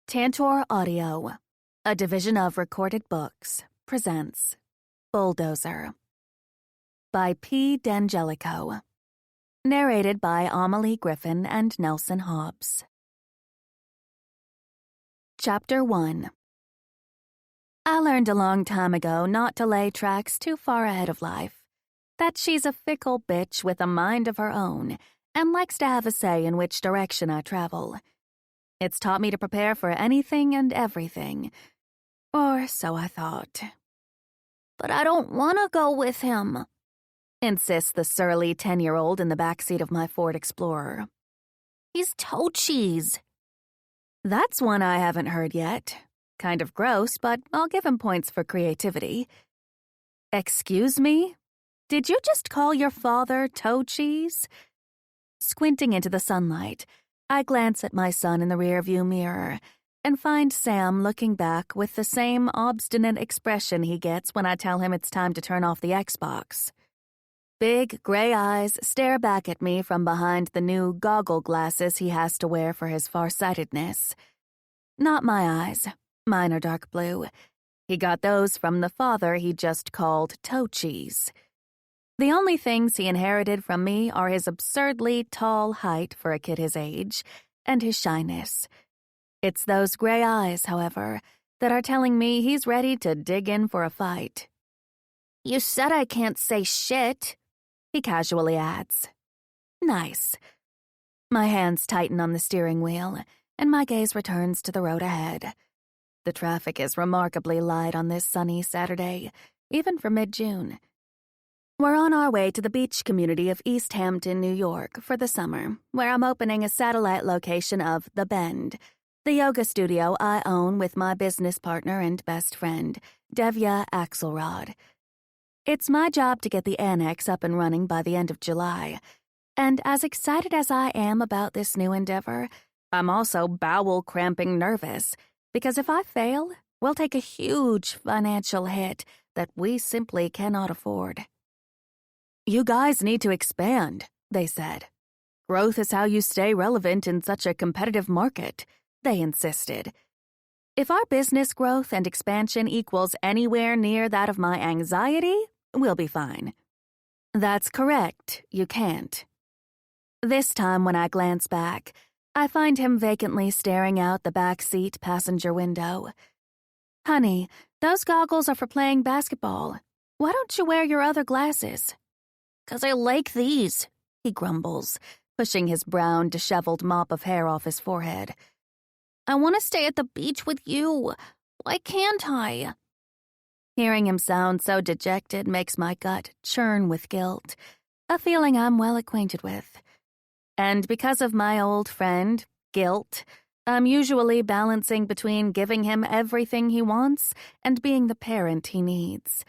Tantor Audio, a division of Recorded Books, presents Bulldozer by P. Dangelico. Narrated by Amelie Griffin and Nelson Hobbs. Chapter 1. I learned a long time ago not to lay tracks too far ahead of life. That she's a fickle bitch with a mind of her own and likes to have a say in which direction I travel. It's taught me to prepare for anything and everything. Or so I thought. "But I don't want to go with him," insists the surly 10-year-old in the backseat of my Ford Explorer. "He's toe cheese." That's one I haven't heard yet. Kind of gross, but I'll give him points for creativity. Excuse me? Did you just call your father toe cheese? Squinting into the sunlight, I glance at my son in the rearview mirror and find Sam looking back with the same obstinate expression he gets when I tell him it's time to turn off the Xbox. Big gray eyes stare back at me from behind the new goggle glasses he has to wear for his farsightedness. Not my eyes. Mine are dark blue. He got those from the father he just called toe cheese. The only things he inherited from me are his absurdly tall height for a kid his age, and his shyness. It's those gray eyes, however, that are telling me he's ready to dig in for a fight. "You said I can't say shit," he casually adds. Nice. My hands tighten on the steering wheel, and my gaze returns to the road ahead. The traffic is remarkably light on this sunny Saturday, even for mid-June. We're on our way to the beach community of East Hampton, New York, for the summer, where I'm opening a satellite location of The Bend, the yoga studio I own with my business partner and best friend, Devya Axelrod. It's my job to get the annex up and running by the end of July, and as excited as I am about this new endeavor, I'm also bowel-cramping nervous, because if I fail, we'll take a huge financial hit that we simply cannot afford. "You guys need to expand," they said. "Growth is how you stay relevant in such a competitive market," they insisted. If our business growth and expansion equals anywhere near that of my anxiety, we'll be fine. That's correct, you can't. This time when I glance back, I find him vacantly staring out the back seat passenger window. "Honey, those goggles are for playing basketball. Why don't you wear your other glasses?" "'Cause I like these," he grumbles, pushing his brown, disheveled mop of hair off his forehead. "I want to stay at the beach with you. Why can't I?" Hearing him sound so dejected makes my gut churn with guilt, a feeling I'm well acquainted with. And because of my old friend, guilt, I'm usually balancing between giving him everything he wants and being the parent he needs.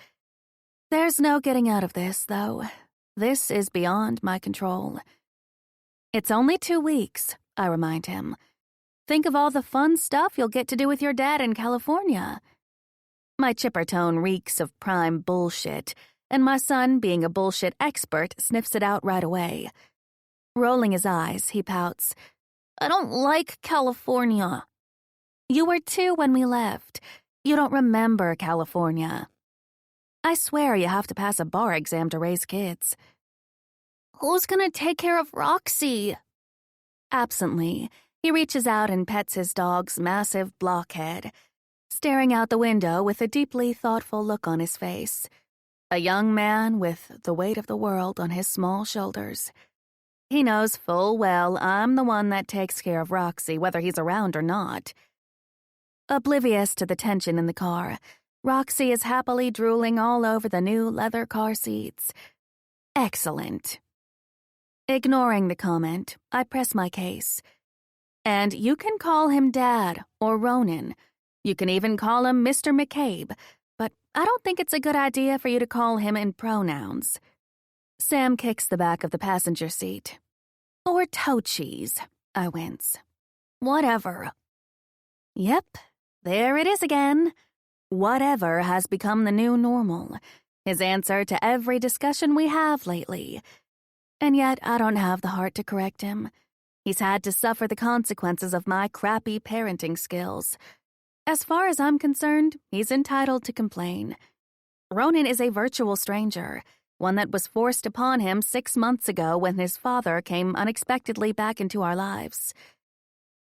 There's no getting out of this, though. This is beyond my control. "It's only 2 weeks, I remind him. Think of all the fun stuff you'll get to do with your dad in California." My chipper tone reeks of prime bullshit, and my son, being a bullshit expert, sniffs it out right away. Rolling his eyes, he pouts, "I don't like California." "You were 2 when we left. You don't remember California. I swear you have to pass a bar exam to raise kids." "Who's gonna take care of Roxy?" Absently, he reaches out and pets his dog's massive blockhead, staring out the window with a deeply thoughtful look on his face. A young man with the weight of the world on his small shoulders. He knows full well I'm the one that takes care of Roxy, whether he's around or not. Oblivious to the tension in the car, Roxy is happily drooling all over the new leather car seats. Excellent. Ignoring the comment, I press my case. "And you can call him Dad or Ronan. You can even call him Mr. McCabe, but I don't think it's a good idea for you to call him in pronouns." Sam kicks the back of the passenger seat. "Or toe cheese," I wince. "Whatever." Yep, there it is again. Whatever has become the new normal, his answer to every discussion we have lately. And yet I don't have the heart to correct him. He's had to suffer the consequences of my crappy parenting skills. As far as I'm concerned, he's entitled to complain. Ronan is a virtual stranger, one that was forced upon him 6 months ago when his father came unexpectedly back into our lives.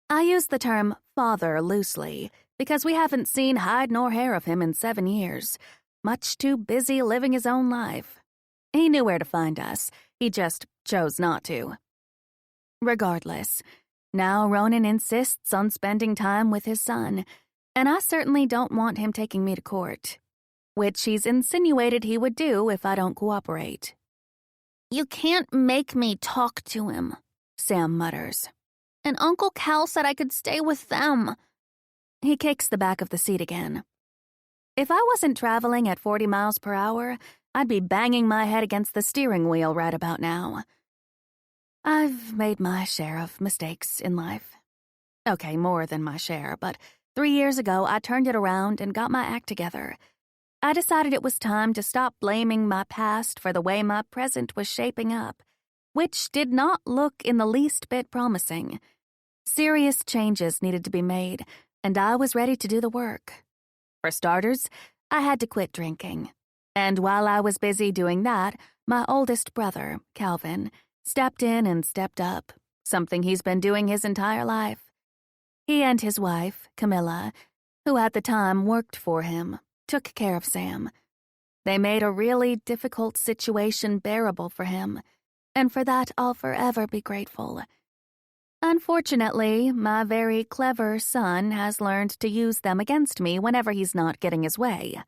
I use the term father loosely because we haven't seen hide nor hair of him in 7 years, much too busy living his own life. He knew where to find us, he just chose not to. Regardless, now Ronan insists on spending time with his son, and I certainly don't want him taking me to court, which he's insinuated he would do if I don't cooperate. "You can't make me talk to him," Sam mutters. "And Uncle Cal said I could stay with them." He kicks the back of the seat again. If I wasn't traveling at 40 miles per hour, I'd be banging my head against the steering wheel right about now. I've made my share of mistakes in life. Okay, more than my share, but 3 years ago I turned it around and got my act together. I decided it was time to stop blaming my past for the way my present was shaping up, which did not look in the least bit promising. Serious changes needed to be made, and I was ready to do the work. For starters, I had to quit drinking. And while I was busy doing that, my oldest brother, Calvin, stepped in and stepped up, something he's been doing his entire life. He and his wife, Camilla, who at the time worked for him, took care of Sam. They made a really difficult situation bearable for him, and for that I'll forever be grateful. Unfortunately, my very clever son has learned to use them against me whenever he's not getting his way.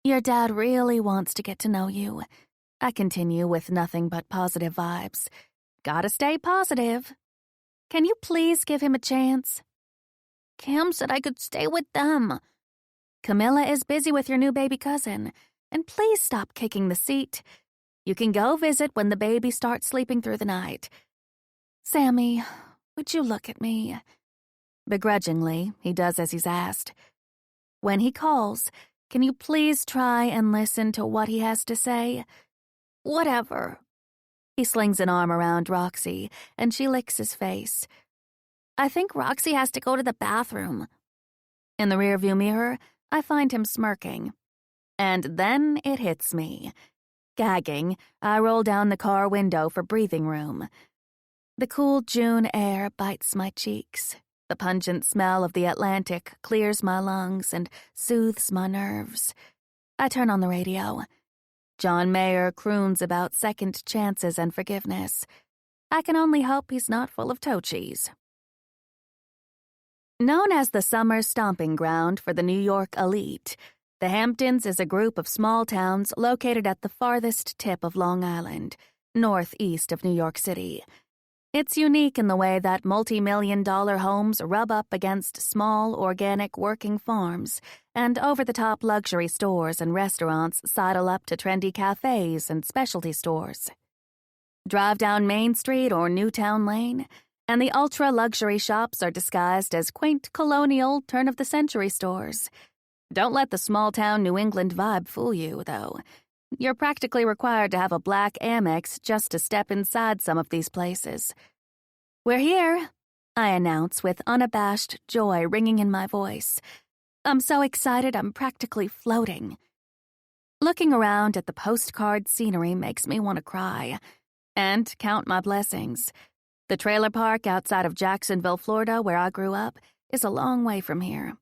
Your dad really wants to get to know you. I continue with nothing but positive vibes. Gotta stay positive. Can you please give him a chance? Cam said I could stay with them. Camilla is busy with your new baby cousin, and please stop kicking the seat. You can go visit when the baby starts sleeping through the night. Sammy, would you look at me? Begrudgingly, he does as he's asked. When he calls, can you please try and listen to what he has to say? Whatever. He slings an arm around Roxy, and she licks his face. I think Roxy has to go to the bathroom. In the rearview mirror, I find him smirking. And then it hits me. Gagging, I roll down the car window for breathing room. The cool June air bites my cheeks. The pungent smell of the Atlantic clears my lungs and soothes my nerves. I turn on the radio. John Mayer croons about second chances and forgiveness. I can only hope he's not full of toe cheese. Known as the summer stomping ground for the New York elite, the Hamptons is a group of small towns located at the farthest tip of Long Island, northeast of New York City. It's unique in the way that multi-million-dollar homes rub up against small, organic working farms, and over-the-top luxury stores and restaurants sidle up to trendy cafes and specialty stores. Drive down Main Street or Newtown Lane, and the ultra-luxury shops are disguised as quaint colonial turn-of-the-century stores. Don't let the small-town New England vibe fool you, though. You're practically required to have a black Amex just to step inside some of these places. We're here, I announce with unabashed joy ringing in my voice. I'm so excited I'm practically floating. Looking around at the postcard scenery makes me want to cry. And count my blessings. The trailer park outside of Jacksonville, Florida, where I grew up, is a long way from here.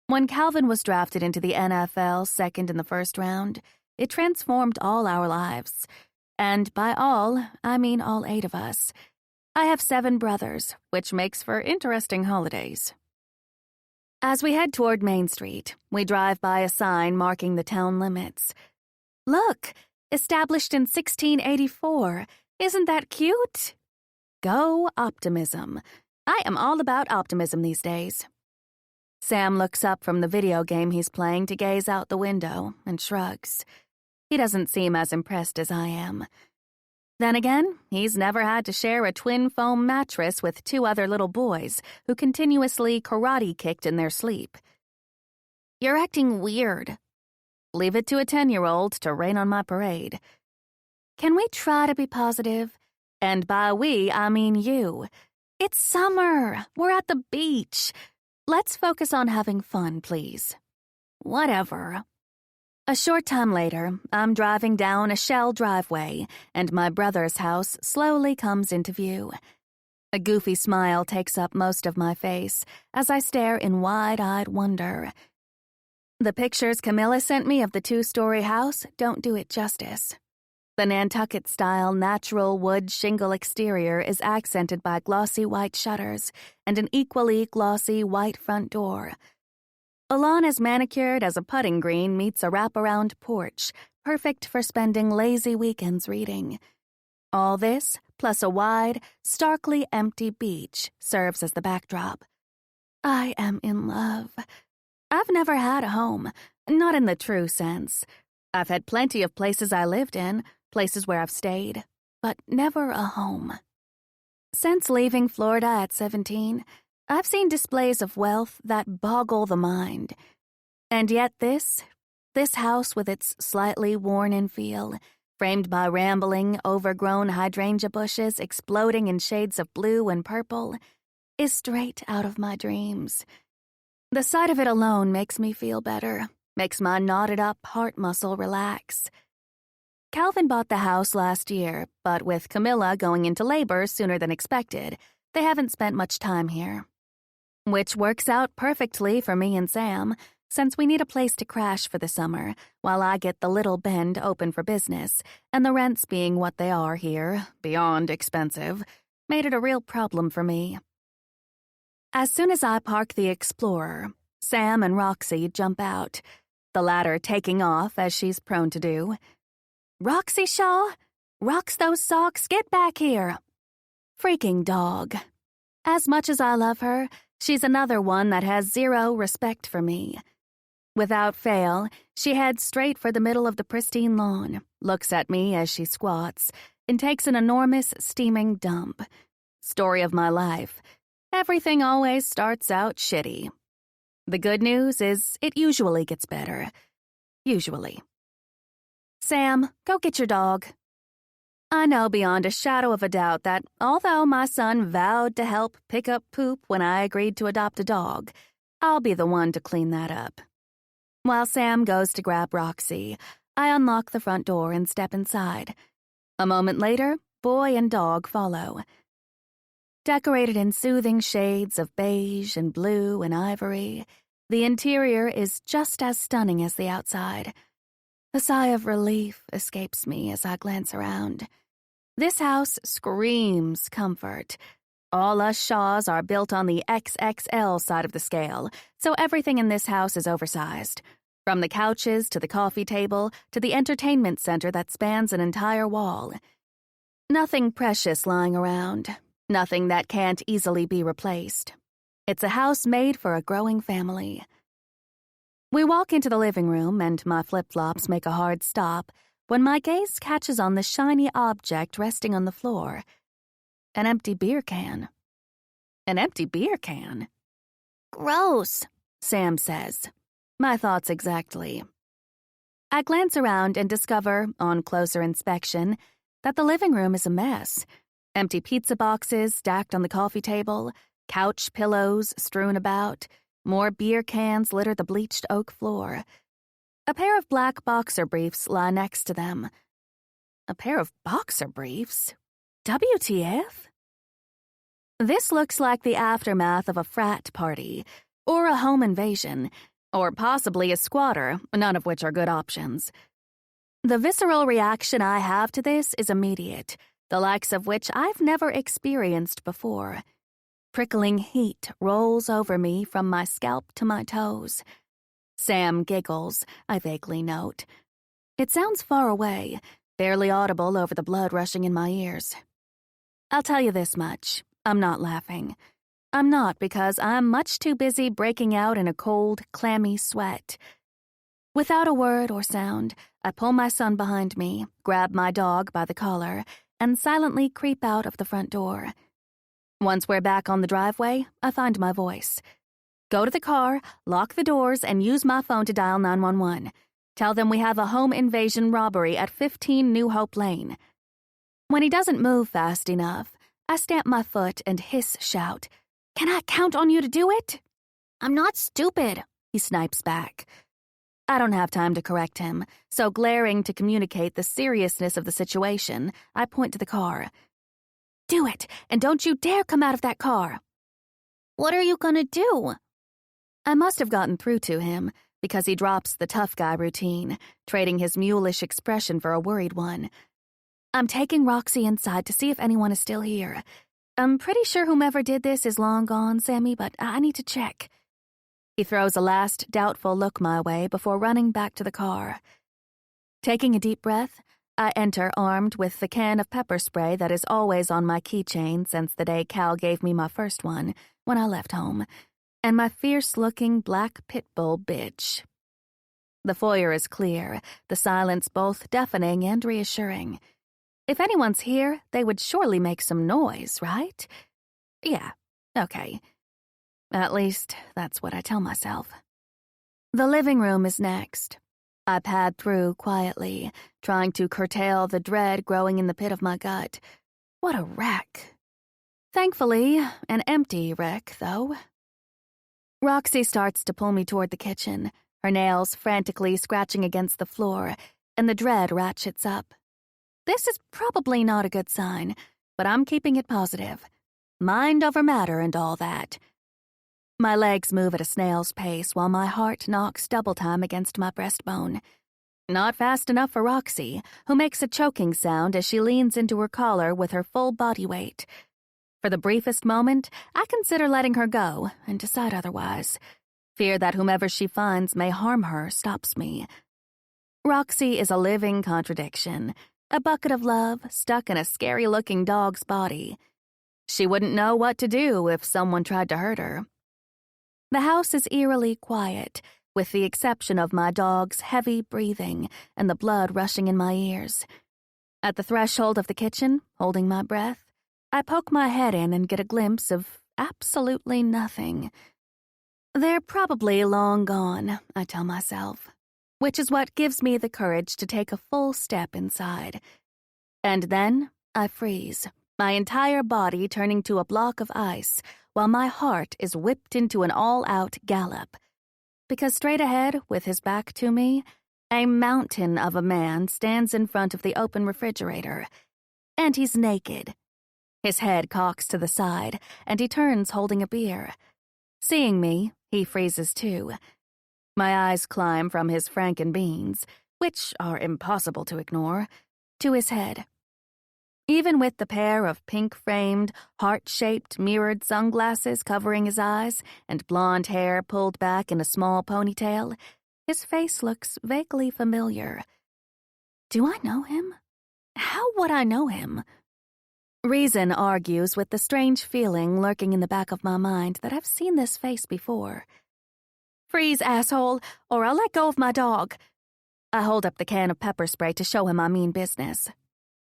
When Calvin was drafted into the NFL second in the first round, it transformed all our lives. And by all, I mean all 8 of us. I have 7 brothers, which makes for interesting holidays. As we head toward Main Street, we drive by a sign marking the town limits. Look, established in 1684. Isn't that cute? Go optimism. I am all about optimism these days. Sam looks up from the video game he's playing to gaze out the window and shrugs. He doesn't seem as impressed as I am. Then again, he's never had to share a twin foam mattress with 2 other little boys who continuously karate-kicked in their sleep. You're acting weird. Leave it to a 10-year-old to rain on my parade. Can we try to be positive? And by we, I mean you. It's summer. We're at the beach. Let's focus on having fun, please. Whatever. A short time later, I'm driving down a shell driveway, and my brother's house slowly comes into view. A goofy smile takes up most of my face as I stare in wide-eyed wonder. The pictures Camilla sent me of the 2-story house don't do it justice. The Nantucket-style natural wood shingle exterior is accented by glossy white shutters and an equally glossy white front door. A lawn as manicured as a putting green meets a wraparound porch, perfect for spending lazy weekends reading. All this, plus a wide, starkly empty beach, serves as the backdrop. I am in love. I've never had a home, not in the true sense. I've had plenty of places I lived in, places where I've stayed, but never a home. Since leaving Florida at 17, I've seen displays of wealth that boggle the mind. And yet this house with its slightly worn-in feel, framed by rambling, overgrown hydrangea bushes exploding in shades of blue and purple, is straight out of my dreams. The sight of it alone makes me feel better, makes my knotted-up heart muscle relax. Calvin bought the house last year, but with Camilla going into labor sooner than expected, they haven't spent much time here. Which works out perfectly for me and Sam, since we need a place to crash for the summer, while I get the Little Bend open for business, and the rents being what they are here, beyond expensive, made it a real problem for me. As soon as I park the Explorer, Sam and Roxy jump out, the latter taking off as she's prone to do. "Roxy Shaw, rocks those socks, get back here." Freaking dog. As much as I love her, she's another one that has zero respect for me. Without fail, she heads straight for the middle of the pristine lawn, looks at me as she squats, and takes an enormous steaming dump. Story of my life. Everything always starts out shitty. The good news is it usually gets better. Usually. "Sam, go get your dog." I know beyond a shadow of a doubt that although my son vowed to help pick up poop when I agreed to adopt a dog, I'll be the one to clean that up. While Sam goes to grab Roxy, I unlock the front door and step inside. A moment later, boy and dog follow. Decorated in soothing shades of beige and blue and ivory, the interior is just as stunning as the outside. A sigh of relief escapes me as I glance around. This house screams comfort. All us Shaws are built on the XXL side of the scale, so everything in this house is oversized. From the couches to the coffee table to the entertainment center that spans an entire wall. Nothing precious lying around. Nothing that can't easily be replaced. It's a house made for a growing family. We walk into the living room and my flip-flops make a hard stop when my gaze catches on the shiny object resting on the floor. An empty beer can. An empty beer can? Gross, Sam says. My thoughts exactly. I glance around and discover, on closer inspection, that the living room is a mess. Empty pizza boxes stacked on the coffee table, couch pillows strewn about, more beer cans litter the bleached oak floor. A pair of black boxer briefs lie next to them. A pair of boxer briefs? WTF? This looks like the aftermath of a frat party, or a home invasion, or possibly a squatter, none of which are good options. The visceral reaction I have to this is immediate, the likes of which I've never experienced before. Prickling heat rolls over me from my scalp to my toes. Sam giggles, I vaguely note. It sounds far away, barely audible over the blood rushing in my ears. I'll tell you this much, I'm not laughing. I'm not because I'm much too busy breaking out in a cold, clammy sweat. Without a word or sound, I pull my son behind me, grab my dog by the collar, and silently creep out of the front door. Once we're back on the driveway, I find my voice. Go to the car, lock the doors, and use my phone to dial 911. Tell them we have a home invasion robbery at 15 New Hope Lane. When he doesn't move fast enough, I stamp my foot and shout, "Can I count on you to do it?" I'm not stupid, he snipes back. I don't have time to correct him, so glaring to communicate the seriousness of the situation, I point to the car. "Do it, and don't you dare come out of that car." What are you gonna do? I must have gotten through to him, because he drops the tough guy routine, trading his mulish expression for a worried one. "I'm taking Roxy inside to see if anyone is still here. I'm pretty sure whomever did this is long gone, Sammy, but I need to check." He throws a last doubtful look my way before running back to the car. Taking a deep breath, I enter armed with the can of pepper spray that is always on my keychain since the day Cal gave me my first one when I left home, and my fierce-looking black pit bull bitch. The foyer is clear, the silence both deafening and reassuring. If anyone's here, they would surely make some noise, right? Yeah, okay. At least, that's what I tell myself. The living room is next. I pad through quietly, trying to curtail the dread growing in the pit of my gut. What a wreck. Thankfully, an empty wreck, though. Roxy starts to pull me toward the kitchen, her nails frantically scratching against the floor, and the dread ratchets up. This is probably not a good sign, but I'm keeping it positive. Mind over matter and all that. My legs move at a snail's pace while my heart knocks double time against my breastbone. Not fast enough for Roxy, who makes a choking sound as she leans into her collar with her full body weight. For the briefest moment, I consider letting her go and decide otherwise. Fear that whomever she finds may harm her stops me. Roxy is a living contradiction. A bucket of love stuck in a scary-looking dog's body. She wouldn't know what to do if someone tried to hurt her. The house is eerily quiet, with the exception of my dog's heavy breathing and the blood rushing in my ears. At the threshold of the kitchen, holding my breath, I poke my head in and get a glimpse of absolutely nothing. They're probably long gone, I tell myself, which is what gives me the courage to take a full step inside. And then I freeze, my entire body turning to a block of ice, while my heart is whipped into an all-out gallop. Because straight ahead, with his back to me, a mountain of a man stands in front of the open refrigerator. And he's naked. His head cocks to the side, and he turns holding a beer. Seeing me, he freezes too. My eyes climb from his frankenbeans, which are impossible to ignore, to his head. Even with the pair of pink-framed, heart-shaped mirrored sunglasses covering his eyes and blonde hair pulled back in a small ponytail, his face looks vaguely familiar. Do I know him? How would I know him? Reason argues with the strange feeling lurking in the back of my mind that I've seen this face before. Freeze, asshole, or I'll let go of my dog. I hold up the can of pepper spray to show him I mean business.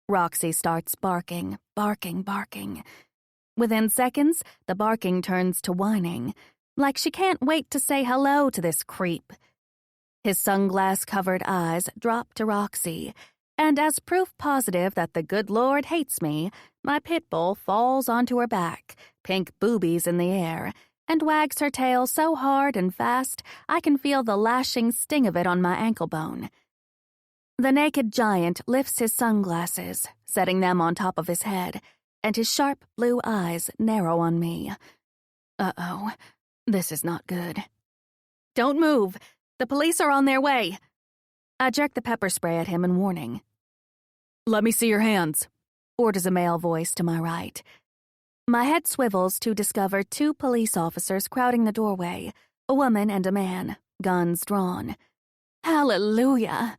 Roxy starts barking, barking. Within seconds, the barking turns to whining, like she can't wait to say hello to this creep. His sunglass-covered eyes drop to Roxy, and as proof positive that the good Lord hates me, my pit bull falls onto her back, pink boobies in the air, and wags her tail so hard and fast I can feel the lashing sting of it on my ankle bone. The naked giant lifts his sunglasses, setting them on top of his head, and his sharp blue eyes narrow on me. Uh-oh, this is not good. Don't move! The police are on their way! I jerk the pepper spray at him in warning. Let me see your hands, orders a male voice to my right. My head swivels to discover two police officers crowding the doorway, a woman and a man, guns drawn. Hallelujah!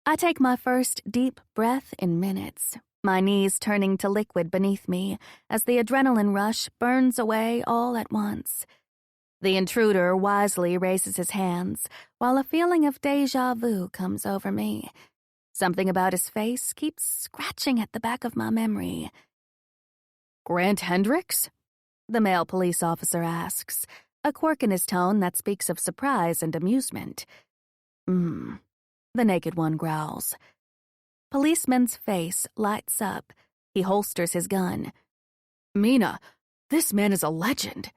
I take my first deep breath in minutes, my knees turning to liquid beneath me as the adrenaline rush burns away all at once. The intruder wisely raises his hands, while a feeling of déjà vu comes over me. Something about his face keeps scratching at the back of my memory. Grant Hendricks? The male police officer asks, a quirk in his tone that speaks of surprise and amusement. The naked one growls. Policeman's face lights up, He holsters his gun. Mina, this man is a legend.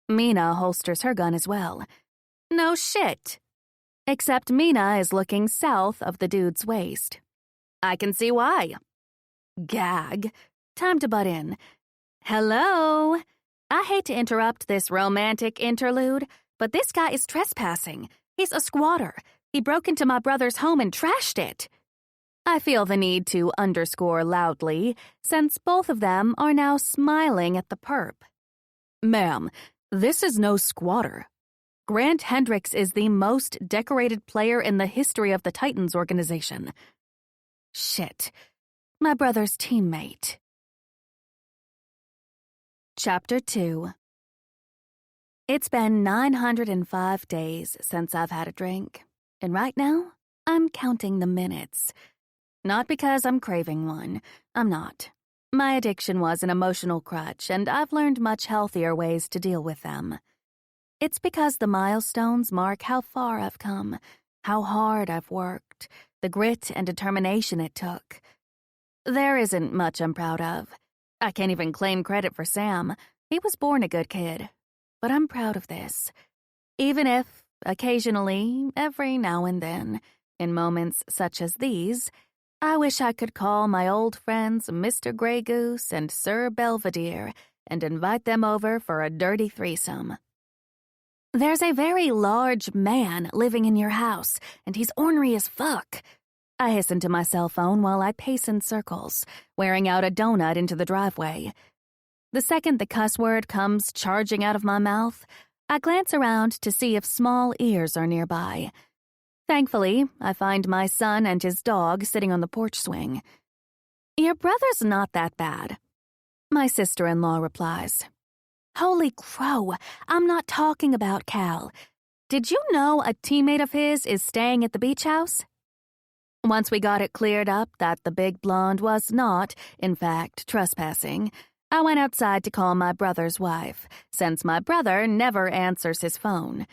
Mina holsters her gun as well. No shit. Except Mina is looking south of the dude's waist. I can see why. Gag. Time to butt in. Hello? I hate to interrupt this romantic interlude, but this guy is trespassing. He's a squatter. He broke into my brother's home and trashed it. I feel the need to underscore loudly, since both of them are now smiling at the perp. Ma'am, this is no squatter. Grant Hendricks is the most decorated player in the history of the Titans organization. Shit. My brother's teammate. Chapter 2. It's been 905 days since I've had a drink, and right now, I'm counting the minutes. Not because I'm craving one. I'm not. My addiction was an emotional crutch, and I've learned much healthier ways to deal with them. It's because the milestones mark how far I've come, how hard I've worked, the grit and determination it took. There isn't much I'm proud of. I can't even claim credit for Sam. He was born a good kid. But I'm proud of this. Even if, occasionally, every now and then, in moments such as these, I wish I could call my old friends Mr. Grey Goose and Sir Belvedere and invite them over for a dirty threesome. There's a very large man living in your house, and he's ornery as fuck. I hasten to my cell phone while I pace in circles, wearing out a donut into the driveway. The second the cuss word comes charging out of my mouth, I glance around to see if small ears are nearby. Thankfully, I find my son and his dog sitting on the porch swing. Your brother's not that bad, my sister-in-law replies. Holy crow, I'm not talking about Cal. Did you know a teammate of his is staying at the beach house? Once we got it cleared up that the big blonde was not, in fact, trespassing, I went outside to call my brother's wife, since my brother never answers his phone.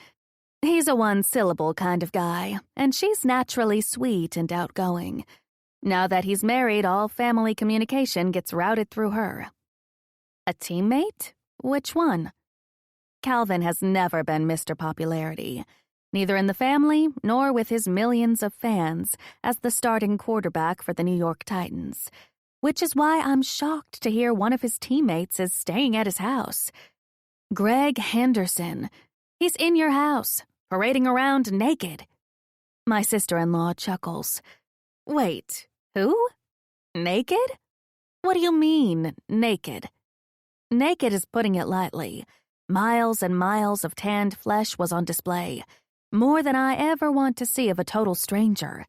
He's a one-syllable kind of guy, and she's naturally sweet and outgoing. Now that he's married, all family communication gets routed through her. A teammate? Which one? Calvin has never been Mr. Popularity, neither in the family nor with his millions of fans as the starting quarterback for the New York Titans, which is why I'm shocked to hear one of his teammates is staying at his house. Greg Henderson. He's in your house, parading around naked. My sister-in-law chuckles. Wait, who? Naked? What do you mean, naked? Naked is putting it lightly. Miles and miles of tanned flesh was on display, more than I ever want to see of a total stranger.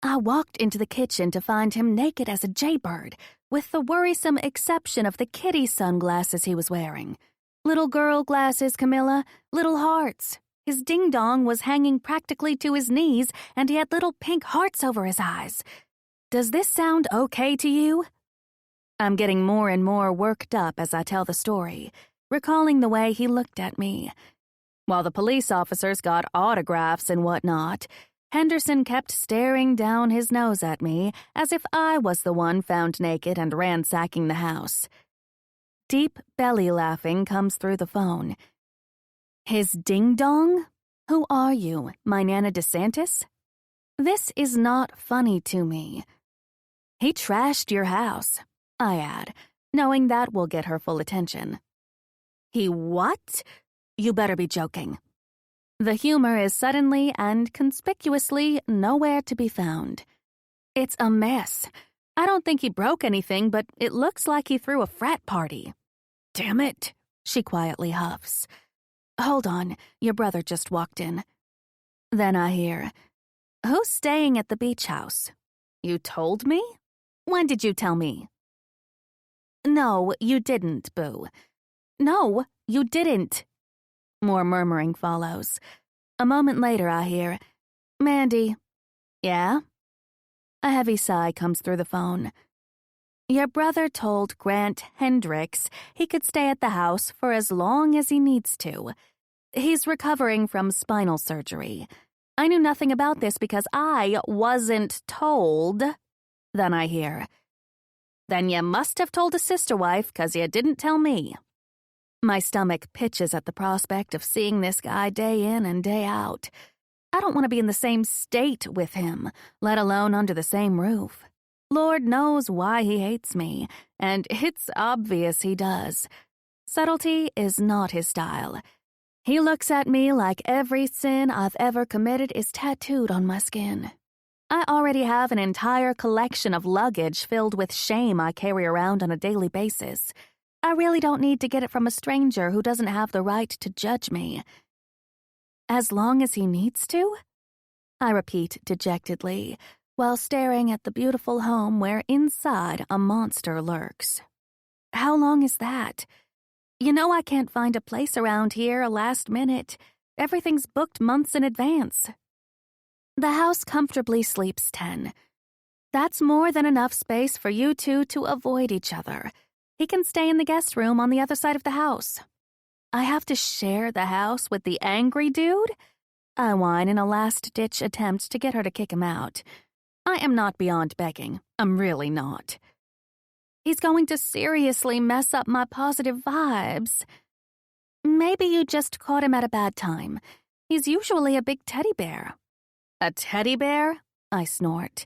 I walked into the kitchen to find him naked as a jaybird, with the worrisome exception of the kitty sunglasses he was wearing. Little girl glasses, Camilla, little hearts. His ding-dong was hanging practically to his knees, and he had little pink hearts over his eyes. Does this sound okay to you? I'm getting more and more worked up as I tell the story, recalling the way he looked at me. While the police officers got autographs and whatnot, Henderson kept staring down his nose at me as if I was the one found naked and ransacking the house. Deep belly laughing comes through the phone. His ding-dong? Who are you, my Nana DeSantis? This is not funny to me. He trashed your house, I add, knowing that will get her full attention. He what? You better be joking. The humor is suddenly and conspicuously nowhere to be found. It's a mess. I don't think he broke anything, but it looks like he threw a frat party. Damn it, she quietly huffs. Hold on, your brother just walked in. Then I hear, who's staying at the beach house? You told me? When did you tell me? No, you didn't, Boo. No, you didn't. More murmuring follows. A moment later, I hear, Mandy. Yeah? A heavy sigh comes through the phone. Your brother told Grant Hendricks he could stay at the house for as long as he needs to. He's recovering from spinal surgery. I knew nothing about this because I wasn't told. Then I hear, Then you must have told a sister wife, 'cause you didn't tell me. My stomach pitches at the prospect of seeing this guy day in and day out. I don't want to be in the same state with him, let alone under the same roof. Lord knows why he hates me, and it's obvious he does. Subtlety is not his style. He looks at me like every sin I've ever committed is tattooed on my skin. I already have an entire collection of luggage filled with shame I carry around on a daily basis. I really don't need to get it from a stranger who doesn't have the right to judge me. As long as he needs to? I repeat dejectedly, while staring at the beautiful home where inside a monster lurks. How long is that? You know I can't find a place around here last minute. Everything's booked months in advance. The house comfortably sleeps 10. That's more than enough space for you two to avoid each other. He can stay in the guest room on the other side of the house. I have to share the house with the angry dude? I whine in a last-ditch attempt to get her to kick him out. I am not beyond begging. I'm really not. He's going to seriously mess up my positive vibes. Maybe you just caught him at a bad time. He's usually a big teddy bear. A teddy bear? I snort.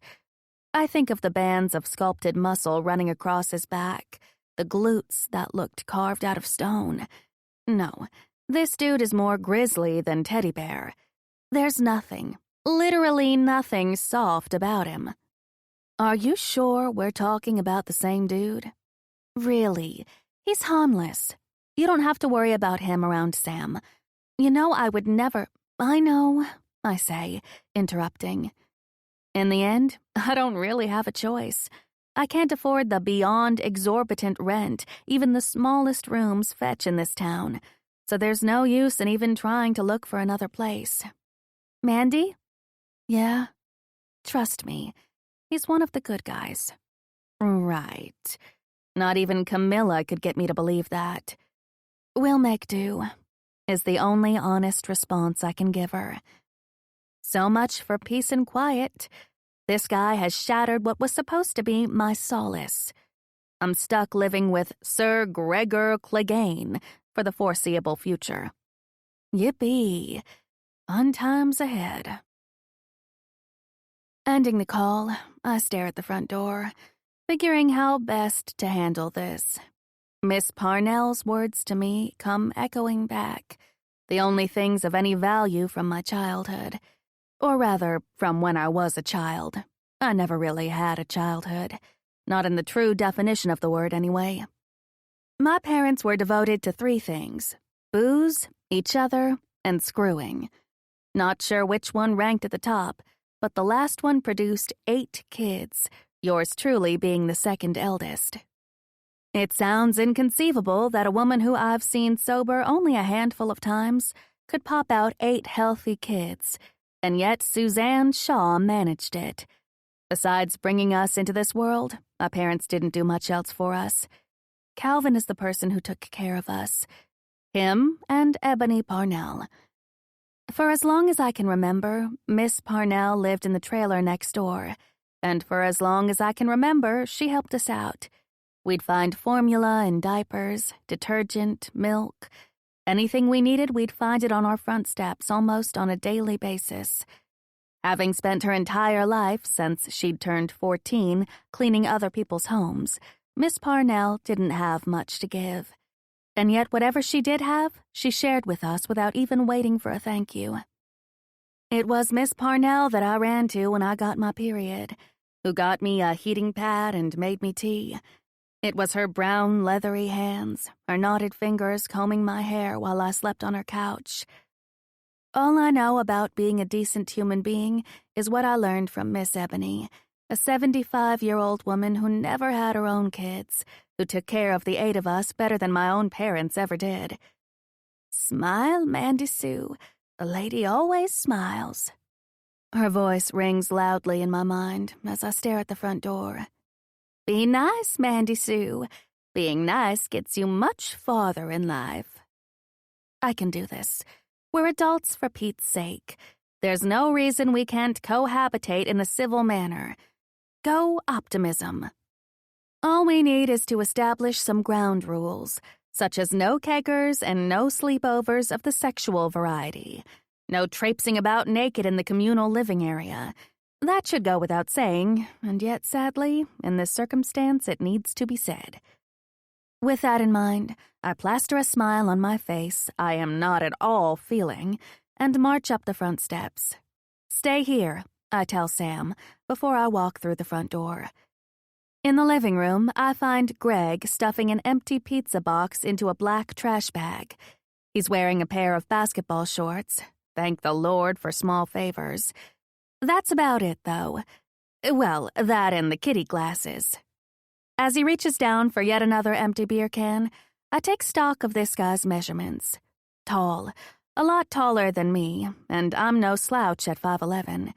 I think of the bands of sculpted muscle running across his back, the glutes that looked carved out of stone. No, this dude is more grisly than teddy bear. There's nothing, literally nothing soft about him. Are you sure we're talking about the same dude? Really, he's harmless. You don't have to worry about him around Sam. You know I would never— I know, I say, interrupting. In the end, I don't really have a choice. I can't afford the beyond exorbitant rent even the smallest rooms fetch in this town, so there's no use in even trying to look for another place. Mandy? Yeah? Trust me, he's one of the good guys. Right. Not even Camilla could get me to believe that. We'll make do, is the only honest response I can give her. So much for peace and quiet. This guy has shattered what was supposed to be my solace. I'm stuck living with Sir Gregor Clegane for the foreseeable future. Yippee. Fun times ahead. Ending the call, I stare at the front door, figuring how best to handle this. Miss Parnell's words to me come echoing back, the only things of any value from my childhood. Or rather, from when I was a child. I never really had a childhood. Not in the true definition of the word, anyway. My parents were devoted to 3 things: booze, each other, and screwing. Not sure which one ranked at the top, but the last one produced 8 kids, yours truly being the second eldest. It sounds inconceivable that a woman who I've seen sober only a handful of times could pop out 8 healthy kids, and yet Suzanne Shaw managed it. Besides bringing us into this world, my parents didn't do much else for us. Calvin is the person who took care of us. Him and Ebony Parnell. For as long as I can remember, Miss Parnell lived in the trailer next door, and for as long as I can remember, she helped us out. We'd find formula and diapers, detergent, milk. Anything we needed, we'd find it on our front steps almost on a daily basis. Having spent her entire life since she'd turned 14 cleaning other people's homes, Miss Parnell didn't have much to give. And yet whatever she did have, she shared with us without even waiting for a thank you. It was Miss Parnell that I ran to when I got my period, who got me a heating pad and made me tea. It was her brown, leathery hands, her knotted fingers combing my hair while I slept on her couch. All I know about being a decent human being is what I learned from Miss Ebony, a 75-year-old woman who never had her own kids, who took care of the 8 of us better than my own parents ever did. Smile, Mandy Sue. The lady always smiles. Her voice rings loudly in my mind as I stare at the front door. Be nice, Mandy Sue. Being nice gets you much farther in life. I can do this. We're adults for Pete's sake. There's no reason we can't cohabitate in a civil manner. Go optimism. All we need is to establish some ground rules, such as no keggers and no sleepovers of the sexual variety. No traipsing about naked in the communal living area. That should go without saying, and yet, sadly, in this circumstance, it needs to be said. With that in mind, I plaster a smile on my face I am not at all feeling, and march up the front steps. Stay here, I tell Sam, before I walk through the front door. In the living room, I find Greg stuffing an empty pizza box into a black trash bag. He's wearing a pair of basketball shorts. Thank the Lord for small favors. That's about it, though. Well, that and the kitty glasses. As he reaches down for yet another empty beer can, I take stock of this guy's measurements. Tall, a lot taller than me, and I'm no slouch at 5'11".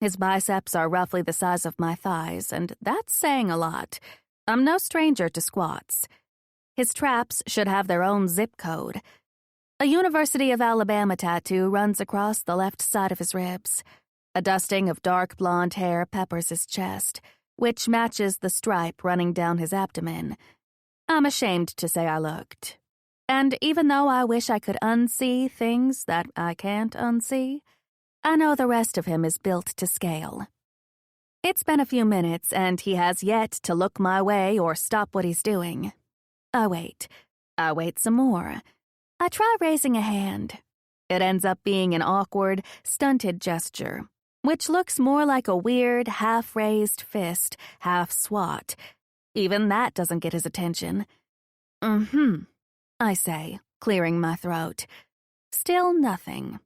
His biceps are roughly the size of my thighs, and that's saying a lot. I'm no stranger to squats. His traps should have their own zip code. A University of Alabama tattoo runs across the left side of his ribs. A dusting of dark blonde hair peppers his chest, which matches the stripe running down his abdomen. I'm ashamed to say I looked. And even though I wish I could unsee things that I can't unsee, I know the rest of him is built to scale. It's been a few minutes, and he has yet to look my way or stop what he's doing. I wait. I wait some more. I try raising a hand. It ends up being an awkward, stunted gesture, which looks more like a weird, half-raised fist, half-swat. Even that doesn't get his attention. I say, clearing my throat. Still nothing.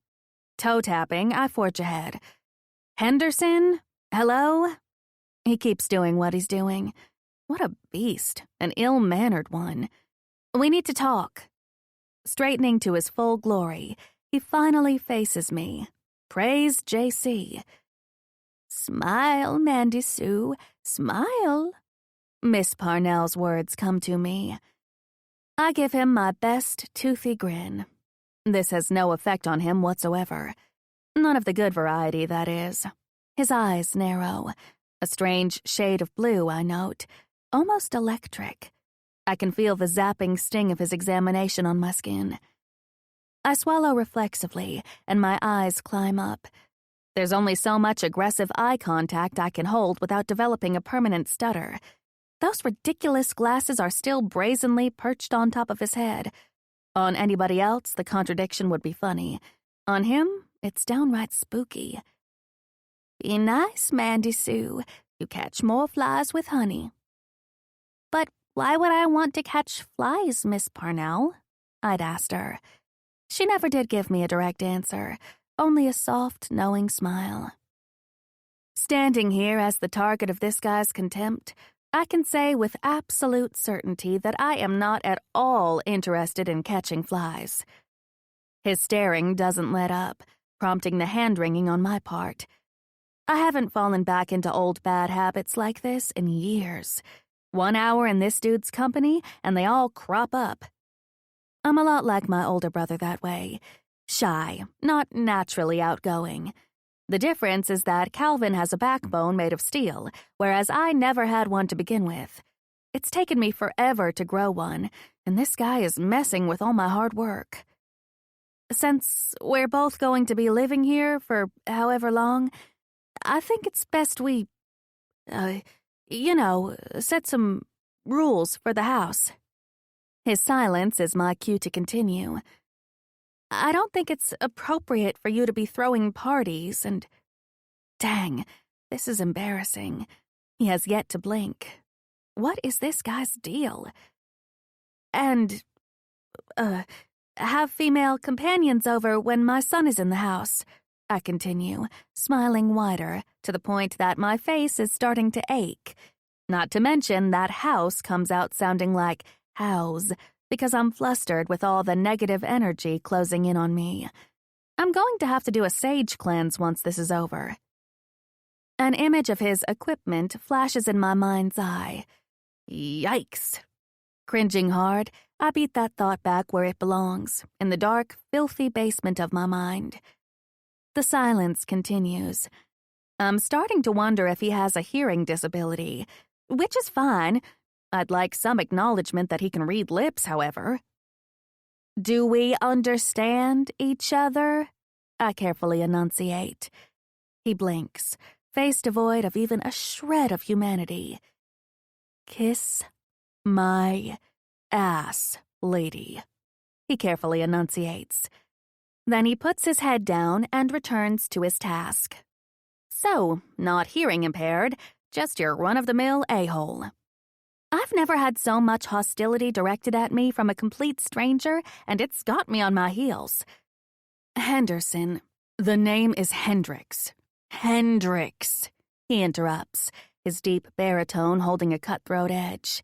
Toe-tapping, I forge ahead. Henderson? Hello? He keeps doing what he's doing. What a beast, an ill-mannered one. We need to talk. Straightening to his full glory, he finally faces me. Praise JC. Smile, Mandy Sue, smile. Miss Parnell's words come to me. I give him my best toothy grin. This has no effect on him whatsoever. None of the good variety, that is. His eyes narrow. A strange shade of blue, I note. Almost electric. I can feel the zapping sting of his examination on my skin. I swallow reflexively, and my eyes climb up. There's only so much aggressive eye contact I can hold without developing a permanent stutter. Those ridiculous glasses are still brazenly perched on top of his head. On anybody else, the contradiction would be funny. On him, it's downright spooky. Be nice, Mandy Sue. You catch more flies with honey. But why would I want to catch flies, Miss Parnell? I'd asked her. She never did give me a direct answer, only a soft, knowing smile. Standing here as the target of this guy's contempt, I can say with absolute certainty that I am not at all interested in catching flies. His staring doesn't let up, prompting the hand-wringing on my part. I haven't fallen back into old bad habits like this in years. 1 hour in this dude's company, and they all crop up. I'm a lot like my older brother that way. Shy, not naturally outgoing. The difference is that Calvin has a backbone made of steel, whereas I never had one to begin with. It's taken me forever to grow one, and this guy is messing with all my hard work. Since we're both going to be living here for however long, I think it's best we, set some rules for the house. His silence is my cue to continue. I don't think it's appropriate for you to be throwing parties and... Dang, this is embarrassing. He has yet to blink. What is this guy's deal? And, have female companions over when my son is in the house, I continue, smiling wider, to the point that my face is starting to ache. Not to mention that house comes out sounding like house, because I'm flustered with all the negative energy closing in on me. I'm going to have to do a sage cleanse once this is over. An image of his equipment flashes in my mind's eye. Yikes. Cringing hard, I beat that thought back where it belongs, in the dark, filthy basement of my mind. The silence continues. I'm starting to wonder if he has a hearing disability, which is fine. I'd like some acknowledgement that he can read lips, however. Do we understand each other? I carefully enunciate. He blinks, face devoid of even a shred of humanity. Kiss my ass, lady, he carefully enunciates. Then he puts his head down and returns to his task. So, not hearing impaired, just your run-of-the-mill a-hole. I've never had so much hostility directed at me from a complete stranger, and it's got me on my heels. Henderson, the name is Hendricks. Hendricks, he interrupts, his deep baritone holding a cutthroat edge.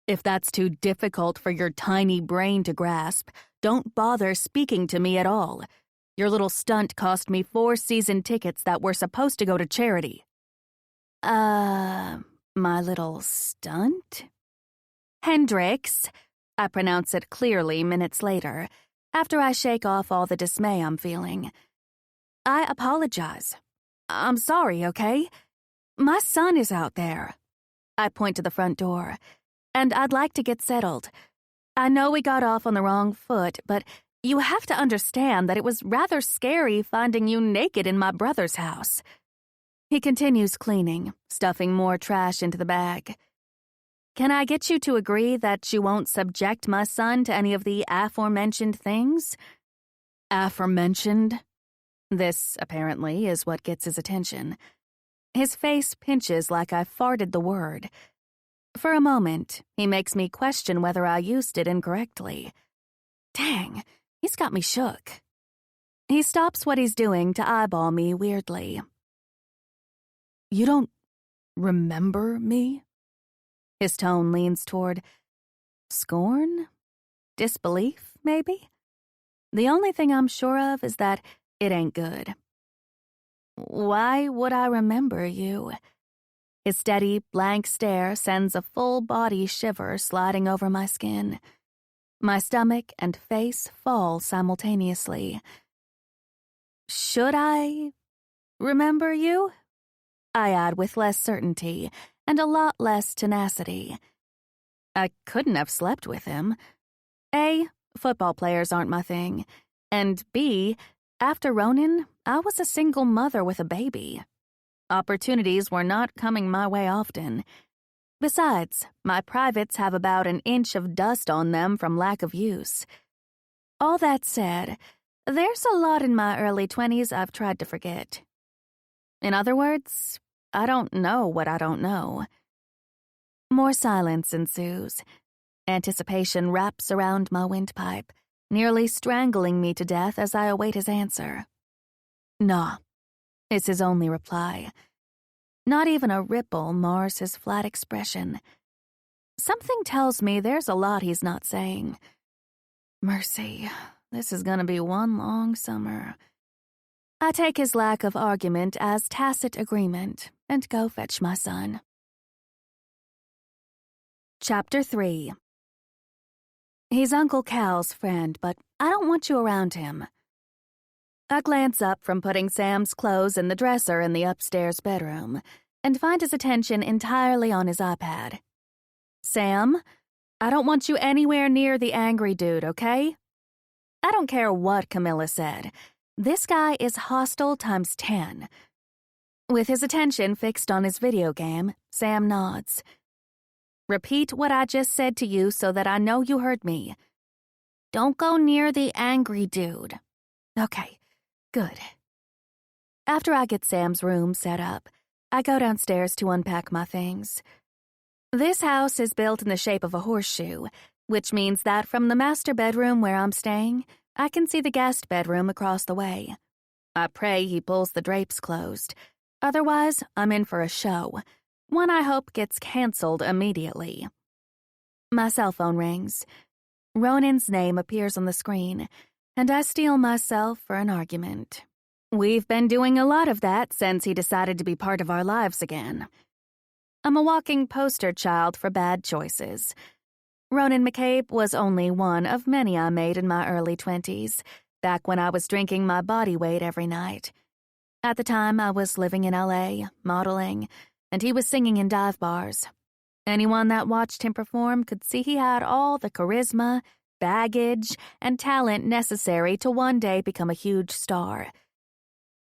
If that's too difficult for your tiny brain to grasp, don't bother speaking to me at all. Your little stunt cost me 4 season tickets that were supposed to go to charity. My little stunt? Hendricks, I pronounce it clearly minutes later, after I shake off all the dismay I'm feeling. I apologize. I'm sorry, okay? My son is out there. I point to the front door, and I'd like to get settled. I know we got off on the wrong foot, but you have to understand that it was rather scary finding you naked in my brother's house. He continues cleaning, stuffing more trash into the bag. Can I get you to agree that you won't subject my son to any of the aforementioned things? Aforementioned? This, apparently, is what gets his attention. His face pinches like I farted the word. For a moment, he makes me question whether I used it incorrectly. Dang, he's got me shook. He stops what he's doing to eyeball me weirdly. You don't remember me? His tone leans toward scorn? Disbelief, maybe? The only thing I'm sure of is that it ain't good. Why would I remember you? His steady, blank stare sends a full-body shiver sliding over my skin. My stomach and face fall simultaneously. Should I remember you? I add with less certainty and a lot less tenacity. I couldn't have slept with him. A, football players aren't my thing. And B, after Ronan, I was a single mother with a baby. Opportunities were not coming my way often. Besides, my privates have about an inch of dust on them from lack of use. All that said, there's a lot in my early 20s I've tried to forget. In other words, I don't know what I don't know. More silence ensues. Anticipation wraps around my windpipe, nearly strangling me to death as I await his answer. Nah, is his only reply. Not even a ripple mars his flat expression. Something tells me there's a lot he's not saying. Mercy, this is gonna be one long summer. I take his lack of argument as tacit agreement and go fetch my son. Chapter 3. He's Uncle Cal's friend, but I don't want you around him. I glance up from putting Sam's clothes in the dresser in the upstairs bedroom and find his attention entirely on his iPad. Sam, I don't want you anywhere near the angry dude, okay? I don't care what Camilla said. This guy is hostile times 10. With his attention fixed on his video game, Sam nods. Repeat what I just said to you so that I know you heard me. Don't go near the angry dude. Okay, good. After I get Sam's room set up, I go downstairs to unpack my things. This house is built in the shape of a horseshoe, which means that from the master bedroom where I'm staying, I can see the guest bedroom across the way. I pray he pulls the drapes closed. Otherwise, I'm in for a show, one I hope gets canceled immediately. My cell phone rings. Ronan's name appears on the screen, and I steel myself for an argument. We've been doing a lot of that since he decided to be part of our lives again. I'm a walking poster child for bad choices. Ronan McCabe was only one of many I made in my early 20s, back when I was drinking my body weight every night. At the time, I was living in LA, modeling, and he was singing in dive bars. Anyone that watched him perform could see he had all the charisma, baggage, and talent necessary to one day become a huge star.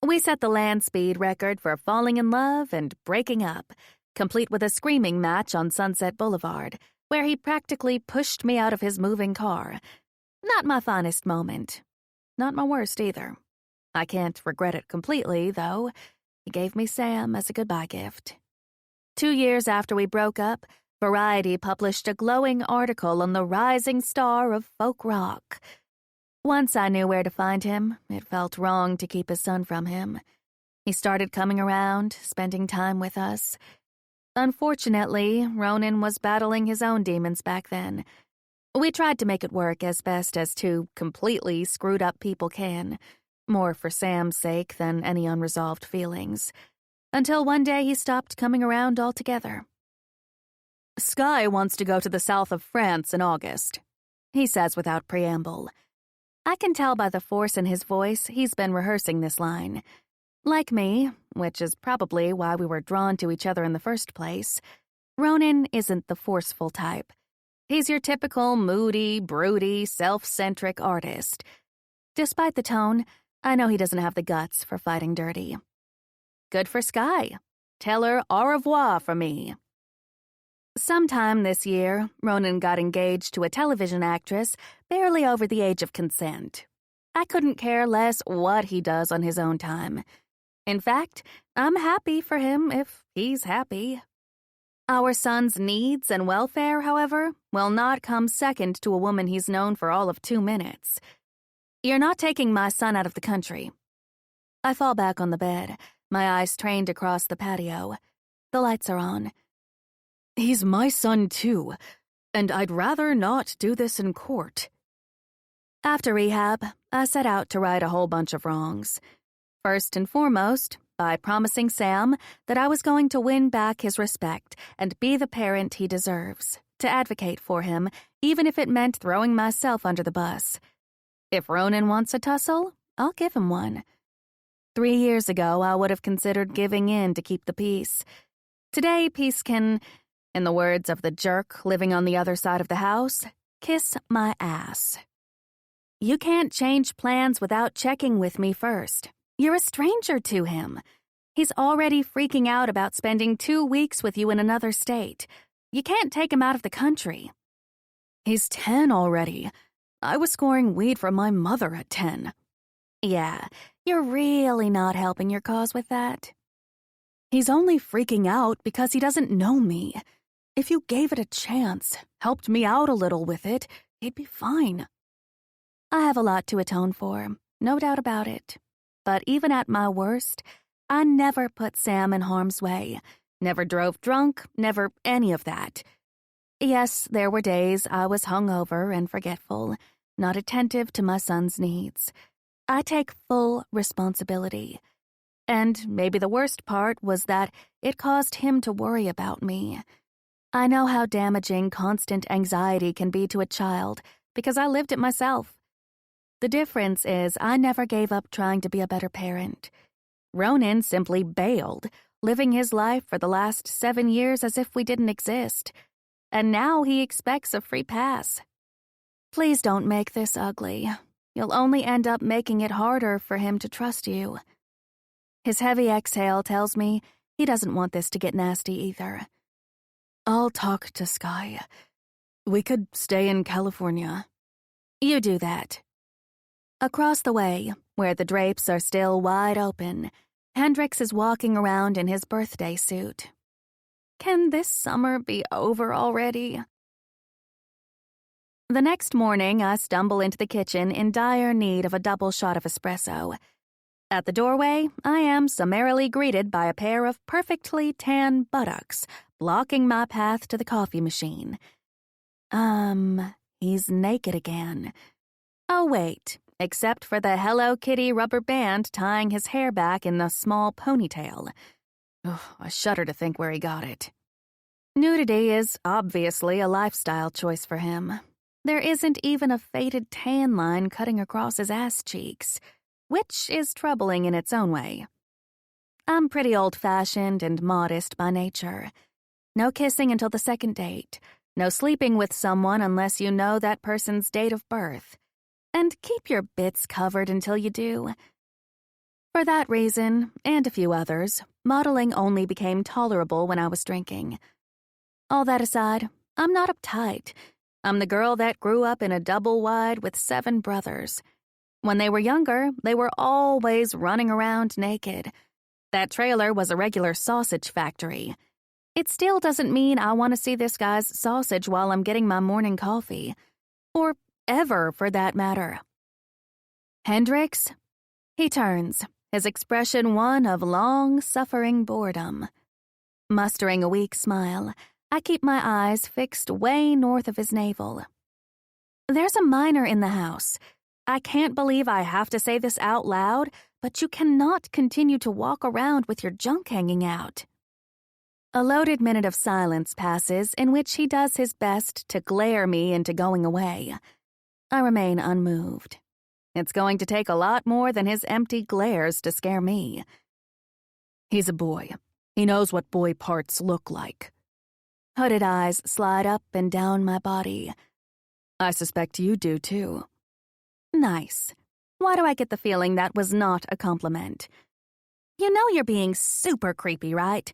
We set the land speed record for falling in love and breaking up, complete with a screaming match on Sunset Boulevard, where he practically pushed me out of his moving car. Not my finest moment. Not my worst either. I can't regret it completely, though. He gave me Sam as a goodbye gift. 2 years after we broke up, Variety published a glowing article on the rising star of folk rock. Once I knew where to find him, it felt wrong to keep his son from him. He started coming around, spending time with us. Unfortunately, Ronan was battling his own demons back then. We tried to make it work as best as two completely screwed up people can, more for Sam's sake than any unresolved feelings, until one day he stopped coming around altogether. "Sky wants to go to the south of France in August," he says without preamble. I can tell by the force in his voice he's been rehearsing this line. Like me, which is probably why we were drawn to each other in the first place, Ronan isn't the forceful type. He's your typical moody, broody, self-centric artist. Despite the tone, I know he doesn't have the guts for fighting dirty. Good for Sky. Tell her au revoir for me. Sometime this year, Ronan got engaged to a television actress barely over the age of consent. I couldn't care less what he does on his own time. In fact, I'm happy for him if he's happy. Our son's needs and welfare, however, will not come second to a woman he's known for all of 2 minutes. You're not taking my son out of the country. I fall back on the bed, my eyes trained across the patio. The lights are on. He's my son, too, and I'd rather not do this in court. After rehab, I set out to right a whole bunch of wrongs. First and foremost, by promising Sam that I was going to win back his respect and be the parent he deserves, to advocate for him, even if it meant throwing myself under the bus. If Ronan wants a tussle, I'll give him one. 3 years ago, I would have considered giving in to keep the peace. Today, peace can, in the words of the jerk living on the other side of the house, kiss my ass. You can't change plans without checking with me first. You're a stranger to him. He's already freaking out about spending 2 weeks with you in another state. You can't take him out of the country. He's 10 already. I was scoring weed from my mother at 10. Yeah, you're really not helping your cause with that. He's only freaking out because he doesn't know me. If you gave it a chance, helped me out a little with it, he'd be fine. I have a lot to atone for, no doubt about it. But even at my worst, I never put Sam in harm's way. Never drove drunk, never any of that. Yes, there were days I was hungover and forgetful, not attentive to my son's needs. I take full responsibility. And maybe the worst part was that it caused him to worry about me. I know how damaging constant anxiety can be to a child because I lived it myself. The difference is I never gave up trying to be a better parent. Ronan simply bailed, living his life for the last 7 years as if we didn't exist. And now he expects a free pass. Please don't make this ugly. You'll only end up making it harder for him to trust you. His heavy exhale tells me he doesn't want this to get nasty either. I'll talk to Sky. We could stay in California. You do that. Across the way, where the drapes are still wide open, Hendrix is walking around in his birthday suit. Can this summer be over already? The next morning, I stumble into the kitchen in dire need of a double shot of espresso. At the doorway, I am summarily greeted by a pair of perfectly tan buttocks blocking my path to the coffee machine. He's naked again. Oh, wait. Except for the Hello Kitty rubber band tying his hair back in a small ponytail. Ugh, I shudder to think where he got it. Nudity is obviously a lifestyle choice for him. There isn't even a faded tan line cutting across his ass cheeks, which is troubling in its own way. I'm pretty old-fashioned and modest by nature. No kissing until the second date. No sleeping with someone unless you know that person's date of birth. And keep your bits covered until you do. For that reason, and a few others, modeling only became tolerable when I was drinking. All that aside, I'm not uptight. I'm the girl that grew up in a double wide with 7 brothers. When they were younger, they were always running around naked. That trailer was a regular sausage factory. It still doesn't mean I want to see this guy's sausage while I'm getting my morning coffee. Or ever, for that matter. Hendrix? He turns, his expression one of long-suffering boredom. Mustering a weak smile, I keep my eyes fixed way north of his navel. There's a minor in the house. I can't believe I have to say this out loud, but you cannot continue to walk around with your junk hanging out. A loaded minute of silence passes in which he does his best to glare me into going away. I remain unmoved. It's going to take a lot more than his empty glares to scare me. He's a boy. He knows what boy parts look like. Hooded eyes slide up and down my body. I suspect you do, too. Nice. Why do I get the feeling that was not a compliment? You know you're being super creepy, right?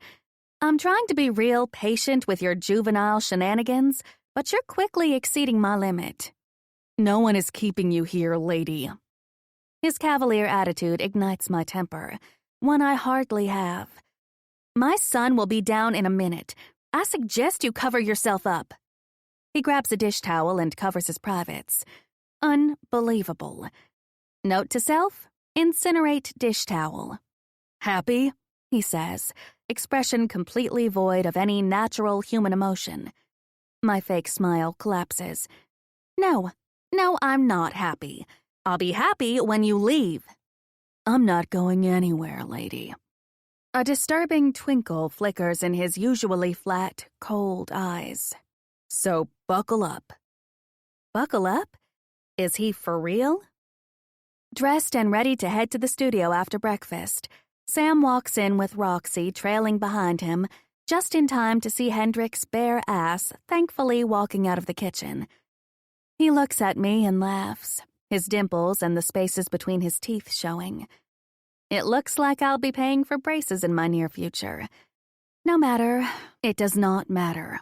I'm trying to be real patient with your juvenile shenanigans, but you're quickly exceeding my limit. No one is keeping you here, lady. His cavalier attitude ignites my temper, one I hardly have. My son will be down in a minute. I suggest you cover yourself up. He grabs a dish towel and covers his privates. Unbelievable. Note to self, incinerate dish towel. Happy? He says, expression completely void of any natural human emotion. My fake smile collapses. No, I'm not happy. I'll be happy when you leave. I'm not going anywhere, lady. A disturbing twinkle flickers in his usually flat, cold eyes. So buckle up. Buckle up? Is he for real? Dressed and ready to head to the studio after breakfast, Sam walks in with Roxy trailing behind him, just in time to see Hendrix's bare ass thankfully walking out of the kitchen. He looks at me and laughs, his dimples and the spaces between his teeth showing. It looks like I'll be paying for braces in my near future. No matter, it does not matter.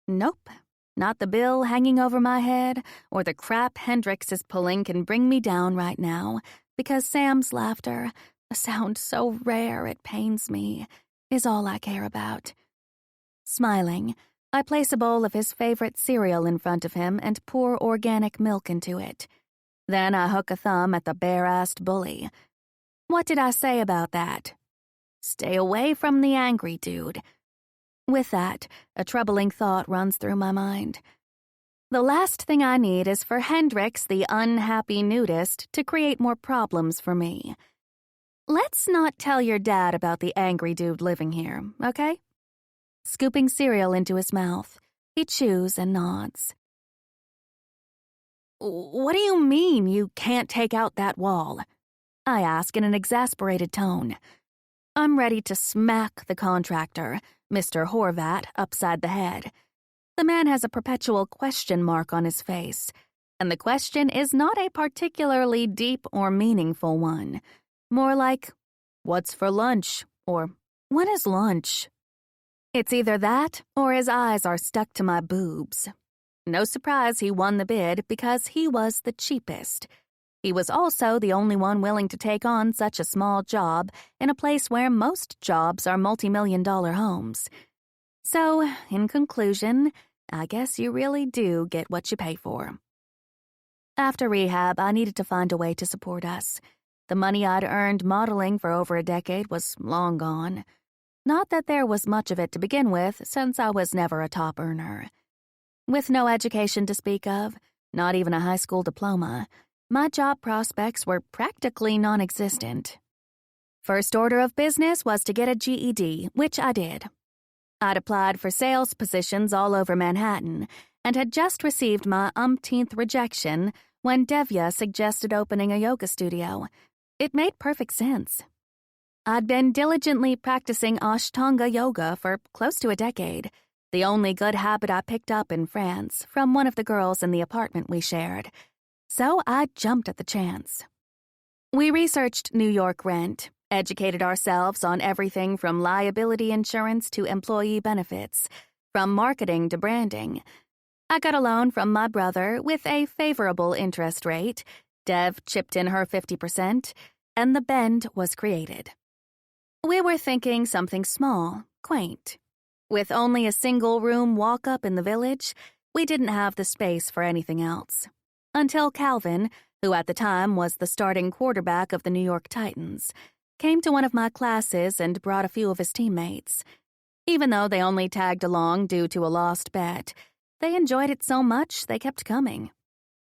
Nope, not the bill hanging over my head or the crap Hendrix is pulling can bring me down right now, because Sam's laughter, a sound so rare it pains me, is all I care about. Smiling, I place a bowl of his favorite cereal in front of him and pour organic milk into it. Then I hook a thumb at the bare-assed bully. What did I say about that? Stay away from the angry dude. With that, a troubling thought runs through my mind. The last thing I need is for Hendrix, the unhappy nudist, to create more problems for me. Let's not tell your dad about the angry dude living here, okay? Scooping cereal into his mouth, he chews and nods. What do you mean you can't take out that wall? I ask in an exasperated tone. I'm ready to smack the contractor, Mr. Horvat, upside the head. The man has a perpetual question mark on his face, and the question is not a particularly deep or meaningful one. More like, what's for lunch? Or, when is lunch? It's either that, or his eyes are stuck to my boobs. No surprise he won the bid because he was the cheapest. He was also the only one willing to take on such a small job in a place where most jobs are multi-million-dollar homes. So, in conclusion, I guess you really do get what you pay for. After rehab, I needed to find a way to support us. The money I'd earned modeling for over a decade was long gone. Not that there was much of it to begin with, since I was never a top earner. With no education to speak of, not even a high school diploma, my job prospects were practically non-existent. First order of business was to get a GED, which I did. I'd applied for sales positions all over Manhattan and had just received my umpteenth rejection when Devya suggested opening a yoga studio. It made perfect sense. I'd been diligently practicing Ashtanga yoga for close to a decade, the only good habit I picked up in France from one of the girls in the apartment we shared. So I jumped at the chance. We researched New York rent, educated ourselves on everything from liability insurance to employee benefits, from marketing to branding. I got a loan from my brother with a favorable interest rate. Dev chipped in her 50%, and the Bend was created. We were thinking something small, quaint. With only a single-room walk-up in the village, we didn't have the space for anything else. Until Calvin, who at the time was the starting quarterback of the New York Titans, came to one of my classes and brought a few of his teammates. Even though they only tagged along due to a lost bet, they enjoyed it so much they kept coming.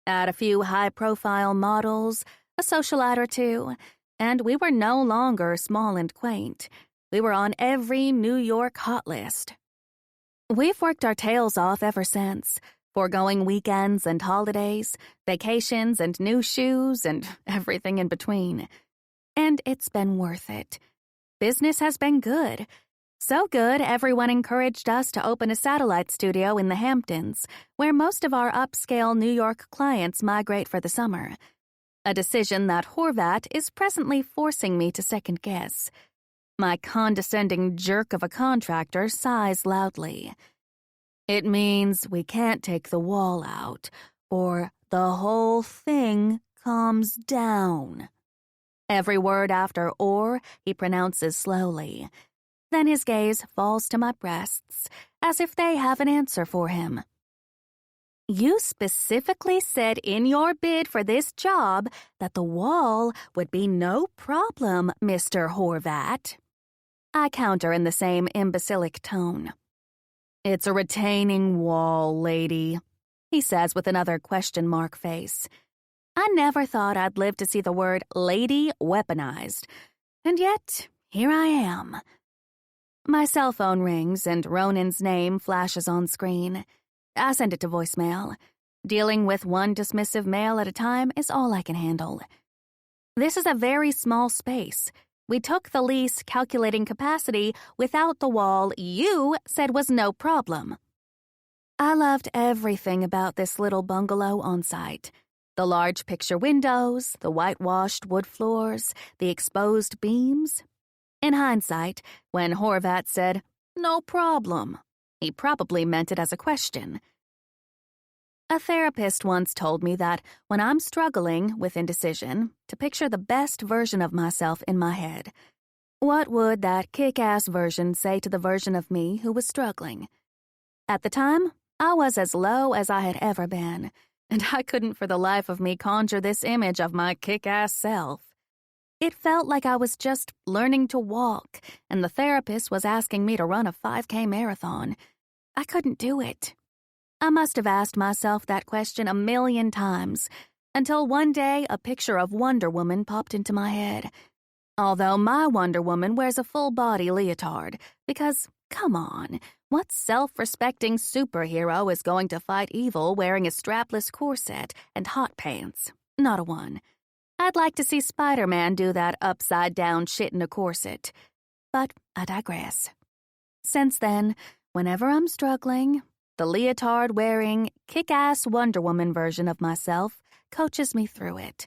Add a few high-profile models, a socialite or two, and we were no longer small and quaint. We were on every New York hot list. We've worked our tails off ever since, foregoing weekends and holidays, vacations and new shoes, and everything in between. And it's been worth it. Business has been good. So good, everyone encouraged us to open a satellite studio in the Hamptons, where most of our upscale New York clients migrate for the summer. A decision that Horvat is presently forcing me to second-guess. My condescending jerk of a contractor sighs loudly. It means we can't take the wall out, or the whole thing calms down. Every word after "or" he pronounces slowly. Then his gaze falls to my breasts, as if they have an answer for him. You specifically said in your bid for this job that the wall would be no problem, Mr. Horvat. I counter in the same imbecilic tone. It's a retaining wall, lady, he says with another question mark face. I never thought I'd live to see the word lady weaponized, and yet here I am. My cell phone rings and Ronan's name flashes on screen. I send it to voicemail. Dealing with one dismissive mail at a time is all I can handle. This is a very small space. We took the lease calculating capacity without the wall you said was no problem. I loved everything about this little bungalow on site. The large picture windows, the whitewashed wood floors, the exposed beams. In hindsight, when Horvat said, "No problem," he probably meant it as a question. A therapist once told me that when I'm struggling with indecision, to picture the best version of myself in my head. What would that kick-ass version say to the version of me who was struggling? At the time, I was as low as I had ever been, and I couldn't for the life of me conjure this image of my kick-ass self. It felt like I was just learning to walk, and the therapist was asking me to run a 5K marathon. I couldn't do it. I must have asked myself that question 1,000,000 times, until one day a picture of Wonder Woman popped into my head. Although my Wonder Woman wears a full-body leotard, because, come on, what self-respecting superhero is going to fight evil wearing a strapless corset and hot pants? Not a one. I'd like to see Spider-Man do that upside-down shit in a corset. But I digress. Since then, whenever I'm struggling, the leotard-wearing, kick-ass Wonder Woman version of myself coaches me through it.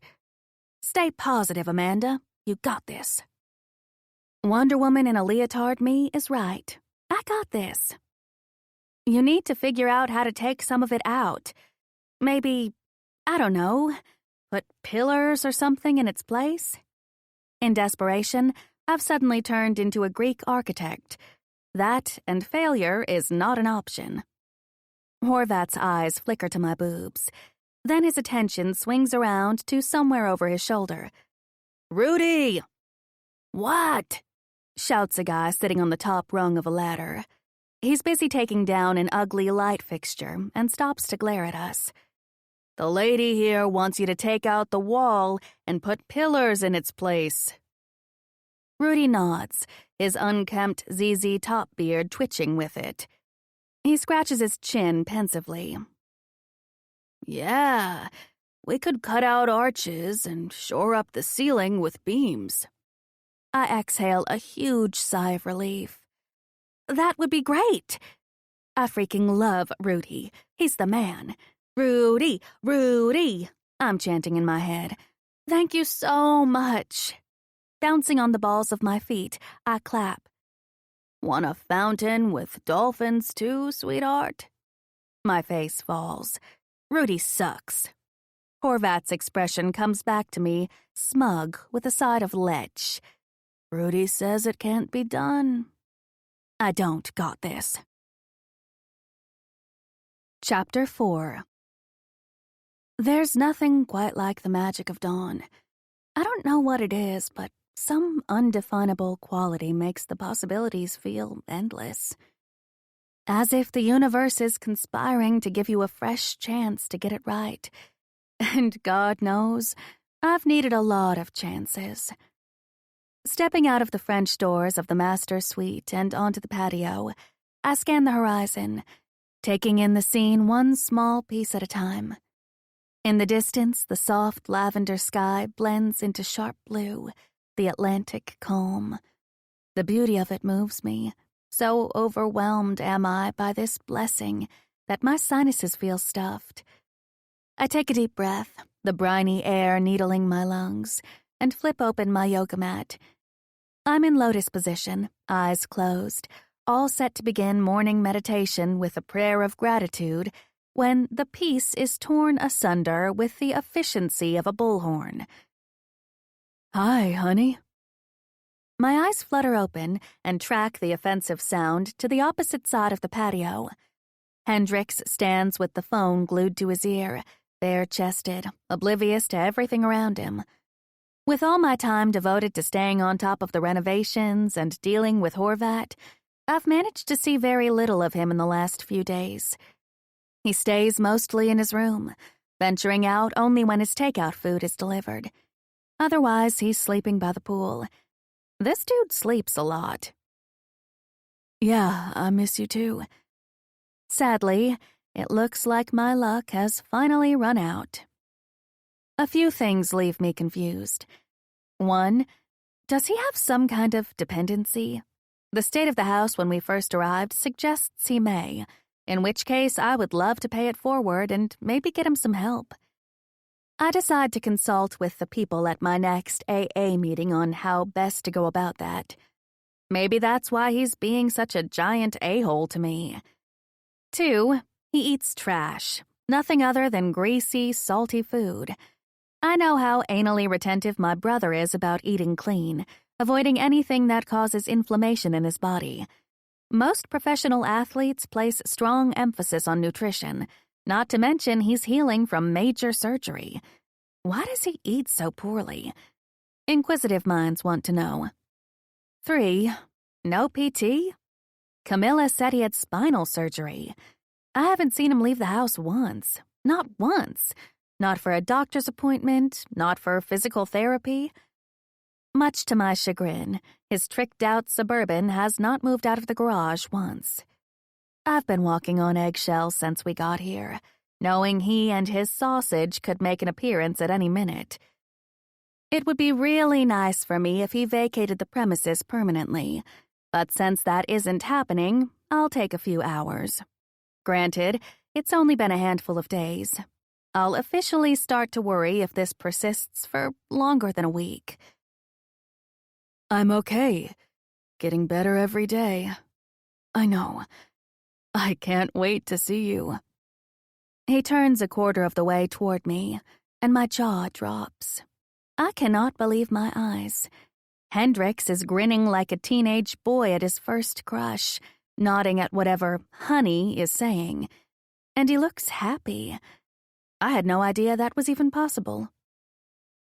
Stay positive, Amanda. You got this. Wonder Woman in a leotard me is right. I got this. You need to figure out how to take some of it out. Maybe, I don't know, put pillars or something in its place? In desperation, I've suddenly turned into a Greek architect. That and failure is not an option. Horvat's eyes flicker to my boobs. Then his attention swings around to somewhere over his shoulder. Rudy! What? Shouts a guy sitting on the top rung of a ladder. He's busy taking down an ugly light fixture and stops to glare at us. The lady here wants you to take out the wall and put pillars in its place. Rudy nods, his unkempt ZZ top beard twitching with it. He scratches his chin pensively. Yeah, we could cut out arches and shore up the ceiling with beams. I exhale a huge sigh of relief. That would be great. I freaking love Rudy. He's the man. Rudy, Rudy, I'm chanting in my head. Thank you so much. Bouncing on the balls of my feet, I clap. Want a fountain with dolphins too, sweetheart? My face falls. Rudy sucks. Horvat's expression comes back to me, smug with a side of lech. Rudy says it can't be done. I don't got this. Chapter 4. There's nothing quite like the magic of dawn. I don't know what it is, but some undefinable quality makes the possibilities feel endless. As if the universe is conspiring to give you a fresh chance to get it right. And God knows, I've needed a lot of chances. Stepping out of the French doors of the master suite and onto the patio, I scan the horizon, taking in the scene one small piece at a time. In the distance, the soft lavender sky blends into sharp blue, the Atlantic calm. The beauty of it moves me. So overwhelmed am I by this blessing that my sinuses feel stuffed. I take a deep breath, the briny air needling my lungs, and flip open my yoga mat. I'm in lotus position, eyes closed, all set to begin morning meditation with a prayer of gratitude when the piece is torn asunder with the efficiency of a bullhorn. Hi, honey. My eyes flutter open and track the offensive sound to the opposite side of the patio. Hendricks stands with the phone glued to his ear, bare-chested, oblivious to everything around him. With all my time devoted to staying on top of the renovations and dealing with Horvat, I've managed to see very little of him in the last few days. He stays mostly in his room, venturing out only when his takeout food is delivered. Otherwise, he's sleeping by the pool. This dude sleeps a lot. Yeah, I miss you too. Sadly, it looks like my luck has finally run out. A few things leave me confused. One, does he have some kind of dependency? The state of the house when we first arrived suggests he may, in which case I would love to pay it forward and maybe get him some help. I decide to consult with the people at my next AA meeting on how best to go about that. Maybe that's why he's being such a giant a-hole to me. 2, he eats trash, nothing other than greasy, salty food. I know how anally retentive my brother is about eating clean, avoiding anything that causes inflammation in his body. Most professional athletes place strong emphasis on nutrition, not to mention he's healing from major surgery. Why does he eat so poorly? Inquisitive minds want to know. 3, no PT? Camilla said he had spinal surgery. I haven't seen him leave the house once. Not once. Not for a doctor's appointment, not for physical therapy. Much to my chagrin, his tricked-out Suburban has not moved out of the garage once. I've been walking on eggshells since we got here, knowing he and his sausage could make an appearance at any minute. It would be really nice for me if he vacated the premises permanently, but since that isn't happening, I'll take a few hours. Granted, it's only been a handful of days. I'll officially start to worry if this persists for longer than a week. I'm okay. Getting better every day. I know. I can't wait to see you. He turns a quarter of the way toward me, and my jaw drops. I cannot believe my eyes. Hendricks is grinning like a teenage boy at his first crush, nodding at whatever honey is saying. And he looks happy. I had no idea that was even possible.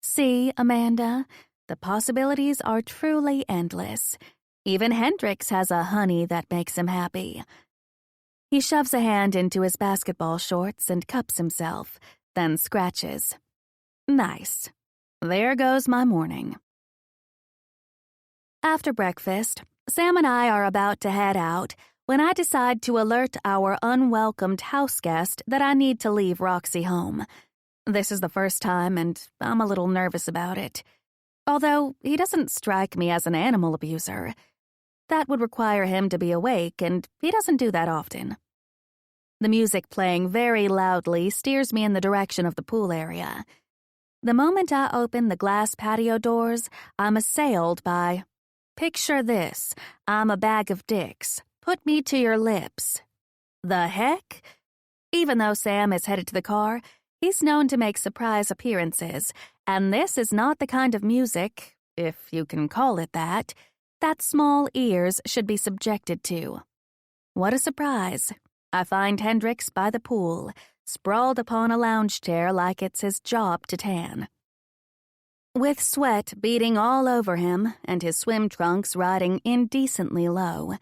See, Amanda, the possibilities are truly endless. Even Hendricks has a honey that makes him happy. He shoves a hand into his basketball shorts and cups himself, then scratches. Nice. There goes my morning. After breakfast, Sam and I are about to head out when I decide to alert our unwelcomed house guest that I need to leave Roxy home. This is the first time, and I'm a little nervous about it. Although he doesn't strike me as an animal abuser. That would require him to be awake, and he doesn't do that often. The music playing very loudly steers me in the direction of the pool area. The moment I open the glass patio doors, I'm assailed by, "Picture this, I'm a bag of dicks. Put me to your lips." The heck? Even though Sam is headed to the car, he's known to make surprise appearances, and this is not the kind of music, if you can call it that small ears should be subjected to. What a surprise. I find Hendrix by the pool, sprawled upon a lounge chair like it's his job to tan. With sweat beading all over him and his swim trunks riding indecently low,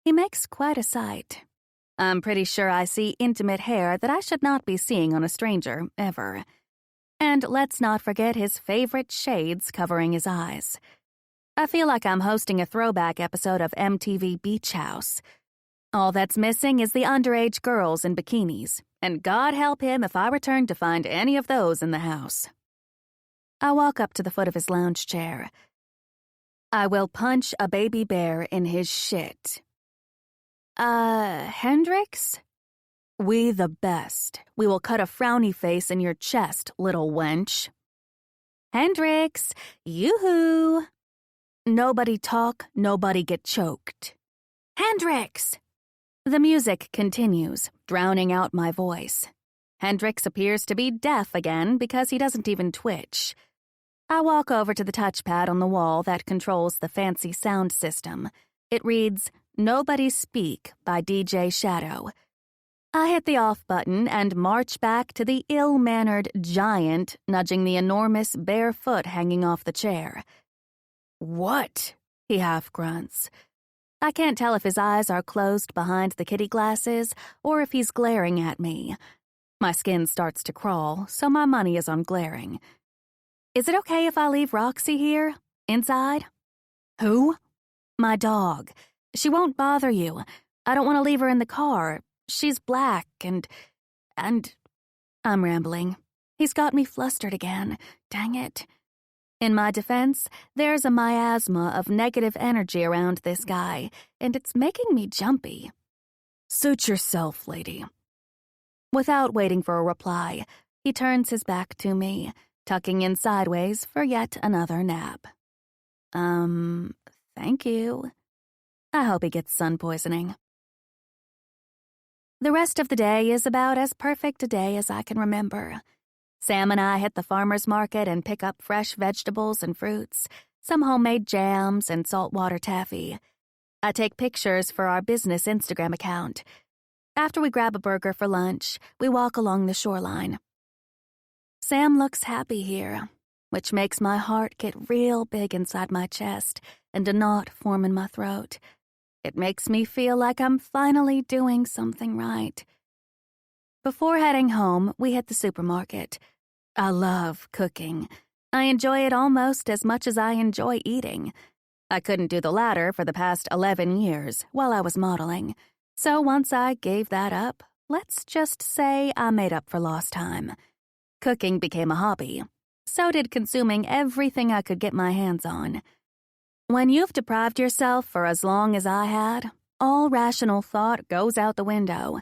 he makes quite a sight. I'm pretty sure I see intimate hair that I should not be seeing on a stranger, ever. And let's not forget his favorite shades covering his eyes. I feel like I'm hosting a throwback episode of MTV Beach House. All that's missing is the underage girls in bikinis, and God help him if I return to find any of those in the house. I walk up to the foot of his lounge chair. I will punch a baby bear in his shit. Hendrix? We the best. We will cut a frowny face in your chest, little wench. Hendrix, yoo-hoo. Nobody talk, nobody get choked. Hendrix! The music continues, drowning out my voice. Hendrix appears to be deaf again because he doesn't even twitch. I walk over to the touchpad on the wall that controls the fancy sound system. It reads, "Nobody Speak" by DJ Shadow. I hit the off button and march back to the ill-mannered giant nudging the enormous bare foot hanging off the chair. "What?" he half grunts. I can't tell if his eyes are closed behind the kitty glasses or if he's glaring at me. My skin starts to crawl, so my money is on glaring. Is it okay if I leave Roxy here? Inside? Who? My dog. She won't bother you. I don't want to leave her in the car. She's black and... I'm rambling. He's got me flustered again. Dang it. In my defense, there's a miasma of negative energy around this guy, and it's making me jumpy. Suit yourself, lady. Without waiting for a reply, he turns his back to me, tucking in sideways for yet another nap. Thank you. I hope he gets sun poisoning. The rest of the day is about as perfect a day as I can remember. Sam and I hit the farmer's market and pick up fresh vegetables and fruits, some homemade jams and saltwater taffy. I take pictures for our business Instagram account. After we grab a burger for lunch, we walk along the shoreline. Sam looks happy here, which makes my heart get real big inside my chest and a knot form in my throat. It makes me feel like I'm finally doing something right. Before heading home, we hit the supermarket. I love cooking. I enjoy it almost as much as I enjoy eating. I couldn't do the latter for the past 11 years while I was modeling. So once I gave that up, let's just say I made up for lost time. Cooking became a hobby. So did consuming everything I could get my hands on. When you've deprived yourself for as long as I had, all rational thought goes out the window.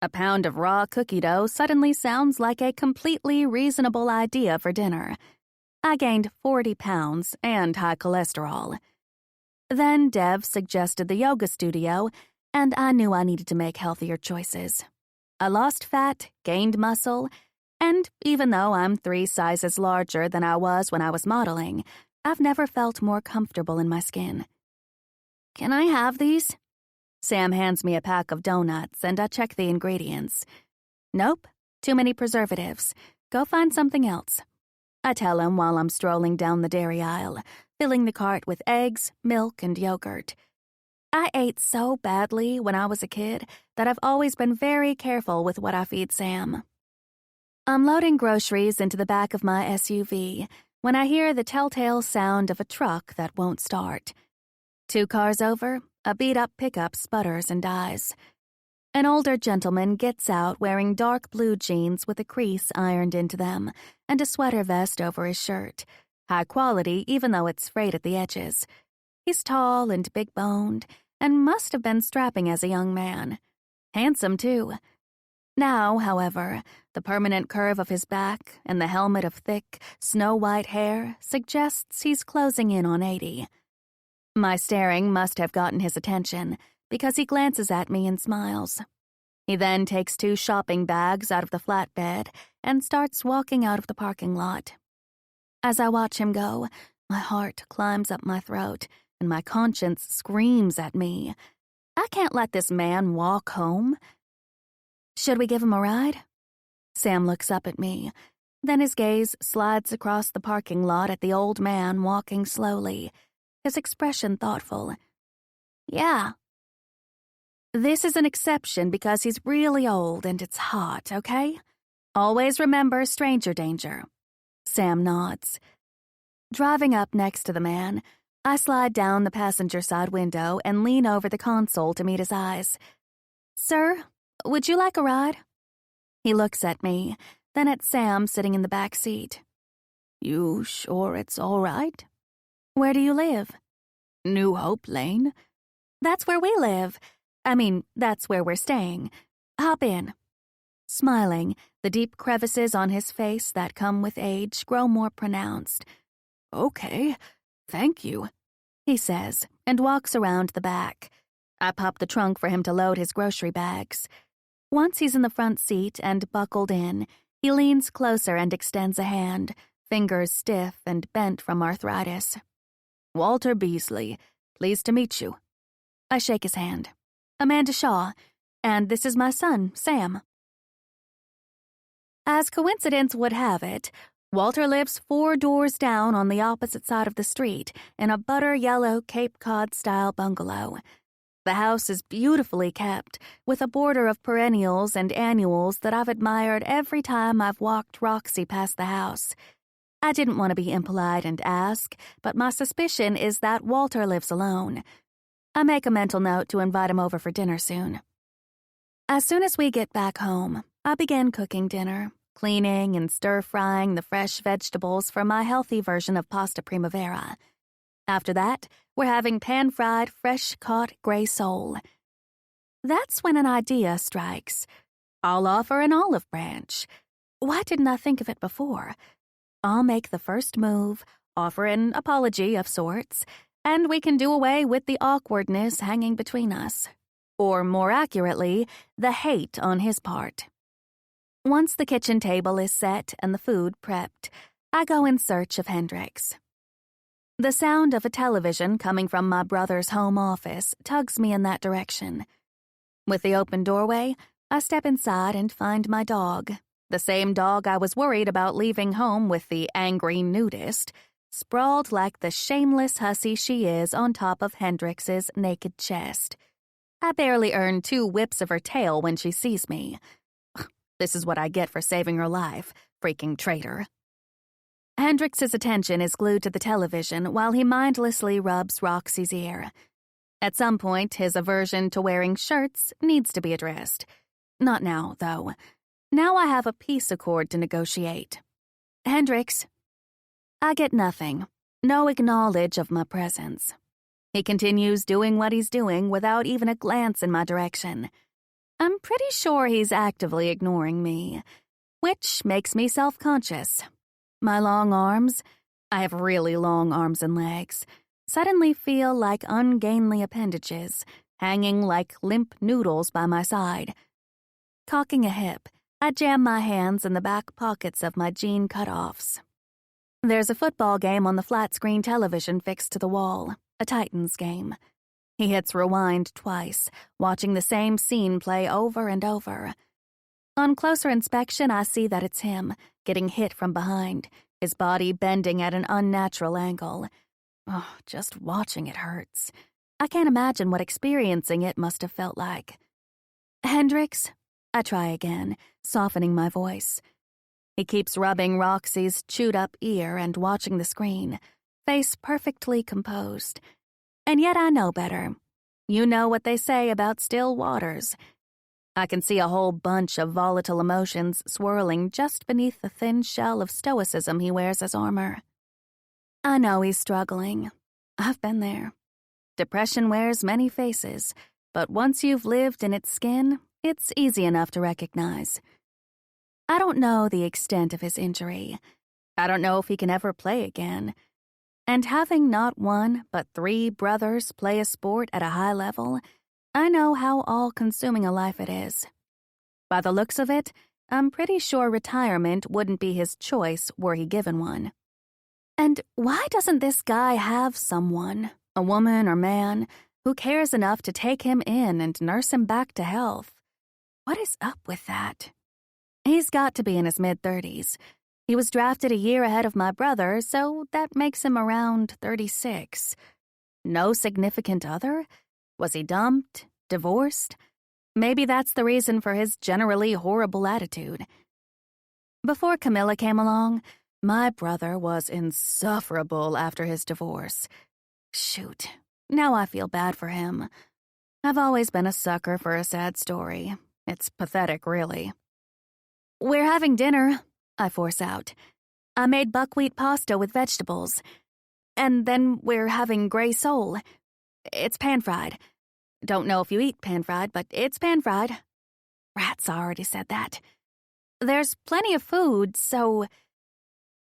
A pound of raw cookie dough suddenly sounds like a completely reasonable idea for dinner. I gained 40 pounds and high cholesterol. Then Dev suggested the yoga studio, and I knew I needed to make healthier choices. I lost fat, gained muscle, and even though I'm 3 sizes larger than I was when I was modeling, I've never felt more comfortable in my skin. Can I have these? Sam hands me a pack of donuts, and I check the ingredients. Nope, too many preservatives. Go find something else. I tell him while I'm strolling down the dairy aisle, filling the cart with eggs, milk, and yogurt. I ate so badly when I was a kid that I've always been very careful with what I feed Sam. I'm loading groceries into the back of my SUV when I hear the telltale sound of a truck that won't start. 2 cars over, a beat-up pickup sputters and dies. An older gentleman gets out wearing dark blue jeans with a crease ironed into them and a sweater vest over his shirt, high quality even though it's frayed at the edges. He's tall and big-boned and must have been strapping as a young man. Handsome, too. Now, however, the permanent curve of his back and the helmet of thick, snow-white hair suggests he's closing in on 80. My staring must have gotten his attention, because he glances at me and smiles. He then takes 2 shopping bags out of the flatbed and starts walking out of the parking lot. As I watch him go, my heart climbs up my throat and my conscience screams at me. I can't let this man walk home. Should we give him a ride? Sam looks up at me. Then his gaze slides across the parking lot at the old man walking slowly, his expression thoughtful. Yeah. This is an exception because he's really old and it's hot, okay? Always remember stranger danger. Sam nods. Driving up next to the man, I slide down the passenger side window and lean over the console to meet his eyes. Sir, would you like a ride? He looks at me, then at Sam sitting in the back seat. You sure it's all right? Where do you live? New Hope Lane. That's where we live. That's where we're staying. Hop in. Smiling, the deep crevices on his face that come with age grow more pronounced. Okay, thank you, he says, and walks around the back. I pop the trunk for him to load his grocery bags. Once he's in the front seat and buckled in, he leans closer and extends a hand, fingers stiff and bent from arthritis. Walter Beasley, pleased to meet you. I shake his hand. Amanda Shaw, and this is my son, Sam. As coincidence would have it, Walter lives 4 doors down on the opposite side of the street in a butter-yellow Cape Cod-style bungalow. The house is beautifully kept, with a border of perennials and annuals that I've admired every time I've walked Roxy past the house. I didn't want to be impolite and ask, but my suspicion is that Walter lives alone. I make a mental note to invite him over for dinner soon. As soon as we get back home, I begin cooking dinner, cleaning and stir-frying the fresh vegetables for my healthy version of pasta primavera. After that, we're having pan-fried, fresh-caught gray sole. That's when an idea strikes. I'll offer an olive branch. Why didn't I think of it before? I'll make the first move, offer an apology of sorts, and we can do away with the awkwardness hanging between us. Or, more accurately, the hate on his part. Once the kitchen table is set and the food prepped, I go in search of Hendrix. The sound of a television coming from my brother's home office tugs me in that direction. With the open doorway, I step inside and find my dog, the same dog I was worried about leaving home with the angry nudist, sprawled like the shameless hussy she is on top of Hendrix's naked chest. I barely earn 2 whips of her tail when she sees me. This is what I get for saving her life, freaking traitor. Hendrix's attention is glued to the television while he mindlessly rubs Roxy's ear. At some point, his aversion to wearing shirts needs to be addressed. Not now, though. Now I have a peace accord to negotiate. Hendrix. I get nothing. No acknowledge of my presence. He continues doing what he's doing without even a glance in my direction. I'm pretty sure he's actively ignoring me, which makes me self-conscious. My long arms, I have really long arms and legs, suddenly feel like ungainly appendages, hanging like limp noodles by my side. Cocking a hip, I jam my hands in the back pockets of my jean cutoffs. There's a football game on the flat-screen television fixed to the wall, a Titans game. He hits rewind twice, watching the same scene play over and over. On closer inspection, I see that it's him, getting hit from behind, his body bending at an unnatural angle. Oh, just watching it hurts. I can't imagine what experiencing it must have felt like. Hendrix? I try again, softening my voice. He keeps rubbing Roxy's chewed-up ear and watching the screen, face perfectly composed. And yet I know better. You know what they say about still waters. I can see a whole bunch of volatile emotions swirling just beneath the thin shell of stoicism he wears as armor. I know he's struggling. I've been there. Depression wears many faces, but once you've lived in its skin, It's easy enough to recognize. I don't know the extent of his injury. I don't know if he can ever play again. And having not one, but 3 brothers play a sport at a high level, I know how all-consuming a life it is. By the looks of it, I'm pretty sure retirement wouldn't be his choice were he given one. And why doesn't this guy have someone, a woman or man, who cares enough to take him in and nurse him back to health? What is up with that? He's got to be in his mid-30s. He was drafted a year ahead of my brother, so that makes him around 36. No significant other? Was he dumped? Divorced? Maybe that's the reason for his generally horrible attitude. Before Camilla came along, my brother was insufferable after his divorce. Shoot, now I feel bad for him. I've always been a sucker for a sad story. It's pathetic, really. "We're having dinner," I force out. "I made buckwheat pasta with vegetables. And then we're having gray sole. It's pan-fried. Don't know if you eat pan-fried, but it's pan-fried." Rats, I already said that. "There's plenty of food, so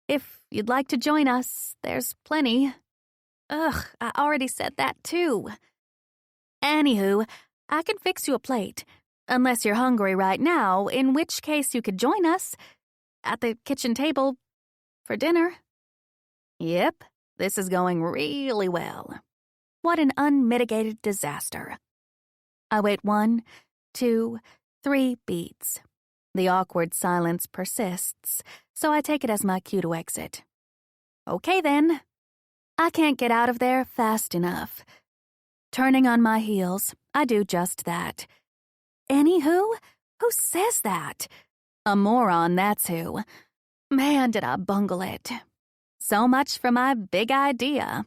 if you'd like to join us, there's plenty." Ugh, I already said that too. "Anywho, I can fix you a plate. Unless you're hungry right now, in which case you could join us at the kitchen table for dinner." Yep, this is going really well. What an unmitigated disaster. I wait 1, 2, 3 beats. The awkward silence persists, so I take it as my cue to exit. Okay then. I can't get out of there fast enough. Turning on my heels, I do just that. Anywho, who says that? A moron, that's who. Man, did I bungle it. So much for my big idea.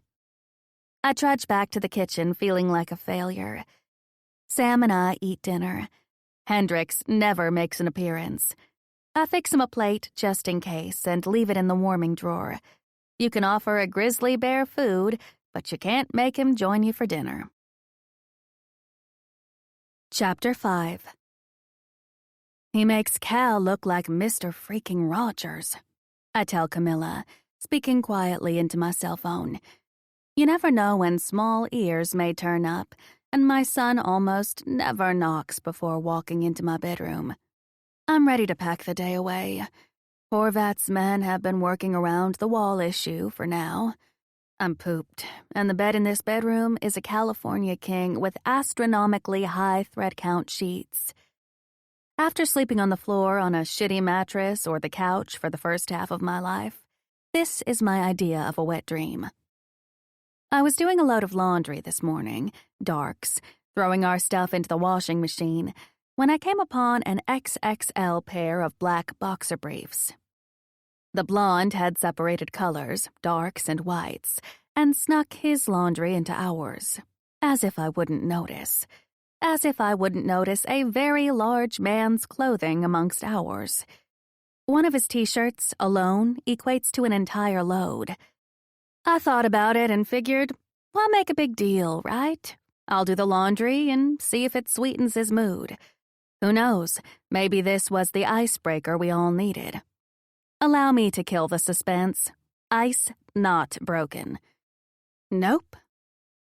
I trudge back to the kitchen feeling like a failure. Sam and I eat dinner. Hendrix never makes an appearance. I fix him a plate just in case and leave it in the warming drawer. You can offer a grizzly bear food, but you can't make him join you for dinner. Chapter 5. He makes Cal look like Mr. freaking Rogers, I tell Camilla, speaking quietly into my cell phone. You never know when small ears may turn up, and my son almost never knocks before walking into my bedroom. I'm ready to pack the day away. Horvat's men have been working around the wall issue for now. I'm pooped, and the bed in this bedroom is a California king with astronomically high thread count sheets. After sleeping on the floor on a shitty mattress or the couch for the first half of my life, this is my idea of a wet dream. I was doing a load of laundry this morning, darks, throwing our stuff into the washing machine, when I came upon an XXL pair of black boxer briefs. The blonde had separated colors, darks and whites, and snuck his laundry into ours, as if I wouldn't notice. As if I wouldn't notice a very large man's clothing amongst ours. One of his t-shirts, alone, equates to an entire load. I thought about it and figured, why make a big deal, right? I'll do the laundry and see if it sweetens his mood. Who knows, maybe this was the icebreaker we all needed. Allow me to kill the suspense. Ice not broken. Nope.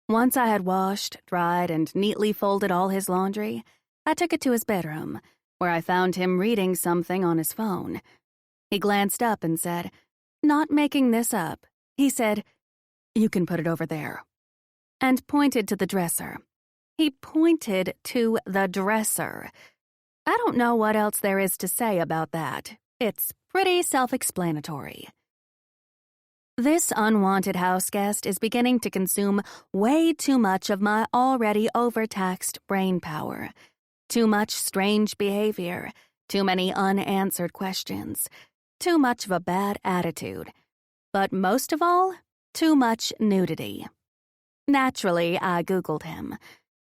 Once I had washed, dried, and neatly folded all his laundry, I took it to his bedroom, where I found him reading something on his phone. He glanced up and said, "Not making this up." He said, "You can put it over there," and pointed to the dresser. He pointed to the dresser. I don't know what else there is to say about that. It's pretty self-explanatory. This unwanted houseguest is beginning to consume way too much of my already overtaxed brain power. Too much strange behavior, too many unanswered questions, too much of a bad attitude. But most of all, too much nudity. Naturally, I Googled him.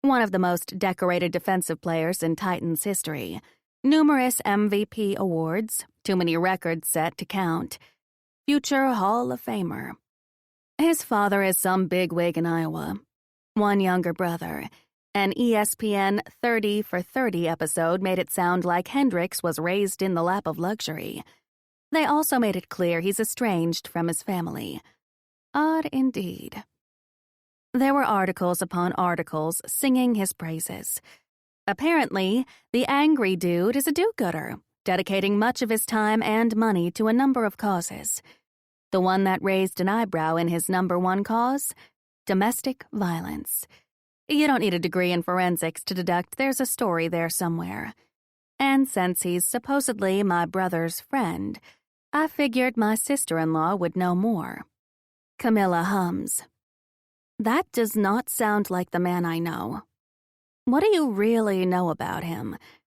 One of the most decorated defensive players in Titans history. Numerous MVP awards, too many records set to count. Future Hall of Famer. His father is some bigwig in Iowa. One younger brother. An ESPN 30 for 30 episode made it sound like Hendrix was raised in the lap of luxury. They also made it clear he's estranged from his family. Odd indeed. There were articles upon articles singing his praises. Apparently, the angry dude is a do-gooder, dedicating much of his time and money to a number of causes. The one that raised an eyebrow in his number one cause? Domestic violence. You don't need a degree in forensics to deduct there's a story there somewhere. And since he's supposedly my brother's friend, I figured my sister-in-law would know more. Camilla hums. That does not sound like the man I know. What do you really know about him?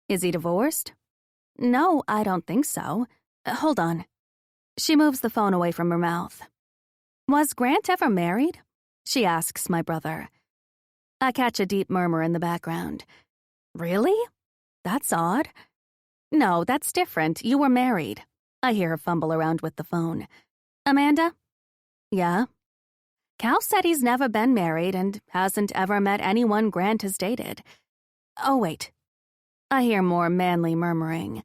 Is he divorced? No, I don't think so. Hold on. She moves the phone away from her mouth. Was Grant ever married? She asks my brother. I catch a deep murmur in the background. Really? That's odd. No, that's different. You were married. I hear her fumble around with the phone. Amanda? Yeah? Cal said he's never been married and hasn't ever met anyone Grant has dated. Oh, wait. I hear more manly murmuring.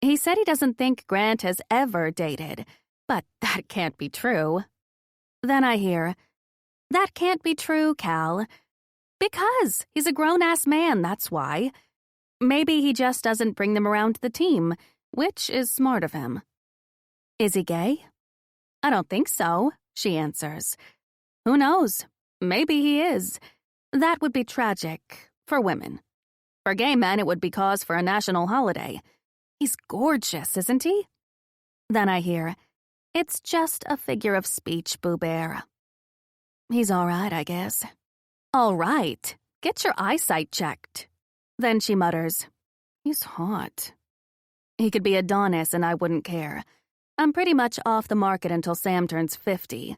He said he doesn't think Grant has ever dated, but that can't be true. Then I hear, that can't be true, Cal. Because he's a grown-ass man, that's why. Maybe he just doesn't bring them around the team, which is smart of him. Is he gay? I don't think so, she answers. Who knows? Maybe he is. That would be tragic for women. For gay men, it would be cause for a national holiday. He's gorgeous, isn't he? Then I hear, it's just a figure of speech, Boo Bear. He's all right, I guess. All right. Get your eyesight checked. Then she mutters, he's hot. He could be Adonis and I wouldn't care. I'm pretty much off the market until Sam turns 50.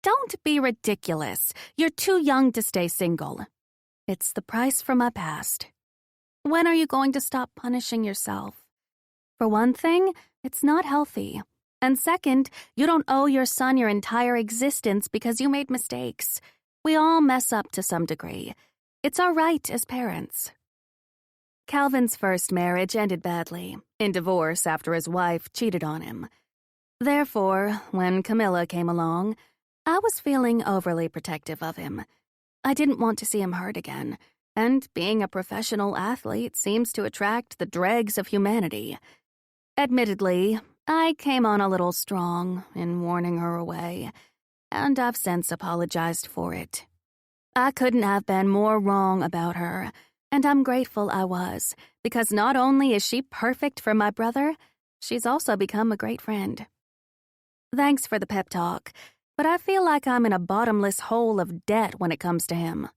Don't be ridiculous. You're too young to stay single. It's the price for my past. When are you going to stop punishing yourself? For one thing, it's not healthy. And second, you don't owe your son your entire existence because you made mistakes. We all mess up to some degree. It's our right as parents. Calvin's first marriage ended badly, in divorce after his wife cheated on him. Therefore, when Camilla came along, I was feeling overly protective of him. I didn't want to see him hurt again, and being a professional athlete seems to attract the dregs of humanity. Admittedly, I came on a little strong in warning her away, and I've since apologized for it. I couldn't have been more wrong about her, and I'm grateful I was, because not only is she perfect for my brother, she's also become a great friend. Thanks for the pep talk, but I feel like I'm in a bottomless hole of debt when it comes to him.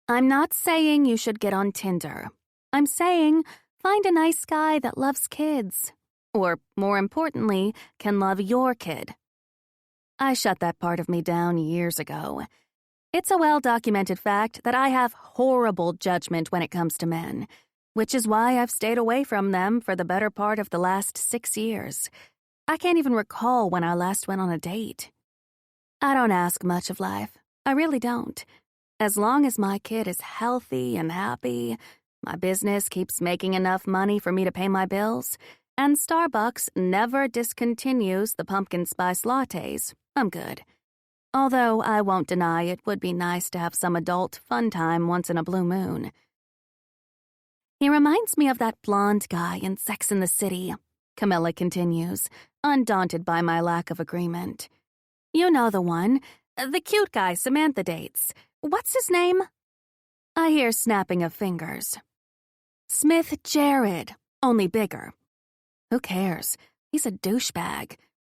I'm not saying you should get on Tinder. I'm saying find a nice guy that loves kids. Or, more importantly, can love your kid. I shut that part of me down years ago. It's a well-documented fact that I have horrible judgment when it comes to men, which is why I've stayed away from them for the better part of the last 6 years. I can't even recall when I last went on a date. I don't ask much of life. I really don't. As long as my kid is healthy and happy, my business keeps making enough money for me to pay my bills, and Starbucks never discontinues the pumpkin spice lattes, I'm good. Although I won't deny it would be nice to have some adult fun time once in a blue moon. He reminds me of that blonde guy in Sex and the City, Camilla continues, undaunted by my lack of agreement. You know the one, the cute guy Samantha dates. What's his name? I hear snapping of fingers. Smith Jared, only bigger. Who cares? He's a douchebag.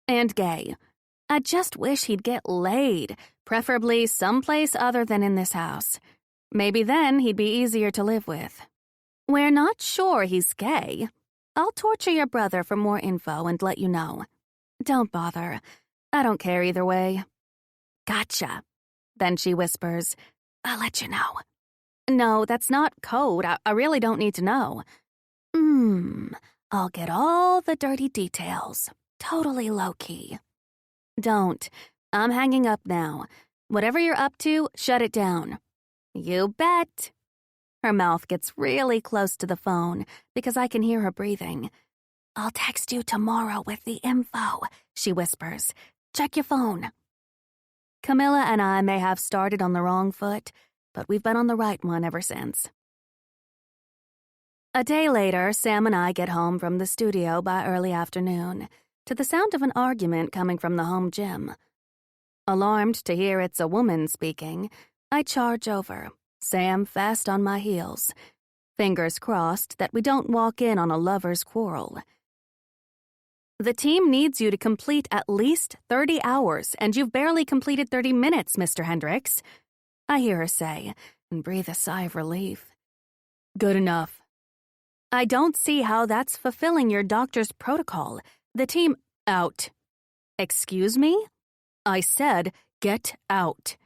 And gay. I just wish he'd get laid, preferably someplace other than in this house. Maybe then he'd be easier to live with. We're not sure he's gay. I'll torture your brother for more info and let you know. Don't bother. I don't care either way. Gotcha. Then she whispers, I'll let you know. No, that's not code. I really don't need to know. I'll get all the dirty details. Totally low-key. Don't. I'm hanging up now. Whatever you're up to, shut it down. You bet. Her mouth gets really close to the phone because I can hear her breathing. I'll text you tomorrow with the info, she whispers. Check your phone. Camilla and I may have started on the wrong foot, but we've been on the right one ever since. A day later, Sam and I get home from the studio by early afternoon, to the sound of an argument coming from the home gym. Alarmed to hear it's a woman speaking, I charge over, Sam fast on my heels, fingers crossed that we don't walk in on a lover's quarrel. The team needs you to complete at least 30 hours, and you've barely completed 30 minutes, Mr. Hendricks. I hear her say, and breathe a sigh of relief. Good enough. I don't see how that's fulfilling your doctor's protocol. The team... Out. Excuse me? I said, get out.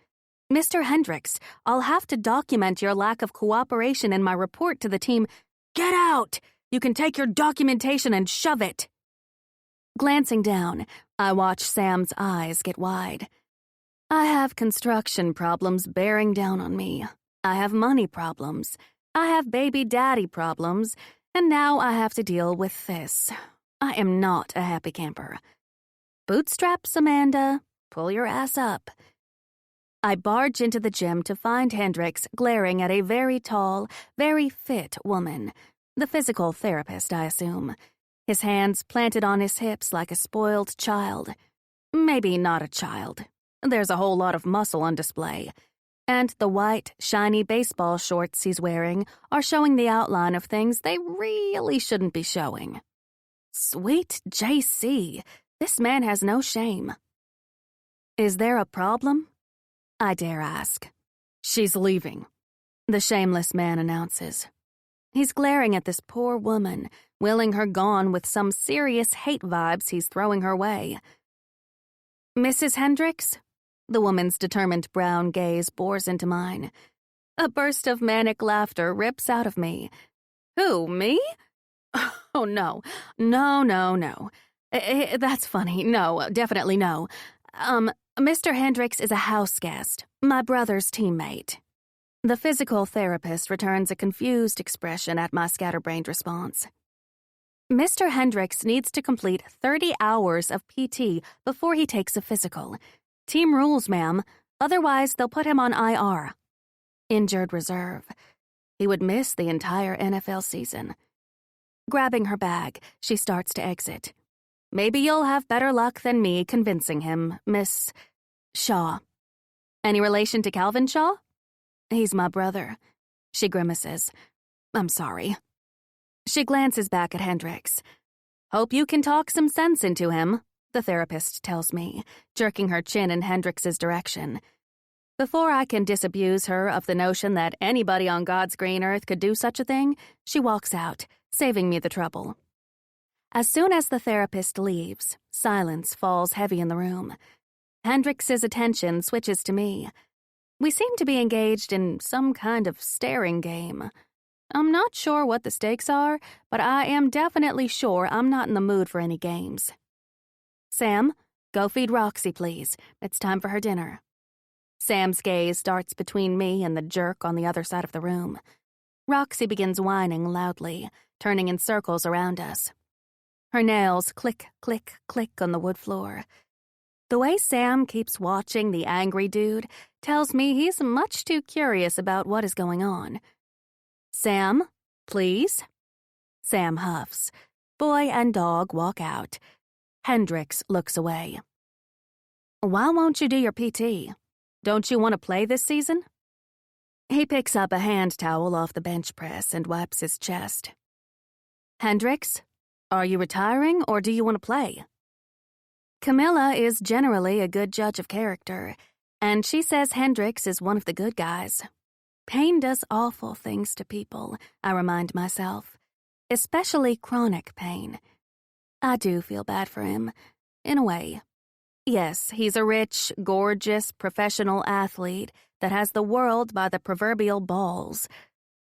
Mr. Hendricks, I'll have to document your lack of cooperation in my report to the team. Get out! You can take your documentation and shove it. Glancing down, I watch Sam's eyes get wide. I have construction problems bearing down on me. I have money problems. I have baby daddy problems. And now I have to deal with this. I am not a happy camper. Bootstraps, Amanda. Pull your ass up. I barge into the gym to find Hendricks glaring at a very tall, very fit woman. The physical therapist, I assume. His hands planted on his hips like a spoiled child. Maybe not a child. There's a whole lot of muscle on display. And the white, shiny baseball shorts he's wearing are showing the outline of things they really shouldn't be showing. Sweet JC, this man has no shame. Is there a problem? I dare ask. She's leaving, the shameless man announces. He's glaring at this poor woman, willing her gone with some serious hate vibes he's throwing her way. Mrs. Hendricks? The woman's determined brown gaze bores into mine. A burst of manic laughter rips out of me. Who, me? Oh, no. No. That's funny. No, definitely no. Mr. Hendricks is a house guest, my brother's teammate. The physical therapist returns a confused expression at my scatterbrained response. Mr. Hendricks needs to complete 30 hours of PT before he takes a physical. Team rules, ma'am. Otherwise, they'll put him on IR. Injured reserve. He would miss the entire NFL season. Grabbing her bag, she starts to exit. Maybe you'll have better luck than me convincing him, Miss Shaw. Any relation to Calvin Shaw? He's my brother. She grimaces. I'm sorry. She glances back at Hendricks. Hope you can talk some sense into him, the therapist tells me, jerking her chin in Hendricks's direction. Before I can disabuse her of the notion that anybody on God's green earth could do such a thing, she walks out, saving me the trouble. As soon as the therapist leaves, silence falls heavy in the room. Hendricks's attention switches to me. We seem to be engaged in some kind of staring game. I'm not sure what the stakes are, but I am definitely sure I'm not in the mood for any games. Sam, go feed Roxy, please. It's time for her dinner. Sam's gaze darts between me and the jerk on the other side of the room. Roxy begins whining loudly, turning in circles around us. Her nails click, click, click on the wood floor. The way Sam keeps watching the angry dude tells me he's much too curious about what is going on. Sam, please? Sam huffs. Boy and dog walk out. Hendricks looks away. Why won't you do your PT? Don't you want to play this season? He picks up a hand towel off the bench press and wipes his chest. Hendricks, are you retiring or do you want to play? Camilla is generally a good judge of character, and she says Hendricks is one of the good guys. Pain does awful things to people, I remind myself, especially chronic pain. I do feel bad for him, in a way. Yes, he's a rich, gorgeous, professional athlete that has the world by the proverbial balls,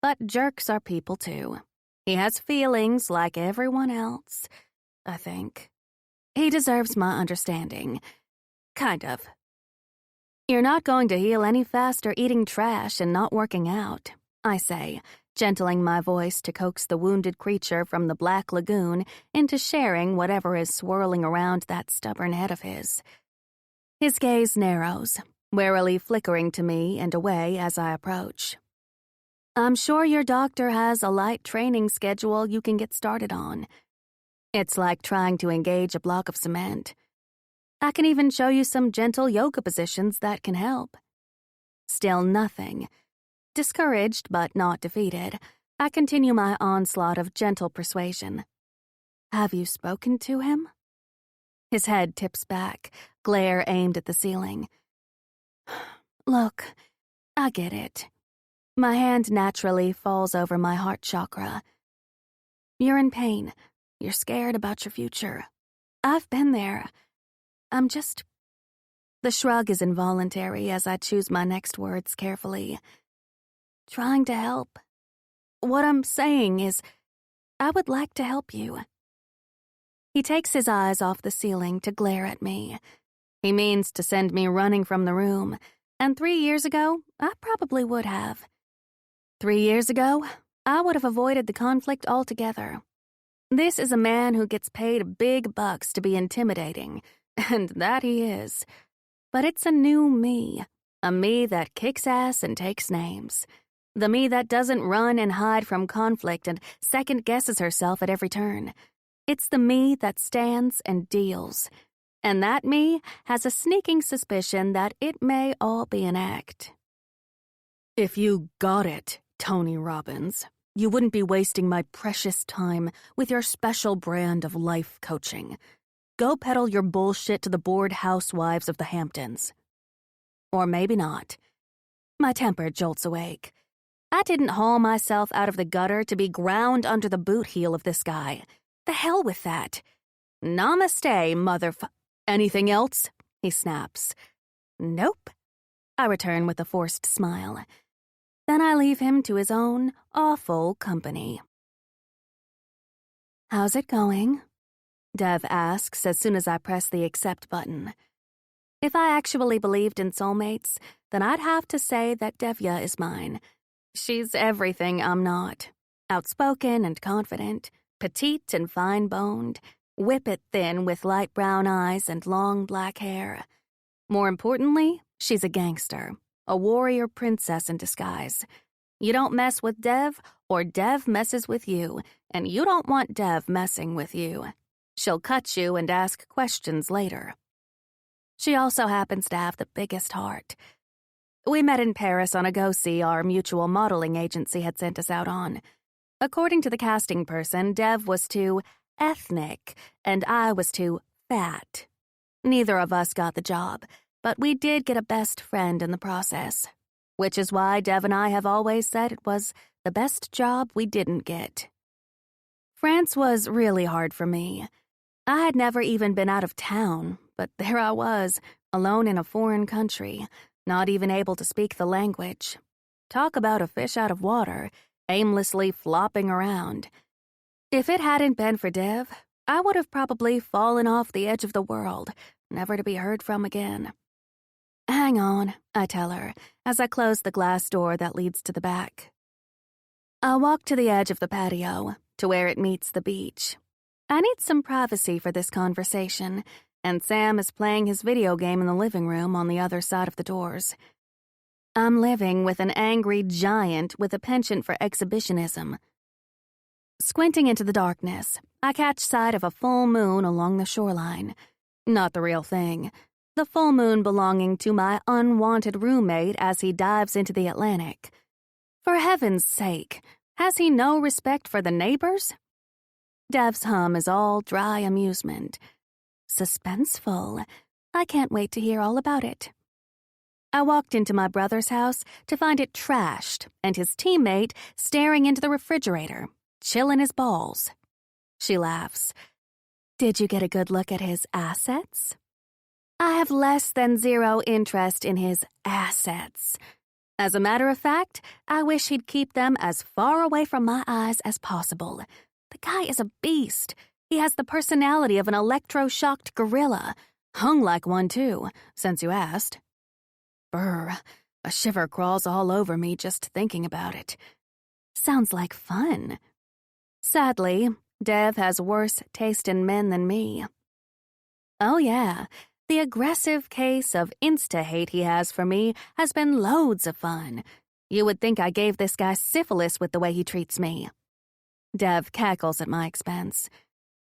but jerks are people too. He has feelings like everyone else, I think. He deserves my understanding. Kind of. You're not going to heal any faster eating trash and not working out, I say, gentling my voice to coax the wounded creature from the black lagoon into sharing whatever is swirling around that stubborn head of his. His gaze narrows, warily flickering to me and away as I approach. I'm sure your doctor has a light training schedule you can get started on. It's like trying to engage a block of cement. I can even show you some gentle yoga positions that can help. Still nothing. Discouraged but not defeated, I continue my onslaught of gentle persuasion. Have you spoken to him? His head tips back, glare aimed at the ceiling. Look, I get it. My hand naturally falls over my heart chakra. You're in pain. You're scared about your future. I've been there. The shrug is involuntary as I choose my next words carefully. Trying to help. What I'm saying is, I would like to help you. He takes his eyes off the ceiling to glare at me. He means to send me running from the room, and 3 years ago, I probably would have. 3 years ago, I would have avoided the conflict altogether. This is a man who gets paid big bucks to be intimidating, and that he is. But it's a new me, a me that kicks ass and takes names. The me that doesn't run and hide from conflict and second-guesses herself at every turn. It's the me that stands and deals. And that me has a sneaking suspicion that it may all be an act. If you got it, Tony Robbins, you wouldn't be wasting my precious time with your special brand of life coaching. Go peddle your bullshit to the bored housewives of the Hamptons. Or maybe not. My temper jolts awake. I didn't haul myself out of the gutter to be ground under the boot heel of this guy. The hell with that. Namaste, Anything else? He snaps. Nope. I return with a forced smile. Then I leave him to his own awful company. How's it going? Dev asks as soon as I press the accept button. If I actually believed in soulmates, then I'd have to say that Devya is mine. She's everything I'm not. Outspoken and confident, petite and fine-boned, whippet thin with light brown eyes and long black hair. More importantly, she's a gangster, a warrior princess in disguise. You don't mess with Dev, or Dev messes with you, and you don't want Dev messing with you. She'll cut you and ask questions later. She also happens to have the biggest heart. We met in Paris on a go-see our mutual modeling agency had sent us out on. According to the casting person, Dev was too ethnic, and I was too fat. Neither of us got the job, but we did get a best friend in the process, which is why Dev and I have always said it was the best job we didn't get. France was really hard for me. I had never even been out of town, but there I was, alone in a foreign country, not even able to speak the language. Talk about a fish out of water, aimlessly flopping around. If it hadn't been for Dev, I would have probably fallen off the edge of the world, never to be heard from again. Hang on, I tell her, as I close the glass door that leads to the back. I walk to the edge of the patio, to where it meets the beach. I need some privacy for this conversation, and Sam is playing his video game in the living room on the other side of the doors. I'm living with an angry giant with a penchant for exhibitionism. Squinting into the darkness, I catch sight of a full moon along the shoreline. Not the real thing. The full moon belonging to my unwanted roommate as he dives into the Atlantic. For heaven's sake, has he no respect for the neighbors? Dev's hum is all dry amusement. Suspenseful. I can't wait to hear all about it. I walked into my brother's house to find it trashed and his teammate staring into the refrigerator, chilling his balls. She laughs. Did you get a good look at his assets? I have less than zero interest in his assets. As a matter of fact, I wish he'd keep them as far away from my eyes as possible. The guy is a beast. He has the personality of an electroshocked gorilla. Hung like one, too, since you asked. Brr, a shiver crawls all over me just thinking about it. Sounds like fun. Sadly, Dev has worse taste in men than me. Oh yeah, the aggressive case of insta-hate he has for me has been loads of fun. You would think I gave this guy syphilis with the way he treats me. Dev cackles at my expense.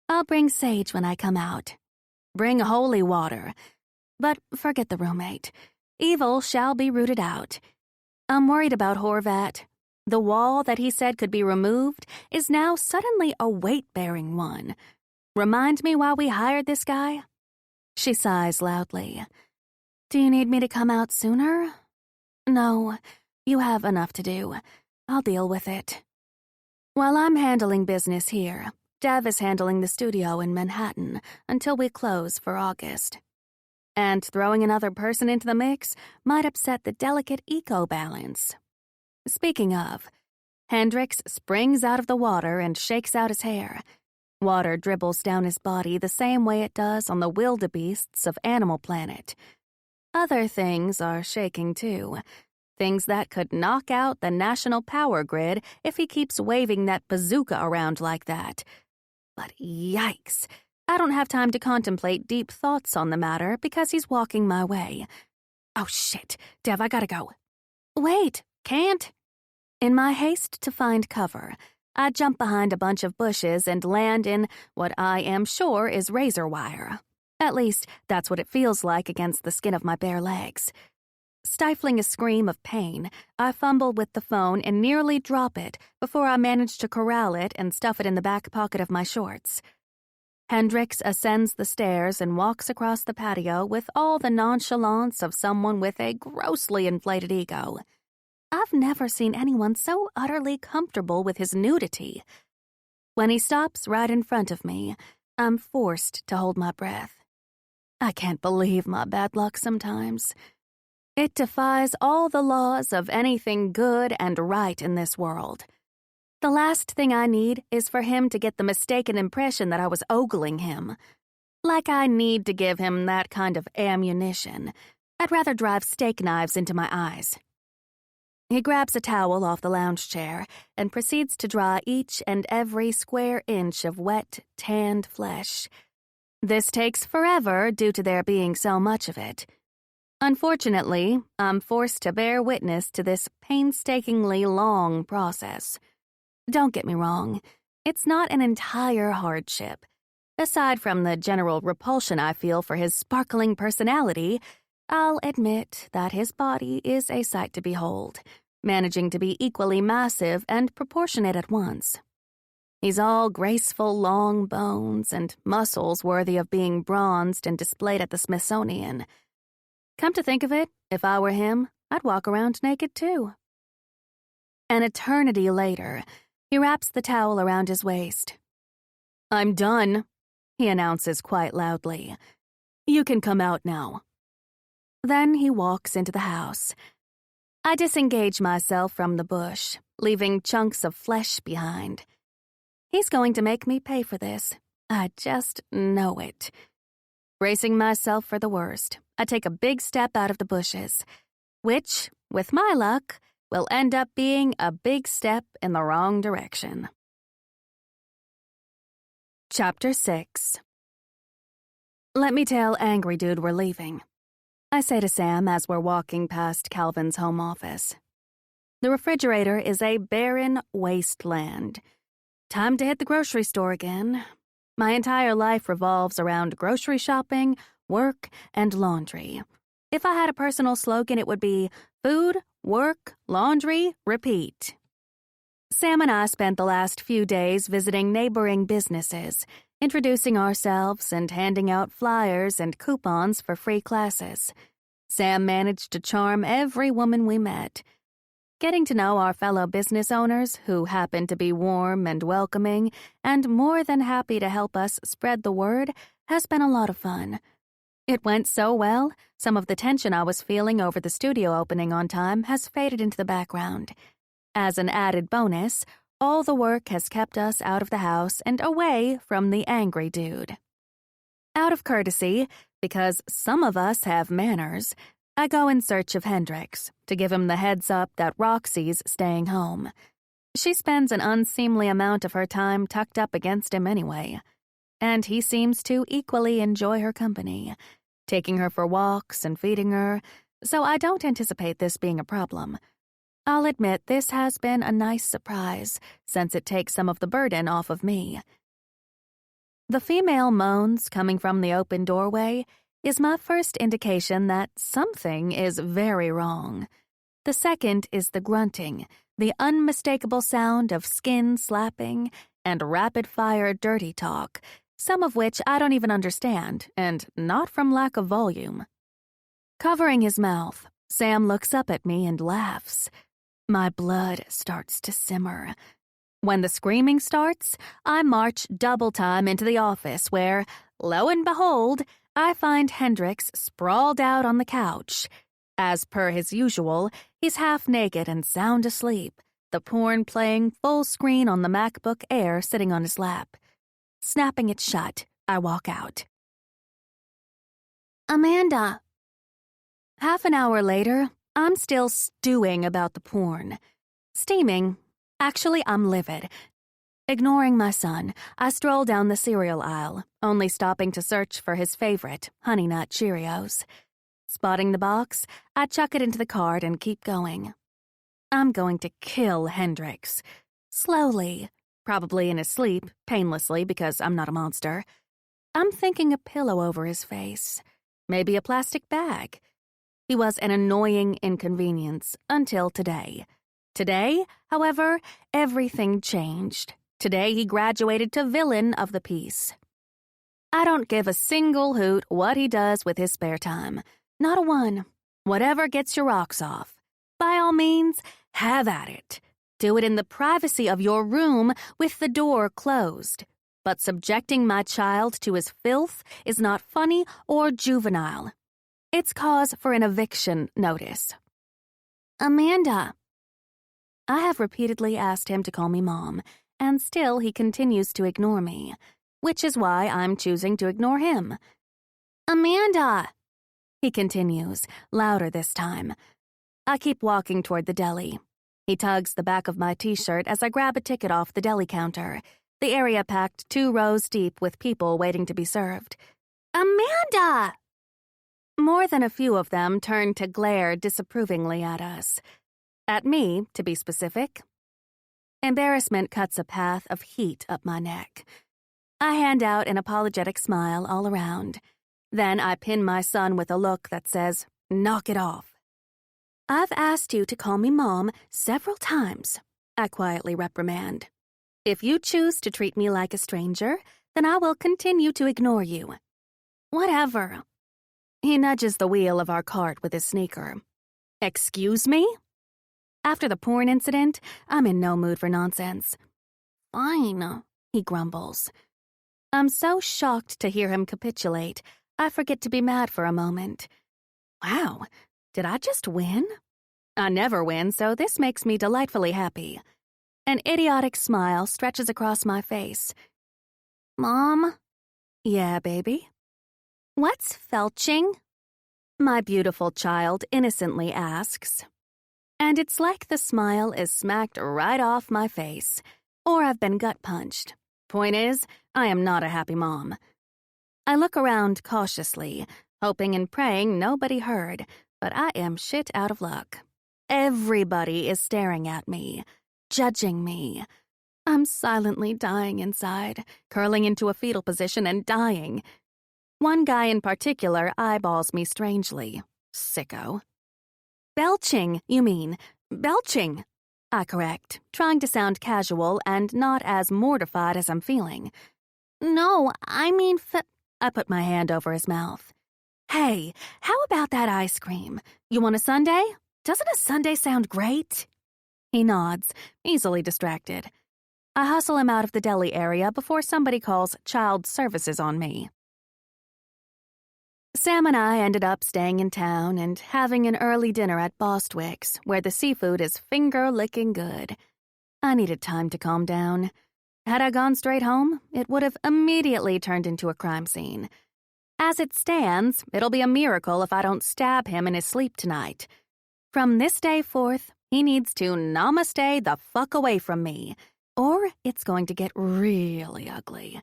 I'll bring sage when I come out. Bring holy water. But forget the roommate. Evil shall be rooted out. I'm worried about Horvat. The wall that he said could be removed is now suddenly a weight-bearing one. Remind me why we hired this guy? She sighs loudly. Do you need me to come out sooner? No, you have enough to do. I'll deal with it. While I'm handling business here, Dev is handling the studio in Manhattan until we close for August. And throwing another person into the mix might upset the delicate eco-balance. Speaking of, Hendrix springs out of the water and shakes out his hair. Water dribbles down his body the same way it does on the wildebeests of Animal Planet. Other things are shaking too. Things that could knock out the national power grid if he keeps waving that bazooka around like that. But yikes, I don't have time to contemplate deep thoughts on the matter because he's walking my way. Oh shit, Dev, I gotta go. Wait, can't. In my haste to find cover, I jump behind a bunch of bushes and land in what I am sure is razor wire. At least, that's what it feels like against the skin of my bare legs. Stifling a scream of pain, I fumble with the phone and nearly drop it before I manage to corral it and stuff it in the back pocket of my shorts. Hendrix ascends the stairs and walks across the patio with all the nonchalance of someone with a grossly inflated ego. I've never seen anyone so utterly comfortable with his nudity. When he stops right in front of me, I'm forced to hold my breath. I can't believe my bad luck sometimes. It defies all the laws of anything good and right in this world. The last thing I need is for him to get the mistaken impression that I was ogling him. Like I need to give him that kind of ammunition. I'd rather drive steak knives into my eyes. He grabs a towel off the lounge chair and proceeds to dry each and every square inch of wet, tanned flesh. This takes forever due to there being so much of it. Unfortunately, I'm forced to bear witness to this painstakingly long process. Don't get me wrong, it's not an entire hardship. Aside from the general repulsion I feel for his sparkling personality, I'll admit that his body is a sight to behold, managing to be equally massive and proportionate at once. He's all graceful long bones and muscles worthy of being bronzed and displayed at the Smithsonian. Come to think of it, if I were him, I'd walk around naked too. An eternity later, he wraps the towel around his waist. I'm done, he announces quite loudly. You can come out now. Then he walks into the house. I disengage myself from the bush, leaving chunks of flesh behind. He's going to make me pay for this. I just know it. Bracing myself for the worst, I take a big step out of the bushes, which, with my luck, will end up being a big step in the wrong direction. Chapter 6. Let me tell Angry Dude we're leaving, I say to Sam as we're walking past Calvin's home office. The refrigerator is a barren wasteland. Time to hit the grocery store again. My entire life revolves around grocery shopping, work, and laundry. If I had a personal slogan, it would be food, work, laundry, repeat. Sam and I spent the last few days visiting neighboring businesses, introducing ourselves and handing out flyers and coupons for free classes. Sam managed to charm every woman we met. Getting to know our fellow business owners, who happened to be warm and welcoming and more than happy to help us spread the word, has been a lot of fun. It went so well, some of the tension I was feeling over the studio opening on time has faded into the background. As an added bonus, all the work has kept us out of the house and away from the angry dude. Out of courtesy, because some of us have manners, I go in search of Hendrix to give him the heads up that Roxy's staying home. She spends an unseemly amount of her time tucked up against him anyway, and he seems to equally enjoy her company, taking her for walks and feeding her, so I don't anticipate this being a problem. I'll admit this has been a nice surprise, since it takes some of the burden off of me. The female moans coming from the open doorway is my first indication that something is very wrong. The second is the grunting, the unmistakable sound of skin slapping, and rapid-fire dirty talk, some of which I don't even understand, and not from lack of volume. Covering his mouth, Sam looks up at me and laughs. My blood starts to simmer. When the screaming starts, I march double time into the office where, lo and behold, I find Hendrix sprawled out on the couch. As per his usual, he's half naked and sound asleep, the porn playing full screen on the MacBook Air sitting on his lap. Snapping it shut, I walk out. Amanda. Half an hour later, I'm still stewing about the porn. Steaming. Actually, I'm livid. Ignoring my son, I stroll down the cereal aisle, only stopping to search for his favorite, Honey Nut Cheerios. Spotting the box, I chuck it into the cart and keep going. I'm going to kill Hendrix. Slowly, probably in his sleep, painlessly because I'm not a monster. I'm thinking a pillow over his face, maybe a plastic bag. He was an annoying inconvenience until today. Today, however, everything changed. Today he graduated to villain of the piece. I don't give a single hoot what he does with his spare time. Not a one. Whatever gets your rocks off. By all means, have at it. Do it in the privacy of your room with the door closed. But subjecting my child to his filth is not funny or juvenile. It's cause for an eviction notice. Amanda. I have repeatedly asked him to call me Mom, and still he continues to ignore me, which is why I'm choosing to ignore him. Amanda. He continues, louder this time. I keep walking toward the deli. He tugs the back of my t-shirt as I grab a ticket off the deli counter, the area packed 2 rows deep with people waiting to be served. Amanda! More than a few of them turn to glare disapprovingly at us. At me, to be specific. Embarrassment cuts a path of heat up my neck. I hand out an apologetic smile all around. Then I pin my son with a look that says, "Knock it off." "I've asked you to call me Mom several times," I quietly reprimand. "If you choose to treat me like a stranger, then I will continue to ignore you." Whatever. He nudges the wheel of our cart with his sneaker. "Excuse me?" After the porn incident, I'm in no mood for nonsense. Fine, he grumbles. I'm so shocked to hear him capitulate, I forget to be mad for a moment. Wow, did I just win? I never win, so this makes me delightfully happy. An idiotic smile stretches across my face. Mom? Yeah, baby? What's felching? My beautiful child innocently asks. And it's like the smile is smacked right off my face, or I've been gut punched. Point is, I am not a happy mom. I look around cautiously, hoping and praying nobody heard, but I am shit out of luck. Everybody is staring at me, judging me. I'm silently dying inside, curling into a fetal position and dying. One guy in particular eyeballs me strangely. Sicko. Belching, you mean. Belching. I correct, trying to sound casual and not as mortified as I'm feeling. No, I mean I put my hand over his mouth. Hey, how about that ice cream? You want a sundae? Doesn't a sundae sound great? He nods, easily distracted. I hustle him out of the deli area before somebody calls child services on me. Sam and I ended up staying in town and having an early dinner at Bostwick's, where the seafood is finger-licking good. I needed time to calm down. Had I gone straight home, it would have immediately turned into a crime scene. As it stands, it'll be a miracle if I don't stab him in his sleep tonight. From this day forth, he needs to namaste the fuck away from me, or it's going to get really ugly.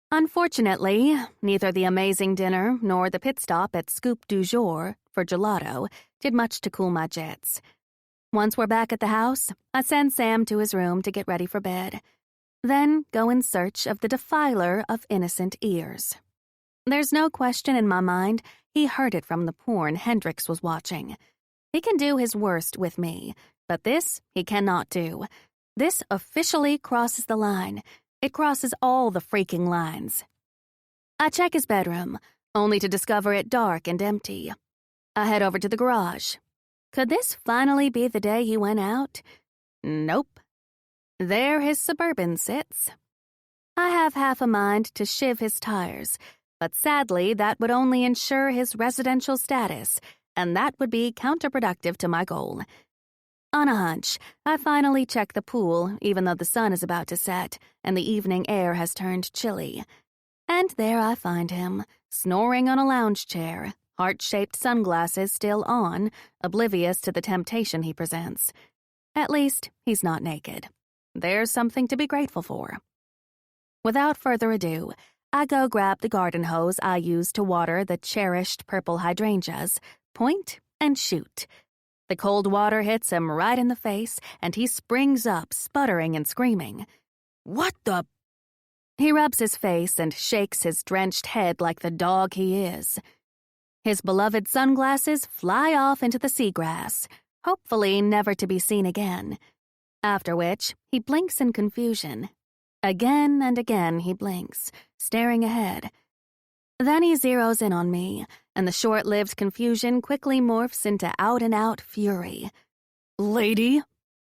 Unfortunately, neither the amazing dinner nor the pit stop at Scoop du Jour for gelato did much to cool my jets. Once we're back at the house, I send Sam to his room to get ready for bed, then go in search of the defiler of innocent ears. There's no question in my mind he heard it from the porn Hendrix was watching. He can do his worst with me, but this he cannot do. This officially crosses the line. It crosses all the freaking lines. I check his bedroom, only to discover it dark and empty. I head over to the garage. Could this finally be the day he went out? Nope. There his Suburban sits. I have half a mind to shiv his tires, but sadly that would only ensure his residential status, and that would be counterproductive to my goal. On a hunch, I finally check the pool, even though the sun is about to set and the evening air has turned chilly. And there I find him, snoring on a lounge chair, heart-shaped sunglasses still on, oblivious to the temptation he presents. At least, he's not naked. There's something to be grateful for. Without further ado, I go grab the garden hose I use to water the cherished purple hydrangeas, point, and shoot. The cold water hits him right in the face, and he springs up, sputtering and screaming. What the? He rubs his face and shakes his drenched head like the dog he is. His beloved sunglasses fly off into the seagrass, hopefully never to be seen again. After which, he blinks in confusion. Again and again he blinks, staring ahead. Then he zeroes in on me, and the short-lived confusion quickly morphs into out-and-out fury. Lady,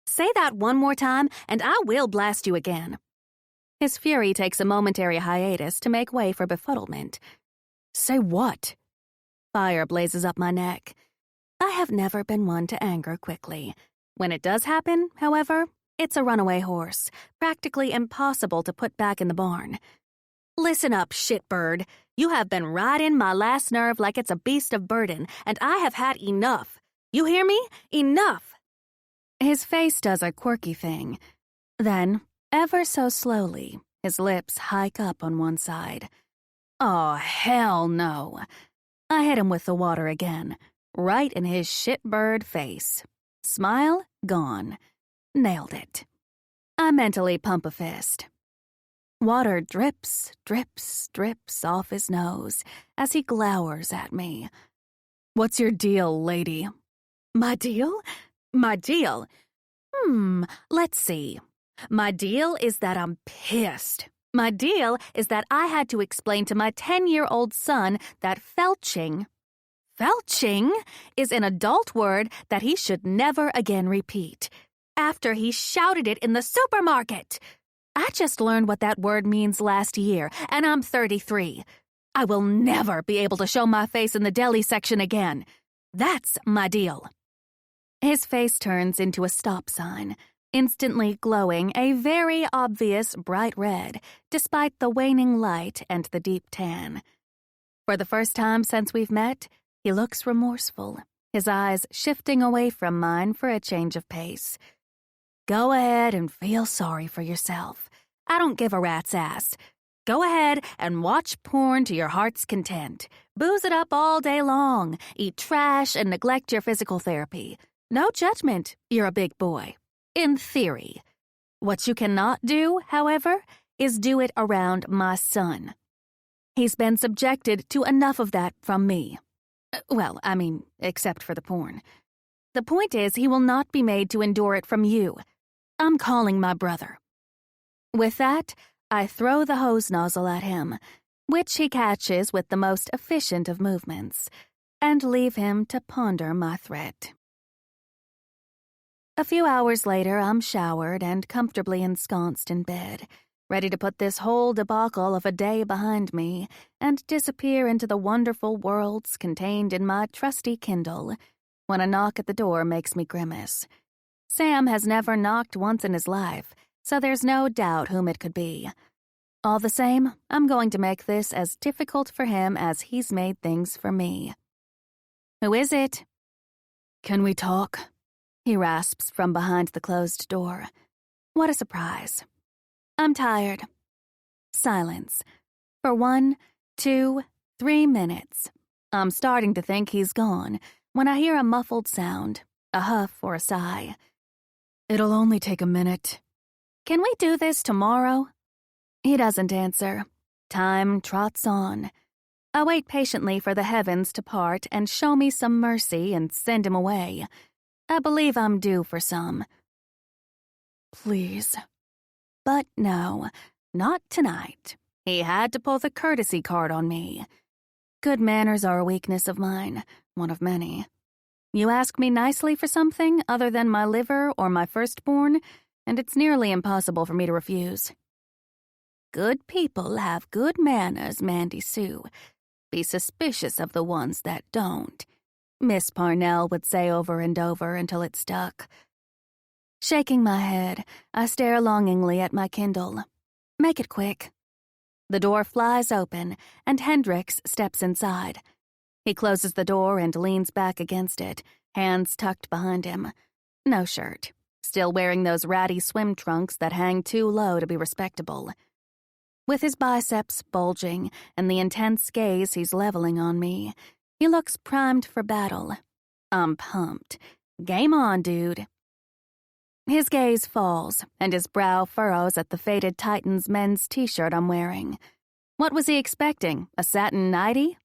say that one more time, and I will blast you again. His fury takes a momentary hiatus to make way for befuddlement. Say what? Fire blazes up my neck. I have never been one to anger quickly. When it does happen, however, it's a runaway horse, practically impossible to put back in the barn. Listen up, shitbird. You have been riding my last nerve like it's a beast of burden, and I have had enough. You hear me? Enough! His face does a quirky thing. Then, ever so slowly, his lips hike up on one side. Oh, hell no. I hit him with the water again, right in his shitbird face. Smile gone. Nailed it. I mentally pump a fist. Water drips, drips, drips off his nose as he glowers at me. What's your deal, lady? My deal? My deal? Let's see. My deal is that I'm pissed. My deal is that I had to explain to my 10-year-old son that felching is an adult word that he should never again repeat. After he shouted it in the supermarket. I just learned what that word means last year, and I'm 33. I will never be able to show my face in the deli section again. That's my deal. His face turns into a stop sign, instantly glowing a very obvious bright red, despite the waning light and the deep tan. For the first time since we've met, he looks remorseful, his eyes shifting away from mine for a change of pace. Go ahead and feel sorry for yourself. I don't give a rat's ass. Go ahead and watch porn to your heart's content. Booze it up all day long. Eat trash and neglect your physical therapy. No judgment. You're a big boy. In theory. What you cannot do, however, is do it around my son. He's been subjected to enough of that from me. Well, I mean, except for the porn. The point is he will not be made to endure it from you. I'm calling my brother. With that, I throw the hose nozzle at him, which he catches with the most efficient of movements, and leave him to ponder my threat. A few hours later, I'm showered and comfortably ensconced in bed, ready to put this whole debacle of a day behind me and disappear into the wonderful worlds contained in my trusty Kindle, when a knock at the door makes me grimace. Sam has never knocked once in his life, so there's no doubt whom it could be. All the same, I'm going to make this as difficult for him as he's made things for me. Who is it? Can we talk? He rasps from behind the closed door. What a surprise. I'm tired. Silence. For 1, 2, 3 minutes. I'm starting to think he's gone when I hear a muffled sound, a huff or a sigh. It'll only take a minute. Can we do this tomorrow? He doesn't answer. Time trots on. I wait patiently for the heavens to part and show me some mercy and send him away. I believe I'm due for some. Please. But no, not tonight. He had to pull the courtesy card on me. Good manners are a weakness of mine, one of many. You ask me nicely for something other than my liver or my firstborn, and it's nearly impossible for me to refuse. Good people have good manners, Mandy Sue. Be suspicious of the ones that don't, Miss Parnell would say over and over until it stuck. Shaking my head, I stare longingly at my Kindle. Make it quick. The door flies open, and Hendricks steps inside. He closes the door and leans back against it, hands tucked behind him. No shirt. Still wearing those ratty swim trunks that hang too low to be respectable. With his biceps bulging and the intense gaze he's leveling on me, he looks primed for battle. I'm pumped. Game on, dude. His gaze falls, and his brow furrows at the faded Titans men's t-shirt I'm wearing. What was he expecting, a satin nightie?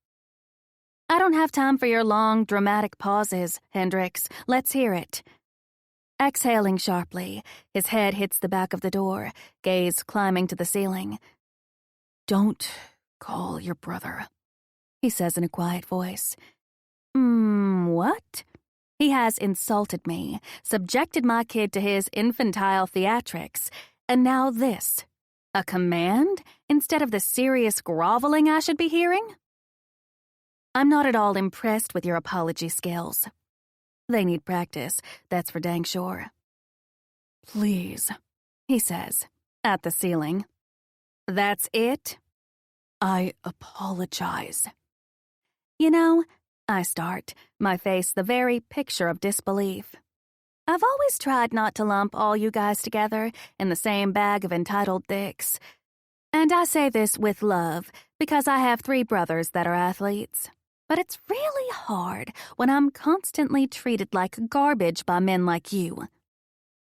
I don't have time for your long, dramatic pauses, Hendricks. Let's hear it. Exhaling sharply, his head hits the back of the door, gaze climbing to the ceiling. Don't call your brother, he says in a quiet voice. What? He has insulted me, subjected my kid to his infantile theatrics, and now this. A command instead of the serious groveling I should be hearing? I'm not at all impressed with your apology skills. They need practice, that's for dang sure. Please, he says, at the ceiling. That's it? I apologize. You know, I start, my face the very picture of disbelief. I've always tried not to lump all you guys together in the same bag of entitled dicks. And I say this with love, because I have 3 brothers that are athletes. But it's really hard when I'm constantly treated like garbage by men like you.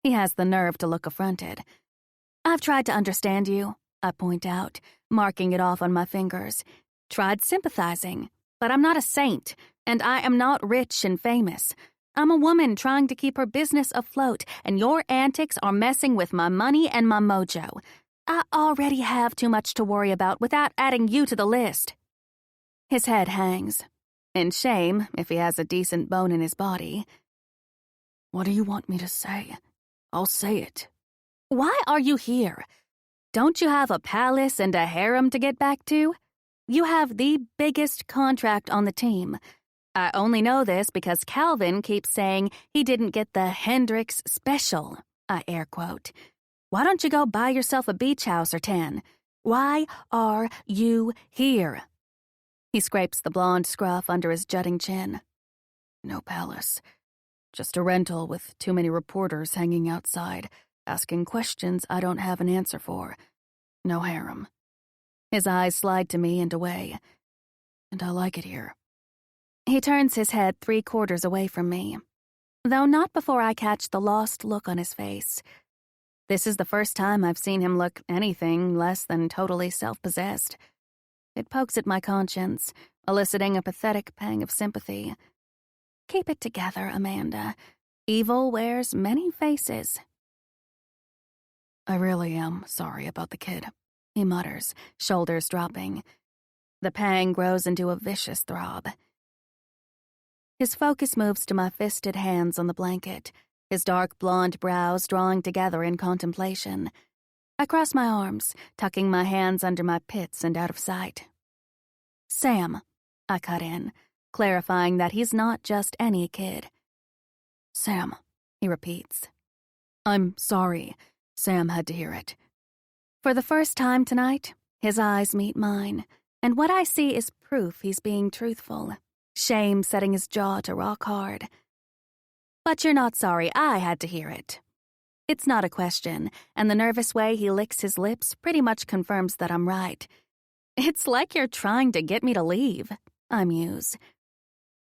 He has the nerve to look affronted. I've tried to understand you, I point out, marking it off on my fingers. Tried sympathizing, but I'm not a saint, and I am not rich and famous. I'm a woman trying to keep her business afloat, and your antics are messing with my money and my mojo. I already have too much to worry about without adding you to the list. His head hangs. In shame, if he has a decent bone in his body. What do you want me to say? I'll say it. Why are you here? Don't you have a palace and a harem to get back to? You have the biggest contract on the team. I only know this because Calvin keeps saying he didn't get the Hendricks special, I air quote. Why don't you go buy yourself a beach house or 10? Why are you here? He scrapes the blonde scruff under his jutting chin. No palace. Just a rental with too many reporters hanging outside, asking questions I don't have an answer for. No harem. His eyes slide to me and away. And I like it here. He turns his head 3/4 away from me, though not before I catch the lost look on his face. This is the first time I've seen him look anything less than totally self-possessed. It pokes at my conscience, eliciting a pathetic pang of sympathy. Keep it together, Amanda. Evil wears many faces. I really am sorry about the kid, he mutters, shoulders dropping. The pang grows into a vicious throb. His focus moves to my fisted hands on the blanket, his dark blonde brows drawing together in contemplation. I cross my arms, tucking my hands under my pits and out of sight. Sam, I cut in, clarifying that he's not just any kid. Sam, he repeats. I'm sorry. Sam had to hear it. For the first time tonight, his eyes meet mine, and what I see is proof he's being truthful, shame setting his jaw to rock hard. But you're not sorry I had to hear it. It's not a question, and the nervous way he licks his lips pretty much confirms that I'm right. It's like you're trying to get me to leave, I muse.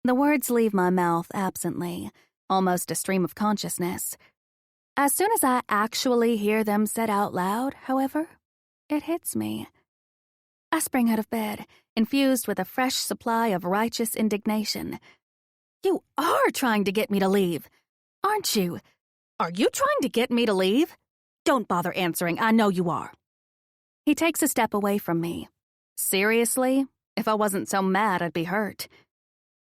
The words leave my mouth absently, almost a stream of consciousness. As soon as I actually hear them said out loud, however, it hits me. I spring out of bed, infused with a fresh supply of righteous indignation. You are trying to get me to leave, aren't you? Are you trying to get me to leave? Don't bother answering, I know you are. He takes a step away from me. Seriously? If I wasn't so mad, I'd be hurt.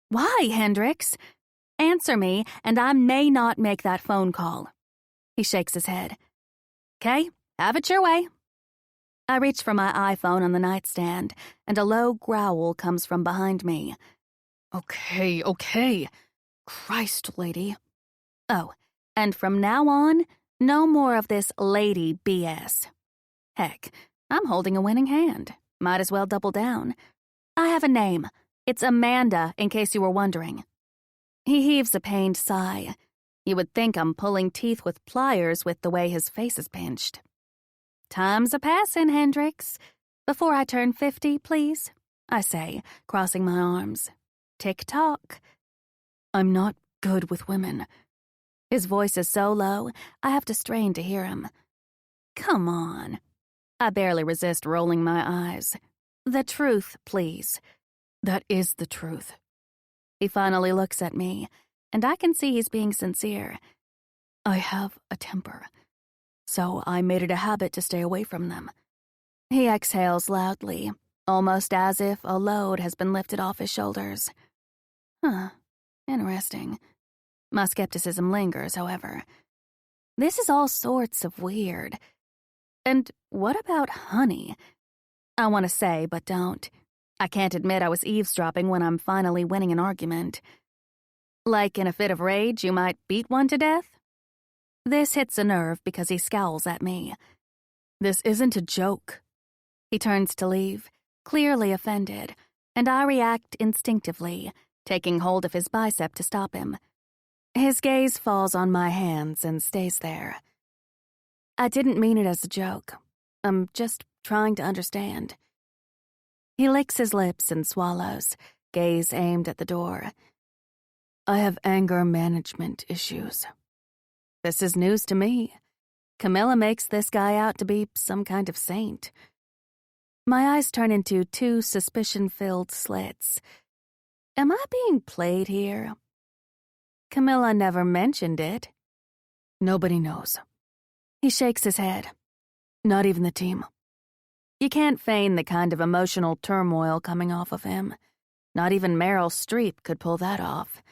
Why, Hendrix? Answer me, and I may not make that phone call. He shakes his head. Okay, have it your way. I reach for my iPhone on the nightstand, and a low growl comes from behind me. Okay. Christ, lady. Oh, and from now on, no more of this lady BS. Heck, I'm holding a winning hand. Might as well double down. I have a name. It's Amanda, in case you were wondering. He heaves a pained sigh. You would think I'm pulling teeth with pliers with the way his face is pinched. Time's a-passin', Hendrix. Before I turn 50, please, I say, crossing my arms. Tick-tock. I'm not good with women. His voice is so low, I have to strain to hear him. Come on. I barely resist rolling my eyes. The truth, please. That is the truth. He finally looks at me, and I can see he's being sincere. I have a temper, so I made it a habit to stay away from them. He exhales loudly, almost as if a load has been lifted off his shoulders. Interesting. My skepticism lingers, however. This is all sorts of weird. And what about honey? I want to say, but don't. I can't admit I was eavesdropping when I'm finally winning an argument. Like in a fit of rage, you might beat one to death? This hits a nerve because he scowls at me. This isn't a joke. He turns to leave, clearly offended, and I react instinctively, taking hold of his bicep to stop him. His gaze falls on my hands and stays there. I didn't mean it as a joke. I'm just trying to understand. He licks his lips and swallows, gaze aimed at the door. I have anger management issues. This is news to me. Camilla makes this guy out to be some kind of saint. My eyes turn into two suspicion-filled slits. Am I being played here? Camilla never mentioned it. Nobody knows. He shakes his head. Not even the team. You can't feign the kind of emotional turmoil coming off of him. Not even Meryl Streep could pull that off.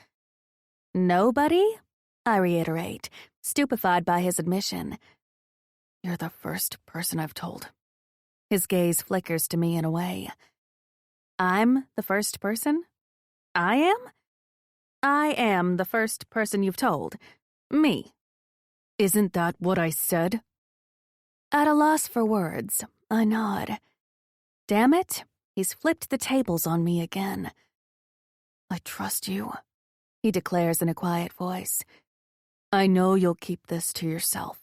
Nobody? I reiterate, stupefied by his admission. You're the first person I've told. His gaze flickers to me in a way. I'm the first person? I am? I am the first person you've told. Me. Isn't that what I said? At a loss for words, I nod. Damn it, he's flipped the tables on me again. I trust you, he declares in a quiet voice. I know you'll keep this to yourself.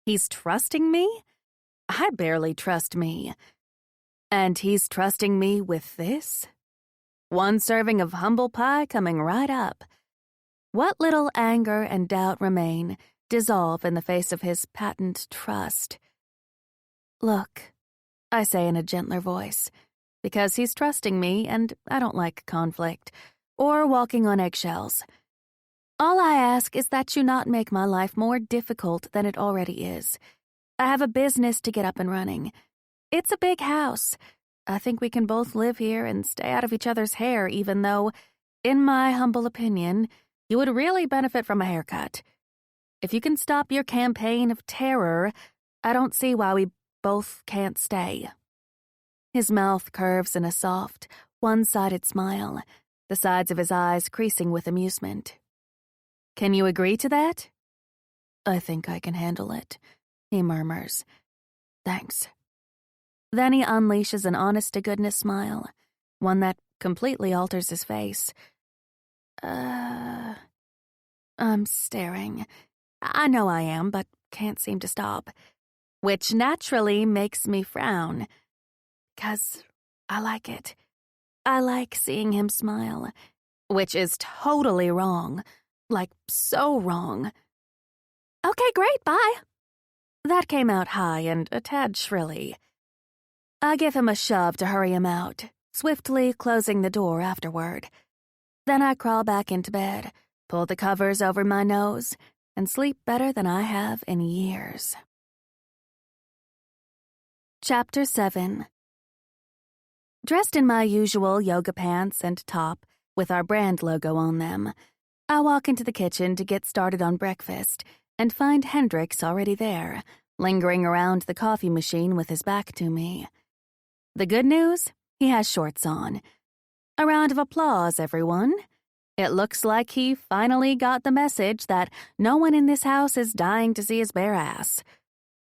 He's trusting me? I barely trust me. And he's trusting me with this? One serving of humble pie coming right up. What little anger and doubt remain dissolve in the face of his patent trust. Look, I say in a gentler voice, because he's trusting me and I don't like conflict or walking on eggshells. All I ask is that you not make my life more difficult than it already is. I have a business to get up and running. It's a big house. I think we can both live here and stay out of each other's hair, even though, in my humble opinion, you would really benefit from a haircut. If you can stop your campaign of terror, I don't see why we both can't stay. His mouth curves in a soft, one-sided smile, the sides of his eyes creasing with amusement. Can you agree to that? I think I can handle it, he murmurs. Thanks. Then he unleashes an honest-to-goodness smile, one that completely alters his face. I'm staring. I know I am, but can't seem to stop, which naturally makes me frown, 'cause I like it. I like seeing him smile, which is totally wrong, like so wrong. Okay, great, bye. That came out high and a tad shrilly. I give him a shove to hurry him out, swiftly closing the door afterward. Then I crawl back into bed, pull the covers over my nose, and sleep better than I have in years. Chapter 7. Dressed in my usual yoga pants and top, with our brand logo on them, I walk into the kitchen to get started on breakfast and find Hendrix already there, lingering around the coffee machine with his back to me. The good news? He has shorts on. A round of applause, everyone. It looks like he finally got the message that no one in this house is dying to see his bare ass.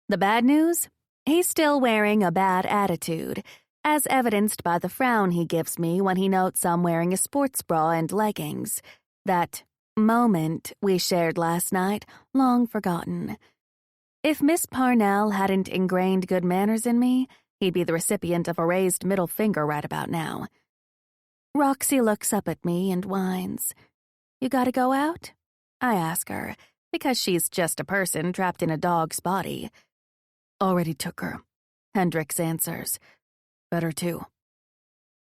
The bad news? He's still wearing a bad attitude, as evidenced by the frown he gives me when he notes I'm wearing a sports bra and leggings. That moment we shared last night, long forgotten. If Miss Parnell hadn't ingrained good manners in me, he'd be the recipient of a raised middle finger right about now. Roxy looks up at me and whines. You gotta go out? I ask her, because she's just a person trapped in a dog's body. Already took her, Hendrix answers. Better too.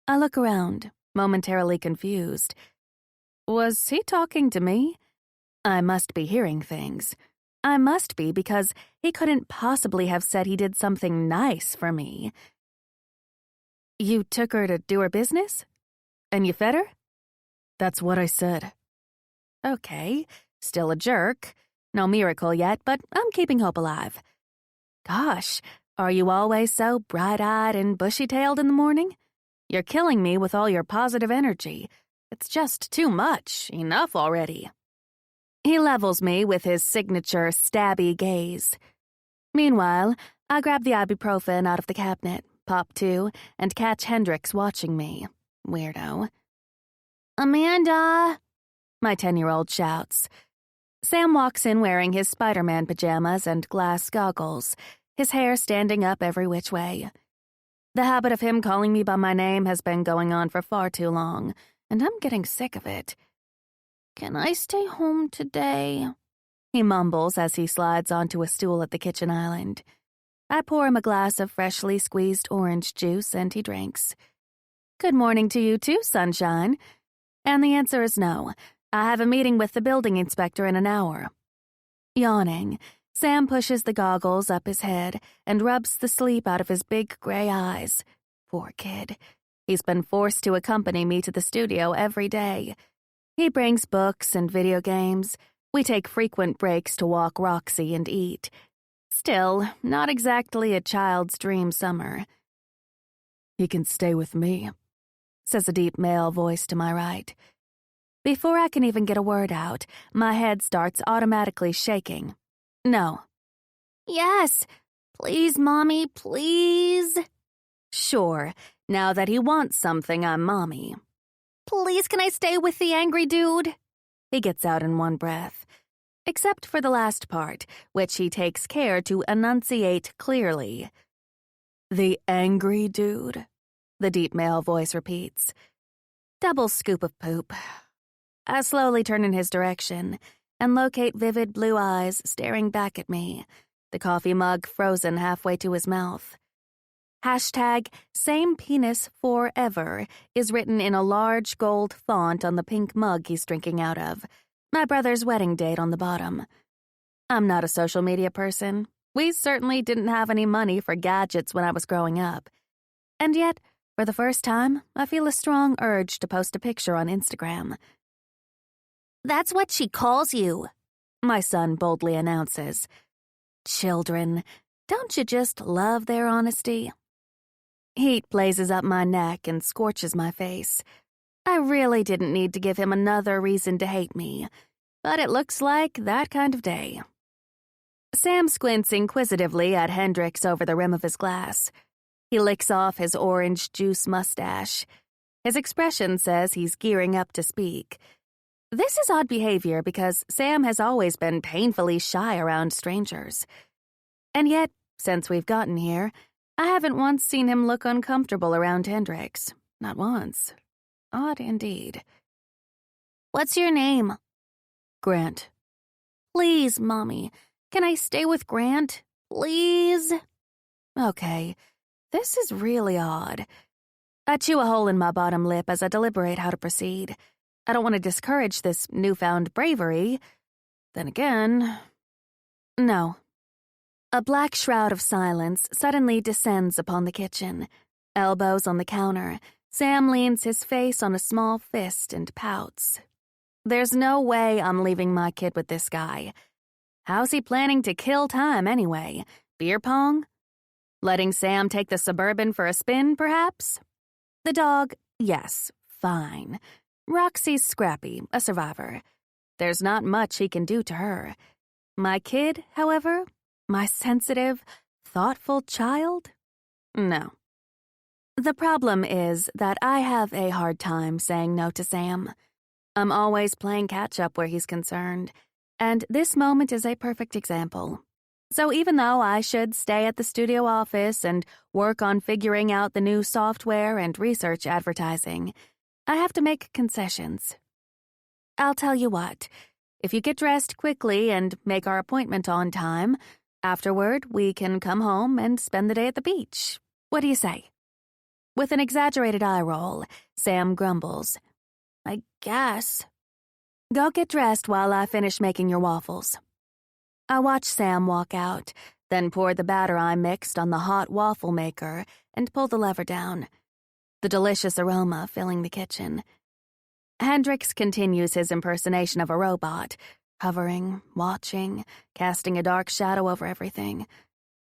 I look around, momentarily confused. Was he talking to me? I must be hearing things. I must be, because he couldn't possibly have said he did something nice for me. You took her to do her business? And you fed her? That's what I said. Okay, still a jerk. No miracle yet, but I'm keeping hope alive. Gosh, are you always so bright-eyed and bushy-tailed in the morning? You're killing me with all your positive energy. It's just too much. Enough already. He levels me with his signature stabby gaze. Meanwhile, I grab the ibuprofen out of the cabinet, pop two, and catch Hendrix watching me. Weirdo. Amanda! My 10-year-old shouts. Sam walks in wearing his Spider-Man pajamas and glass goggles, his hair standing up every which way. The habit of him calling me by my name has been going on for far too long, and I'm getting sick of it. Can I stay home today? He mumbles as he slides onto a stool at the kitchen island. I pour him a glass of freshly squeezed orange juice, and he drinks. Good morning to you too, sunshine. And the answer is no. I have a meeting with the building inspector in an hour. Yawning, Sam pushes the goggles up his head and rubs the sleep out of his big gray eyes. Poor kid. He's been forced to accompany me to the studio every day. He brings books and video games. We take frequent breaks to walk Roxy and eat. Still, not exactly a child's dream summer. He can stay with me, says a deep male voice to my right. Before I can even get a word out, my head starts automatically shaking. No. Yes. Please, Mommy, please. Sure, now that he wants something, I'm Mommy. Please, can I stay with the angry dude? He gets out in one breath. Except for the last part, which he takes care to enunciate clearly. The angry dude? The deep male voice repeats. Double scoop of poop. I slowly turn in his direction and locate vivid blue eyes staring back at me, the coffee mug frozen halfway to his mouth. Hashtag same penis forever is written in a large gold font on the pink mug he's drinking out of, my brother's wedding date on the bottom. I'm not a social media person. We certainly didn't have any money for gadgets when I was growing up. And yet, for the first time, I feel a strong urge to post a picture on Instagram. That's what she calls you, my son boldly announces. Children, don't you just love their honesty? Heat blazes up my neck and scorches my face. I really didn't need to give him another reason to hate me, but it looks like that kind of day. Sam squints inquisitively at Hendrix over the rim of his glass. He licks off his orange juice mustache. His expression says he's gearing up to speak. This is odd behavior because Sam has always been painfully shy around strangers. And yet, since we've gotten here, I haven't once seen him look uncomfortable around Hendrix. Not once. Odd indeed. What's your name? Grant. Please, Mommy. Can I stay with Grant? Please? Okay, this is really odd. I chew a hole in my bottom lip as I deliberate how to proceed. I don't want to discourage this newfound bravery. Then again, no. A black shroud of silence suddenly descends upon the kitchen. Elbows on the counter, Sam leans his face on a small fist and pouts. There's no way I'm leaving my kid with this guy. How's he planning to kill time anyway? Beer pong? Letting Sam take the Suburban for a spin, perhaps? The dog, yes, fine. Roxy's scrappy, a survivor. There's not much he can do to her. My kid, however, my sensitive, thoughtful child? No. The problem is that I have a hard time saying no to Sam. I'm always playing catch-up where he's concerned, and this moment is a perfect example. So even though I should stay at the studio office and work on figuring out the new software and research advertising, I have to make concessions. I'll tell you what, if you get dressed quickly and make our appointment on time, afterward we can come home and spend the day at the beach. What do you say? With an exaggerated eye roll, Sam grumbles. I guess. Go get dressed while I finish making your waffles. I watch Sam walk out, then pour the batter I mixed on the hot waffle maker and pull the lever down. The delicious aroma filling the kitchen. Hendrix continues his impersonation of a robot, hovering, watching, casting a dark shadow over everything.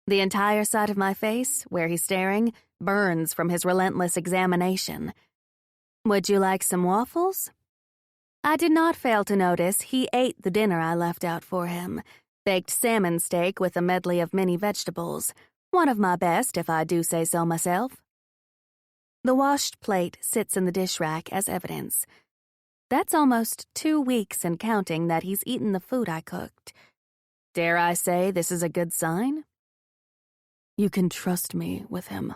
The entire side of my face, where he's staring, burns from his relentless examination. Would you like some waffles? I did not fail to notice he ate the dinner I left out for him. Baked salmon steak with a medley of mini vegetables. One of my best, if I do say so myself. The washed plate sits in the dish rack as evidence. That's almost 2 weeks and counting that he's eaten the food I cooked. Dare I say this is a good sign? You can trust me with him.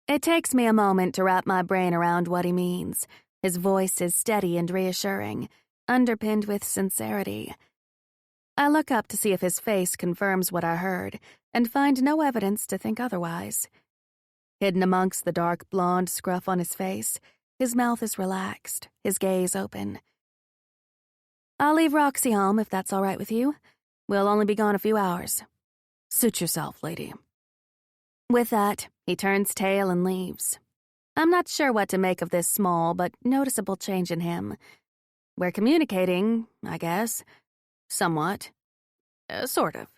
It takes me a moment to wrap my brain around what he means. His voice is steady and reassuring, underpinned with sincerity. I look up to see if his face confirms what I heard, and find no evidence to think otherwise. Hidden amongst the dark blonde scruff on his face, his mouth is relaxed, his gaze open. I'll leave Roxy home if that's all right with you. We'll only be gone a few hours. Suit yourself, lady. With that, he turns tail and leaves. I'm not sure what to make of this small but noticeable change in him. We're communicating, I guess. Somewhat. Sort of.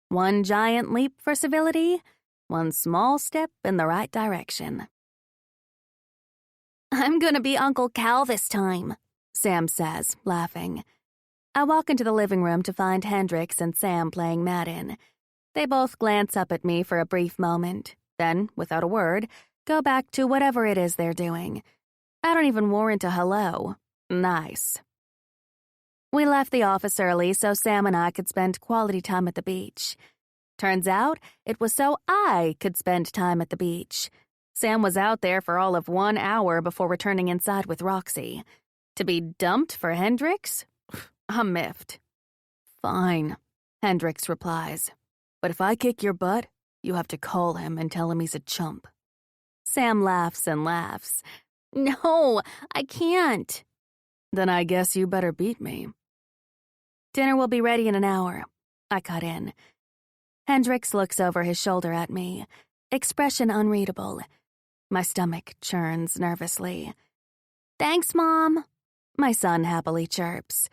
One giant leap for civility, one small step in the right direction. I'm gonna be Uncle Cal this time, Sam says, laughing. I walk into the living room to find Hendrix and Sam playing Madden. They both glance up at me for a brief moment, then, without a word, go back to whatever it is they're doing. I don't even warrant a hello. Nice. We left the office early so Sam and I could spend quality time at the beach. Turns out, it was so I could spend time at the beach. Sam was out there for all of 1 hour before returning inside with Roxy. To be dumped for Hendrix? I'm miffed. Fine, Hendrix replies. But if I kick your butt, you have to call him and tell him he's a chump. Sam laughs and laughs. No, I can't. Then I guess you better beat me. Dinner will be ready in an hour. I cut in. Hendrix looks over his shoulder at me, expression unreadable. My stomach churns nervously. Thanks, Mom. My son happily chirps.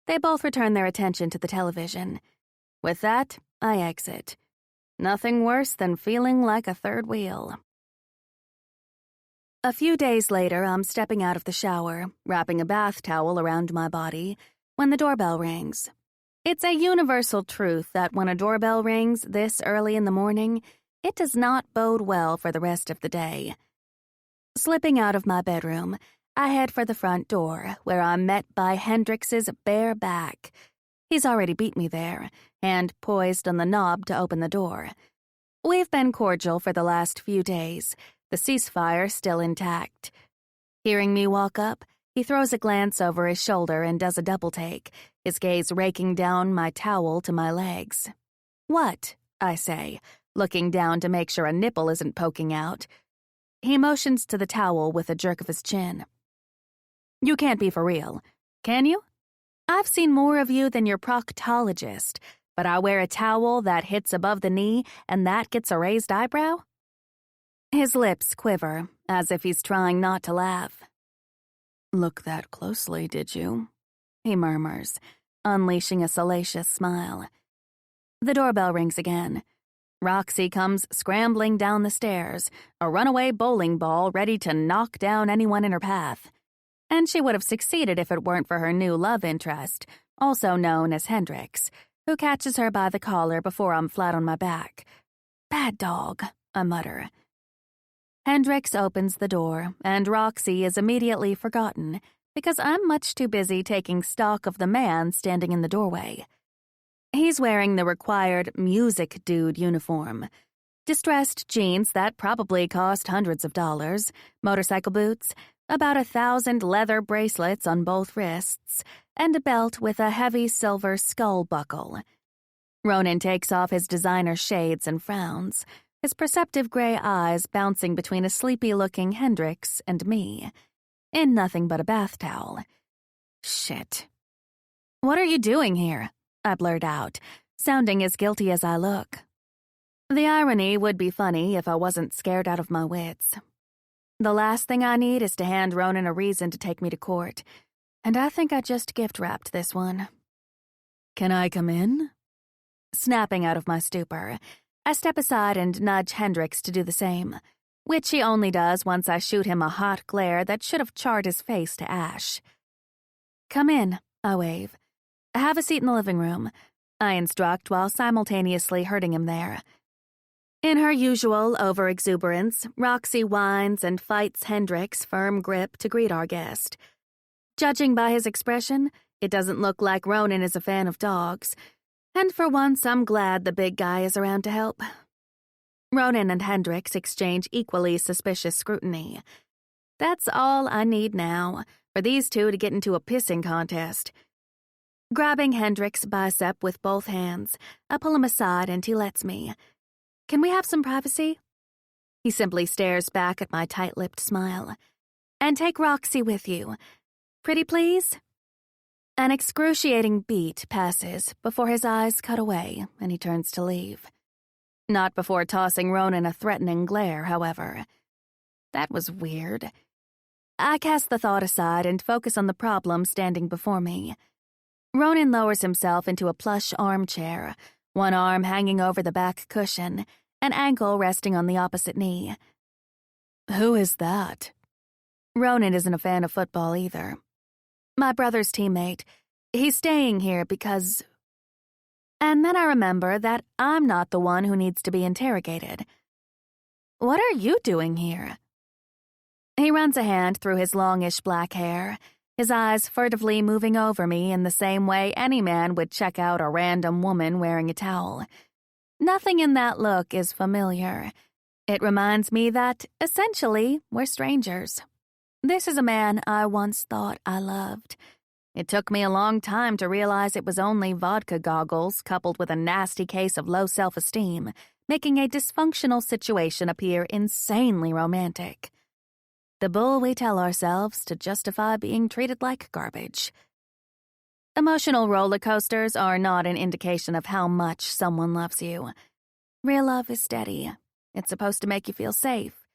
They both return their attention to the television. With that, I exit. Nothing worse than feeling like a third wheel. A few days later, I'm stepping out of the shower, wrapping a bath towel around my body, when the doorbell rings. It's a universal truth that when a doorbell rings this early in the morning, it does not bode well for the rest of the day. Slipping out of my bedroom, I head for the front door, where I'm met by Hendrix's bare back. He's already beat me there, hand poised on the knob to open the door. We've been cordial for the last few days, the ceasefire still intact. Hearing me walk up, he throws a glance over his shoulder and does a double-take, his gaze raking down my towel to my legs. "What?" I say, looking down to make sure a nipple isn't poking out. He motions to the towel with a jerk of his chin. "You can't be for real, can you? I've seen more of you than your proctologist, but I wear a towel that hits above the knee and that gets a raised eyebrow?" His lips quiver, as if he's trying not to laugh. "Look that closely, did you?" he murmurs, unleashing a salacious smile. The doorbell rings again. Roxy comes scrambling down the stairs, a runaway bowling ball ready to knock down anyone in her path. And she would have succeeded if it weren't for her new love interest, also known as Hendrix, who catches her by the collar before I'm flat on my back. "Bad dog," I mutter. Hendrix opens the door, and Roxy is immediately forgotten because I'm much too busy taking stock of the man standing in the doorway. He's wearing the required music dude uniform. Distressed jeans that probably cost hundreds of dollars, motorcycle boots, about 1,000 leather bracelets on both wrists, and a belt with a heavy silver skull buckle. Ronan takes off his designer shades and frowns, his perceptive gray eyes bouncing between a sleepy-looking Hendrix and me, in nothing but a bath towel. "Shit. What are you doing here?" I blurt out, sounding as guilty as I look. The irony would be funny if I wasn't scared out of my wits. The last thing I need is to hand Ronan a reason to take me to court, and I think I just gift-wrapped this one. "Can I come in?" Snapping out of my stupor, I step aside and nudge Hendrix to do the same, which he only does once I shoot him a hot glare that should have charred his face to ash. "Come in," I wave. "Have a seat in the living room," I instruct while simultaneously hurting him there. In her usual over-exuberance, Roxy whines and fights Hendrix's firm grip to greet our guest. Judging by his expression, it doesn't look like Ronan is a fan of dogs, and for once I'm glad the big guy is around to help. Ronan and Hendrix exchange equally suspicious scrutiny. That's all I need now, for these two to get into a pissing contest. Grabbing Hendrix's bicep with both hands, I pull him aside and he lets me. "Can we have some privacy?" He simply stares back at my tight-lipped smile. "And take Roxy with you. Pretty please?" An excruciating beat passes before his eyes cut away and he turns to leave. Not before tossing Ronan a threatening glare, however. That was weird. I cast the thought aside and focus on the problem standing before me. Ronan lowers himself into a plush armchair, one arm hanging over the back cushion, an ankle resting on the opposite knee. "Who is that?" Ronan isn't a fan of football either. "My brother's teammate. He's staying here because..." And then I remember that I'm not the one who needs to be interrogated. "What are you doing here?" He runs a hand through his longish black hair, his eyes furtively moving over me in the same way any man would check out a random woman wearing a towel. Nothing in that look is familiar. It reminds me that, essentially, we're strangers. This is a man I once thought I loved. It took me a long time to realize it was only vodka goggles coupled with a nasty case of low self-esteem, making a dysfunctional situation appear insanely romantic. The bull we tell ourselves to justify being treated like garbage. Emotional roller coasters are not an indication of how much someone loves you. Real love is steady. It's supposed to make you feel safe.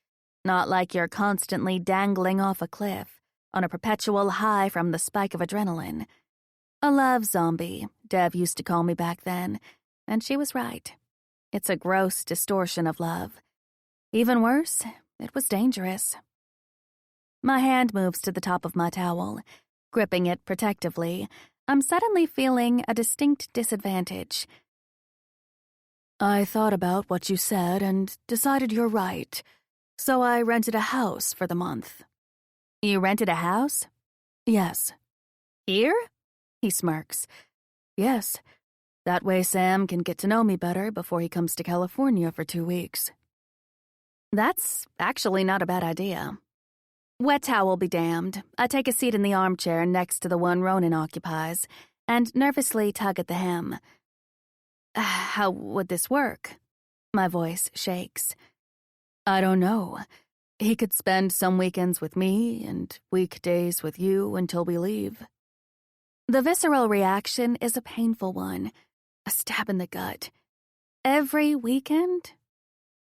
Not like you're constantly dangling off a cliff, on a perpetual high from the spike of adrenaline. A love zombie, Dev used to call me back then, and she was right. It's a gross distortion of love. Even worse, it was dangerous. My hand moves to the top of my towel. Gripping it protectively, I'm suddenly feeling a distinct disadvantage. I thought about what you said and decided you're right, so I rented a house for the month. You rented a house? Yes. Here? He smirks. Yes. That way Sam can get to know me better before he comes to California for 2 weeks. That's actually not a bad idea. Wet towel be damned. I take a seat in the armchair next to the one Ronan occupies and nervously tug at the hem. How would this work? My voice shakes. I don't know. He could spend some weekends with me and weekdays with you until we leave. The visceral reaction is a painful one, a stab in the gut. Every weekend?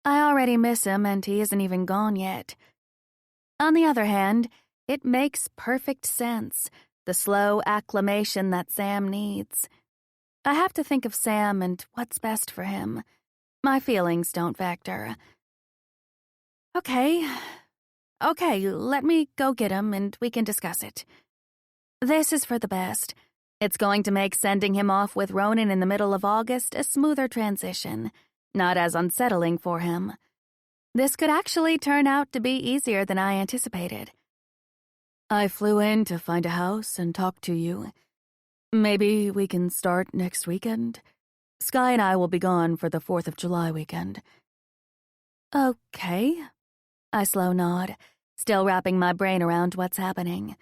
I already miss him and he isn't even gone yet. On the other hand, it makes perfect sense, the slow acclimation that Sam needs. I have to think of Sam and what's best for him. My feelings don't factor. Okay, let me go get him and we can discuss it. This is for the best. It's going to make sending him off with Ronan in the middle of August a smoother transition, not as unsettling for him. This could actually turn out to be easier than I anticipated. I flew in to find a house and talk to you. Maybe we can start next weekend? Sky and I will be gone for the 4th of July weekend. Okay. I slow nod, still wrapping my brain around what's happening.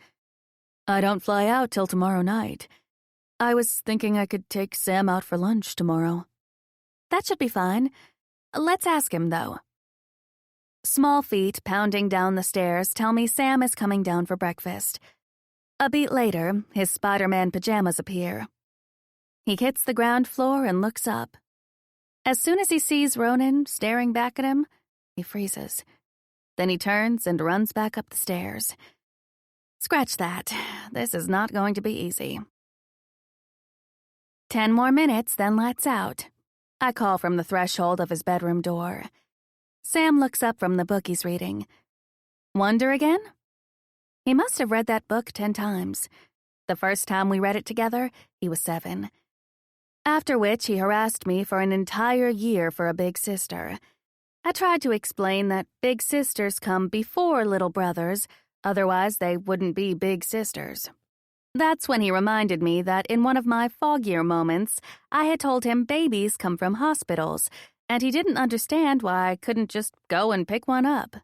I don't fly out till tomorrow night. I was thinking I could take Sam out for lunch tomorrow. That should be fine. Let's ask him, though. Small feet pounding down the stairs tell me Sam is coming down for breakfast. A beat later, his Spider-Man pajamas appear. He hits the ground floor and looks up. As soon as he sees Ronan staring back at him, he freezes. Then he turns and runs back up the stairs. Scratch that. This is not going to be easy. 10 more minutes, then lights out. I call from the threshold of his bedroom door. Sam looks up from the book he's reading. Wonder again? He must have read that book 10 times. The first time we read it together, he was 7. After which he harassed me for an entire year for a big sister. I tried to explain that big sisters come before little brothers, otherwise they wouldn't be big sisters. That's when he reminded me that in one of my foggier moments, I had told him babies come from hospitals, and he didn't understand why I couldn't just go and pick one up.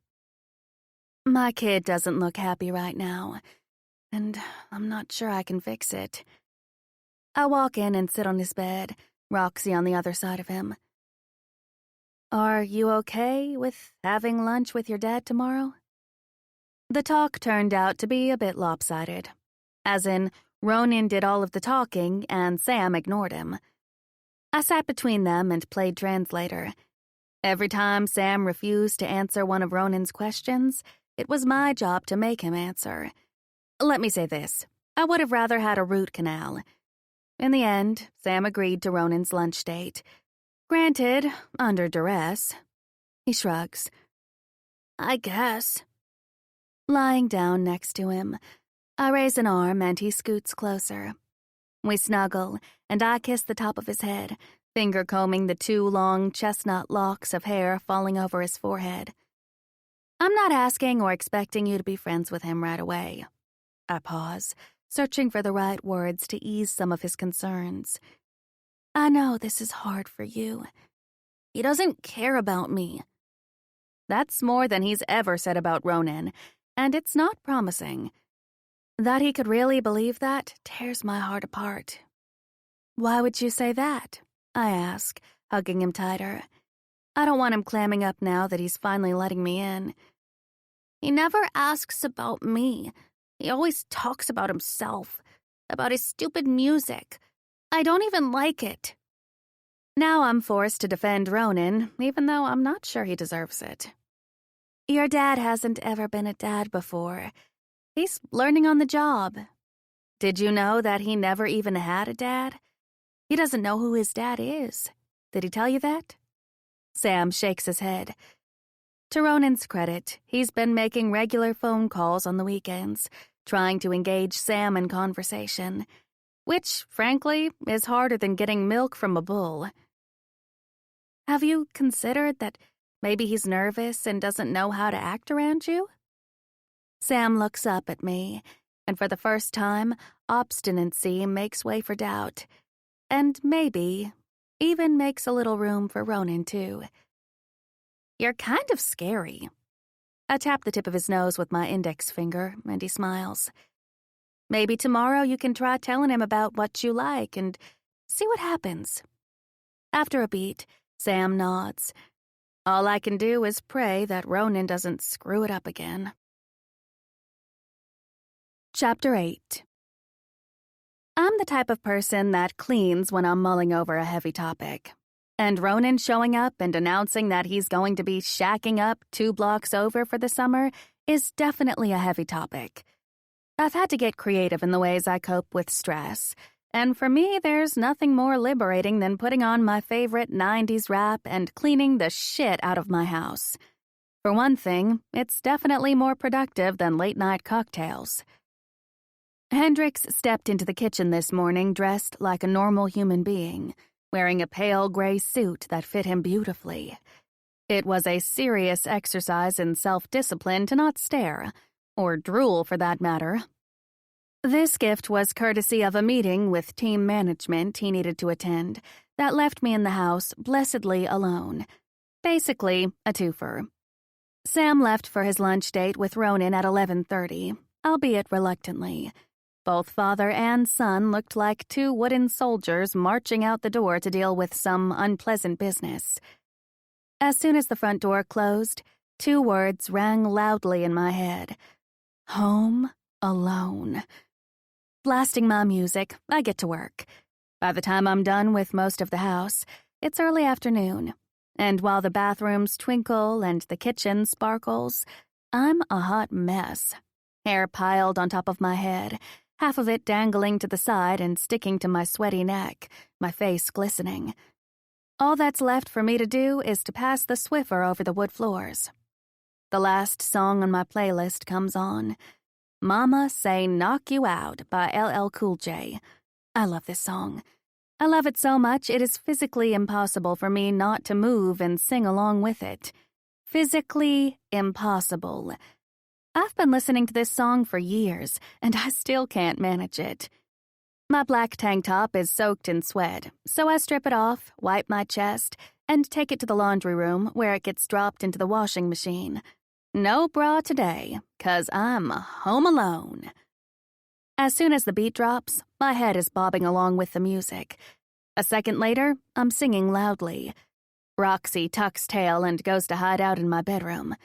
My kid doesn't look happy right now, and I'm not sure I can fix it. I walk in and sit on his bed, Roxy on the other side of him. Are you okay with having lunch with your dad tomorrow? The talk turned out to be a bit lopsided. As in, Ronan did all of the talking and Sam ignored him. I sat between them and played translator. Every time Sam refused to answer one of Ronan's questions, it was my job to make him answer. Let me say this. I would have rather had a root canal. In the end, Sam agreed to Ronan's lunch date. Granted, under duress. He shrugs. I guess. Lying down next to him, I raise an arm and he scoots closer. We snuggle, and I kiss the top of his head, finger combing the 2 long chestnut locks of hair falling over his forehead. I'm not asking or expecting you to be friends with him right away. I pause, searching for the right words to ease some of his concerns. I know this is hard for you. He doesn't care about me. That's more than he's ever said about Ronan, and it's not promising. That he could really believe that tears my heart apart. Why would you say that? I ask, hugging him tighter. I don't want him clamming up now that he's finally letting me in. He never asks about me. He always talks about himself, about his stupid music. I don't even like it. Now I'm forced to defend Ronan, even though I'm not sure he deserves it. Your dad hasn't ever been a dad before. He's learning on the job. Did you know that he never even had a dad? He doesn't know who his dad is. Did he tell you that? Sam shakes his head. To Ronan's credit, he's been making regular phone calls on the weekends, trying to engage Sam in conversation. which, frankly, is harder than getting milk from a bull. Have you considered that maybe he's nervous and doesn't know how to act around you? Sam looks up at me, and for the first time, obstinacy makes way for doubt, and maybe even makes a little room for Ronan, too. You're kind of scary. I tap the tip of his nose with my index finger, and he smiles. Maybe tomorrow you can try telling him about what you like and see what happens. After a beat, Sam nods. All I can do is pray that Ronan doesn't screw it up again. Chapter 8. I'm the type of person that cleans when I'm mulling over a heavy topic. And Ronan showing up and announcing that he's going to be shacking up 2 blocks over for the summer is definitely a heavy topic. I've had to get creative in the ways I cope with stress, and for me, there's nothing more liberating than putting on my favorite 90s rap and cleaning the shit out of my house. For one thing, it's definitely more productive than late-night cocktails. Hendrix stepped into the kitchen this morning dressed like a normal human being, wearing a pale gray suit that fit him beautifully. It was a serious exercise in self-discipline to not stare, or drool for that matter. This gift was courtesy of a meeting with team management he needed to attend that left me in the house blessedly alone. Basically, a twofer. Sam left for his lunch date with Ronan at 11:30, albeit reluctantly. Both father and son looked like 2 wooden soldiers marching out the door to deal with some unpleasant business. As soon as the front door closed, 2 words rang loudly in my head. Home alone. Blasting my music, I get to work. By the time I'm done with most of the house, it's early afternoon, and while the bathrooms twinkle and the kitchen sparkles, I'm a hot mess. Hair piled on top of my head, half of it dangling to the side and sticking to my sweaty neck, my face glistening. All that's left for me to do is to pass the Swiffer over the wood floors. The last song on my playlist comes on. Mama Say Knock You Out by LL Cool J. I love this song. I love it so much it is physically impossible for me not to move and sing along with it. Physically impossible. I've been listening to this song for years, and I still can't manage it. My black tank top is soaked in sweat, so I strip it off, wipe my chest, and take it to the laundry room where it gets dropped into the washing machine. No bra today, 'cause I'm home alone. As soon as the beat drops, my head is bobbing along with the music. A second later, I'm singing loudly. Roxy tucks tail and goes to hide out in my bedroom.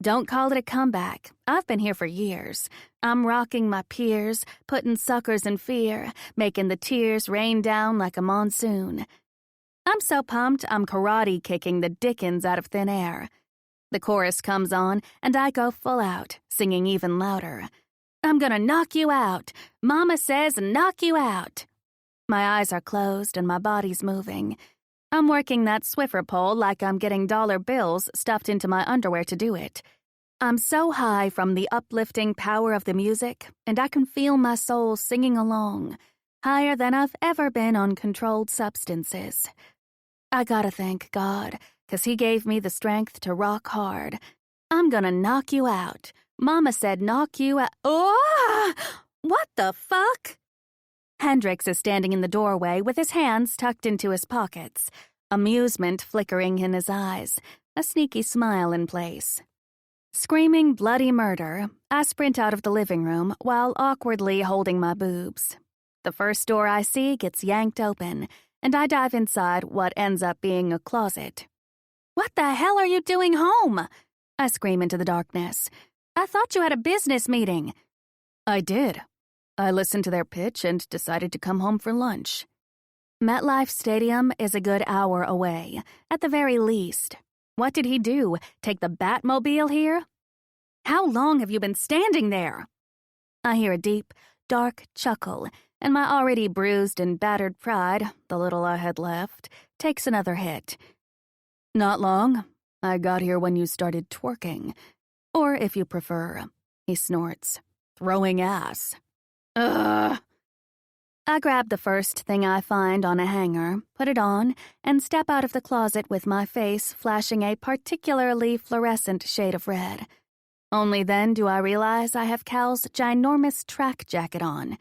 Don't call it a comeback. I've been here for years. I'm rocking my peers, putting suckers in fear, making the tears rain down like a monsoon. I'm so pumped I'm karate kicking the dickens out of thin air. The chorus comes on, and I go full out, singing even louder. I'm gonna knock you out. Mama says knock you out. My eyes are closed and my body's moving. I'm working that Swiffer pole like I'm getting dollar bills stuffed into my underwear to do it. I'm so high from the uplifting power of the music, and I can feel my soul singing along, higher than I've ever been on controlled substances. I gotta thank God, 'cause he gave me the strength to rock hard. I'm gonna knock you out. Mama said knock you out. Oh! What the fuck? Hendrix is standing in the doorway with his hands tucked into his pockets, amusement flickering in his eyes, a sneaky smile in place. Screaming bloody murder, I sprint out of the living room while awkwardly holding my boobs. The first door I see gets yanked open, and I dive inside what ends up being a closet. What the hell are you doing home? I scream into the darkness. I thought you had a business meeting. I did. I listened to their pitch and decided to come home for lunch. MetLife Stadium is a good hour away, at the very least. What did he do? Take the Batmobile here? How long have you been standing there? I hear a deep, dark chuckle, and my already bruised and battered pride, the little I had left, takes another hit. Not long. I got here when you started twerking. Or, if you prefer, he snorts, throwing ass. Ugh. I grab the first thing I find on a hanger, put it on, and step out of the closet with my face flashing a particularly fluorescent shade of red. Only then do I realize I have Cal's ginormous track jacket on.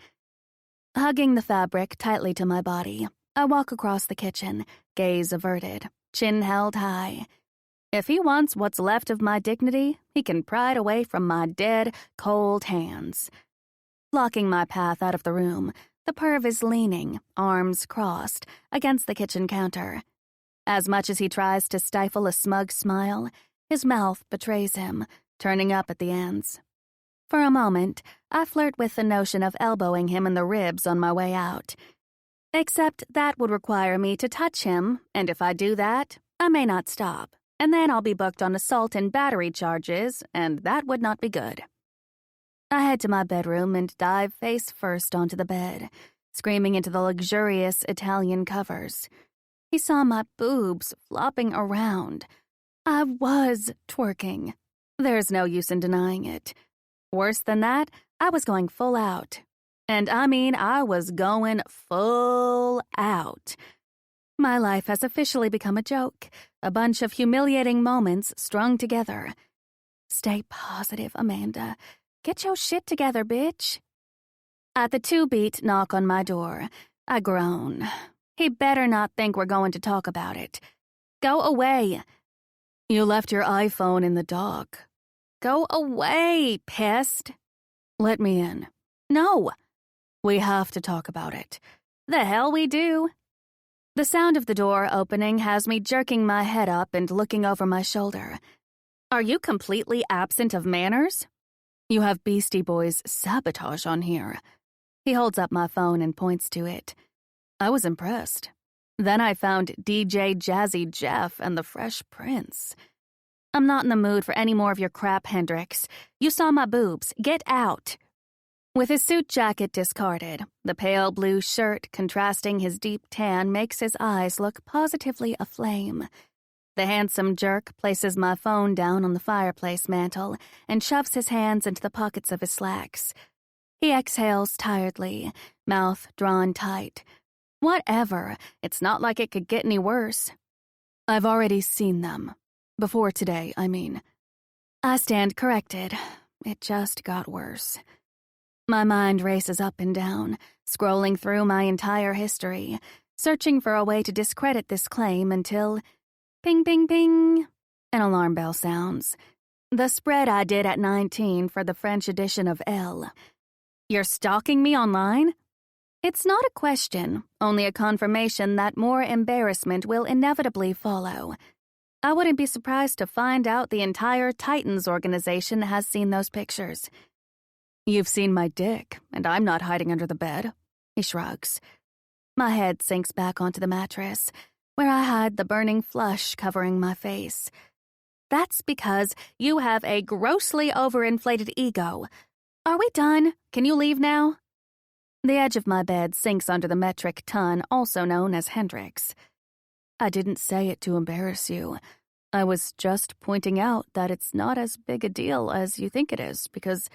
Hugging the fabric tightly to my body, I walk across the kitchen, gaze averted, chin held high. If he wants what's left of my dignity, he can pry it away from my dead, cold hands. Blocking my path out of the room, the perv is leaning, arms crossed, against the kitchen counter. As much as he tries to stifle a smug smile, his mouth betrays him, turning up at the ends. For a moment, I flirt with the notion of elbowing him in the ribs on my way out. Except that would require me to touch him, and if I do that, I may not stop, and then I'll be booked on assault and battery charges, and that would not be good. I head to my bedroom and dive face first onto the bed, screaming into the luxurious Italian covers. He saw my boobs flopping around. I was twerking. There's no use in denying it. Worse than that, I was going full out. And I mean, I was going full out. My life has officially become a joke, a bunch of humiliating moments strung together. Stay positive, Amanda. Get your shit together, bitch. At the 2-beat knock on my door, I groan. He better not think we're going to talk about it. Go away. You left your iPhone in the dog. Go away, pest. Let me in. No. We have to talk about it. The hell we do. The sound of the door opening has me jerking my head up and looking over my shoulder. Are you completely absent of manners? You have Beastie Boys sabotage on here. He holds up my phone and points to it. I was impressed. Then I found DJ Jazzy Jeff and the Fresh Prince. I'm not in the mood for any more of your crap, Hendrix. You saw my boobs. Get out. With his suit jacket discarded, the pale blue shirt contrasting his deep tan makes his eyes look positively aflame. The handsome jerk places my phone down on the fireplace mantel and shoves his hands into the pockets of his slacks. He exhales tiredly, mouth drawn tight. Whatever, it's not like it could get any worse. I've already seen them. Before today, I mean. I stand corrected. It just got worse. My mind races up and down, scrolling through my entire history, searching for a way to discredit this claim until... Ping, ping, ping. An alarm bell sounds. The spread I did at 19 for the French edition of Elle. You're stalking me online? It's not a question, only a confirmation that more embarrassment will inevitably follow. I wouldn't be surprised to find out the entire Titans organization has seen those pictures. You've seen my dick, and I'm not hiding under the bed. He shrugs. My head sinks back onto the mattress, where I hide the burning flush covering my face. That's because you have a grossly overinflated ego. Are we done? Can you leave now? The edge of my bed sinks under the metric ton, also known as Hendrix. I didn't say it to embarrass you. I was just pointing out that it's not as big a deal as you think it is, because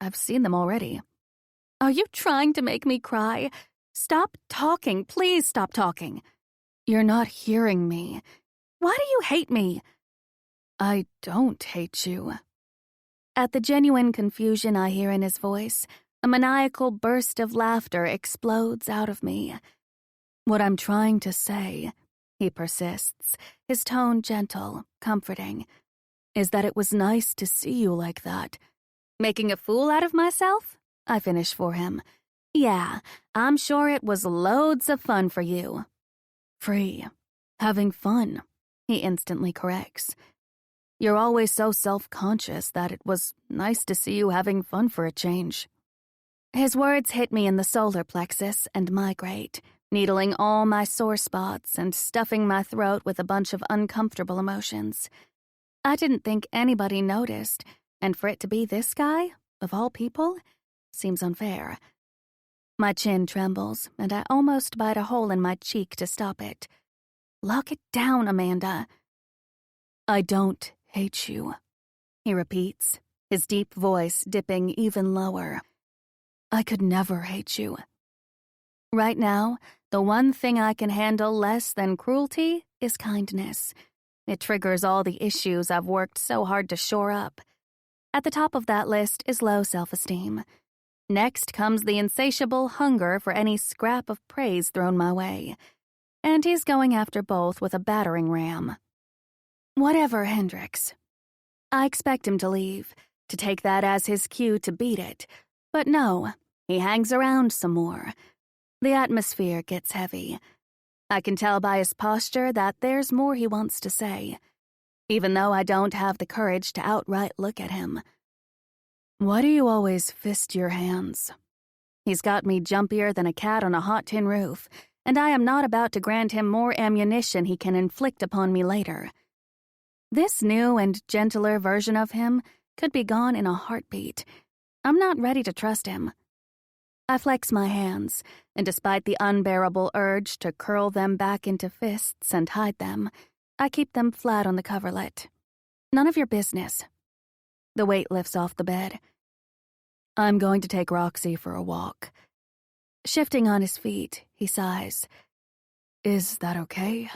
I've seen them already. Are you trying to make me cry? Stop talking. Please stop talking. You're not hearing me. Why do you hate me? I don't hate you. At the genuine confusion I hear in his voice, a maniacal burst of laughter explodes out of me. What I'm trying to say, he persists, his tone gentle, comforting, is that it was nice to see you like that. Making a fool out of myself? I finish for him. Yeah, I'm sure it was loads of fun for you. Free. Having fun, he instantly corrects. You're always so self-conscious that it was nice to see you having fun for a change. His words hit me in the solar plexus and migrate, needling all my sore spots and stuffing my throat with a bunch of uncomfortable emotions. I didn't think anybody noticed, and for it to be this guy, of all people, seems unfair. My chin trembles, and I almost bite a hole in my cheek to stop it. Lock it down, Amanda. I don't hate you, he repeats, his deep voice dipping even lower. I could never hate you. Right now, the one thing I can handle less than cruelty is kindness. It triggers all the issues I've worked so hard to shore up. At the top of that list is low self-esteem. Next comes the insatiable hunger for any scrap of praise thrown my way. And he's going after both with a battering ram. Whatever, Hendrix. I expect him to leave, to take that as his cue to beat it. But no, he hangs around some more. The atmosphere gets heavy. I can tell by his posture that there's more he wants to say, even though I don't have the courage to outright look at him. Why do you always fist your hands? He's got me jumpier than a cat on a hot tin roof, and I am not about to grant him more ammunition he can inflict upon me later. This new and gentler version of him could be gone in a heartbeat. I'm not ready to trust him. I flex my hands, and despite the unbearable urge to curl them back into fists and hide them, I keep them flat on the coverlet. None of your business. The weight lifts off the bed. I'm going to take Roxy for a walk. Shifting on his feet, he sighs. Is that okay?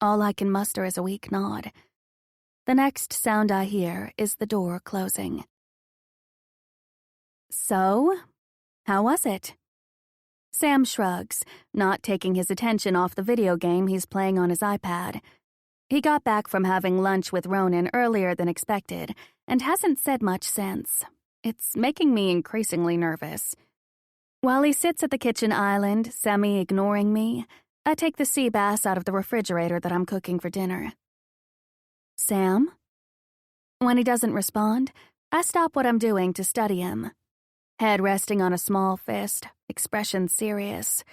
All I can muster is a weak nod. The next sound I hear is the door closing. So, how was it? Sam shrugs, not taking his attention off the video game he's playing on his iPad. He got back from having lunch with Ronan earlier than expected and hasn't said much since. It's making me increasingly nervous. While he sits at the kitchen island, semi-ignoring me, I take the sea bass out of the refrigerator that I'm cooking for dinner. Sam? When he doesn't respond, I stop what I'm doing to study him. Head resting on a small fist, expression serious.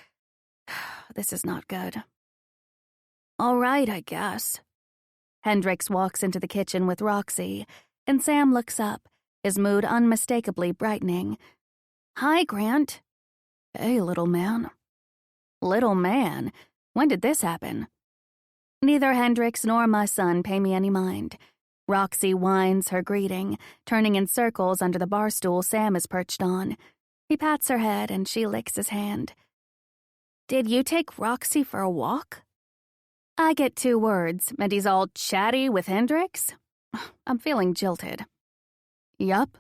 This is not good. All right, I guess. Hendrix walks into the kitchen with Roxy, and Sam looks up, his mood unmistakably brightening. Hi, Grant. Hey, little man. Little man? When did this happen? Neither Hendrix nor my son pay me any mind. Roxy whines her greeting, turning in circles under the bar stool Sam is perched on. He pats her head and she licks his hand. Did you take Roxy for a walk? I get 2 words, and he's all chatty with Hendrix? I'm feeling jilted. Yup.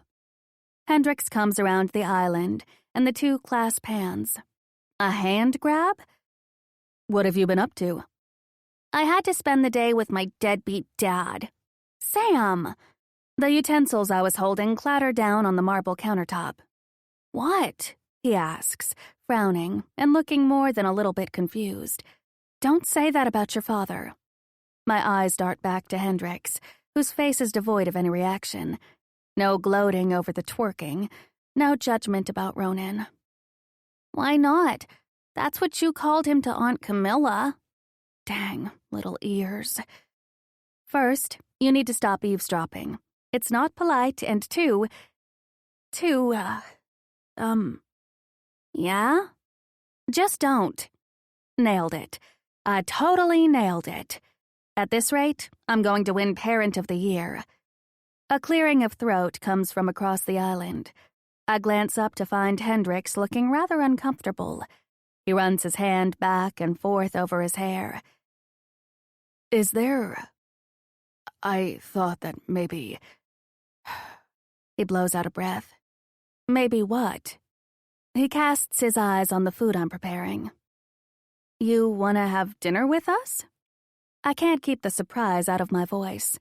Hendrix comes around the island, and the 2 clasp hands. A hand grab? What have you been up to? I had to spend the day with my deadbeat dad. Sam! The utensils I was holding clatter down on the marble countertop. What? He asks, frowning and looking more than a little bit confused. Don't say that about your father. My eyes dart back to Hendrix, whose face is devoid of any reaction. No gloating over the twerking, no judgment about Ronan. Why not? That's what you called him to Aunt Camilla. Dang, little ears. First, you need to stop eavesdropping. It's not polite, and yeah? Just don't. Nailed it. I totally nailed it. At this rate, I'm going to win Parent of the Year. A clearing of throat comes from across the island. I glance up to find Hendrix looking rather uncomfortable. He runs his hand back and forth over his hair. Is there... I thought that maybe... He blows out a breath. Maybe what? He casts his eyes on the food I'm preparing. You want to have dinner with us? I can't keep the surprise out of my voice.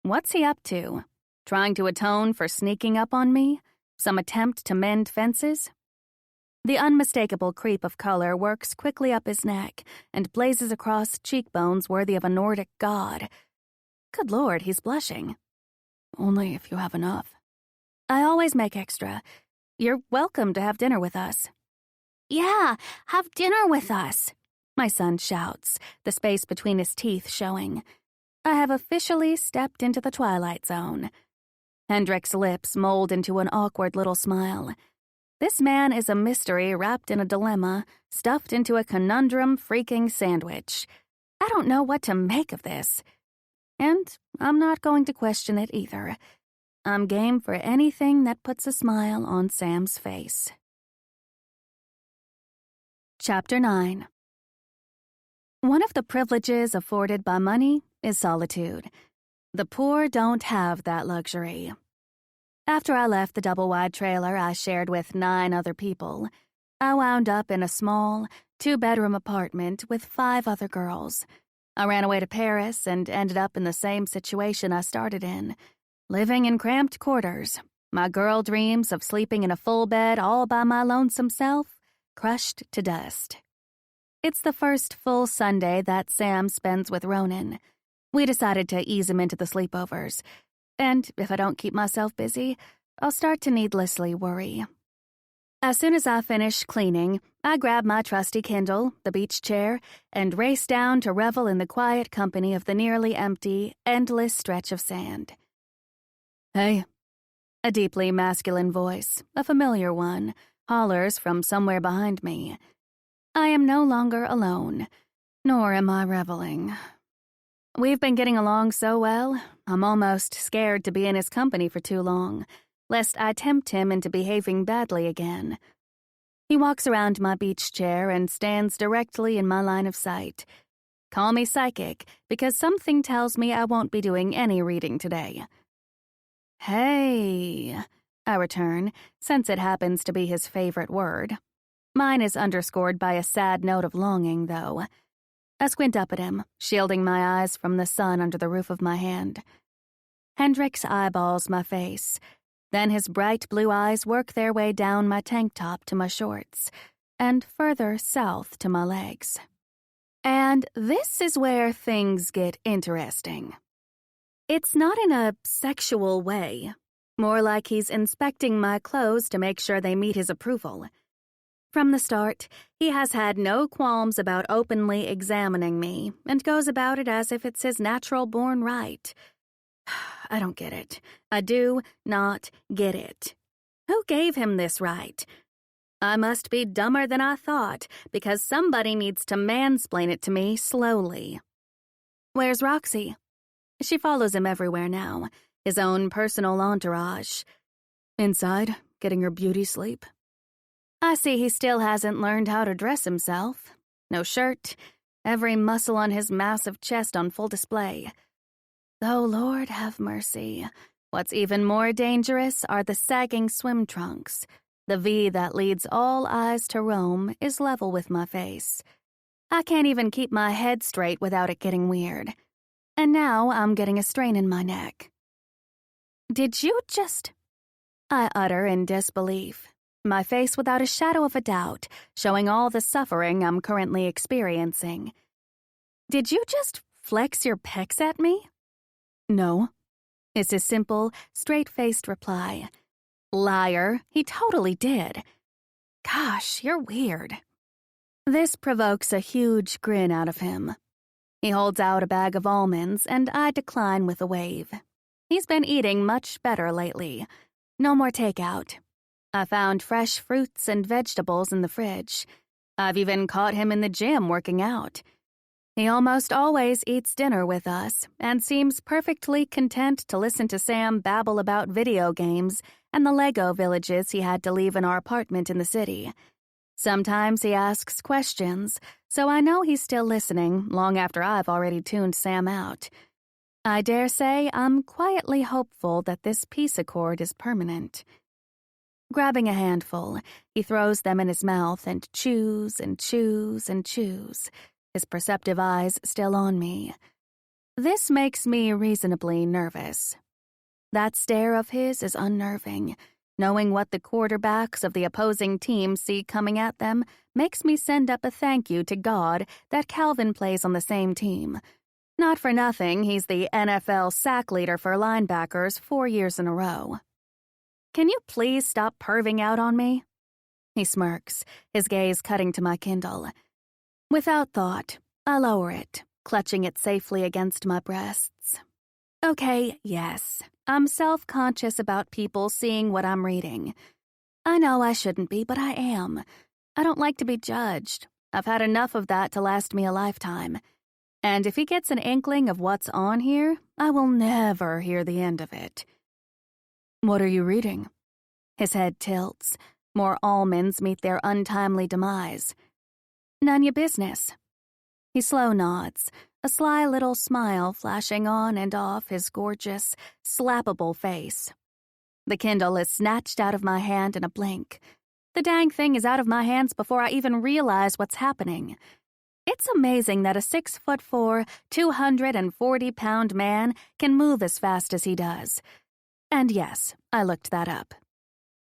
What's he up to? Trying to atone for sneaking up on me? Some attempt to mend fences? The unmistakable creep of color works quickly up his neck and blazes across cheekbones worthy of a Nordic god. Good Lord, he's blushing. Only if you have enough. I always make extra. You're welcome to have dinner with us. Yeah, have dinner with us, my son shouts, the space between his teeth showing. I have officially stepped into the twilight zone. Hendrix's lips mold into an awkward little smile. This man is a mystery wrapped in a dilemma, stuffed into a conundrum freaking sandwich. I don't know what to make of this. And I'm not going to question it either. I'm game for anything that puts a smile on Sam's face. Chapter 9. One of the privileges afforded by money is solitude. The poor don't have that luxury. After I left the double-wide trailer I shared with 9 other people, I wound up in a small, 2-bedroom apartment with 5 other girls. I ran away to Paris and ended up in the same situation I started in, living in cramped quarters. My girl dreams of sleeping in a full bed all by my lonesome self, crushed to dust. It's the first full Sunday that Sam spends with Ronan. We decided to ease him into the sleepovers, and if I don't keep myself busy, I'll start to needlessly worry. As soon as I finish cleaning, I grab my trusty Kindle, the beach chair, and race down to revel in the quiet company of the nearly empty, endless stretch of sand. "Hey." A deeply masculine voice, a familiar one, hollers from somewhere behind me. I am no longer alone, nor am I reveling. We've been getting along so well, I'm almost scared to be in his company for too long, lest I tempt him into behaving badly again. He walks around my beach chair and stands directly in my line of sight. Call me psychic, because something tells me I won't be doing any reading today. "Hey," I return, since it happens to be his favorite word. Mine is underscored by a sad note of longing, though. I squint up at him, shielding my eyes from the sun under the roof of my hand. Hendrix eyeballs my face. Then his bright blue eyes work their way down my tank top to my shorts, and further south to my legs. And this is where things get interesting. It's not in a sexual way, more like he's inspecting my clothes to make sure they meet his approval. From the start, he has had no qualms about openly examining me and goes about it as if it's his natural-born right. I don't get it. I do not get it. Who gave him this right? I must be dumber than I thought, because somebody needs to mansplain it to me slowly. Where's Roxy? She follows him everywhere now, his own personal entourage. Inside, getting her beauty sleep. I see he still hasn't learned how to dress himself. No shirt, every muscle on his massive chest on full display. Though, Lord have mercy, what's even more dangerous are the sagging swim trunks. The V that leads all eyes to Rome is level with my face. I can't even keep my head straight without it getting weird. And now I'm getting a strain in my neck. "Did you just—" I utter in disbelief, my face without a shadow of a doubt, showing all the suffering I'm currently experiencing. "Did you just flex your pecs at me?" "No," is his simple, straight-faced reply. Liar, he totally did. Gosh, you're weird. This provokes a huge grin out of him. He holds out a bag of almonds, and I decline with a wave. He's been eating much better lately. No more takeout. I found fresh fruits and vegetables in the fridge. I've even caught him in the gym working out. He almost always eats dinner with us and seems perfectly content to listen to Sam babble about video games and the Lego villages he had to leave in our apartment in the city. Sometimes he asks questions, so I know he's still listening long after I've already tuned Sam out. I dare say I'm quietly hopeful that this peace accord is permanent. Grabbing a handful, he throws them in his mouth and chews and chews and chews, his perceptive eyes still on me. This makes me reasonably nervous. That stare of his is unnerving. Knowing what the quarterbacks of the opposing team see coming at them makes me send up a thank you to God that Calvin plays on the same team. Not for nothing, he's the NFL sack leader for linebackers 4 years in a row. Can you please stop perving out on me? He smirks, his gaze cutting to my Kindle. Without thought, I lower it, clutching it safely against my breasts. Okay, yes, I'm self-conscious about people seeing what I'm reading. I know I shouldn't be, but I am. I don't like to be judged. I've had enough of that to last me a lifetime. And if he gets an inkling of what's on here, I will never hear the end of it. What are you reading? His head tilts. More almonds meet their untimely demise. None your business. He slow nods, a sly little smile flashing on and off his gorgeous, slappable face. The Kindle is snatched out of my hand in a blink. The dang thing is out of my hands before I even realize what's happening. It's amazing that a 6'4", 240-pound man can move as fast as he does. And yes, I looked that up.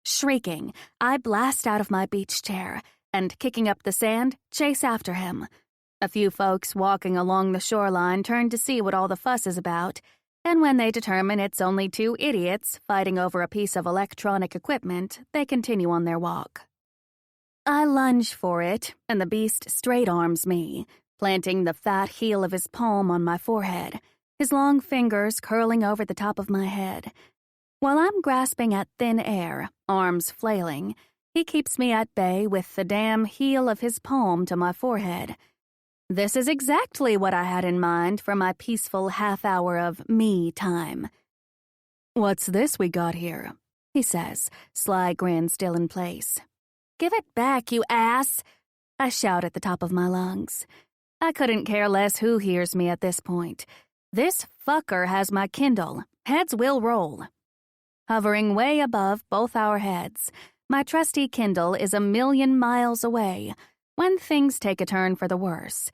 Shrieking, I blast out of my beach chair and, kicking up the sand, chase after him. A few folks walking along the shoreline turn to see what all the fuss is about, and when they determine it's only two idiots fighting over a piece of electronic equipment, they continue on their walk. I lunge for it, and the beast straight arms me, planting the fat heel of his palm on my forehead, his long fingers curling over the top of my head. While I'm grasping at thin air, arms flailing, he keeps me at bay with the damn heel of his palm to my forehead. This is exactly what I had in mind for my peaceful half-hour of me time. "What's this we got here?" he says, sly grin still in place. "Give it back, you ass!" I shout at the top of my lungs. I couldn't care less who hears me at this point. This fucker has my Kindle. Heads will roll. Hovering way above both our heads, my trusty Kindle is 1,000,000 miles away when things take a turn for the worse.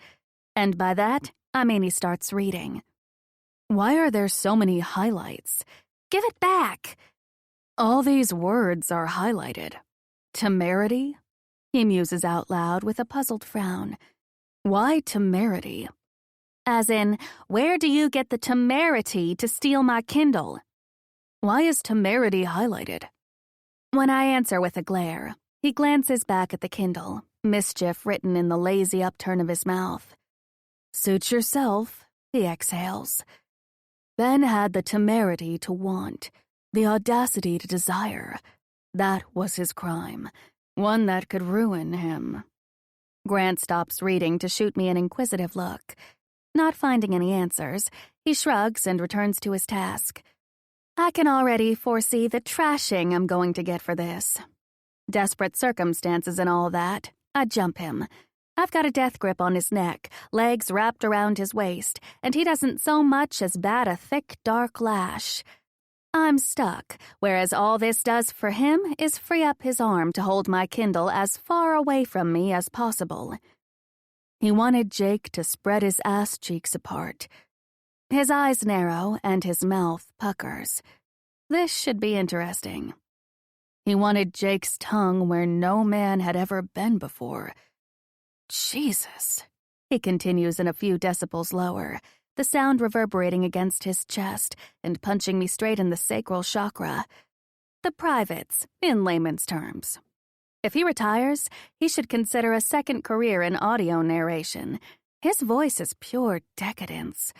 And by that, I mean he starts reading. "Why are there so many highlights?" "Give it back!" "All these words are highlighted. Temerity?" he muses out loud with a puzzled frown. "Why temerity?" As in, where do you get the temerity to steal my Kindle? "Why is temerity highlighted?" When I answer with a glare, he glances back at the Kindle, mischief written in the lazy upturn of his mouth. "Suit yourself," he exhales. "Ben had the temerity to want, the audacity to desire. That was his crime, one that could ruin him." Grant stops reading to shoot me an inquisitive look. Not finding any answers, he shrugs and returns to his task. I can already foresee the trashing I'm going to get for this. Desperate circumstances and all that, I jump him. I've got a death grip on his neck, legs wrapped around his waist, and he doesn't so much as bat a thick, dark lash. I'm stuck, whereas all this does for him is free up his arm to hold my Kindle as far away from me as possible. He wanted Jake to spread his ass cheeks apart. His eyes narrow and his mouth puckers. This should be interesting. He wanted Jake's tongue where no man had ever been before. Jesus, he continues in a few decibels lower, the sound reverberating against his chest and punching me straight in the sacral chakra. The privates, in layman's terms. If he retires, he should consider a second career in audio narration. His voice is pure decadence.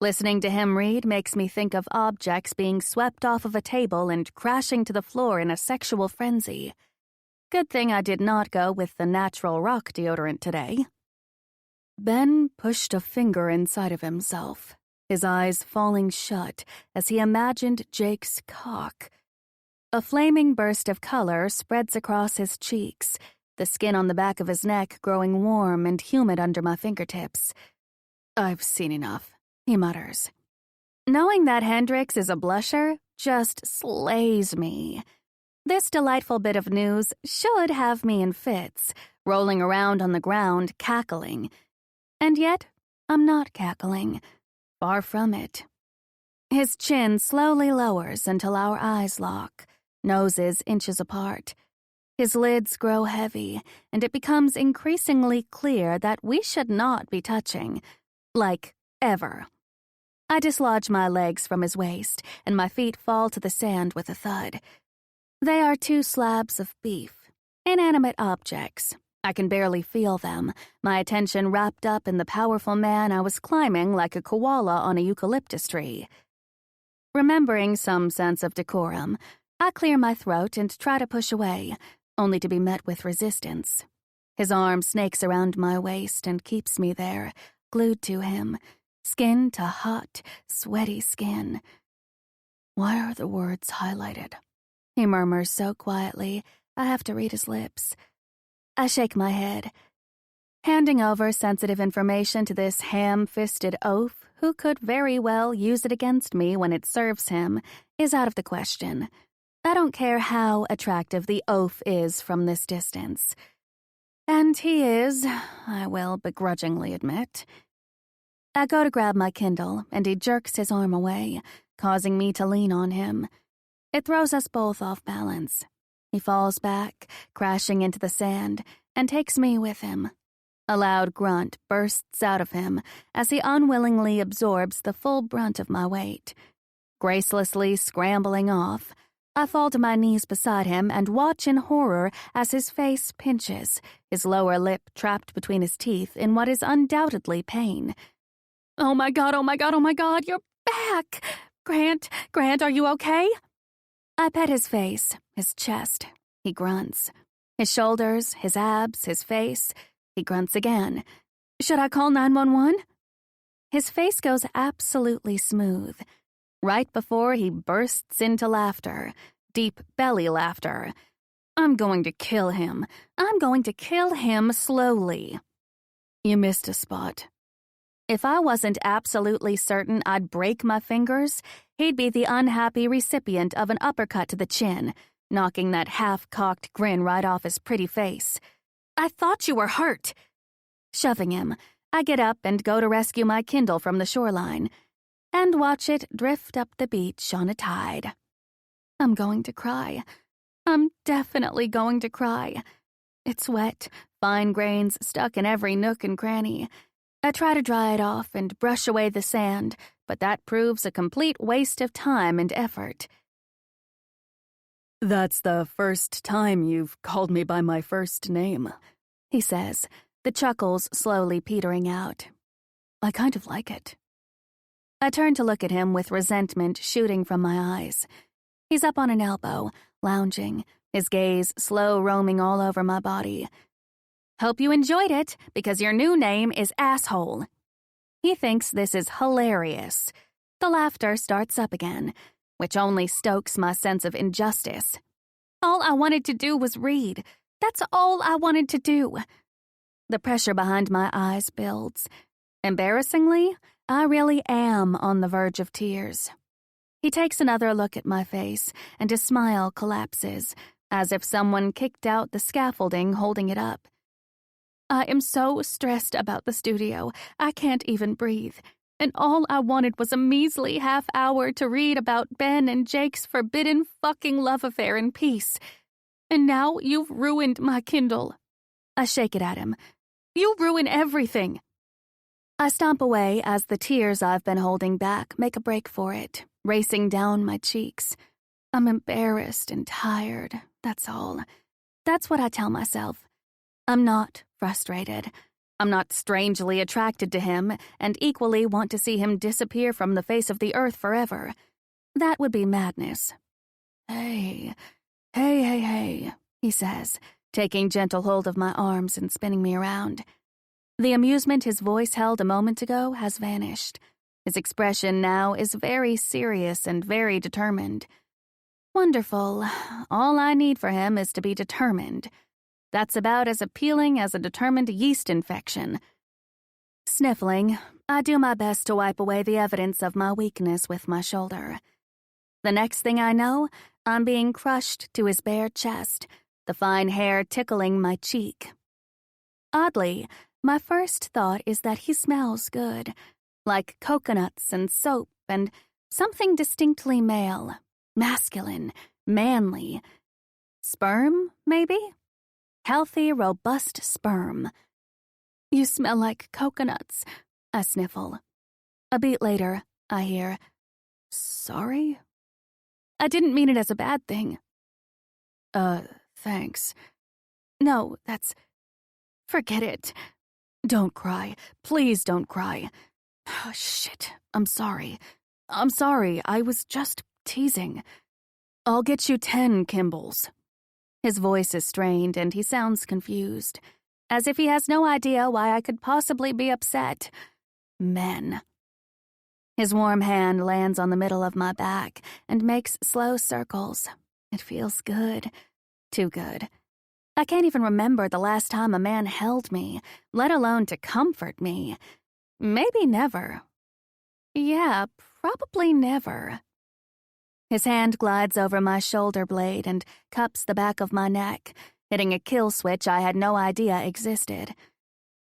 Listening to him read makes me think of objects being swept off of a table and crashing to the floor in a sexual frenzy. Good thing I did not go with the natural rock deodorant today. Ben pushed a finger inside of himself, his eyes falling shut as he imagined Jake's cock. A flaming burst of color spreads across his cheeks, the skin on the back of his neck growing warm and humid under my fingertips. "I've seen enough," he mutters. Knowing that Hendrix is a blusher just slays me. This delightful bit of news should have me in fits, rolling around on the ground, cackling. And yet, I'm not cackling. Far from it. His chin slowly lowers until our eyes lock, noses inches apart. His lids grow heavy, and it becomes increasingly clear that we should not be touching. Like, ever. I dislodge my legs from his waist, and my feet fall to the sand with a thud. They are two slabs of beef, inanimate objects. I can barely feel them, my attention wrapped up in the powerful man I was climbing like a koala on a eucalyptus tree. Remembering some sense of decorum, I clear my throat and try to push away, only to be met with resistance. His arm snakes around my waist and keeps me there, glued to him, skin to hot, sweaty skin. "Why are the words highlighted?" he murmurs so quietly, I have to read his lips. I shake my head. Handing over sensitive information to this ham-fisted oaf who could very well use it against me when it serves him is out of the question. I don't care how attractive the oaf is from this distance. And he is, I will begrudgingly admit. I go to grab my Kindle, and he jerks his arm away, causing me to lean on him. It throws us both off balance. He falls back, crashing into the sand, and takes me with him. A loud grunt bursts out of him as he unwillingly absorbs the full brunt of my weight. Gracelessly scrambling off, I fall to my knees beside him and watch in horror as his face pinches, his lower lip trapped between his teeth in what is undoubtedly pain. Oh my God, oh my God, oh my God, you're back! Grant, are you okay? I pet his face, his chest. He grunts. His shoulders, his abs, his face. He grunts again. Should I call 911? His face goes absolutely smooth. Right before he bursts into laughter, deep belly laughter. I'm going to kill him. I'm going to kill him slowly. You missed a spot. If I wasn't absolutely certain I'd break my fingers, he'd be the unhappy recipient of an uppercut to the chin, knocking that half-cocked grin right off his pretty face. I thought you were hurt. Shoving him, I get up and go to rescue my Kindle from the shoreline, and watch it drift up the beach on a tide. I'm going to cry. I'm definitely going to cry. It's wet, fine grains stuck in every nook and cranny. I try to dry it off and brush away the sand, but that proves a complete waste of time and effort. That's the first time you've called me by my first name, he says, the chuckles slowly petering out. I kind of like it. I turn to look at him with resentment shooting from my eyes. He's up on an elbow, lounging, his gaze slow roaming all over my body. Hope you enjoyed it, because your new name is Asshole. He thinks this is hilarious. The laughter starts up again, which only stokes my sense of injustice. All I wanted to do was read. That's all I wanted to do. The pressure behind my eyes builds. Embarrassingly, I really am on the verge of tears. He takes another look at my face, and his smile collapses, as if someone kicked out the scaffolding holding it up. I am so stressed about the studio, I can't even breathe, and all I wanted was a measly half hour to read about Ben and Jake's forbidden fucking love affair in peace. And now you've ruined my Kindle. I shake it at him. You ruin everything. I stomp away as the tears I've been holding back make a break for it, racing down my cheeks. I'm embarrassed and tired, that's all. That's what I tell myself. I'm not frustrated. I'm not strangely attracted to him and equally want to see him disappear from the face of the earth forever. That would be madness. Hey, he says, taking gentle hold of my arms and spinning me around. The amusement his voice held a moment ago has vanished. His expression now is very serious and very determined. Wonderful. All I need for him is to be determined. That's about as appealing as a determined yeast infection. Sniffling, I do my best to wipe away the evidence of my weakness with my shoulder. The next thing I know, I'm being crushed to his bare chest, the fine hair tickling my cheek. Oddly, my first thought is that he smells good, like coconuts and soap and something distinctly male, masculine, manly. Sperm, maybe? Healthy, robust sperm. You smell like coconuts, I sniffle. A beat later, I hear, sorry? I didn't mean it as a bad thing. Thanks. No, forget it. Don't cry. Please don't cry. Oh, shit. I'm sorry. I was just teasing. I'll get you 10 Kimbles. His voice is strained and he sounds confused, as if he has no idea why I could possibly be upset. Men. His warm hand lands on the middle of my back and makes slow circles. It feels good. Too good. I can't even remember the last time a man held me, let alone to comfort me. Maybe never. Yeah, probably never. His hand glides over my shoulder blade and cups the back of my neck, hitting a kill switch I had no idea existed.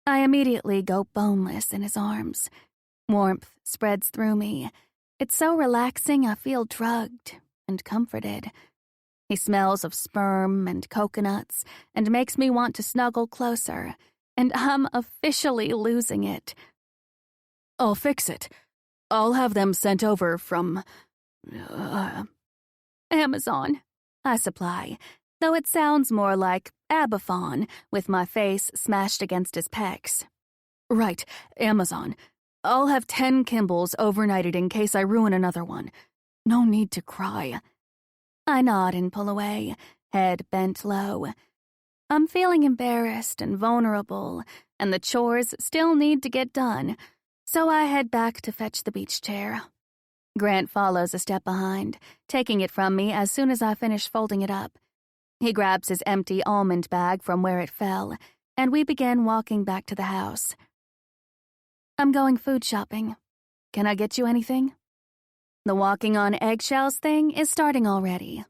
I immediately go boneless in his arms. Warmth spreads through me. It's so relaxing I feel drugged and comforted. He smells of sperm and coconuts and makes me want to snuggle closer, and I'm officially losing it. I'll fix it. I'll have them sent over from... Amazon, I supply, though it sounds more like Abathon with my face smashed against his pecs. Right, Amazon. I'll have 10 Kimballs overnighted in case I ruin another one. No need to cry. I nod and pull away, head bent low. I'm feeling embarrassed and vulnerable, and the chores still need to get done, so I head back to fetch the beach chair. Grant follows a step behind, taking it from me as soon as I finish folding it up. He grabs his empty almond bag from where it fell, and we begin walking back to the house. I'm going food shopping. Can I get you anything? The walking on eggshells thing is starting already.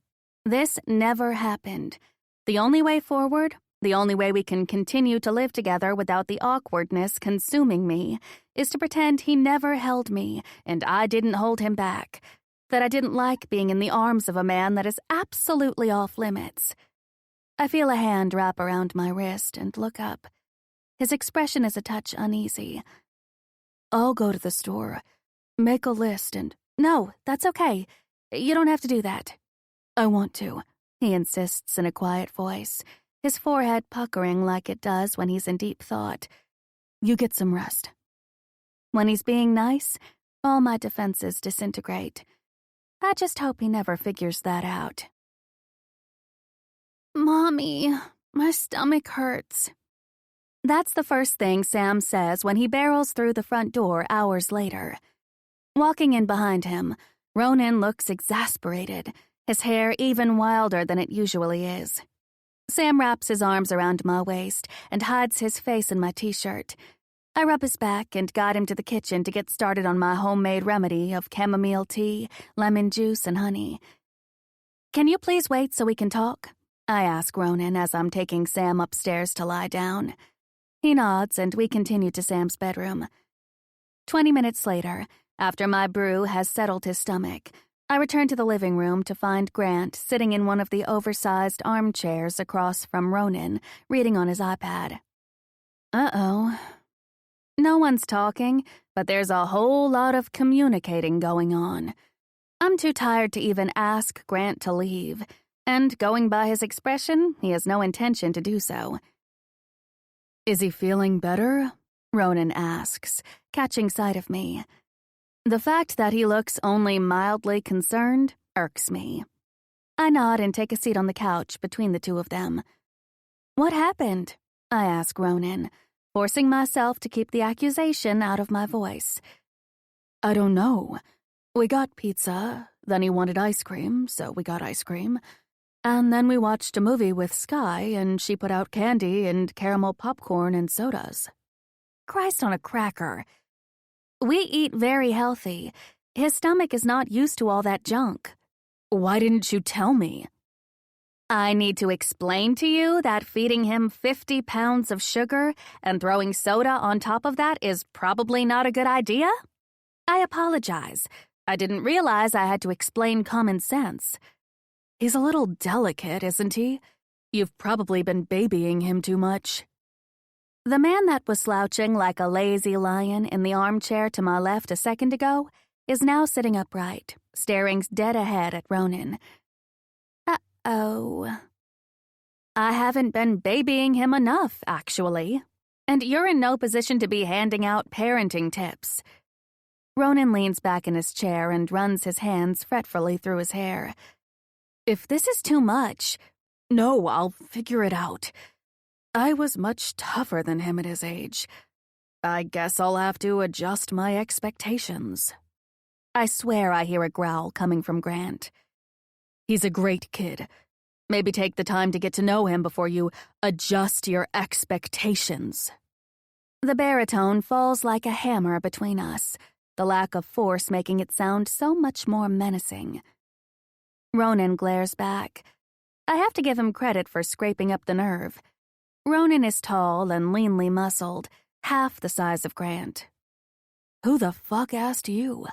This never happened. The only way forward, the only way we can continue to live together without the awkwardness consuming me, is to pretend he never held me and I didn't hold him back, that I didn't like being in the arms of a man that is absolutely off limits. I feel a hand wrap around my wrist and look up. His expression is a touch uneasy. I'll go to the store, make a list and... No, that's okay. You don't have to do that. I want to, he insists in a quiet voice, his forehead puckering like it does when he's in deep thought. You get some rest. When he's being nice, all my defenses disintegrate. I just hope he never figures that out. Mommy, my stomach hurts. That's the first thing Sam says when he barrels through the front door hours later. Walking in behind him, Ronan looks exasperated, his hair even wilder than it usually is. Sam wraps his arms around my waist and hides his face in my t-shirt. I rub his back and guide him to the kitchen to get started on my homemade remedy of chamomile tea, lemon juice, and honey. Can you please wait so we can talk? I ask Ronan as I'm taking Sam upstairs to lie down. He nods and we continue to Sam's bedroom. 20 minutes later, after my brew has settled his stomach, I return to the living room to find Grant sitting in one of the oversized armchairs across from Ronan, reading on his iPad. Uh-oh. No one's talking, but there's a whole lot of communicating going on. I'm too tired to even ask Grant to leave, and going by his expression, he has no intention to do so. Is he feeling better? Ronan asks, catching sight of me. The fact that he looks only mildly concerned irks me. I nod and take a seat on the couch between the two of them. What happened? I ask Ronan, forcing myself to keep the accusation out of my voice. I don't know. We got pizza, then he wanted ice cream, so we got ice cream. And then we watched a movie with Sky, and she put out candy and caramel popcorn and sodas. Christ on a cracker. We eat very healthy. His stomach is not used to all that junk. Why didn't you tell me? I need to explain to you that feeding him 50 pounds of sugar and throwing soda on top of that is probably not a good idea? I apologize. I didn't realize I had to explain common sense. He's a little delicate, isn't he? You've probably been babying him too much. The man that was slouching like a lazy lion in the armchair to my left a second ago is now sitting upright, staring dead ahead at Ronan. Uh-oh. I haven't been babying him enough, actually. And you're in no position to be handing out parenting tips. Ronan leans back in his chair and runs his hands fretfully through his hair. If this is too much... No, I'll figure it out. I was much tougher than him at his age. I guess I'll have to adjust my expectations. I swear I hear a growl coming from Grant. He's a great kid. Maybe take the time to get to know him before you adjust your expectations. The baritone falls like a hammer between us, the lack of force making it sound so much more menacing. Ronan glares back. I have to give him credit for scraping up the nerve. Ronan is tall and leanly muscled, half the size of Grant. Who the fuck asked you?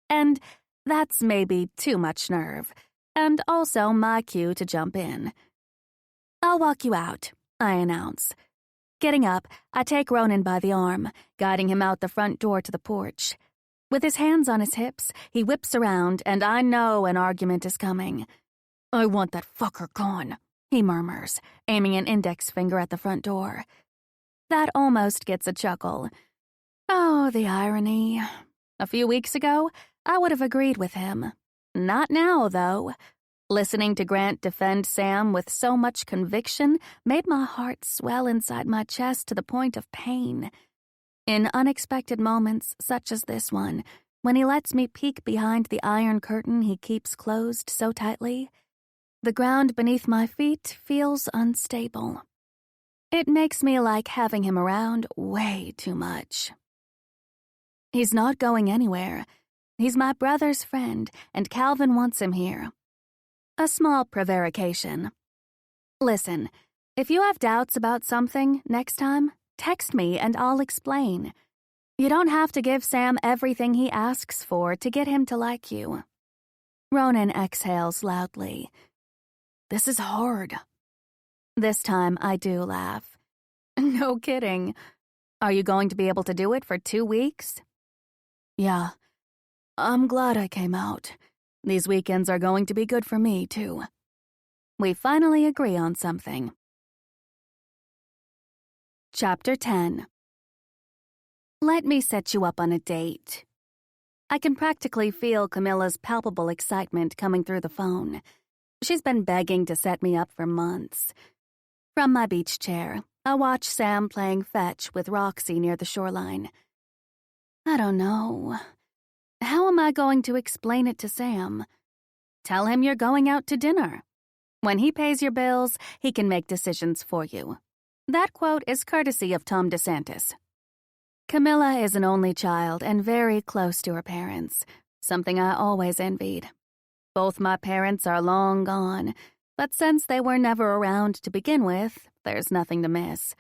And that's maybe too much nerve, and also my cue to jump in. I'll walk you out, I announce. Getting up, I take Ronan by the arm, guiding him out the front door to the porch. With his hands on his hips, he whips around, and I know an argument is coming. I want that fucker gone, he murmurs, aiming an index finger at the front door. That almost gets a chuckle. Oh, the irony. A few weeks ago, I would have agreed with him. Not now, though. Listening to Grant defend Sam with so much conviction made my heart swell inside my chest to the point of pain. In unexpected moments, such as this one, when he lets me peek behind the iron curtain he keeps closed so tightly, the ground beneath my feet feels unstable. It makes me like having him around way too much. He's not going anywhere. He's my brother's friend, and Calvin wants him here. A small prevarication. Listen, if you have doubts about something next time, text me and I'll explain. You don't have to give Sam everything he asks for to get him to like you. Ronan exhales loudly. This is hard. This time I do laugh. No kidding. Are you going to be able to do it for 2 weeks? Yeah. I'm glad I came out. These weekends are going to be good for me, too. We finally agree on something. Chapter 10. Let me set you up on a date. I can practically feel Camilla's palpable excitement coming through the phone. She's been begging to set me up for months. From my beach chair, I watch Sam playing fetch with Roxy near the shoreline. I don't know. How am I going to explain it to Sam? Tell him you're going out to dinner. When he pays your bills, he can make decisions for you. That quote is courtesy of Tom DeSantis. Camilla is an only child and very close to her parents, something I always envied. Both my parents are long gone, but since they were never around to begin with, there's nothing to miss.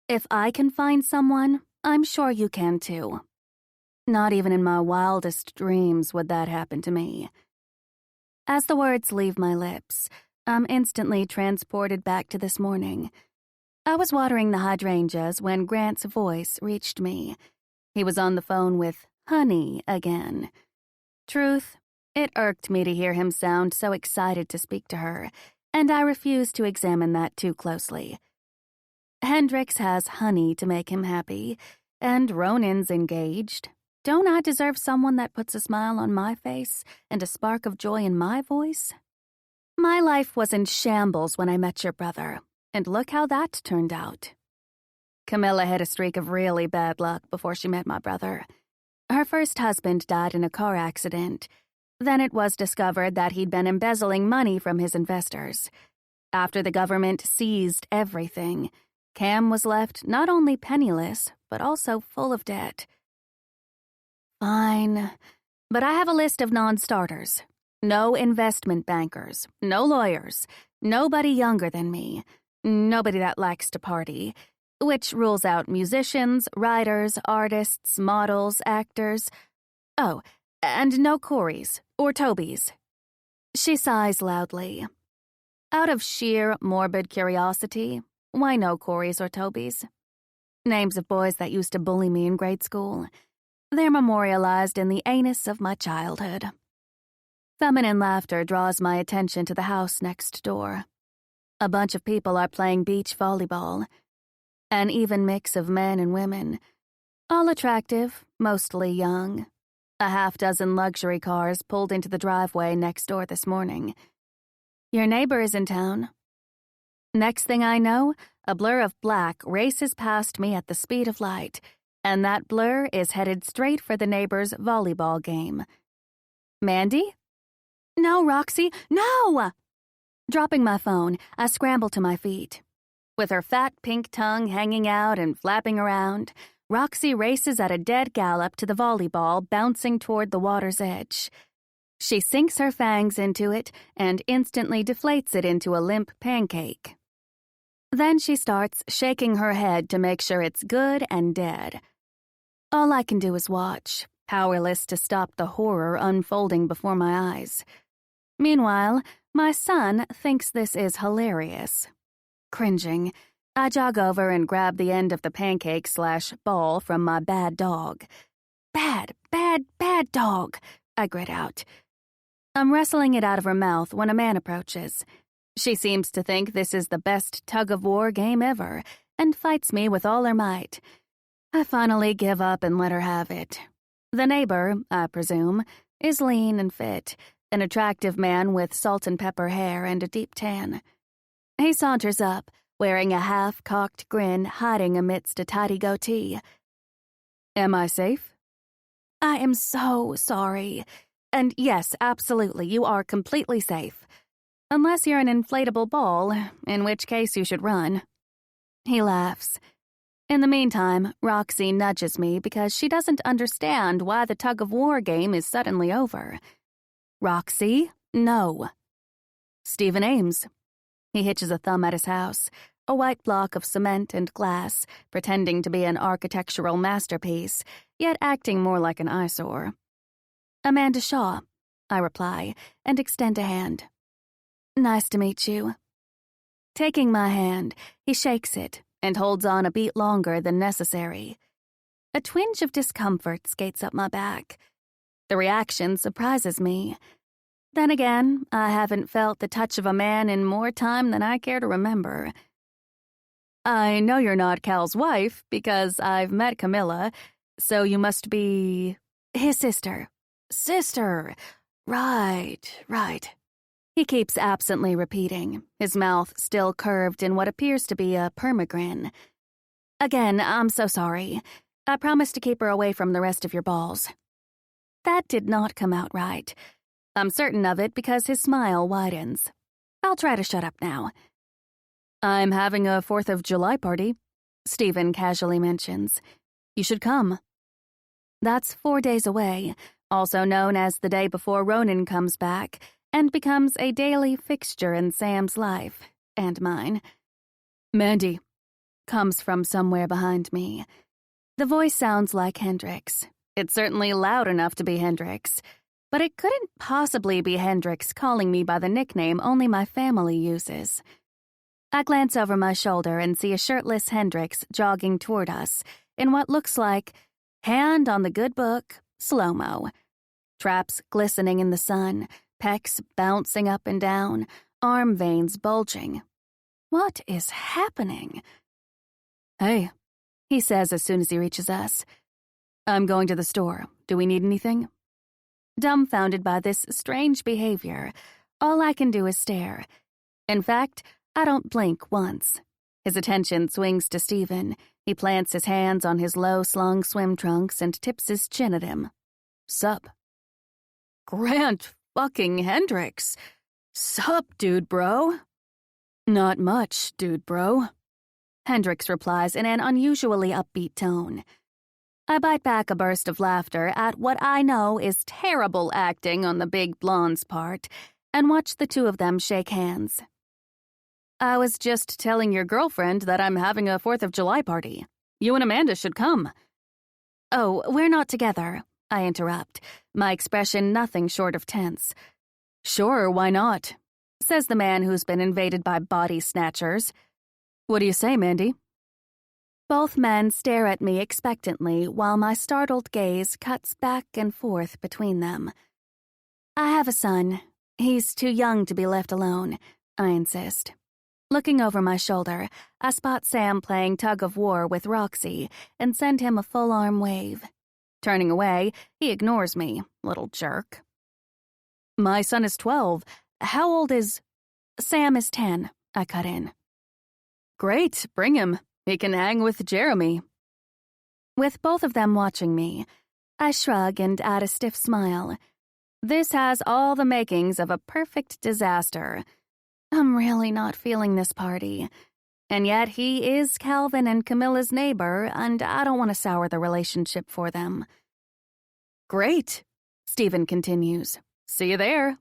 If I can find someone, I'm sure you can too. Not even in my wildest dreams would that happen to me. As the words leave my lips, I'm instantly transported back to this morning. I was watering the hydrangeas when Grant's voice reached me. He was on the phone with Honey again. Truth, it irked me to hear him sound so excited to speak to her, and I refused to examine that too closely. Hendrix has Honey to make him happy, and Ronan's engaged. Don't I deserve someone that puts a smile on my face and a spark of joy in my voice? My life was in shambles when I met your brother, and look how that turned out. Camilla had a streak of really bad luck before she met my brother. Her first husband died in a car accident. Then it was discovered that he'd been embezzling money from his investors. After the government seized everything, Cam was left not only penniless, but also full of debt. Fine, but I have a list of non-starters. No investment bankers, no lawyers, nobody younger than me, nobody that likes to party, which rules out musicians, writers, artists, models, actors. Oh, and no Corys or Tobys. She sighs loudly. Out of sheer morbid curiosity, why no Corys or Tobys? Names of boys that used to bully me in grade school. They're memorialized in the anus of my childhood. Feminine laughter draws my attention to the house next door. A bunch of people are playing beach volleyball. An even mix of men and women. All attractive, mostly young. A half-dozen luxury cars pulled into the driveway next door this morning. Your neighbor is in town. Next thing I know, a blur of black races past me at the speed of light, and that blur is headed straight for the neighbor's volleyball game. Mandy? No, Roxy, no! Dropping my phone, I scramble to my feet. With her fat pink tongue hanging out and flapping around, Roxy races at a dead gallop to the volleyball bouncing toward the water's edge. She sinks her fangs into it and instantly deflates it into a limp pancake. Then she starts shaking her head to make sure it's good and dead. All I can do is watch, powerless to stop the horror unfolding before my eyes. Meanwhile, my son thinks this is hilarious. Cringing, I jog over and grab the end of the pancake/ball from my bad dog. Bad, bad, bad dog, I grit out. I'm wrestling it out of her mouth when a man approaches. She seems to think this is the best tug-of-war game ever and fights me with all her might. I finally give up and let her have it. The neighbor, I presume, is lean and fit, an attractive man with salt and pepper hair and a deep tan. He saunters up, wearing a half-cocked grin hiding amidst a tidy goatee. Am I safe? I am so sorry. And yes, absolutely, you are completely safe. Unless you're an inflatable ball, in which case you should run. He laughs. In the meantime, Roxy nudges me because she doesn't understand why the tug-of-war game is suddenly over. Roxy, no. Stephen Ames. He hitches a thumb at his house, a white block of cement and glass, pretending to be an architectural masterpiece, yet acting more like an eyesore. Amanda Shaw, I reply, and extend a hand. Nice to meet you. Taking my hand, he shakes it and holds on a beat longer than necessary. A twinge of discomfort skates up my back. The reaction surprises me. Then again, I haven't felt the touch of a man in more time than I care to remember. I know you're not Cal's wife because I've met Camilla, so you must be his sister. Sister! Right. He keeps absently repeating, his mouth still curved in what appears to be a permagrin. Again, I'm so sorry. I promise to keep her away from the rest of your balls. That did not come out right. I'm certain of it because his smile widens. I'll try to shut up now. I'm having a 4th of July party, Stephen casually mentions. You should come. That's 4 days away, also known as the day before Ronan comes back, and becomes a daily fixture in Sam's life, and mine. Mandy, comes from somewhere behind me. The voice sounds like Hendrix. It's certainly loud enough to be Hendrix, but it couldn't possibly be Hendrix calling me by the nickname only my family uses. I glance over my shoulder and see a shirtless Hendrix jogging toward us in what looks like hand on the good book, slow-mo. Traps glistening in the sun, pecs bouncing up and down, arm veins bulging. What is happening? Hey, he says as soon as he reaches us. I'm going to the store. Do we need anything? Dumbfounded by this strange behavior, all I can do is stare. In fact, I don't blink once. His attention swings to Stephen. He plants his hands on his low-slung swim trunks and tips his chin at him. Sup? Grant fucking Hendrix. Sup, dude bro? Not much, dude bro. Hendrix replies in an unusually upbeat tone. I bite back a burst of laughter at what I know is terrible acting on the big blonde's part and watch the two of them shake hands. I was just telling your girlfriend that I'm having a 4th of July party. You and Amanda should come. Oh, we're not together, I interrupt, my expression nothing short of tense. Sure, why not? Says the man who's been invaded by body snatchers. What do you say, Mandy? Both men stare at me expectantly while my startled gaze cuts back and forth between them. I have a son. He's too young to be left alone, I insist. Looking over my shoulder, I spot Sam playing tug-of-war with Roxy and send him a full-arm wave. Turning away, he ignores me, little jerk. My son is 12. How old is... Sam is 10, I cut in. Great, bring him. He can hang with Jeremy. With both of them watching me, I shrug and add a stiff smile. This has all the makings of a perfect disaster. I'm really not feeling this party. And yet he is Calvin and Camilla's neighbor, and I don't want to sour the relationship for them. Great, Stephen continues. See you there.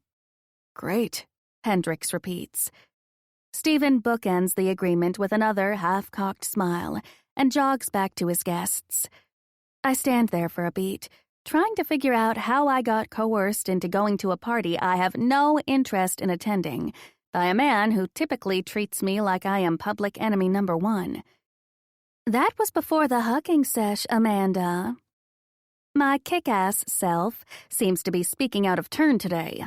Great, Hendricks repeats. Stephen bookends the agreement with another half-cocked smile and jogs back to his guests. I stand there for a beat, trying to figure out how I got coerced into going to a party I have no interest in attending by a man who typically treats me like I am public enemy number one. That was before the hugging sesh, Amanda. My kick-ass self seems to be speaking out of turn today.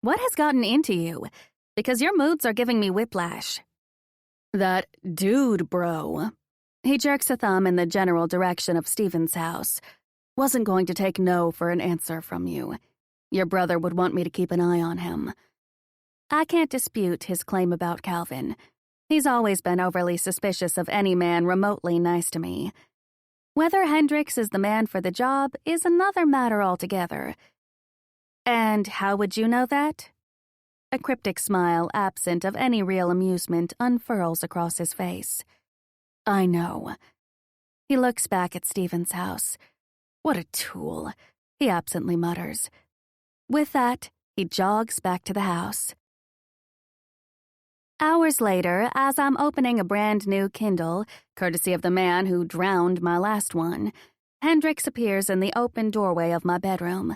What has gotten into you? Because your moods are giving me whiplash. That dude, bro. He jerks a thumb in the general direction of Stephen's house. Wasn't going to take no for an answer from you. Your brother would want me to keep an eye on him. I can't dispute his claim about Calvin. He's always been overly suspicious of any man remotely nice to me. Whether Hendricks is the man for the job is another matter altogether. And how would you know that? A cryptic smile, absent of any real amusement, unfurls across his face. I know. He looks back at Stephen's house. What a tool, he absently mutters. With that, he jogs back to the house. Hours later, as I'm opening a brand new Kindle, courtesy of the man who drowned my last one, Hendricks appears in the open doorway of my bedroom.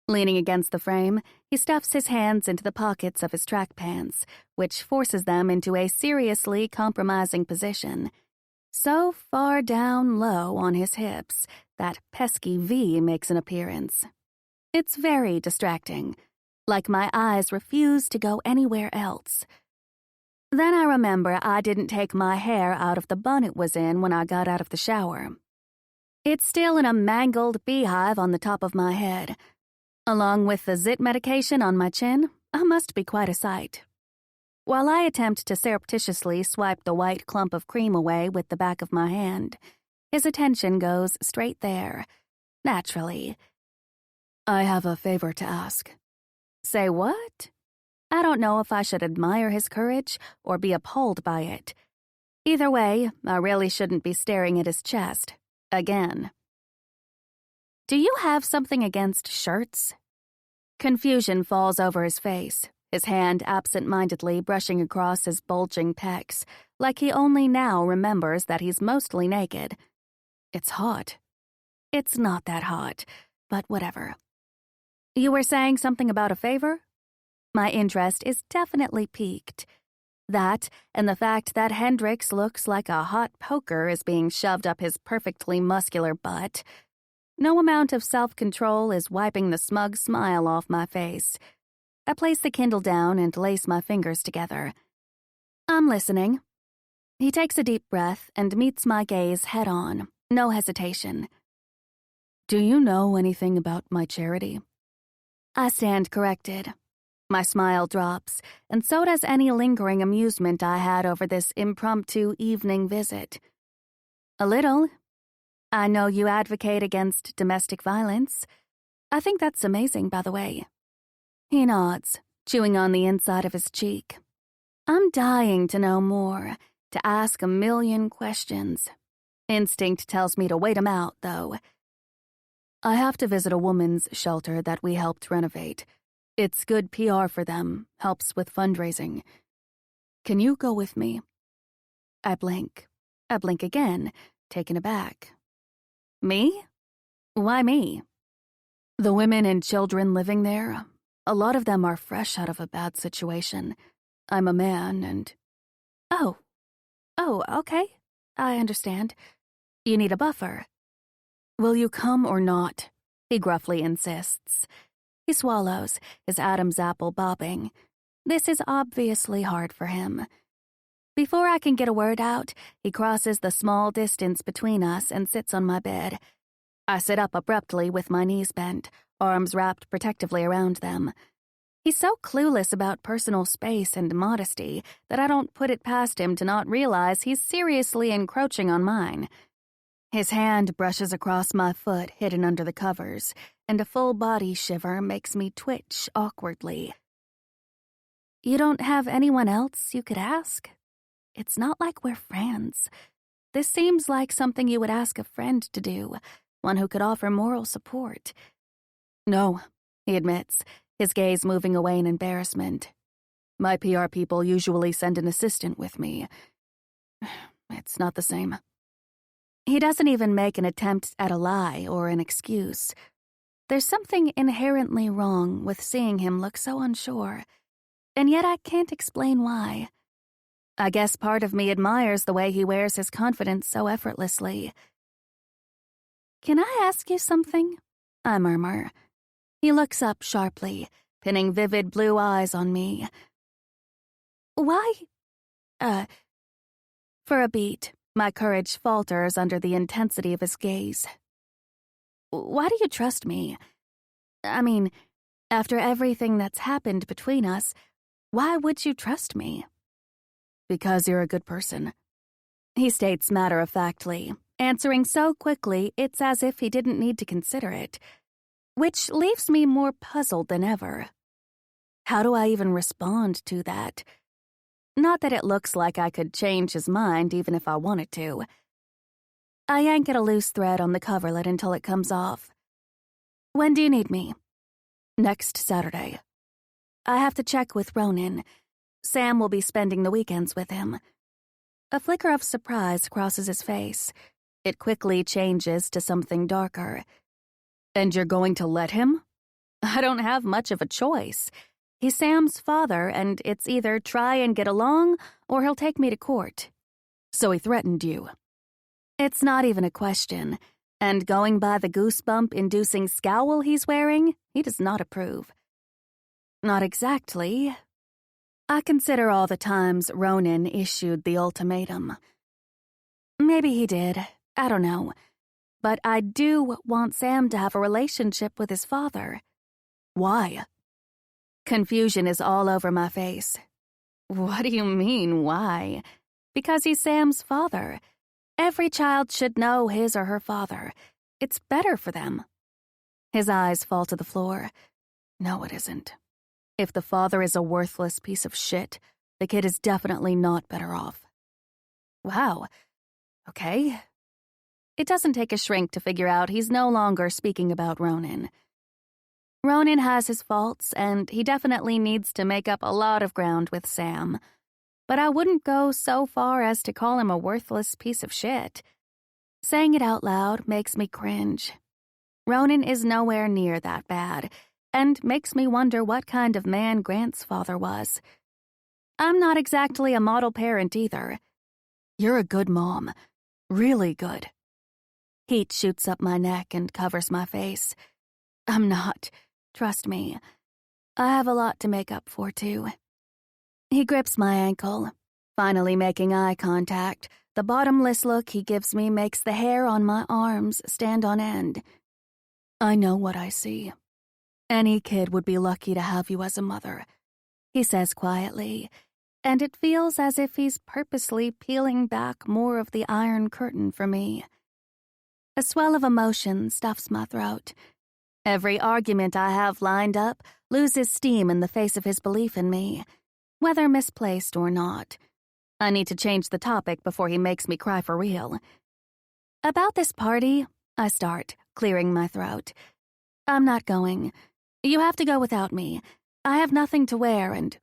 Leaning against the frame, he stuffs his hands into the pockets of his track pants, which forces them into a seriously compromising position. So far down low on his hips, that pesky V makes an appearance. It's very distracting, like my eyes refuse to go anywhere else. Then I remember I didn't take my hair out of the bun it was in when I got out of the shower. It's still in a mangled beehive on the top of my head. Along with the zit medication on my chin, I must be quite a sight. While I attempt to surreptitiously swipe the white clump of cream away with the back of my hand, his attention goes straight there, naturally. I have a favor to ask. Say what? I don't know if I should admire his courage or be appalled by it. Either way, I really shouldn't be staring at his chest. Again. Do you have something against shirts? Confusion falls over his face, his hand absent-mindedly brushing across his bulging pecs, like he only now remembers that he's mostly naked. It's hot. It's not that hot, but whatever. You were saying something about a favor? My interest is definitely piqued. That, and the fact that Hendricks looks like a hot poker is being shoved up his perfectly muscular butt. No amount of self-control is wiping the smug smile off my face. I place the Kindle down and lace my fingers together. I'm listening. He takes a deep breath and meets my gaze head-on, no hesitation. Do you know anything about my charity? I stand corrected. My smile drops, and so does any lingering amusement I had over this impromptu evening visit. A little. I know you advocate against domestic violence. I think that's amazing, by the way. He nods, chewing on the inside of his cheek. I'm dying to know more, to ask a million questions. Instinct tells me to wait him out, though. I have to visit a woman's shelter that we helped renovate. It's good PR for them, helps with fundraising. Can you go with me? I blink. I blink again, taken aback. Me? Why me? The women and children living there, a lot of them are fresh out of a bad situation. I'm a man and... Oh, okay. I understand. You need a buffer. Will you come or not? He gruffly insists. He swallows, his Adam's apple bobbing. This is obviously hard for him. Before I can get a word out, he crosses the small distance between us and sits on my bed. I sit up abruptly with my knees bent, arms wrapped protectively around them. He's so clueless about personal space and modesty that I don't put it past him to not realize he's seriously encroaching on mine. His hand brushes across my foot hidden under the covers, and a full body shiver makes me twitch awkwardly. You don't have anyone else you could ask? It's not like we're friends. This seems like something you would ask a friend to do, one who could offer moral support. No, he admits, his gaze moving away in embarrassment. My PR people usually send an assistant with me. It's not the same. He doesn't even make an attempt at a lie or an excuse. There's something inherently wrong with seeing him look so unsure, and yet I can't explain why. I guess part of me admires the way he wears his confidence so effortlessly. "Can I ask you something?" I murmur. He looks up sharply, pinning vivid blue eyes on me. "Why?" For a beat, my courage falters under the intensity of his gaze. "Why do you trust me? I mean, after everything that's happened between us, why would you trust me?" Because you're a good person, he states matter-of-factly, answering so quickly it's as if he didn't need to consider it, which leaves me more puzzled than ever. How do I even respond to that? Not that it looks like I could change his mind even if I wanted to. I yank at a loose thread on the coverlet until it comes off. "When do you need me?" Next Saturday. I have to check with Ronan. Sam will be spending the weekends with him. A flicker of surprise crosses his face. It quickly changes to something darker. And you're going to let him? I don't have much of a choice. He's Sam's father, and it's either try and get along, or he'll take me to court. So he threatened you? It's not even a question, and going by the goosebump-inducing scowl he's wearing, he does not approve. Not exactly. I consider all the times Ronan issued the ultimatum. Maybe he did, I don't know. But I do want Sam to have a relationship with his father. Why? Confusion is all over my face. What do you mean, why? Because he's Sam's father. Every child should know his or her father. It's better for them. His eyes fall to the floor. No, it isn't. If the father is a worthless piece of shit, the kid is definitely not better off. Wow. Okay. It doesn't take a shrink to figure out he's no longer speaking about Ronan. Ronan has his faults, and he definitely needs to make up a lot of ground with Sam. But I wouldn't go so far as to call him a worthless piece of shit. Saying it out loud makes me cringe. Ronan is nowhere near that bad, and makes me wonder what kind of man Grant's father was. I'm not exactly a model parent either. You're a good mom. Really good. Heat shoots up my neck and covers my face. I'm not. Trust me. I have a lot to make up for, too. He grips my ankle, finally making eye contact. The bottomless look he gives me makes the hair on my arms stand on end. I know what I see. Any kid would be lucky to have you as a mother, he says quietly, and it feels as if he's purposely peeling back more of the iron curtain for me. A swell of emotion stuffs my throat. Every argument I have lined up loses steam in the face of his belief in me, whether misplaced or not. I need to change the topic before he makes me cry for real. About this party, I start, clearing my throat. I'm not going. You have to go without me. I have nothing to wear, and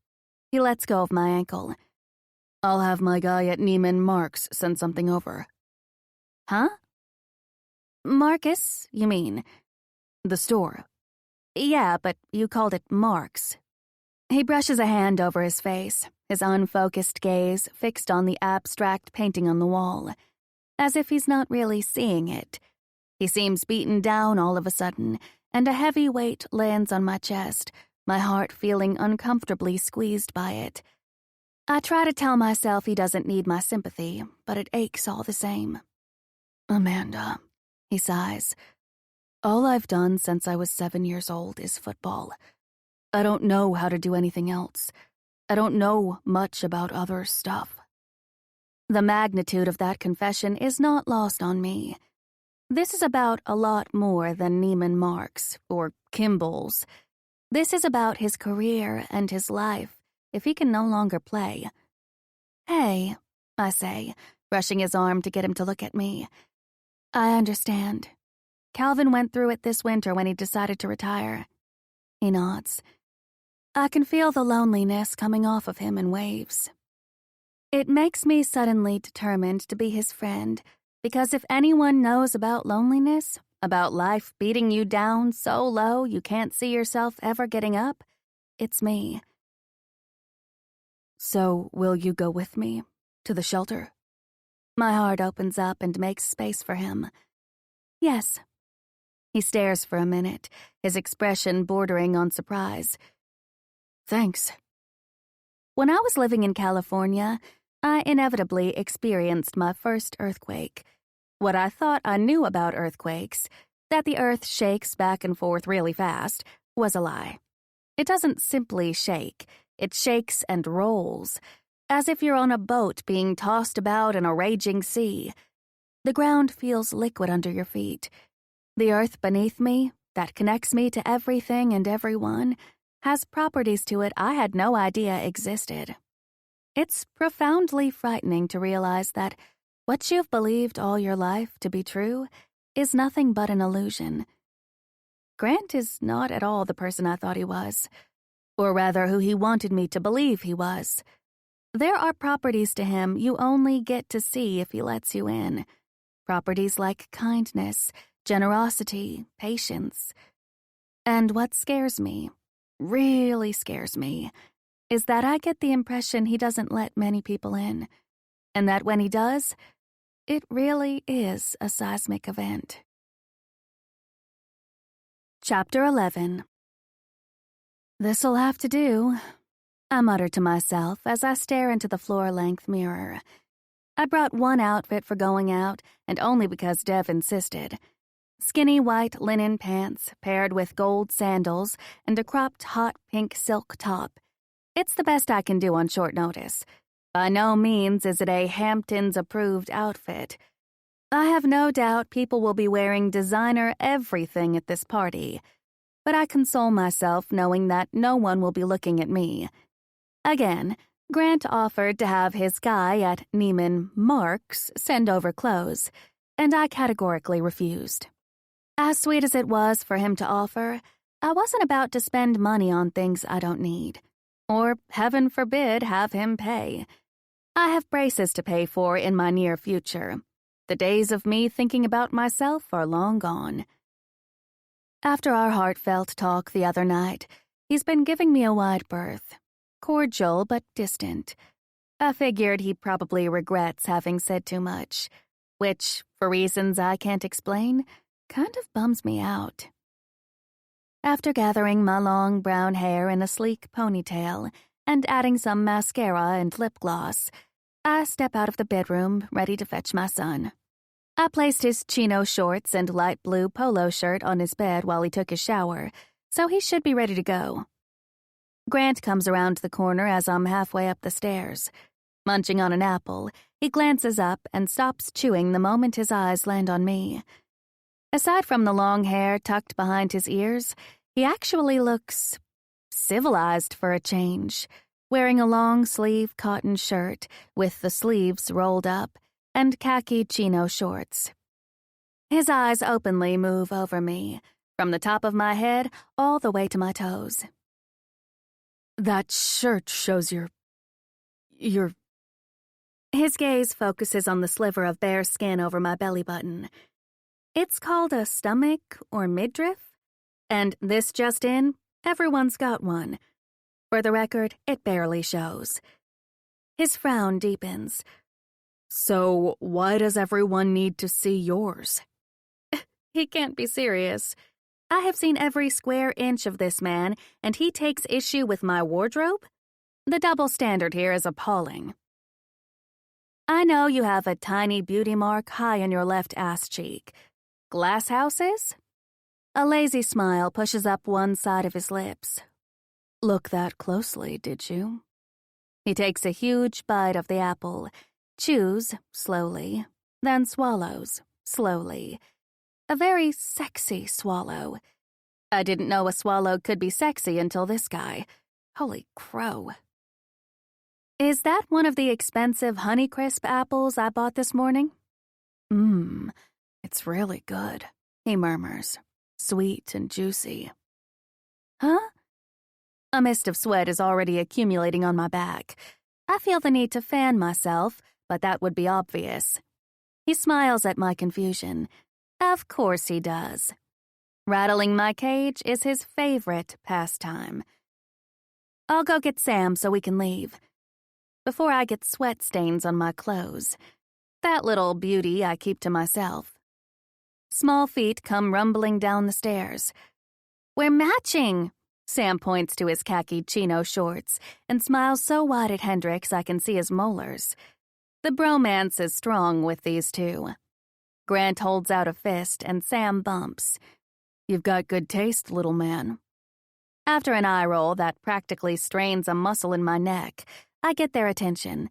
he lets go of my ankle. I'll have my guy at Neiman Marcus send something over. Huh? Marcus, you mean? The store. Yeah, but you called it Mark's. He brushes a hand over his face, his unfocused gaze fixed on the abstract painting on the wall, as if he's not really seeing it. He seems beaten down all of a sudden, and a heavy weight lands on my chest, my heart feeling uncomfortably squeezed by it. I try to tell myself he doesn't need my sympathy, but it aches all the same. Amanda, he sighs. All I've done since I was 7 years old is football. I don't know how to do anything else. I don't know much about other stuff. The magnitude of that confession is not lost on me. This is about a lot more than Neiman Marcus or Kimball's. This is about his career and his life, if he can no longer play. "Hey," I say, brushing his arm to get him to look at me. "I understand. Calvin went through it this winter when he decided to retire." He nods. I can feel the loneliness coming off of him in waves. It makes me suddenly determined to be his friend, because if anyone knows about loneliness, about life beating you down so low you can't see yourself ever getting up, it's me. "So, will you go with me? To the shelter?" My heart opens up and makes space for him. "Yes." He stares for a minute, his expression bordering on surprise. "Thanks." When I was living in California, I inevitably experienced my first earthquake. What I thought I knew about earthquakes, that the earth shakes back and forth really fast, was a lie. It doesn't simply shake, it shakes and rolls, as if you're on a boat being tossed about in a raging sea. The ground feels liquid under your feet. The earth beneath me, that connects me to everything and everyone, has properties to it I had no idea existed. It's profoundly frightening to realize that what you've believed all your life to be true is nothing but an illusion. Grant is not at all the person I thought he was, or rather who he wanted me to believe he was. There are properties to him you only get to see if he lets you in. Properties like kindness, generosity, patience. And what scares me, really scares me, is that I get the impression he doesn't let many people in, and that when he does, it really is a seismic event. Chapter 11. "This'll have to do," I mutter to myself as I stare into the floor-length mirror. I brought one outfit for going out, and only because Dev insisted. Skinny white linen pants paired with gold sandals and a cropped hot pink silk top. It's the best I can do on short notice. By no means is it a Hamptons-approved outfit. I have no doubt people will be wearing designer everything at this party, but I console myself knowing that no one will be looking at me. Again, Grant offered to have his guy at Neiman Marcus send over clothes, and I categorically refused. As sweet as it was for him to offer, I wasn't about to spend money on things I don't need. Or, heaven forbid, have him pay. I have braces to pay for in my near future. The days of me thinking about myself are long gone. After our heartfelt talk the other night, he's been giving me a wide berth. Cordial but distant. I figured he probably regrets having said too much, which, for reasons I can't explain, kind of bums me out. After gathering my long brown hair in a sleek ponytail and adding some mascara and lip gloss, I step out of the bedroom, ready to fetch my son. I placed his chino shorts and light blue polo shirt on his bed while he took his shower, so he should be ready to go. Grant comes around the corner as I'm halfway up the stairs. Munching on an apple, he glances up and stops chewing the moment his eyes land on me. Aside from the long hair tucked behind his ears, he actually looks civilized for a change, wearing a long-sleeve cotton shirt with the sleeves rolled up and khaki chino shorts. His eyes openly move over me, from the top of my head all the way to my toes. "That shirt shows your... His gaze focuses on the sliver of bare skin over my belly button. It's called a stomach or midriff, and this just in, everyone's got one. For the record, it barely shows. His frown deepens. "So why does everyone need to see yours?" He can't be serious. I have seen every square inch of this man, and he takes issue with my wardrobe? The double standard here is appalling. "I know you have a tiny beauty mark high on your left ass cheek. Glass houses?" A lazy smile pushes up one side of his lips. "Look that closely, did you?" He takes a huge bite of the apple, chews slowly, then swallows slowly. A very sexy swallow. I didn't know a swallow could be sexy until this guy. Holy crow. Is that one of the expensive Honeycrisp apples I bought this morning? It's really good, he murmurs, sweet and juicy. Huh? A mist of sweat is already accumulating on my back. I feel the need to fan myself, but that would be obvious. He smiles at my confusion. Of course he does. Rattling my cage is his favorite pastime. I'll go get Sam so we can leave. Before I get sweat stains on my clothes. That little beauty I keep to myself. Small feet come rumbling down the stairs. We're matching! Sam points to his khaki chino shorts and smiles so wide at Hendrix I can see his molars. The bromance is strong with these two. Grant holds out a fist and Sam bumps. You've got good taste, little man. After an eye roll that practically strains a muscle in my neck, I get their attention.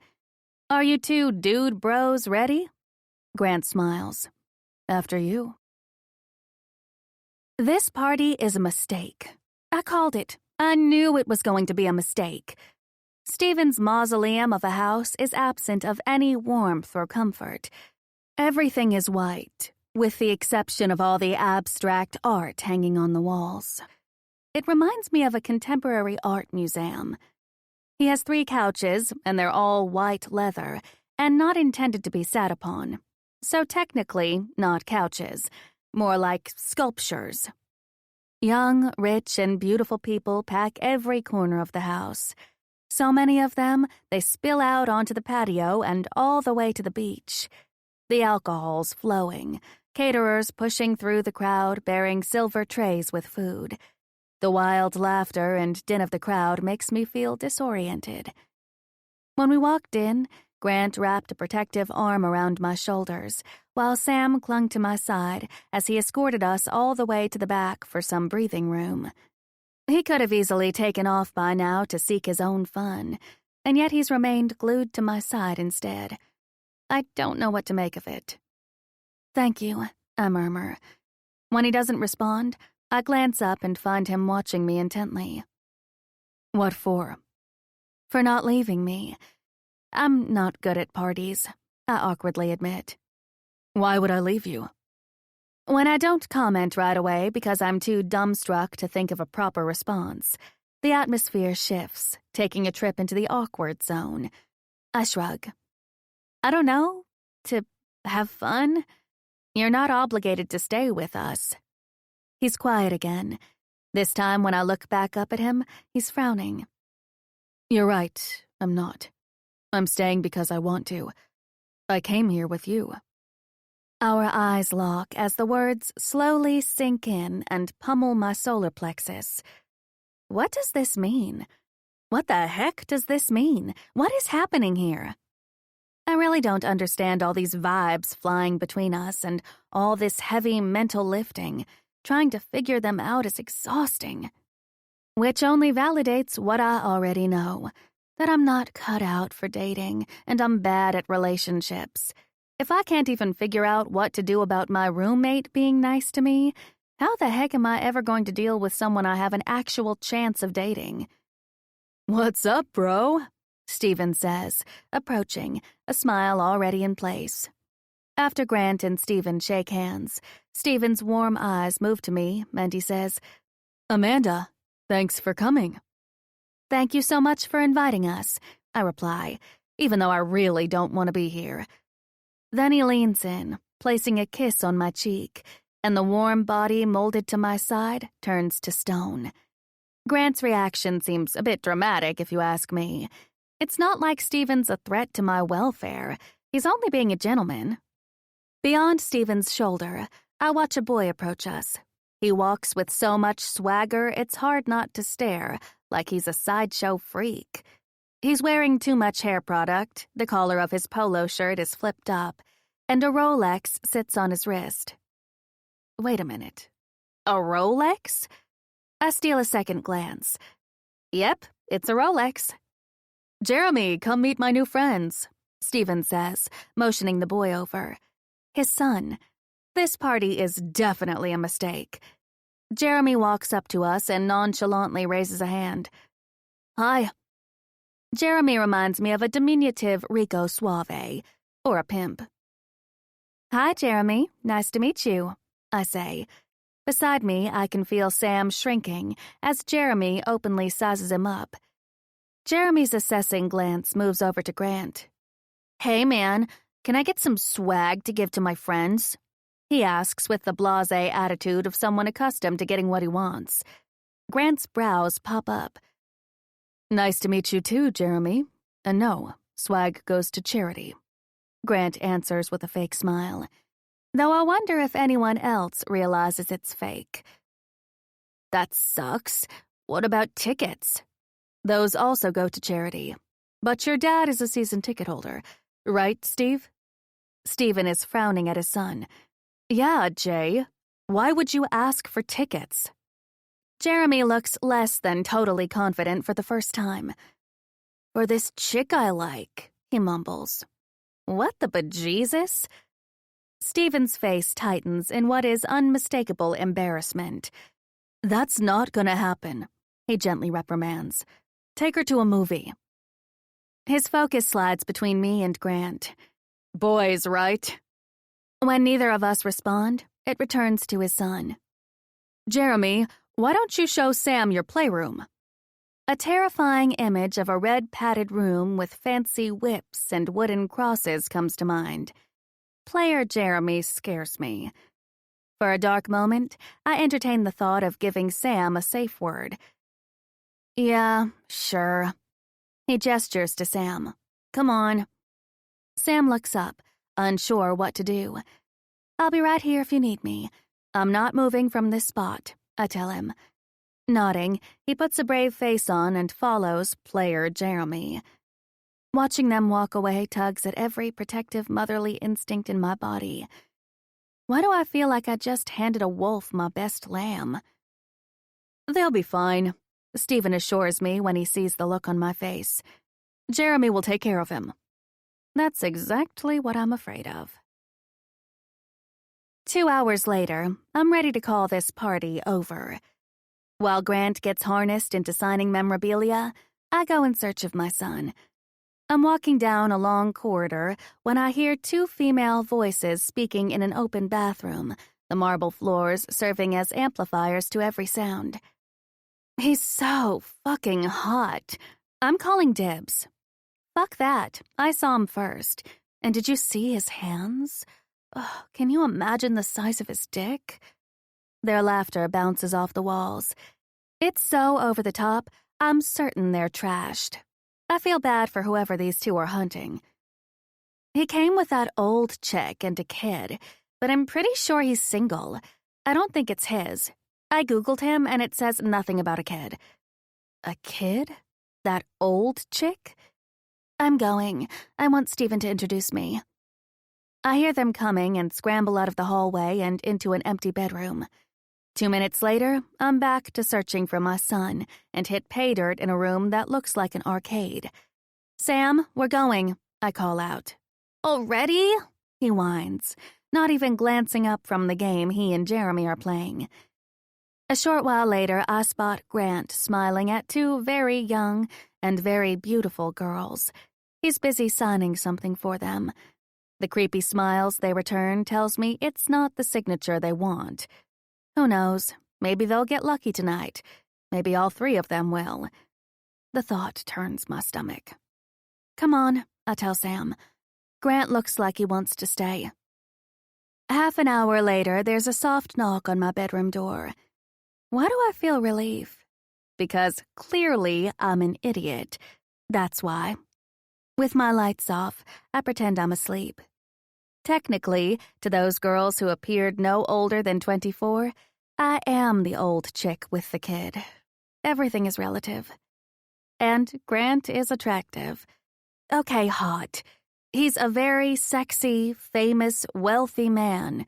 Are you two dude bros ready? Grant smiles. After you. This party is a mistake. I called it. I knew it was going to be a mistake. Stephen's mausoleum of a house is absent of any warmth or comfort. Everything is white, with the exception of all the abstract art hanging on the walls. It reminds me of a contemporary art museum. He has 3 couches, and they're all white leather, and not intended to be sat upon. So technically, not couches, more like sculptures. Young, rich, and beautiful people pack every corner of the house. So many of them, they spill out onto the patio and all the way to the beach. The alcohol's flowing, caterers pushing through the crowd bearing silver trays with food. The wild laughter and din of the crowd makes me feel disoriented. When we walked in, Grant wrapped a protective arm around my shoulders, while Sam clung to my side as he escorted us all the way to the back for some breathing room. He could have easily taken off by now to seek his own fun, and yet he's remained glued to my side instead. I don't know what to make of it. Thank you, I murmur. When he doesn't respond, I glance up and find him watching me intently. What for? For not leaving me. I'm not good at parties, I awkwardly admit. Why would I leave you? When I don't comment right away because I'm too dumbstruck to think of a proper response, the atmosphere shifts, taking a trip into the awkward zone. I shrug. I don't know. To have fun? You're not obligated to stay with us. He's quiet again. This time when I look back up at him, he's frowning. You're right, I'm not. I'm staying because I want to. I came here with you. Our eyes lock as the words slowly sink in and pummel my solar plexus. What does this mean? What the heck does this mean? What is happening here? I really don't understand all these vibes flying between us and all this heavy mental lifting. Trying to figure them out is exhausting. Which only validates what I already know, that I'm not cut out for dating and I'm bad at relationships. If I can't even figure out what to do about my roommate being nice to me, how the heck am I ever going to deal with someone I have an actual chance of dating? What's up, bro? Stephen says, approaching, a smile already in place. After Grant and Stephen shake hands, Stephen's warm eyes move to me, and he says, Amanda, thanks for coming. Thank you so much for inviting us, I reply, even though I really don't want to be here. Then he leans in, placing a kiss on my cheek, and the warm body molded to my side turns to stone. Grant's reaction seems a bit dramatic, if you ask me. It's not like Stephen's a threat to my welfare. He's only being a gentleman. Beyond Stephen's shoulder, I watch a boy approach us. He walks with so much swagger, it's hard not to stare, like he's a sideshow freak. He's wearing too much hair product, the collar of his polo shirt is flipped up, and a Rolex sits on his wrist. Wait a minute. A Rolex? I steal a second glance. Yep, it's a Rolex. Jeremy, come meet my new friends, Stephen says, motioning the boy over. His son. This party is definitely a mistake. Jeremy walks up to us and nonchalantly raises a hand. Hi. Jeremy reminds me of a diminutive Rico Suave, or a pimp. "Hi, Jeremy. Nice to meet you," I say. Beside me, I can feel Sam shrinking as Jeremy openly sizes him up. Jeremy's assessing glance moves over to Grant. "Hey, man, can I get some swag to give to my friends?" he asks with the blasé attitude of someone accustomed to getting what he wants. Grant's brows pop up. "Nice to meet you too, Jeremy. And no, swag goes to charity," Grant answers with a fake smile. Though I wonder if anyone else realizes it's fake. "That sucks. What about tickets?" "Those also go to charity. But your dad is a season ticket holder, right, Steve?" Steven is frowning at his son. "Yeah, Jay. Why would you ask for tickets?" Jeremy looks less than totally confident for the first time. "For this chick I like," he mumbles. "What the bejesus?" Steven's face tightens in what is unmistakable embarrassment. "That's not gonna happen," he gently reprimands. "Take her to a movie." His focus slides between me and Grant. "Boys, right?" When neither of us respond, it returns to his son. "Jeremy, why don't you show Sam your playroom?" A terrifying image of a red padded room with fancy whips and wooden crosses comes to mind. Player Jeremy scares me. For a dark moment, I entertain the thought of giving Sam a safe word. "Yeah, sure." He gestures to Sam. "Come on." Sam looks up, unsure what to do. "I'll be right here if you need me. I'm not moving from this spot," I tell him. Nodding, he puts a brave face on and follows player Jeremy. Watching them walk away tugs at every protective motherly instinct in my body. Why do I feel like I just handed a wolf my best lamb? "They'll be fine," Stephen assures me when he sees the look on my face. "Jeremy will take care of him." That's exactly what I'm afraid of. 2 hours later, I'm ready to call this party over. While Grant gets harnessed into signing memorabilia, I go in search of my son. I'm walking down a long corridor when I hear 2 female voices speaking in an open bathroom, the marble floors serving as amplifiers to every sound. "He's so fucking hot. I'm calling dibs." "Fuck that. I saw him first. And did you see his hands? Ugh, can you imagine the size of his dick?" Their laughter bounces off the walls. It's so over the top, I'm certain they're trashed. I feel bad for whoever these 2 are hunting. "He came with that old chick and a kid, but I'm pretty sure he's single. I don't think it's his. I Googled him and it says nothing about a kid." "A kid? That old chick?" "I'm going. I want Stephen to introduce me." I hear them coming and scramble out of the hallway and into an empty bedroom. 2 minutes later, I'm back to searching for my son and hit pay dirt in a room that looks like an arcade. "Sam, we're going," I call out. "Already?" he whines, not even glancing up from the game he and Jeremy are playing. A short while later, I spot Grant smiling at 2 very young and very beautiful girls. He's busy signing something for them. The creepy smiles they return tells me it's not the signature they want. Who knows? Maybe they'll get lucky tonight. Maybe all 3 of them will. The thought turns my stomach. "Come on," I tell Sam. Grant looks like he wants to stay. Half an hour later, there's a soft knock on my bedroom door. Why do I feel relief? Because clearly I'm an idiot. That's why. With my lights off, I pretend I'm asleep. Technically, to those girls who appeared no older than 24, I am the old chick with the kid. Everything is relative. And Grant is attractive. Okay, hot. He's a very sexy, famous, wealthy man,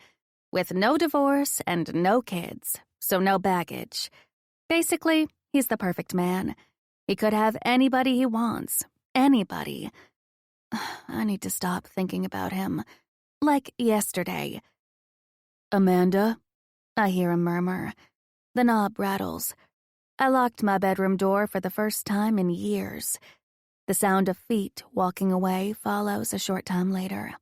with no divorce and no kids, so no baggage. Basically, he's the perfect man. He could have anybody he wants. Anybody. I need to stop thinking about him. Like yesterday. "Amanda?" I hear him murmur. The knob rattles. I locked my bedroom door for the first time in years. The sound of feet walking away follows a short time later.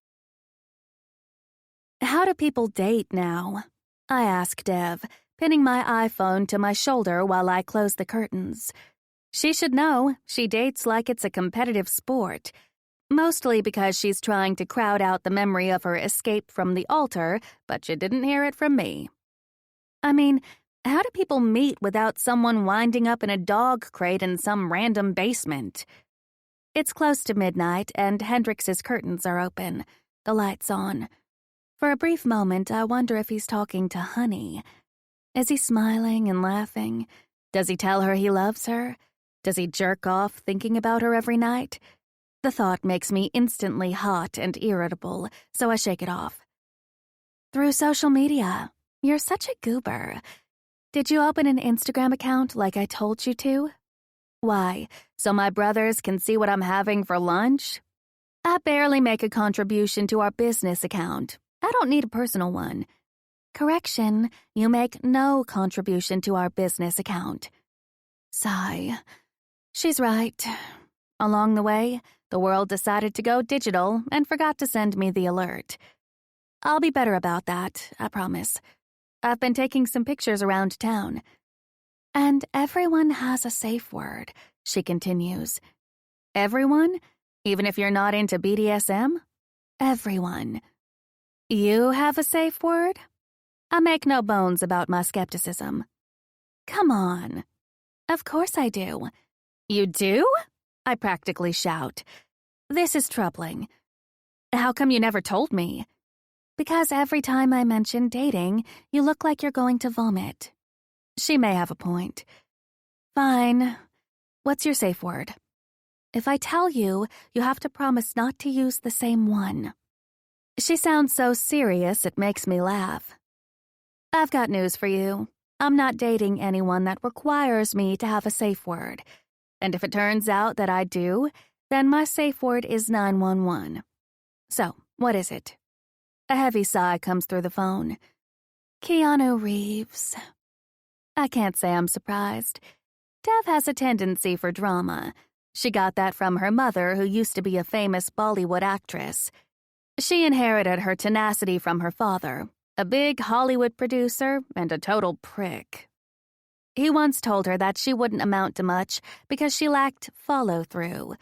How do people date now? I ask Dev, pinning my iPhone to my shoulder while I close the curtains. She should know she dates like it's a competitive sport, mostly because she's trying to crowd out the memory of her escape from the altar, but you didn't hear it from me. I mean, how do people meet without someone winding up in a dog crate in some random basement? It's close to midnight, and Hendrix's curtains are open, the lights on. For a brief moment, I wonder if he's talking to Honey. Is he smiling and laughing? Does he tell her he loves her? Does he jerk off thinking about her every night? The thought makes me instantly hot and irritable, so I shake it off. Through social media. You're such a goober. Did you open an Instagram account like I told you to? Why, so my brothers can see what I'm having for lunch? I barely make a contribution to our business account. I don't need a personal one. Correction, you make no contribution to our business account. Sigh. She's right. Along the way, the world decided to go digital and forgot to send me the alert. I'll be better about that, I promise. I've been taking some pictures around town. And everyone has a safe word, she continues. Everyone? Even if you're not into BDSM? Everyone. You have a safe word? I make no bones about my skepticism. Come on. Of course I do. You do? I practically shout. This is troubling. How come you never told me? Because every time I mention dating, you look like you're going to vomit. She may have a point. Fine. What's your safe word? If I tell you, you have to promise not to use the same one. She sounds so serious it makes me laugh. I've got news for you. I'm not dating anyone that requires me to have a safe word. And if it turns out that I do, then my safe word is 911. So, what is it? A heavy sigh comes through the phone. Keanu Reeves. I can't say I'm surprised. Dev has a tendency for drama. She got that from her mother, who used to be a famous Bollywood actress. She inherited her tenacity from her father, a big Hollywood producer and a total prick. He once told her that she wouldn't amount to much because she lacked follow-through.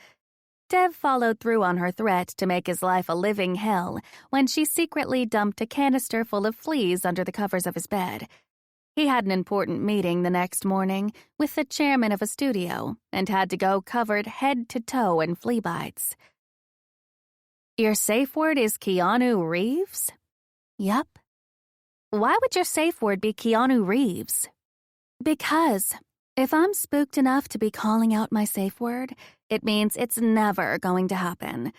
Dev followed through on her threat to make his life a living hell when she secretly dumped a canister full of fleas under the covers of his bed. He had an important meeting the next morning with the chairman of a studio and had to go covered head to toe in flea bites. Your safe word is Keanu Reeves? Yup. Why would your safe word be Keanu Reeves? Because if I'm spooked enough to be calling out my safe word, it means it's never going to happen.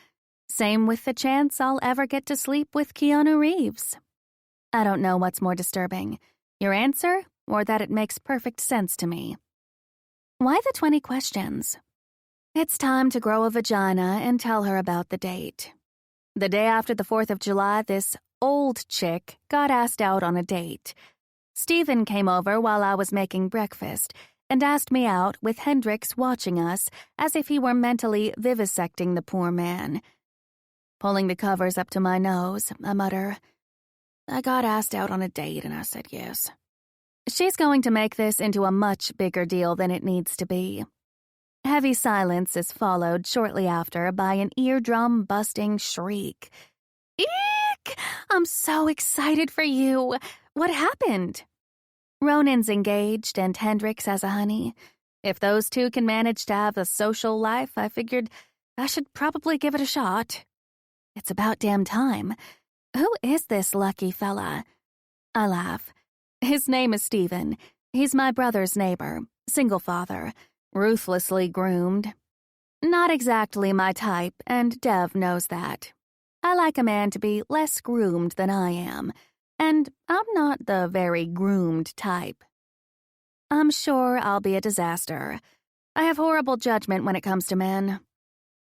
Same with the chance I'll ever get to sleep with Keanu Reeves. I don't know what's more disturbing, your answer or that it makes perfect sense to me. Why the 20 questions? It's time to grow a vagina and tell her about the date. The day after the 4th of July, this old chick got asked out on a date. Stephen came over while I was making breakfast and asked me out with Hendrix watching us as if he were mentally vivisecting the poor man. Pulling the covers up to my nose, I mutter, I got asked out on a date and I said yes. She's going to make this into a much bigger deal than it needs to be. Heavy silence is followed shortly after by an eardrum-busting shriek. Eek! I'm so excited for you. What happened? Ronan's engaged and Hendrix has a honey. If those two can manage to have a social life, I figured I should probably give it a shot. It's about damn time. Who is this lucky fella? I laugh. His name is Stephen. He's my brother's neighbor, single father, ruthlessly groomed. Not exactly my type, and Dev knows that. I like a man to be less groomed than I am, and I'm not the very groomed type. I'm sure I'll be a disaster. I have horrible judgment when it comes to men.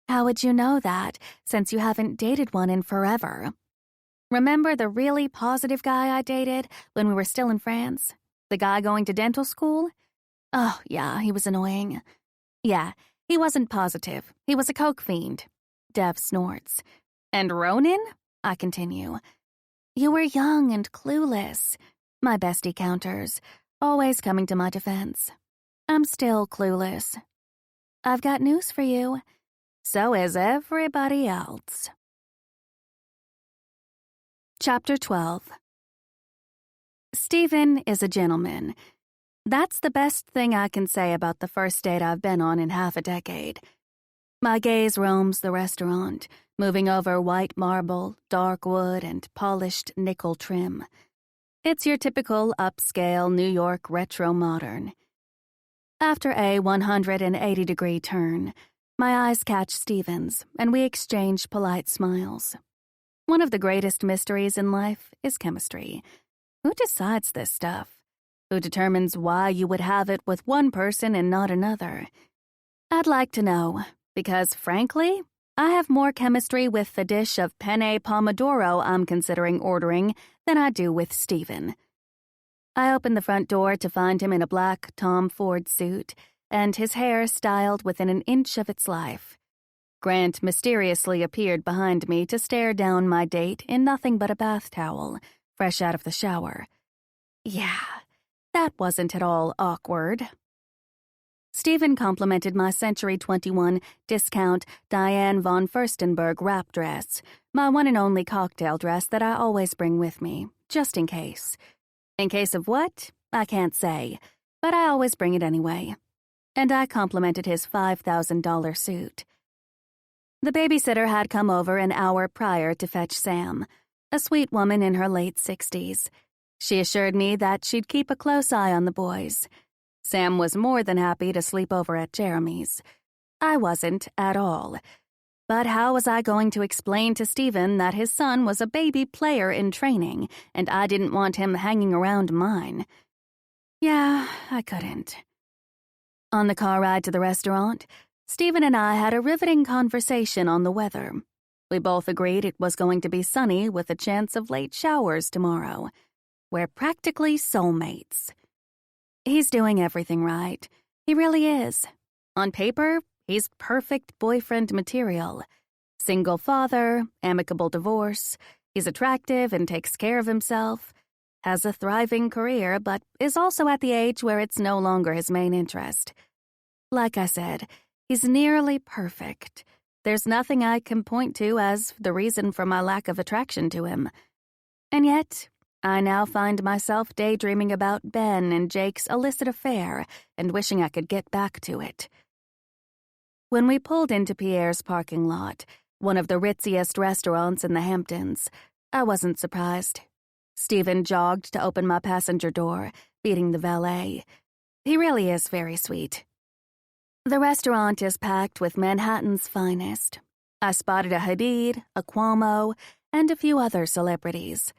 How would you know that, since you haven't dated one in forever? Remember the really positive guy I dated when we were still in France? The guy going to dental school? Oh, yeah, he was annoying. Yeah, He wasn't positive. He was a coke fiend. Dev snorts. And Ronan? I continue. You were young and clueless. My bestie counters, always coming to my defense. I'm still clueless. I've got news for you. So is everybody else. Chapter 12. Stephen is a gentleman. That's the best thing I can say about the first date I've been on in half a decade. My gaze roams the restaurant, moving over white marble, dark wood, and polished nickel trim. It's your typical upscale New York retro modern. After a 180-degree turn, my eyes catch Stephen's, and we exchange polite smiles. One of the greatest mysteries in life is chemistry. Who decides this stuff? Who determines why you would have it with one person and not another? I'd like to know, because frankly, I have more chemistry with the dish of penne pomodoro I'm considering ordering than I do with Stephen. I open the front door to find him in a black Tom Ford suit and his hair styled within an inch of its life. Grant mysteriously appeared behind me to stare down my date in nothing but a bath towel, fresh out of the shower. Yeah, that wasn't at all awkward. Stephen complimented my Century 21 discount Diane von Furstenberg wrap dress, my one and only cocktail dress that I always bring with me, just in case. In case of what? I can't say, but I always bring it anyway. And I complimented his $5,000 suit. The babysitter had come over an hour prior to fetch Sam, a sweet woman in her late 60s. She assured me that she'd keep a close eye on the boys. Sam was more than happy to sleep over at Jeremy's. I wasn't at all. But how was I going to explain to Stephen that his son was a baby player in training and I didn't want him hanging around mine? Yeah, I couldn't. On the car ride to the restaurant, Stephen and I had a riveting conversation on the weather. We both agreed it was going to be sunny with a chance of late showers tomorrow. We're practically soulmates. He's doing everything right. He really is. On paper, he's perfect boyfriend material. Single father, amicable divorce. He's attractive and takes care of himself. Has a thriving career, but is also at the age where it's no longer his main interest. Like I said, he's nearly perfect. There's nothing I can point to as the reason for my lack of attraction to him. And yet, I now find myself daydreaming about Ben and Jake's illicit affair and wishing I could get back to it. When we pulled into Pierre's parking lot, one of the ritziest restaurants in the Hamptons, I wasn't surprised. Stephen jogged to open my passenger door, beating the valet. He really is very sweet. The restaurant is packed with Manhattan's finest. I spotted a Hadid, a Cuomo, and a few other celebrities.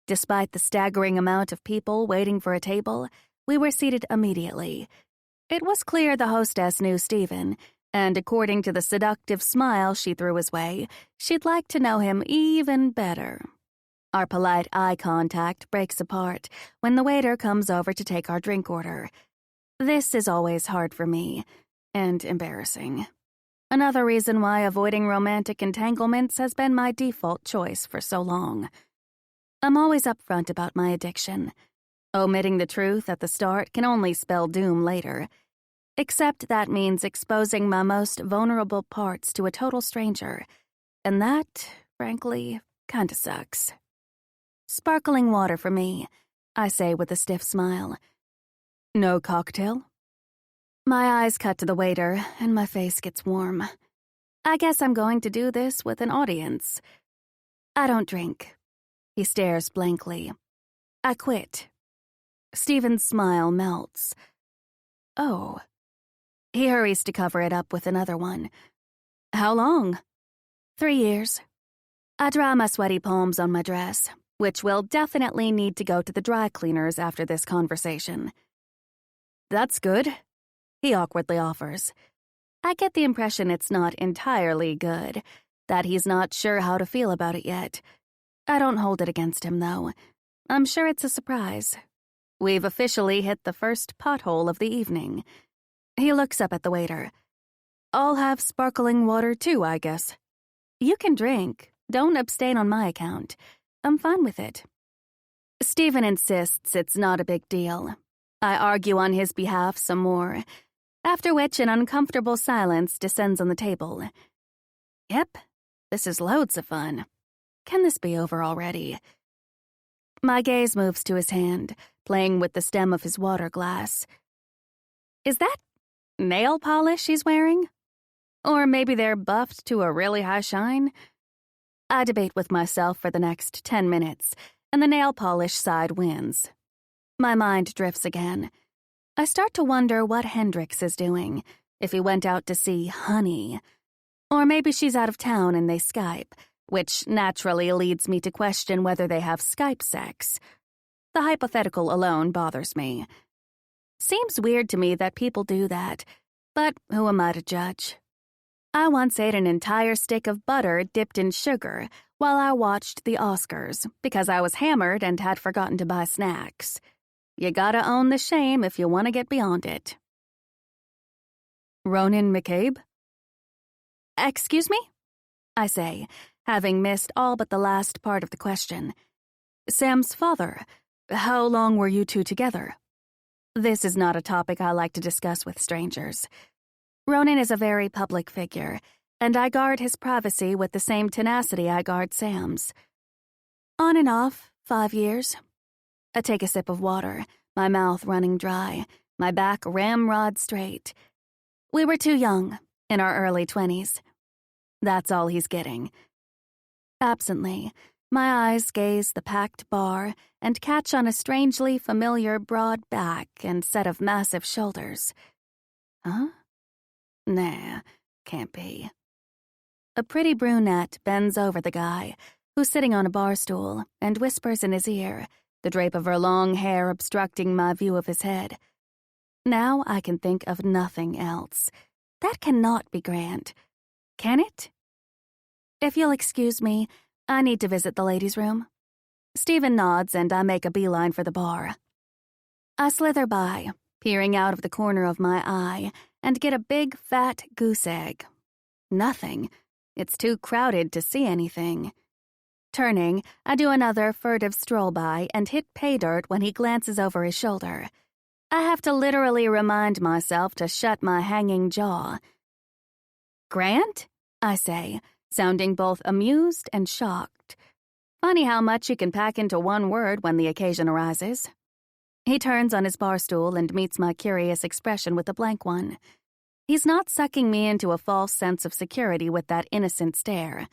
Despite the staggering amount of people waiting for a table, we were seated immediately. It was clear the hostess knew Stephen, and according to the seductive smile she threw his way, she'd like to know him even better. Our polite eye contact breaks apart when the waiter comes over to take our drink order. This is always hard for me, and embarrassing. Another reason why avoiding romantic entanglements has been my default choice for so long. I'm always upfront about my addiction. Omitting the truth at the start can only spell doom later. Except that means exposing my most vulnerable parts to a total stranger. And that, frankly, kinda sucks. Sparkling water for me, I say with a stiff smile. No cocktail? My eyes cut to the waiter, and my face gets warm. I guess I'm going to do this with an audience. I don't drink. He stares blankly. I quit. Stephen's smile melts. Oh. He hurries to cover it up with another one. How long? 3 years. I dry my sweaty palms on my dress, which will definitely need to go to the dry cleaners after this conversation. That's good, he awkwardly offers. I get the impression it's not entirely good, that he's not sure how to feel about it yet. I don't hold it against him, though. I'm sure it's a surprise. We've officially hit the first pothole of the evening. He looks up at the waiter. I'll have sparkling water too, I guess. You can drink. Don't abstain on my account. I'm fine with it. Stephen insists it's not a big deal. I argue on his behalf some more, after which an uncomfortable silence descends on the table. Yep, this is loads of fun. Can this be over already? My gaze moves to his hand, playing with the stem of his water glass. Is that nail polish he's wearing? Or maybe they're buffed to a really high shine? I debate with myself for the next 10 minutes, and the nail polish side wins. My mind drifts again. I start to wonder what Hendrix is doing, if he went out to see Honey. Or maybe she's out of town and they Skype, which naturally leads me to question whether they have Skype sex. The hypothetical alone bothers me. Seems weird to me that people do that, but who am I to judge? I once ate an entire stick of butter dipped in sugar while I watched the Oscars because I was hammered and had forgotten to buy snacks. You gotta own the shame if you want to get beyond it. Ronan McCabe? Excuse me? I say, having missed all but the last part of the question. Sam's father. How long were you two together? This is not a topic I like to discuss with strangers. Ronan is a very public figure, and I guard his privacy with the same tenacity I guard Sam's. On and off, 5 years. I take a sip of water, my mouth running dry, my back ramrod straight. We were too young, in our early 20s. That's all he's getting. Absently, my eyes gaze the packed bar and catch on a strangely familiar broad back and set of massive shoulders. Huh? Nah, can't be. A pretty brunette bends over the guy, who's sitting on a bar stool, and whispers in his ear, the drape of her long hair obstructing my view of his head. Now I can think of nothing else. That cannot be Grant. Can it? If you'll excuse me, I need to visit the ladies' room. Stephen nods and I make a beeline for the bar. I slither by, peering out of the corner of my eye, and get a big, fat goose egg. Nothing. It's too crowded to see anything. Turning, I do another furtive stroll by and hit pay dirt when he glances over his shoulder. I have to literally remind myself to shut my hanging jaw. Grant? I say, sounding both amused and shocked. Funny how much you can pack into one word when the occasion arises. He turns on his bar stool and meets my curious expression with a blank one. He's not sucking me into a false sense of security with that innocent stare.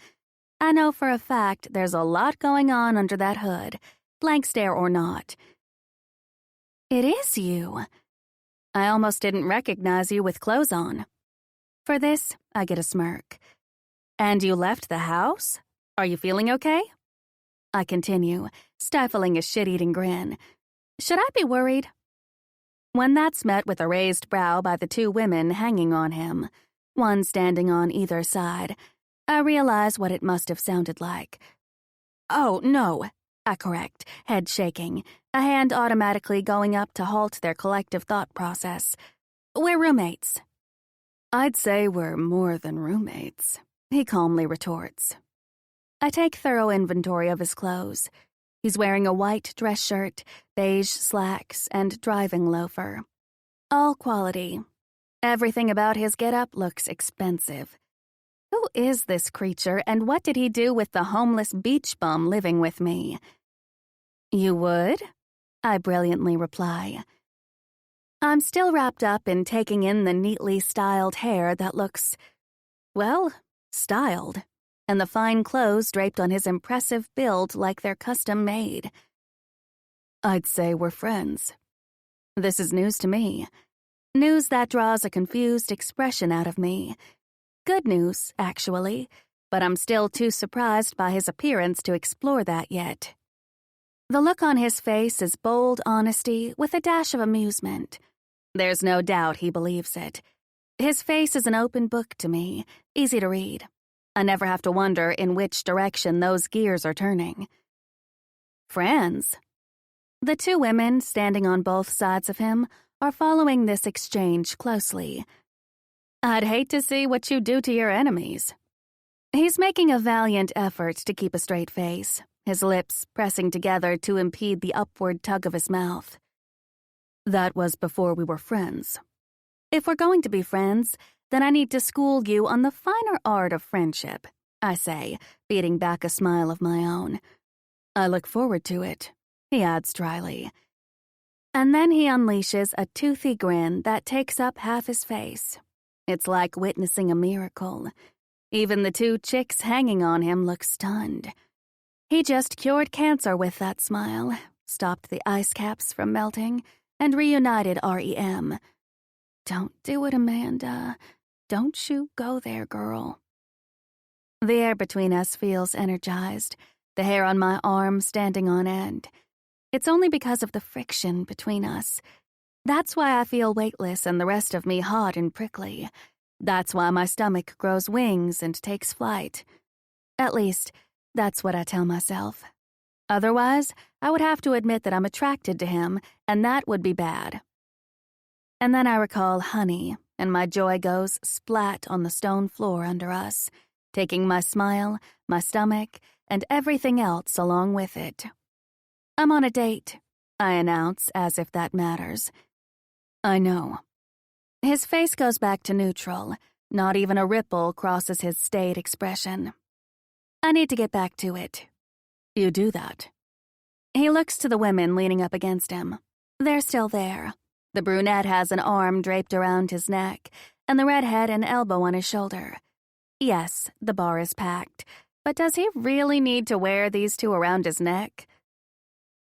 I know for a fact there's a lot going on under that hood, blank stare or not. It is you. I almost didn't recognize you with clothes on. For this, I get a smirk. And you left the house? Are you feeling okay? I continue, stifling a shit-eating grin. Should I be worried? When that's met with a raised brow by the two women hanging on him, one standing on either side, I realize what it must have sounded like. Oh, no, I correct, head shaking, a hand automatically going up to halt their collective thought process. We're roommates. I'd say we're more than roommates, he calmly retorts. I take thorough inventory of his clothes. He's wearing a white dress shirt, beige slacks, and driving loafer. All quality. Everything about his getup looks expensive. Who is this creature, and what did he do with the homeless beach bum living with me? You would? I brilliantly reply. I'm still wrapped up in taking in the neatly styled hair that looks, well, styled, and the fine clothes draped on his impressive build like they're custom-made. I'd say we're friends. This is news to me. News that draws a confused expression out of me. Good news, actually, but I'm still too surprised by his appearance to explore that yet. The look on his face is bold honesty with a dash of amusement. There's no doubt he believes it. His face is an open book to me, easy to read. I never have to wonder in which direction those gears are turning. Friends. The two women standing on both sides of him are following this exchange closely. I'd hate to see what you do to your enemies. He's making a valiant effort to keep a straight face, his lips pressing together to impede the upward tug of his mouth. That was before we were friends. If we're going to be friends, then I need to school you on the finer art of friendship, I say, beating back a smile of my own. I look forward to it, he adds dryly. And then he unleashes a toothy grin that takes up half his face. It's like witnessing a miracle. Even the two chicks hanging on him look stunned. He just cured cancer with that smile, stopped the ice caps from melting, and reunited REM. Don't do it, Amanda. Don't you go there, girl. The air between us feels energized, the hair on my arm standing on end. It's only because of the friction between us. That's why I feel weightless and the rest of me hot and prickly. That's why my stomach grows wings and takes flight. At least, that's what I tell myself. Otherwise, I would have to admit that I'm attracted to him, and that would be bad. And then I recall honey, and my joy goes splat on the stone floor under us, taking my smile, my stomach, and everything else along with it. I'm on a date, I announce as if that matters. I know. His face goes back to neutral. Not even a ripple crosses his staid expression. I need to get back to it. You do that. He looks to the women leaning up against him. They're still there. The brunette has an arm draped around his neck, and the redhead an elbow on his shoulder. Yes, the bar is packed, but does he really need to wear these two around his neck?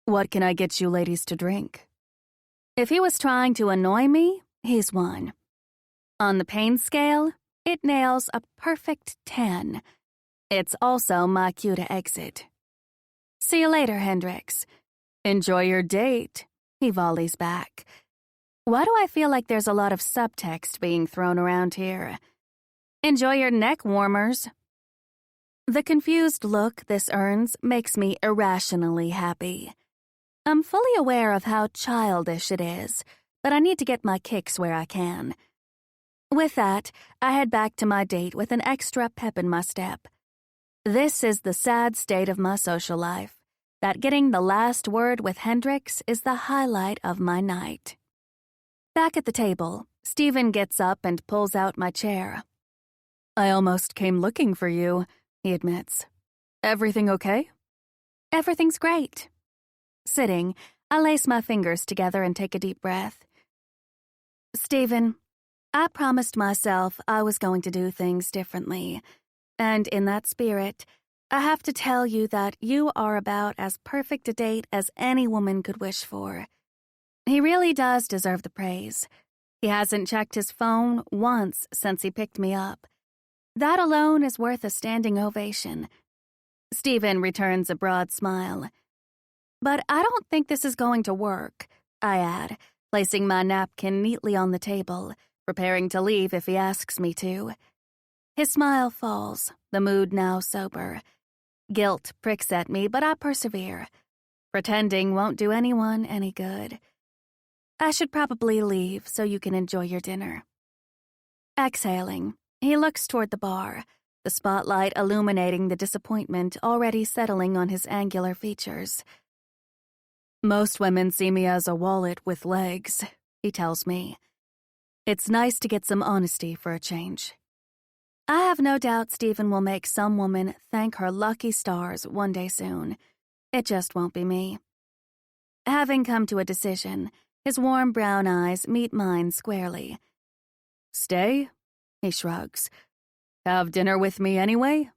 What can I get you ladies to drink? If he was trying to annoy me, he's won. On the pain scale, it nails a perfect 10. It's also my cue to exit. See you later, Hendrix. Enjoy your date, he volleys back. Why do I feel like there's a lot of subtext being thrown around here? Enjoy your neck warmers. The confused look this earns makes me irrationally happy. I'm fully aware of how childish it is, but I need to get my kicks where I can. With that, I head back to my date with an extra pep in my step. This is the sad state of my social life, that getting the last word with Hendrix is the highlight of my night. Back at the table, Stephen gets up and pulls out my chair. I almost came looking for you, he admits. Everything okay? Everything's great. Sitting, I lace my fingers together and take a deep breath. Stephen, I promised myself I was going to do things differently. And in that spirit, I have to tell you that you are about as perfect a date as any woman could wish for. He really does deserve the praise. He hasn't checked his phone once since he picked me up. That alone is worth a standing ovation. Stephen returns a broad smile. But I don't think this is going to work, I add, placing my napkin neatly on the table, preparing to leave if he asks me to. His smile falls, the mood now sober. Guilt pricks at me, but I persevere. Pretending won't do anyone any good. I should probably leave so you can enjoy your dinner. Exhaling, he looks toward the bar, the spotlight illuminating the disappointment already settling on his angular features. Most women see me as a wallet with legs, he tells me. It's nice to get some honesty for a change. I have no doubt Stephen will make some woman thank her lucky stars one day soon. It just won't be me. Having come to a decision, his warm brown eyes meet mine squarely. Stay? He shrugs. Have dinner with me anyway?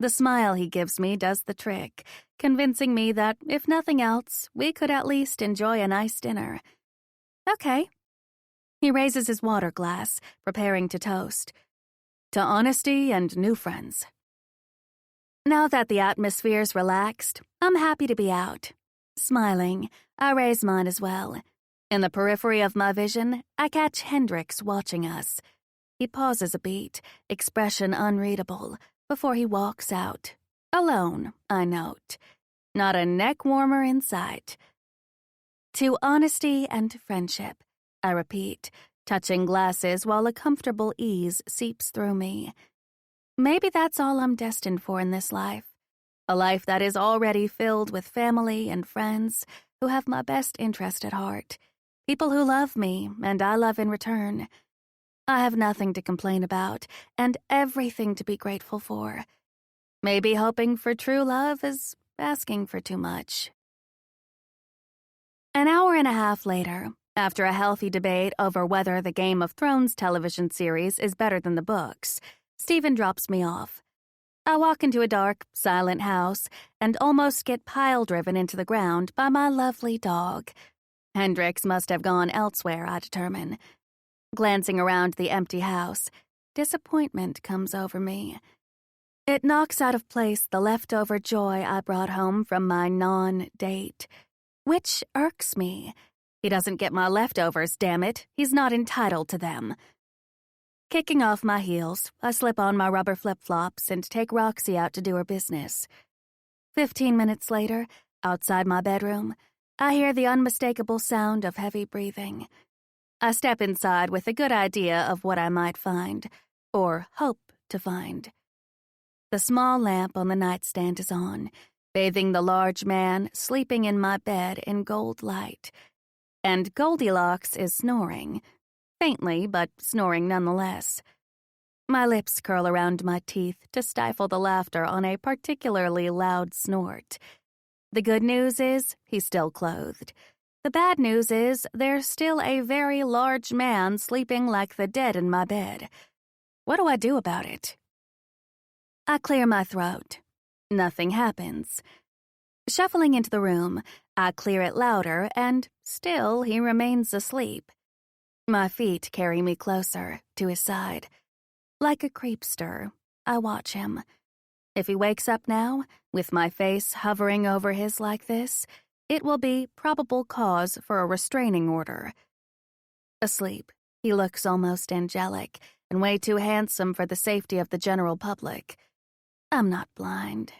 The smile he gives me does the trick, convincing me that, if nothing else, we could at least enjoy a nice dinner. Okay. He raises his water glass, preparing to toast. To honesty and new friends. Now that the atmosphere's relaxed, I'm happy to be out. Smiling, I raise mine as well. In the periphery of my vision, I catch Hendrix watching us. He pauses a beat, expression unreadable, before he walks out. Alone, I note. Not a neck warmer in sight. To honesty and friendship, I repeat, touching glasses while a comfortable ease seeps through me. Maybe that's all I'm destined for in this life. A life that is already filled with family and friends who have my best interest at heart. People who love me, and I love in return. I have nothing to complain about, and everything to be grateful for. Maybe hoping for true love is asking for too much. An hour and a half later, after a healthy debate over whether the Game of Thrones television series is better than the books, Stephen drops me off. I walk into a dark, silent house and almost get pile-driven into the ground by my lovely dog. Hendrix must have gone elsewhere, I determine. Glancing around the empty house, disappointment comes over me. It knocks out of place the leftover joy I brought home from my non-date, which irks me. He doesn't get my leftovers, damn it. He's not entitled to them. Kicking off my heels, I slip on my rubber flip-flops and take Roxy out to do her business. 15 minutes later, outside my bedroom, I hear the unmistakable sound of heavy breathing. I step inside with a good idea of what I might find, or hope to find. The small lamp on the nightstand is on, bathing the large man sleeping in my bed in gold light. And Goldilocks is snoring. Faintly, but snoring nonetheless. My lips curl around my teeth to stifle the laughter on a particularly loud snort. The good news is he's still clothed. The bad news is there's still a very large man sleeping like the dead in my bed. What do I do about it? I clear my throat. Nothing happens. Shuffling into the room, I clear it louder, and still he remains asleep. My feet carry me closer, to his side. Like a creepster, I watch him. If he wakes up now, with my face hovering over his like this, it will be probable cause for a restraining order. Asleep, he looks almost angelic, and way too handsome for the safety of the general public. I'm not blind.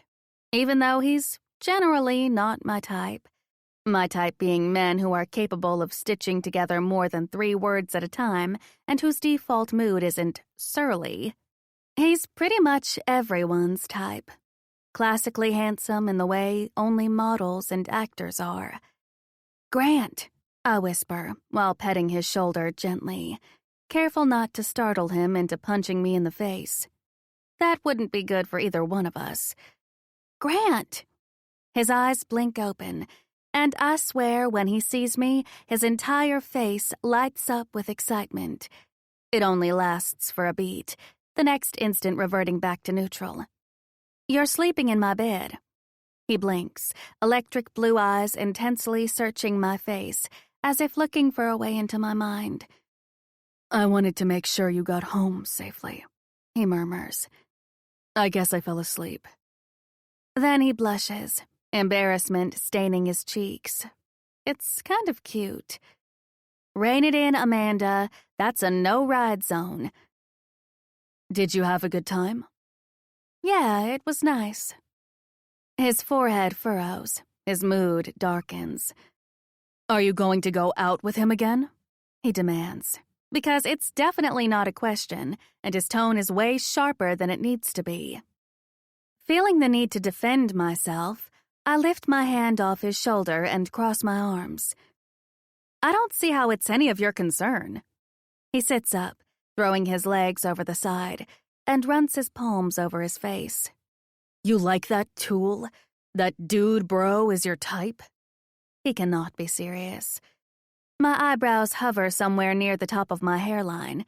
Even though he's generally not my type. My type being men who are capable of stitching together more than 3 words at a time and whose default mood isn't surly. He's pretty much everyone's type. Classically handsome in the way only models and actors are. "Grant," I whisper while petting his shoulder gently, careful not to startle him into punching me in the face. That wouldn't be good for either one of us. "Grant!" His eyes blink open, and I swear when he sees me, his entire face lights up with excitement. It only lasts for a beat, the next instant reverting back to neutral. "You're sleeping in my bed." He blinks, electric blue eyes intensely searching my face, as if looking for a way into my mind. "I wanted to make sure you got home safely," he murmurs. "I guess I fell asleep." Then he blushes, embarrassment staining his cheeks. It's kind of cute. "Rein it in, Amanda. That's a no-ride zone." "Did you have a good time?" "Yeah, it was nice." His forehead furrows. His mood darkens. "Are you going to go out with him again?" he demands. Because it's definitely not a question, and his tone is way sharper than it needs to be. Feeling the need to defend myself, I lift my hand off his shoulder and cross my arms. "I don't see how it's any of your concern." He sits up, throwing his legs over the side, and runs his palms over his face. "You like that tool? That dude bro is your type?" He cannot be serious. My eyebrows hover somewhere near the top of my hairline.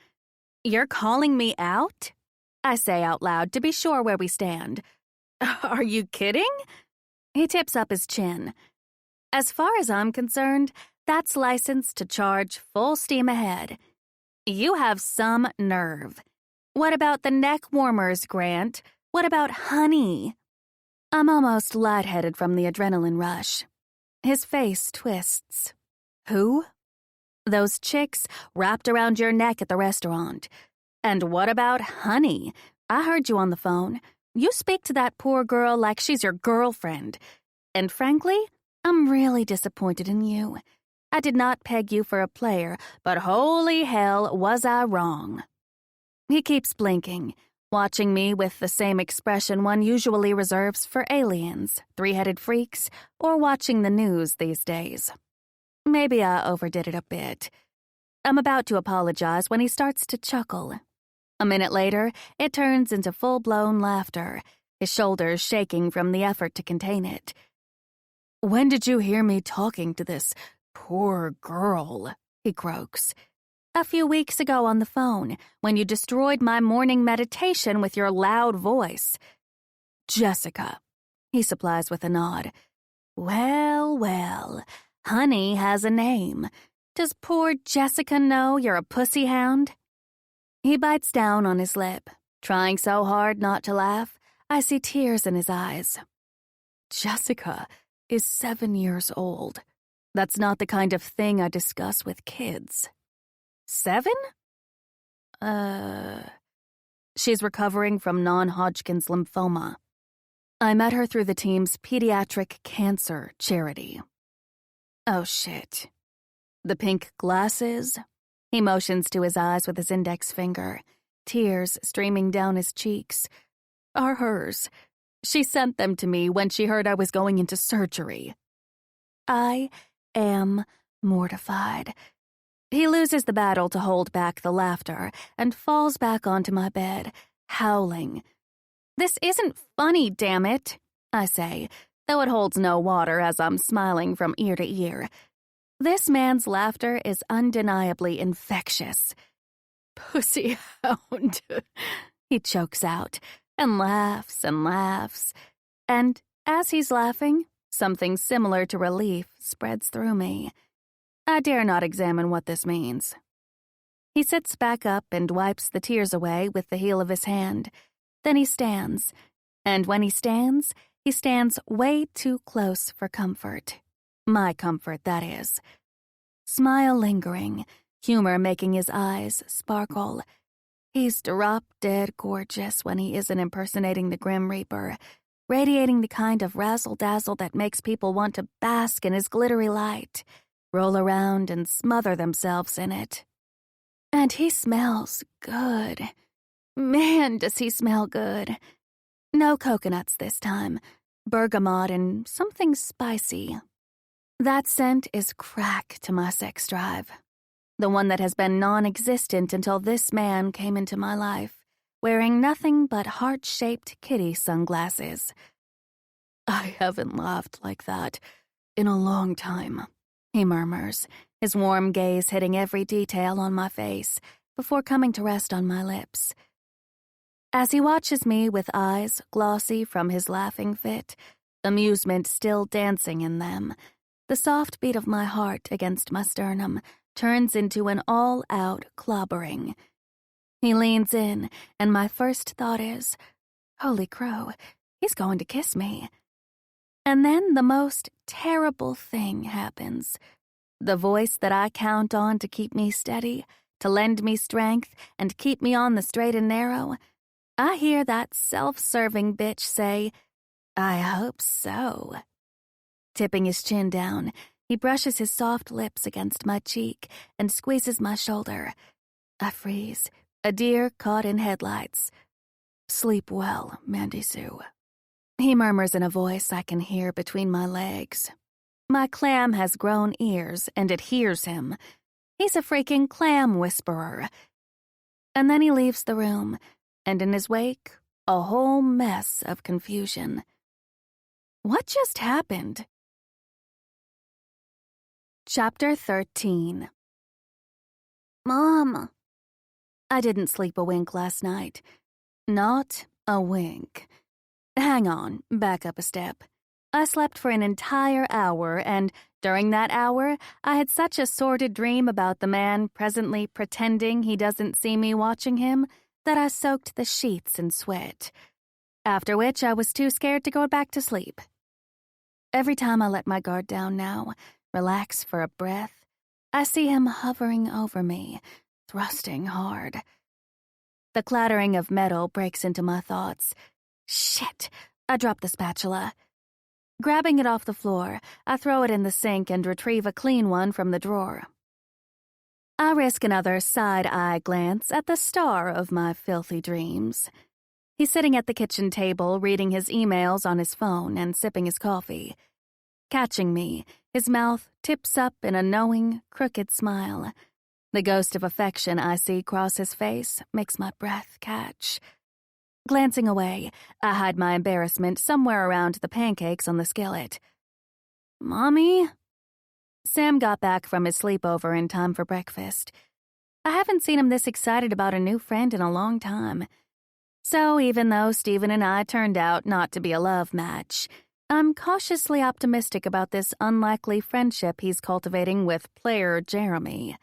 "You're calling me out?" I say out loud to be sure where we stand. "Are you kidding?" He tips up his chin. "As far as I'm concerned, that's licensed to charge full steam ahead. You have some nerve. What about the neck warmers, Grant? What about honey?" I'm almost lightheaded from the adrenaline rush. His face twists. "Who?" "Those chicks wrapped around your neck at the restaurant. And what about honey? I heard you on the phone. You speak to that poor girl like she's your girlfriend. And frankly, I'm really disappointed in you. I did not peg you for a player, but holy hell was I wrong. He keeps blinking, watching me with the same expression one usually reserves for aliens, three-headed freaks, or watching the news these days. Maybe I overdid it a bit. I'm about to apologize when he starts to chuckle. A minute later, it turns into full-blown laughter, his shoulders shaking from the effort to contain it. "When did you hear me talking to this poor girl?" he croaks. "A few weeks ago on the phone, when you destroyed my morning meditation with your loud voice." "Jessica," he supplies with a nod. Well, well, honey has a name. Does poor Jessica know you're a pussy hound?" He bites down on his lip, trying so hard not to laugh, I see tears in his eyes. "Jessica is 7 years old. That's not the kind of thing I discuss with kids." 7? She's recovering from non-Hodgkin's lymphoma. I met her through the team's pediatric cancer charity. Oh shit. The pink glasses? He motions to his eyes with his index finger, tears streaming down his cheeks. Are hers. She sent them to me when she heard I was going into surgery. I am mortified. He loses the battle to hold back the laughter and falls back onto my bed, howling. "This isn't funny, damn it," I say, though it holds no water as I'm smiling from ear to ear. This man's laughter is undeniably infectious. "Pussy hound," he chokes out, and laughs and laughs. And as he's laughing, something similar to relief spreads through me. I dare not examine what this means. He sits back up and wipes the tears away with the heel of his hand. Then he stands. And when he stands way too close for comfort. My comfort, that is. Smile lingering, humor making his eyes sparkle. He's drop-dead gorgeous when he isn't impersonating the Grim Reaper, radiating the kind of razzle-dazzle that makes people want to bask in his glittery light, roll around and smother themselves in it. And he smells good. Man, does he smell good. No coconuts this time. Bergamot and something spicy. That scent is crack to my sex drive. The one that has been non-existent until this man came into my life, wearing nothing but heart-shaped kitty sunglasses. I haven't laughed like that in a long time, he murmurs, his warm gaze hitting every detail on my face before coming to rest on my lips. As he watches me with eyes glossy from his laughing fit, amusement still dancing in them, the soft beat of my heart against my sternum turns into an all-out clobbering. He leans in, and my first thought is, holy crow, he's going to kiss me. And then the most terrible thing happens. The voice that I count on to keep me steady, to lend me strength, and keep me on the straight and narrow, I hear that self-serving bitch say, "I hope so." Tipping his chin down, he brushes his soft lips against my cheek and squeezes my shoulder. I freeze, a deer caught in headlights. "Sleep well, Mandy Sue." He murmurs in a voice I can hear between my legs. My clam has grown ears, and it hears him. He's a freaking clam whisperer. And then he leaves the room, and in his wake, a whole mess of confusion. What just happened? Chapter 13. Mom. I didn't sleep a wink last night. Not a wink. Hang on, back up a step. I slept for an entire hour, and during that hour, I had such a sordid dream about the man presently pretending he doesn't see me watching him that I soaked the sheets in sweat. After which, I was too scared to go back to sleep. Every time I let my guard down now, relax for a breath, I see him hovering over me, thrusting hard. The clattering of metal breaks into my thoughts. Shit, I dropped the spatula. Grabbing it off the floor, I throw it in the sink and retrieve a clean one from the drawer. I risk another side-eye glance at the star of my filthy dreams. He's sitting at the kitchen table, reading his emails on his phone and sipping his coffee. Catching me, his mouth tips up in a knowing, crooked smile. The ghost of affection I see cross his face makes my breath catch. Glancing away, I hide my embarrassment somewhere around the pancakes on the skillet. "Mommy?" Sam got back from his sleepover in time for breakfast. I haven't seen him this excited about a new friend in a long time. So even though Stephen and I turned out not to be a love match, I'm cautiously optimistic about this unlikely friendship he's cultivating with player Jeremy.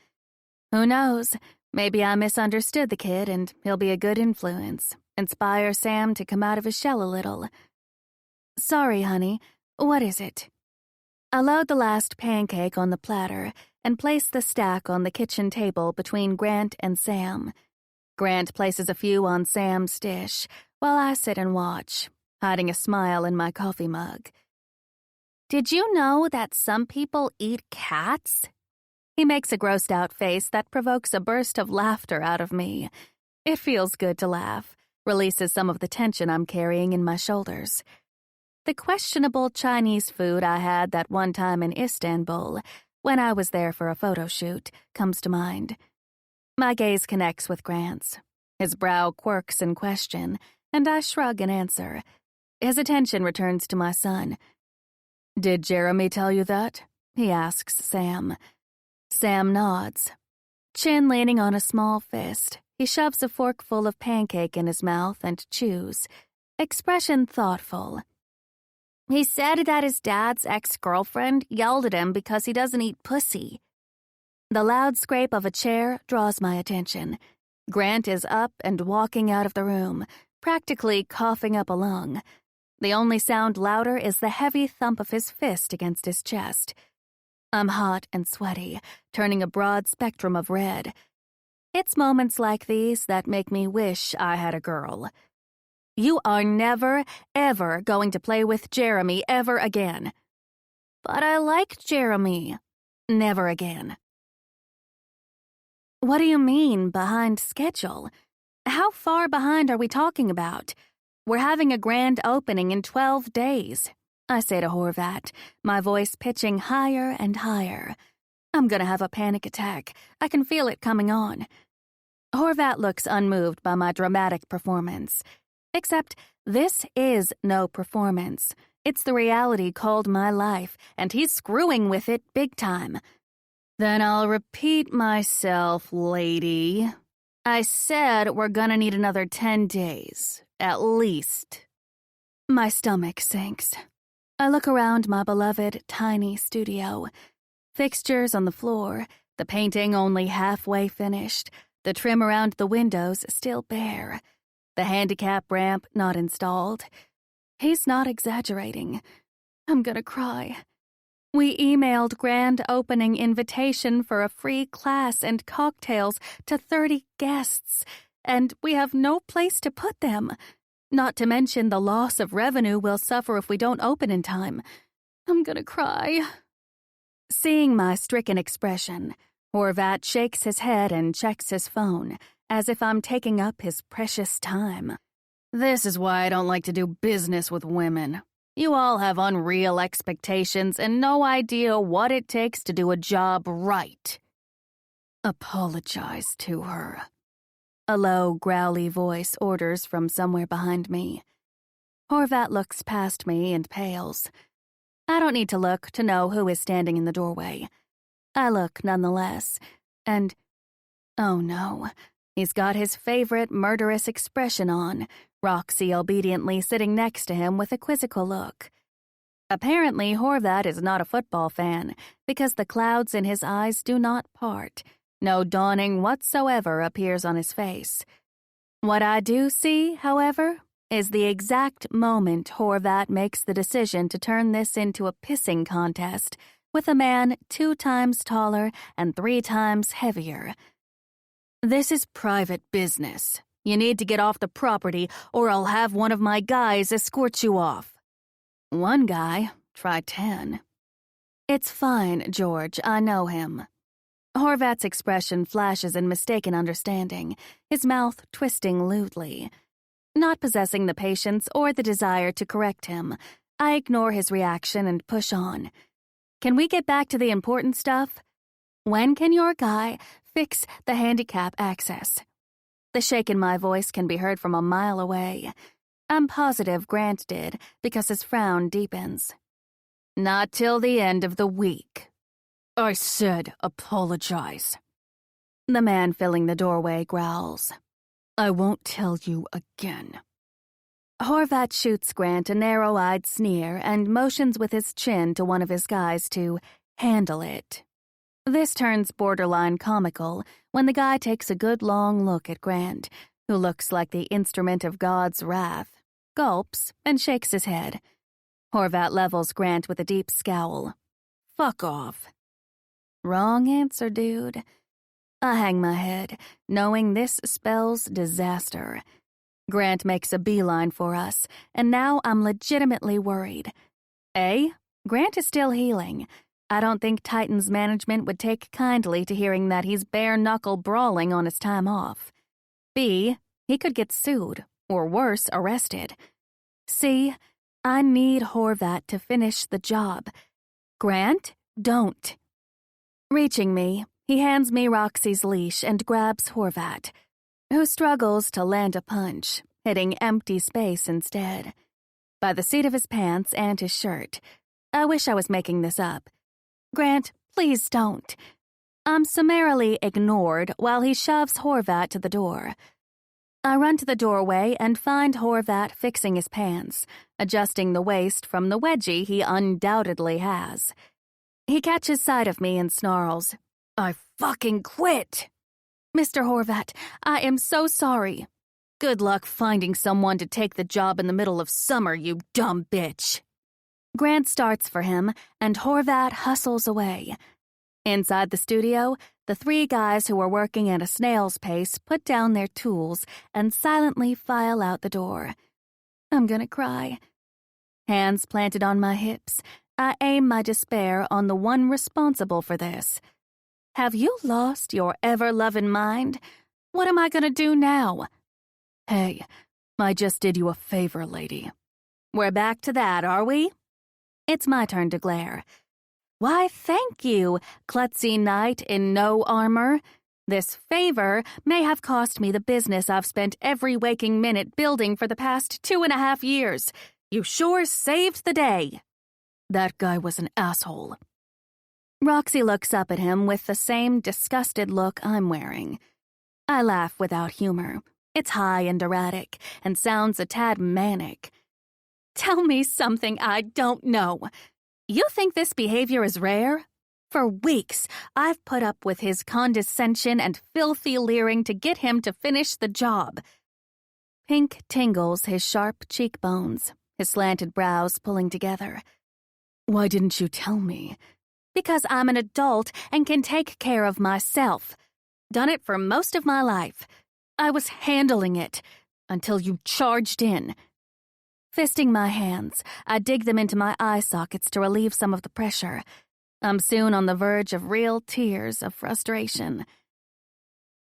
Who knows? Maybe I misunderstood the kid and he'll be a good influence. Inspire Sam to come out of his shell a little. "Sorry, honey. What is it?" I load the last pancake on the platter and place the stack on the kitchen table between Grant and Sam. Grant places a few on Sam's dish while I sit and watch, hiding a smile in my coffee mug. "Did you know that some people eat cats?" He makes a grossed-out face that provokes a burst of laughter out of me. It feels good to laugh, releases some of the tension I'm carrying in my shoulders. The questionable Chinese food I had that one time in Istanbul, when I was there for a photo shoot, comes to mind. My gaze connects with Grant's. His brow quirks in question, and I shrug in answer. His attention returns to my son. "Did Jeremy tell you that?" he asks Sam. Sam nods. Chin leaning on a small fist, he shoves a forkful of pancake in his mouth and chews. Expression thoughtful. "He said that his dad's ex-girlfriend yelled at him because he doesn't eat pussy." The loud scrape of a chair draws my attention. Grant is up and walking out of the room, practically coughing up a lung. The only sound louder is the heavy thump of his fist against his chest. I'm hot and sweaty, turning a broad spectrum of red. It's moments like these that make me wish I had a girl. "You are never, ever going to play with Jeremy ever again." "But I like Jeremy." "Never again." "What do you mean, behind schedule? How far behind are we talking about? We're having a grand opening in 12 days. I say to Horvat, my voice pitching higher and higher. I'm gonna have a panic attack. I can feel it coming on. Horvat looks unmoved by my dramatic performance. Except this is no performance. It's the reality called my life, and he's screwing with it big time. "Then I'll repeat myself, lady. I said we're gonna need another 10 days, at least." My stomach sinks. I look around my beloved tiny studio. Fixtures on the floor, the painting only halfway finished, the trim around the windows still bare, the handicap ramp not installed. He's not exaggerating. I'm gonna cry. We emailed grand opening invitation for a free class and cocktails to 30 guests, and we have no place to put them. Not to mention the loss of revenue we'll suffer if we don't open in time. I'm gonna cry. Seeing my stricken expression, Horvat shakes his head and checks his phone, as if I'm taking up his precious time. "This is why I don't like to do business with women. You all have unreal expectations and no idea what it takes to do a job right." "Apologize to her." A low, growly voice orders from somewhere behind me. Horvat looks past me and pales. I don't need to look to know who is standing in the doorway. I look nonetheless, and oh no, he's got his favorite murderous expression on, Roxy obediently sitting next to him with a quizzical look. Apparently, Horvat is not a football fan, because the clouds in his eyes do not part. No dawning whatsoever appears on his face. What I do see, however, is the exact moment Horvat makes the decision to turn this into a pissing contest with a man 2 times taller and 3 times heavier. "This is private business. You need to get off the property or I'll have one of my guys escort you off." One guy, try 10. It's fine, George, I know him. Horvat's expression flashes in mistaken understanding, his mouth twisting lewdly. Not possessing the patience or the desire to correct him, I ignore his reaction and push on. Can we get back to the important stuff? When can your guy fix the handicap access? The shake in my voice can be heard from a mile away. I'm positive Grant did, because his frown deepens. Not till the end of the week. I said apologize. The man filling the doorway growls. I won't tell you again. Horvat shoots Grant a narrow-eyed sneer and motions with his chin to one of his guys to handle it. This turns borderline comical when the guy takes a good long look at Grant, who looks like the instrument of God's wrath, gulps, and shakes his head. Horvat levels Grant with a deep scowl. Fuck off. Wrong answer, dude. I hang my head, knowing this spells disaster. Grant makes a beeline for us, and now I'm legitimately worried. A, Grant is still healing. I don't think Titan's management would take kindly to hearing that he's bare-knuckle brawling on his time off. B, he could get sued, or worse, arrested. C, I need Horvat to finish the job. Grant, don't. Reaching me, he hands me Roxy's leash and grabs Horvat, who struggles to land a punch, hitting empty space instead. By the seat of his pants and his shirt. I wish I was making this up. Grant, please don't. I'm summarily ignored while he shoves Horvat to the door. I run to the doorway and find Horvat fixing his pants, adjusting the waist from the wedgie he undoubtedly has. He catches sight of me and snarls, I fucking quit! Mr. Horvat, I am so sorry. Good luck finding someone to take the job in the middle of summer, you dumb bitch. Grant starts for him, and Horvat hustles away. Inside the studio, the three guys who are working at a snail's pace put down their tools and silently file out the door. I'm gonna cry. Hands planted on my hips, I aim my despair on the one responsible for this. Have you lost your ever-loving mind? What am I gonna do now? Hey, I just did you a favor, lady. We're back to that, are we? It's my turn to glare. Why, thank you, klutzy knight in no armor. This favor may have cost me the business I've spent every waking minute building for the past 2.5 years. You sure saved the day. That guy was an asshole. Roxy looks up at him with the same disgusted look I'm wearing. I laugh without humor. It's high and erratic, and sounds a tad manic. Tell me something I don't know. You think this behavior is rare? For weeks, I've put up with his condescension and filthy leering to get him to finish the job. Pink tingles his sharp cheekbones, his slanted brows pulling together. Why didn't you tell me? Because I'm an adult and can take care of myself. Done it for most of my life. I was handling it until you charged in. Fisting my hands, I dig them into my eye sockets to relieve some of the pressure. I'm soon on the verge of real tears of frustration.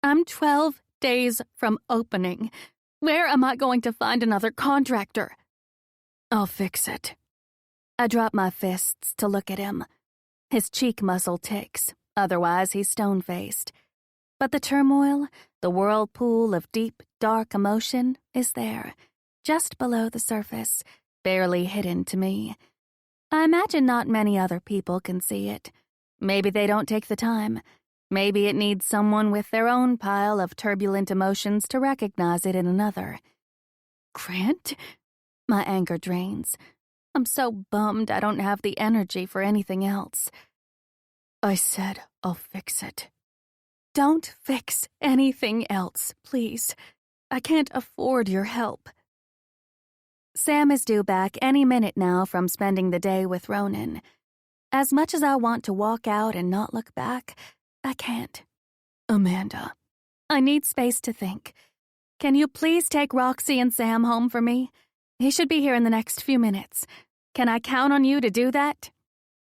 I'm 12 days from opening. Where am I going to find another contractor? I'll fix it. I drop my fists to look at him. His cheek muscle ticks, otherwise he's stone-faced. But the turmoil, the whirlpool of deep, dark emotion is there, just below the surface, barely hidden to me. I imagine not many other people can see it. Maybe they don't take the time. Maybe it needs someone with their own pile of turbulent emotions to recognize it in another. Grant? My anger drains. I'm so bummed I don't have the energy for anything else. I said I'll fix it. Don't fix anything else, please. I can't afford your help. Sam is due back any minute now from spending the day with Ronan. As much as I want to walk out and not look back, I can't. Amanda, I need space to think. Can you please take Roxy and Sam home for me? He should be here in the next few minutes. Can I count on you to do that?"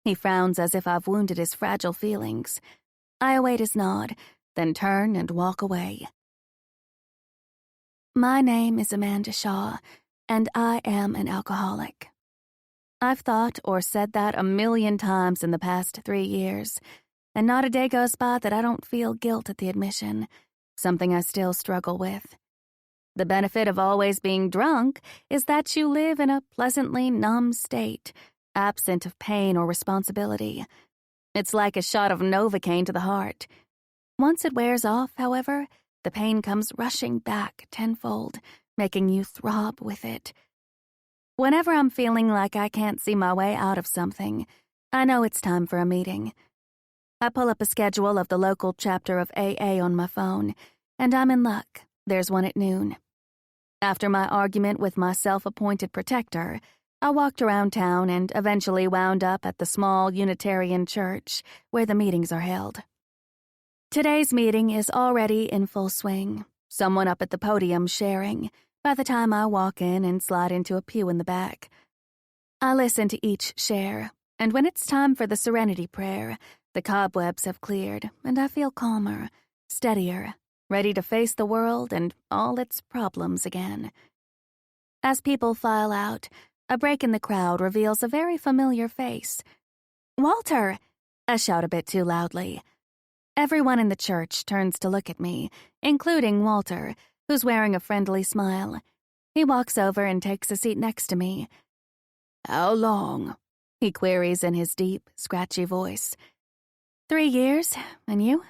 He frowns as if I've wounded his fragile feelings. I await his nod, then turn and walk away. My name is Amanda Shaw, and I am an alcoholic. I've thought or said that a million times in the past 3 years, and not a day goes by that I don't feel guilt at the admission, something I still struggle with. The benefit of always being drunk is that you live in a pleasantly numb state, absent of pain or responsibility. It's like a shot of Novocaine to the heart. Once it wears off, however, the pain comes rushing back tenfold, making you throb with it. Whenever I'm feeling like I can't see my way out of something, I know it's time for a meeting. I pull up a schedule of the local chapter of AA on my phone, and I'm in luck. There's one at noon. After my argument with my self-appointed protector, I walked around town and eventually wound up at the small Unitarian church where the meetings are held. Today's meeting is already in full swing, someone up at the podium sharing, by the time I walk in and slide into a pew in the back. I listen to each share, and when it's time for the serenity prayer, the cobwebs have cleared, and I feel calmer, steadier, ready to face the world and all its problems again. As people file out, a break in the crowd reveals a very familiar face. "Walter!" I shout a bit too loudly. Everyone in the church turns to look at me, including Walter, who's wearing a friendly smile. He walks over and takes a seat next to me. "How long?" he queries in his deep, scratchy voice. 3 years, and you?"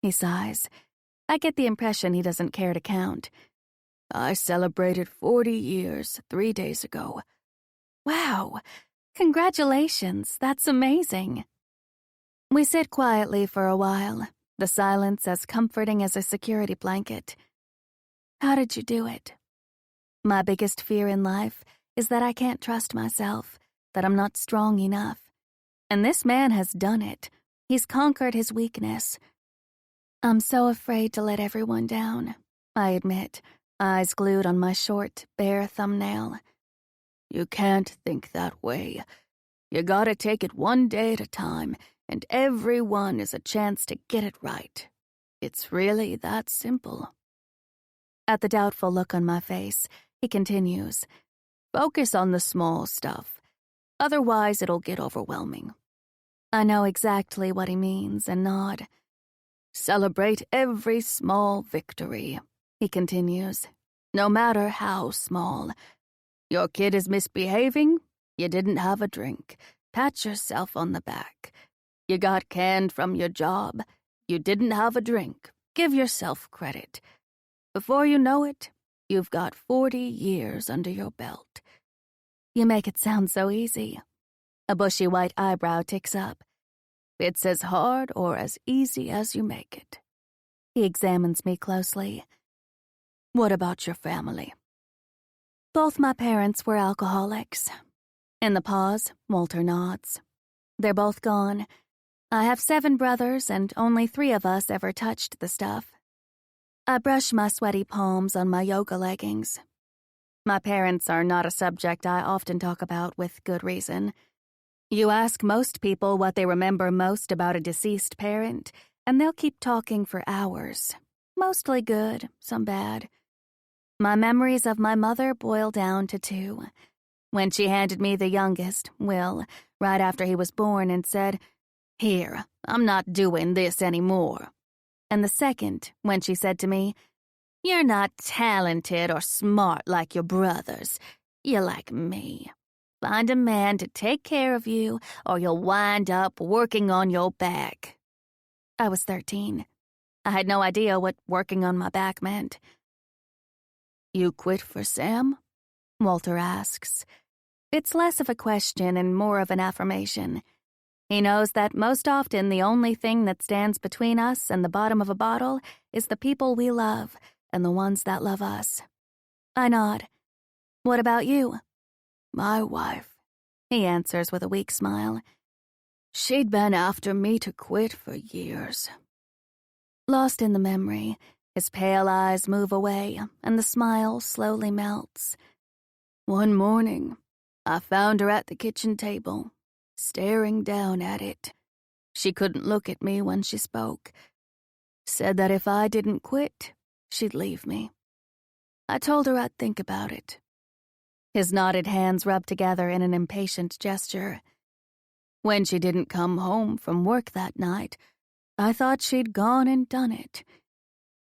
He sighs. I get the impression he doesn't care to count. "I celebrated 40 years 3 days ago." "Wow! Congratulations, that's amazing." We sit quietly for a while, the silence as comforting as a security blanket. "How did you do it?" My biggest fear in life is that I can't trust myself, that I'm not strong enough. And this man has done it. He's conquered his weakness. I'm so afraid to let everyone down, I admit, eyes glued on my short, bare thumbnail. "You can't think that way. You gotta take it one day at a time, and every one is a chance to get it right. It's really that simple." At the doubtful look on my face, he continues, "Focus on the small stuff. Otherwise, it'll get overwhelming." I know exactly what he means and nod. "Celebrate every small victory," he continues, "no matter how small. Your kid is misbehaving? You didn't have a drink. Pat yourself on the back. You got canned from your job? You didn't have a drink. Give yourself credit. Before you know it, you've got 40 years under your belt." You make it sound so easy. A bushy white eyebrow ticks up. "It's as hard or as easy as you make it." He examines me closely. "What about your family?" Both my parents were alcoholics. In the pause, Walter nods. They're both gone. I have 7 brothers, and only 3 of us ever touched the stuff. I brush my sweaty palms on my yoga leggings. My parents are not a subject I often talk about with good reason. You ask most people what they remember most about a deceased parent, and they'll keep talking for hours. Mostly good, some bad. My memories of my mother boil down to 2. When she handed me the youngest, Will, right after he was born and said, "Here, I'm not doing this anymore." And the second, when she said to me, "You're not talented or smart like your brothers. You're like me. Find a man to take care of you, or you'll wind up working on your back." I was 13. I had no idea what working on my back meant. "You quit for Sam?" Walter asks. It's less of a question and more of an affirmation. He knows that most often the only thing that stands between us and the bottom of a bottle is the people we love and the ones that love us. I nod. "What about you?" "My wife," he answers with a weak smile. "She'd been after me to quit for years." Lost in the memory, his pale eyes move away and the smile slowly melts. "One morning, I found her at the kitchen table, staring down at it. She couldn't look at me when she spoke. Said that if I didn't quit, she'd leave me. I told her I'd think about it. His knotted hands rubbed together in an impatient gesture. When she didn't come home from work that night, I thought she'd gone and done it.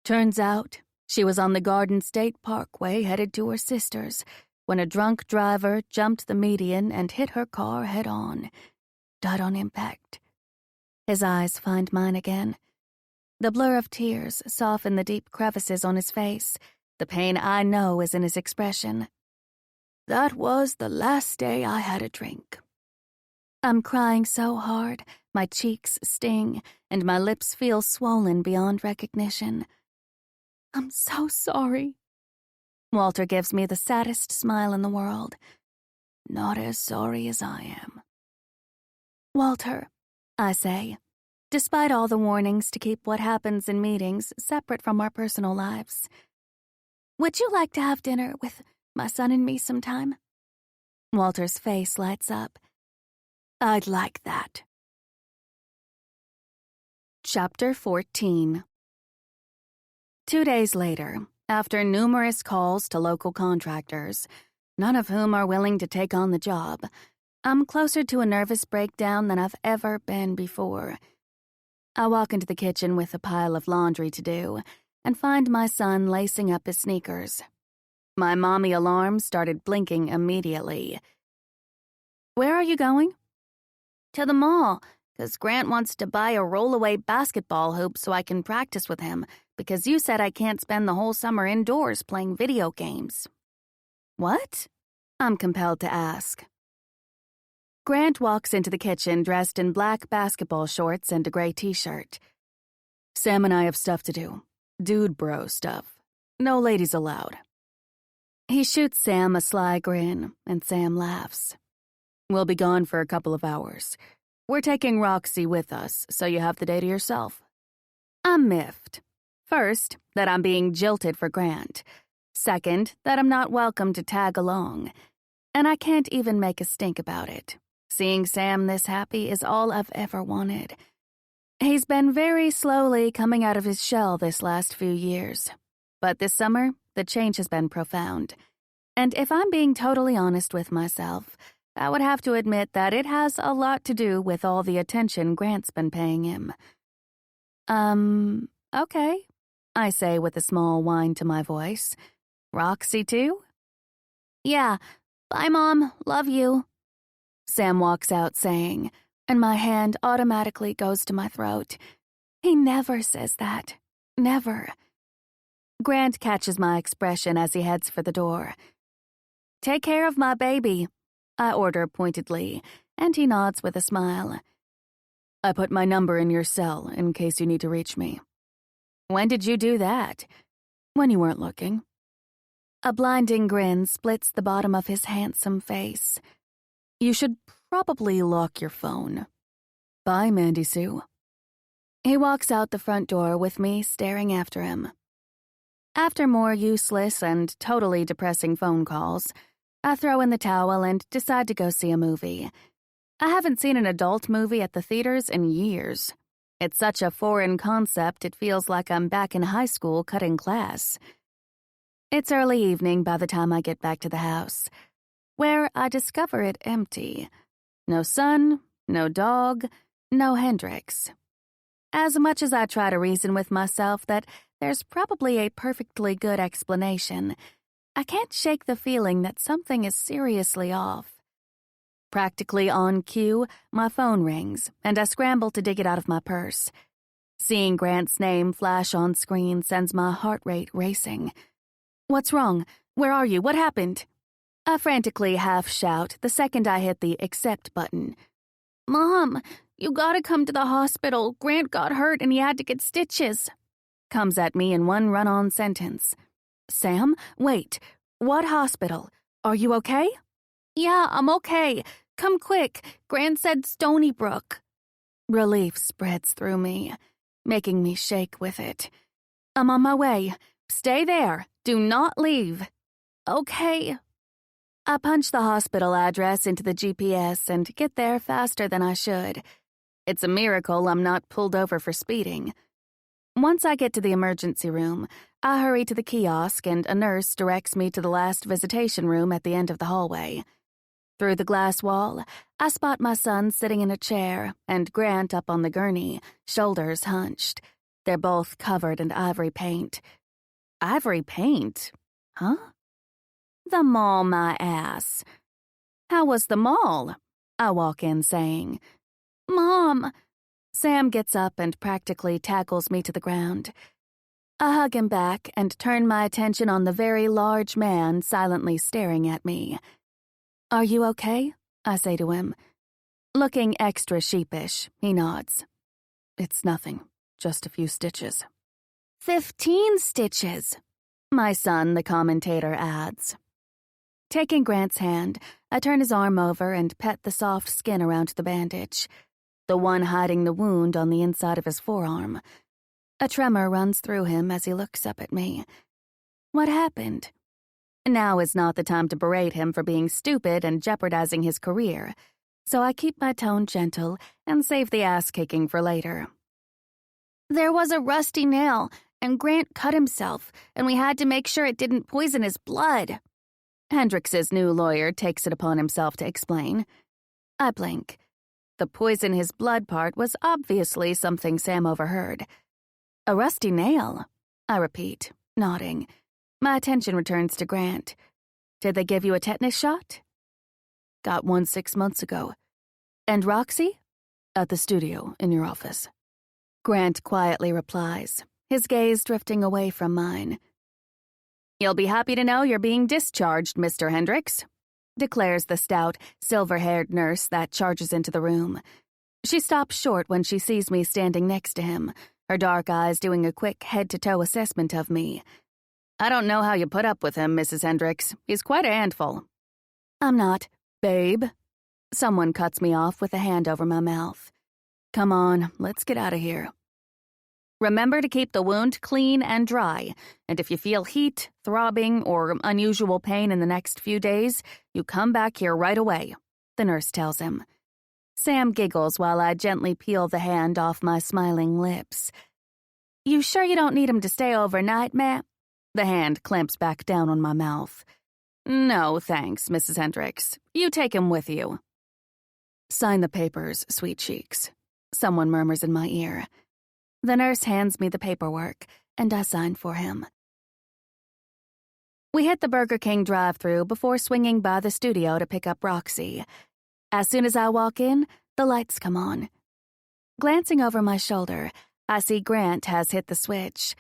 Turns out, she was on the Garden State Parkway headed to her sister's when a drunk driver jumped the median and hit her car head-on. Died on impact. His eyes find mine again. The blur of tears soften the deep crevices on his face. The pain I know is in his expression. That was the last day I had a drink. I'm crying so hard, my cheeks sting, and my lips feel swollen beyond recognition. I'm so sorry. Walter gives me the saddest smile in the world. Not as sorry as I am. Walter, I say, despite all the warnings to keep what happens in meetings separate from our personal lives. Would you like to have dinner with my son and me sometime? Walter's face lights up. I'd like that. Chapter 14. 2 days later, after numerous calls to local contractors, none of whom are willing to take on the job, I'm closer to a nervous breakdown than I've ever been before. I walk into the kitchen with a pile of laundry to do and find my son lacing up his sneakers. My mommy alarm started blinking immediately. Where are you going? To the mall, because Grant wants to buy a rollaway basketball hoop so I can practice with him, because you said I can't spend the whole summer indoors playing video games. What? I'm compelled to ask. Grant walks into the kitchen dressed in black basketball shorts and a gray t-shirt. Sam and I have stuff to do. Dude bro stuff. No ladies allowed. He shoots Sam a sly grin, and Sam laughs. We'll be gone for a couple of hours. We're taking Roxy with us, so you have the day to yourself. I'm miffed. First, that I'm being jilted for Grant. Second, that I'm not welcome to tag along. And I can't even make a stink about it. Seeing Sam this happy is all I've ever wanted. He's been very slowly coming out of his shell this last few years. But this summer, the change has been profound. And if I'm being totally honest with myself, I would have to admit that it has a lot to do with all the attention Grant's been paying him. Okay, I say with a small whine to my voice. Roxy too? Yeah, bye Mom, love you. Sam walks out saying, and my hand automatically goes to my throat. He never says that. Never. Grant catches my expression as he heads for the door. Take care of my baby, I order pointedly, and he nods with a smile. I put my number in your cell in case you need to reach me. When did you do that? When you weren't looking. A blinding grin splits the bottom of his handsome face. You should probably lock your phone. Bye, Mandy Sue. He walks out the front door with me staring after him. After more useless and totally depressing phone calls, I throw in the towel and decide to go see a movie. I haven't seen an adult movie at the theaters in years. It's such a foreign concept, it feels like I'm back in high school cutting class. It's early evening by the time I get back to the house, where I discover it empty. No son, no dog, no Hendrix. As much as I try to reason with myself that there's probably a perfectly good explanation, I can't shake the feeling that something is seriously off. Practically on cue, my phone rings, and I scramble to dig it out of my purse. Seeing Grant's name flash on screen sends my heart rate racing. What's wrong? Where are you? What happened? I frantically half shout the second I hit the accept button. Mom, you gotta come to the hospital. Grant got hurt and he had to get stitches. Comes at me in one run-on sentence. Sam, wait. What hospital? Are you okay? Yeah, I'm okay. Come quick. Grant said Stony Brook. Relief spreads through me, making me shake with it. I'm on my way. Stay there. Do not leave. Okay. I punch the hospital address into the GPS and get there faster than I should. It's a miracle I'm not pulled over for speeding. Once I get to the emergency room, I hurry to the kiosk and a nurse directs me to the last visitation room at the end of the hallway. Through the glass wall, I spot my son sitting in a chair and Grant up on the gurney, shoulders hunched. They're both covered in ivory paint. Ivory paint? Huh? The mall, my ass. How was the mall? I walk in saying. Mom. Sam gets up and practically tackles me to the ground. I hug him back and turn my attention on the very large man silently staring at me. Are you okay? I say to him. Looking extra sheepish, he nods. It's nothing, just a few stitches. 15 stitches, my son, the commentator, adds. Taking Grant's hand, I turn his arm over and pet the soft skin around the bandage, the one hiding the wound on the inside of his forearm. A tremor runs through him as he looks up at me. What happened? Now is not the time to berate him for being stupid and jeopardizing his career, so I keep my tone gentle and save the ass-kicking for later. There was a rusty nail, and Grant cut himself, and we had to make sure it didn't poison his blood. Hendrix's new lawyer takes it upon himself to explain. I blink. The poison his blood part was obviously something Sam overheard. A rusty nail, I repeat, nodding. My attention returns to Grant. Did they give you a tetanus shot? Got one 6 months ago. And Roxy? At the studio, in your office. Grant quietly replies, his gaze drifting away from mine. You'll be happy to know you're being discharged, Mr. Hendrix, declares the stout, silver-haired nurse that charges into the room. She stops short when she sees me standing next to him, her dark eyes doing a quick head-to-toe assessment of me. I don't know how you put up with him, Mrs. Hendrix. He's quite a handful. I'm not, babe. Someone cuts me off with a hand over my mouth. Come on, let's get out of here. Remember to keep the wound clean and dry, and if you feel heat, throbbing, or unusual pain in the next few days, you come back here right away, the nurse tells him. Sam giggles while I gently peel the hand off my smiling lips. You sure you don't need him to stay overnight, ma? The hand clamps back down on my mouth. No, thanks, Mrs. Hendrix. You take him with you. Sign the papers, sweet cheeks, someone murmurs in my ear. The nurse hands me the paperwork, and I sign for him. We hit the Burger King drive-thru before swinging by the studio to pick up Roxy. As soon as I walk in, the lights come on. Glancing over my shoulder, I see Grant has hit the switch.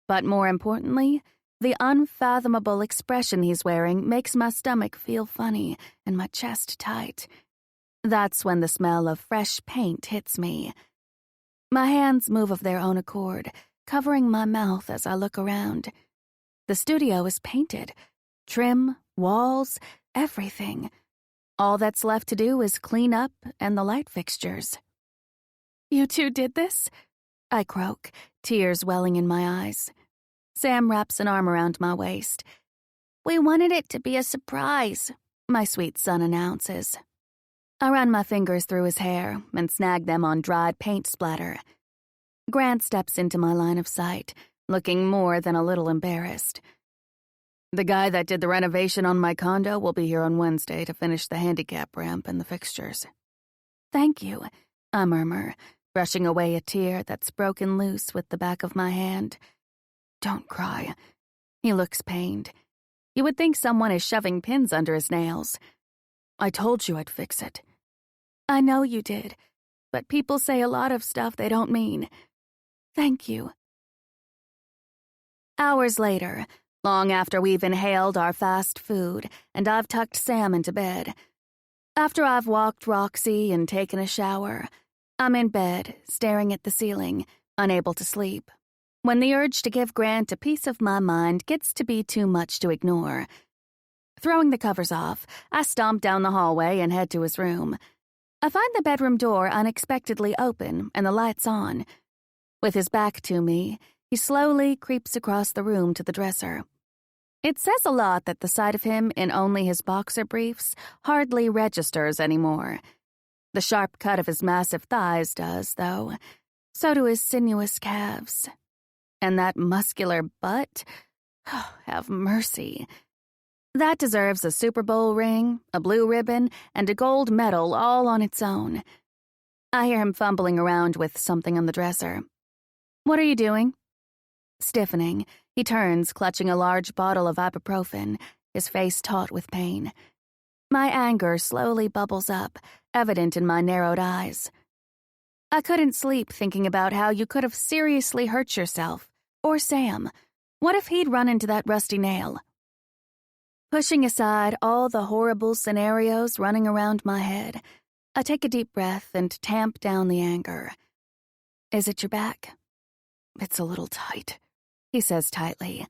But more importantly, the unfathomable expression he's wearing makes my stomach feel funny and my chest tight. That's when the smell of fresh paint hits me. My hands move of their own accord, covering my mouth as I look around. The studio is painted. Trim, walls, everything. All that's left to do is clean up and the light fixtures. You two did this? I croak, tears welling in my eyes. Sam wraps an arm around my waist. We wanted it to be a surprise, my sweet son announces. I run my fingers through his hair and snag them on dried paint splatter. Grant steps into my line of sight, looking more than a little embarrassed. The guy that did the renovation on my condo will be here on Wednesday to finish the handicap ramp and the fixtures. Thank you, I murmur, brushing away a tear that's broken loose with the back of my hand. Don't cry. He looks pained. You would think someone is shoving pins under his nails. I told you I'd fix it. I know you did, but people say a lot of stuff they don't mean. Thank you. Hours later, long after we've inhaled our fast food and I've tucked Sam into bed, after I've walked Roxy and taken a shower, I'm in bed, staring at the ceiling, unable to sleep, when the urge to give Grant a piece of my mind gets to be too much to ignore. Throwing the covers off, I stomp down the hallway and head to his room. I find the bedroom door unexpectedly open and the lights on. With his back to me, he slowly creeps across the room to the dresser. It says a lot that the sight of him in only his boxer briefs hardly registers anymore. The sharp cut of his massive thighs does, though. So do his sinuous calves. And that muscular butt? Oh, have mercy. That deserves a Super Bowl ring, a blue ribbon, and a gold medal all on its own. I hear him fumbling around with something on the dresser. What are you doing? Stiffening, he turns, clutching a large bottle of ibuprofen, his face taut with pain. My anger slowly bubbles up, evident in my narrowed eyes. I couldn't sleep thinking about how you could have seriously hurt yourself. Or Sam. What if he'd run into that rusty nail? Pushing aside all the horrible scenarios running around my head, I take a deep breath and tamp down the anger. Is it your back? It's a little tight, he says tightly.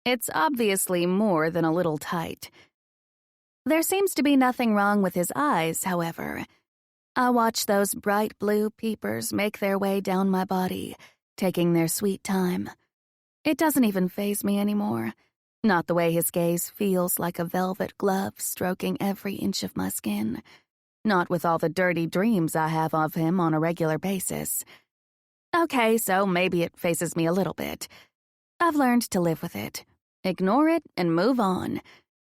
It's obviously more than a little tight. There seems to be nothing wrong with his eyes, however. I watch those bright blue peepers make their way down my body, taking their sweet time. It doesn't even faze me anymore. Not the way his gaze feels like a velvet glove stroking every inch of my skin. Not with all the dirty dreams I have of him on a regular basis. Okay, so maybe it fazes me a little bit. I've learned to live with it. Ignore it and move on.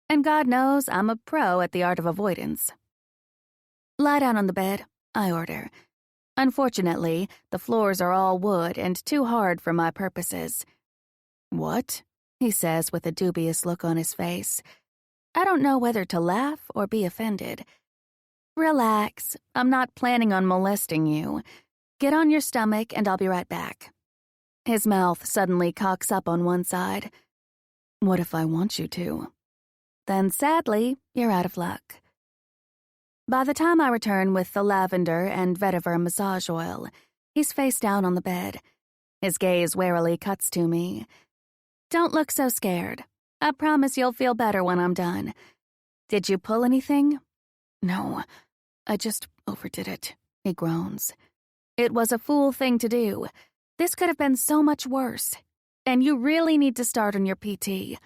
And God knows I'm a pro at the art of avoidance. Lie down on the bed, I order. Unfortunately, the floors are all wood and too hard for my purposes. What? He says with a dubious look on his face. I don't know whether to laugh or be offended. Relax, I'm not planning on molesting you. Get on your stomach and I'll be right back. His mouth suddenly cocks up on one side. What if I want you to? Then sadly, you're out of luck. By the time I return with the lavender and vetiver massage oil, he's face down on the bed. His gaze warily cuts to me. Don't look so scared. I promise you'll feel better when I'm done. Did you pull anything? No, I just overdid it, he groans. It was a fool thing to do. This could have been so much worse. And you really need to start on your PT.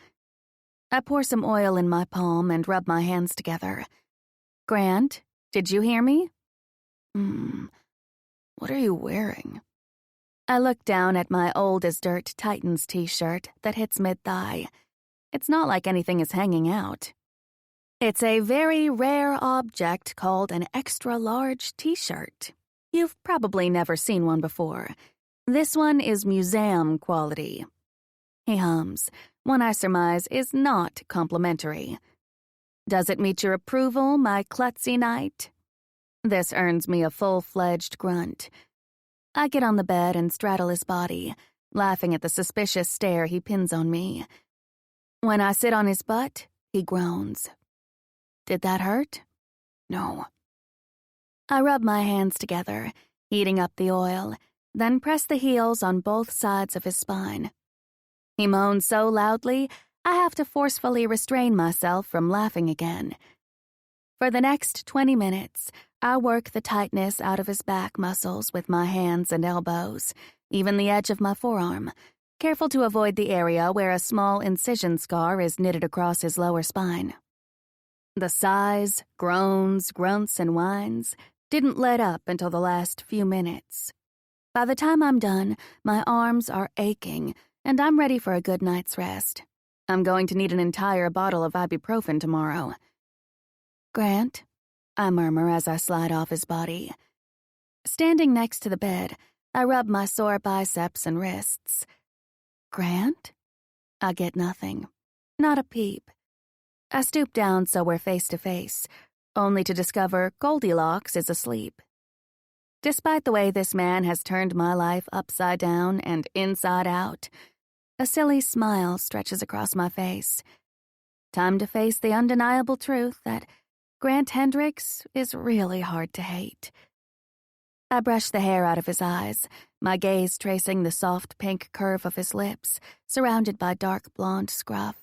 I pour some oil in my palm and rub my hands together. Grant, did you hear me? What are you wearing? I look down at my old-as-dirt Titans t-shirt that hits mid-thigh. It's not like anything is hanging out. It's a very rare object called an extra-large t-shirt. You've probably never seen one before. This one is museum quality. He hums. One I surmise is not complimentary. Does it meet your approval, my klutzy knight? This earns me a full-fledged grunt. I get on the bed and straddle his body, laughing at the suspicious stare he pins on me. When I sit on his butt, he groans. Did that hurt? No. I rub my hands together, heating up the oil, then press the heels on both sides of his spine. He moans so loudly, I have to forcefully restrain myself from laughing again. For the next 20 minutes, I work the tightness out of his back muscles with my hands and elbows, even the edge of my forearm, careful to avoid the area where a small incision scar is knitted across his lower spine. The sighs, groans, grunts, and whines didn't let up until the last few minutes. By the time I'm done, my arms are aching, and I'm ready for a good night's rest. I'm going to need an entire bottle of ibuprofen tomorrow. Grant, I murmur as I slide off his body. Standing next to the bed, I rub my sore biceps and wrists. Grant? I get nothing. Not a peep. I stoop down so we're face to face, only to discover Goldilocks is asleep. Despite the way this man has turned my life upside down and inside out, a silly smile stretches across my face. Time to face the undeniable truth that Grant Hendricks is really hard to hate. I brush the hair out of his eyes, my gaze tracing the soft pink curve of his lips, surrounded by dark blonde scruff.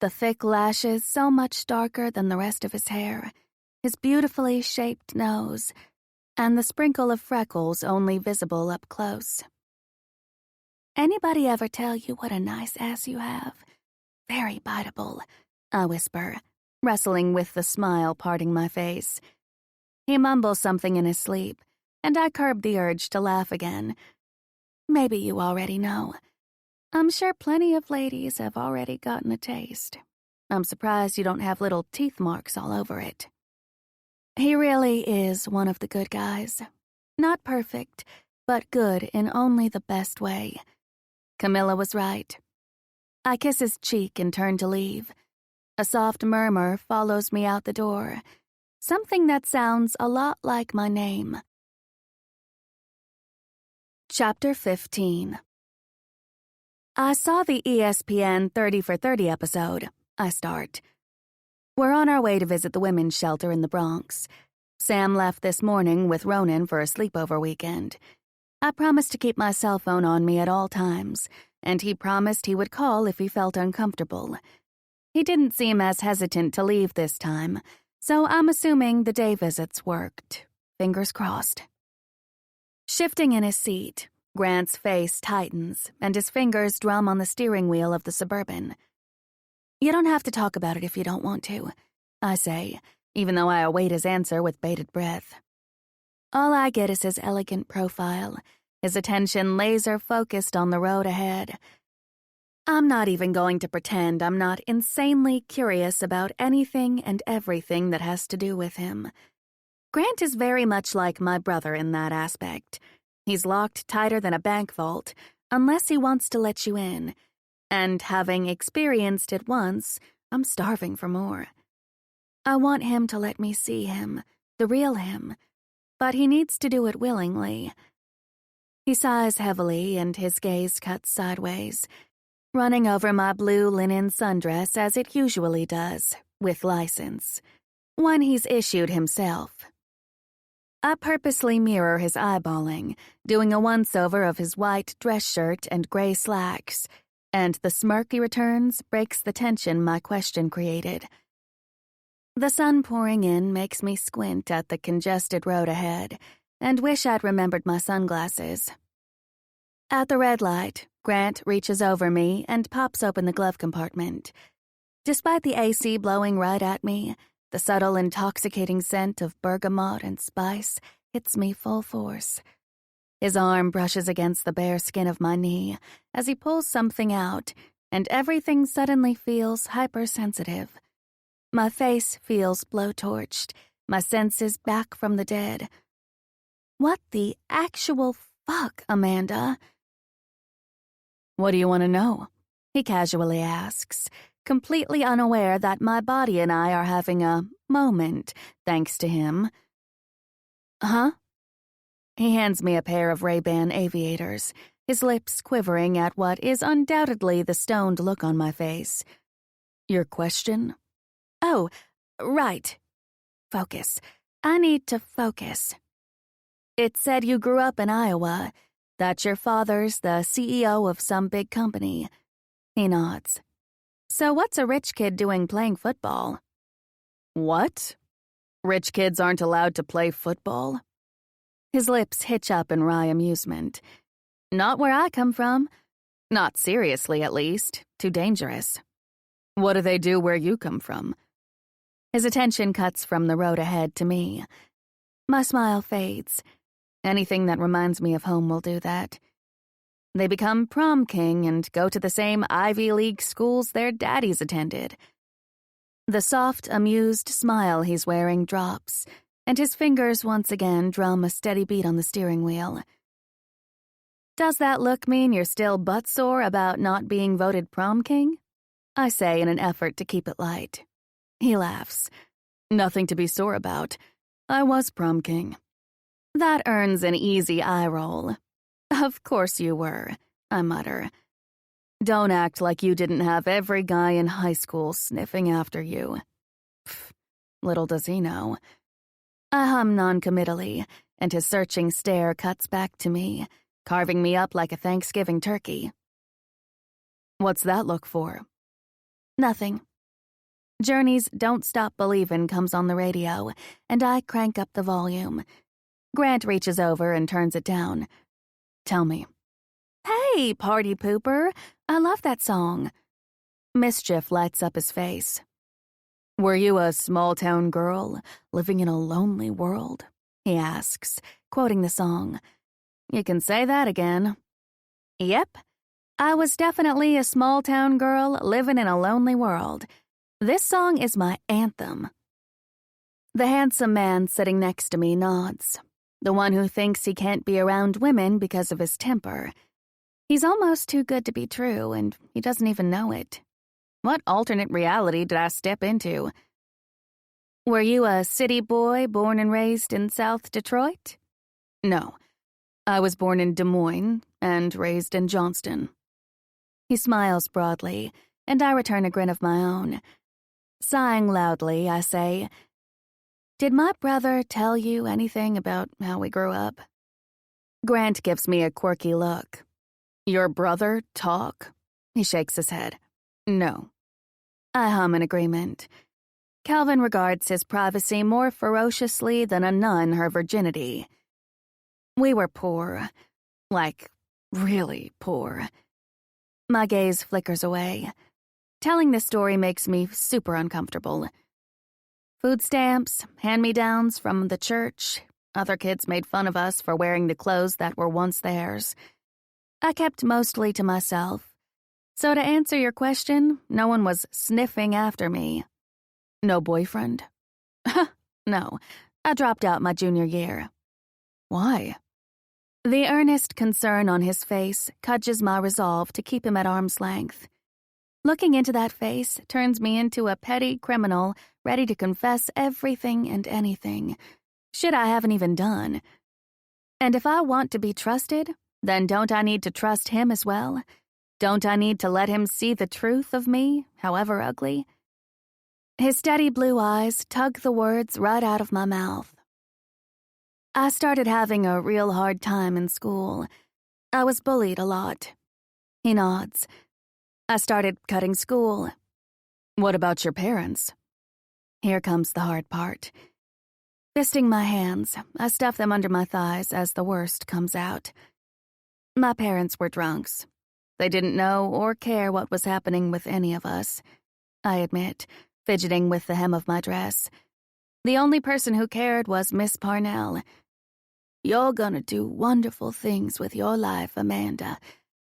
The thick lashes so much darker than the rest of his hair, his beautifully shaped nose, and the sprinkle of freckles only visible up close. Anybody ever tell you what a nice ass you have? Very biteable, I whisper, wrestling with the smile parting my face. He mumbles something in his sleep, and I curb the urge to laugh again. Maybe you already know. I'm sure plenty of ladies have already gotten a taste. I'm surprised you don't have little teeth marks all over it. He really is one of the good guys. Not perfect, but good in only the best way. Camilla was right. I kiss his cheek and turn to leave. A soft murmur follows me out the door, something that sounds a lot like my name. Chapter 15. I saw the ESPN 30 for 30 episode. I start. We're on our way to visit the women's shelter in the Bronx. Sam left this morning with Ronan for a sleepover weekend. I promised to keep my cell phone on me at all times, and he promised he would call if he felt uncomfortable. He didn't seem as hesitant to leave this time, so I'm assuming the day visits worked. Fingers crossed. Shifting in his seat, Grant's face tightens, and his fingers drum on the steering wheel of the Suburban. You don't have to talk about it if you don't want to, I say, even though I await his answer with bated breath. All I get is his elegant profile, his attention laser-focused on the road ahead. I'm not even going to pretend I'm not insanely curious about anything and everything that has to do with him. Grant is very much like my brother in that aspect. He's locked tighter than a bank vault, unless he wants to let you in. And having experienced it once, I'm starving for more. I want him to let me see him, the real him, but he needs to do it willingly. He sighs heavily and his gaze cuts sideways, running over my blue linen sundress as it usually does, with license. One he's issued himself. I purposely mirror his eyeballing, doing a once-over of his white dress shirt and gray slacks, and the smirk he returns breaks the tension my question created. The sun pouring in makes me squint at the congested road ahead and wish I'd remembered my sunglasses. At the red light, Grant reaches over me and pops open the glove compartment. Despite the AC blowing right at me, the subtle, intoxicating scent of bergamot and spice hits me full force. His arm brushes against the bare skin of my knee as he pulls something out, and everything suddenly feels hypersensitive. My face feels blowtorched, my senses back from the dead. What the actual fuck, Amanda? What do you want to know? He casually asks, completely unaware that my body and I are having a moment, thanks to him. Huh? He hands me a pair of Ray-Ban aviators, his lips quivering at what is undoubtedly the stoned look on my face. Your question? Oh, right. Focus. I need to focus. It said you grew up in Iowa, that your father's the CEO of some big company. He nods. So what's a rich kid doing playing football? What? Rich kids aren't allowed to play football? His lips hitch up in wry amusement. Not where I come from. Not seriously, at least. Too dangerous. What do they do where you come from? His attention cuts from the road ahead to me. My smile fades. Anything that reminds me of home will do that. They become prom king and go to the same Ivy League schools their daddies attended. The soft, amused smile he's wearing drops, and his fingers once again drum a steady beat on the steering wheel. Does that look mean you're still butt-sore about not being voted prom king? I say in an effort to keep it light. He laughs. Nothing to be sore about. I was prom king. That earns an easy eye roll. Of course you were, I mutter. Don't act like you didn't have every guy in high school sniffing after you. Pfft, little does he know. I hum noncommittally, and his searching stare cuts back to me, carving me up like a Thanksgiving turkey. What's that look for? Nothing. Journey's Don't Stop Believin' comes on the radio, and I crank up the volume. Grant reaches over and turns it down. Tell me. Hey, party pooper. I love that song. Mischief lights up his face. "Were you a small-town girl living in a lonely world?" he asks, quoting the song. "You can say that again." "Yep. I was definitely a small-town girl living in a lonely world. This song is my anthem." The handsome man sitting next to me nods. The one who thinks he can't be around women because of his temper. He's almost too good to be true, and he doesn't even know it. What alternate reality did I step into? "Were you a city boy born and raised in South Detroit?" "No. I was born in Des Moines and raised in Johnston." He smiles broadly, and I return a grin of my own. Sighing loudly, I say, "Did my brother tell you anything about how we grew up?" Grant gives me a quirky look. "Your brother talk?" He shakes his head. "No." I hum in agreement. Calvin regards his privacy more ferociously than a nun her virginity. "We were poor. Like, really poor." My gaze flickers away. Telling this story makes me super uncomfortable. Food stamps, hand-me-downs from the church. Other kids made fun of us for wearing the clothes that were once theirs. I kept mostly to myself. So to answer your question, no one was sniffing after me. "No boyfriend?" "No. I dropped out my junior year." "Why?" The earnest concern on his face cudges my resolve to keep him at arm's length. Looking into that face turns me into a petty criminal ready to confess everything and anything. Shit I haven't even done. And if I want to be trusted, then don't I need to trust him as well? Don't I need to let him see the truth of me, however ugly? His steady blue eyes tug the words right out of my mouth. "I started having a real hard time in school. I was bullied a lot." He nods. "I started cutting school." "What about your parents?" Here comes the hard part. Fisting my hands, I stuff them under my thighs as the worst comes out. My parents were drunks. They didn't know or care what was happening with any of us. I admit, fidgeting with the hem of my dress. The only person who cared was Miss Parnell. "You're gonna do wonderful things with your life, Amanda.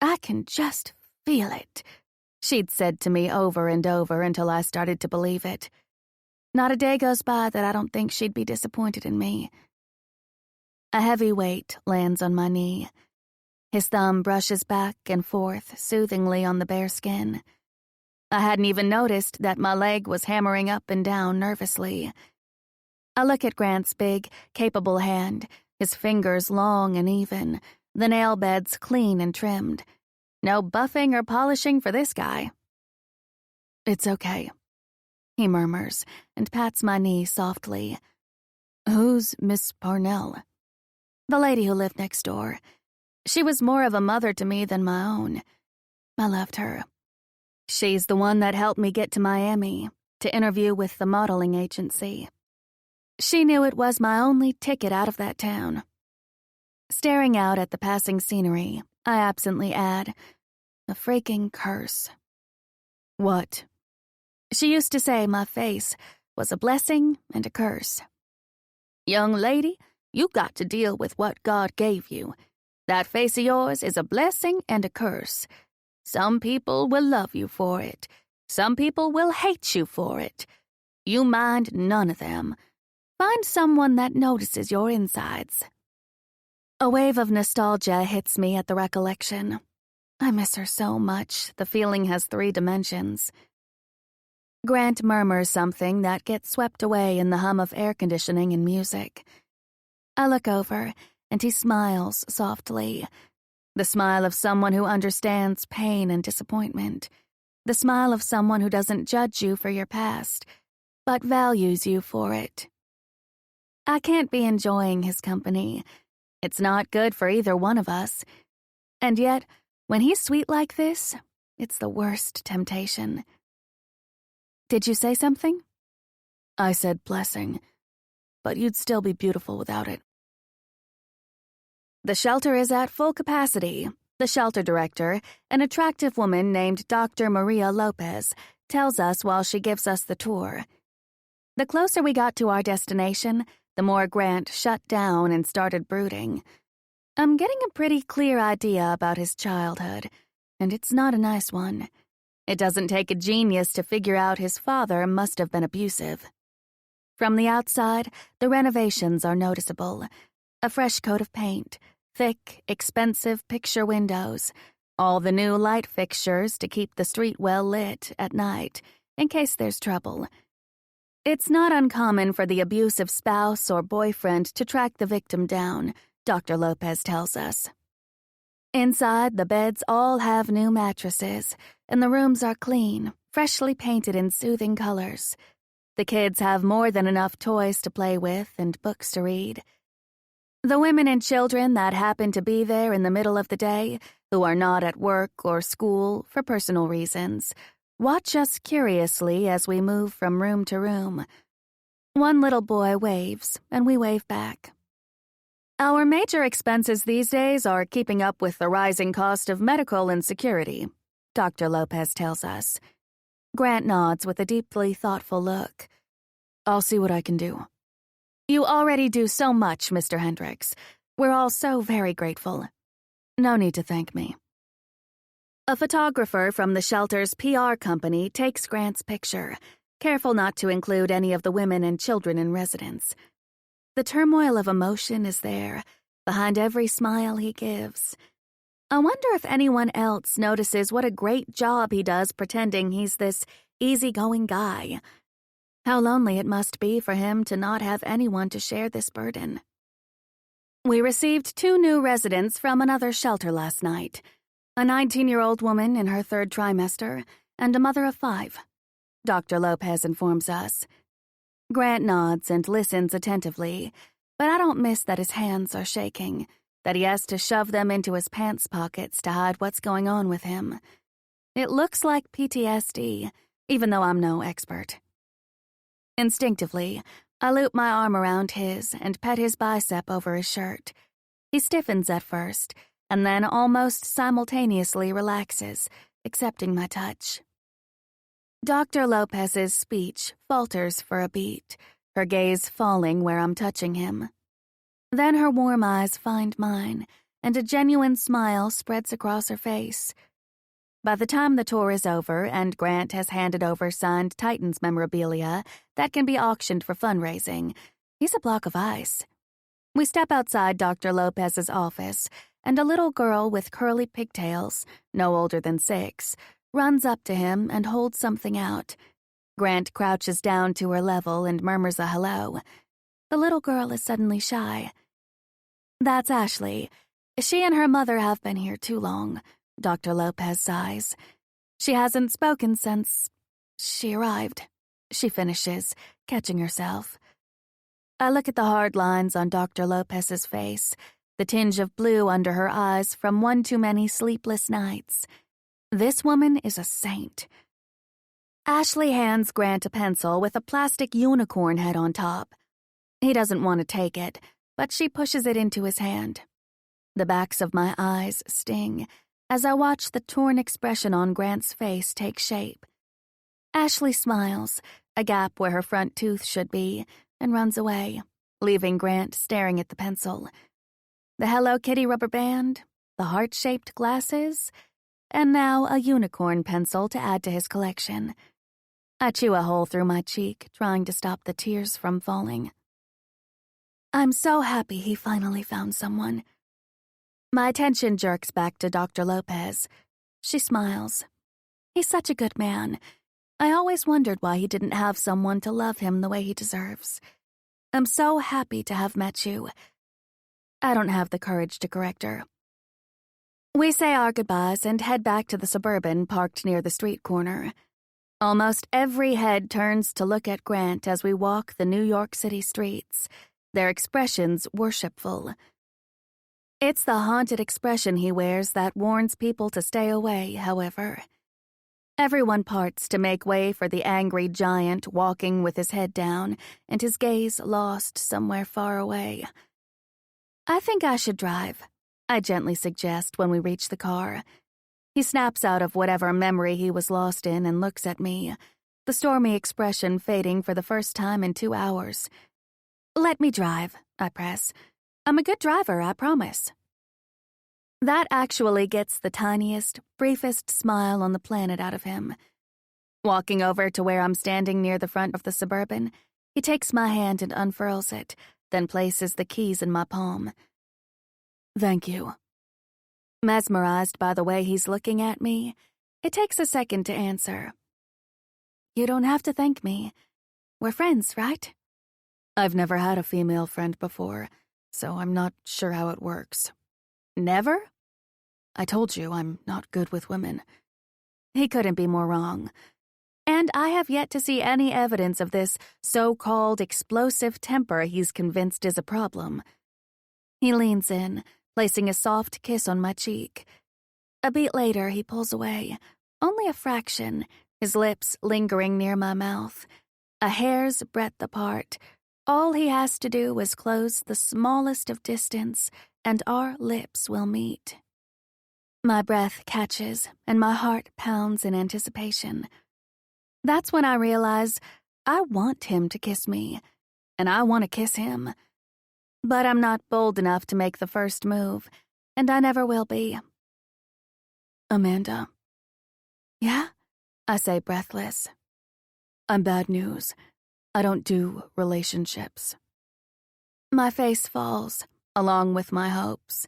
I can just feel it," she'd said to me over and over until I started to believe it. Not a day goes by that I don't think she'd be disappointed in me. A heavy weight lands on my knee. His thumb brushes back and forth soothingly on the bare skin. I hadn't even noticed that my leg was hammering up and down nervously. I look at Grant's big, capable hand, his fingers long and even, the nail beds clean and trimmed. No buffing or polishing for this guy. "It's okay," he murmurs and pats my knee softly. "Who's Miss Parnell?" "The lady who lived next door. She was more of a mother to me than my own. I loved her. She's the one that helped me get to Miami, to interview with the modeling agency. She knew it was my only ticket out of that town." Staring out at the passing scenery, I absently add, "A freaking curse." "What?" "She used to say my face was a blessing and a curse." "Young lady, you got to deal with what God gave you. That face of yours is a blessing and a curse. Some people will love you for it. Some people will hate you for it. You mind none of them. Find someone that notices your insides." A wave of nostalgia hits me at the recollection. I miss her so much, the feeling has 3 dimensions. Grant murmurs something that gets swept away in the hum of air conditioning and music. I look over, and he smiles softly. The smile of someone who understands pain and disappointment. The smile of someone who doesn't judge you for your past, but values you for it. I can't be enjoying his company. It's not good for either one of us. And yet, when he's sweet like this, it's the worst temptation. "Did you say something?" "I said blessing, but you'd still be beautiful without it." The shelter is at full capacity. The shelter director, an attractive woman named Dr. Maria Lopez, tells us while she gives us the tour. The closer we got to our destination, the more Grant shut down and started brooding. I'm getting a pretty clear idea about his childhood, and it's not a nice one. It doesn't take a genius to figure out his father must have been abusive. From the outside, the renovations are noticeable. A fresh coat of paint, thick, expensive picture windows, all the new light fixtures to keep the street well lit at night, in case there's trouble. It's not uncommon for the abusive spouse or boyfriend to track the victim down, Dr. Lopez tells us. Inside, the beds all have new mattresses, and the rooms are clean, freshly painted in soothing colors. The kids have more than enough toys to play with and books to read. The women and children that happen to be there in the middle of the day, who are not at work or school for personal reasons, watch us curiously as we move from room to room. One little boy waves, and we wave back. Our major expenses these days are keeping up with the rising cost of medical and security, Dr. Lopez tells us. Grant nods with a deeply thoughtful look. I'll see what I can do. You already do so much, Mr. Hendricks. We're all so very grateful. No need to thank me. A photographer from the shelter's PR company takes Grant's picture, careful not to include any of the women and children in residence. The turmoil of emotion is there, behind every smile he gives. I wonder if anyone else notices what a great job he does pretending he's this easygoing guy. How lonely it must be for him to not have anyone to share this burden. We received 2 new residents from another shelter last night, a 19-year-old woman in her 3rd trimester and a mother of 5. Dr. Lopez informs us. Grant nods and listens attentively, but I don't miss that his hands are shaking, that he has to shove them into his pants pockets to hide what's going on with him. It looks like PTSD, even though I'm no expert. Instinctively, I loop my arm around his and pet his bicep over his shirt. He stiffens at first, and then almost simultaneously relaxes, accepting my touch. Dr. Lopez's speech falters for a beat, her gaze falling where I'm touching him. Then her warm eyes find mine, and a genuine smile spreads across her face. By the time the tour is over and Grant has handed over signed Titans memorabilia that can be auctioned for fundraising, he's a block of ice. We step outside Dr. Lopez's office, and a little girl with curly pigtails, no older than 6, runs up to him and holds something out. Grant crouches down to her level and murmurs a hello. The little girl is suddenly shy. That's Ashley. She and her mother have been here too long, Dr. Lopez sighs. She hasn't spoken since she arrived, she finishes, catching herself. I look at the hard lines on Dr. Lopez's face, the tinge of blue under her eyes from one too many sleepless nights. This woman is a saint. Ashley hands Grant a pencil with a plastic unicorn head on top. He doesn't want to take it, but she pushes it into his hand. The backs of my eyes sting as I watch the torn expression on Grant's face take shape. Ashley smiles, a gap where her front tooth should be, and runs away, leaving Grant staring at the pencil. The Hello Kitty rubber band, the heart-shaped glasses, and now a unicorn pencil to add to his collection. I chew a hole through my cheek, trying to stop the tears from falling. I'm so happy he finally found someone. My attention jerks back to Dr. Lopez. She smiles. He's such a good man. I always wondered why he didn't have someone to love him the way he deserves. I'm so happy to have met you. I don't have the courage to correct her. We say our goodbyes and head back to the Suburban parked near the street corner. Almost every head turns to look at Grant as we walk the New York City streets, their expressions worshipful. It's the haunted expression he wears that warns people to stay away, however. Everyone parts to make way for the angry giant walking with his head down and his gaze lost somewhere far away. I think I should drive. I gently suggest when we reach the car. He snaps out of whatever memory he was lost in and looks at me, the stormy expression fading for the first time in 2 hours. "Let me drive," I press. "I'm a good driver, I promise." That actually gets the tiniest, briefest smile on the planet out of him. Walking over to where I'm standing near the front of the Suburban, he takes my hand and unfurls it, then places the keys in my palm. "Thank you." Mesmerized by the way he's looking at me, it takes a second to answer. "You don't have to thank me. We're friends, right?" I've never had a female friend before, so I'm not sure how it works. "Never?" "I told you I'm not good with women." He couldn't be more wrong. And I have yet to see any evidence of this so-called explosive temper he's convinced is a problem. He leans in, placing a soft kiss on my cheek. A beat later, he pulls away, only a fraction, his lips lingering near my mouth. A hair's breadth apart. All he has to do is close the smallest of distance, and our lips will meet. My breath catches, and my heart pounds in anticipation. That's when I realize I want him to kiss me, and I want to kiss him. But I'm not bold enough to make the first move, and I never will be. "Amanda." "Yeah?" I say breathless. "I'm bad news. I don't do relationships." My face falls, along with my hopes.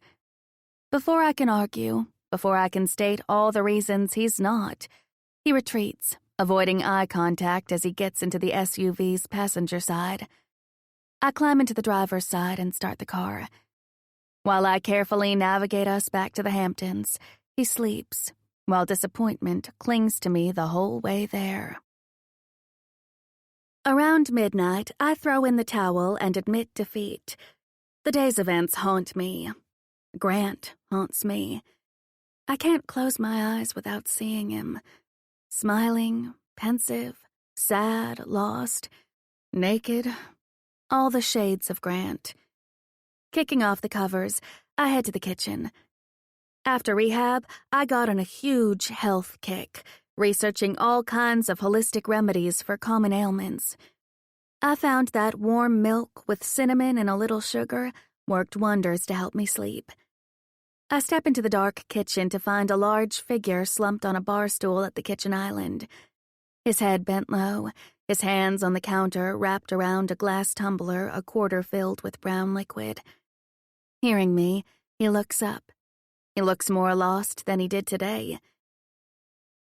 Before I can argue, before I can state all the reasons he's not, he retreats, avoiding eye contact as he gets into the SUV's passenger side. I climb into the driver's side and start the car. While I carefully navigate us back to the Hamptons, he sleeps, while disappointment clings to me the whole way there. Around midnight, I throw in the towel and admit defeat. The day's events haunt me. Grant haunts me. I can't close my eyes without seeing him. Smiling, pensive, sad, lost, naked, all the shades of Grant. Kicking off the covers, I head to the kitchen. After rehab, I got on a huge health kick, researching all kinds of holistic remedies for common ailments. I found that warm milk with cinnamon and a little sugar worked wonders to help me sleep. I step into the dark kitchen to find a large figure slumped on a bar stool at the kitchen island. His head bent low, his hands on the counter wrapped around a glass tumbler a quarter filled with brown liquid. Hearing me, he looks up. He looks more lost than he did today.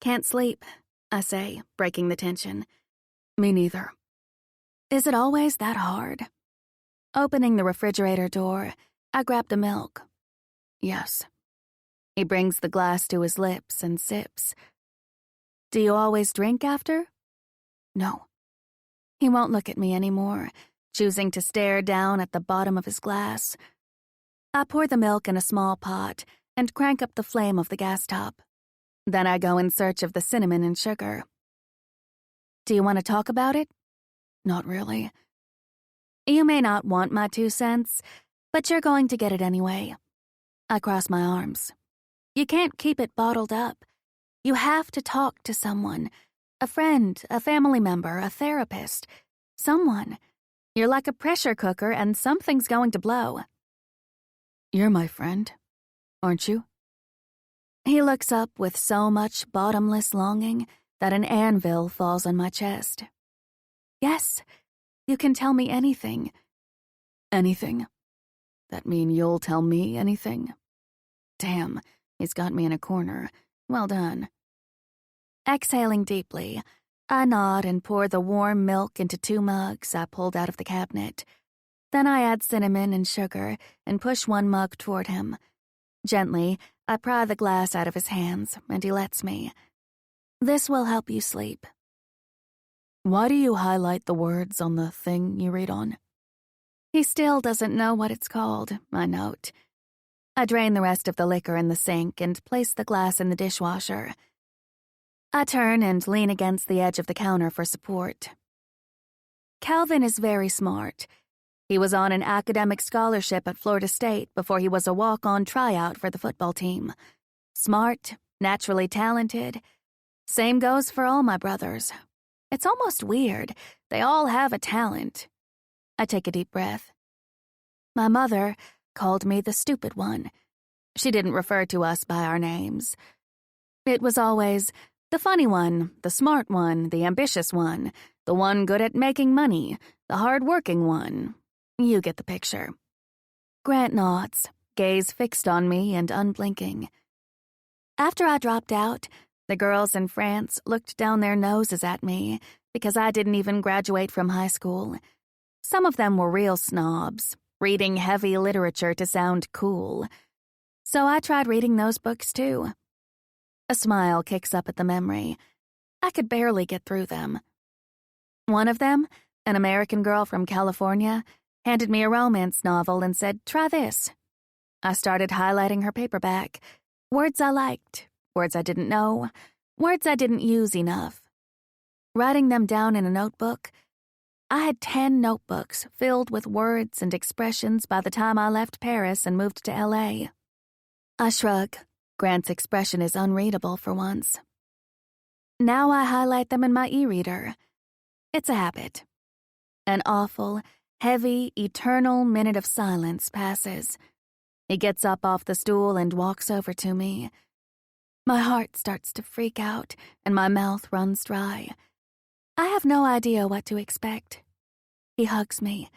"Can't sleep," I say, breaking the tension. "Me neither." Is it always that hard? Opening the refrigerator door, I grab the milk. "Yes." He brings the glass to his lips and sips. "Do you always drink after?" "No." He won't look at me anymore, choosing to stare down at the bottom of his glass. I pour the milk in a small pot and crank up the flame of the gas top. Then I go in search of the cinnamon and sugar. "Do you want to talk about it?" "Not really." "You may not want my 2 cents, but you're going to get it anyway." I cross my arms. You can't keep it bottled up. You have to talk to someone. A friend, a family member, a therapist. Someone. You're like a pressure cooker and something's going to blow. "You're my friend, aren't you?" He looks up with so much bottomless longing that an anvil falls on my chest. "Yes, you can tell me anything." "Anything? That mean you'll tell me anything?" Damn, he's got me in a corner. Well done. Exhaling deeply, I nod and pour the warm milk into 2 mugs I pulled out of the cabinet. Then I add cinnamon and sugar and push 1 mug toward him. Gently, I pry the glass out of his hands, and he lets me. "This will help you sleep." "Why do you highlight the words on the thing you read on?" He still doesn't know what it's called, I note. I drain the rest of the liquor in the sink and place the glass in the dishwasher. I turn and lean against the edge of the counter for support. Calvin is very smart. He was on an academic scholarship at Florida State before he was a walk-on tryout for the football team. Smart, naturally talented. Same goes for all my brothers. It's almost weird. They all have a talent. I take a deep breath. My mother called me the stupid one. She didn't refer to us by our names. It was always the funny one, the smart one, the ambitious one, the one good at making money, the hard-working one. You get the picture. Grant nods, gaze fixed on me and unblinking. After I dropped out, the girls in France looked down their noses at me because I didn't even graduate from high school. Some of them were real snobs, reading heavy literature to sound cool. So I tried reading those books too. A smile kicks up at the memory. I could barely get through them. One of them, an American girl from California, handed me a romance novel and said, "Try this." I started highlighting her paperback. Words I liked, words I didn't know, words I didn't use enough. Writing them down in a notebook, I had 10 notebooks filled with words and expressions by the time I left Paris and moved to LA. I shrug. Grant's expression is unreadable for once. Now I highlight them in my e-reader. It's a habit. An awful, heavy, eternal minute of silence passes. He gets up off the stool and walks over to me. My heart starts to freak out and my mouth runs dry. I have no idea what to expect. He hugs me.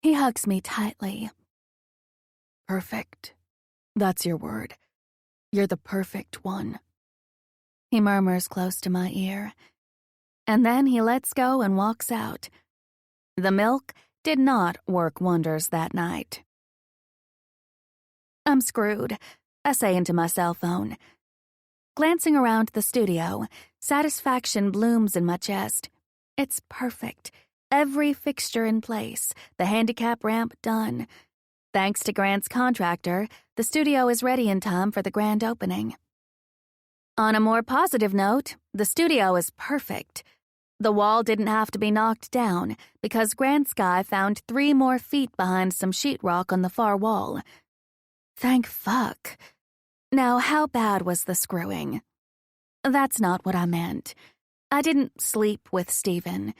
He hugs me tightly. "Perfect. That's your word. You're the perfect one." He murmurs close to my ear. And then he lets go and walks out. The milk did not work wonders that night. I'm screwed, I say into my cell phone. Glancing around the studio, satisfaction blooms in my chest. It's perfect. Every fixture in place, the handicap ramp done. Thanks to Grant's contractor, the studio is ready in time for the grand opening. On a more positive note, the studio is perfect. The wall didn't have to be knocked down because Grant's guy found 3 more feet behind some sheetrock on the far wall. Thank fuck. Now, how bad was the screwing? That's not what I meant. I didn't sleep with Stephen.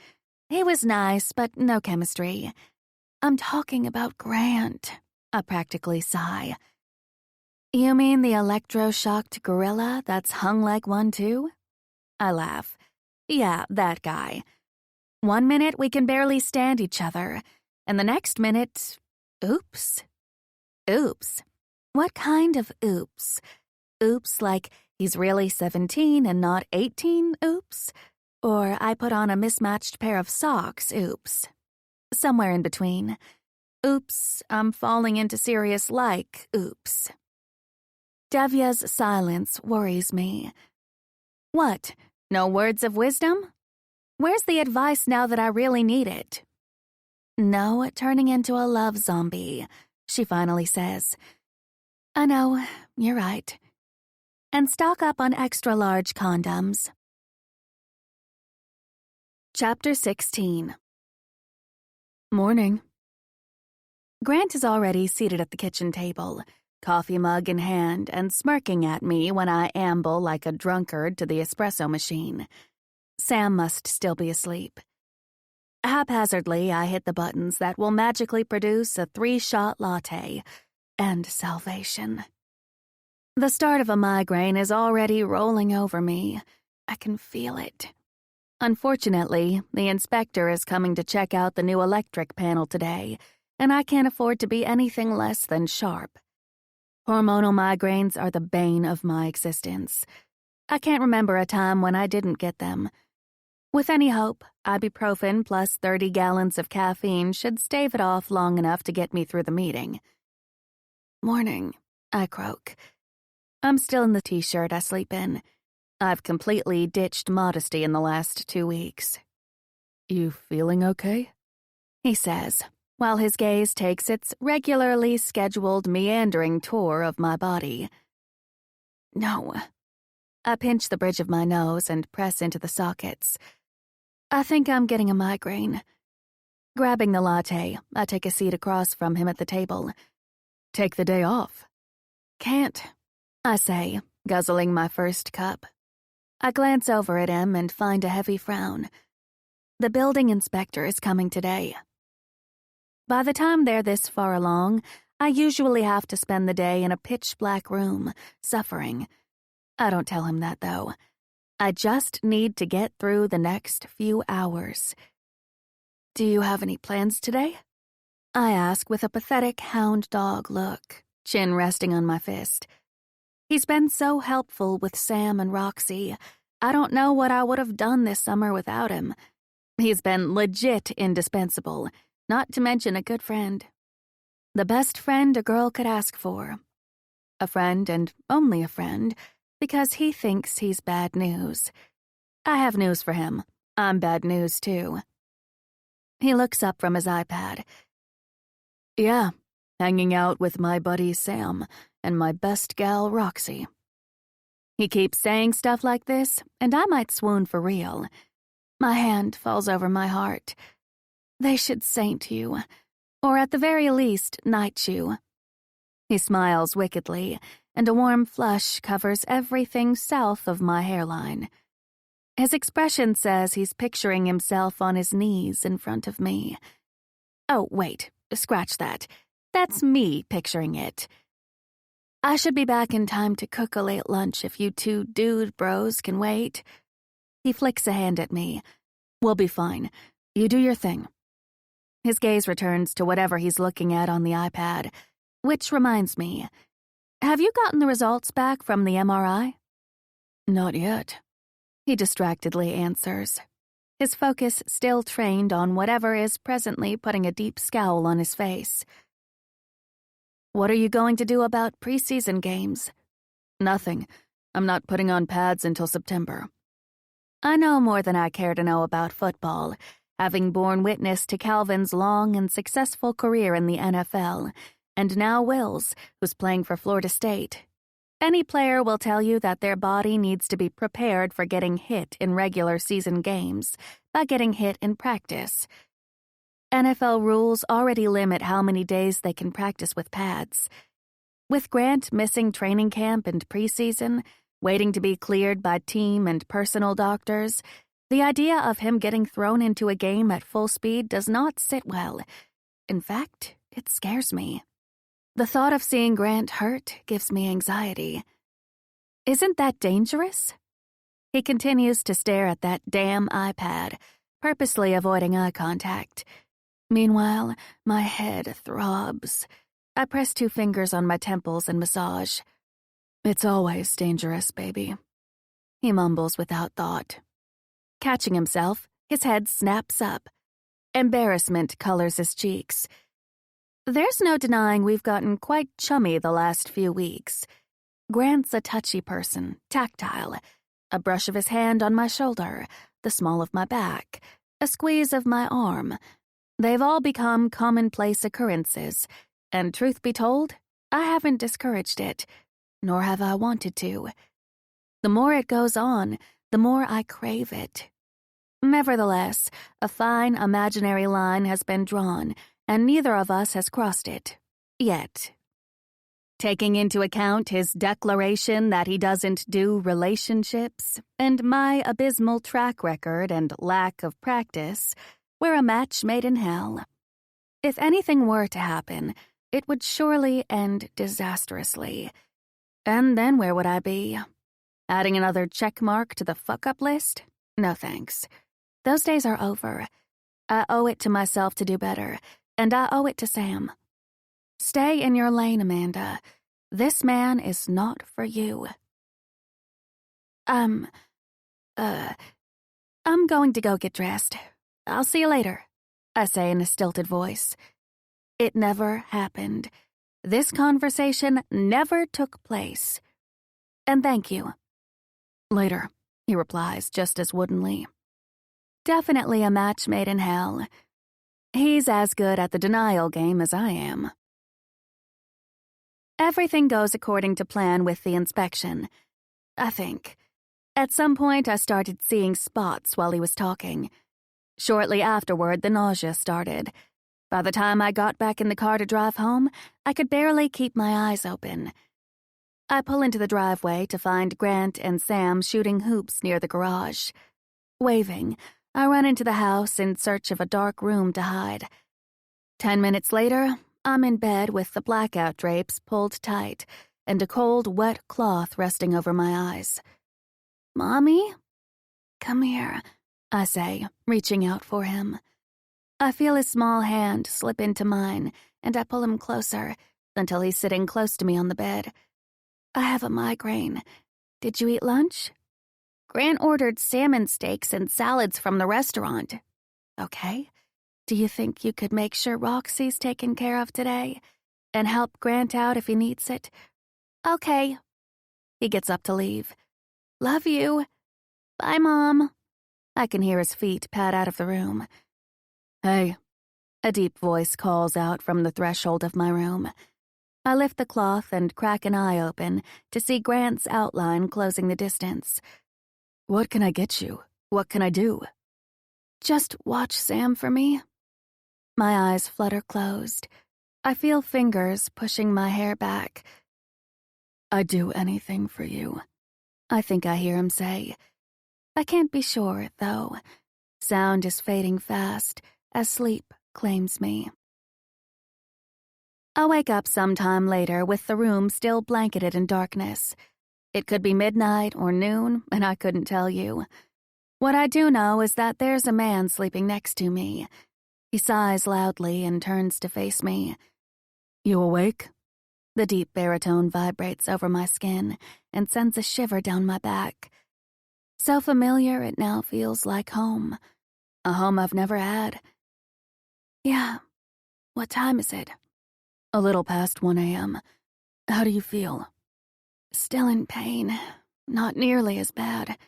He was nice, but no chemistry. I'm talking about Grant. I practically sigh. You mean the electroshocked gorilla that's hung like one too? I laugh. Yeah, that guy. 1 minute we can barely stand each other, and the next minute, oops. Oops. What kind of oops? Oops like he's really 17 and not 18, oops? Or I put on a mismatched pair of socks, oops? Somewhere in between. Oops, I'm falling into serious like, oops. Devya's silence worries me. What? No words of wisdom? Where's the advice now that I really need it? No turning into a love zombie, she finally says. I know, you're right. And stock up on extra-large condoms. Chapter 16. Morning. Grant is already seated at the kitchen table, coffee mug in hand, and smirking at me when I amble like a drunkard to the espresso machine. Sam must still be asleep. Haphazardly, I hit the buttons that will magically produce a 3-shot latte and salvation. The start of a migraine is already rolling over me. I can feel it. Unfortunately, the inspector is coming to check out the new electric panel today, and I can't afford to be anything less than sharp. Hormonal migraines are the bane of my existence. I can't remember a time when I didn't get them. With any hope, ibuprofen plus 30 gallons of caffeine should stave it off long enough to get me through the meeting. Morning, I croak. I'm still in the t-shirt I sleep in. I've completely ditched modesty in the last 2 weeks. You feeling okay? He says, while his gaze takes its regularly scheduled meandering tour of my body. No. I pinch the bridge of my nose and press into the sockets. I think I'm getting a migraine. Grabbing the latte, I take a seat across from him at the table. Take the day off. Can't, I say, guzzling my first cup. I glance over at him and find a heavy frown. The building inspector is coming today. By the time they're this far along, I usually have to spend the day in a pitch-black room, suffering. I don't tell him that, though. I just need to get through the next few hours. Do you have any plans today? I ask with a pathetic hound dog look, chin resting on my fist. He's been so helpful with Sam and Roxy. I don't know what I would have done this summer without him. He's been legit indispensable, not to mention a good friend. The best friend a girl could ask for. A friend and only a friend, because he thinks he's bad news. I have news for him. I'm bad news, too. He looks up from his iPad. Yeah, hanging out with my buddy Sam and my best gal Roxy. He keeps saying stuff like this, and I might swoon for real. My hand falls over my heart. They should saint you, or at the very least, knight you. He smiles wickedly, and a warm flush covers everything south of my hairline. His expression says he's picturing himself on his knees in front of me. Oh, wait, scratch that. That's me picturing it. I should be back in time to cook a late lunch if you two dude bros can wait. He flicks a hand at me. We'll be fine. You do your thing. His gaze returns to whatever he's looking at on the iPad, which reminds me, have you gotten the results back from the MRI? Not yet. He distractedly answers, his focus still trained on whatever is presently putting a deep scowl on his face. What are you going to do about preseason games? Nothing. I'm not putting on pads until September. I know more than I care to know about football, having borne witness to Calvin's long and successful career in the NFL, and now Will's, who's playing for Florida State. Any player will tell you that their body needs to be prepared for getting hit in regular season games by getting hit in practice. NFL rules already limit how many days they can practice with pads. With Grant missing training camp and preseason, waiting to be cleared by team and personal doctors, the idea of him getting thrown into a game at full speed does not sit well. In fact, it scares me. The thought of seeing Grant hurt gives me anxiety. Isn't that dangerous? He continues to stare at that damn iPad, purposely avoiding eye contact. Meanwhile, my head throbs. I press 2 fingers on my temples and massage. It's always dangerous, baby. He mumbles without thought. Catching himself, his head snaps up. Embarrassment colors his cheeks. There's no denying we've gotten quite chummy the last few weeks. Grant's a touchy person, tactile. A brush of his hand on my shoulder, the small of my back, a squeeze of my arm. They've all become commonplace occurrences, and truth be told, I haven't discouraged it, nor have I wanted to. The more it goes on, the more I crave it. Nevertheless, a fine imaginary line has been drawn, and neither of us has crossed it. Yet. Taking into account his declaration that he doesn't do relationships, and my abysmal track record and lack of practice, we're a match made in hell. If anything were to happen, it would surely end disastrously. And then where would I be? Adding another check mark to the fuck-up list? No thanks. Those days are over. I owe it to myself to do better, and I owe it to Sam. Stay in your lane, Amanda. This man is not for you. I'm going to go get dressed. I'll see you later, I say in a stilted voice. It never happened. This conversation never took place. And thank you. Later, he replies just as woodenly. Definitely a match made in hell. He's as good at the denial game as I am. Everything goes according to plan with the inspection, I think. At some point, I started seeing spots while he was talking. Shortly afterward, the nausea started. By the time I got back in the car to drive home, I could barely keep my eyes open. I pull into the driveway to find Grant and Sam shooting hoops near the garage. Waving, I run into the house in search of a dark room to hide. 10 minutes later, I'm in bed with the blackout drapes pulled tight and a cold, wet cloth resting over my eyes. "Mommy? Come here," I say, reaching out for him. I feel his small hand slip into mine, and I pull him closer until he's sitting close to me on the bed. "I have a migraine. Did you eat lunch?" "Grant ordered salmon steaks and salads from the restaurant." "Okay. Do you think you could make sure Roxy's taken care of today? And help Grant out if he needs it?" "Okay." He gets up to leave. "Love you. Bye, Mom." I can hear his feet pad out of the room. "Hey," a deep voice calls out from the threshold of my room. I lift the cloth and crack an eye open to see Grant's outline closing the distance. "What can I get you? What can I do?" "Just watch Sam for me." My eyes flutter closed. I feel fingers pushing my hair back. "I'd do anything for you," I think I hear him say. I can't be sure, though. Sound is fading fast as sleep claims me. I wake up sometime later with the room still blanketed in darkness. It could be midnight or noon, and I couldn't tell you. What I do know is that there's a man sleeping next to me. He sighs loudly and turns to face me. "You awake?" The deep baritone vibrates over my skin and sends a shiver down my back. So familiar it now feels like home. A home I've never had. "Yeah. What time is it?" "A little past 1 a.m. How do you feel?" "Still in pain. Not nearly as bad."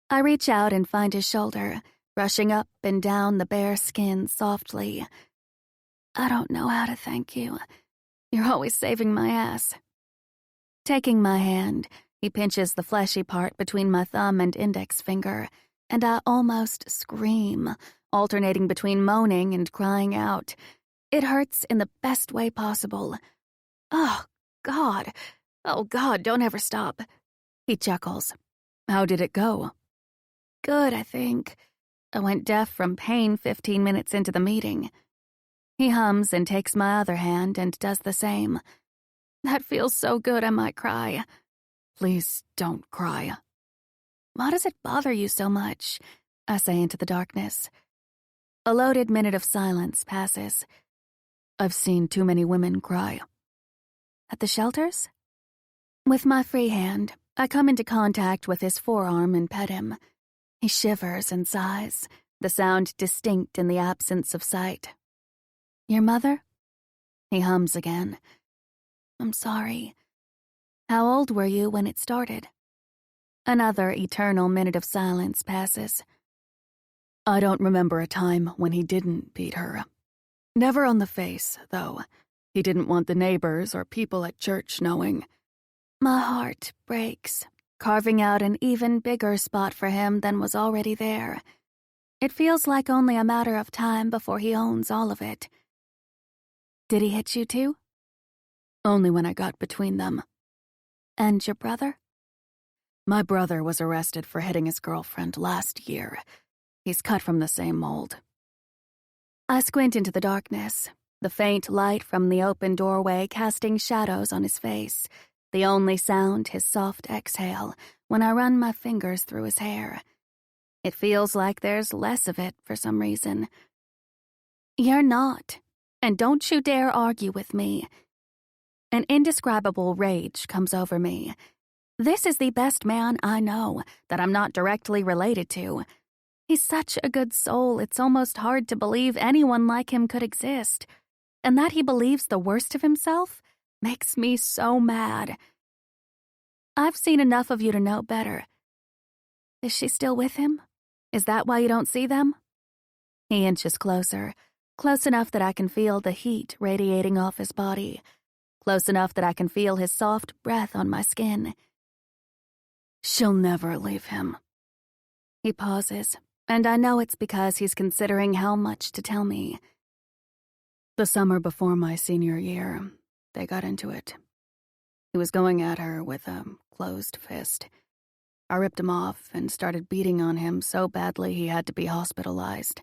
I reach out and find his shoulder, brushing up and down the bare skin softly. "I don't know how to thank you. You're always saving my ass." Taking my hand, he pinches the fleshy part between my thumb and index finger, and I almost scream, alternating between moaning and crying out. It hurts in the best way possible. "Oh, God. Oh, God, don't ever stop." He chuckles. "How did it go?" "Good, I think. I went deaf from pain 15 minutes into the meeting." He hums and takes my other hand and does the same. "That feels so good I might cry." "Please don't cry." "Why does it bother you so much?" I say into the darkness. A loaded minute of silence passes. "I've seen too many women cry." "At the shelters?" With my free hand, I come into contact with his forearm and pet him. He shivers and sighs, the sound distinct in the absence of sight. "Your mother?" He hums again. "I'm sorry. How old were you when it started?" Another eternal minute of silence passes. "I don't remember a time when he didn't beat her. Never on the face, though. He didn't want the neighbors or people at church knowing." My heart breaks, carving out an even bigger spot for him than was already there. It feels like only a matter of time before he owns all of it. "Did he hit you too?" "Only when I got between them." "And your brother?" "My brother was arrested for hitting his girlfriend last year. He's cut from the same mold." I squint into the darkness, the faint light from the open doorway casting shadows on his face, the only sound his soft exhale when I run my fingers through his hair. It feels like there's less of it for some reason. "You're not, and don't you dare argue with me." An indescribable rage comes over me. This is the best man I know that I'm not directly related to. He's such a good soul, it's almost hard to believe anyone like him could exist. And that he believes the worst of himself makes me so mad. "I've seen enough of you to know better." "Is she still with him? Is that why you don't see them?" He inches closer, close enough that I can feel the heat radiating off his body, close enough that I can feel his soft breath on my skin. "She'll never leave him." He pauses, and I know it's because he's considering how much to tell me. The summer before my senior year, they got into it. He was going at her with a closed fist. I ripped him off and started beating on him so badly he had to be hospitalized.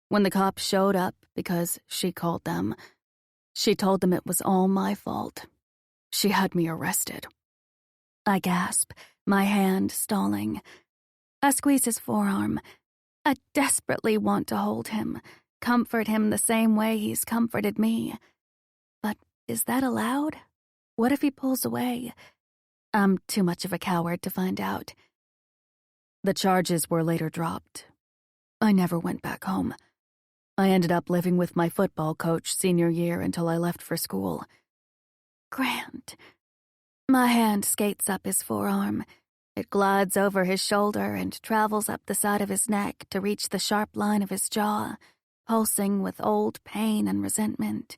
When the cops showed up, because she called them, she told them it was all my fault. She had me arrested. I gasp, my hand stalling. I squeeze his forearm. I desperately want to hold him, comfort him the same way he's comforted me. But is that allowed? What if he pulls away? I'm too much of a coward to find out. The charges were later dropped. I never went back home. I ended up living with my football coach senior year until I left for school. Grant. My hand skates up his forearm. It glides over his shoulder and travels up the side of his neck to reach the sharp line of his jaw, pulsing with old pain and resentment.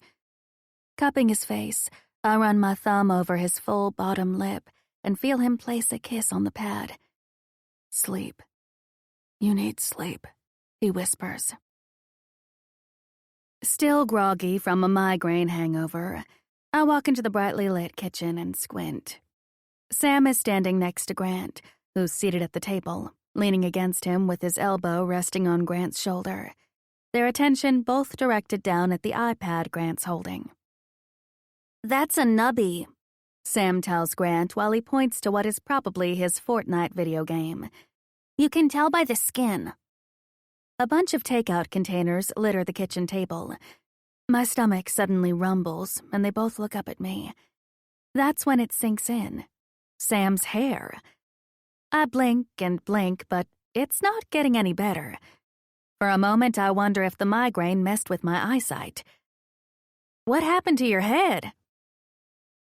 Cupping his face, I run my thumb over his full bottom lip and feel him place a kiss on the pad. Sleep. You need sleep, he whispers. Still groggy from a migraine hangover, I walk into the brightly lit kitchen and squint. Sam is standing next to Grant, who's seated at the table, leaning against him with his elbow resting on Grant's shoulder, their attention both directed down at the iPad Grant's holding. "That's a nubby," Sam tells Grant while he points to what is probably his Fortnite video game. "You can tell by the skin." A bunch of takeout containers litter the kitchen table. My stomach suddenly rumbles, and they both look up at me. That's when it sinks in. Sam's hair. I blink and blink, but it's not getting any better. For a moment, I wonder if the migraine messed with my eyesight. "What happened to your head?"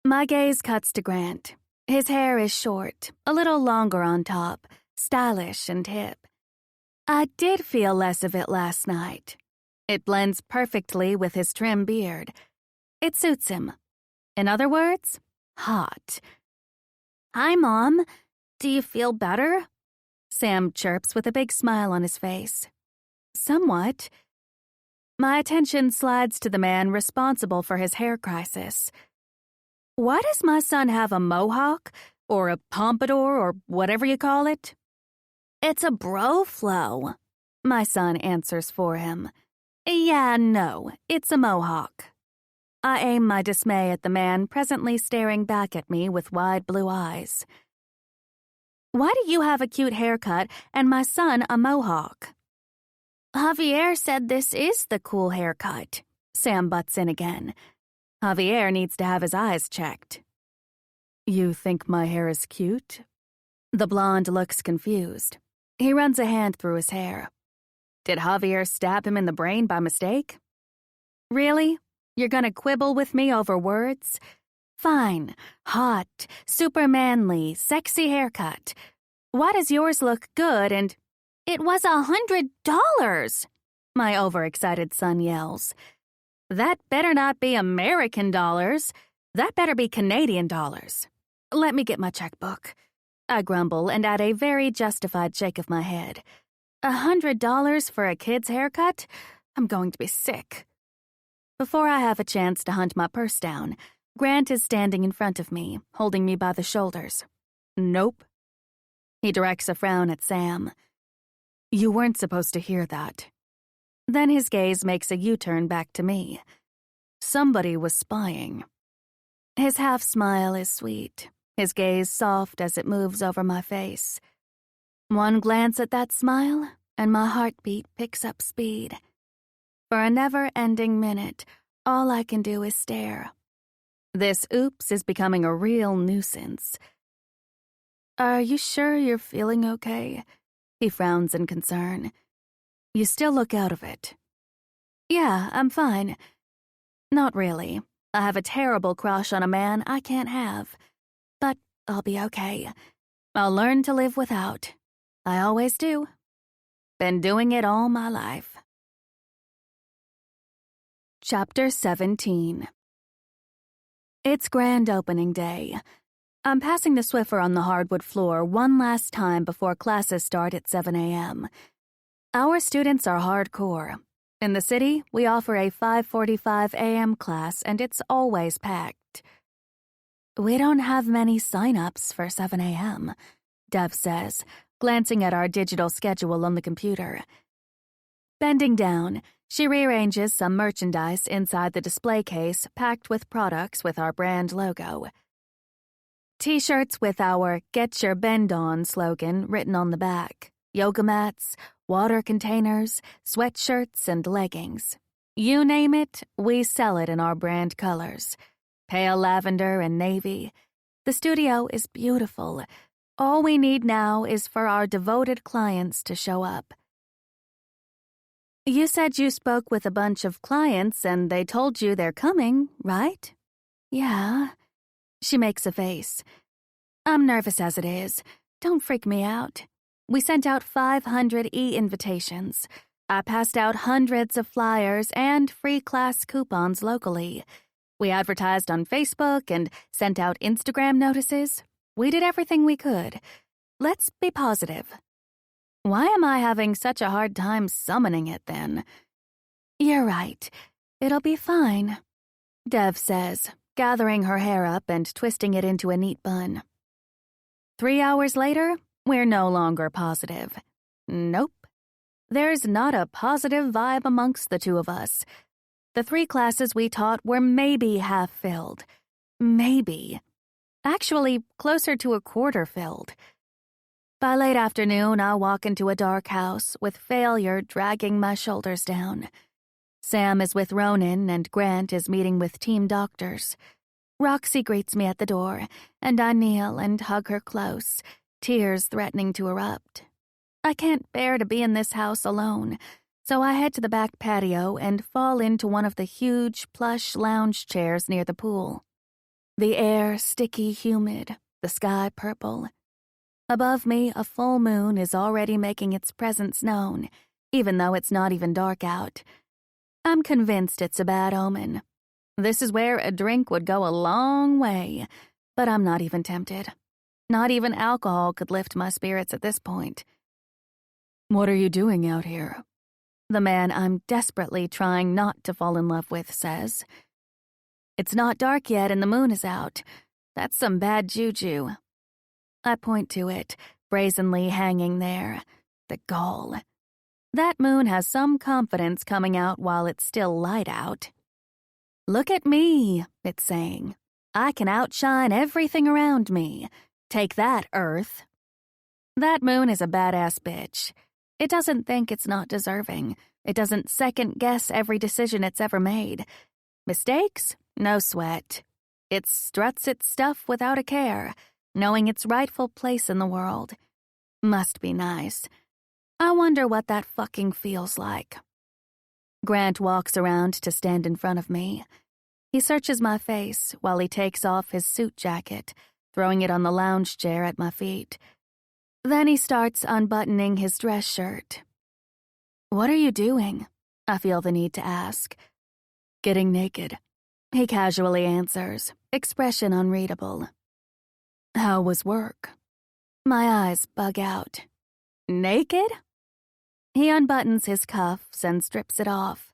My gaze cuts to Grant. His hair is short, a little longer on top, stylish and hip. I did feel less of it last night. It blends perfectly with his trim beard. It suits him. In other words, hot. "Hi, Mom. Do you feel better?" Sam chirps with a big smile on his face. Somewhat. My attention slides to the man responsible for his hair crisis. Why does my son have a mohawk, or a pompadour, or whatever you call it? "It's a bro flow," my son answers for him. "Yeah, no, it's a mohawk." I aim my dismay at the man presently staring back at me with wide blue eyes. "Why do you have a cute haircut and my son a mohawk?" "Javier said this is the cool haircut," Sam butts in again. Javier needs to have his eyes checked. "You think my hair is cute?" The blonde looks confused. He runs a hand through his hair. Did Javier stab him in the brain by mistake? Really? You're gonna quibble with me over words? Fine, hot, super manly, sexy haircut. Why does yours look good and— "It was $100, my overexcited son yells. "That better not be American dollars. That better be Canadian dollars. Let me get my checkbook." I grumble and add a very justified shake of my head. $100 for a kid's haircut? I'm going to be sick. Before I have a chance to hunt my purse down, Grant is standing in front of me, holding me by the shoulders. "Nope." He directs a frown at Sam. "You weren't supposed to hear that." Then his gaze makes a U-turn back to me. Somebody was spying. His half-smile is sweet, his gaze soft as it moves over my face. One glance at that smile, and my heartbeat picks up speed. For a never-ending minute, all I can do is stare. This oops is becoming a real nuisance. "Are you sure you're feeling okay?" He frowns in concern. "You still look out of it." "Yeah, I'm fine." "Not really. I have a terrible crush on a man I can't have. But I'll be okay. I'll learn to live without. I always do. Been doing it all my life." Chapter 17. It's grand opening day. I'm passing the Swiffer on the hardwood floor one last time before classes start at 7 a.m. Our students are hardcore. In the city, we offer a 5:45 a.m. class, and it's always packed. We don't have many sign-ups for 7 a.m., Dev says, glancing at our digital schedule on the computer. Bending down, she rearranges some merchandise inside the display case packed with products with our brand logo. T-shirts with our Get Your Bend On slogan written on the back, yoga mats, water containers, sweatshirts, and leggings. You name it, we sell it in our brand colors. Pale lavender and navy. The studio is beautiful. All we need now is for our devoted clients to show up. You said you spoke with a bunch of clients and they told you they're coming, right? Yeah. She makes a face. I'm nervous as it is. Don't freak me out. We sent out 500 e-invitations. I passed out hundreds of flyers and free class coupons locally. We advertised on Facebook and sent out Instagram notices. We did everything we could. Let's be positive. Why am I having such a hard time summoning it, then? You're right. It'll be fine, Dev says, gathering her hair up and twisting it into a neat bun. 3 hours later, we're no longer positive. Nope. There's not a positive vibe amongst the two of us. The 3 classes we taught were maybe half filled. Maybe. Actually, closer to a quarter filled. By late afternoon, I walk into a dark house with failure dragging my shoulders down. Sam is with Ronan and Grant is meeting with team doctors. Roxy greets me at the door, and I kneel and hug her close, tears threatening to erupt. I can't bear to be in this house alone, so I head to the back patio and fall into one of the huge, plush lounge chairs near the pool. The air sticky humid, the sky purple. Above me, a full moon is already making its presence known, even though it's not even dark out. I'm convinced it's a bad omen. This is where a drink would go a long way, but I'm not even tempted. Not even alcohol could lift my spirits at this point. What are you doing out here? The man I'm desperately trying not to fall in love with says. It's not dark yet and the moon is out. That's some bad juju. I point to it, brazenly hanging there. The gall. That moon has some confidence coming out while it's still light out. Look at me, it's saying. I can outshine everything around me. Take that, Earth. That moon is a badass bitch. It doesn't think it's not deserving. It doesn't second-guess every decision it's ever made. Mistakes? No sweat. It struts its stuff without a care, knowing its rightful place in the world. Must be nice. I wonder what that fucking feels like. Grant walks around to stand in front of me. He searches my face while he takes off his suit jacket, throwing it on the lounge chair at my feet. Then he starts unbuttoning his dress shirt. What are you doing? I feel the need to ask. Getting naked. He casually answers, expression unreadable. How was work? My eyes bug out. Naked? He unbuttons his cuffs and strips it off.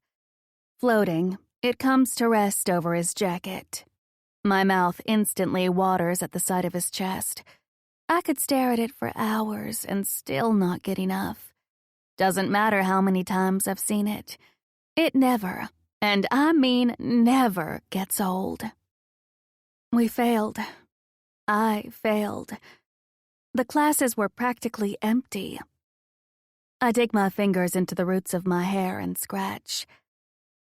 Floating, it comes to rest over his jacket. My mouth instantly waters at the sight of his chest. I could stare at it for hours and still not get enough. Doesn't matter how many times I've seen it. It never, and I mean never, gets old. We failed. I failed. The classes were practically empty. I dig my fingers into the roots of my hair and scratch.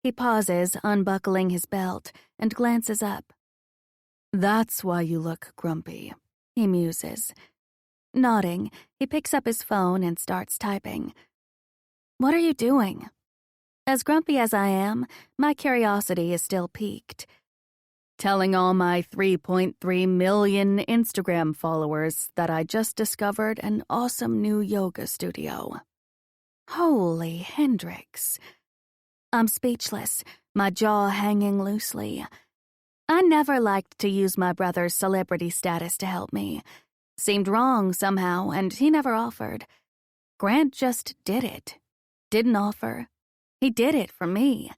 He pauses, unbuckling his belt, and glances up. That's why you look grumpy, he muses. Nodding, he picks up his phone and starts typing. What are you doing? As grumpy as I am, my curiosity is still piqued. Telling all my 3.3 million Instagram followers that I just discovered an awesome new yoga studio. Holy Hendrix. I'm speechless, my jaw hanging loosely. I never liked to use my brother's celebrity status to help me. Seemed wrong somehow, and he never offered. Grant just did it, didn't offer. He did it for me.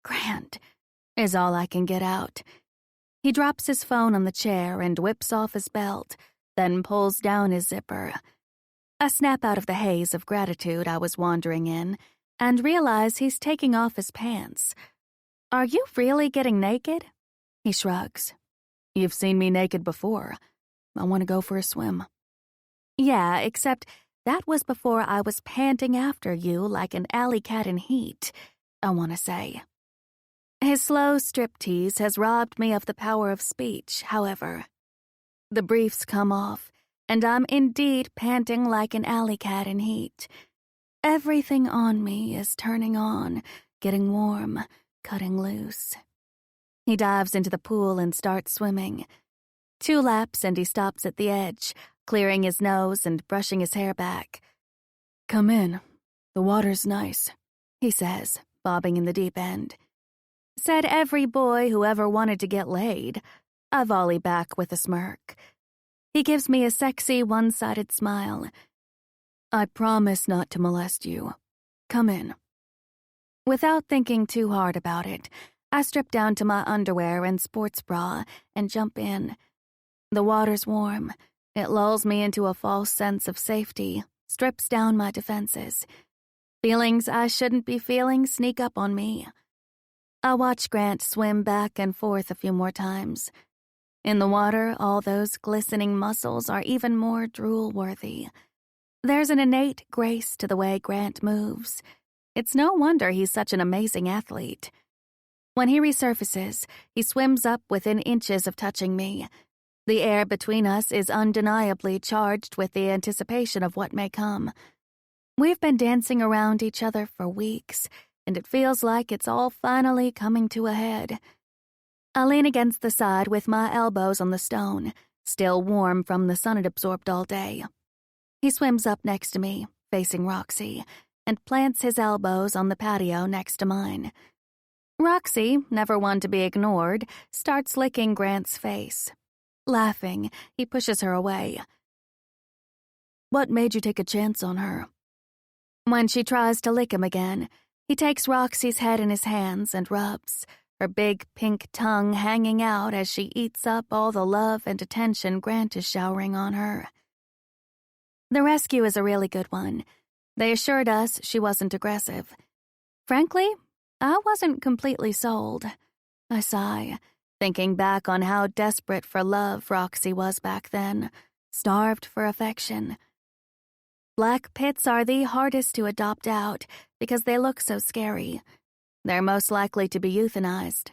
Grant is all I can get out. He drops his phone on the chair and whips off his belt, then pulls down his zipper. I snap out of the haze of gratitude I was wandering in and realize he's taking off his pants. Are you really getting naked? He shrugs. You've seen me naked before. I want to go for a swim. Yeah, except that was before I was panting after you like an alley cat in heat, I want to say. His slow striptease has robbed me of the power of speech, however. The briefs come off, and I'm indeed panting like an alley cat in heat. Everything on me is turning on, getting warm, cutting loose. He dives into the pool and starts swimming. 2 laps and he stops at the edge, clearing his nose and brushing his hair back. Come in. The water's nice, he says, bobbing in the deep end. Said every boy who ever wanted to get laid. I volley back with a smirk. He gives me a sexy one-sided smile. I promise not to molest you. Come in. Without thinking too hard about it, I strip down to my underwear and sports bra and jump in. The water's warm. It lulls me into a false sense of safety, strips down my defenses. Feelings I shouldn't be feeling sneak up on me. I watch Grant swim back and forth a few more times. In the water, all those glistening muscles are even more drool-worthy. There's an innate grace to the way Grant moves. It's no wonder he's such an amazing athlete. When he resurfaces, he swims up within inches of touching me. The air between us is undeniably charged with the anticipation of what may come. We've been dancing around each other for weeks, and it feels like it's all finally coming to a head. I lean against the side with my elbows on the stone, still warm from the sun it absorbed all day. He swims up next to me, facing Roxy, and plants his elbows on the patio next to mine. Roxy, never one to be ignored, starts licking Grant's face. Laughing, he pushes her away. What made you take a chance on her? When she tries to lick him again, he takes Roxy's head in his hands and rubs, her big pink tongue hanging out as she eats up all the love and attention Grant is showering on her. The rescue is a really good one. They assured us she wasn't aggressive. Frankly, I wasn't completely sold. I sigh, thinking back on how desperate for love Roxy was back then, starved for affection. Black pits are the hardest to adopt out because they look so scary. They're most likely to be euthanized.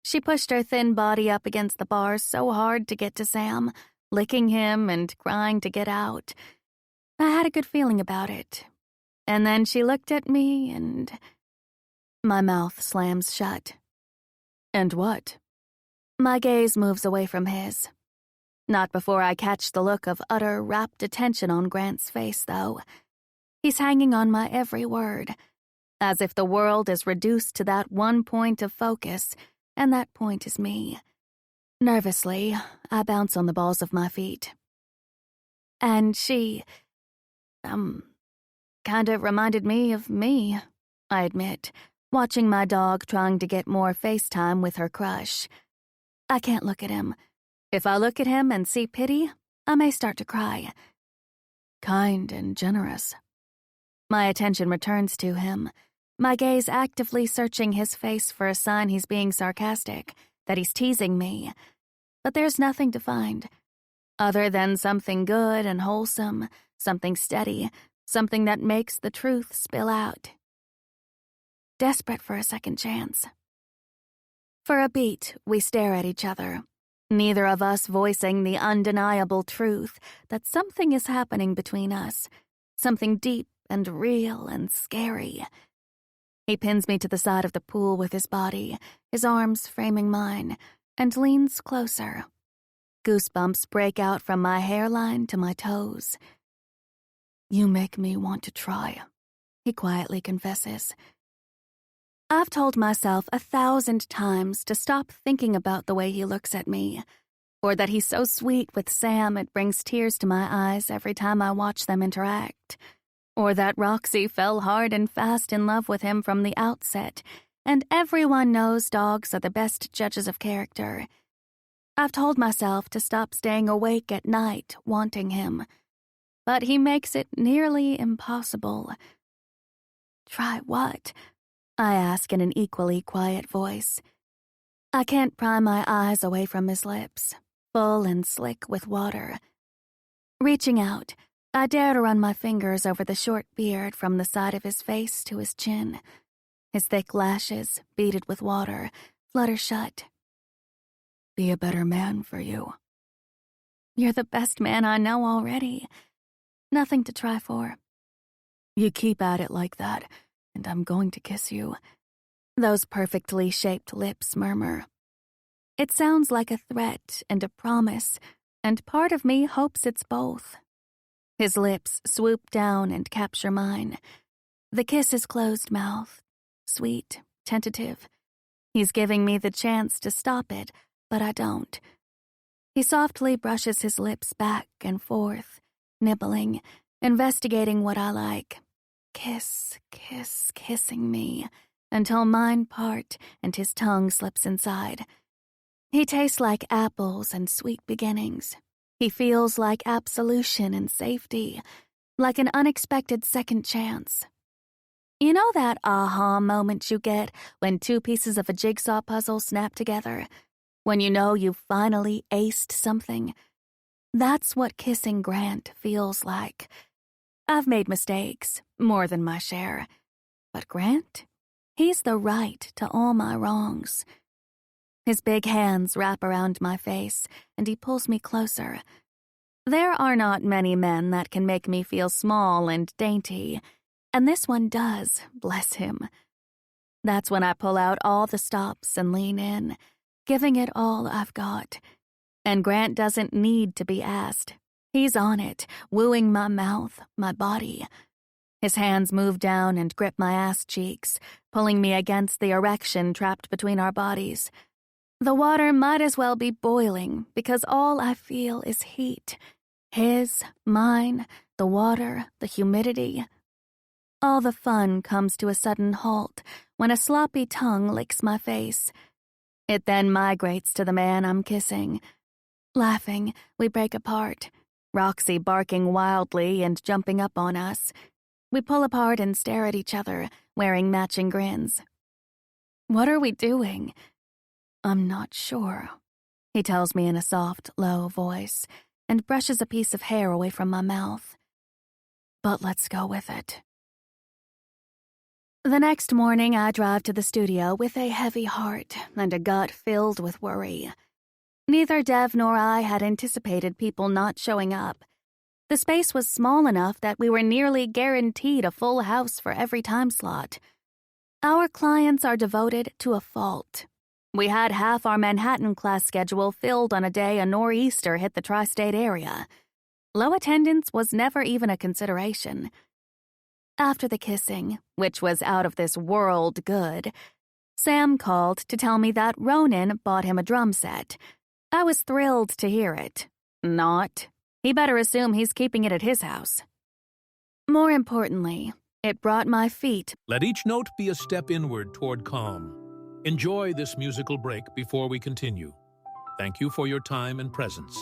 She pushed her thin body up against the bars so hard to get to Sam, licking him and crying to get out. I had a good feeling about it. And then she looked at me and... My mouth slams shut. And what? My gaze moves away from his. Not before I catch the look of utter, rapt attention on Grant's face, though. He's hanging on my every word, as if the world is reduced to that one point of focus, and that point is me. Nervously, I bounce on the balls of my feet. And she, kind of reminded me of me, I admit, watching my dog trying to get more FaceTime with her crush. I can't look at him. If I look at him and see pity, I may start to cry. Kind and generous. My attention returns to him, my gaze actively searching his face for a sign he's being sarcastic, that he's teasing me. But there's nothing to find, other than something good and wholesome, something steady, something that makes the truth spill out. Desperate for a second chance. For a beat, we stare at each other, neither of us voicing the undeniable truth that something is happening between us, something deep and real and scary. He pins me to the side of the pool with his body, his arms framing mine, and leans closer. Goosebumps break out from my hairline to my toes. You make me want to try, he quietly confesses. I've told myself 1,000 times to stop thinking about the way he looks at me, or that he's so sweet with Sam it brings tears to my eyes every time I watch them interact, Or that Roxy fell hard and fast in love with him from the outset, and everyone knows dogs are the best judges of character. I've told myself to stop staying awake at night wanting him, but he makes it nearly impossible. Try what? I ask in an equally quiet voice. I can't pry my eyes away from his lips, full and slick with water. Reaching out, I dare to run my fingers over the short beard from the side of his face to his chin. His thick lashes, beaded with water, flutter shut. Be a better man for you. You're the best man I know already. Nothing to try for. You keep at it like that, and I'm going to kiss you. Those perfectly shaped lips murmur. It sounds like a threat and a promise, and part of me hopes it's both. His lips swoop down and capture mine. The kiss is closed mouth, sweet, tentative. He's giving me the chance to stop it, but I don't. He softly brushes his lips back and forth, nibbling, investigating what I like. Kissing me, until mine part and his tongue slips inside. He tastes like apples and sweet beginnings. He feels like absolution and safety, like an unexpected second chance. You know that aha moment you get when two pieces of a jigsaw puzzle snap together? When you know you've finally aced something? That's what kissing Grant feels like. I've made mistakes, more than my share. But Grant? He's the right to all my wrongs. His big hands wrap around my face, and he pulls me closer. There are not many men that can make me feel small and dainty, and this one does, bless him. That's when I pull out all the stops and lean in, giving it all I've got. And Grant doesn't need to be asked. He's on it, wooing my mouth, my body. His hands move down and grip my ass cheeks, pulling me against the erection trapped between our bodies. The water might as well be boiling, because all I feel is heat. His, mine, the water, the humidity. All the fun comes to a sudden halt when a sloppy tongue licks my face. It then migrates to the man I'm kissing. Laughing, we break apart, Roxy barking wildly and jumping up on us. We pull apart and stare at each other, wearing matching grins. What are we doing? I'm not sure, he tells me in a soft, low voice, and brushes a piece of hair away from my mouth. But let's go with it. The next morning, I drive to the studio with a heavy heart and a gut filled with worry. Neither Dev nor I had anticipated people not showing up. The space was small enough that we were nearly guaranteed a full house for every time slot. Our clients are devoted to a fault. We had half our Manhattan class schedule filled on a day a nor'easter hit the tri-state area. Low attendance was never even a consideration. After the kissing, which was out of this world good, Sam called to tell me that Ronan bought him a drum set. I was thrilled to hear it. Not. He better assume he's keeping it at his house. More importantly, it brought my feet. Let each note be a step inward toward calm. Enjoy this musical break before we continue. Thank you for your time and presence.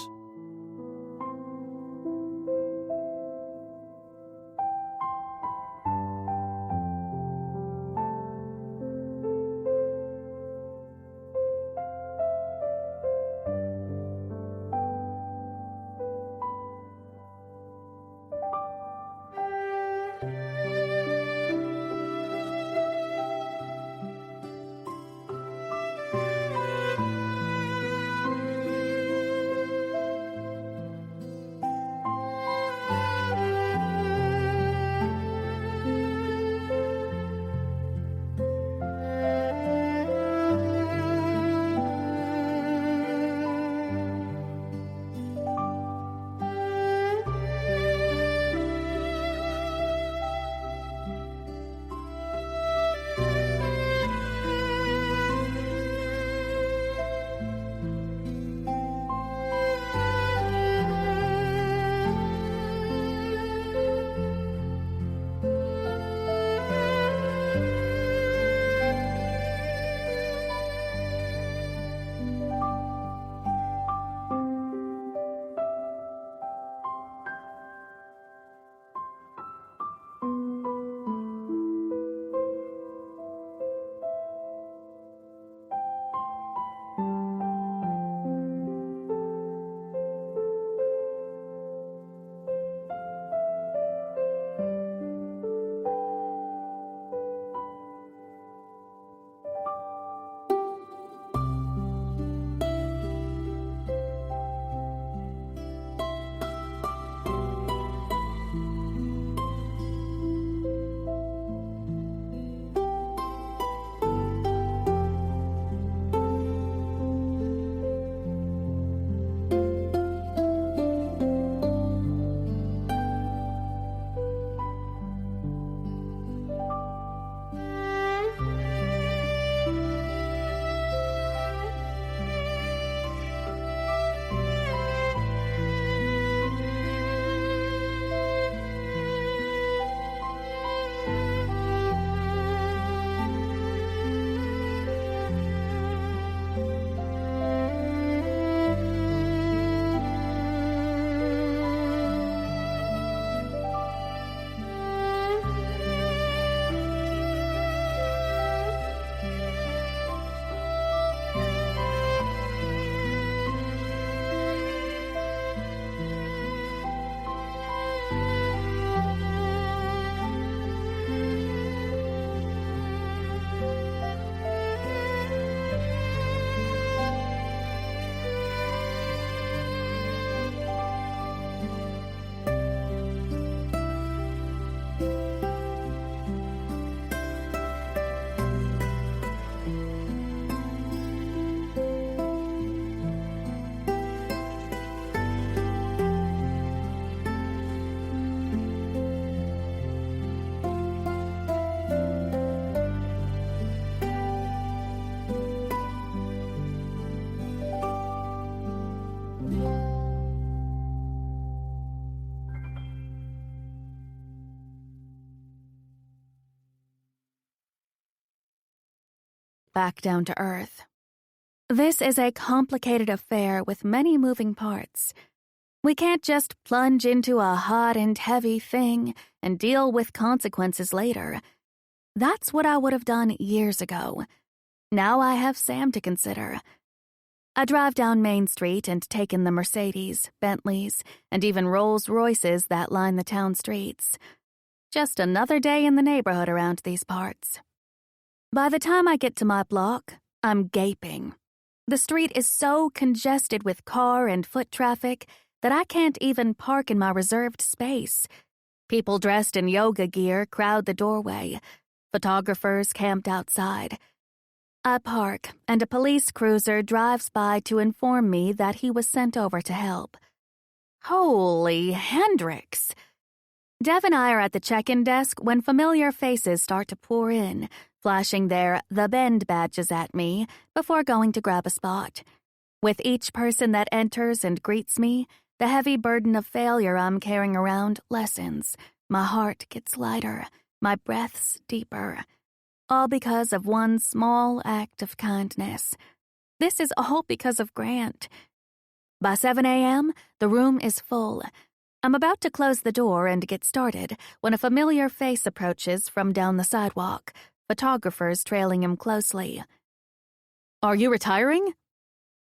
back down to earth. This is a complicated affair with many moving parts. We can't just plunge into a hot and heavy thing and deal with consequences later. That's what I would have done years ago. Now I have Sam to consider. I drive down Main Street and take in the Mercedes, Bentleys, and even Rolls-Royces that line the town streets. Just another day in the neighborhood around these parts. By the time I get to my block, I'm gaping. The street is so congested with car and foot traffic that I can't even park in my reserved space. People dressed in yoga gear crowd the doorway. Photographers camped outside. I park, and a police cruiser drives by to inform me that he was sent over to help. Holy Hendrix! Dev and I are at the check-in desk when familiar faces start to pour in, flashing their The Bend badges at me before going to grab a spot. With each person that enters and greets me, the heavy burden of failure I'm carrying around lessens. My heart gets lighter, my breaths deeper. All because of one small act of kindness. This is all because of Grant. By 7 a.m., the room is full. I'm about to close the door and get started when a familiar face approaches from down the sidewalk, photographers trailing him closely. "Are you retiring?"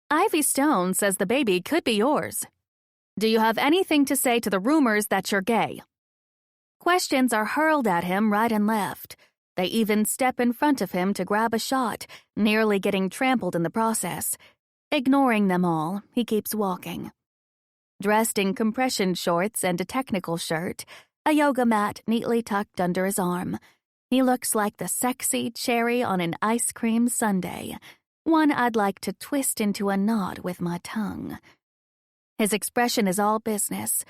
"Ivy Stone says the baby could be yours. Do you have anything to say to the rumors that you're gay?" Questions are hurled at him right and left. They even step in front of him to grab a shot, nearly getting trampled in the process. Ignoring them all, he keeps walking. Dressed in compression shorts and a technical shirt, a yoga mat neatly tucked under his arm, he looks like the sexy cherry on an ice cream sundae, one I'd like to twist into a knot with my tongue. His expression is all business,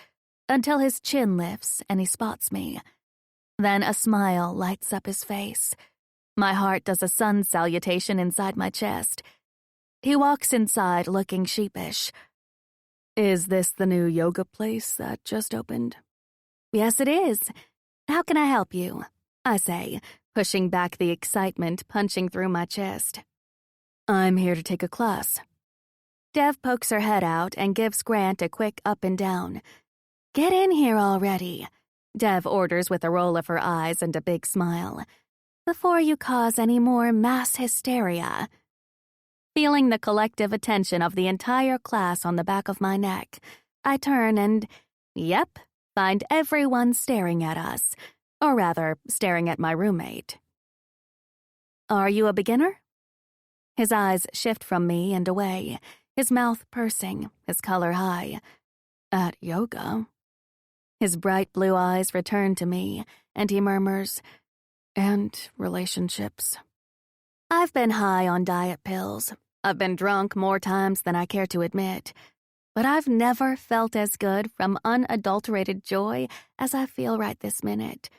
until his chin lifts and he spots me. Then a smile lights up his face. My heart does a sun salutation inside my chest. He walks inside looking sheepish. "Is this the new yoga place that just opened?" "Yes, it is. How can I help you?" I say, pushing back the excitement punching through my chest. "I'm here to take a class." Dev pokes her head out and gives Grant a quick up and down. "Get in here already," Dev orders with a roll of her eyes and a big smile. "Before you cause any more mass hysteria." Feeling the collective attention of the entire class on the back of my neck, I turn and, yep, find everyone staring at us, or rather, staring at my roommate. "Are you a beginner?" His eyes shift from me and away, his mouth pursing, his color high. "At yoga?" His bright blue eyes return to me, and he murmurs, "And relationships." I've been high on diet pills. I've been drunk more times than I care to admit. But I've never felt as good from unadulterated joy as I feel right this minute.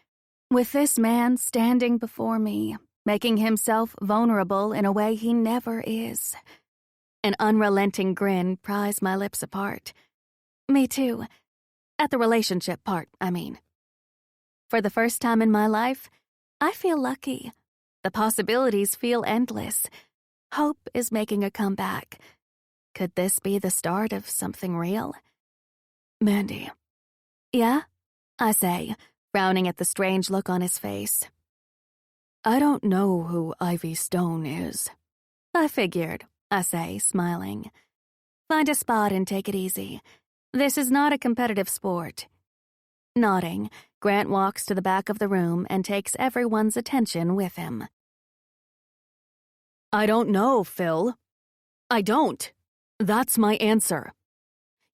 With this man standing before me, making himself vulnerable in a way he never is. An unrelenting grin pries my lips apart. Me too. At the relationship part, I mean. For the first time in my life, I feel lucky. The possibilities feel endless. Hope is making a comeback. Could this be the start of something real? "Mandy." "Yeah?" I say, frowning at the strange look on his face. "I don't know who Ivy Stone is." "I figured," I say, smiling. "Find a spot and take it easy. This is not a competitive sport." Nodding, Grant walks to the back of the room and takes everyone's attention with him. "I don't know, Phil. I don't. That's my answer.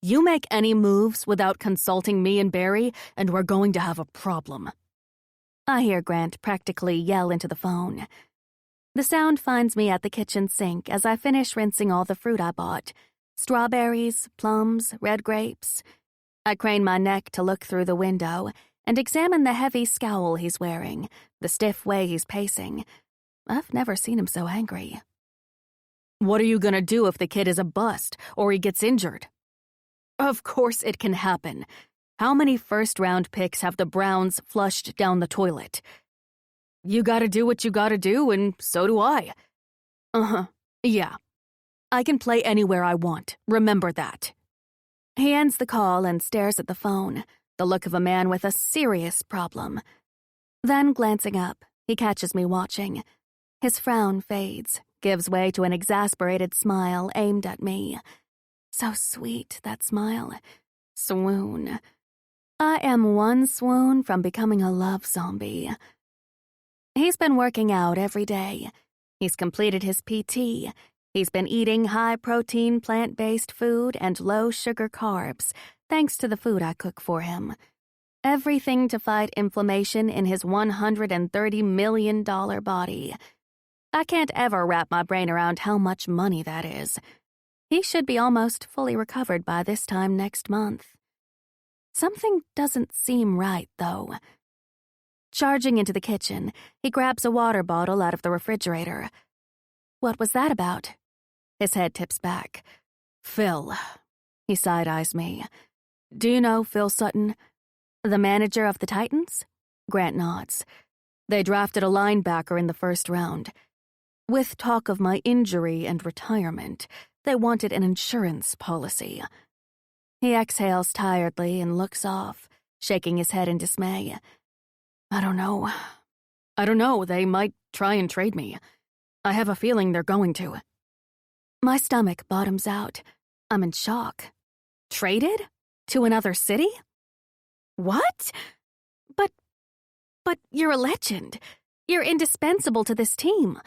You make any moves without consulting me and Barry, and we're going to have a problem." I hear Grant practically yell into the phone. The sound finds me at the kitchen sink as I finish rinsing all the fruit I bought. Strawberries, plums, red grapes. I crane my neck to look through the window and examine the heavy scowl he's wearing, the stiff way he's pacing. I've never seen him so angry. "What are you gonna do if the kid is a bust or he gets injured?" "Of course it can happen. How many first-round picks have the Browns flushed down the toilet?" "You gotta do what you gotta do, and so do I." Uh-huh. Yeah. I can play anywhere I want. Remember that. He ends the call and stares at the phone, the look of a man with a serious problem. Then, glancing up, he catches me watching. His frown fades, gives way to an exasperated smile aimed at me. So sweet, that smile. Swoon. I am one swoon from becoming a love zombie. He's been working out every day. He's completed his PT. He's been eating high-protein, plant-based food and low-sugar carbs, thanks to the food I cook for him. Everything to fight inflammation in his $130 million body. I can't ever wrap my brain around how much money that is. He should be almost fully recovered by this time next month. Something doesn't seem right, though. Charging into the kitchen, he grabs a water bottle out of the refrigerator. What was that about? His head tips back. Phil. He side-eyes me. Do you know Phil Sutton? The manager of the Titans? Grant nods. They drafted a linebacker in the first round. With talk of my injury and retirement, they wanted an insurance policy. He exhales tiredly and looks off, shaking his head in dismay. I don't know. They might try and trade me. I have a feeling they're going to. My stomach bottoms out. I'm in shock. Traded? To another city? What? But you're a legend. You're indispensable to this team.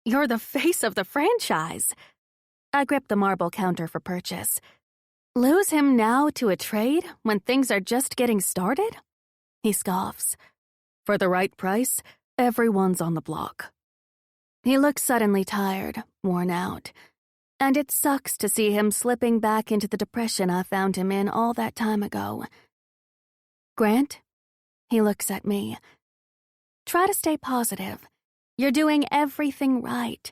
You're the face of the franchise. I grip the marble counter for purchase. Lose him now to a trade when things are just getting started? He scoffs. For the right price, everyone's on the block. He looks suddenly tired, worn out. And it sucks to see him slipping back into the depression I found him in all that time ago. Grant? He looks at me. Try to stay positive. You're doing everything right.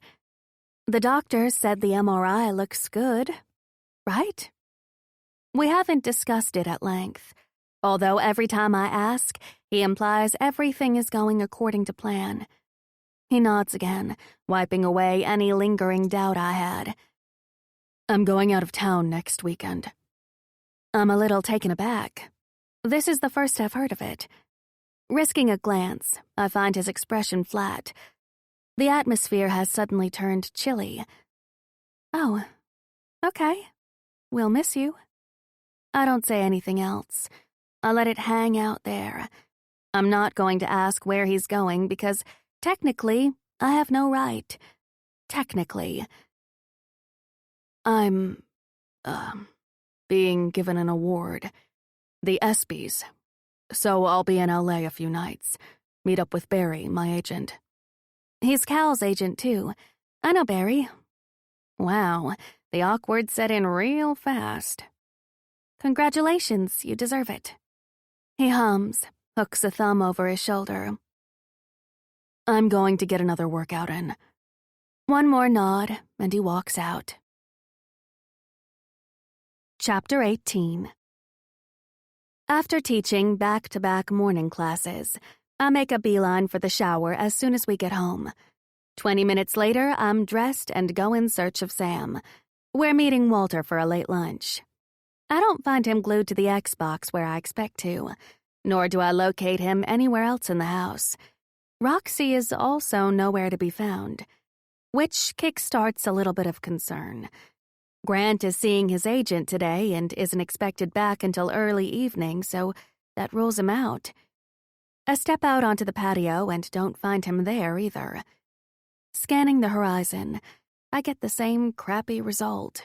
The doctor said the MRI looks good, right? We haven't discussed it at length, although every time I ask, he implies everything is going according to plan. He nods again, wiping away any lingering doubt I had. I'm going out of town next weekend. I'm a little taken aback. This is the first I've heard of it. Risking a glance, I find his expression flat. The atmosphere has suddenly turned chilly. Oh, okay. We'll miss you. I don't say anything else. I let it hang out there. I'm not going to ask where he's going because, technically, I have no right. Technically. I'm, being given an award. The ESPYs. So I'll be in LA a few nights. Meet up with Barry, my agent. He's Cal's agent, too. I know Barry. Wow, the awkward set in real fast. Congratulations, you deserve it. He hums, hooks a thumb over his shoulder. I'm going to get another workout in. One more nod, and he walks out. Chapter 18. After teaching back-to-back morning classes, I make a beeline for the shower as soon as we get home. 20 minutes later, I'm dressed and go in search of Sam. We're meeting Walter for a late lunch. I don't find him glued to the Xbox where I expect to, nor do I locate him anywhere else in the house. Roxy is also nowhere to be found, which kickstarts a little bit of concern. Grant is seeing his agent today and isn't expected back until early evening, so that rules him out. I step out onto the patio and don't find him there either. Scanning the horizon, I get the same crappy result.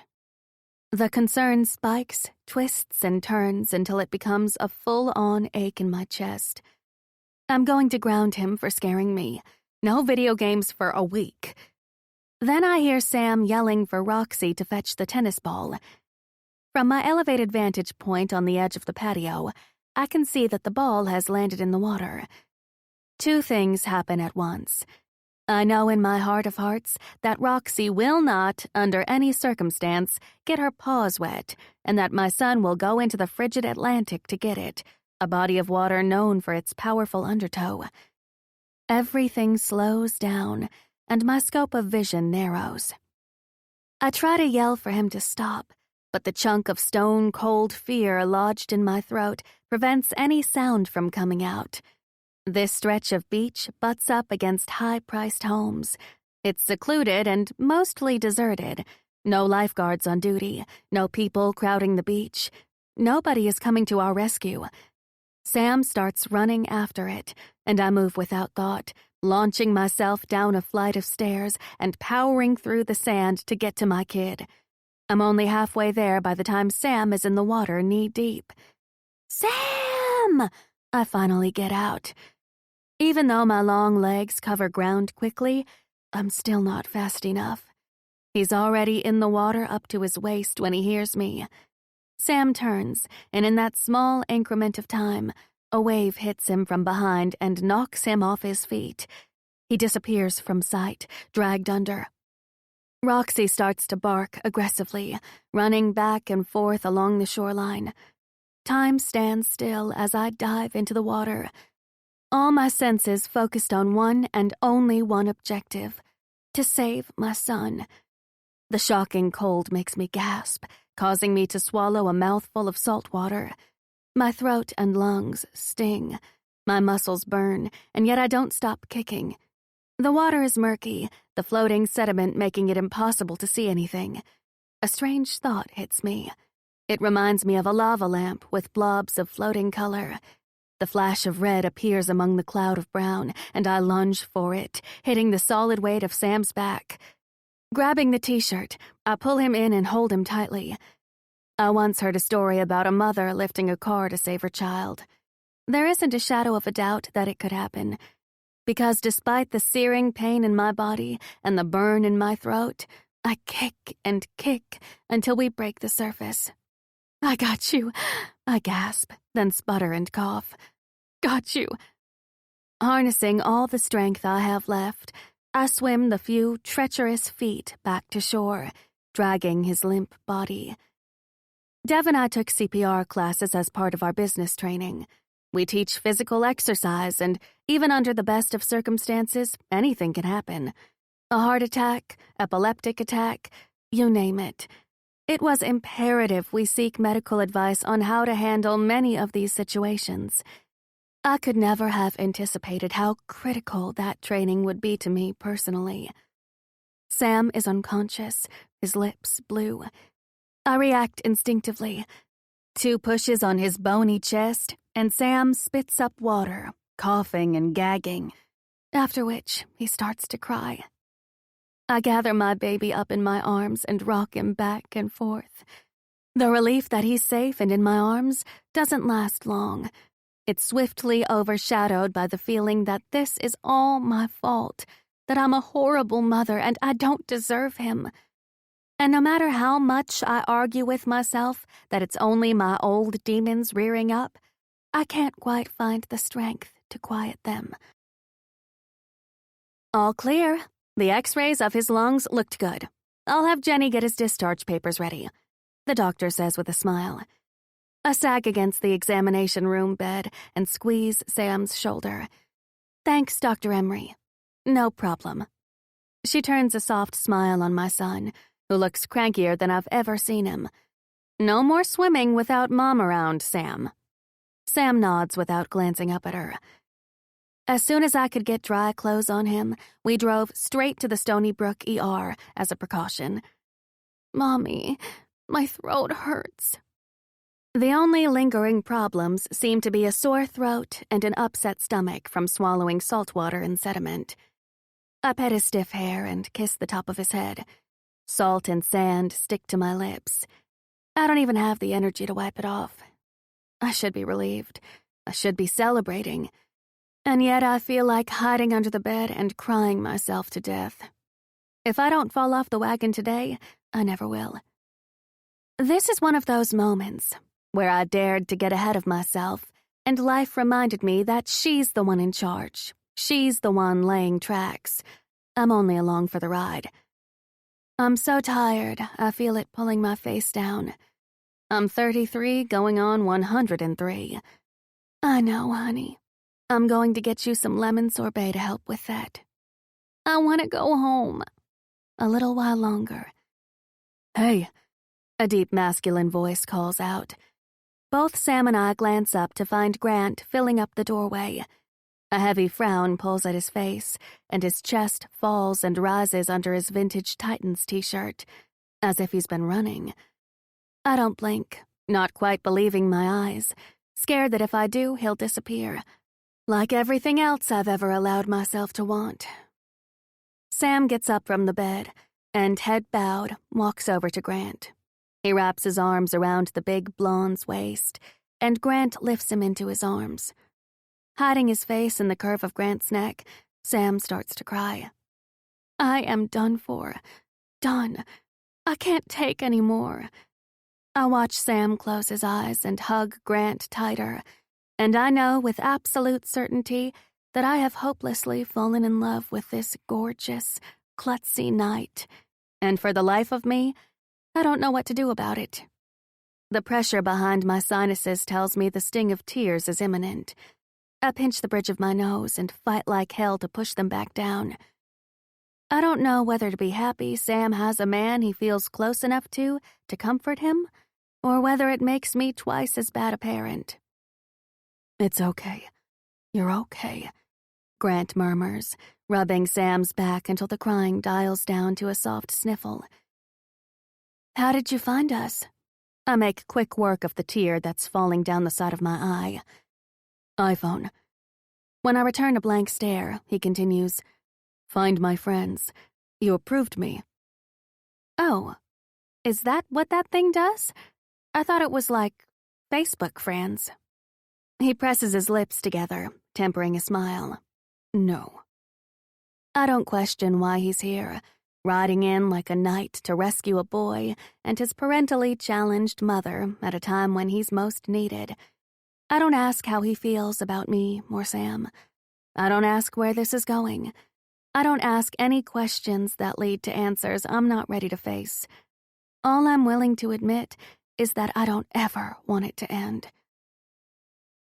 The concern spikes, twists, and turns until it becomes a full-on ache in my chest. I'm going to ground him for scaring me. No video games for a week. Then I hear Sam yelling for Roxy to fetch the tennis ball. From my elevated vantage point on the edge of the patio, I can see that the ball has landed in the water. Two things happen at once. I know in my heart of hearts that Roxy will not, under any circumstance, get her paws wet, and that my son will go into the frigid Atlantic to get it, a body of water known for its powerful undertow. Everything slows down, and my scope of vision narrows. I try to yell for him to stop, but the chunk of stone-cold fear lodged in my throat prevents any sound from coming out. This stretch of beach butts up against high-priced homes. It's secluded and mostly deserted. No lifeguards on duty, no people crowding the beach. Nobody is coming to our rescue. Sam starts running after it, and I move without thought, launching myself down a flight of stairs and powering through the sand to get to my kid. I'm only halfway there by the time Sam is in the water knee-deep. "Sam!" I finally get out. Even though my long legs cover ground quickly, I'm still not fast enough. He's already in the water up to his waist when he hears me. Sam turns, and in that small increment of time, a wave hits him from behind and knocks him off his feet. He disappears from sight, dragged under. Roxy starts to bark aggressively, running back and forth along the shoreline. Time stands still as I dive into the water. All my senses focused on one and only one objective: to save my son. The shocking cold makes me gasp, causing me to swallow a mouthful of salt water. My throat and lungs sting. My muscles burn, and yet I don't stop kicking. The water is murky, the floating sediment making it impossible to see anything. A strange thought hits me. It reminds me of a lava lamp with blobs of floating color. The flash of red appears among the cloud of brown, and I lunge for it, hitting the solid weight of Sam's back. Grabbing the t-shirt, I pull him in and hold him tightly. I once heard a story about a mother lifting a car to save her child. There isn't a shadow of a doubt that it could happen, because despite the searing pain in my body and the burn in my throat, I kick and kick until we break the surface. "I got you," I gasp, then sputter and cough. "Got you." Harnessing all the strength I have left, I swim the few treacherous feet back to shore, dragging his limp body. Dev and I took CPR classes as part of our business training. We teach physical exercise, and even under the best of circumstances, anything can happen. A heart attack, epileptic attack, you name it. It was imperative we seek medical advice on how to handle many of these situations. I could never have anticipated how critical that training would be to me personally. Sam is unconscious, his lips blue. I react instinctively. 2 pushes on his bony chest, and Sam spits up water, coughing and gagging, after which he starts to cry. I gather my baby up in my arms and rock him back and forth. The relief that he's safe and in my arms doesn't last long. It's swiftly overshadowed by the feeling that this is all my fault, that I'm a horrible mother and I don't deserve him. And no matter how much I argue with myself that it's only my old demons rearing up, I can't quite find the strength to quiet them. All clear. The x-rays of his lungs looked good. I'll have Jenny get his discharge papers ready, the doctor says with a smile. I sag against the examination room bed and squeeze Sam's shoulder. Thanks, Dr. Emery. No problem. She turns a soft smile on my son, who looks crankier than I've ever seen him. No more swimming without Mom around, Sam. Sam nods without glancing up at her. As soon as I could get dry clothes on him, we drove straight to the Stony Brook ER as a precaution. Mommy, my throat hurts. The only lingering problems seem to be a sore throat and an upset stomach from swallowing salt water and sediment. I pet his stiff hair and kiss the top of his head. Salt and sand stick to my lips. I don't even have the energy to wipe it off. I should be relieved. I should be celebrating. And yet I feel like hiding under the bed and crying myself to death. If I don't fall off the wagon today, I never will. This is one of those moments where I dared to get ahead of myself, and life reminded me that she's the one in charge. She's the one laying tracks. I'm only along for the ride. I'm so tired, I feel it pulling my face down. I'm 33, going on 103. I know, honey. I'm going to get you some lemon sorbet to help with that. I want to go home. A little while longer. Hey, a deep masculine voice calls out. Both Sam and I glance up to find Grant filling up the doorway. A heavy frown pulls at his face, and his chest falls and rises under his vintage Titans t-shirt, as if he's been running. I don't blink, not quite believing my eyes, scared that if I do, he'll disappear, like everything else I've ever allowed myself to want. Sam gets up from the bed, and head bowed, walks over to Grant. He wraps his arms around the big blonde's waist, and Grant lifts him into his arms. Hiding his face in the curve of Grant's neck, Sam starts to cry. I am done for. Done. I can't take any more. I watch Sam close his eyes and hug Grant tighter, and I know with absolute certainty that I have hopelessly fallen in love with this gorgeous, klutzy night, and for the life of me, I don't know what to do about it. The pressure behind my sinuses tells me the sting of tears is imminent. I pinch the bridge of my nose and fight like hell to push them back down. I don't know whether to be happy Sam has a man he feels close enough to comfort him, or whether it makes me twice as bad a parent. It's okay. You're okay, Grant murmurs, rubbing Sam's back until the crying dials down to a soft sniffle. How did you find us? I make quick work of the tear that's falling down the side of my eye. iPhone. When I return a blank stare, he continues, Find my friends. You approved me. Oh, is that what that thing does? I thought it was like Facebook friends. He presses his lips together, tempering a smile. No. I don't question why he's here, riding in like a knight to rescue a boy and his parentally challenged mother at a time when he's most needed. I don't ask how he feels about me or Sam. I don't ask where this is going. I don't ask any questions that lead to answers I'm not ready to face. All I'm willing to admit is that I don't ever want it to end.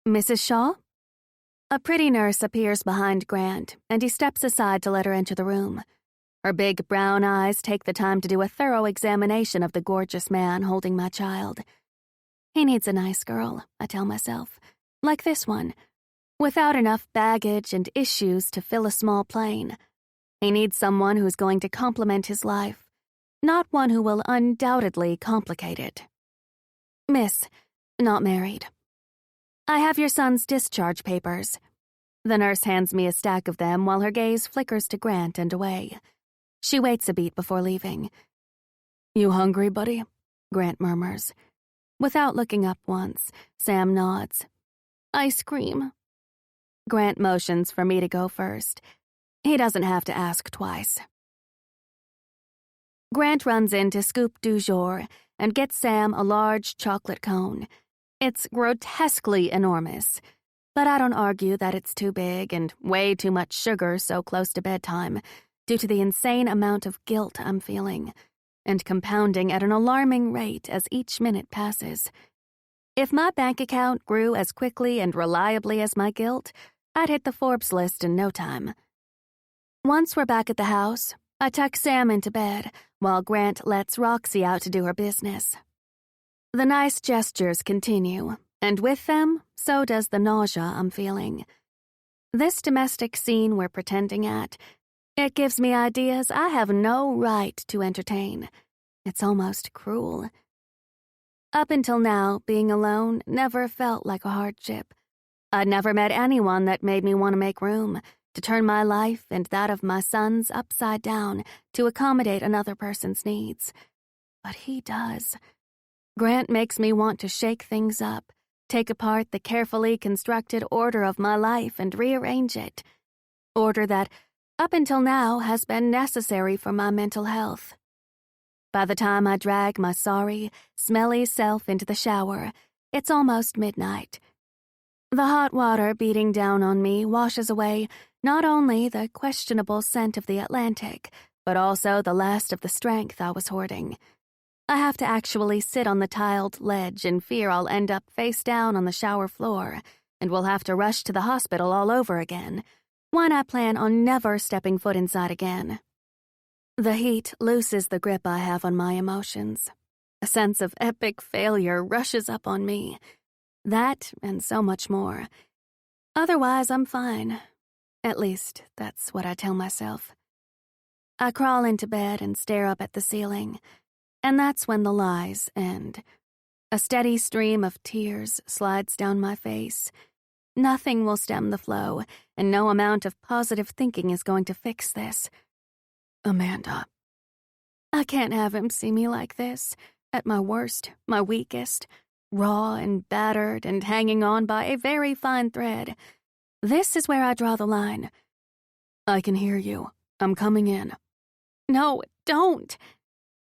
Mrs. Shaw? A pretty nurse appears behind Grant, and he steps aside to let her into the room. Her big brown eyes take the time to do a thorough examination of the gorgeous man holding my child. He needs a nice girl, I tell myself, like this one, without enough baggage and issues to fill a small plane. He needs someone who's going to complement his life, not one who will undoubtedly complicate it. Miss, not married. I have your son's discharge papers. The nurse hands me a stack of them while her gaze flickers to Grant and away. She waits a beat before leaving. You hungry, buddy? Grant murmurs. Without looking up once, Sam nods. Ice cream. Grant motions for me to go first. He doesn't have to ask twice. Grant runs in to scoop du jour and gets Sam a large chocolate cone. It's grotesquely enormous, but I don't argue that it's too big and way too much sugar so close to bedtime due to the insane amount of guilt I'm feeling, and compounding at an alarming rate as each minute passes. If my bank account grew as quickly and reliably as my guilt, I'd hit the Forbes list in no time. Once we're back at the house, I tuck Sam into bed while Grant lets Roxy out to do her business. The nice gestures continue, and with them, so does the nausea I'm feeling. This domestic scene we're pretending at, it gives me ideas I have no right to entertain. It's almost cruel. Up until now, being alone never felt like a hardship. I'd never met anyone that made me want to make room, to turn my life and that of my sons upside down to accommodate another person's needs. But he does. Grant makes me want to shake things up, take apart the carefully constructed order of my life and rearrange it. Order that, up until now, has been necessary for my mental health. By the time I drag my sorry, smelly self into the shower, it's almost midnight. The hot water beating down on me washes away not only the questionable scent of the Atlantic, but also the last of the strength I was hoarding. I have to actually sit on the tiled ledge in fear I'll end up face down on the shower floor, and will have to rush to the hospital all over again, one I plan on never stepping foot inside again. The heat looses the grip I have on my emotions. A sense of epic failure rushes up on me. That and so much more. Otherwise, I'm fine. At least, that's what I tell myself. I crawl into bed and stare up at the ceiling, and that's when the lies end. A steady stream of tears slides down my face. Nothing will stem the flow, and no amount of positive thinking is going to fix this. Amanda. I can't have him see me like this, at my worst, my weakest, raw and battered and hanging on by a very fine thread. This is where I draw the line. I can hear you. I'm coming in. No, don't.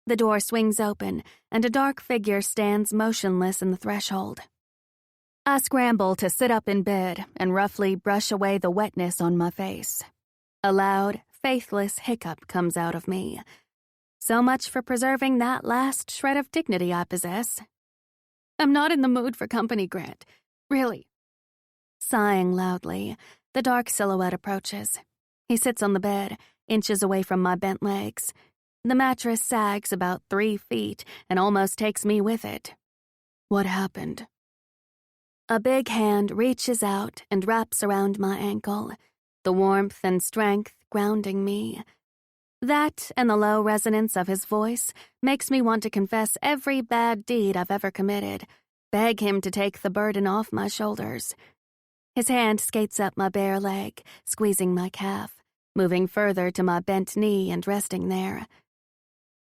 The door swings open, and a dark figure stands motionless in the threshold. I scramble to sit up in bed and roughly brush away the wetness on my face. A loud, faithless hiccup comes out of me. So much for preserving that last shred of dignity I possess. I'm not in the mood for company, Grant. Really. Sighing loudly, the dark silhouette approaches. He sits on the bed, inches away from my bent legs. The mattress sags about 3 feet and almost takes me with it. What happened? A big hand reaches out and wraps around my ankle, the warmth and strength grounding me. That and the low resonance of his voice makes me want to confess every bad deed I've ever committed, beg him to take the burden off my shoulders. His hand skates up my bare leg, squeezing my calf, moving further to my bent knee and resting there.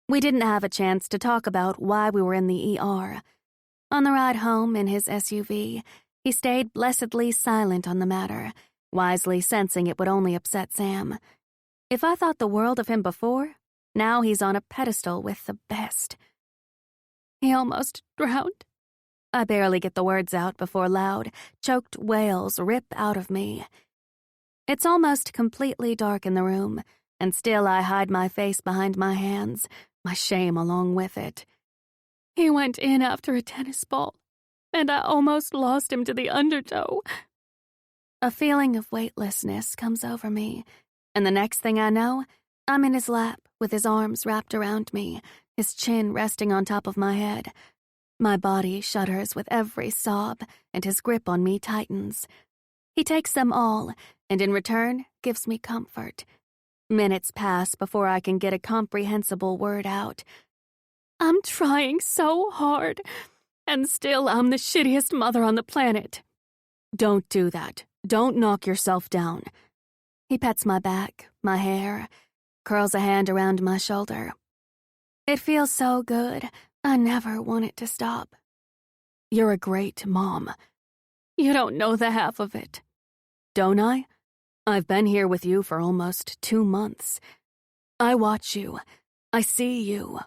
We didn't have a chance to talk about why we were in the ER. On the ride home in his SUV, he stayed blessedly silent on the matter, wisely sensing it would only upset Sam. If I thought the world of him before, now he's on a pedestal with the best. He almost drowned. I barely get the words out before loud, choked wails rip out of me. It's almost completely dark in the room, and still I hide my face behind my hands, my shame along with it. He went in after a tennis ball, and I almost lost him to the undertow. A feeling of weightlessness comes over me, and the next thing I know, I'm in his lap with his arms wrapped around me, his chin resting on top of my head. My body shudders with every sob, and his grip on me tightens. He takes them all, and in return gives me comfort. Minutes pass before I can get a comprehensible word out. I'm trying so hard, and still I'm the shittiest mother on the planet. Don't do that. Don't knock yourself down. He pets my back, my hair, curls a hand around my shoulder. It feels so good, I never want it to stop. You're a great mom. You don't know the half of it. Don't I? I've been here with you for almost 2 months. I watch you. I see you.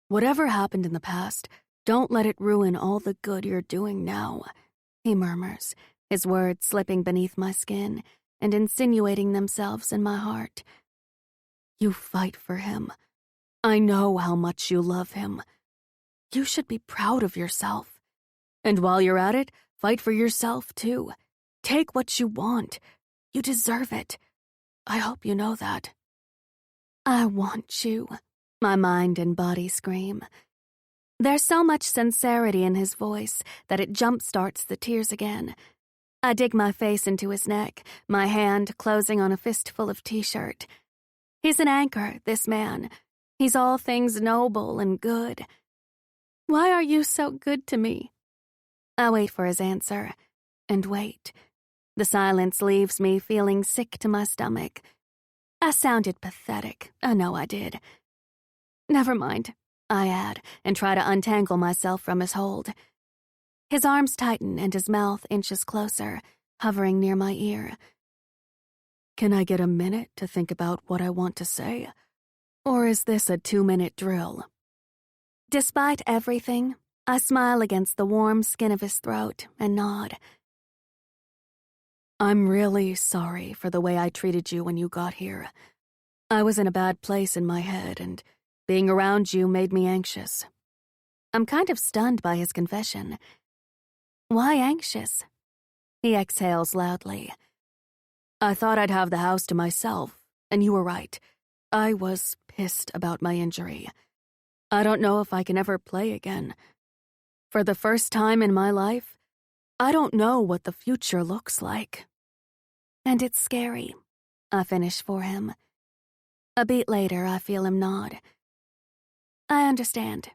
Whatever happened in the past, don't let it ruin all the good you're doing now, he murmurs, his words slipping beneath my skin and insinuating themselves in my heart. You fight for him. I know how much you love him. You should be proud of yourself. And while you're at it, fight for yourself, too. Take what you want. You deserve it. I hope you know that. I want you, my mind and body scream. There's so much sincerity in his voice that it jump-starts the tears again. I dig my face into his neck, my hand closing on a fistful of t-shirt. He's an anchor, this man. He's all things noble and good. Why are you so good to me? I wait for his answer, and wait. The silence leaves me feeling sick to my stomach. I sounded pathetic, I know I did. Never mind, I add, and try to untangle myself from his hold. His arms tighten and his mouth inches closer, hovering near my ear. Can I get a minute to think about what I want to say? Or is this a 2-minute drill? Despite everything, I smile against the warm skin of his throat and nod. I'm really sorry for the way I treated you when you got here. I was in a bad place in my head, and being around you made me anxious. I'm kind of stunned by his confession. Why anxious? He exhales loudly. I thought I'd have the house to myself, and you were right. I was pissed about my injury. I don't know if I can ever play again. For the first time in my life, I don't know what the future looks like. And it's scary, I finish for him. A beat later, I feel him nod. I understand.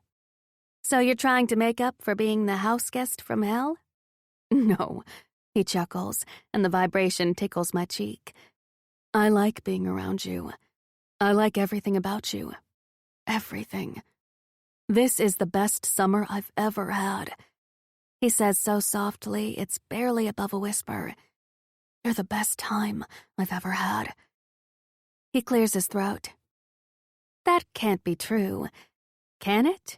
So you're trying to make up for being the house guest from hell? No, He chuckles, and the vibration tickles my cheek. I like being around you. I like everything about you. Everything. This is the best summer I've ever had. He says so softly, it's barely above a whisper. You're the best time I've ever had. He clears his throat. That can't be true. Can it?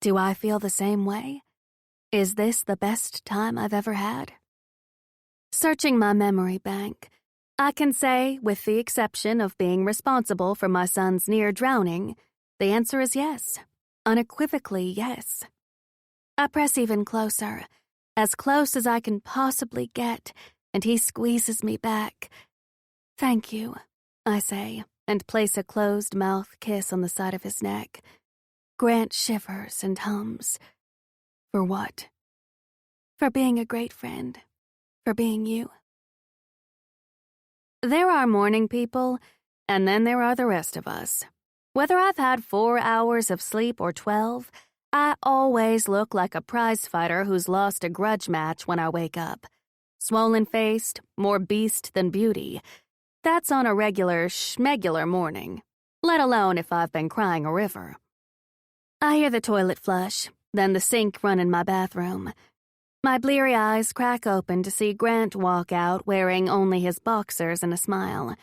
Do I feel the same way? Is this the best time I've ever had? Searching my memory bank, I can say, with the exception of being responsible for my son's near drowning, the answer is yes. Unequivocally yes. I press even closer, as close as I can possibly get, and he squeezes me back. Thank you, I say, and place a closed-mouth kiss on the side of his neck. Grant shivers and hums. For what? For being a great friend. For being you. There are morning people, and then there are the rest of us. Whether I've had 4 hours of sleep or 12, I always look like a prize-fighter who's lost a grudge match when I wake up. Swollen-faced, more beast than beauty. That's on a regular schmegular morning, let alone if I've been crying a river. I hear the toilet flush, then the sink run in my bathroom. My bleary eyes crack open to see Grant walk out wearing only his boxers and a smile.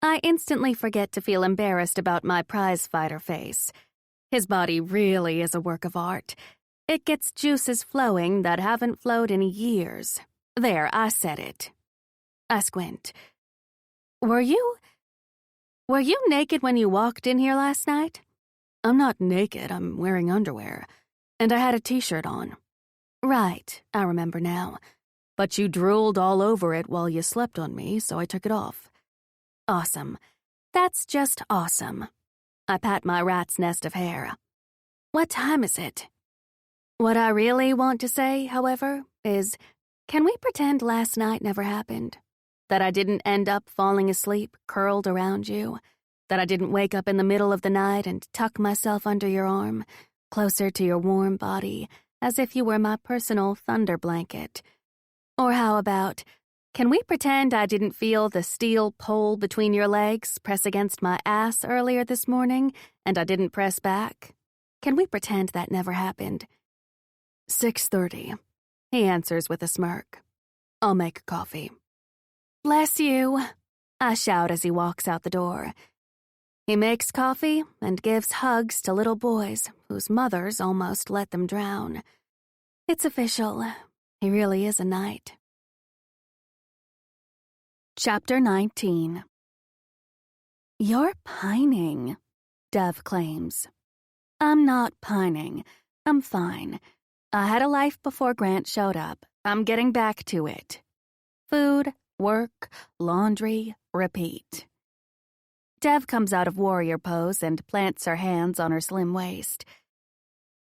I instantly forget to feel embarrassed about my prize-fighter face. His body really is a work of art. It gets juices flowing that haven't flowed in years. There, I said it. I squint. Were you naked when you walked in here last night? I'm not naked, I'm wearing underwear. And I had a t-shirt on. Right, I remember now. But you drooled all over it while you slept on me, so I took it off. Awesome. That's just awesome. I pat my rat's nest of hair. What time is it? What I really want to say, however, is, can we pretend last night never happened? That I didn't end up falling asleep curled around you? That I didn't wake up in the middle of the night and tuck myself under your arm, closer to your warm body, as if you were my personal thunder blanket? Or how about, can we pretend I didn't feel the steel pole between your legs press against my ass earlier this morning, and I didn't press back? Can we pretend that never happened? 6:30, he answers with a smirk. I'll make coffee. Bless you, I shout as he walks out the door. He makes coffee and gives hugs to little boys whose mothers almost let them drown. It's official. He really is a knight. Chapter 19. You're pining, Dev claims. I'm not pining. I'm fine. I had a life before Grant showed up. I'm getting back to it. Food, work, laundry, repeat. Dev comes out of warrior pose and plants her hands on her slim waist.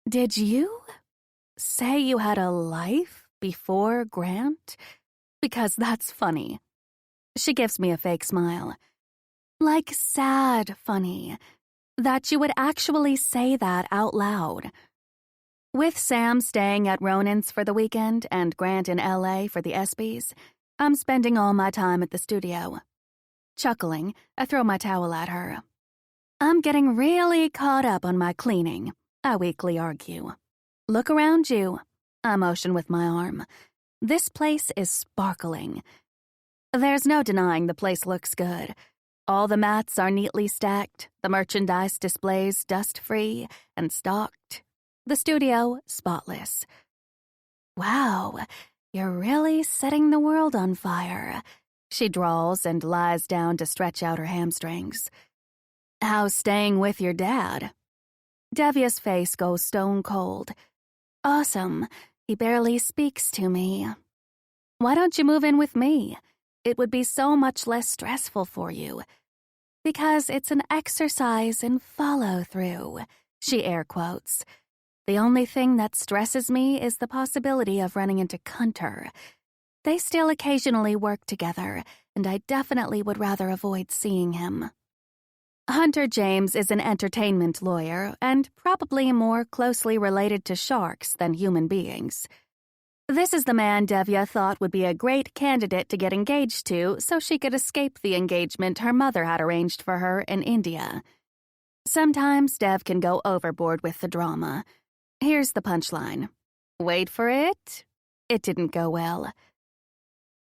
Did you say you had a life before Grant? Because that's funny. She gives me a fake smile. Like sad funny. That you would actually say that out loud. With Sam staying at Ronan's for the weekend and Grant in LA for the ESPYs, I'm spending all my time at the studio. Chuckling, I throw my towel at her. I'm getting really caught up on my cleaning, I weakly argue. Look around you. I motion with my arm. This place is sparkling. There's no denying the place looks good. All the mats are neatly stacked, the merchandise displays dust-free and stocked. The studio spotless. Wow, you're really setting the world on fire, she drawls and lies down to stretch out her hamstrings. How's staying with your dad? Devia's face goes stone cold. Awesome. He barely speaks to me. Why don't you move in with me? it would be so much less stressful for you. Because it's an exercise in follow-through, she air quotes. The only thing that stresses me is the possibility of running into Hunter. They still occasionally work together, and I definitely would rather avoid seeing him. Hunter James is an entertainment lawyer and probably more closely related to sharks than human beings. This is the man Devya thought would be a great candidate to get engaged to so she could escape the engagement her mother had arranged for her in India. Sometimes Dev can go overboard with the drama. Here's the punchline. Wait for it. It didn't go well.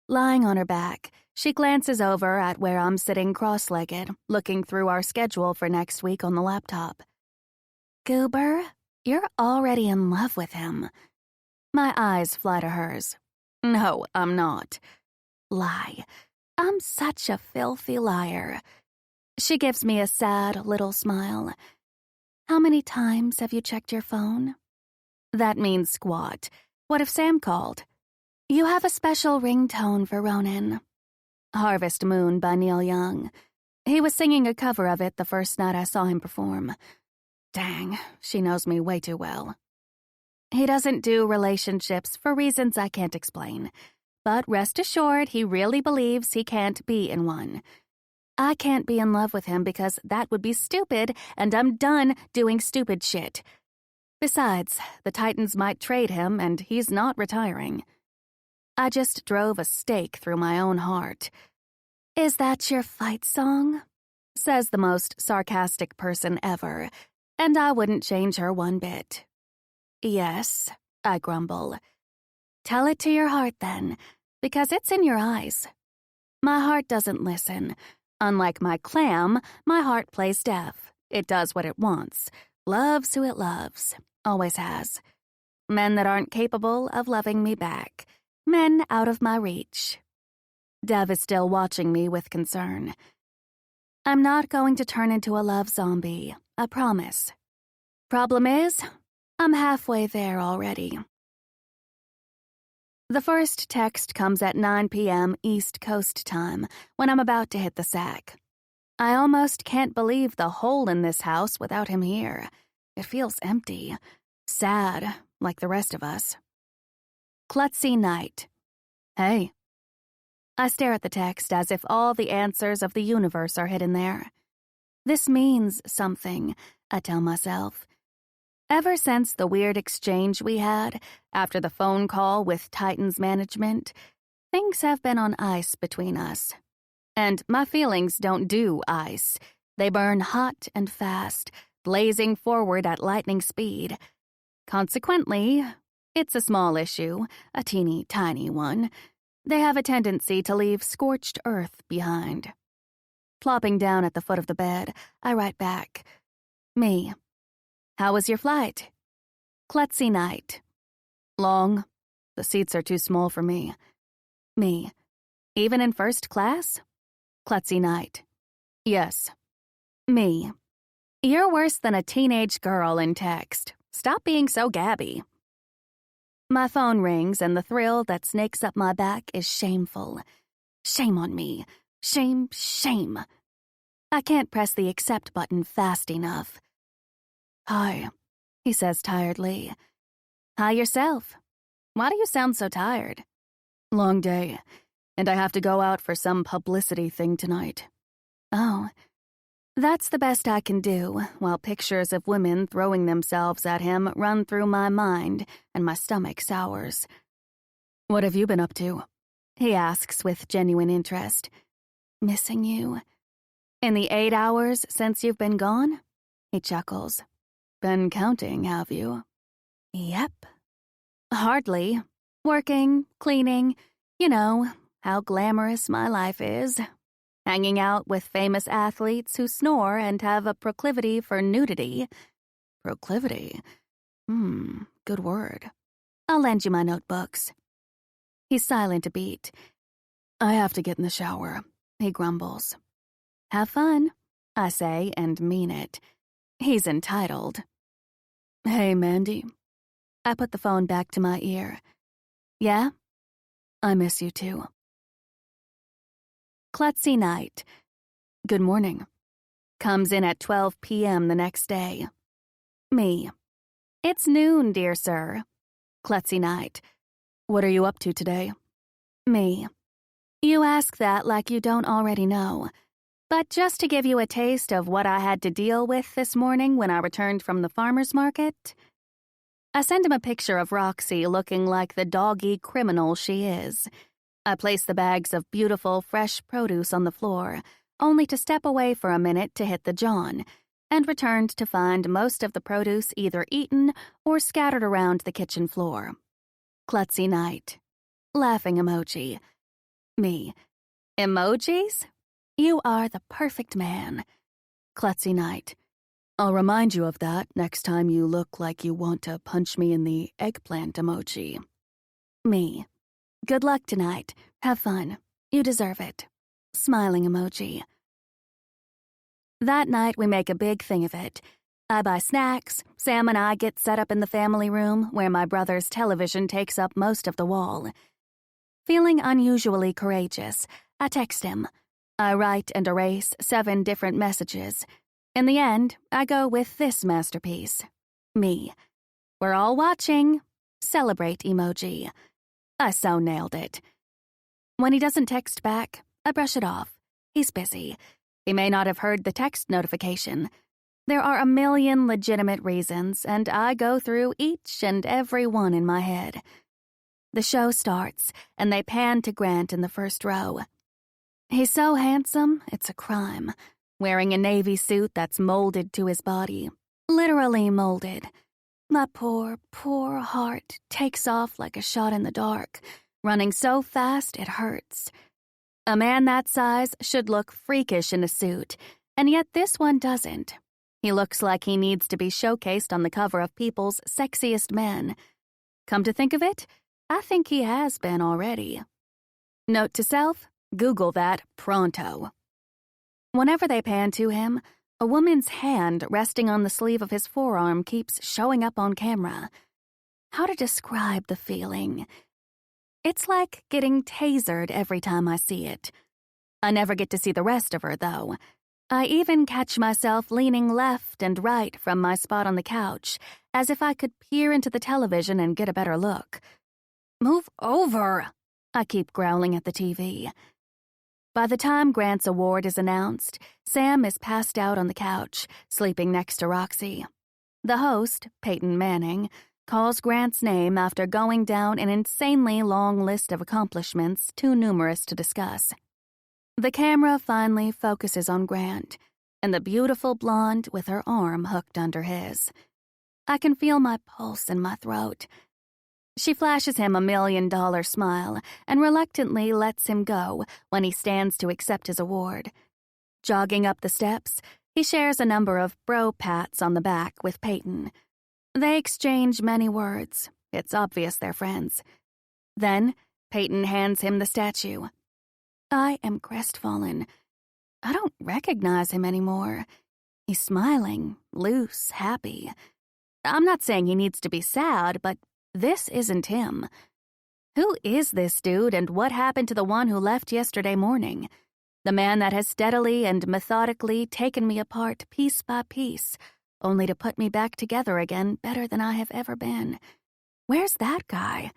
Lying on her back, she glances over at where I'm sitting cross-legged, looking through our schedule for next week on the laptop. Goober, you're already in love with him. My eyes fly to hers. No, I'm not. Lie. I'm such a filthy liar. She gives me a sad little smile. How many times have you checked your phone? That means squat. What if Sam called? You have a special ringtone for Ronan. Harvest Moon by Neil Young. He was singing a cover of it the first night I saw him perform. Dang, she knows me way too well. He doesn't do relationships for reasons I can't explain, but rest assured he really believes he can't be in one. I can't be in love with him because that would be stupid, and I'm done doing stupid shit. Besides, the Titans might trade him, and he's not retiring. I just drove a stake through my own heart. Is that your fight song? Says the most sarcastic person ever, and I wouldn't change her one bit. Yes, I grumble. Tell it to your heart then, because it's in your eyes. My heart doesn't listen. Unlike my clam, my heart plays deaf. It does what it wants, loves who it loves, always has. Men that aren't capable of loving me back. Men out of my reach. Dev is still watching me with concern. I'm not going to turn into a love zombie, I promise. Problem is, I'm halfway there already. The first text comes at 9 p.m. East Coast time, when I'm about to hit the sack. I almost can't believe the hole in this house without him here. It feels empty, sad, like the rest of us. Klutzy night. Hey. I stare at the text as if all the answers of the universe are hidden there. This means something, I tell myself. Ever since the weird exchange we had after the phone call with Titan's management, things have been on ice between us. And my feelings don't do ice. They burn hot and fast, blazing forward at lightning speed. Consequently, it's a small issue, a teeny tiny one. They have a tendency to leave scorched earth behind. Plopping down at the foot of the bed, I write back. Me. How was your flight? Klutzy night. Long. The seats are too small for me. Me. Even in first class? Klutzy night. Yes. Me. You're worse than a teenage girl in text. Stop being so gabby. My phone rings and the thrill that snakes up my back is shameful. Shame on me. Shame, shame. I can't press the accept button fast enough. Hi, he says tiredly. Hi yourself. Why do you sound so tired? Long day, and I have to go out for some publicity thing tonight. Oh, that's the best I can do, while pictures of women throwing themselves at him run through my mind and my stomach sours. What have you been up to? He asks with genuine interest. Missing you. In the 8 hours since you've been gone? He chuckles. Been counting, have you? Yep. Hardly. Working, cleaning, you know, how glamorous my life is. Hanging out with famous athletes who snore and have a proclivity for nudity. Proclivity? Good word. I'll lend you my notebooks. He's silent a beat. I have to get in the shower, he grumbles. Have fun, I say and mean it. He's entitled. Hey, Mandy. I put the phone back to my ear. Yeah? I miss you too. Klutzy night. Good morning. Comes in at 12 p.m. the next day. Me. It's noon, dear sir. Klutzy night. What are you up to today? Me. You ask that like you don't already know. But just to give you a taste of what I had to deal with this morning when I returned from the farmer's market, I send him a picture of Roxy looking like the doggy criminal she is. I place the bags of beautiful, fresh produce on the floor, only to step away for a minute to hit the John, and returned to find most of the produce either eaten or scattered around the kitchen floor. Klutzy night. Laughing emoji. Me. Emojis? You are the perfect man. Klutzy night. I'll remind you of that next time you look like you want to punch me in the eggplant emoji. Me. Good luck tonight. Have fun. You deserve it. Smiling emoji. That night we make a big thing of it. I buy snacks. Sam and I get set up in the family room where my brother's television takes up most of the wall. Feeling unusually courageous, I text him. I write and erase 7 different messages. In the end, I go with this masterpiece. Me. We're all watching. Celebrate emoji. I so nailed it. When he doesn't text back, I brush it off. He's busy. He may not have heard the text notification. There are a million legitimate reasons, and I go through each and every one in my head. The show starts, and they pan to Grant in the first row. He's so handsome, it's a crime. Wearing a navy suit that's molded to his body. Literally molded. My poor, poor heart takes off like a shot in the dark, running so fast it hurts. A man that size should look freakish in a suit, and yet this one doesn't. He looks like he needs to be showcased on the cover of People's Sexiest Men. Come to think of it, I think he has been already. Note to self, Google that pronto. Whenever they pan to him, a woman's hand resting on the sleeve of his forearm keeps showing up on camera. How to describe the feeling? It's like getting tasered every time I see it. I never get to see the rest of her, though. I even catch myself leaning left and right from my spot on the couch, as if I could peer into the television and get a better look. Move over, I keep growling at the TV. By the time Grant's award is announced, Sam is passed out on the couch, sleeping next to Roxy. The host, Peyton Manning, calls Grant's name after going down an insanely long list of accomplishments too numerous to discuss. The camera finally focuses on Grant, and the beautiful blonde with her arm hooked under his. I can feel my pulse in my throat. She flashes him a $1 million smile and reluctantly lets him go when he stands to accept his award. Jogging up the steps, he shares a number of bro pats on the back with Peyton. They exchange many words. It's obvious they're friends. Then, Peyton hands him the statue. I am crestfallen. I don't recognize him anymore. He's smiling, loose, happy. I'm not saying he needs to be sad, but this isn't him. Who is this dude, and what happened to the one who left yesterday morning? The man that has steadily and methodically taken me apart piece by piece, only to put me back together again better than I have ever been. Where's that guy?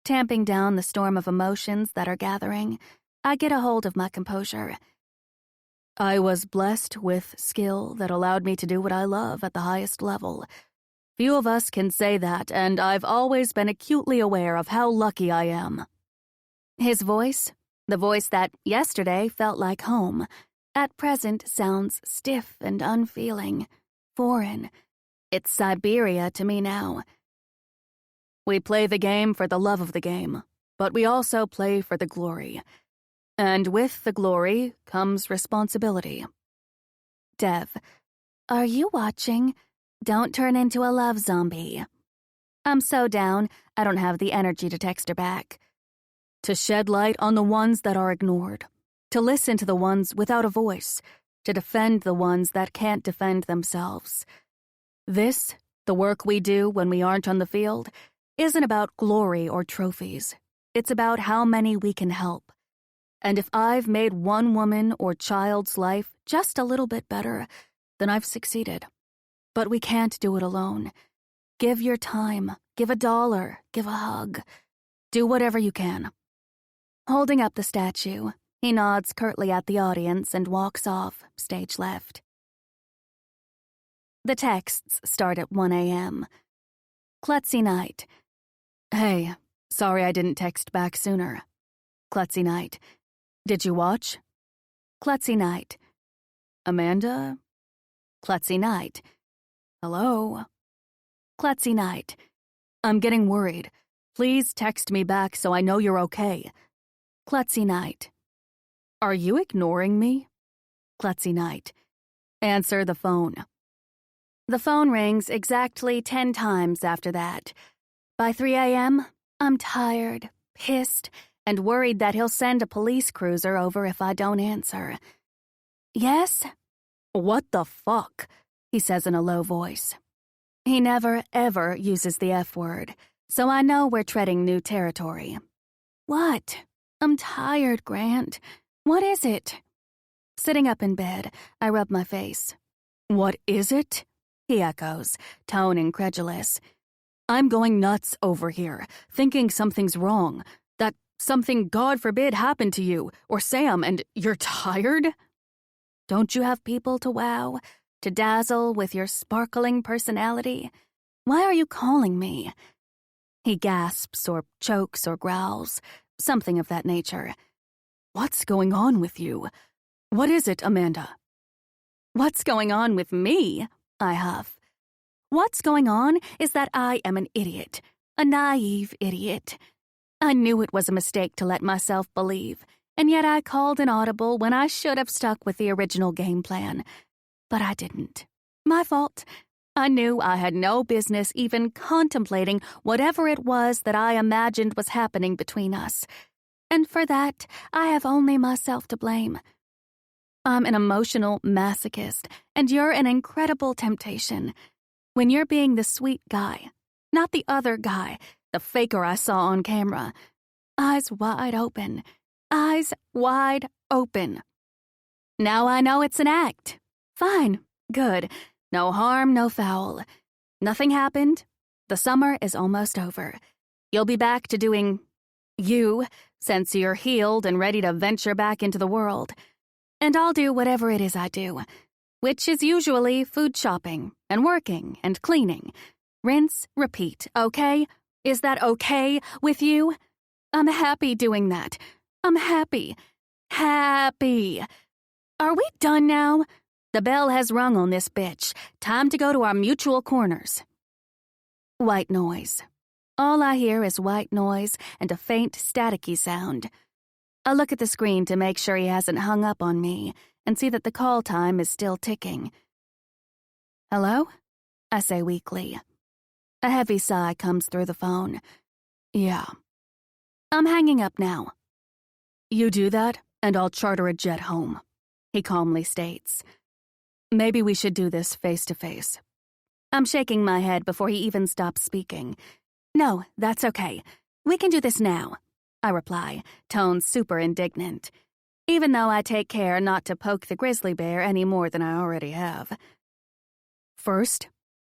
Tamping down the storm of emotions that are gathering, I get a hold of my composure. I was blessed with skill that allowed me to do what I love at the highest level. Few of us can say that, and I've always been acutely aware of how lucky I am. His voice, the voice that yesterday felt like home, at present sounds stiff and unfeeling, foreign. It's Siberia to me now. We play the game for the love of the game, but we also play for the glory. And with the glory comes responsibility. Dev, are you watching? Don't turn into a love zombie. I'm so down, I don't have the energy to text her back. To shed light on the ones that are ignored. To listen to the ones without a voice. To defend the ones that can't defend themselves. This, the work we do when we aren't on the field, isn't about glory or trophies. It's about how many we can help. And if I've made one woman or child's life just a little bit better, then I've succeeded. But we can't do it alone. Give your time, give $1, give a hug. Do whatever you can. Holding up the statue, he nods curtly at the audience and walks off, stage left. The texts start at 1 a.m. Klutzy night. Hey, sorry I didn't text back sooner. Klutzy night. Did you watch? Klutzy night. Amanda? Klutzy night. Hello? Klutzy night. I'm getting worried. Please text me back so I know you're okay. Klutzy night. Are you ignoring me? Klutzy night. Answer the phone. The phone rings exactly 10 times after that. By 3 a.m., I'm tired, pissed, and worried that he'll send a police cruiser over if I don't answer. Yes? What the fuck? He says in a low voice. He never, ever uses the F word, so I know we're treading new territory. What? I'm tired, Grant. What is it? Sitting up in bed, I rub my face. What is it? He echoes, tone incredulous. I'm going nuts over here, thinking something's wrong, that something, God forbid, happened to you or Sam, and you're tired? Don't you have people to wow, to dazzle with your sparkling personality? Why are you calling me? He gasps or chokes or growls, something of that nature. What's going on with you? What is it, Amanda? What's going on with me? I huff. What's going on is that I am an idiot, a naive idiot. I knew it was a mistake to let myself believe, and yet I called an audible when I should have stuck with the original game plan. But I didn't. My fault. I knew I had no business even contemplating whatever it was that I imagined was happening between us. And for that, I have only myself to blame. I'm an emotional masochist, and you're an incredible temptation. When you're being the sweet guy, not the other guy, the faker I saw on camera. Eyes wide open. Eyes wide open. Now I know it's an act. Fine. Good. No harm, no foul. Nothing happened. The summer is almost over. You'll be back to doing you, since you're healed and ready to venture back into the world. And I'll do whatever it is I do, which is usually food shopping and working and cleaning. Rinse, repeat, okay? Is that okay with you? I'm happy doing that. I'm happy. Happy. Are we done now? The bell has rung on this bitch. Time to go to our mutual corners. White noise. All I hear is white noise and a faint staticky sound. I look at the screen to make sure he hasn't hung up on me and see that the call time is still ticking. Hello? I say weakly. A heavy sigh comes through the phone. Yeah. I'm hanging up now. You do that, and I'll charter a jet home, he calmly states. Maybe we should do this face to face. I'm shaking my head before he even stops speaking. No, that's okay. We can do this now, I reply, tone super indignant, even though I take care not to poke the grizzly bear any more than I already have. First,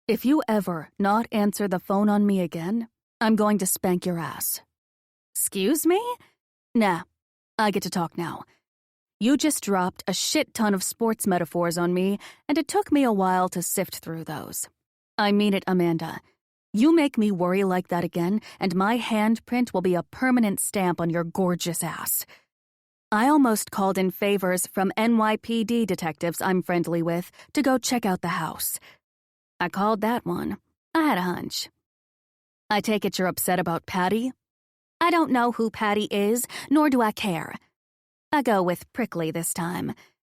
if you ever not answer the phone on me again, I'm going to spank your ass. Excuse me? Nah, I get to talk now. You just dropped a shit ton of sports metaphors on me, and it took me a while to sift through those. I mean it, Amanda. You make me worry like that again, and my handprint will be a permanent stamp on your gorgeous ass. I almost called in favors from NYPD detectives I'm friendly with to go check out the house. I called that one. I had a hunch. I take it you're upset about Patty? I don't know who Patty is, nor do I care. I go with prickly this time.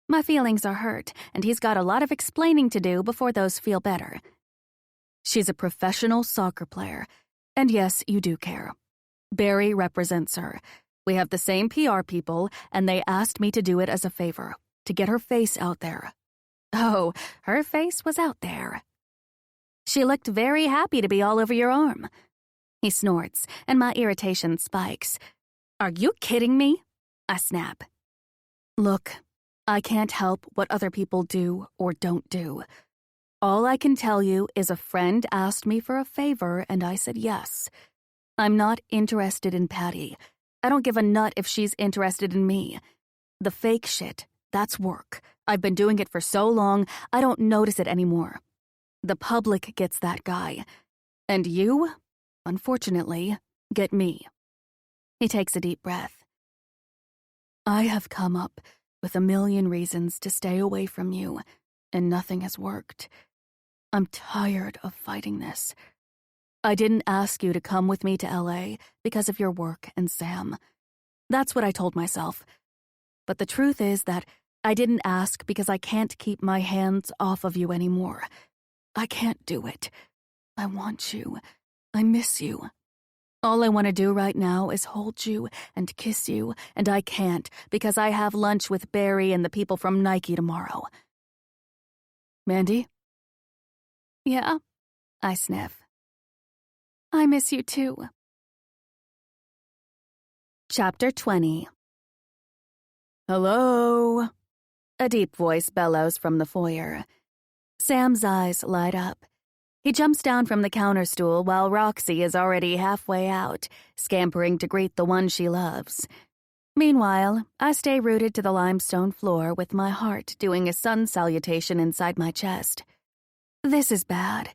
My feelings are hurt, and he's got a lot of explaining to do before those feel better. She's a professional soccer player, and yes, you do care. Barry represents her. We have the same PR people, and they asked me to do it as a favor, to get her face out there. Oh, her face was out there. She looked very happy to be all over your arm. He snorts, and my irritation spikes. Are you kidding me? I snap. Look, I can't help what other people do or don't do. All I can tell you is a friend asked me for a favor and I said yes. I'm not interested in Patty. I don't give a nut if she's interested in me. The fake shit, that's work. I've been doing it for so long, I don't notice it anymore. The public gets that guy. And you, unfortunately, get me. He takes a deep breath. I have come up with a million reasons to stay away from you, and nothing has worked. I'm tired of fighting this. I didn't ask you to come with me to LA because of your work and Sam. That's what I told myself. But the truth is that I didn't ask because I can't keep my hands off of you anymore. I can't do it. I want you. I miss you. All I want to do right now is hold you and kiss you, and I can't because I have lunch with Barry and the people from Nike tomorrow. Mandy? Yeah, I sniff. I miss you too. Chapter 20. Hello? A deep voice bellows from the foyer. Sam's eyes light up. He jumps down from the counter stool while Roxy is already halfway out, scampering to greet the one she loves. Meanwhile, I stay rooted to the limestone floor with my heart doing a sun salutation inside my chest. This is bad.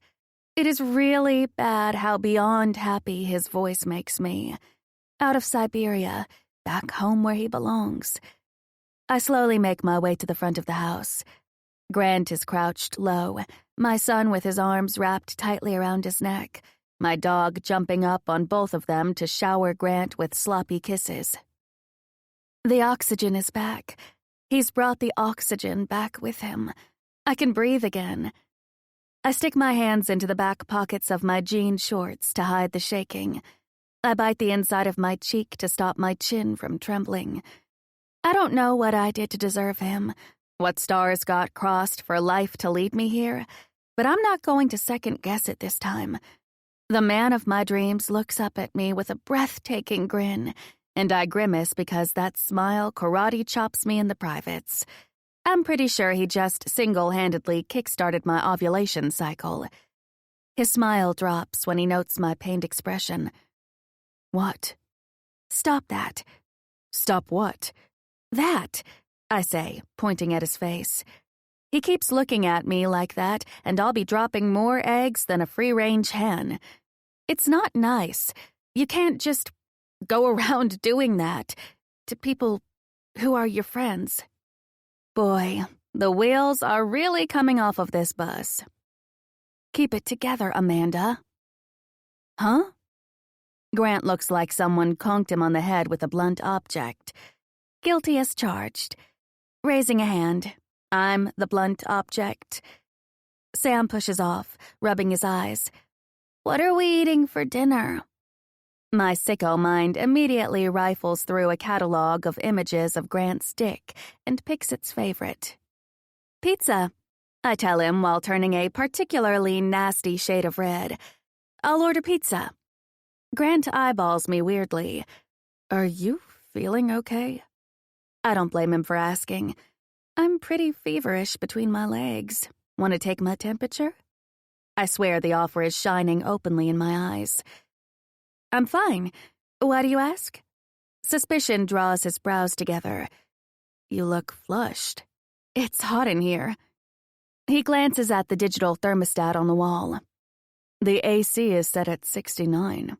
It is really bad how beyond happy his voice makes me. Out of Siberia, back home where he belongs. I slowly make my way to the front of the house. Grant is crouched low, my son with his arms wrapped tightly around his neck, my dog jumping up on both of them to shower Grant with sloppy kisses. The oxygen is back. He's brought the oxygen back with him. I can breathe again. I stick my hands into the back pockets of my jean shorts to hide the shaking. I bite the inside of my cheek to stop my chin from trembling. I don't know what I did to deserve him, what stars got crossed for life to lead me here, but I'm not going to second-guess it this time. The man of my dreams looks up at me with a breathtaking grin, and I grimace because that smile karate chops me in the privates. I'm pretty sure he just single-handedly kick-started my ovulation cycle. His smile drops when he notes my pained expression. What? Stop that. Stop what? That, I say, pointing at his face. He keeps looking at me like that, and I'll be dropping more eggs than a free-range hen. It's not nice. You can't just go around doing that to people who are your friends. Boy, the wheels are really coming off of this bus. Keep it together, Amanda. Huh? Grant looks like someone conked him on the head with a blunt object. Guilty as charged. Raising a hand. I'm the blunt object. Sam pushes off, rubbing his eyes. What are we eating for dinner? My sicko mind immediately rifles through a catalog of images of Grant's dick and picks its favorite. Pizza, I tell him while turning a particularly nasty shade of red. I'll order pizza. Grant eyeballs me weirdly. Are you feeling okay? I don't blame him for asking. I'm pretty feverish between my legs. Want to take my temperature? I swear the offer is shining openly in my eyes. I'm fine. Why do you ask? Suspicion draws his brows together. You look flushed. It's hot in here. He glances at the digital thermostat on the wall. The AC is set at 69.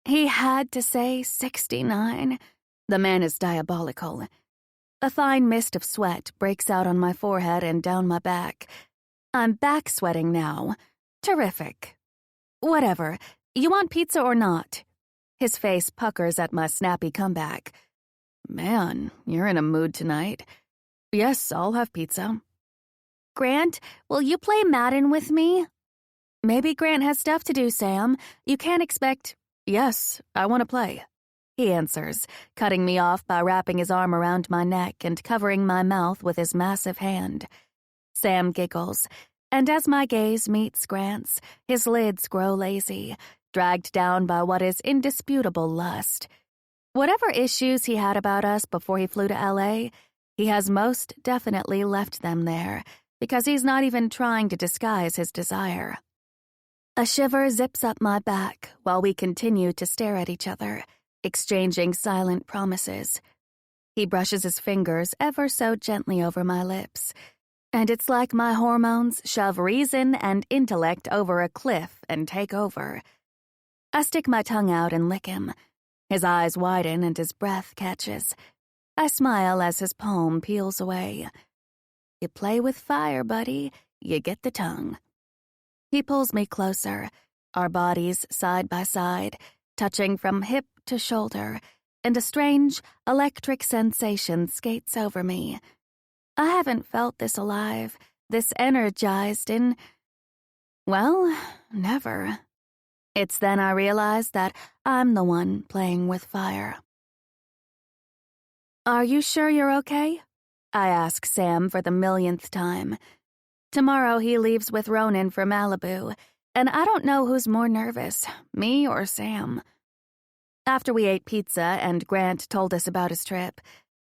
He had to say 69. The man is diabolical. A fine mist of sweat breaks out on my forehead and down my back. I'm back sweating now. Terrific. Whatever. You want pizza or not? His face puckers at my snappy comeback. Man, you're in a mood tonight. Yes, I'll have pizza. Grant, will you play Madden with me? Maybe Grant has stuff to do, Sam. You can't expect... Yes, I want to play. He answers, cutting me off by wrapping his arm around my neck and covering my mouth with his massive hand. Sam giggles, and as my gaze meets Grant's, his lids grow lazy, dragged down by what is indisputable lust. Whatever issues he had about us before he flew to LA, he has most definitely left them there, because he's not even trying to disguise his desire. A shiver zips up my back while we continue to stare at each other, exchanging silent promises. He brushes his fingers ever so gently over my lips, and it's like my hormones shove reason and intellect over a cliff and take over. I stick my tongue out and lick him. His eyes widen and his breath catches. I smile as his palm peels away. You play with fire, buddy. You get the tongue. He pulls me closer, our bodies side by side, touching from hip to shoulder, and a strange, electric sensation skates over me. I haven't felt this alive, this energized in, well, never. It's then I realize that I'm the one playing with fire. Are you sure you're okay? I ask Sam for the millionth time. Tomorrow he leaves with Ronan for Malibu, and I don't know who's more nervous, me or Sam. After we ate pizza and Grant told us about his trip,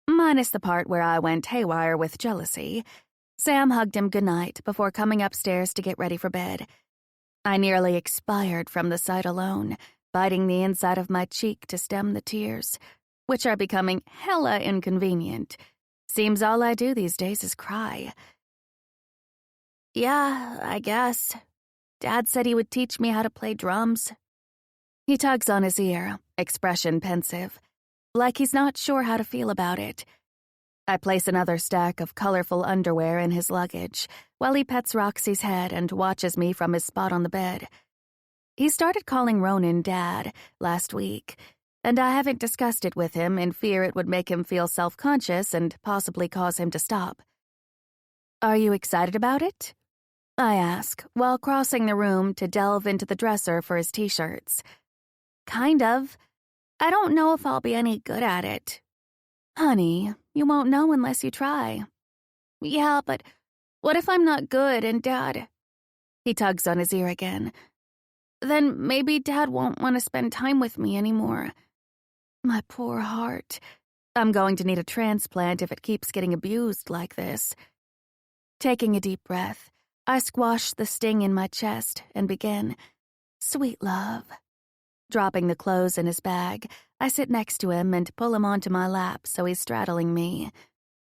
minus the part where I went haywire with jealousy, Sam hugged him goodnight before coming upstairs to get ready for bed. I nearly expired from the sight alone, biting the inside of my cheek to stem the tears, which are becoming hella inconvenient. Seems all I do these days is cry. Yeah, I guess. Dad said he would teach me how to play drums. He tugs on his ear, expression pensive, like he's not sure how to feel about it. I place another stack of colorful underwear in his luggage while he pets Roxy's head and watches me from his spot on the bed. He started calling Ronan Dad last week, and I haven't discussed it with him in fear it would make him feel self-conscious and possibly cause him to stop. Are you excited about it? I ask, while crossing the room to delve into the dresser for his t-shirts. Kind of. I don't know if I'll be any good at it. Honey, you won't know unless you try. Yeah, but what if I'm not good and Dad... He tugs on his ear again. Then maybe Dad won't want to spend time with me anymore. My poor heart. I'm going to need a transplant if it keeps getting abused like this. Taking a deep breath, I squash the sting in my chest and begin, "Sweet love." Dropping the clothes in his bag, I sit next to him and pull him onto my lap so he's straddling me.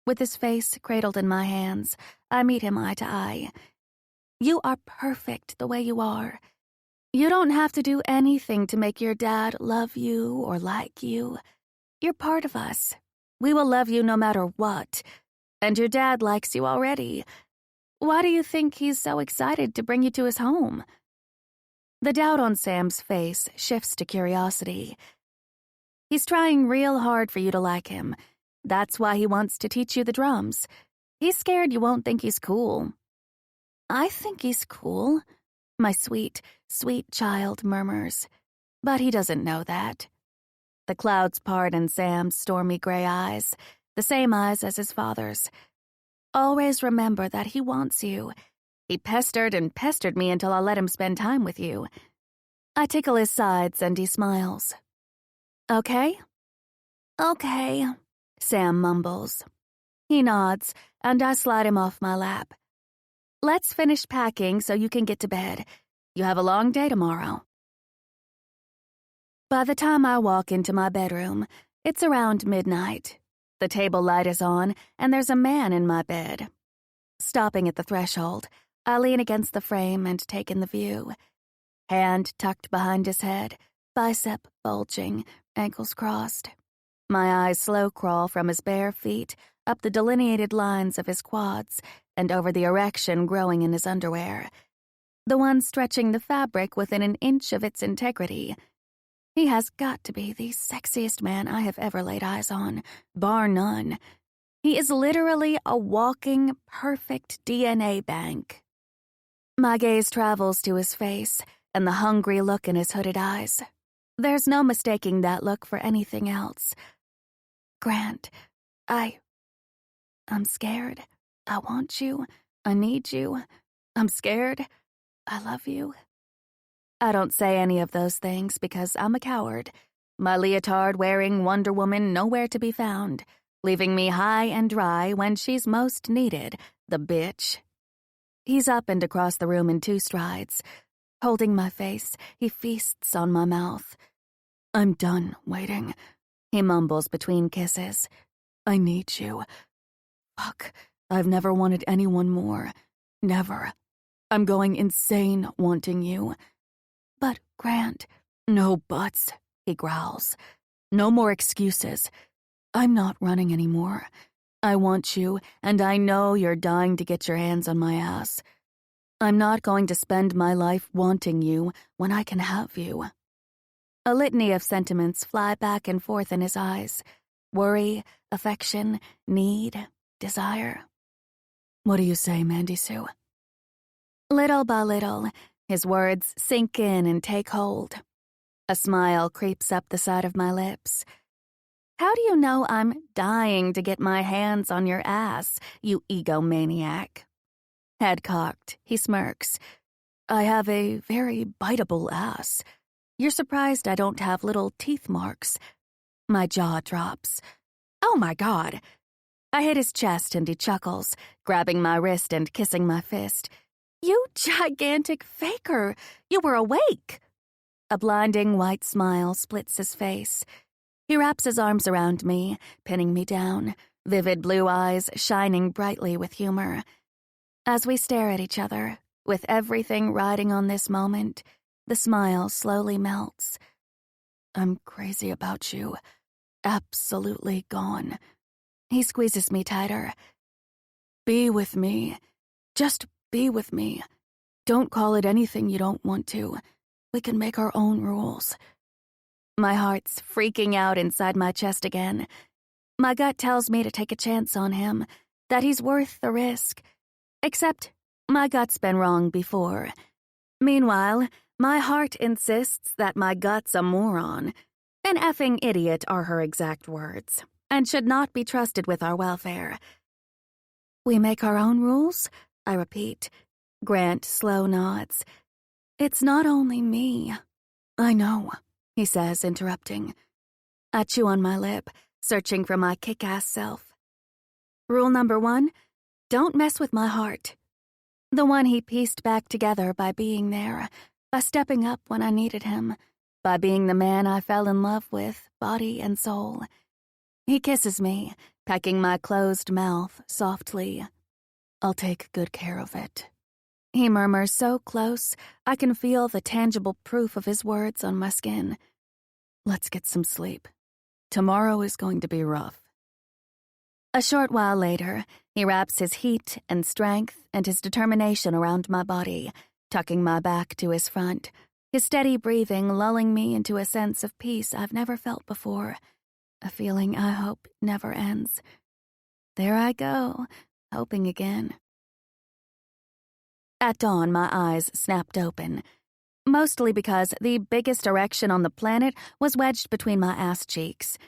With his face cradled in my hands, I meet him eye to eye. You are perfect the way you are. You don't have to do anything to make your dad love you or like you. You're part of us. We will love you no matter what. And your dad likes you already. Why do you think he's so excited to bring you to his home? The doubt on Sam's face shifts to curiosity. He's trying real hard for you to like him. That's why he wants to teach you the drums. He's scared you won't think he's cool. I think he's cool, my sweet, sweet child murmurs. But he doesn't know that. The clouds part in Sam's stormy gray eyes, the same eyes as his father's. Always remember that he wants you. He pestered and pestered me until I let him spend time with you. I tickle his sides and he smiles. Okay? Okay, Sam mumbles. He nods, and I slide him off my lap. Let's finish packing so you can get to bed. You have a long day tomorrow. By the time I walk into my bedroom, it's around midnight. The table light is on, and there's a man in my bed. Stopping at the threshold, I lean against the frame and take in the view. Hand tucked behind his head, bicep bulging, ankles crossed. My eyes slow crawl from his bare feet up the delineated lines of his quads and over the erection growing in his underwear, the one stretching the fabric within an inch of its integrity. He has got to be the sexiest man I have ever laid eyes on, bar none. He is literally a walking, perfect DNA bank. My gaze travels to his face and the hungry look in his hooded eyes. There's no mistaking that look for anything else. Grant, I'm scared. I want you. I need you. I'm scared. I love you. I don't say any of those things because I'm a coward. my leotard-wearing Wonder Woman nowhere to be found, leaving me high and dry when she's most needed, the bitch. He's up and across the room in 2 strides. Holding my face, he feasts on my mouth. "I'm done waiting," he mumbles between kisses. "I need you. Fuck, I've never wanted anyone more. Never. I'm going insane wanting you." "But, Grant..." "No buts," he growls. "No more excuses. I'm not running anymore. I want you, and I know you're dying to get your hands on my ass. I'm not going to spend my life wanting you when I can have you." A litany of sentiments fly back and forth in his eyes. Worry, affection, need, desire. "What do you say, Mandy Sue?" Little by little, his words sink in and take hold. A smile creeps up the side of my lips. "How do you know I'm dying to get my hands on your ass, you egomaniac?" Head cocked, he smirks. "I have a very biteable ass. You're surprised I don't have little teeth marks." My jaw drops. "Oh my God." I hit his chest and he chuckles, grabbing my wrist and kissing my fist. "You gigantic faker! You were awake!" A blinding white smile splits his face. He wraps his arms around me, pinning me down, vivid blue eyes shining brightly with humor. As we stare at each other, with everything riding on this moment, the smile slowly melts. "I'm crazy about you. Absolutely gone." He squeezes me tighter. "Be with me. Just be with me. Don't call it anything you don't want to. We can make our own rules." My heart's freaking out inside my chest again. My gut tells me to take a chance on him, that he's worth the risk. Except, my gut's been wrong before. Meanwhile, my heart insists that my gut's a moron. An effing idiot are her exact words, and should not be trusted with our welfare. "We make our own rules?" I repeat. Grant slow nods. "It's not only me." "I know," he says, interrupting. I chew on my lip, searching for my kick-ass self. Rule number 1, don't mess with my heart. The one he pieced back together by being there, by stepping up when I needed him, by being the man I fell in love with, body and soul. He kisses me, pecking my closed mouth softly. "I'll take good care of it." He murmurs so close, I can feel the tangible proof of his words on my skin. "Let's get some sleep. Tomorrow is going to be rough." A short while later, he wraps his heat and strength and his determination around my body, tucking my back to his front, his steady breathing lulling me into a sense of peace I've never felt before, a feeling I hope never ends. There I go, hoping again. At dawn, my eyes snapped open, mostly because the biggest erection on the planet was wedged between my ass cheeks.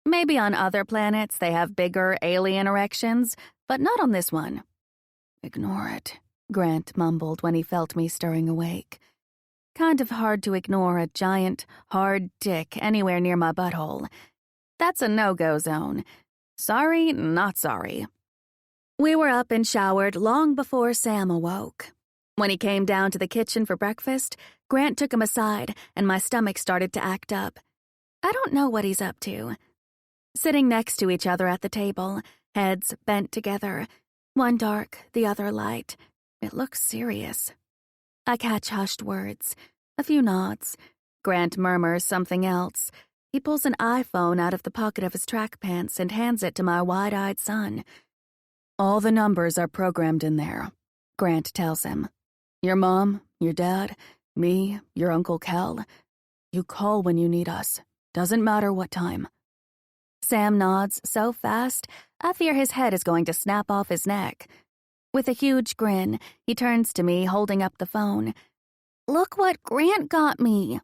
Maybe on other planets they have bigger alien erections, but not on this one. "Ignore it," Grant mumbled when he felt me stirring awake. Kind of hard to ignore a giant, hard dick anywhere near my butthole. That's a no-go zone. Sorry, not sorry. We were up and showered long before Sam awoke. When he came down to the kitchen for breakfast, Grant took him aside and my stomach started to act up. I don't know what he's up to. Sitting next to each other at the table, heads bent together, one dark, the other light. It looks serious. I catch hushed words, a few nods. Grant murmurs something else. He pulls an iPhone out of the pocket of his track pants and hands it to my wide-eyed son. "All the numbers are programmed in there," Grant tells him. "Your mom, your dad, me, your Uncle Cal. You call when you need us. Doesn't matter what time." Sam nods so fast, I fear his head is going to snap off his neck. With a huge grin, he turns to me, holding up the phone. "Look what Grant got me."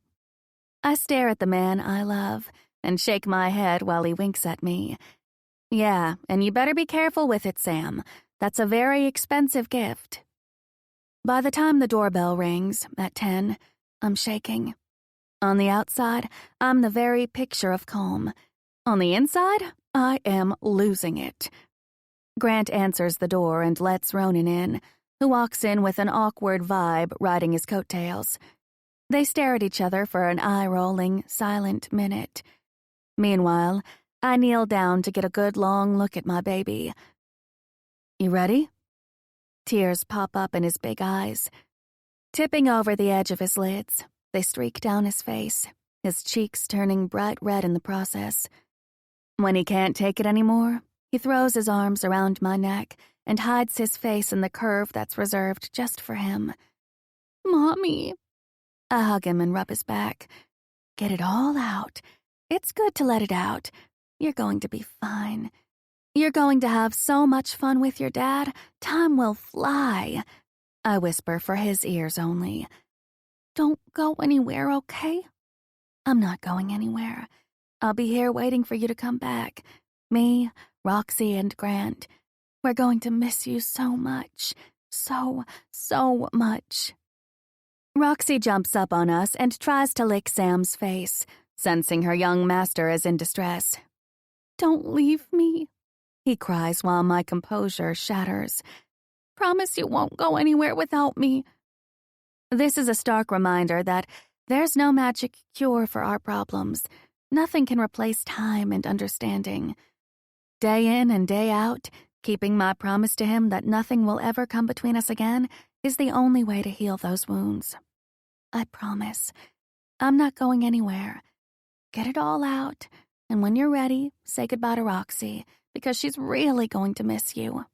I stare at the man I love and shake my head while he winks at me. "Yeah, and you better be careful with it, Sam. That's a very expensive gift." By the time the doorbell rings, at 10, I'm shaking. On the outside, I'm the very picture of calm. On the inside, I am losing it. Grant answers the door and lets Ronan in, who walks in with an awkward vibe riding his coattails. They stare at each other for an eye-rolling, silent minute. Meanwhile, I kneel down to get a good long look at my baby. You ready? Tears pop up in his big eyes. Tipping over the edge of his lids, they streak down his face, his cheeks turning bright red in the process. When he can't take it anymore, he throws his arms around my neck and hides his face in the curve that's reserved just for him. Mommy. I hug him and rub his back. Get it all out. It's good to let it out. You're going to be fine. You're going to have so much fun with your dad, time will fly. I whisper for his ears only. Don't go anywhere, okay? I'm not going anywhere. I'll be here waiting for you to come back. Me, Roxy, and Grant. We're going to miss you so much. So much. Roxy jumps up on us and tries to lick Sam's face, sensing her young master is in distress. Don't leave me, he cries while my composure shatters. Promise you won't go anywhere without me. This is a stark reminder that there's no magic cure for our problems. Nothing can replace time and understanding. Day in and day out, keeping my promise to him that nothing will ever come between us again is the only way to heal those wounds. I promise. I'm not going anywhere. Get it all out, and when you're ready, say goodbye to Roxy, because she's really going to miss you.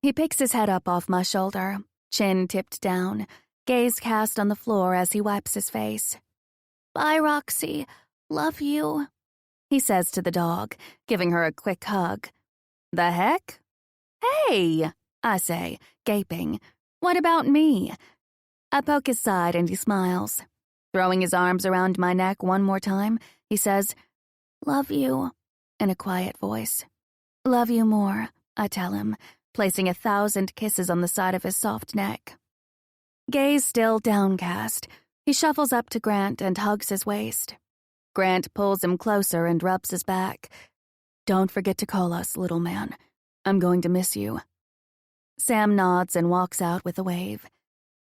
He picks his head up off my shoulder, chin tipped down, gaze cast on the floor as he wipes his face. Bye, Roxy. Love you, he says to the dog, giving her a quick hug. The heck? Hey, I say, gaping. What about me? I poke his side and he smiles. Throwing his arms around my neck one more time, he says, Love you, in a quiet voice. Love you more, I tell him, placing 1,000 kisses on the side of his soft neck. Gaze still downcast, he shuffles up to Grant and hugs his waist. Grant pulls him closer and rubs his back. Don't forget to call us, little man. I'm going to miss you. Sam nods and walks out with a wave.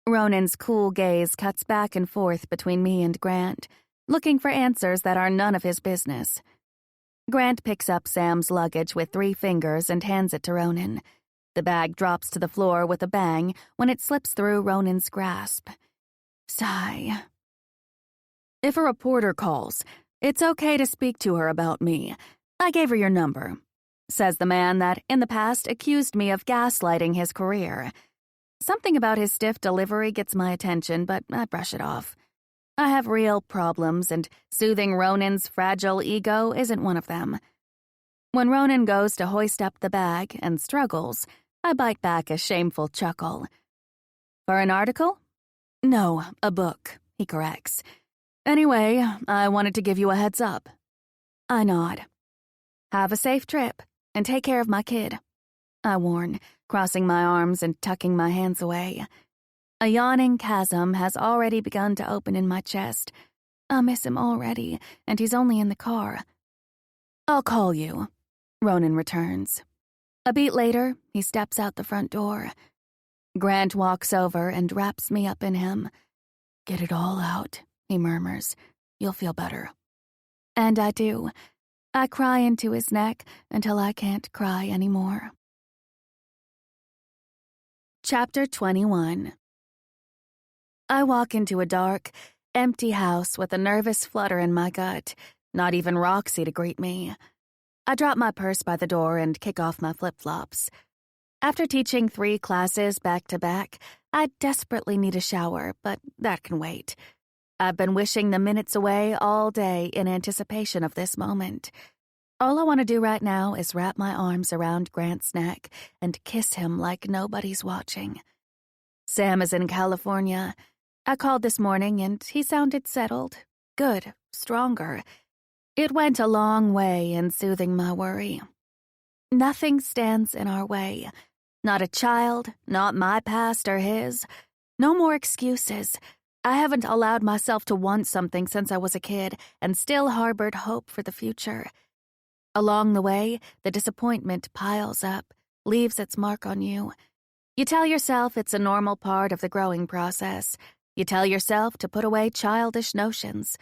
Ronan's cool gaze cuts back and forth between me and Grant, looking for answers that are none of his business. Grant picks up Sam's luggage with 3 fingers and hands it to Ronan. The bag drops to the floor with a bang when it slips through Ronan's grasp. Sigh. If a reporter calls, it's okay to speak to her about me. I gave her your number, says the man that, in the past, accused me of gaslighting his career. Something about his stiff delivery gets my attention, but I brush it off. I have real problems, and soothing Ronan's fragile ego isn't one of them. When Ronan goes to hoist up the bag and struggles, I bite back a shameful chuckle. For an article? No, a book, he corrects. Anyway, I wanted to give you a heads up. I nod. Have a safe trip, and take care of my kid, I warn, crossing my arms and tucking my hands away. A yawning chasm has already begun to open in my chest. I miss him already, and he's only in the car. I'll call you, Ronan returns. A beat later, he steps out the front door. Grant walks over and wraps me up in him. Get it all out, he murmurs. You'll feel better. And I do. I cry into his neck until I can't cry anymore. Chapter 21. I walk into a dark, empty house with a nervous flutter in my gut, not even Roxy to greet me. I drop my purse by the door and kick off my flip-flops. After teaching 3 classes back-to-back, I desperately need a shower, but that can wait. I've been wishing the minutes away all day in anticipation of this moment. All I want to do right now is wrap my arms around Grant's neck and kiss him like nobody's watching. Sam is in California. I called this morning and he sounded settled, good, stronger. It went a long way in soothing my worry. Nothing stands in our way. Not a child, not my past or his. No more excuses. I haven't allowed myself to want something since I was a kid and still harbored hope for the future. Along the way, the disappointment piles up, leaves its mark on you. You tell yourself it's a normal part of the growing process. You tell yourself to put away childish notions.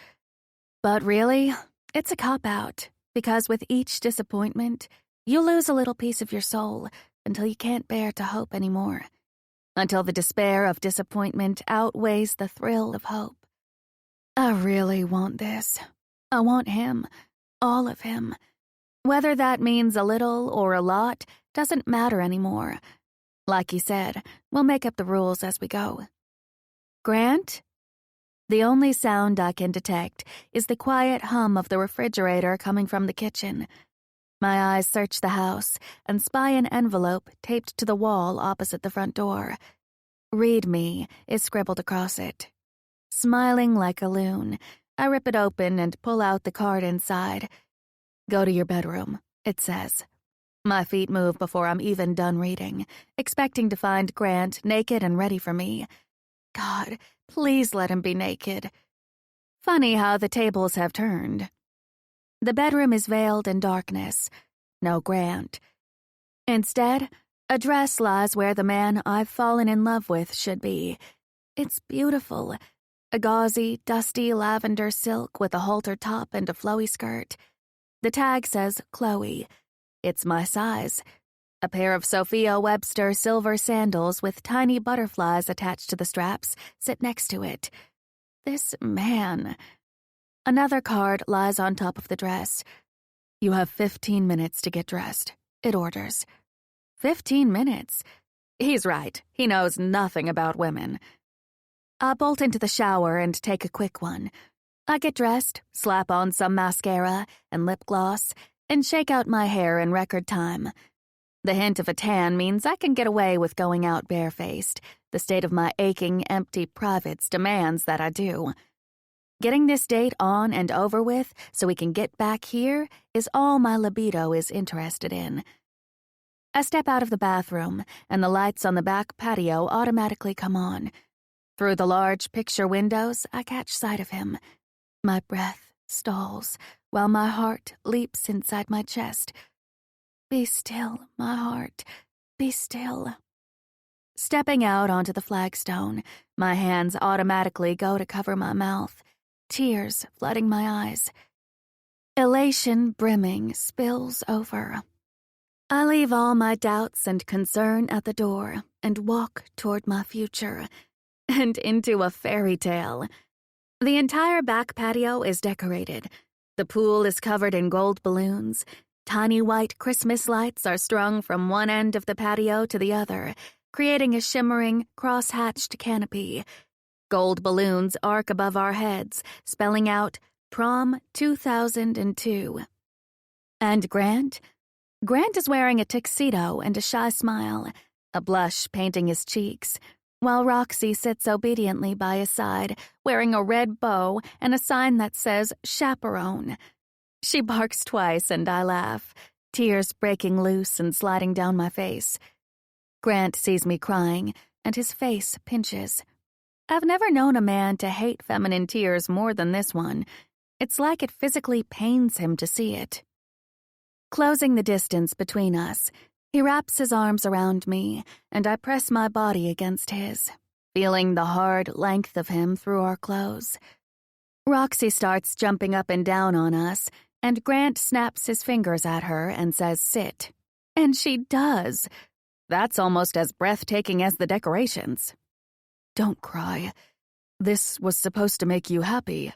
But really, it's a cop-out, because with each disappointment, you lose a little piece of your soul until you can't bear to hope anymore. Until the despair of disappointment outweighs the thrill of hope. I really want this. I want him. All of him. Whether that means a little or a lot doesn't matter anymore. Like you said, we'll make up the rules as we go. Grant? The only sound I can detect is the quiet hum of the refrigerator coming from the kitchen. My eyes search the house and spy an envelope taped to the wall opposite the front door. "Read me" is scribbled across it. Smiling like a loon, I rip it open and pull out the card inside. "Go to your bedroom," it says. My feet move before I'm even done reading, expecting to find Grant naked and ready for me. God, please let him be naked. Funny how the tables have turned. The bedroom is veiled in darkness. No Grant. Instead, a dress lies where the man I've fallen in love with should be. It's beautiful. A gauzy, dusty lavender silk with a halter top and a flowy skirt. The tag says Chloe. It's my size. A pair of Sophia Webster silver sandals with tiny butterflies attached to the straps sit next to it. This man. Another card lies on top of the dress. "You have 15 minutes to get dressed," it orders. 15 minutes? He's right. He knows nothing about women. I bolt into the shower and take a quick one. I get dressed, slap on some mascara and lip gloss, and shake out my hair in record time. The hint of a tan means I can get away with going out barefaced. The state of my aching, empty privates demands that I do. Getting this date on and over with so we can get back here is all my libido is interested in. I step out of the bathroom, and the lights on the back patio automatically come on. Through the large picture windows, I catch sight of him. My breath stalls, while my heart leaps inside my chest. Be still, my heart. Be still. Stepping out onto the flagstone, my hands automatically go to cover my mouth, tears flooding my eyes. Elation brimming spills over. I leave all my doubts and concern at the door and walk toward my future, and into a fairy tale. The entire back patio is decorated. The pool is covered in gold balloons. Tiny white Christmas lights are strung from one end of the patio to the other, creating a shimmering, cross-hatched canopy. Gold balloons arc above our heads, spelling out Prom 2002. And Grant? Grant is wearing a tuxedo and a shy smile, a blush painting his cheeks, while Roxy sits obediently by his side, wearing a red bow and a sign that says chaperone. She barks twice and I laugh, tears breaking loose and sliding down my face. Grant sees me crying, and his face pinches. I've never known a man to hate feminine tears more than this one. It's like it physically pains him to see it. Closing the distance between us, he wraps his arms around me, and I press my body against his, feeling the hard length of him through our clothes. Roxy starts jumping up and down on us, and Grant snaps his fingers at her and says sit. And she does. That's almost as breathtaking as the decorations. Don't cry. This was supposed to make you happy.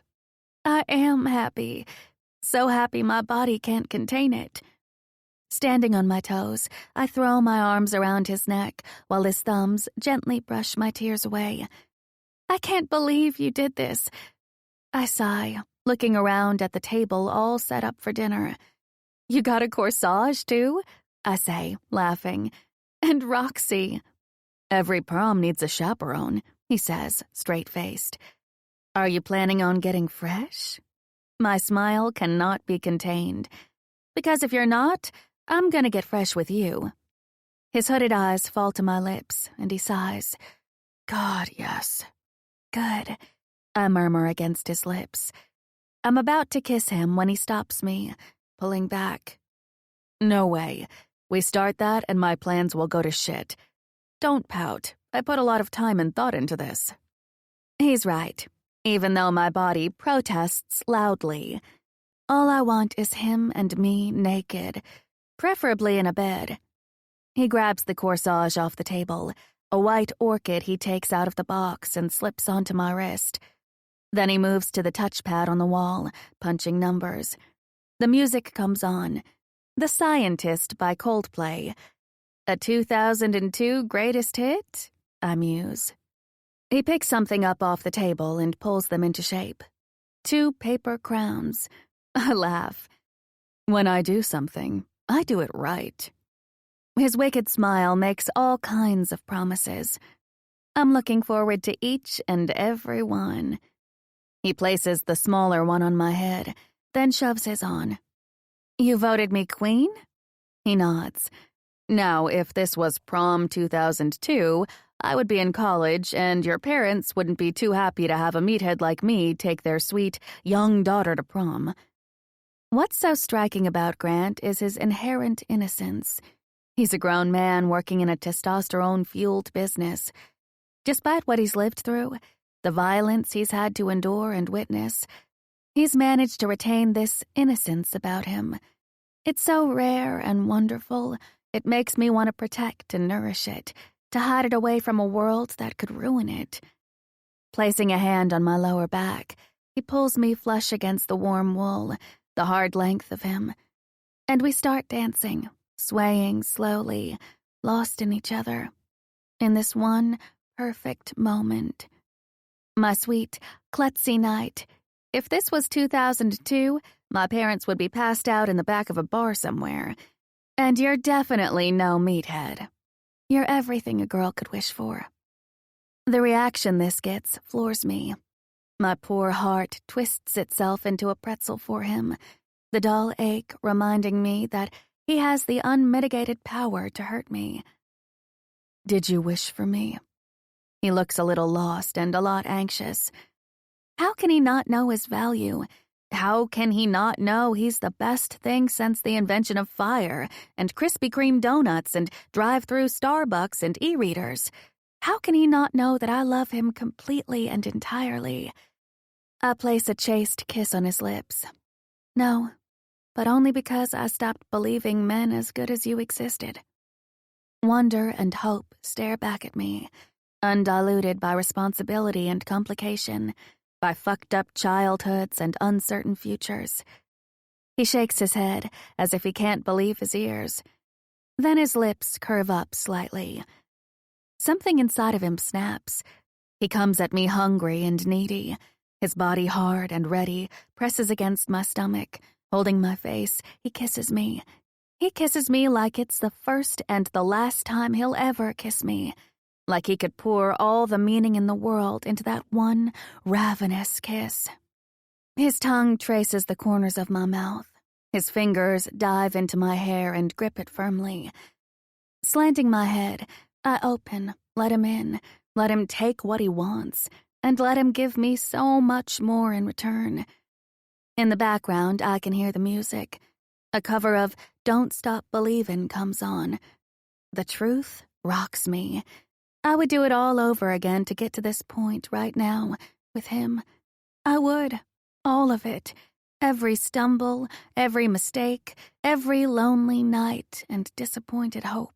I am happy. So happy my body can't contain it. Standing on my toes, I throw my arms around his neck while his thumbs gently brush my tears away. I can't believe you did this. I sigh, looking around at the table all set up for dinner. You got a corsage, too? I say, laughing. And Roxy. Every prom needs a chaperone, he says, straight-faced. Are you planning on getting fresh? My smile cannot be contained. Because if you're not, I'm gonna get fresh with you. His hooded eyes fall to my lips, and he sighs. God, yes. Good. I murmur against his lips. I'm about to kiss him when he stops me, pulling back. No way. We start that and my plans will go to shit. Don't pout. I put a lot of time and thought into this. He's right, even though my body protests loudly. All I want is him and me naked, preferably in a bed. He grabs the corsage off the table, a white orchid he takes out of the box and slips onto my wrist. Then he moves to the touchpad on the wall, punching numbers. The music comes on. The Scientist by Coldplay. A 2002 greatest hit? I muse. He picks something up off the table and pulls them into shape. 2 paper crowns. I laugh. When I do something, I do it right. His wicked smile makes all kinds of promises. I'm looking forward to each and every one. He places the smaller one on my head, then shoves his on. You voted me queen? He nods. Now, if this was prom 2002, I would be in college and your parents wouldn't be too happy to have a meathead like me take their sweet, young daughter to prom. What's so striking about Grant is his inherent innocence. He's a grown man working in a testosterone-fueled business. Despite what he's lived through, the violence he's had to endure and witness, he's managed to retain this innocence about him. It's so rare and wonderful, it makes me want to protect and nourish it, to hide it away from a world that could ruin it. Placing a hand on my lower back, he pulls me flush against the warm wool, the hard length of him, and we start dancing, swaying slowly, lost in each other, in this one perfect moment. My sweet, klutzy night. If this was 2002, my parents would be passed out in the back of a bar somewhere. And you're definitely no meathead. You're everything a girl could wish for. The reaction this gets floors me. My poor heart twists itself into a pretzel for him, the dull ache reminding me that he has the unmitigated power to hurt me. Did you wish for me? He looks a little lost and a lot anxious. How can he not know his value? How can he not know he's the best thing since the invention of fire and Krispy Kreme donuts and drive-through Starbucks and e-readers? How can he not know that I love him completely and entirely? I place a chaste kiss on his lips. No, but only because I stopped believing men as good as you existed. Wonder and hope stare back at me, undiluted by responsibility and complication, by fucked-up childhoods and uncertain futures. He shakes his head as if he can't believe his ears. Then his lips curve up slightly. Something inside of him snaps. He comes at me hungry and needy. His body hard and ready, presses against my stomach. Holding my face, he kisses me. He kisses me like it's the first and the last time he'll ever kiss me. Like he could pour all the meaning in the world into that one ravenous kiss. His tongue traces the corners of my mouth. His fingers dive into my hair and grip it firmly. Slanting my head, I open, let him in, let him take what he wants, and let him give me so much more in return. In the background, I can hear the music. A cover of Don't Stop Believin' comes on. The truth rocks me. I would do it all over again to get to this point right now, with him. I would. All of it. Every stumble, every mistake, every lonely night and disappointed hope.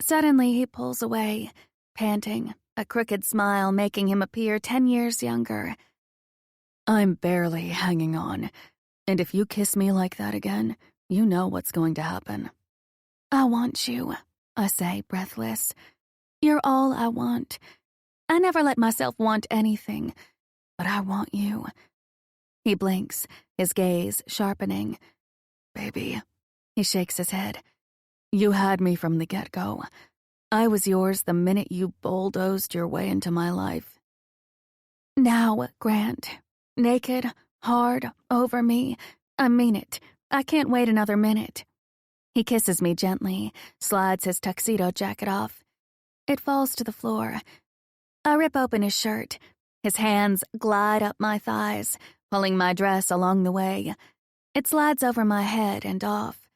Suddenly he pulls away, panting, a crooked smile making him appear 10 years younger. I'm barely hanging on, and if you kiss me like that again, you know what's going to happen. I want you, I say, breathless. You're all I want. I never let myself want anything, but I want you. He blinks, his gaze sharpening. Baby, he shakes his head. You had me from the get-go. I was yours the minute you bulldozed your way into my life. Now, Grant, naked, hard, over me. I mean it. I can't wait another minute. He kisses me gently, slides his tuxedo jacket off. It falls to the floor. I rip open his shirt. His hands glide up my thighs, pulling my dress along the way. It slides over my head and off.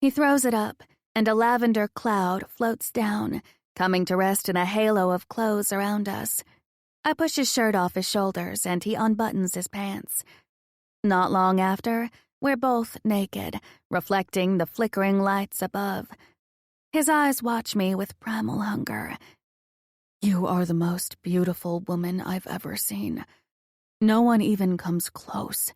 He throws it up, and a lavender cloud floats down, coming to rest in a halo of clothes around us. I push his shirt off his shoulders, and he unbuttons his pants. Not long after, we're both naked, reflecting the flickering lights above. His eyes watch me with primal hunger. You are the most beautiful woman I've ever seen. No one even comes close.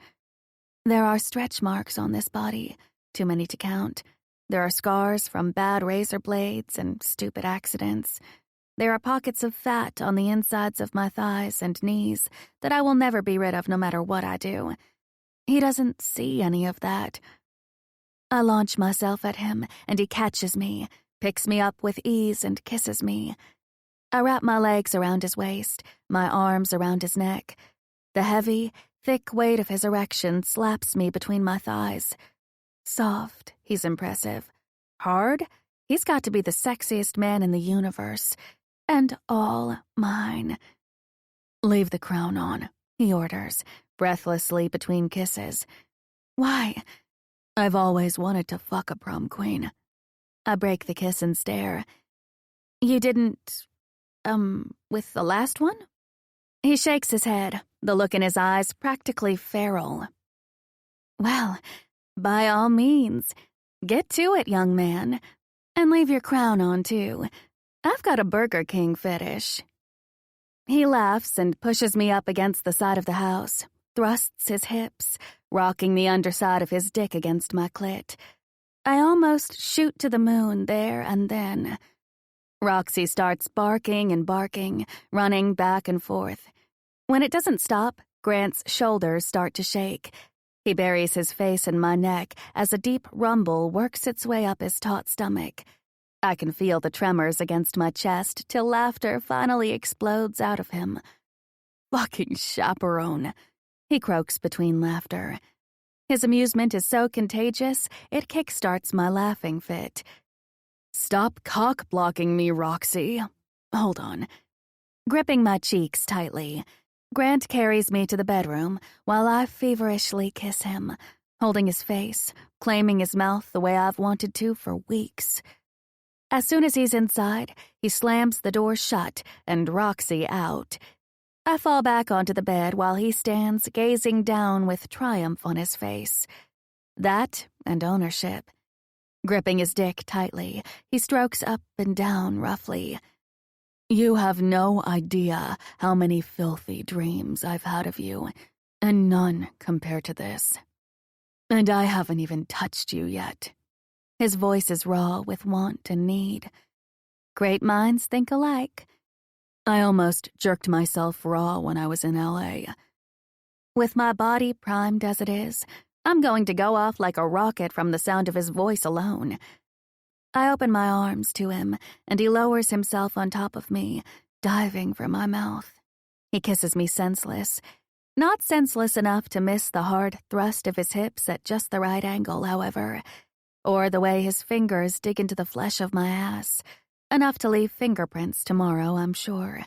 There are stretch marks on this body, too many to count. There are scars from bad razor blades and stupid accidents. There are pockets of fat on the insides of my thighs and knees that I will never be rid of no matter what I do. He doesn't see any of that. I launch myself at him, and he catches me, picks me up with ease, and kisses me. I wrap my legs around his waist, my arms around his neck. The heavy, thick weight of his erection slaps me between my thighs. Soft, he's impressive. Hard, he's got to be the sexiest man in the universe. And all mine. Leave the crown on, he orders, breathlessly between kisses. Why? I've always wanted to fuck a prom queen. I break the kiss and stare. You didn't, with the last one? He shakes his head, the look in his eyes practically feral. Well, by all means, get to it, young man. And leave your crown on, too. I've got a Burger King fetish. He laughs and pushes me up against the side of the house, thrusts his hips, rocking the underside of his dick against my clit. I almost shoot to the moon there and then. Roxy starts barking and barking, running back and forth. When it doesn't stop, Grant's shoulders start to shake. He buries his face in my neck as a deep rumble works its way up his taut stomach. I can feel the tremors against my chest till laughter finally explodes out of him. Fucking chaperone, he croaks between laughter. His amusement is so contagious, it kickstarts my laughing fit. Stop cock-blocking me, Roxy. Hold on. Gripping my cheeks tightly, Grant carries me to the bedroom while I feverishly kiss him, holding his face, claiming his mouth the way I've wanted to for weeks. As soon as he's inside, he slams the door shut and Roxy out. I fall back onto the bed while he stands gazing down with triumph on his face. That and ownership. Gripping his dick tightly, he strokes up and down roughly. You have no idea how many filthy dreams I've had of you, and none compared to this. And I haven't even touched you yet. His voice is raw with want and need. Great minds think alike. I almost jerked myself raw when I was in L.A. With my body primed as it is, I'm going to go off like a rocket from the sound of his voice alone. I open my arms to him, and he lowers himself on top of me, diving for my mouth. He kisses me senseless. Not senseless enough to miss the hard thrust of his hips at just the right angle, however, or the way his fingers dig into the flesh of my ass, enough to leave fingerprints tomorrow, I'm sure,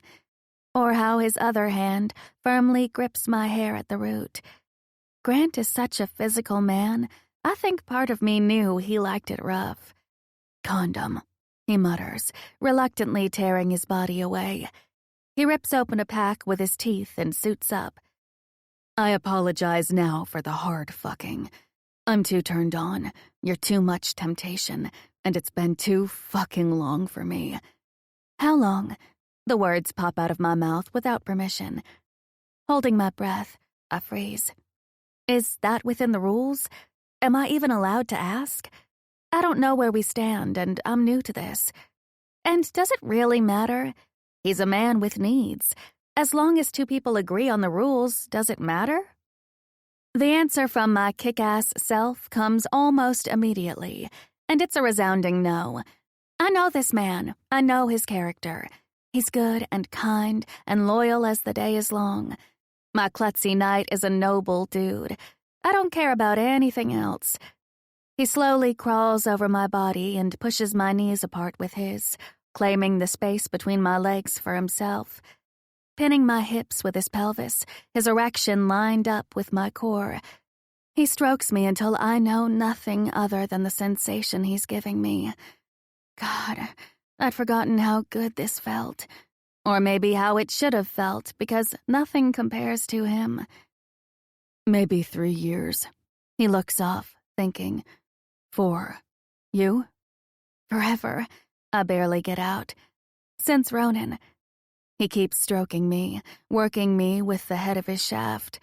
or how his other hand firmly grips my hair at the root. Grant is such a physical man, I think part of me knew he liked it rough. Condom, he mutters, reluctantly tearing his body away. He rips open a pack with his teeth and suits up. I apologize now for the hard fucking. I'm too turned on. You're too much temptation, and it's been too fucking long for me. How long? The words pop out of my mouth without permission. Holding my breath, I freeze. Is that within the rules? Am I even allowed to ask? I don't know where we stand, and I'm new to this. And does it really matter? He's a man with needs. As long as two people agree on the rules, does it matter? The answer from my kick-ass self comes almost immediately, and it's a resounding no. I know this man. I know his character. He's good and kind and loyal as the day is long. My klutzy knight is a noble dude. I don't care about anything else. He slowly crawls over my body and pushes my knees apart with his, claiming the space between my legs for himself. pinning my hips with his pelvis, his erection lined up with my core. He strokes me until I know nothing other than the sensation he's giving me. God, I'd forgotten how good this felt. Or maybe how it should have felt, because nothing compares to him. Maybe 3 years. He looks off, thinking. 4. You? Forever. I barely get out. Since Ronan. He keeps stroking me, working me with the head of his shaft.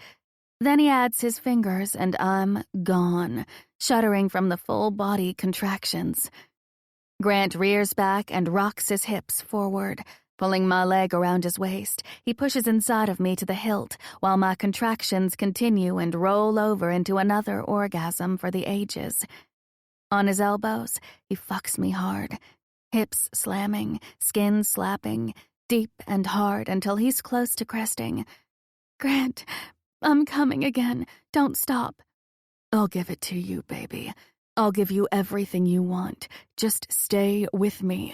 Then he adds his fingers, and I'm gone, shuddering from the full body contractions. Grant rears back and rocks his hips forward, pulling my leg around his waist. He pushes inside of me to the hilt, while my contractions continue and roll over into another orgasm for the ages. On his elbows, he fucks me hard, hips slamming, skin slapping, deep and hard until he's close to cresting. Grant, I'm coming again. Don't stop. I'll give it to you, baby. I'll give you everything you want. Just stay with me.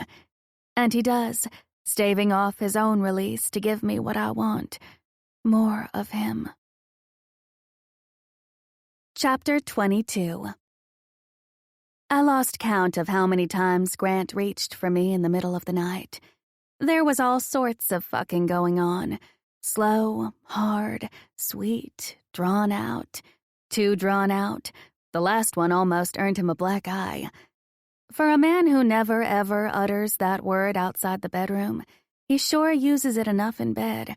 And he does, staving off his own release to give me what I want. More of him. Chapter 22. I lost count of how many times Grant reached for me in the middle of the night. There was all sorts of fucking going on. Slow, hard, sweet, drawn out. Too drawn out. The last one almost earned him a black eye. For a man who never ever utters that word outside the bedroom, he sure uses it enough in bed.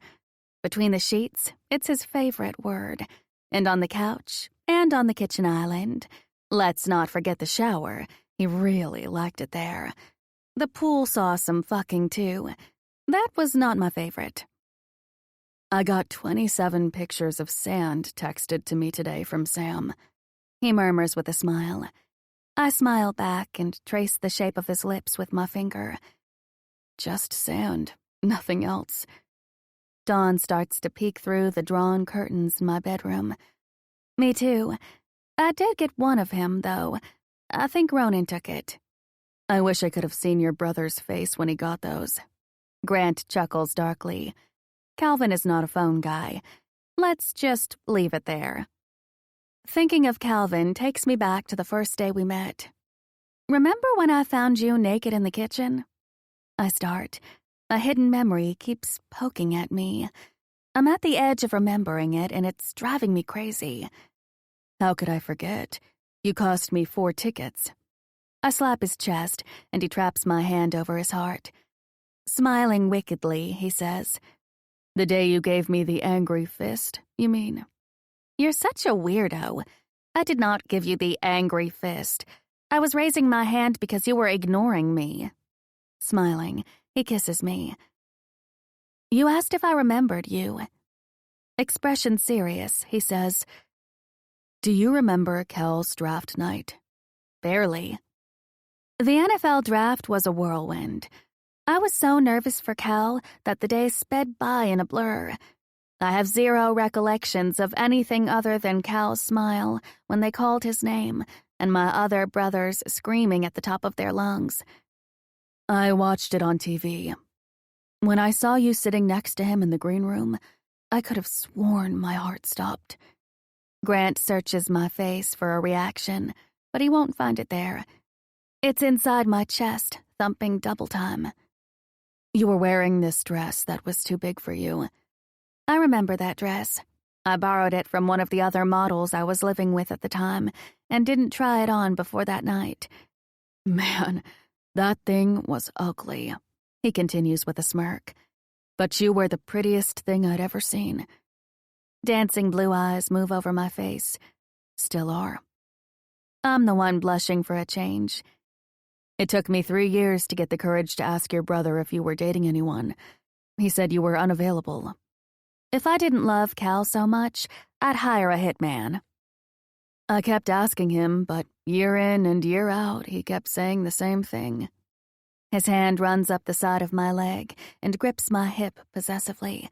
Between the sheets, it's his favorite word. And on the couch, and on the kitchen island. Let's not forget the shower. He really liked it there. The pool saw some fucking too. That was not my favorite. I got 27 pictures of sand texted to me today from Sam. He murmurs with a smile. I smile back and trace the shape of his lips with my finger. Just sand, nothing else. Dawn starts to peek through the drawn curtains in my bedroom. Me too. I did get one of him, though. I think Ronan took it. I wish I could have seen your brother's face when he got those. Grant chuckles darkly. Calvin is not a phone guy. Let's just leave it there. Thinking of Calvin takes me back to the first day we met. Remember when I found you naked in the kitchen? I start. A hidden memory keeps poking at me. I'm at the edge of remembering it, and it's driving me crazy. How could I forget? You cost me 4 tickets. I slap his chest, and he traps my hand over his heart. Smiling wickedly, he says, The day you gave me the angry fist, you mean? You're such a weirdo. I did not give you the angry fist. I was raising my hand because you were ignoring me. Smiling, he kisses me. You asked if I remembered you. Expression serious, he says, Do you remember Cal's draft night? Barely. The NFL draft was a whirlwind. I was so nervous for Cal that the days sped by in a blur. I have zero recollections of anything other than Cal's smile when they called his name and my other brothers screaming at the top of their lungs. I watched it on TV. When I saw you sitting next to him in the green room, I could have sworn my heart stopped. Grant searches my face for a reaction, but he won't find it there. It's inside my chest, thumping double time. You were wearing this dress that was too big for you. I remember that dress. I borrowed it from one of the other models I was living with at the time and didn't try it on before that night. Man, that thing was ugly, he continues with a smirk. But you were the prettiest thing I'd ever seen. Dancing blue eyes move over my face. Still are. I'm the one blushing for a change. It took me 3 years to get the courage to ask your brother if you were dating anyone. He said you were unavailable. If I didn't love Cal so much, I'd hire a hitman. I kept asking him, but year in and year out, he kept saying the same thing. His hand runs up the side of my leg and grips my hip possessively.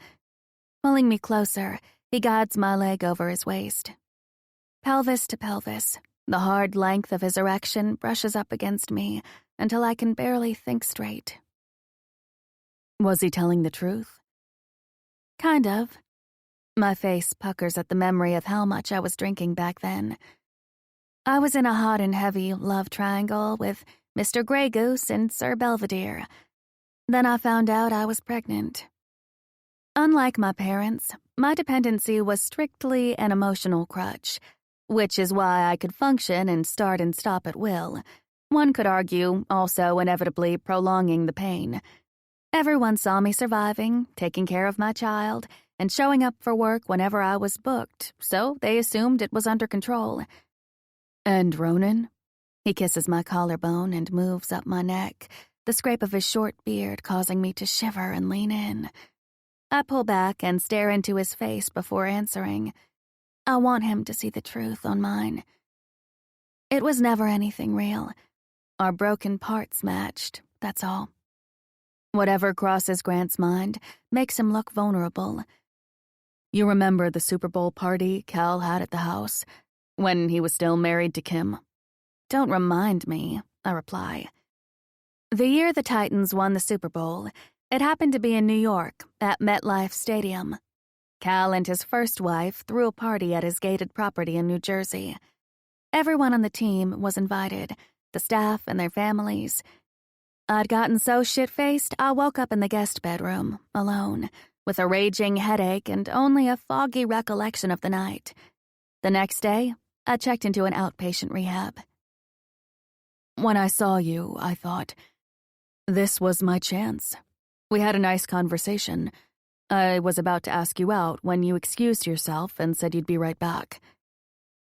Pulling me closer, he guides my leg over his waist. Pelvis to pelvis, the hard length of his erection brushes up against me until I can barely think straight. Was he telling the truth? Kind of. My face puckers at the memory of how much I was drinking back then. I was in a hot and heavy love triangle with Mr. Grey Goose and Sir Belvedere. Then I found out I was pregnant. Unlike my parents, my dependency was strictly an emotional crutch, which is why I could function and start and stop at will. One could argue also inevitably prolonging the pain. Everyone saw me surviving, taking care of my child, and showing up for work whenever I was booked, so they assumed it was under control. And Ronan? He kisses my collarbone and moves up my neck, the scrape of his short beard causing me to shiver and lean in. I pull back and stare into his face before answering. I want him to see the truth on mine. It was never anything real. Our broken parts matched, that's all. Whatever crosses Grant's mind makes him look vulnerable. You remember the Super Bowl party Cal had at the house, when he was still married to Kim? Don't remind me, I reply. The year the Titans won the Super Bowl, it happened to be in New York, at MetLife Stadium. Cal and his first wife threw a party at his gated property in New Jersey. Everyone on the team was invited, the staff and their families. I'd gotten so shit-faced, I woke up in the guest bedroom, alone, with a raging headache and only a foggy recollection of the night. The next day, I checked into an outpatient rehab. When I saw you, I thought, this was my chance. We had a nice conversation. I was about to ask you out when you excused yourself and said you'd be right back.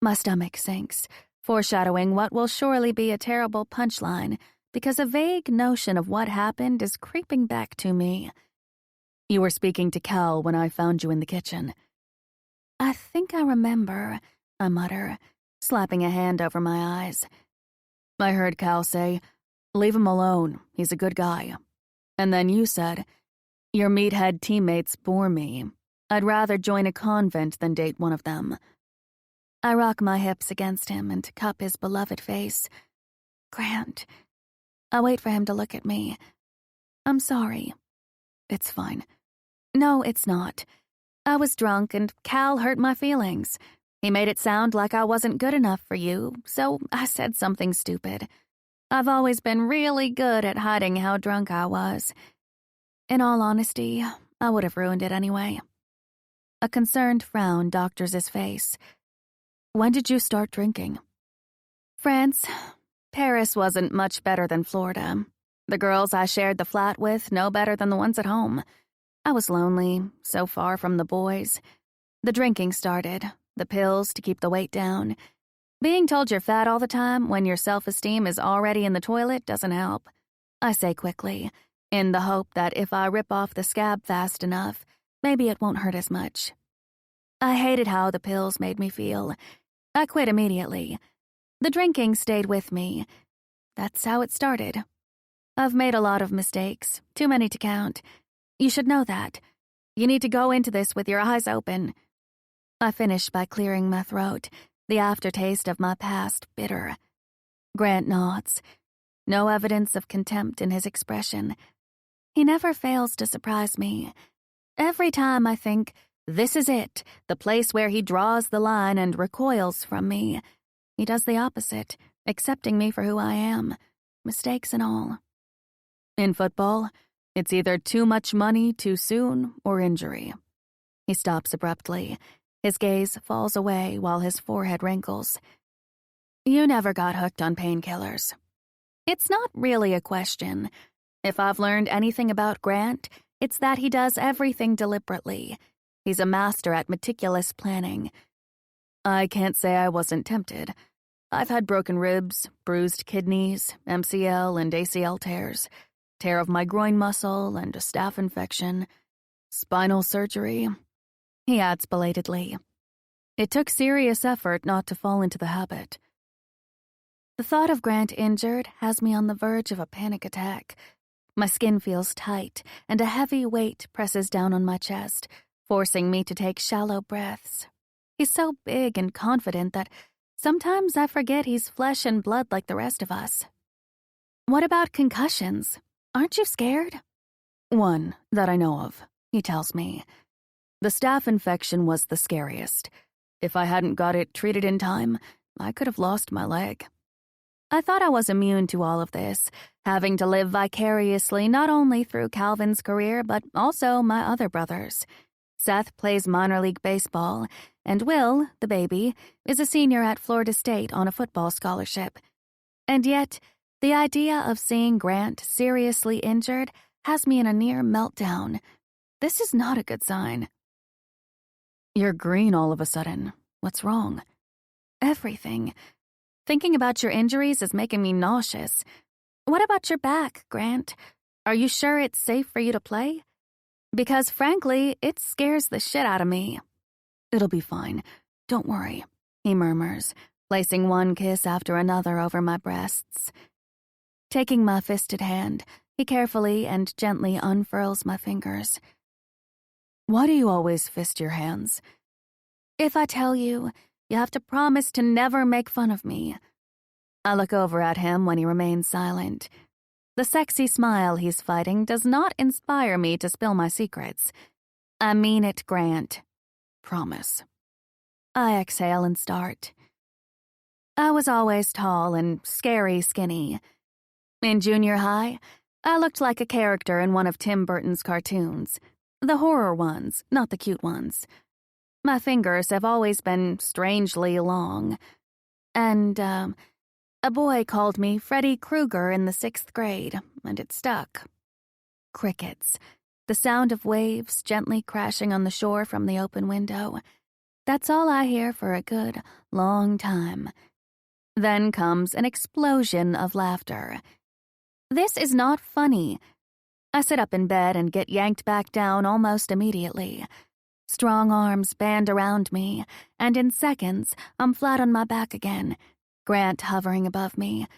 My stomach sinks, foreshadowing what will surely be a terrible punchline, because a vague notion of what happened is creeping back to me. You were speaking to Cal when I found you in the kitchen. I think I remember, I mutter, slapping a hand over my eyes. I heard Cal say, leave him alone, he's a good guy. And then you said, your meathead teammates bore me. I'd rather join a convent than date one of them. I rock my hips against him and cup his beloved face. Grant. I wait for him to look at me. I'm sorry. It's fine. No, it's not. I was drunk and Cal hurt my feelings. He made it sound like I wasn't good enough for you, so I said something stupid. I've always been really good at hiding how drunk I was. In all honesty, I would have ruined it anyway. A concerned frown doctors his face. When did you start drinking? France. Paris wasn't much better than Florida. The girls I shared the flat with no better than the ones at home. I was lonely, so far from the boys. The drinking started, the pills to keep the weight down. Being told you're fat all the time when your self-esteem is already in the toilet doesn't help. I say quickly, in the hope that if I rip off the scab fast enough, maybe it won't hurt as much. I hated how the pills made me feel. I quit immediately. The drinking stayed with me. That's how it started. I've made a lot of mistakes, too many to count. You should know that. You need to go into this with your eyes open. I finish by clearing my throat, the aftertaste of my past bitter. Grant nods. No evidence of contempt in his expression. He never fails to surprise me. Every time I think, this is it, the place where he draws the line and recoils from me, he does the opposite, accepting me for who I am, mistakes and all. In football, it's either too much money too soon or injury. He stops abruptly. His gaze falls away while his forehead wrinkles. You never got hooked on painkillers. It's not really a question. If I've learned anything about Grant, it's that he does everything deliberately. He's a master at meticulous planning. I can't say I wasn't tempted. I've had broken ribs, bruised kidneys, MCL and ACL tears, tear of my groin muscle and a staph infection, spinal surgery. He adds belatedly. It took serious effort not to fall into the habit. The thought of Grant injured has me on the verge of a panic attack. My skin feels tight, and a heavy weight presses down on my chest, forcing me to take shallow breaths. He's so big and confident that sometimes I forget he's flesh and blood like the rest of us. What about concussions? Aren't you scared? One that I know of, he tells me. The staph infection was the scariest. If I hadn't got it treated in time, I could have lost my leg. I thought I was immune to all of this, having to live vicariously not only through Calvin's career, but also my other brothers. Seth plays minor league baseball, and Will, the baby, is a senior at Florida State on a football scholarship. And yet, the idea of seeing Grant seriously injured has me in a near meltdown. This is not a good sign. You're green all of a sudden. What's wrong? Everything. Thinking about your injuries is making me nauseous. What about your back, Grant? Are you sure it's safe for you to play? Because frankly, it scares the shit out of me. It'll be fine. Don't worry, he murmurs, placing one kiss after another over my breasts. Taking my fisted hand, he carefully and gently unfurls my fingers. Why do you always fist your hands? If I tell you, you have to promise to never make fun of me. I look over at him when he remains silent. The sexy smile he's fighting does not inspire me to spill my secrets. I mean it, Grant. Promise. I exhale and start. I was always tall and scary skinny. In junior high, I looked like a character in one of Tim Burton's cartoons. The horror ones, not the cute ones. My fingers have always been strangely long. And, a boy called me Freddy Krueger in the 6th grade, and it stuck. Crickets. The sound of waves gently crashing on the shore from the open window. That's all I hear for a good, long time. Then comes an explosion of laughter. This is not funny. I sit up in bed and get yanked back down almost immediately. Strong arms band around me, and in seconds, I'm flat on my back again, Grant hovering above me.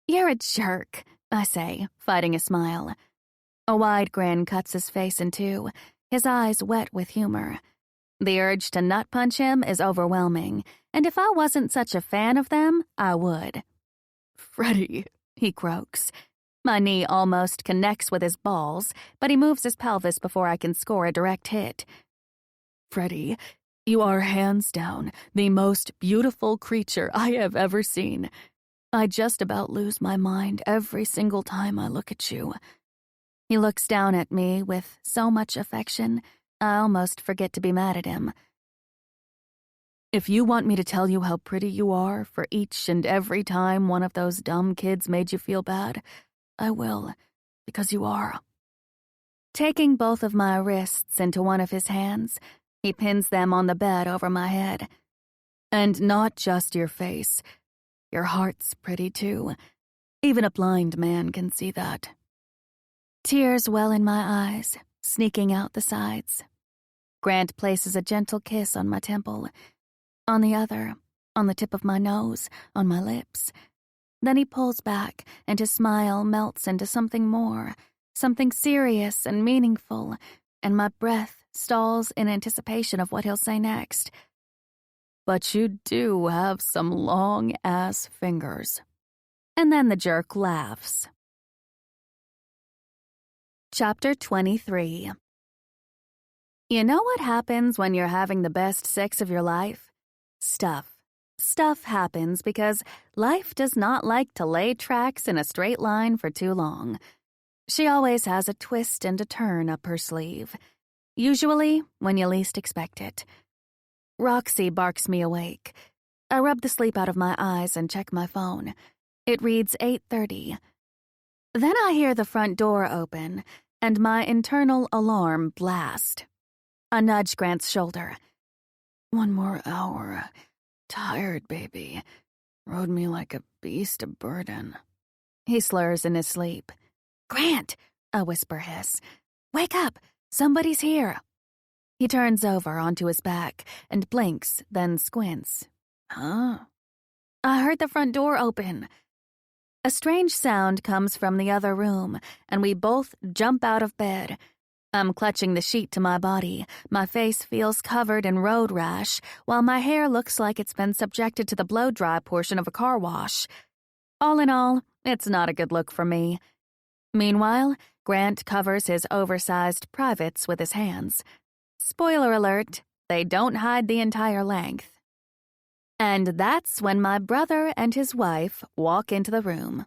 You're a jerk, I say, fighting a smile. A wide grin cuts his face in two, his eyes wet with humor. The urge to nut punch him is overwhelming, and if I wasn't such a fan of them, I would. Freddie, he croaks. My knee almost connects with his balls, but he moves his pelvis before I can score a direct hit. Freddie, you are hands down the most beautiful creature I have ever seen. I just about lose my mind every single time I look at you. He looks down at me with so much affection, I almost forget to be mad at him. If you want me to tell you how pretty you are for each and every time one of those dumb kids made you feel bad, I will, because you are. Taking both of my wrists into one of his hands, he pins them on the bed over my head. And not just your face. Your heart's pretty too. Even a blind man can see that. Tears well in my eyes, sneaking out the sides. Grant places a gentle kiss on my temple, on the other, on the tip of my nose, on my lips. Then he pulls back, and his smile melts into something more, something serious and meaningful, and my breath stalls in anticipation of what he'll say next. But you do have some long-ass fingers. And then the jerk laughs. Chapter 23. You know what happens when you're having the best sex of your life? Stuff. Stuff happens because life does not like to lay tracks in a straight line for too long. She always has a twist and a turn up her sleeve. Usually when you least expect it. Roxy barks me awake. I rub the sleep out of my eyes and check my phone. It reads 8:30. Then I hear the front door open and my internal alarm blast. I nudge Grant's shoulder. 1 more hour. Tired, baby. Rode me like a beast of burden. He slurs in his sleep. Grant, I whisper hiss. Wake up. Somebody's here. He turns over onto his back and blinks, then squints. Huh? I heard the front door open. A strange sound comes from the other room, and we both jump out of bed. I'm clutching the sheet to my body. My face feels covered in road rash, while my hair looks like it's been subjected to the blow-dry portion of a car wash. All in all, it's not a good look for me. Meanwhile, Grant covers his oversized privates with his hands. Spoiler alert, they don't hide the entire length. And that's when my brother and his wife walk into the room.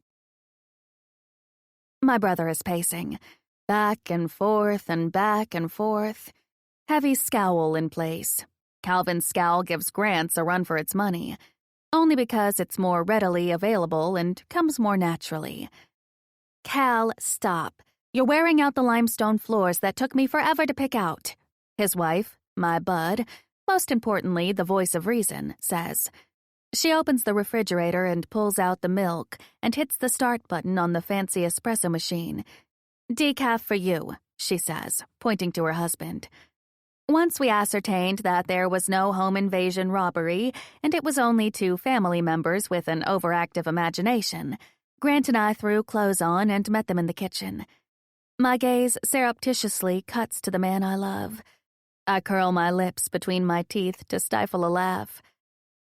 My brother is pacing, back and forth and back and forth, heavy scowl in place. Calvin's scowl gives Grant's a run for its money, only because it's more readily available and comes more naturally. Cal, stop. You're wearing out the limestone floors that took me forever to pick out. His wife, my bud, most importantly, the voice of reason, says. She opens the refrigerator and pulls out the milk and hits the start button on the fancy espresso machine. Decaf for you, she says, pointing to her husband. Once we ascertained that there was no home invasion robbery and it was only two family members with an overactive imagination, Grant and I threw clothes on and met them in the kitchen. My gaze surreptitiously cuts to the man I love. I curl my lips between my teeth to stifle a laugh.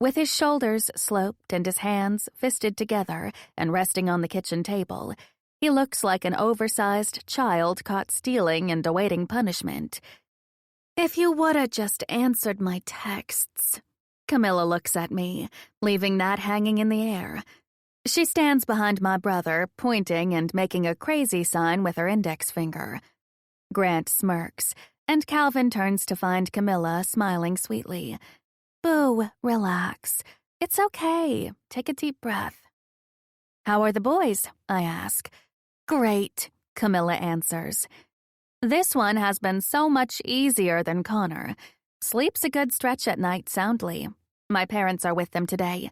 With his shoulders sloped and his hands fisted together and resting on the kitchen table, he looks like an oversized child caught stealing and awaiting punishment. If you woulda just answered my texts. Camilla looks at me, leaving that hanging in the air. She stands behind my brother, pointing and making a crazy sign with her index finger. Grant smirks, and Calvin turns to find Camilla smiling sweetly. Boo, relax. It's okay. Take a deep breath. How are the boys? I ask. Great, Camilla answers. This one has been so much easier than Connor. Sleeps a good stretch at night soundly. My parents are with them today.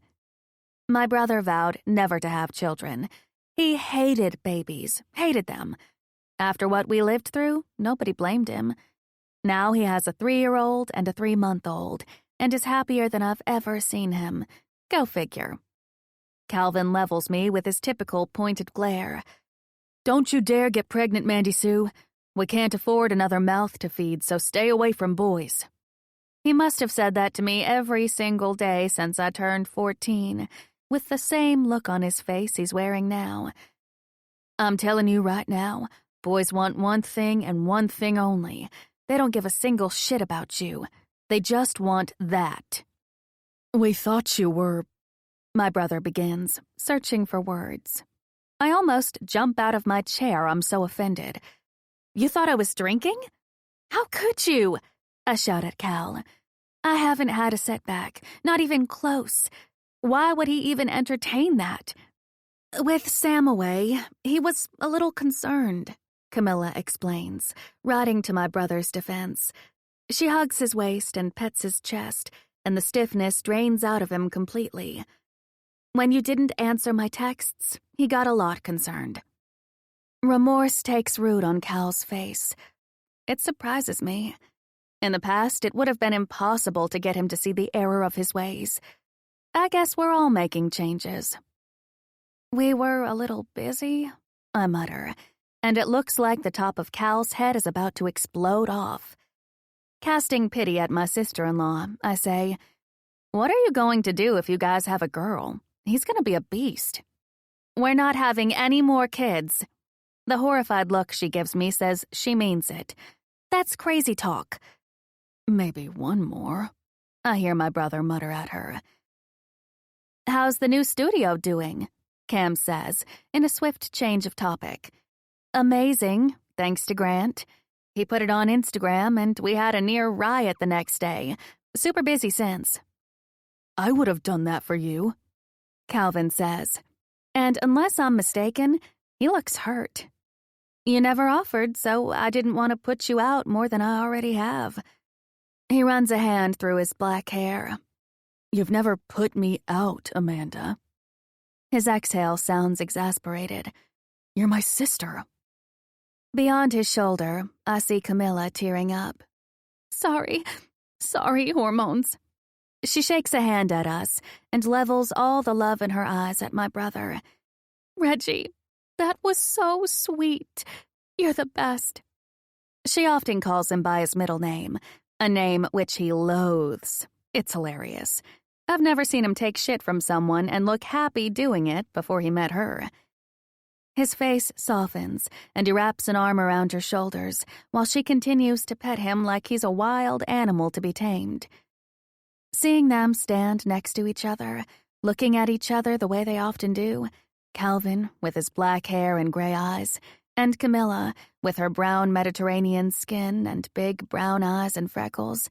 My brother vowed never to have children. He hated babies, hated them. After what we lived through, nobody blamed him. Now he has a 3-year-old and a 3-month-old, and is happier than I've ever seen him. Go figure. Calvin levels me with his typical pointed glare. Don't you dare get pregnant, Mandy Sue. We can't afford another mouth to feed, so stay away from boys. He must have said that to me every single day since I turned 14, with the same look on his face he's wearing now. I'm telling you right now, boys want one thing and one thing only. They don't give a single shit about you. They just want that. We thought you were... My brother begins, searching for words. I almost jump out of my chair, I'm so offended. You thought I was drinking? How could you? I shout at Cal. I haven't had a setback, not even close. Why would he even entertain that? With Sam away, he was a little concerned, Camilla explains, riding to my brother's defense. She hugs his waist and pets his chest, and the stiffness drains out of him completely. When you didn't answer my texts, he got a lot concerned. Remorse takes root on Cal's face. It surprises me. In the past, it would have been impossible to get him to see the error of his ways. I guess we're all making changes. We were a little busy, I mutter, and it looks like the top of Cal's head is about to explode off. Casting pity at my sister-in-law, I say, What are you going to do if you guys have a girl? He's going to be a beast. We're not having any more kids. The horrified look she gives me says she means it. That's crazy talk. Maybe one more, I hear my brother mutter at her. How's the new studio doing? Cam says, in a swift change of topic. Amazing, thanks to Grant. He put it on Instagram, and we had a near riot the next day. Super busy since. I would have done that for you, Calvin says. And unless I'm mistaken, he looks hurt. You never offered, so I didn't want to put you out more than I already have. He runs a hand through his black hair. You've never put me out, Amanda. His exhale sounds exasperated. You're my sister. Beyond his shoulder, I see Camilla tearing up. Sorry, hormones. She shakes a hand at us and levels all the love in her eyes at my brother. Reggie, that was so sweet. You're the best. She often calls him by his middle name, a name which he loathes. It's hilarious. I've never seen him take shit from someone and look happy doing it before he met her. His face softens, and he wraps an arm around her shoulders while she continues to pet him like he's a wild animal to be tamed. Seeing them stand next to each other, looking at each other the way they often do, Calvin with his black hair and gray eyes, and Camilla with her brown Mediterranean skin and big brown eyes and freckles,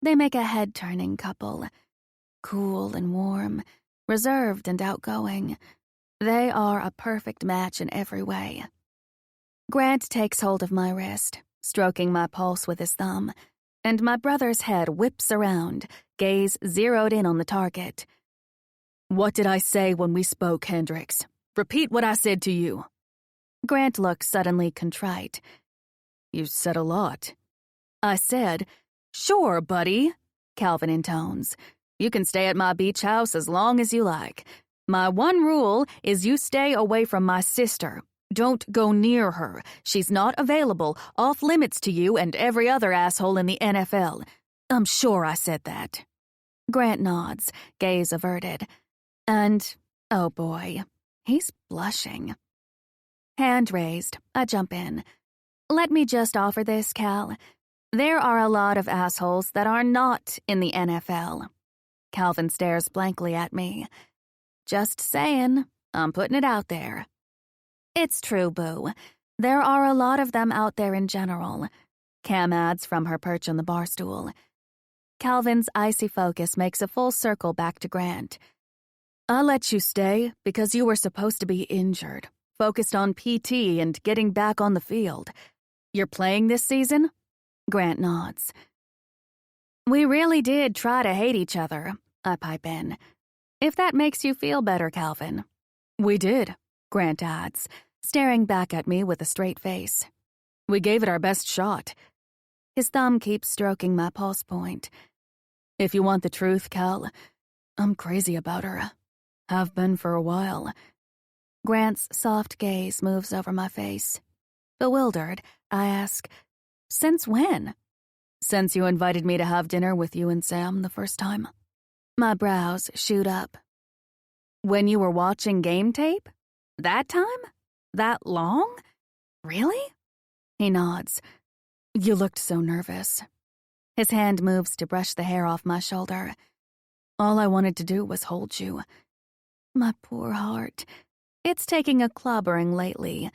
they make a head-turning couple. Cool and warm, reserved and outgoing. They are a perfect match in every way. Grant takes hold of my wrist, stroking my pulse with his thumb, and my brother's head whips around, gaze zeroed in on the target. "What did I say when we spoke, Hendricks? Repeat what I said to you." Grant looks suddenly contrite. "You said a lot." I said, "Sure, buddy," Calvin intones. "You can stay at my beach house as long as you like. My one rule is you stay away from my sister. Don't go near her. She's not available, off limits to you and every other asshole in the NFL. I'm sure I said that." Grant nods, gaze averted. And, oh boy, he's blushing. Hand raised, I jump in. "Let me just offer this, Cal. There are a lot of assholes that are not in the NFL. Calvin stares blankly at me. "Just saying, I'm putting it out there." "It's true, Boo. There are a lot of them out there in general," Cam adds from her perch on the bar stool. Calvin's icy focus makes a full circle back to Grant. "I let you stay because you were supposed to be injured, focused on PT and getting back on the field. You're playing this season?" Grant nods. "We really did try to hate each other," I pipe in. "If that makes you feel better, Calvin." "We did," Grant adds, staring back at me with a straight face. "We gave it our best shot." His thumb keeps stroking my pulse point. "If you want the truth, Cal, I'm crazy about her. Have been for a while." Grant's soft gaze moves over my face. Bewildered, I ask, "Since when?" "Since you invited me to have dinner with you and Sam the first time." My brows shoot up. "When you were watching game tape? That time? That long? Really?" He nods. "You looked so nervous." His hand moves to brush the hair off my shoulder. "All I wanted to do was hold you." My poor heart. It's taking a clobbering lately.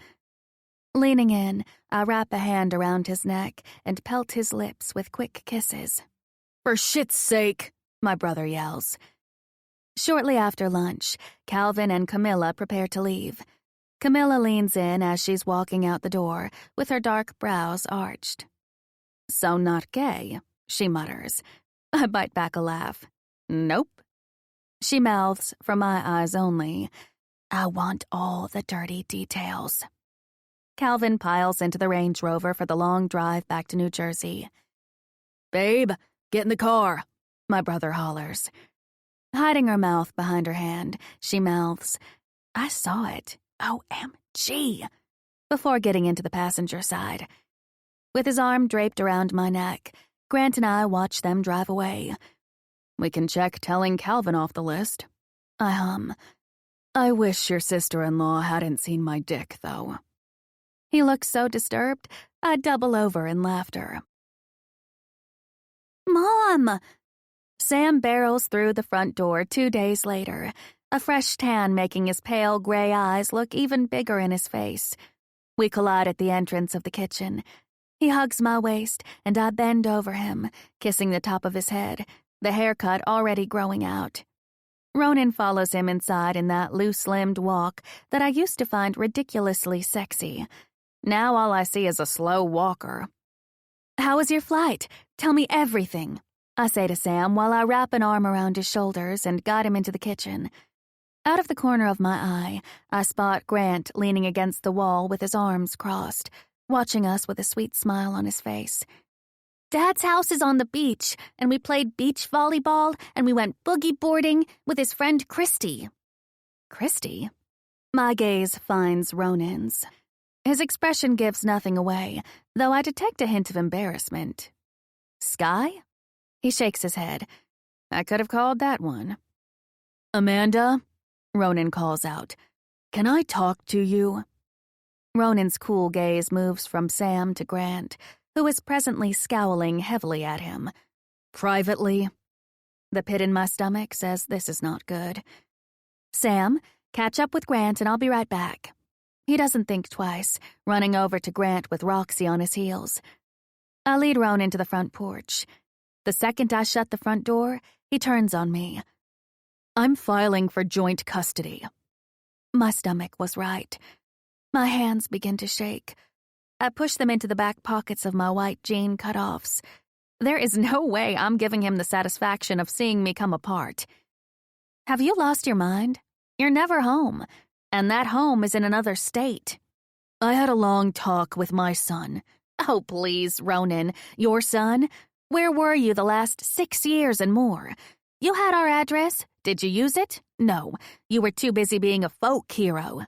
Leaning in, I wrap a hand around his neck and pelt his lips with quick kisses. "For shit's sake," my brother yells. Shortly after lunch, Calvin and Camilla prepare to leave. Camilla leans in as she's walking out the door, with her dark brows arched. "So not gay," she mutters. I bite back a laugh. "Nope." She mouths, for my eyes only, "I want all the dirty details." Calvin piles into the Range Rover for the long drive back to New Jersey. "Babe, get in the car," my brother hollers. Hiding her mouth behind her hand, she mouths, "I saw it. OMG," before getting into the passenger side. With his arm draped around my neck, Grant and I watch them drive away. "We can check telling Calvin off the list." I hum. "I wish your sister-in-law hadn't seen my dick, though." He looks so disturbed, I double over in laughter. "Mom!" Sam barrels through the front door 2 days later, a fresh tan making his pale gray eyes look even bigger in his face. We collide at the entrance of the kitchen. He hugs my waist, and I bend over him, kissing the top of his head, the haircut already growing out. Ronan follows him inside in that loose-limbed walk that I used to find ridiculously sexy. Now all I see is a slow walker. "How was your flight? Tell me everything," I say to Sam while I wrap an arm around his shoulders and guide him into the kitchen. Out of the corner of my eye, I spot Grant leaning against the wall with his arms crossed, watching us with a sweet smile on his face. "Dad's house is on the beach, and we played beach volleyball, and we went boogie boarding with his friend Christy." "Christy?" My gaze finds Ronan's. His expression gives nothing away, though I detect a hint of embarrassment. "Sky?" He shakes his head. "I could have called that one." "Amanda," Ronan calls out, "can I talk to you?" Ronan's cool gaze moves from Sam to Grant, who is presently scowling heavily at him. Privately, the pit in my stomach says this is not good. Sam, catch up with Grant and I'll be right back. He doesn't think twice, running over to Grant with Roxy on his heels. I lead Ronan to the front porch. The second I shut the front door, he turns on me. I'm filing for joint custody. My stomach was right. My hands begin to shake. I push them into the back pockets of my white jean cutoffs. There is no way I'm giving him the satisfaction of seeing me come apart. Have you lost your mind? You're never home, and that home is in another state. I had a long talk with my son. Oh, please, Ronan, your son? Where were you the last 6 years and more? You had our address. Did you use it? No, you were too busy being a folk hero.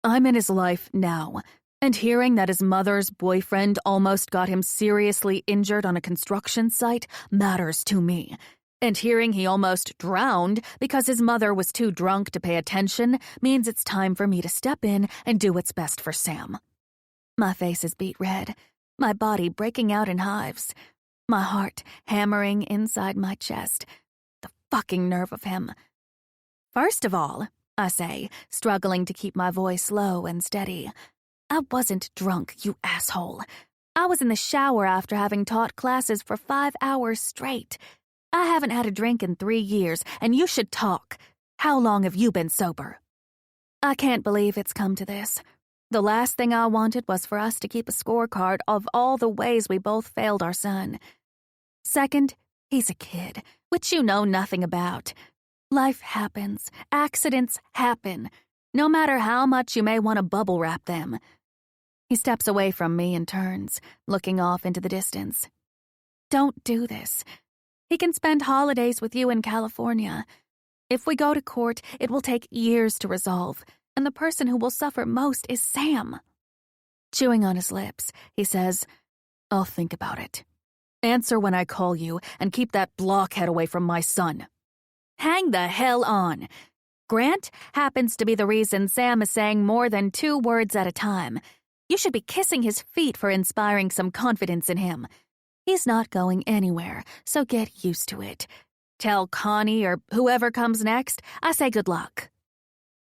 I'm in his life now, and hearing that his mother's boyfriend almost got him seriously injured on a construction site matters to me. And hearing he almost drowned because his mother was too drunk to pay attention means it's time for me to step in and do what's best for Sam. My face is beet red, my body breaking out in hives, my heart hammering inside my chest. The fucking nerve of him. First of all, I say, struggling to keep my voice low and steady, I wasn't drunk, you asshole. I was in the shower after having taught classes for 5 hours straight. I haven't had a drink in 3 years, and you should talk. How long have you been sober? I can't believe it's come to this. The last thing I wanted was for us to keep a scorecard of all the ways we both failed our son. Second, he's a kid, which you know nothing about. Life happens. Accidents happen. No matter how much you may want to bubble wrap them. He steps away from me and turns, looking off into the distance. Don't do this. He can spend holidays with you in California. If we go to court, it will take years to resolve, and the person who will suffer most is Sam. Chewing on his lips, he says, I'll think about it. Answer when I call you, and keep that blockhead away from my son. Hang the hell on. Grant happens to be the reason Sam is saying more than 2 words at a time. You should be kissing his feet for inspiring some confidence in him. He's not going anywhere, so get used to it. Tell Connie or whoever comes next, I say good luck.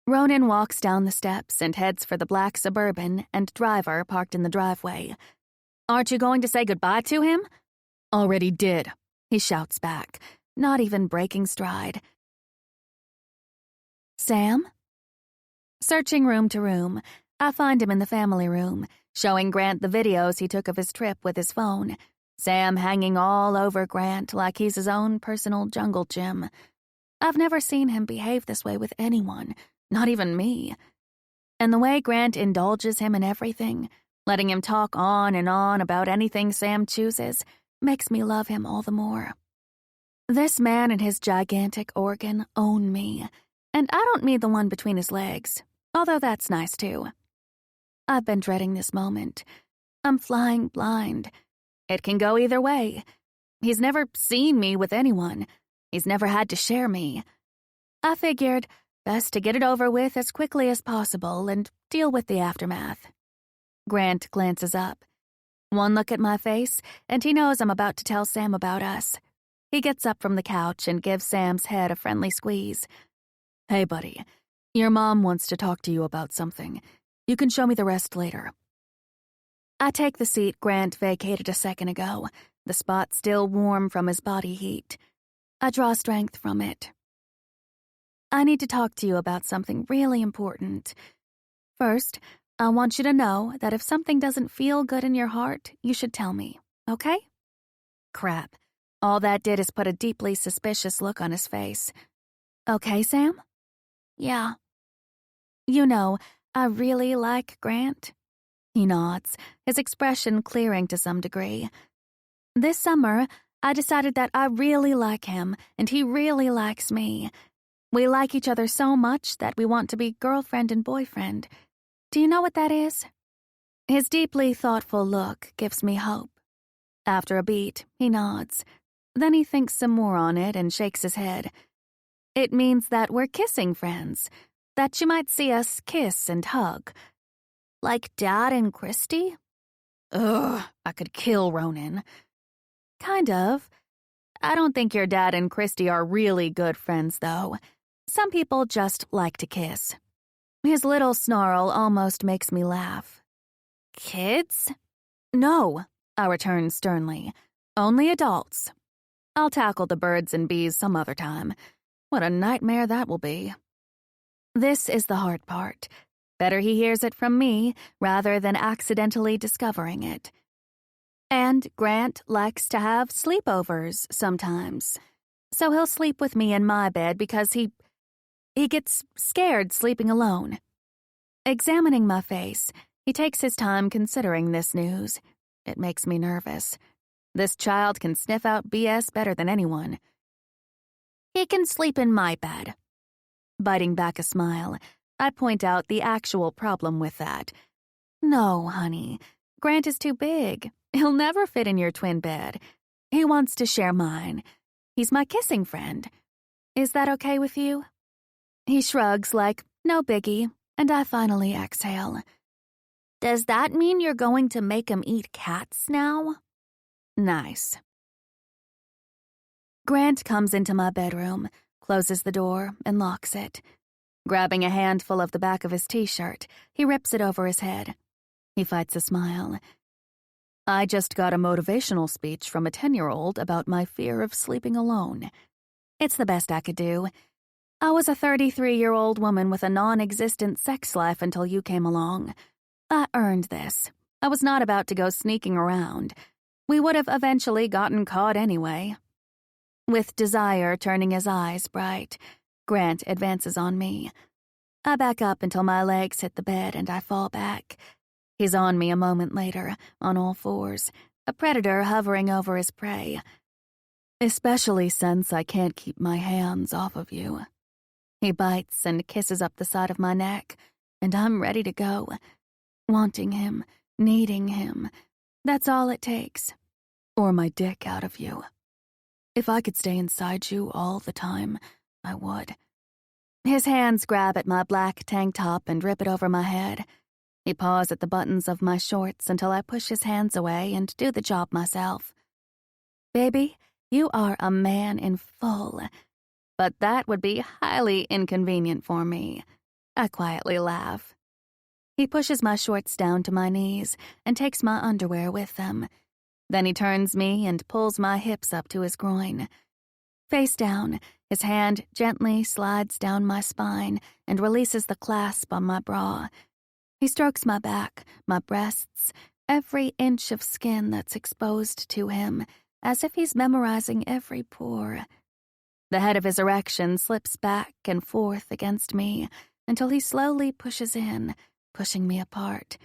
Ronan walks down the steps and heads for the black Suburban and driver parked in the driveway. Aren't you going to say goodbye to him? Already did, he shouts back, not even breaking stride. Sam? Searching room to room, I find him in the family room, showing Grant the videos he took of his trip with his phone. Sam hanging all over Grant like he's his own personal jungle gym. I've never seen him behave this way with anyone, not even me. And the way Grant indulges him in everything, letting him talk on and on about anything Sam chooses, makes me love him all the more. This man and his gigantic organ own me, and I don't mean the one between his legs, although that's nice too. I've been dreading this moment. I'm flying blind. It can go either way. He's never seen me with anyone. He's never had to share me. I figured best to get it over with as quickly as possible and deal with the aftermath. Grant glances up. One look at my face, and he knows I'm about to tell Sam about us. He gets up from the couch and gives Sam's head a friendly squeeze. Hey, buddy. Your mom wants to talk to you about something. You can show me the rest later. I take the seat Grant vacated a second ago, the spot still warm from his body heat. I draw strength from it. I need to talk to you about something really important. First, I want you to know that if something doesn't feel good in your heart, you should tell me, okay? Crap. All that did is put a deeply suspicious look on his face. Okay, Sam? Yeah. You know, I really like Grant. He nods, his expression clearing to some degree. This summer, I decided that I really like him, and he really likes me. We like each other so much that we want to be girlfriend and boyfriend. Do you know what that is? His deeply thoughtful look gives me hope. After a beat, he nods. Then he thinks some more on it and shakes his head. It means that we're kissing friends, that you might see us kiss and hug. Like Dad and Christy? Ugh, I could kill Ronan. Kind of. I don't think your dad and Christy are really good friends, though. Some people just like to kiss. His little snarl almost makes me laugh. Kids? No, I return sternly. Only adults. I'll tackle the birds and bees some other time. What a nightmare that will be. This is the hard part. Better he hears it from me rather than accidentally discovering it. And Grant likes to have sleepovers sometimes. So he'll sleep with me in my bed because he gets scared sleeping alone. Examining my face, he takes his time considering this news. It makes me nervous. This child can sniff out BS better than anyone. He can sleep in my bed. Biting back a smile, I point out the actual problem with that. No, honey, Grant is too big. He'll never fit in your twin bed. He wants to share mine. He's my kissing friend. Is that okay with you? He shrugs like, no biggie, and I finally exhale. Does that mean you're going to make him eat cats now? Nice. Grant comes into my bedroom, closes the door, and locks it. Grabbing a handful of the back of his t-shirt, he rips it over his head. He fights a smile. I just got a motivational speech from a 10-year-old about my fear of sleeping alone. It's the best I could do. I was a 33-year-old woman with a non-existent sex life until you came along. I earned this. I was not about to go sneaking around. We would have eventually gotten caught anyway. With desire turning his eyes bright, Grant advances on me. I back up until my legs hit the bed and I fall back. He's on me a moment later, on all fours, a predator hovering over his prey. Especially since I can't keep my hands off of you. He bites and kisses up the side of my neck, and I'm ready to go. Wanting him, needing him. That's all it takes. Or my dick out of you. If I could stay inside you all the time, I would. His hands grab at my black tank top and rip it over my head. He paws at the buttons of my shorts until I push his hands away and do the job myself. Baby, you are a man in full. But that would be highly inconvenient for me. I quietly laugh. He pushes my shorts down to my knees and takes my underwear with them. Then he turns me and pulls my hips up to his groin. Face down, his hand gently slides down my spine and releases the clasp on my bra. He strokes my back, my breasts, every inch of skin that's exposed to him, as if he's memorizing every pore. The head of his erection slips back and forth against me until he slowly pushes in, pushing me apart.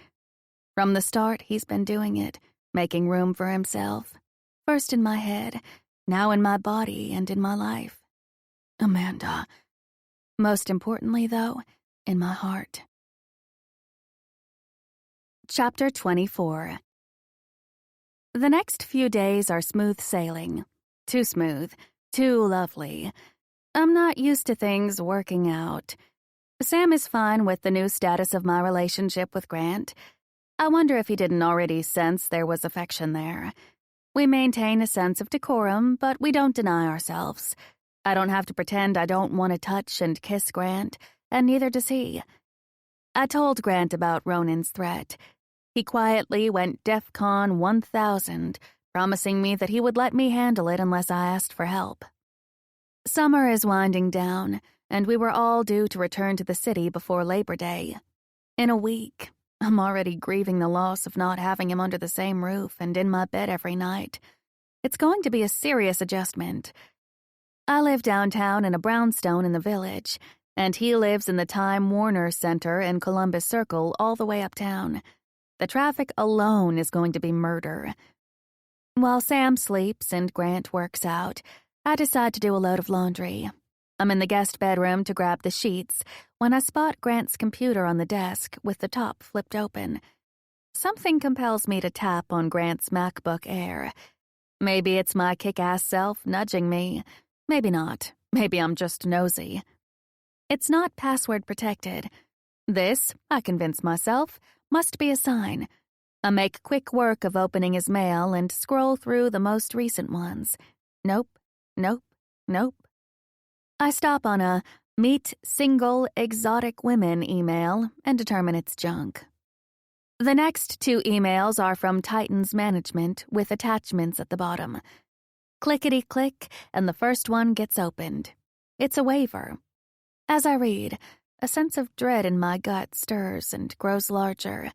From the start, he's been doing it, making room for himself. First in my head, now in my body and in my life. Amanda. Most importantly, though, in my heart. Chapter 24. The next few days are smooth sailing. Too smooth. Too lovely. I'm not used to things working out. Sam is fine with the new status of my relationship with Grant. I wonder if he didn't already sense there was affection there. We maintain a sense of decorum, but we don't deny ourselves. I don't have to pretend I don't want to touch and kiss Grant, and neither does he. I told Grant about Ronan's threat. He quietly went DEFCON 1000, promising me that he would let me handle it unless I asked for help. Summer is winding down, and we were all due to return to the city before Labor Day. In a week, I'm already grieving the loss of not having him under the same roof and in my bed every night. It's going to be a serious adjustment. I live downtown in a brownstone in the village, and he lives in the Time Warner Center in Columbus Circle all the way uptown. The traffic alone is going to be murder. While Sam sleeps and Grant works out, I decide to do a load of laundry. I'm in the guest bedroom to grab the sheets when I spot Grant's computer on the desk with the top flipped open. Something compels me to tap on Grant's MacBook Air. Maybe it's my kick-ass self nudging me. Maybe not. Maybe I'm just nosy. It's not password protected. This, I convince myself, Must be a sign. I make quick work of opening his mail and scroll through the most recent ones. Nope, nope, nope. I stop on a meet single exotic women email and determine it's junk. The next 2 emails are from Titan's management with attachments at the bottom. Clickety-click, and the first one gets opened. It's a waiver. As I read, a sense of dread in my gut stirs and grows larger.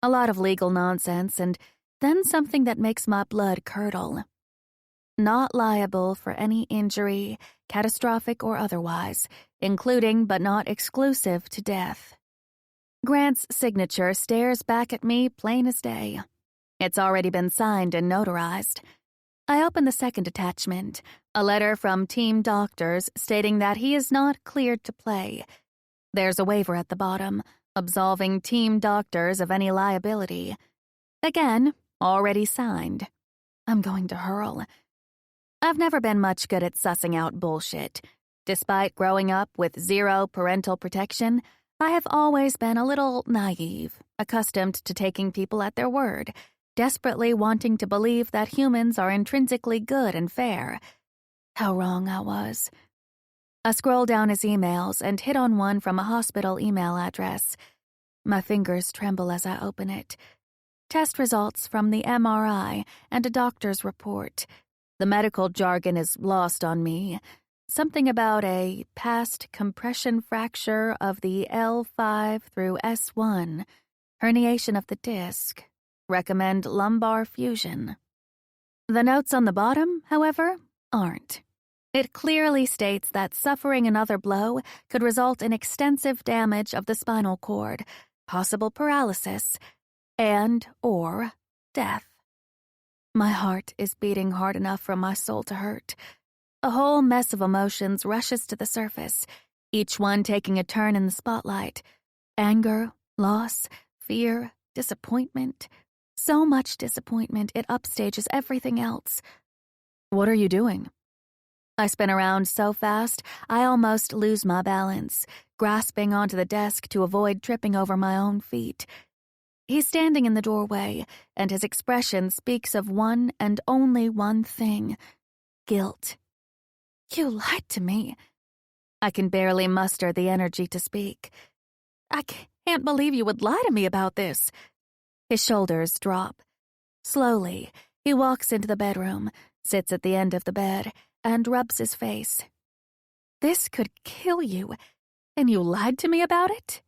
A lot of legal nonsense, and then something that makes my blood curdle. Not liable for any injury, catastrophic or otherwise, including but not exclusive to death. Grant's signature stares back at me plain as day. It's already been signed and notarized. I open the second attachment, a letter from team doctors stating that he is not cleared to play. There's a waiver at the bottom, absolving team doctors of any liability. Again, already signed. I'm going to hurl. I've never been much good at sussing out bullshit. Despite growing up with 0 parental protection, I have always been a little naive, accustomed to taking people at their word, desperately wanting to believe that humans are intrinsically good and fair. How wrong I was. I scroll down his emails and hit on one from a hospital email address. My fingers tremble as I open it. Test results from the MRI and a doctor's report. The medical jargon is lost on me. Something about a past compression fracture of the L5 through S1, herniation of the disc, recommend lumbar fusion. The notes on the bottom, however, aren't. It clearly states that suffering another blow could result in extensive damage of the spinal cord, possible paralysis, and/or death. My heart is beating hard enough for my soul to hurt. A whole mess of emotions rushes to the surface, each one taking a turn in the spotlight. Anger, loss, fear, disappointment. So much disappointment it upstages everything else. What are you doing? I spin around so fast, I almost lose my balance, grasping onto the desk to avoid tripping over my own feet. He's standing in the doorway, and his expression speaks of one and only one thing: guilt. You lied to me. I can barely muster the energy to speak. I can't believe you would lie to me about this. His shoulders drop. Slowly, he walks into the bedroom, sits at the end of the bed, and rubs his face. This could kill you, and you lied to me about it?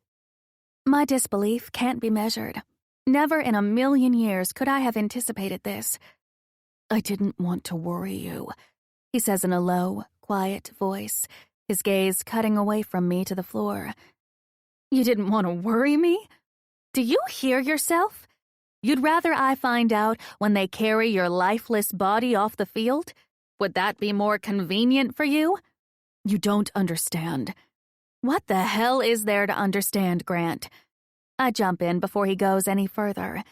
My disbelief can't be measured. Never in a million years could I have anticipated this. I didn't want to worry you, he says in a low, quiet voice, his gaze cutting away from me to the floor. You didn't want to worry me? Do you hear yourself? You'd rather I find out when they carry your lifeless body off the field? Would that be more convenient for you? You don't understand. What the hell is there to understand, Grant? I jump in before he goes any further.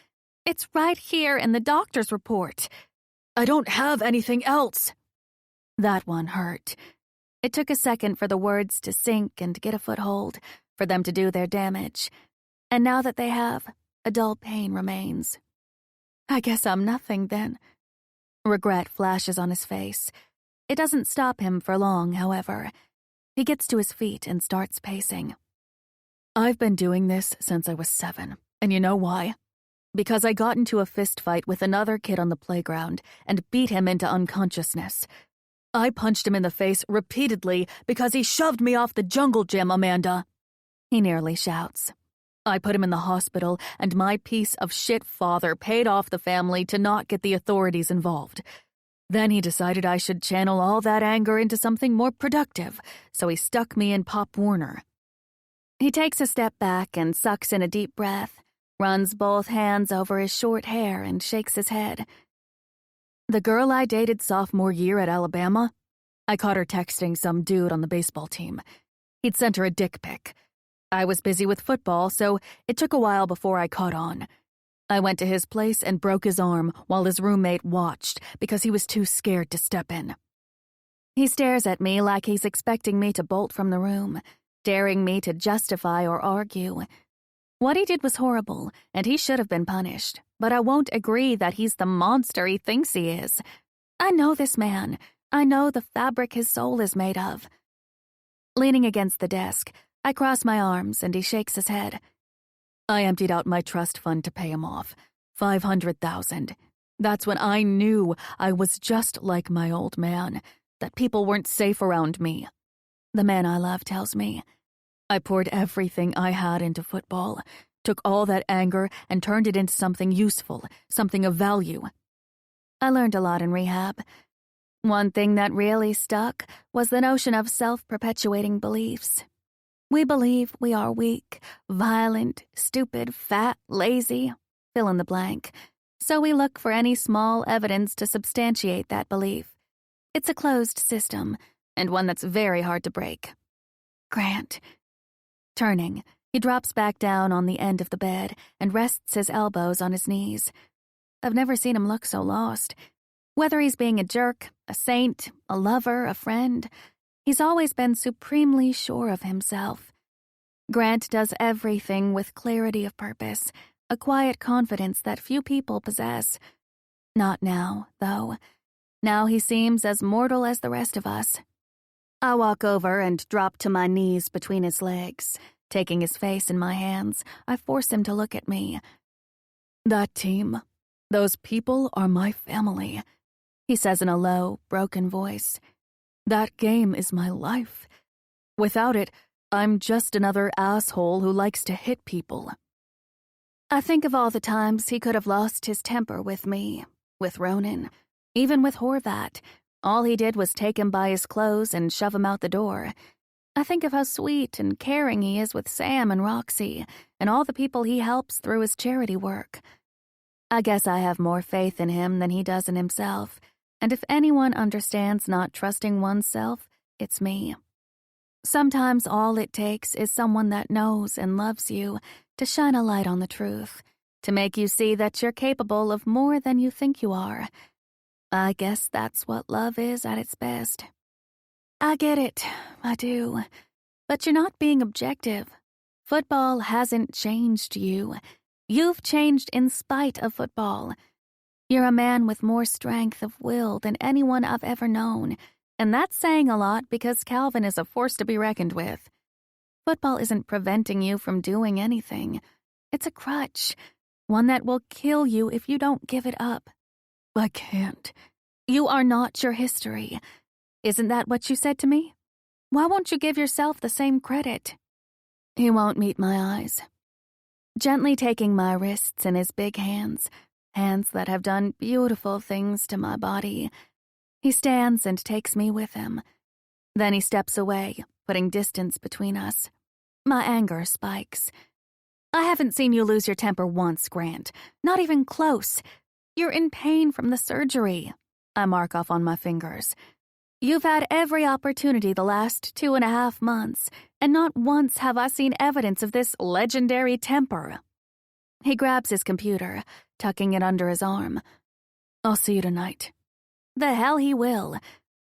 It's right here in the doctor's report. I don't have anything else. That one hurt. It took a second for the words to sink and get a foothold, for them to do their damage. And now that they have, a dull pain remains. I guess I'm nothing then. Regret flashes on his face. It doesn't stop him for long, however. He gets to his feet and starts pacing. I've been doing this since I was 7, and you know why? Because I got into a fist fight with another kid on the playground and beat him into unconsciousness. I punched him in the face repeatedly because he shoved me off the jungle gym, Amanda. He nearly shouts. I put him in the hospital, and my piece of shit father paid off the family to not get the authorities involved. Then he decided I should channel all that anger into something more productive, so he stuck me in Pop Warner. He takes a step back and sucks in a deep breath, runs both hands over his short hair and shakes his head. The girl I dated sophomore year at Alabama, I caught her texting some dude on the baseball team. He'd sent her a dick pic. I was busy with football, so it took a while before I caught on. I went to his place and broke his arm while his roommate watched because he was too scared to step in. He stares at me like he's expecting me to bolt from the room, daring me to justify or argue. What he did was horrible, and he should have been punished, but I won't agree that he's the monster he thinks he is. I know this man. I know the fabric his soul is made of. Leaning against the desk, I cross my arms and he shakes his head. I emptied out my trust fund to pay him off. $500,000. That's when I knew I was just like my old man, that people weren't safe around me. The man I love tells me. I poured everything I had into football, took all that anger and turned it into something useful, something of value. I learned a lot in rehab. One thing that really stuck was the notion of self-perpetuating beliefs. We believe we are weak, violent, stupid, fat, lazy, fill in the blank. So we look for any small evidence to substantiate that belief. It's a closed system, and one that's very hard to break. Grant. Turning, he drops back down on the end of the bed and rests his elbows on his knees. I've never seen him look so lost. Whether he's being a jerk, a saint, a lover, a friend, he's always been supremely sure of himself. Grant does everything with clarity of purpose, a quiet confidence that few people possess. Not now, though. Now he seems as mortal as the rest of us. I walk over and drop to my knees between his legs. Taking his face in my hands, I force him to look at me. That team, those people are my family, he says in a low, broken voice. That game is my life. Without it, I'm just another asshole who likes to hit people. I think of all the times he could have lost his temper with me, with Ronan, even with Horvat. All he did was take him by his clothes and shove him out the door. I think of how sweet and caring he is with Sam and Roxy, and all the people he helps through his charity work. I guess I have more faith in him than he does in himself, and if anyone understands not trusting oneself, it's me. Sometimes all it takes is someone that knows and loves you to shine a light on the truth, to make you see that you're capable of more than you think you are. I guess that's what love is at its best. I get it, I do. But you're not being objective. Football hasn't changed you. You've changed in spite of football. You're a man with more strength of will than anyone I've ever known, and that's saying a lot because Calvin is a force to be reckoned with. Football isn't preventing you from doing anything. It's a crutch, one that will kill you if you don't give it up. I can't. You are not your history. Isn't that what you said to me? Why won't you give yourself the same credit? He won't meet my eyes. Gently taking my wrists in his big hands that have done beautiful things to my body, he stands and takes me with him. Then he steps away, putting distance between us. My anger spikes. I haven't seen you lose your temper once, Grant. Not even close. You're in pain from the surgery. I mark off on my fingers. You've had every opportunity the last 2.5 months, and not once have I seen evidence of this legendary temper. He grabs his computer, tucking it under his arm. I'll see you tonight. The hell he will.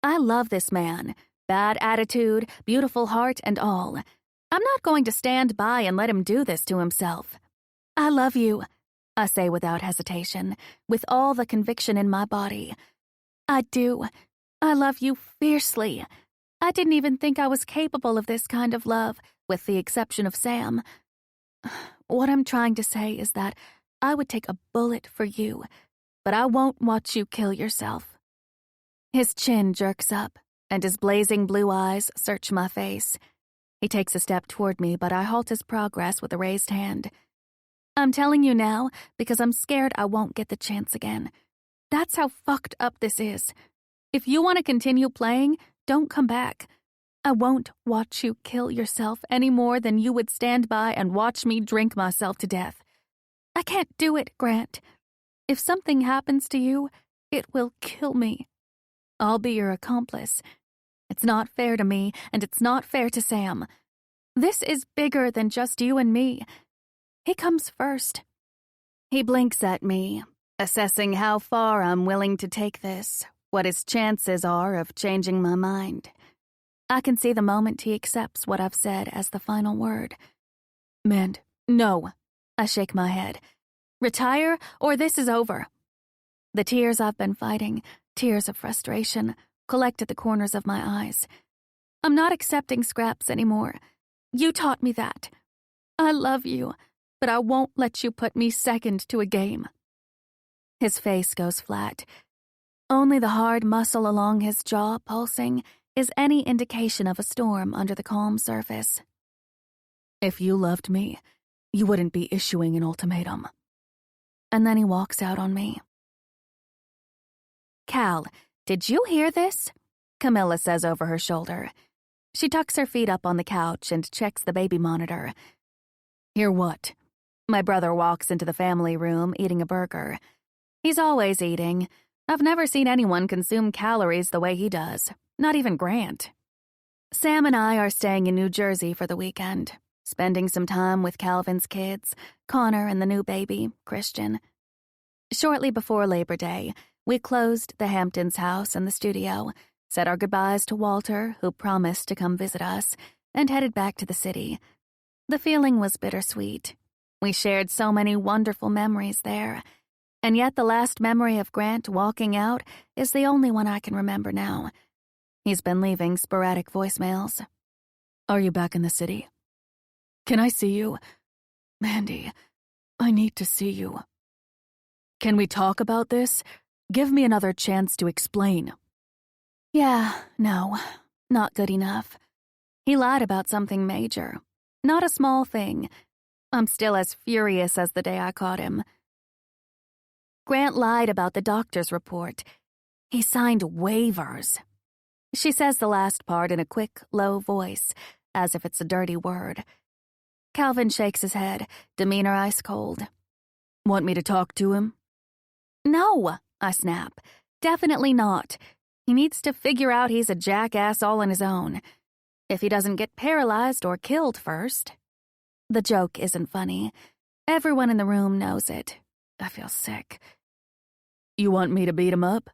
I love this man. Bad attitude, beautiful heart, and all. I'm not going to stand by and let him do this to himself. I love you, I say without hesitation, with all the conviction in my body. I do. I love you fiercely. I didn't even think I was capable of this kind of love, with the exception of Sam. What I'm trying to say is that I would take a bullet for you, but I won't watch you kill yourself. His chin jerks up, and his blazing blue eyes search my face. He takes a step toward me, but I halt his progress with a raised hand. I'm telling you now because I'm scared I won't get the chance again. That's how fucked up this is. If you want to continue playing, don't come back. I won't watch you kill yourself any more than you would stand by and watch me drink myself to death. I can't do it, Grant. If something happens to you, it will kill me. I'll be your accomplice. It's not fair to me, and it's not fair to Sam. This is bigger than just you and me. He comes first. He blinks at me, assessing how far I'm willing to take this, what his chances are of changing my mind. I can see the moment he accepts what I've said as the final word. Man, no, I shake my head. Retire, or this is over. The tears I've been fighting, tears of frustration, collect at the corners of my eyes. I'm not accepting scraps anymore. You taught me that. I love you, but I won't let you put me second to a game. His face goes flat. Only the hard muscle along his jaw pulsing is any indication of a storm under the calm surface. If you loved me, you wouldn't be issuing an ultimatum. And then he walks out on me. Cal, did you hear this? Camilla says over her shoulder. She tucks her feet up on the couch and checks the baby monitor. Hear what? My brother walks into the family room eating a burger. He's always eating. I've never seen anyone consume calories the way he does, not even Grant. Sam and I are staying in New Jersey for the weekend, spending some time with Calvin's kids, Connor and the new baby, Christian. Shortly before Labor Day, we closed the Hamptons house and the studio, said our goodbyes to Walter, who promised to come visit us, and headed back to the city. The feeling was bittersweet. We shared so many wonderful memories there, and yet the last memory of Grant walking out is the only one I can remember now. He's been leaving sporadic voicemails. Are you back in the city? Can I see you? Mandy, I need to see you. Can we talk about this? Give me another chance to explain. Yeah, no, not good enough. He lied about something major. Not a small thing. I'm still as furious as the day I caught him. Grant lied about the doctor's report. He signed waivers. She says the last part in a quick, low voice, as if it's a dirty word. Calvin shakes his head, demeanor ice cold. Want me to talk to him? No, I snap. Definitely not. He needs to figure out he's a jackass all on his own. If he doesn't get paralyzed or killed first. The joke isn't funny. Everyone in the room knows it. I feel sick. You want me to beat him up?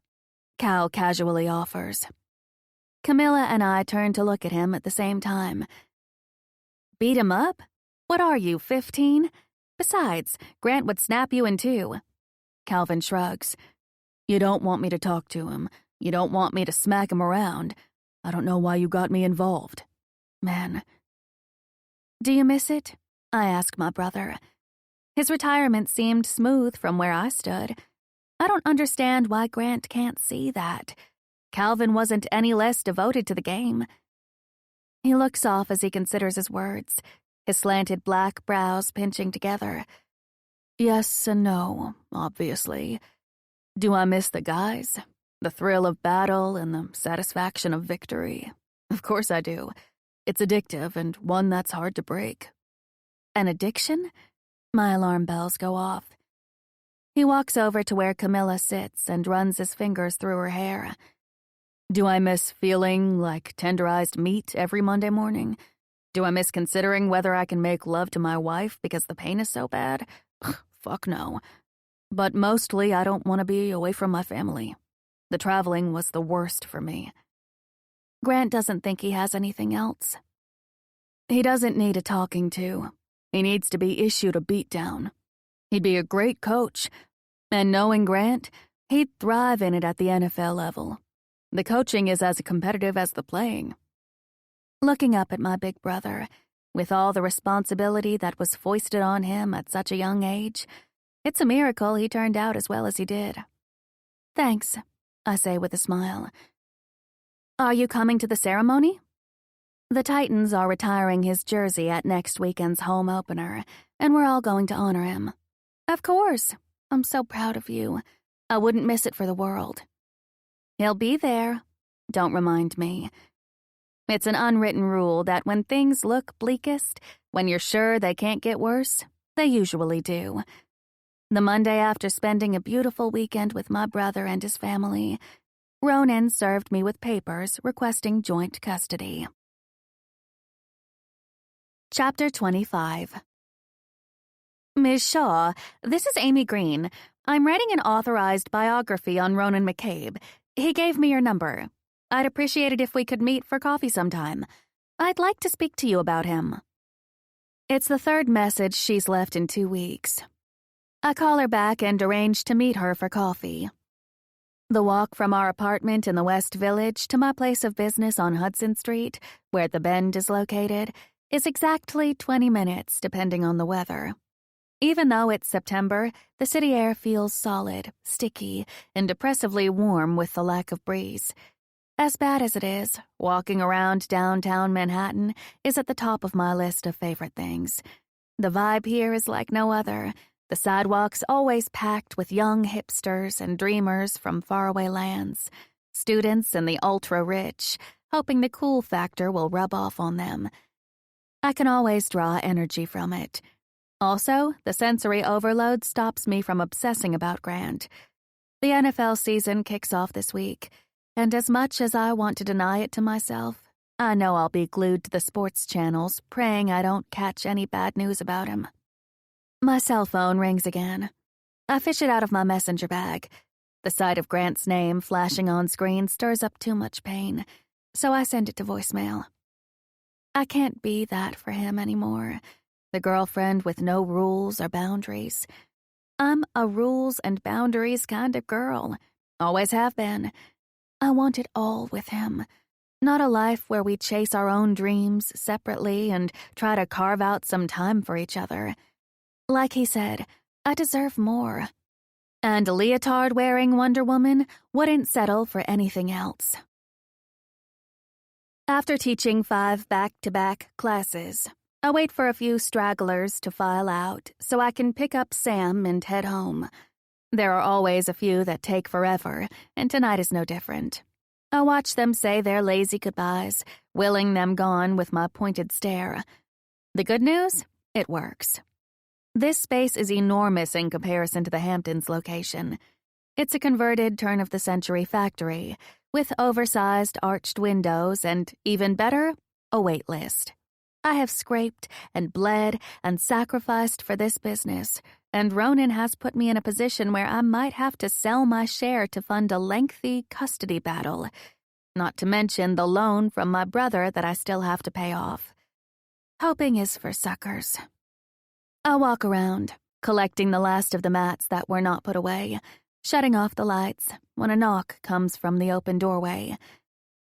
Cal casually offers. Camilla and I turn to look at him at the same time. Beat him up? What are you, 15? Besides, Grant would snap you in two. Calvin shrugs. You don't want me to talk to him. You don't want me to smack him around. I don't know why you got me involved. Man. Do you miss it? I ask my brother. His retirement seemed smooth from where I stood. I don't understand why Grant can't see that. Calvin wasn't any less devoted to the game. He looks off as he considers his words, his slanted black brows pinching together. Yes and no, obviously. Do I miss the guys? The thrill of battle and the satisfaction of victory? Of course I do. It's addictive and one that's hard to break. An addiction? My alarm bells go off. He walks over to where Camilla sits and runs his fingers through her hair. Do I miss feeling like tenderized meat every Monday morning? Do I miss considering whether I can make love to my wife because the pain is so bad? Ugh, fuck no. But mostly I don't want to be away from my family. The traveling was the worst for me. Grant doesn't think he has anything else. He doesn't need a talking to. He needs to be issued a beatdown. He'd be a great coach, and knowing Grant, he'd thrive in it at the NFL level. The coaching is as competitive as the playing. Looking up at my big brother, with all the responsibility that was foisted on him at such a young age, it's a miracle he turned out as well as he did. Thanks, I say with a smile. Are you coming to the ceremony? The Titans are retiring his jersey at next weekend's home opener, and we're all going to honor him. Of course. I'm so proud of you. I wouldn't miss it for the world. He'll be there. Don't remind me. It's an unwritten rule that when things look bleakest, when you're sure they can't get worse, they usually do. The Monday after spending a beautiful weekend with my brother and his family, Ronan served me with papers requesting joint custody. Chapter 25. Ms. Shaw, this is Amy Green. I'm writing an authorized biography on Ronan McCabe. He gave me your number. I'd appreciate it if we could meet for coffee sometime. I'd like to speak to you about him. It's the third message she's left in 2 weeks. I call her back and arrange to meet her for coffee. The walk from our apartment in the West Village to my place of business on Hudson Street, where the Bend is located, is exactly 20 minutes depending on the weather. Even though it's September, the city air feels solid, sticky, and oppressively warm with the lack of breeze. As bad as it is, walking around downtown Manhattan is at the top of my list of favorite things. The vibe here is like no other. The sidewalks always packed with young hipsters and dreamers from faraway lands, students and the ultra-rich, hoping the cool factor will rub off on them. I can always draw energy from it. Also, the sensory overload stops me from obsessing about Grant. The NFL season kicks off this week, and as much as I want to deny it to myself, I know I'll be glued to the sports channels, praying I don't catch any bad news about him. My cell phone rings again. I fish it out of my messenger bag. The sight of Grant's name flashing on screen stirs up too much pain, so I send it to voicemail. I can't be that for him anymore. The girlfriend with no rules or boundaries. I'm a rules and boundaries kind of girl. Always have been. I want it all with him. Not a life where we chase our own dreams separately and try to carve out some time for each other. Like he said, I deserve more. And a leotard-wearing Wonder Woman wouldn't settle for anything else. After teaching 5 back-to-back classes, I wait for a few stragglers to file out so I can pick up Sam and head home. There are always a few that take forever, and tonight is no different. I watch them say their lazy goodbyes, willing them gone with my pointed stare. The good news? It works. This space is enormous in comparison to the Hamptons location. It's a converted turn-of-the-century factory, with oversized arched windows and, even better, a wait list. I have scraped and bled and sacrificed for this business, and Ronan has put me in a position where I might have to sell my share to fund a lengthy custody battle, not to mention the loan from my brother that I still have to pay off. Hoping is for suckers. I walk around, collecting the last of the mats that were not put away, shutting off the lights when a knock comes from the open doorway.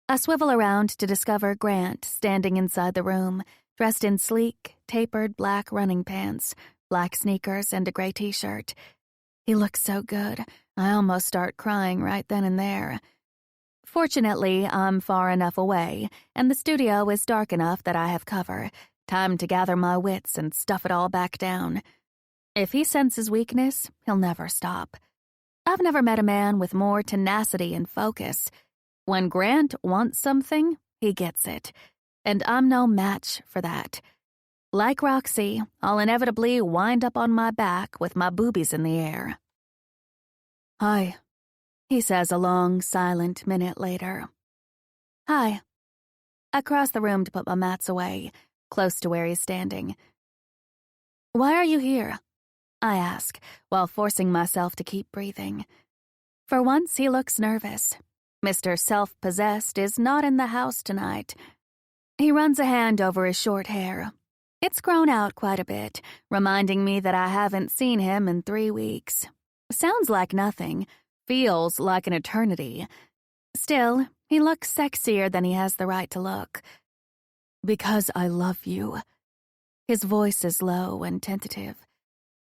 I swivel around to discover Grant standing inside the room, dressed in sleek, tapered black running pants, black sneakers, and a gray t-shirt. He looks so good, I almost start crying right then and there. Fortunately, I'm far enough away, and the studio is dark enough that I have cover. Time to gather my wits and stuff it all back down. If he senses weakness, he'll never stop. I've never met a man with more tenacity and focus. When Grant wants something, he gets it. And I'm no match for that. Like Roxy, I'll inevitably wind up on my back with my boobies in the air. "Hi," he says a long, silent minute later. "Hi." I cross the room to put my mats away, close to where he's standing. "Why are you here?" I ask, while forcing myself to keep breathing. For once, he looks nervous. Mr. Self-Possessed is not in the house tonight. He runs a hand over his short hair. It's grown out quite a bit, reminding me that I haven't seen him in 3 weeks. Sounds like nothing, feels like an eternity. Still, he looks sexier than he has the right to look. "Because I love you." His voice is low and tentative.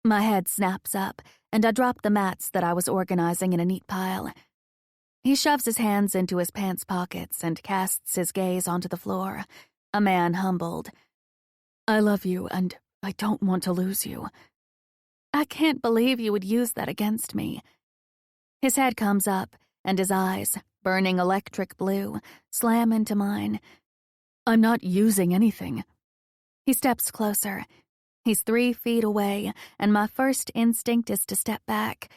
My head snaps up, and I drop the mats that I was organizing in a neat pile. He shoves his hands into his pants pockets and casts his gaze onto the floor, a man humbled. "I love you, and I don't want to lose you." I can't believe you would use that against me. His head comes up, and his eyes, burning electric blue, slam into mine. "I'm not using anything." He steps closer. He's 3 feet away, and my first instinct is to step back.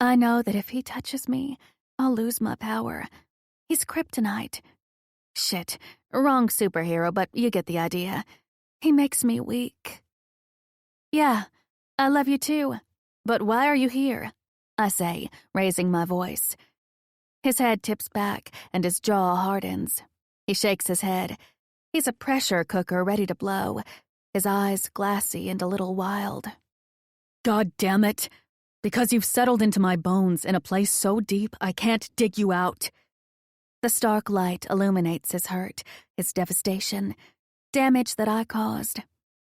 I know that if he touches me, I'll lose my power. He's kryptonite. Shit, wrong superhero, but you get the idea. He makes me weak. "Yeah, I love you too. But why are you here?" I say, raising my voice. His head tips back, and his jaw hardens. He shakes his head. He's a pressure cooker ready to blow. his eyes glassy and a little wild. God damn it! Because you've settled into my bones in a place so deep I can't dig you out. The stark light illuminates his hurt, his devastation, damage that I caused.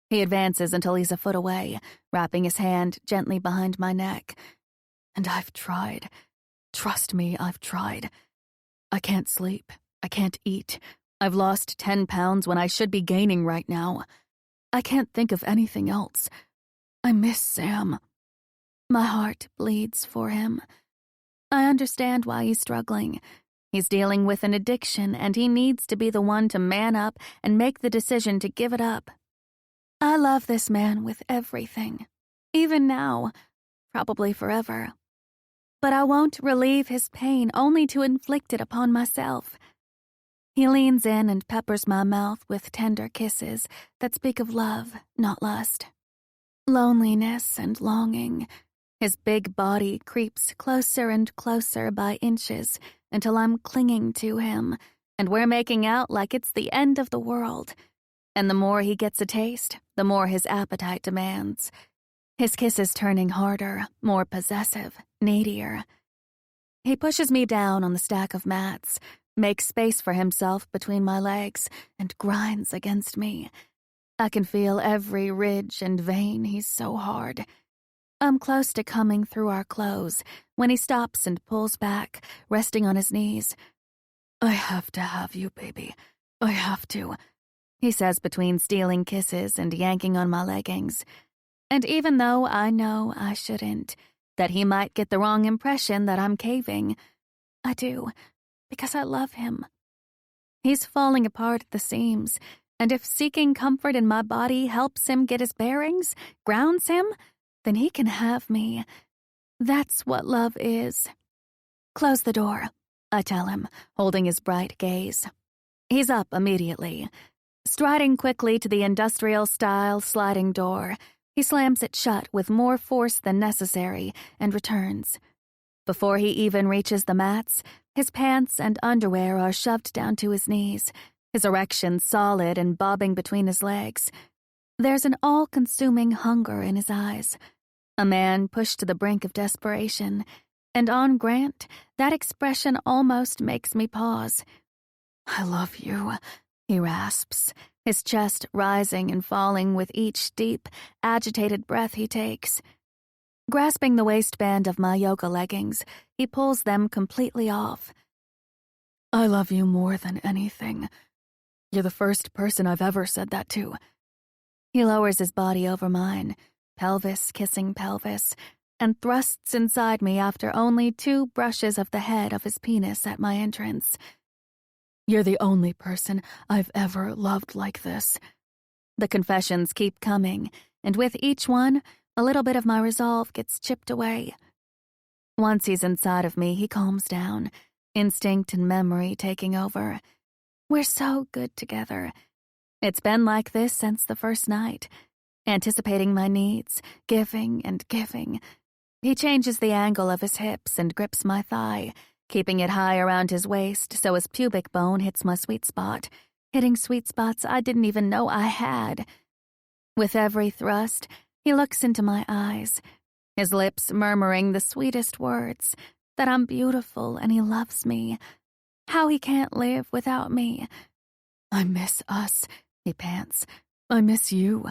He advances until he's a foot away, wrapping his hand gently behind my neck. And I've tried. Trust me, I've tried. I can't sleep. I can't eat. I've lost 10 pounds when I should be gaining right now. I can't think of anything else. I miss Sam. My heart bleeds for him. I understand why he's struggling. He's dealing with an addiction, and he needs to be the one to man up and make the decision to give it up. I love this man with everything. Even now. Probably forever. But I won't relieve his pain only to inflict it upon myself. He leans in and peppers my mouth with tender kisses that speak of love, not lust. Loneliness and longing. His big body creeps closer and closer by inches until I'm clinging to him, and we're making out like it's the end of the world. And the more he gets a taste, the more his appetite demands. His kisses turning harder, more possessive, needier. He pushes me down on the stack of mats, makes space for himself between my legs, and grinds against me. I can feel every ridge and vein, he's so hard. I'm close to coming through our clothes when he stops and pulls back, resting on his knees. I have to have you, baby. I have to, he says between stealing kisses and yanking on my leggings. And even though I know I shouldn't, that he might get the wrong impression that I'm caving, I do, because I love him. He's falling apart at the seams, and if seeking comfort in my body helps him get his bearings, grounds him, then he can have me. That's what love is. Close the door, I tell him, holding his bright gaze. He's up immediately. Striding quickly to the industrial-style sliding door, he slams it shut with more force than necessary and returns. Before he even reaches the mats, his pants and underwear are shoved down to his knees, his erection solid and bobbing between his legs. There's an all-consuming hunger in his eyes, a man pushed to the brink of desperation, and on Grant, that expression almost makes me pause. I love you, he rasps, his chest rising and falling with each deep, agitated breath he takes. Grasping the waistband of my yoga leggings, he pulls them completely off. I love you more than anything. You're the first person I've ever said that to. He lowers his body over mine, pelvis kissing pelvis, and thrusts inside me after only 2 brushes of the head of his penis at my entrance. You're the only person I've ever loved like this. The confessions keep coming, and with each one, a little bit of my resolve gets chipped away. Once he's inside of me, he calms down, instinct and memory taking over. We're so good together. It's been like this since the first night, anticipating my needs, giving and giving. He changes the angle of his hips and grips my thigh, keeping it high around his waist so his pubic bone hits my sweet spot, hitting sweet spots I didn't even know I had. With every thrust, he looks into my eyes, his lips murmuring the sweetest words, that I'm beautiful and he loves me, how he can't live without me. I miss us, he pants. I miss you.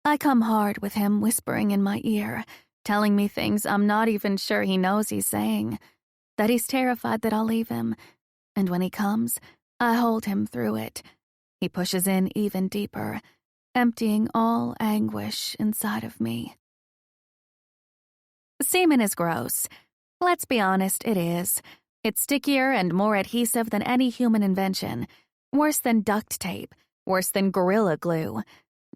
I come hard with him whispering in my ear, telling me things I'm not even sure he knows he's saying, that he's terrified that I'll leave him, and when he comes, I hold him through it. He pushes in even deeper, emptying all anguish inside of me. Semen is gross. Let's be honest, it is. It's stickier and more adhesive than any human invention. Worse than duct tape. Worse than Gorilla Glue.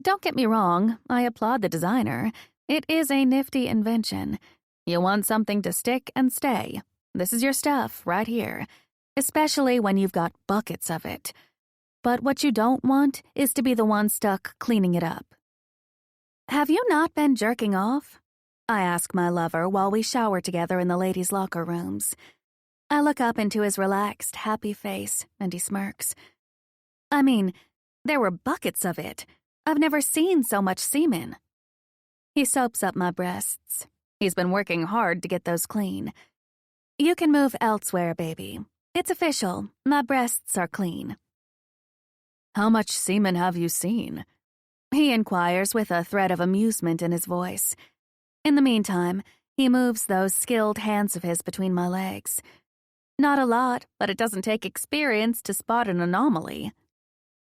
Don't get me wrong, I applaud the designer. It is a nifty invention. You want something to stick and stay. This is your stuff right here, especially when you've got buckets of it. But what you don't want is to be the one stuck cleaning it up. Have you not been jerking off? I ask my lover while we shower together in the ladies' locker rooms. I look up into his relaxed, happy face, and he smirks. I mean, there were buckets of it. I've never seen so much semen. He soaps up my breasts. He's been working hard to get those clean. You can move elsewhere, baby. It's official. My breasts are clean. How much semen have you seen? He inquires with a thread of amusement in his voice. In the meantime, he moves those skilled hands of his between my legs. Not a lot, but it doesn't take experience to spot an anomaly.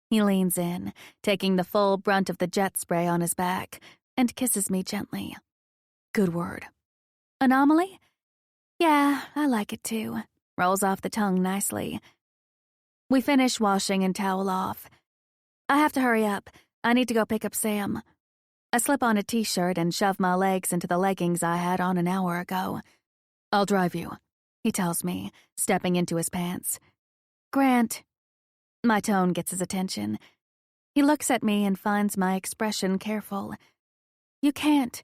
He leans in, taking the full brunt of the jet spray on his back, and kisses me gently. Good word. Anomaly? Yeah, I like it too. Rolls off the tongue nicely. We finish washing and towel off. I have to hurry up. I need to go pick up Sam. I slip on a t-shirt and shove my legs into the leggings I had on an hour ago. I'll drive you, he tells me, stepping into his pants. Grant. My tone gets his attention. He looks at me and finds my expression careful. You can't.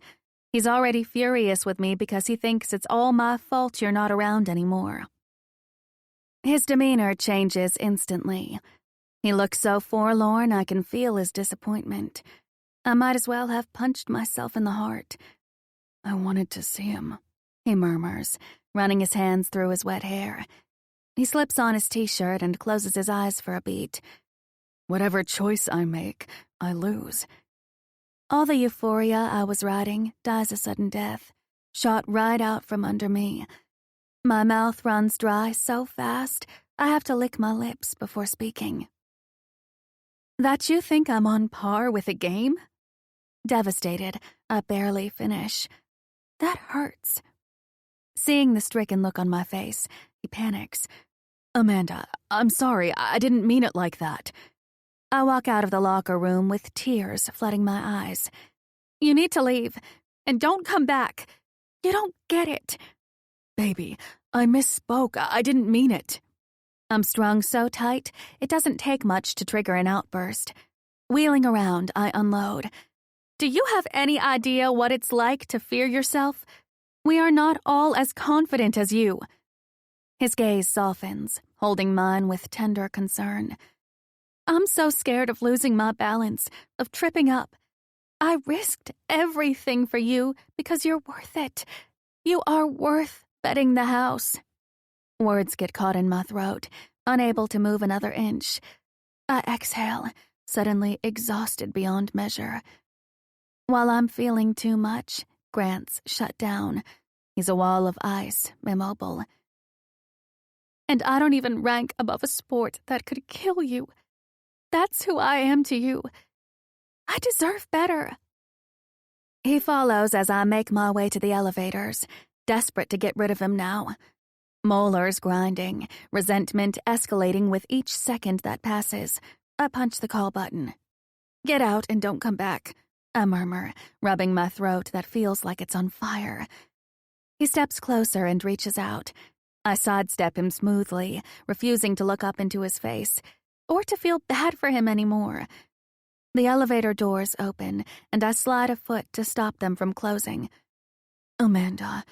He's already furious with me because he thinks it's all my fault you're not around anymore. His demeanor changes instantly. He looks so forlorn I can feel his disappointment. I might as well have punched myself in the heart. I wanted to see him, he murmurs, running his hands through his wet hair. He slips on his t-shirt and closes his eyes for a beat. Whatever choice I make, I lose. All the euphoria I was riding dies a sudden death, shot right out from under me. My mouth runs dry so fast, I have to lick my lips before speaking. That you think I'm on par with a game? Devastated, I barely finish. That hurts. Seeing the stricken look on my face, he panics. Amanda, I'm sorry, I didn't mean it like that. I walk out of the locker room with tears flooding my eyes. You need to leave, and don't come back. You don't get it. Baby, I misspoke. I didn't mean it. I'm strung so tight, it doesn't take much to trigger an outburst. Wheeling around, I unload. Do you have any idea what it's like to fear yourself? We are not all as confident as you. His gaze softens, holding mine with tender concern. I'm so scared of losing my balance, of tripping up. I risked everything for you because you're worth it. You are worth betting the house. Words get caught in my throat, unable to move another inch. I exhale, suddenly exhausted beyond measure. While I'm feeling too much, Grant's shut down. He's a wall of ice, immobile. And I don't even rank above a sport that could kill you. That's who I am to you. I deserve better. He follows as I make my way to the elevators, desperate to get rid of him now. Molars grinding, resentment escalating with each second that passes. I punch the call button. Get out and don't come back, I murmur, rubbing my throat that feels like it's on fire. He steps closer and reaches out. I sidestep him smoothly, refusing to look up into his face, or to feel bad for him anymore. The elevator doors open, and I slide a foot to stop them from closing. Amanda,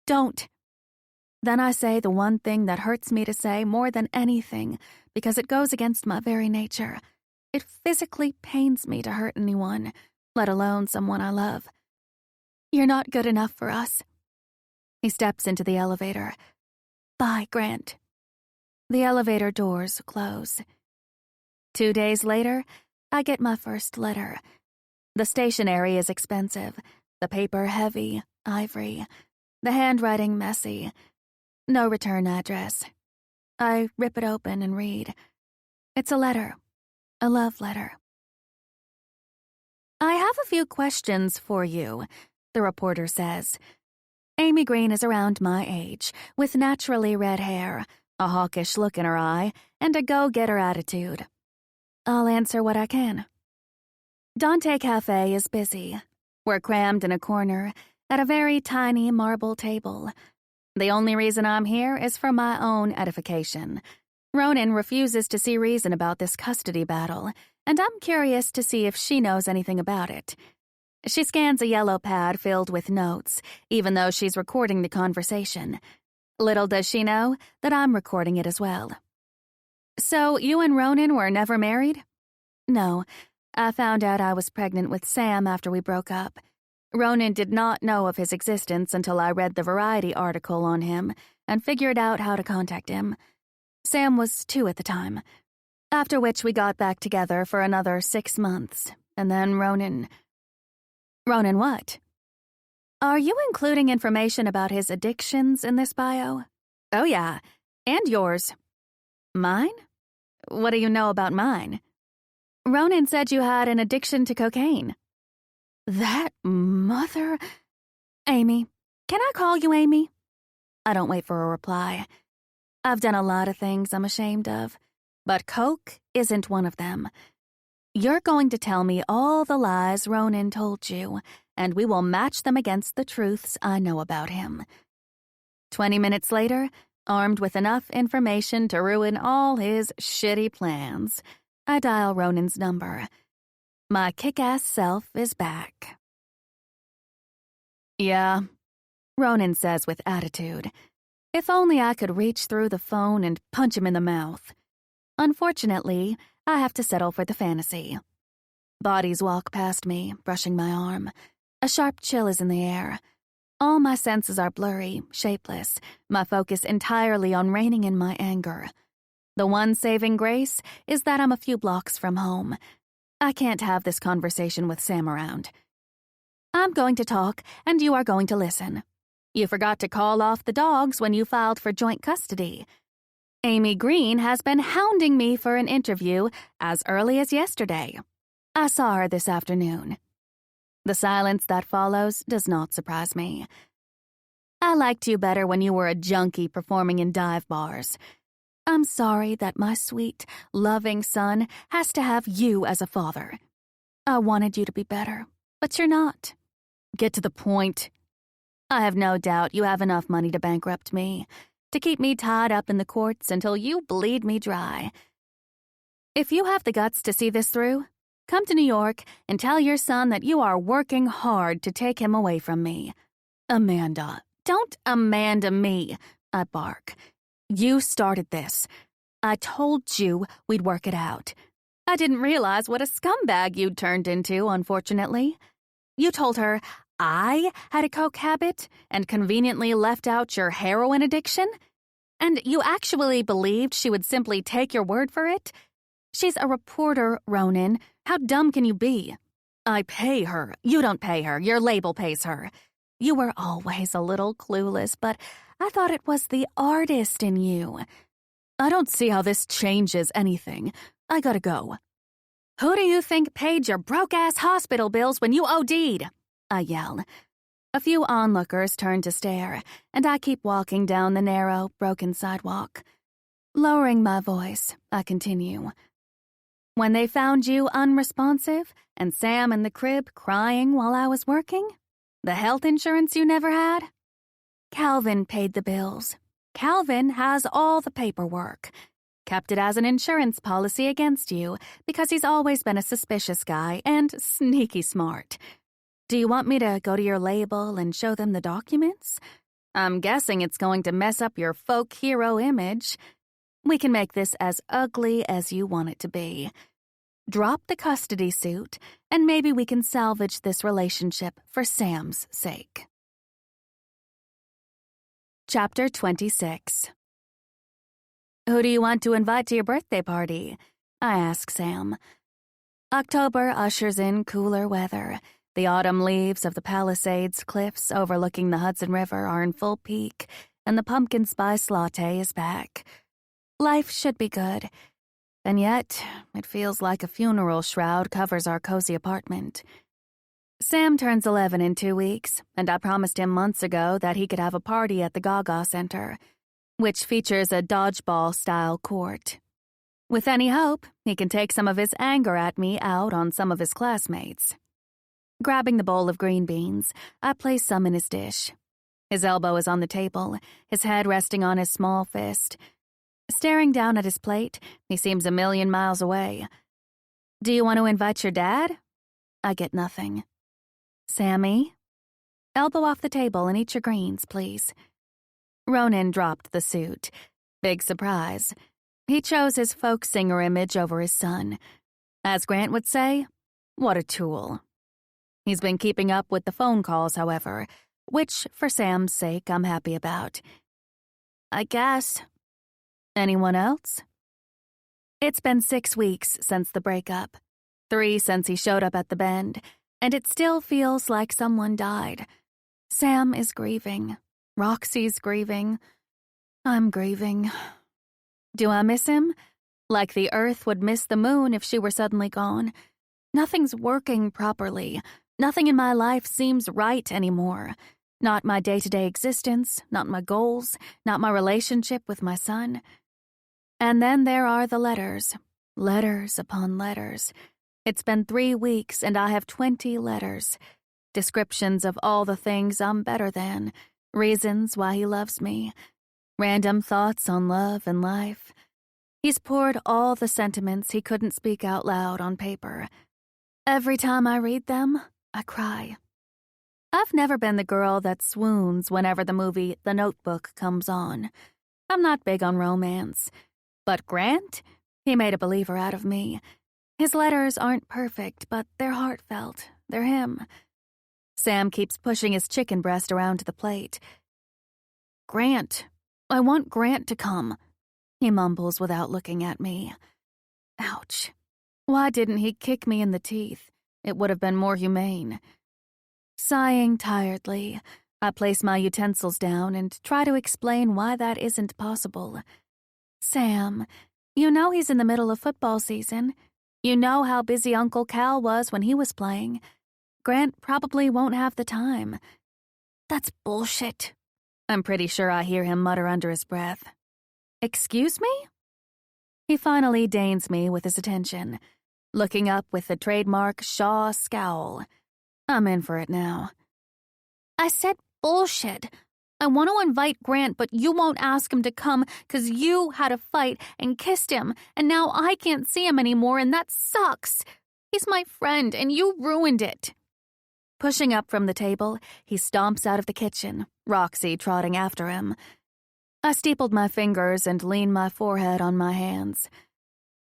Don't. Then I say the one thing that hurts me to say more than anything, because it goes against my very nature. It physically pains me to hurt anyone, let alone someone I love. You're not good enough for us. He steps into the elevator. Bye, Grant. The elevator doors close. 2 days later, I get my first letter. The stationery is expensive, the paper heavy, ivory, the handwriting messy. No return address. I rip it open and read. It's a letter. A love letter. I have a few questions for you, the reporter says. Amy Green is around my age, with naturally red hair, a hawkish look in her eye, and a go-getter attitude. I'll answer what I can. Dante Cafe is busy. We're crammed in a corner, at a very tiny marble table. The only reason I'm here is for my own edification. Ronan refuses to see reason about this custody battle, and I'm curious to see if she knows anything about it. She scans a yellow pad filled with notes, even though she's recording the conversation. Little does she know that I'm recording it as well. So you and Ronan were never married? No, I found out I was pregnant with Sam after we broke up. Ronan did not know of his existence until I read the Variety article on him and figured out how to contact him. Sam was 2 at the time. After which we got back together for another 6 months, and then Ronan... Ronan what? Are you including information about his addictions in this bio? Oh yeah, and yours. Mine? What do you know about mine? Ronan said you had an addiction to cocaine. That mother... Amy, can I call you Amy? I don't wait for a reply. I've done a lot of things I'm ashamed of, but coke isn't one of them. You're going to tell me all the lies Ronan told you, and we will match them against the truths I know about him. 20 minutes later, armed with enough information to ruin all his shitty plans, I dial Ronan's number. My kick-ass self is back. Yeah, Ronan says with attitude. If only I could reach through the phone and punch him in the mouth. Unfortunately, I have to settle for the fantasy. Bodies walk past me, brushing my arm. A sharp chill is in the air. All my senses are blurry, shapeless, my focus entirely on reining in my anger. The one saving grace is that I'm a few blocks from home. I can't have this conversation with Sam around. I'm going to talk, and you are going to listen. You forgot to call off the dogs when you filed for joint custody. Amy Green has been hounding me for an interview as early as yesterday. I saw her this afternoon. The silence that follows does not surprise me. I liked you better when you were a junkie performing in dive bars. I'm sorry that my sweet, loving son has to have you as a father. I wanted you to be better, but you're not. Get to the point. I have no doubt you have enough money to bankrupt me, to keep me tied up in the courts until you bleed me dry. If you have the guts to see this through, come to New York and tell your son that you are working hard to take him away from me. Amanda, don't Amanda me, I bark. You started this. I told you we'd work it out. I didn't realize what a scumbag you'd turned into, unfortunately. You told her I had a coke habit and conveniently left out your heroin addiction? And you actually believed she would simply take your word for it? She's a reporter, Ronan. How dumb can you be? I pay her. You don't pay her. Your label pays her. You were always a little clueless, but I thought it was the artist in you. I don't see how this changes anything. I gotta go. Who do you think paid your broke-ass hospital bills when you OD'd? I yell. A few onlookers turn to stare, and I keep walking down the narrow, broken sidewalk. Lowering my voice, I continue. When they found you unresponsive and Sam in the crib crying while I was working? The health insurance you never had? Calvin paid the bills. Calvin has all the paperwork. Kept it as an insurance policy against you because he's always been a suspicious guy and sneaky smart. Do you want me to go to your label and show them the documents? I'm guessing it's going to mess up your folk hero image. We can make this as ugly as you want it to be. Drop the custody suit, and maybe we can salvage this relationship for Sam's sake. Chapter 26. Who do you want to invite to your birthday party? I ask Sam. October ushers in cooler weather. The autumn leaves of the Palisades cliffs overlooking the Hudson River are in full peak, and the pumpkin spice latte is back. Life should be good, and yet it feels like a funeral shroud covers our cozy apartment. Sam turns 11 in 2 weeks, and I promised him months ago that he could have a party at the Gaga Center, which features a dodgeball-style court. With any hope, he can take some of his anger at me out on some of his classmates. Grabbing the bowl of green beans, I place some in his dish. His elbow is on the table, his head resting on his small fist. Staring down at his plate, he seems a million miles away. Do you want to invite your dad? I get nothing. Sammy? Elbow off the table and eat your greens, please. Ronan dropped the suit. Big surprise. He chose his folk singer image over his son. As Grant would say, What a tool. He's been keeping up with the phone calls, however, which, for Sam's sake, I'm happy about. I guess. Anyone else? It's been 6 weeks since the breakup, 3 since he showed up at the Bend, and it still feels like someone died. Sam is grieving. Roxy's grieving. I'm grieving. Do I miss him? Like the Earth would miss the moon if she were suddenly gone. Nothing's working properly. Nothing in my life seems right anymore. Not my day-to-day existence, not my goals, not my relationship with my son. And then there are the letters. Letters upon letters. It's been 3 weeks and I have 20 letters. Descriptions of all the things I'm better than. Reasons why he loves me. Random thoughts on love and life. He's poured all the sentiments he couldn't speak out loud on paper. Every time I read them, I cry. I've never been the girl that swoons whenever the movie The Notebook comes on. I'm not big on romance. But Grant? He made a believer out of me. His letters aren't perfect, but they're heartfelt. They're him. Sam keeps pushing his chicken breast around the plate. Grant. I want Grant to come. He mumbles without looking at me. Ouch. Why didn't he kick me in the teeth? It would have been more humane. Sighing tiredly, I place my utensils down and try to explain why that isn't possible. Sam, you know he's in the middle of football season. You know how busy Uncle Cal was when he was playing. Grant probably won't have the time. That's bullshit. I'm pretty sure I hear him mutter under his breath. Excuse me? He finally deigns me with his attention, looking up with the trademark Shaw scowl. I'm in for it now. I said bullshit. I want to invite Grant, but you won't ask him to come because you had a fight and kissed him, and now I can't see him anymore, and that sucks. He's my friend, and you ruined it. Pushing up from the table, he stomps out of the kitchen, Roxy trotting after him. I steepled my fingers and leaned my forehead on my hands.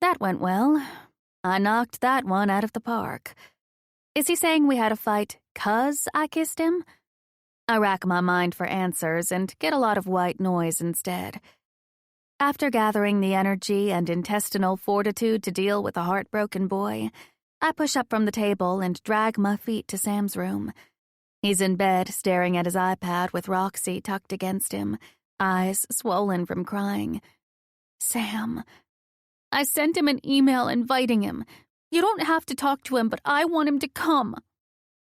That went well. I knocked that one out of the park. Is he saying we had a fight 'cause I kissed him? I rack my mind for answers and get a lot of white noise instead. After gathering the energy and intestinal fortitude to deal with a heartbroken boy, I push up from the table and drag my feet to Sam's room. He's in bed, staring at his iPad with Roxy tucked against him, eyes swollen from crying. Sam. I sent him an email inviting him. You don't have to talk to him, but I want him to come.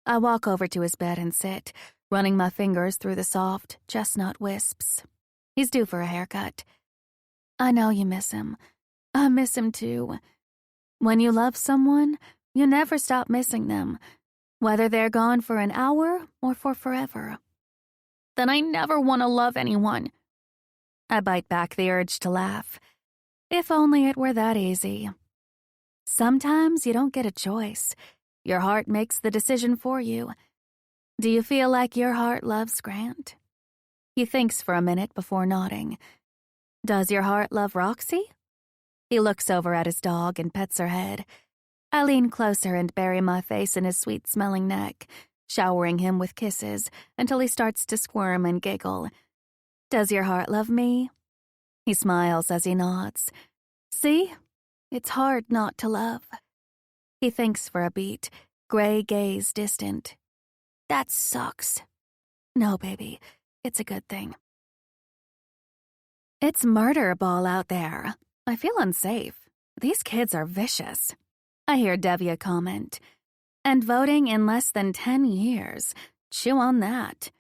I walk over to his bed and sit, running my fingers through the soft chestnut wisps. He's due for a haircut. I know you miss him. I miss him too. When you love someone, you never stop missing them, whether they're gone for an hour or for forever. Then I never want to love anyone. I bite back the urge to laugh. If only it were that easy. Sometimes you don't get a choice. Your heart makes the decision for you. Do you feel like your heart loves Grant? He thinks for a minute before nodding. Does your heart love Roxy? He looks over at his dog and pets her head. I lean closer and bury my face in his sweet-smelling neck, showering him with kisses until he starts to squirm and giggle. Does your heart love me? He smiles as he nods. See? It's hard not to love. He thinks for a beat, gray gaze distant. That sucks. No, baby, it's a good thing. It's murder ball out there. I feel unsafe. These kids are vicious. I hear Devia comment. And voting in less than 10 years. Chew on that.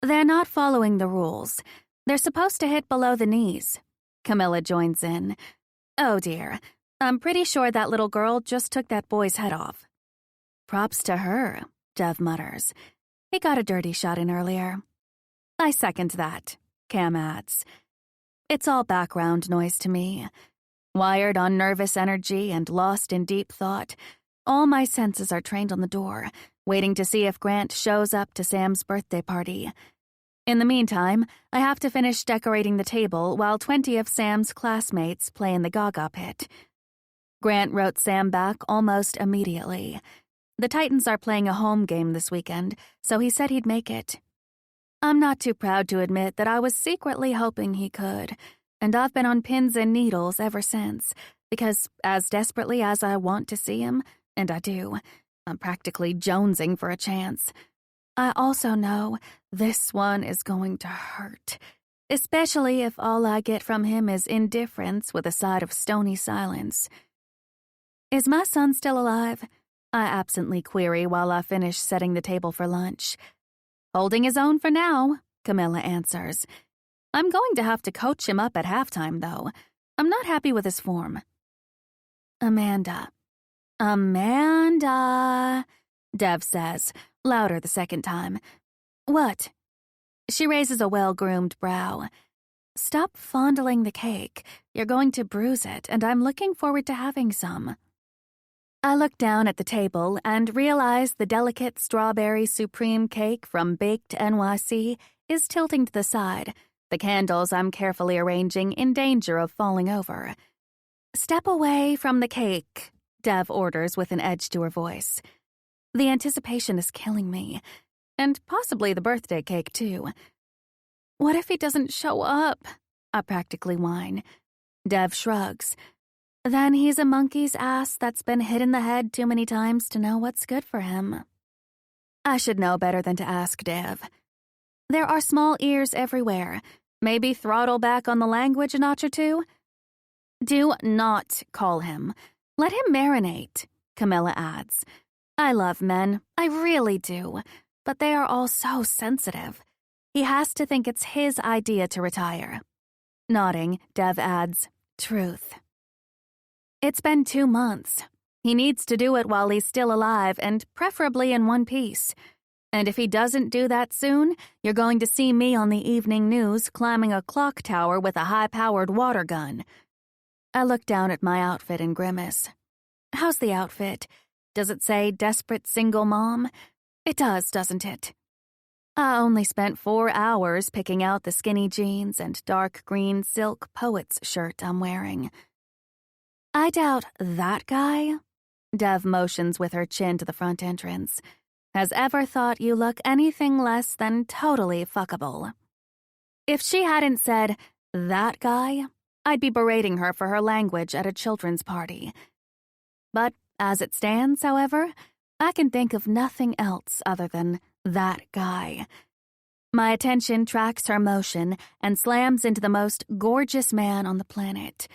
They're not following the rules. They're supposed to hit below the knees. Camilla joins in. Oh dear, I'm pretty sure that little girl just took that boy's head off. Props to her, Dev mutters. He got a dirty shot in earlier. I second that, Cam adds. It's all background noise to me. Wired on nervous energy and lost in deep thought, all my senses are trained on the door, waiting to see if Grant shows up to Sam's birthday party. In the meantime, I have to finish decorating the table while 20 of Sam's classmates play in the Gaga pit. Grant wrote Sam back almost immediately. The Titans are playing a home game this weekend, so he said he'd make it. I'm not too proud to admit that I was secretly hoping he could, and I've been on pins and needles ever since, because as desperately as I want to see him, and I do, I'm practically jonesing for a chance. I also know this one is going to hurt, especially if all I get from him is indifference with a side of stony silence. Is my son still alive? I absently query while I finish setting the table for lunch. Holding his own for now, Camilla answers. I'm going to have to coach him up at halftime, though. I'm not happy with his form. Amanda, Dev says, louder the second time. What? She raises a well-groomed brow. Stop fondling the cake. You're going to bruise it, and I'm looking forward to having some. I look down at the table and realize the delicate strawberry supreme cake from Baked NYC is tilting to the side, the candles I'm carefully arranging in danger of falling over. Step away from the cake, Dev orders with an edge to her voice. The anticipation is killing me, and possibly the birthday cake, too. What if he doesn't show up? I practically whine. Dev shrugs. Then he's a monkey's ass that's been hit in the head too many times to know what's good for him. I should know better than to ask Dev. There are small ears everywhere. Maybe throttle back on the language a notch or two? Do not call him. Let him marinate, Camilla adds. I love men, I really do, but they are all so sensitive. He has to think it's his idea to retire. Nodding, Dev adds, truth. It's been 2 months. He needs to do it while he's still alive and preferably in one piece. And if he doesn't do that soon, you're going to see me on the evening news climbing a clock tower with a high-powered water gun. I look down at my outfit and grimace. How's the outfit? Does it say desperate single mom? It does, doesn't it? I only spent 4 hours picking out the skinny jeans and dark green silk poet's shirt I'm wearing. I doubt that guy, Dev motions with her chin to the front entrance, has ever thought you look anything less than totally fuckable. If she hadn't said, that guy, I'd be berating her for her language at a children's party. But as it stands, however, I can think of nothing else other than that guy. My attention tracks her motion and slams into the most gorgeous man on the planet.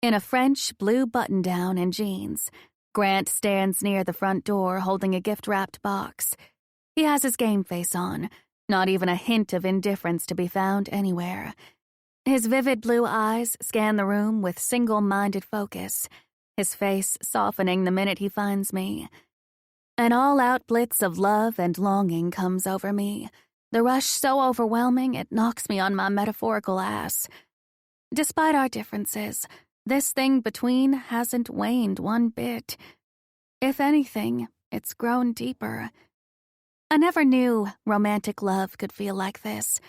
In a French blue button-down and jeans, Grant stands near the front door holding a gift-wrapped box. He has his game face on, not even a hint of indifference to be found anywhere. His vivid blue eyes scan the room with single-minded focus, his face softening the minute he finds me. An all-out blitz of love and longing comes over me, the rush so overwhelming it knocks me on my metaphorical ass. Despite our differences, this thing between hasn't waned one bit. If anything, it's grown deeper. I never knew romantic love could feel like this,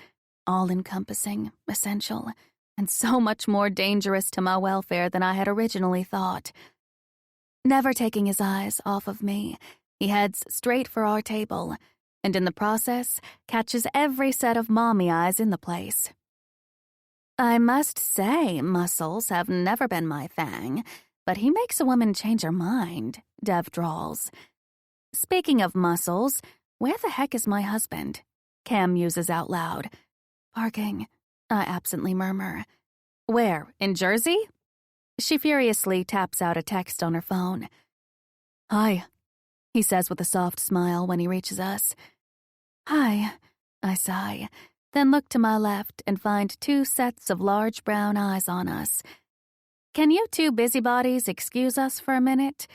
all-encompassing, essential, and so much more dangerous to my welfare than I had originally thought. Never taking his eyes off of me, he heads straight for our table, and in the process, catches every set of mommy eyes in the place. I must say, muscles have never been my thing, but he makes a woman change her mind, Dev drawls. Speaking of muscles, where the heck is my husband? Cam muses out loud. Parking, I absently murmur. Where, in Jersey? She furiously taps out a text on her phone. Hi, he says with a soft smile when he reaches us. Hi, I sigh, then look to my left and find 2 sets of large brown eyes on us. Can you 2 busybodies excuse us for a minute?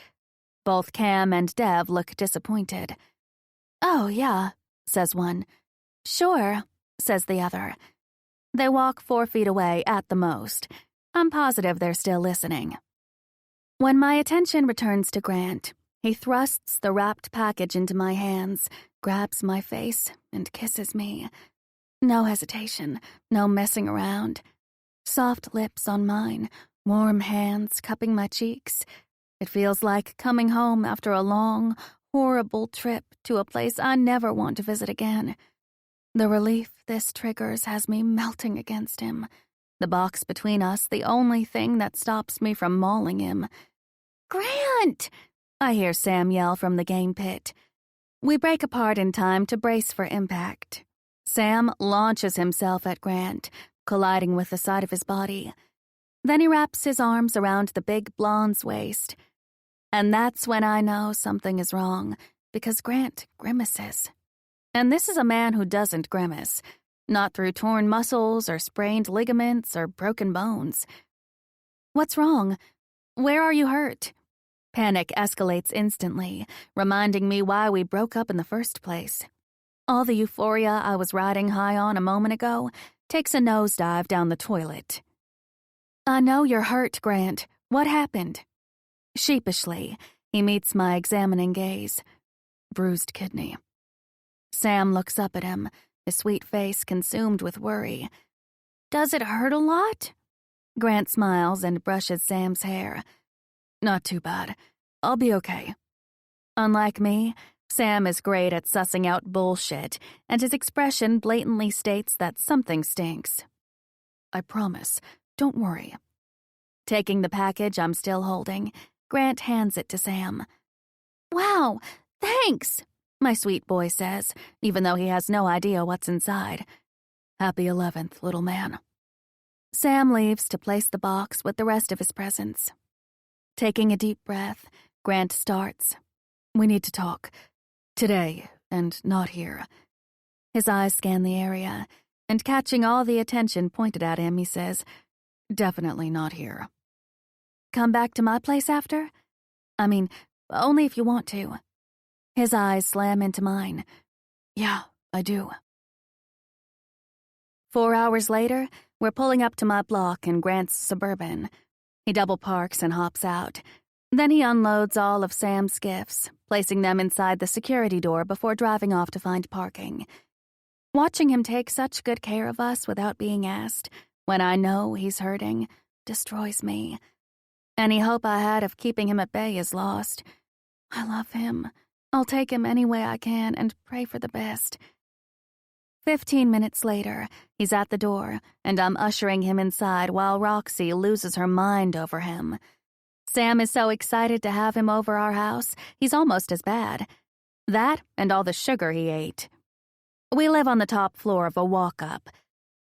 Both Cam and Dev look disappointed. Oh, yeah, says one. Sure, says the other. They walk 4 feet away at the most. I'm positive they're still listening. When my attention returns to Grant, he thrusts the wrapped package into my hands, grabs my face, and kisses me. No hesitation, no messing around. Soft lips on mine, warm hands cupping my cheeks, It feels like coming home after a long, horrible trip to a place I never want to visit again. The relief this triggers has me melting against him. The box between us, the only thing that stops me from mauling him. "Grant!" I hear Sam yell from the game pit. We break apart in time to brace for impact. Sam launches himself at Grant, colliding with the side of his body. Then he wraps his arms around the big blonde's waist. And that's when I know something is wrong, because Grant grimaces. And this is a man who doesn't grimace, not through torn muscles or sprained ligaments or broken bones. "What's wrong? Where are you hurt?" Panic escalates instantly, reminding me why we broke up in the first place. All the euphoria I was riding high on a moment ago takes a nosedive down the toilet. "I know you're hurt, Grant. What happened?" Sheepishly, he meets my examining gaze. "Bruised kidney." Sam looks up at him, his sweet face consumed with worry. "Does it hurt a lot?" Grant smiles and brushes Sam's hair. "Not too bad. I'll be okay." Unlike me, Sam is great at sussing out bullshit, and his expression blatantly states that something stinks. "I promise. Don't worry." Taking the package I'm still holding, Grant hands it to Sam. "Wow, thanks," my sweet boy says, even though he has no idea what's inside. "Happy 11th, little man." Sam leaves to place the box with the rest of his presents. Taking a deep breath, Grant starts. "We need to talk. Today, and not here." His eyes scan the area, and catching all the attention pointed at him, he says, "Definitely not here." "Come back to my place after? I mean, only if you want to." His eyes slam into mine. "Yeah, I do." 4 hours later, we're pulling up to my block in Grant's Suburban. He double parks and hops out. Then he unloads all of Sam's gifts, placing them inside the security door before driving off to find parking. Watching him take such good care of us without being asked, when I know he's hurting, destroys me. Any hope I had of keeping him at bay is lost. I love him. I'll take him any way I can and pray for the best. 15 minutes later, he's at the door, and I'm ushering him inside while Roxy loses her mind over him. Sam is so excited to have him over our house, he's almost as bad. That and all the sugar he ate. We live on the top floor of a walk-up.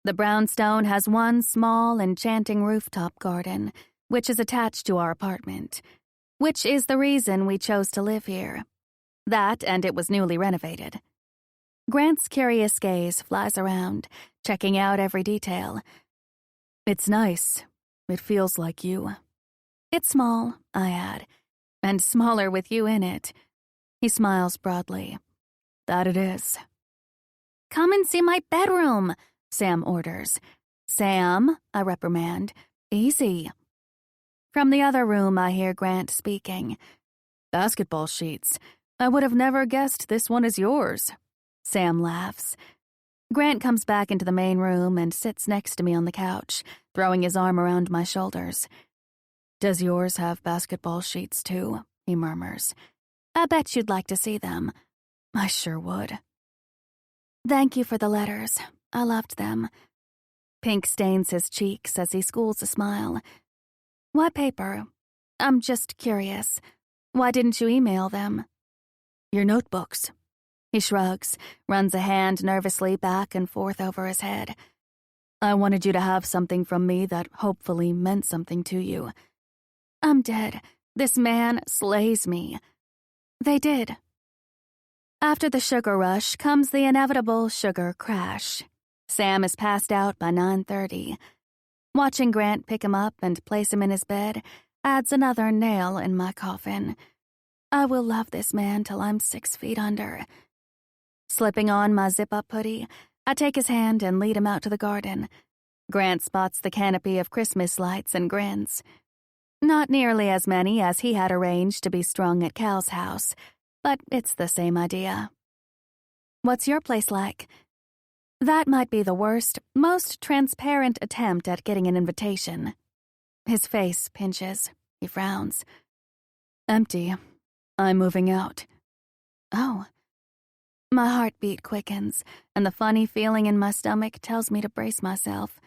The brownstone has one small, enchanting rooftop garden, which is attached to our apartment, which is the reason we chose to live here. That and it was newly renovated. Grant's curious gaze flies around, checking out every detail. "It's nice. It feels like you." "It's small," I add, "and smaller with you in it." He smiles broadly. "That it is." "Come and see my bedroom," Sam orders. "Sam," I reprimand, "easy." From the other room, I hear Grant speaking. "Basketball sheets. I would have never guessed this one is yours." Sam laughs. Grant comes back into the main room and sits next to me on the couch, throwing his arm around my shoulders. "Does yours have basketball sheets too?" he murmurs. "I bet you'd like to see them." "I sure would." "Thank you for the letters. I loved them." Pink stains his cheeks as he schools a smile. "What paper? I'm just curious. Why didn't you email them?" "Your notebooks." He shrugs, runs a hand nervously back and forth over his head. "I wanted you to have something from me that hopefully meant something to you." I'm dead. This man slays me. They did. After the sugar rush comes the inevitable sugar crash. Sam is passed out by 9:30. Watching Grant pick him up and place him in his bed adds another nail in my coffin. I will love this man till I'm 6 feet under. Slipping on my zip-up hoodie, I take his hand and lead him out to the garden. Grant spots the canopy of Christmas lights and grins. Not nearly as many as he had arranged to be strung at Cal's house, but it's the same idea. "What's your place like?" That might be the worst, most transparent attempt at getting an invitation. His face pinches. He frowns. Empty. I'm moving out. Oh. My heartbeat quickens, and the funny feeling in my stomach tells me to brace myself.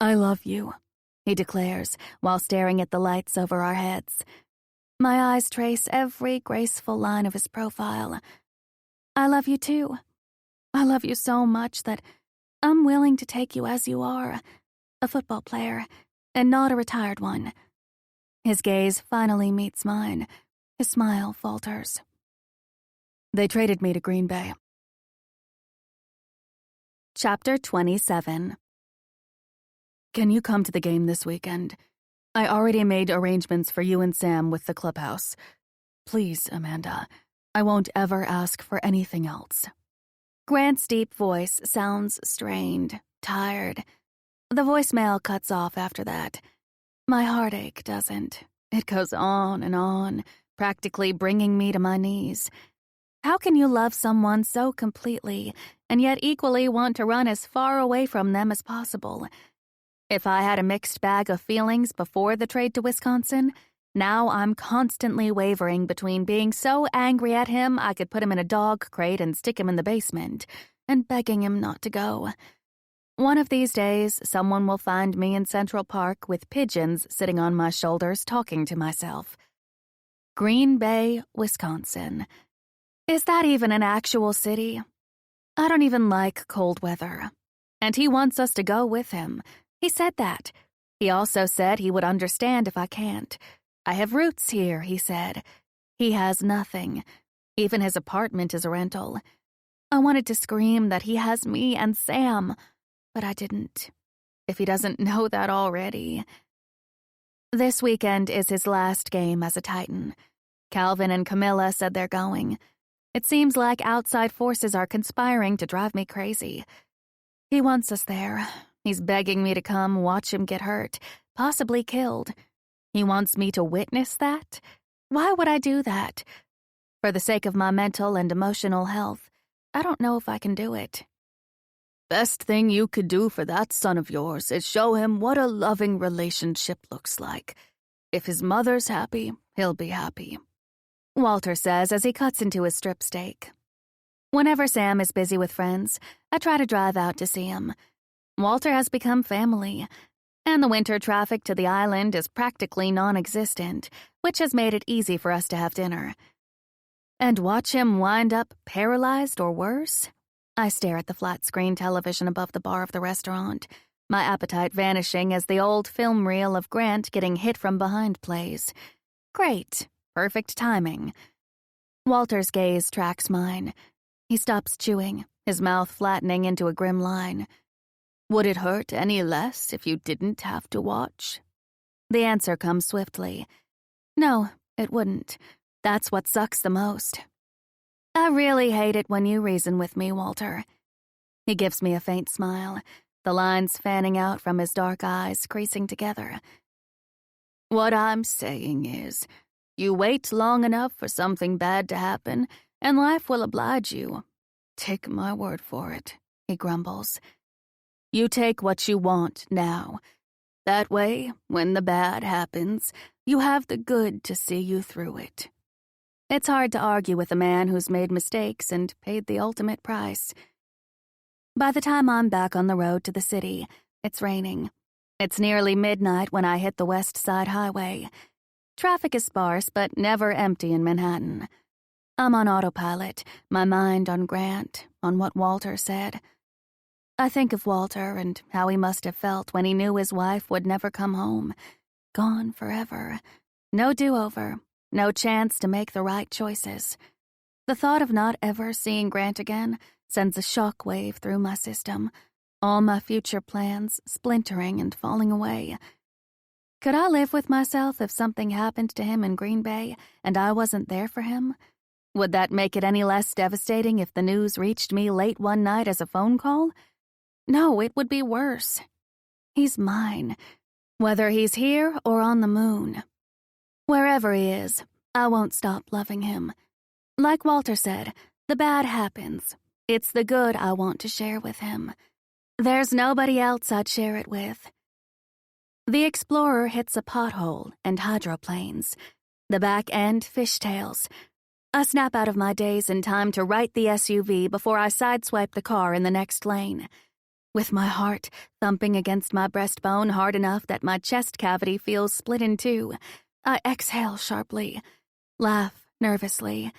I love you, he declares, while staring at the lights over our heads. My eyes trace every graceful line of his profile. I love you too. I love you so much that I'm willing to take you as you are, a football player, and not a retired one. His gaze finally meets mine. His smile falters. They traded me to Green Bay. Chapter 27. Can you come to the game this weekend? I already made arrangements for you and Sam with the clubhouse. Please, Amanda. I won't ever ask for anything else. Grant's deep voice sounds strained, tired. The voicemail cuts off after that. My heartache doesn't. It goes on, practically bringing me to my knees. How can you love someone so completely and yet equally want to run as far away from them as possible? If I had a mixed bag of feelings before the trade to Wisconsin, now I'm constantly wavering between being so angry at him I could put him in a dog crate and stick him in the basement, and begging him not to go. One of these days, someone will find me in Central Park with pigeons sitting on my shoulders talking to myself. Green Bay, Wisconsin. Is that even an actual city? I don't even like cold weather. And he wants us to go with him. He said that. He also said he would understand if I can't. I have roots here, he said. He has nothing. Even his apartment is a rental. I wanted to scream that he has me and Sam, but I didn't. If he doesn't know that already. This weekend is his last game as a Titan. Calvin and Camilla said they're going. It seems like outside forces are conspiring to drive me crazy. He wants us there. He's begging me to come watch him get hurt, possibly killed. He wants me to witness that? Why would I do that? For the sake of my mental and emotional health, I don't know if I can do it. Best thing you could do for that son of yours is show him what a loving relationship looks like. If his mother's happy, he'll be happy. Walter says as he cuts into his strip steak. Whenever Sam is busy with friends, I try to drive out to see him. Walter has become family, and the winter traffic to the island is practically non-existent, which has made it easy for us to have dinner. And watch him wind up paralyzed or worse? I stare at the flat-screen television above the bar of the restaurant, my appetite vanishing as the old film reel of Grant getting hit from behind plays. Great. Perfect timing. Walter's gaze tracks mine. He stops chewing, his mouth flattening into a grim line. Would it hurt any less if you didn't have to watch? The answer comes swiftly. No, it wouldn't. That's what sucks the most. I really hate it when you reason with me, Walter. He gives me a faint smile, the lines fanning out from his dark eyes creasing together. What I'm saying is, you wait long enough for something bad to happen, and life will oblige you. Take my word for it, he grumbles. You take what you want now. That way, when the bad happens, you have the good to see you through it. It's hard to argue with a man who's made mistakes and paid the ultimate price. By the time I'm back on the road to the city, it's raining. It's nearly midnight when I hit the West Side Highway. Traffic is sparse, but never empty in Manhattan. I'm on autopilot, my mind on Grant, on what Walter said. I think of Walter and how he must have felt when he knew his wife would never come home. Gone forever. No do-over. No chance to make the right choices. The thought of not ever seeing Grant again sends a shockwave through my system, all my future plans splintering and falling away. Could I live with myself if something happened to him in Green Bay and I wasn't there for him? Would that make it any less devastating if the news reached me late one night as a phone call? No, it would be worse. He's mine, whether he's here or on the moon. Wherever he is, I won't stop loving him. Like Walter said, the bad happens. It's the good I want to share with him. There's nobody else I'd share it with. The Explorer hits a pothole and hydroplanes. The back end fishtails. I snap out of my daze in time to right the SUV before I sideswipe the car in the next lane. With my heart thumping against my breastbone hard enough that my chest cavity feels split in two, I exhale sharply, laugh nervously.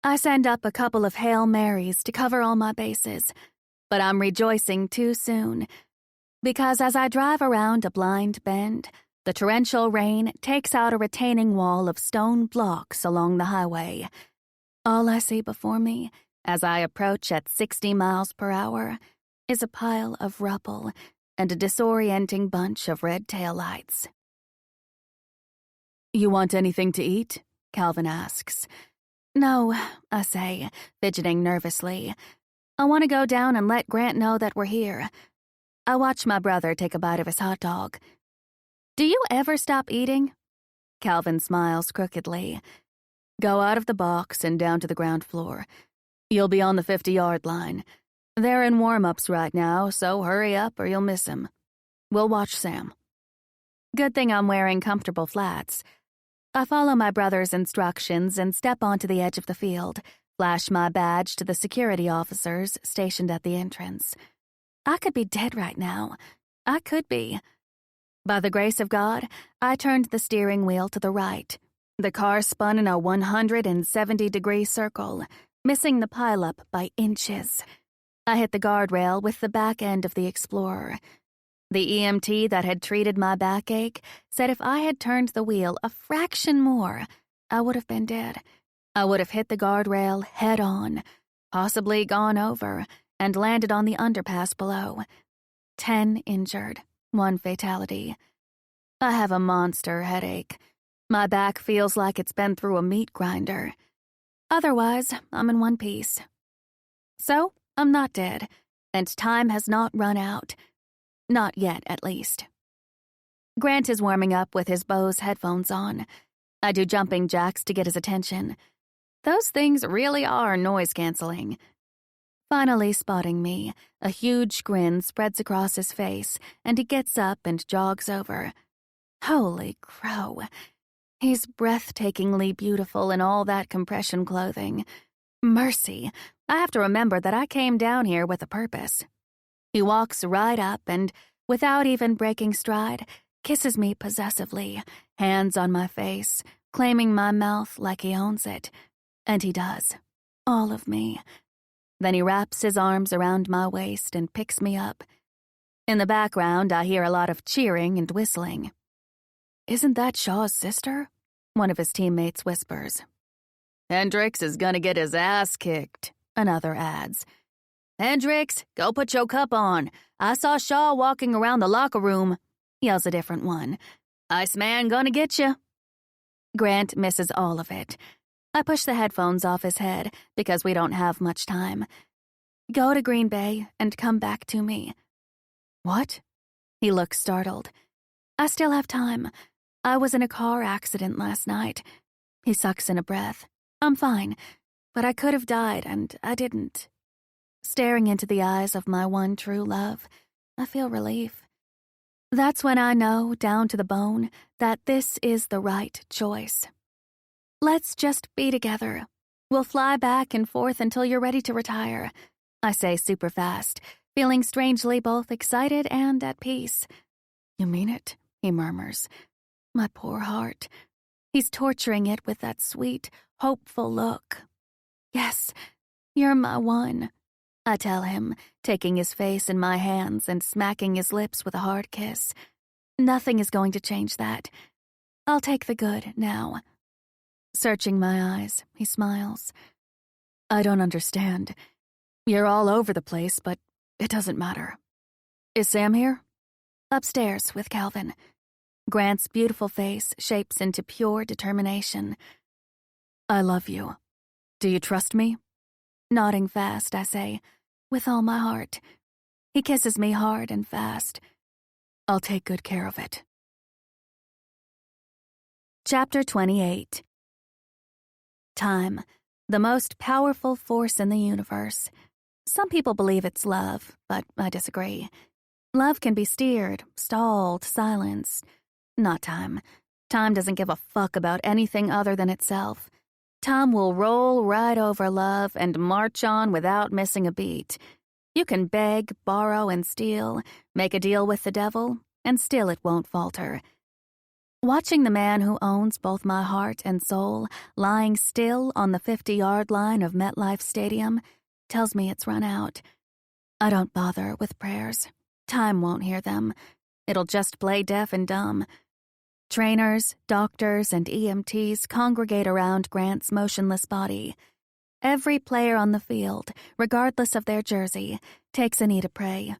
I send up a couple of Hail Marys to cover all my bases, but I'm rejoicing too soon, because as I drive around a blind bend, the torrential rain takes out a retaining wall of stone blocks along the highway. All I see before me, as I approach at 60 miles per hour, is a pile of rubble and a disorienting bunch of red taillights. "You want anything to eat?" Calvin asks. "No," I say, fidgeting nervously. "I want to go down and let Grant know that we're here." I watch my brother take a bite of his hot dog. "Do you ever stop eating?" Calvin smiles crookedly. "Go out of the box and down to the ground floor. You'll be on the 50-yard line. They're in warm-ups right now, so hurry up or you'll miss him. We'll watch Sam." Good thing I'm wearing comfortable flats. I follow my brother's instructions and step onto the edge of the field, flash my badge to the security officers stationed at the entrance. I could be dead right now. I could be. By the grace of God, I turned the steering wheel to the right. The car spun in a 170-degree circle, missing the pileup by inches. I hit the guardrail with the back end of the Explorer. The EMT that had treated my backache said if I had turned the wheel a fraction more, I would have been dead. I would have hit the guardrail head on, possibly gone over, and landed on the underpass below. 10 injured, 1 fatality. I have a monster headache. My back feels like it's been through a meat grinder. Otherwise, I'm in one piece. So, I'm not dead, and time has not run out. Not yet, at least. Grant is warming up with his Bose headphones on. I do jumping jacks to get his attention. Those things really are noise-canceling. Finally spotting me, a huge grin spreads across his face, and he gets up and jogs over. Holy crow. He's breathtakingly beautiful in all that compression clothing. Mercy, I have to remember that I came down here with a purpose. He walks right up and, without even breaking stride, kisses me possessively, hands on my face, claiming my mouth like he owns it. And he does. All of me. Then he wraps his arms around my waist and picks me up. In the background, I hear a lot of cheering and whistling. "Isn't that Shaw's sister?" one of his teammates whispers. "Hendricks is gonna get his ass kicked," another adds. "Hendricks, go put your cup on. I saw Shaw walking around the locker room," yells a different one. "Iceman gonna get you." Grant misses all of it. I push the headphones off his head because we don't have much time. "Go to Green Bay and come back to me." "What?" He looks startled. "I still have time. I was in a car accident last night." He sucks in a breath. "I'm fine, but I could have died and I didn't." Staring into the eyes of my one true love, I feel relief. That's when I know, down to the bone, that this is the right choice. "Let's just be together. We'll fly back and forth until you're ready to retire," I say super fast, feeling strangely both excited and at peace. "You mean it?" he murmurs. My poor heart. He's torturing it with that sweet, hopeful look. "Yes, you're my one," I tell him, taking his face in my hands and smacking his lips with a hard kiss. "Nothing is going to change that. I'll take the good now." Searching my eyes, he smiles. "I don't understand. You're all over the place, but it doesn't matter. Is Sam here?" "Upstairs with Calvin." Grant's beautiful face shapes into pure determination. "I love you. Do you trust me?" Nodding fast, I say, "With all my heart." He kisses me hard and fast. "I'll take good care of it." Chapter 28. Time, the most powerful force in the universe. Some people believe it's love, but I disagree. Love can be steered, stalled, silenced. Not time. Time doesn't give a fuck about anything other than itself. Time will roll right over love and march on without missing a beat. You can beg, borrow, and steal, make a deal with the devil, and still it won't falter. Watching the man who owns both my heart and soul lying still on the 50-yard line of MetLife Stadium tells me it's run out. I don't bother with prayers. Time won't hear them. It'll just play deaf and dumb. Trainers, doctors, and EMTs congregate around Grant's motionless body. Every player on the field, regardless of their jersey, takes a knee to pray.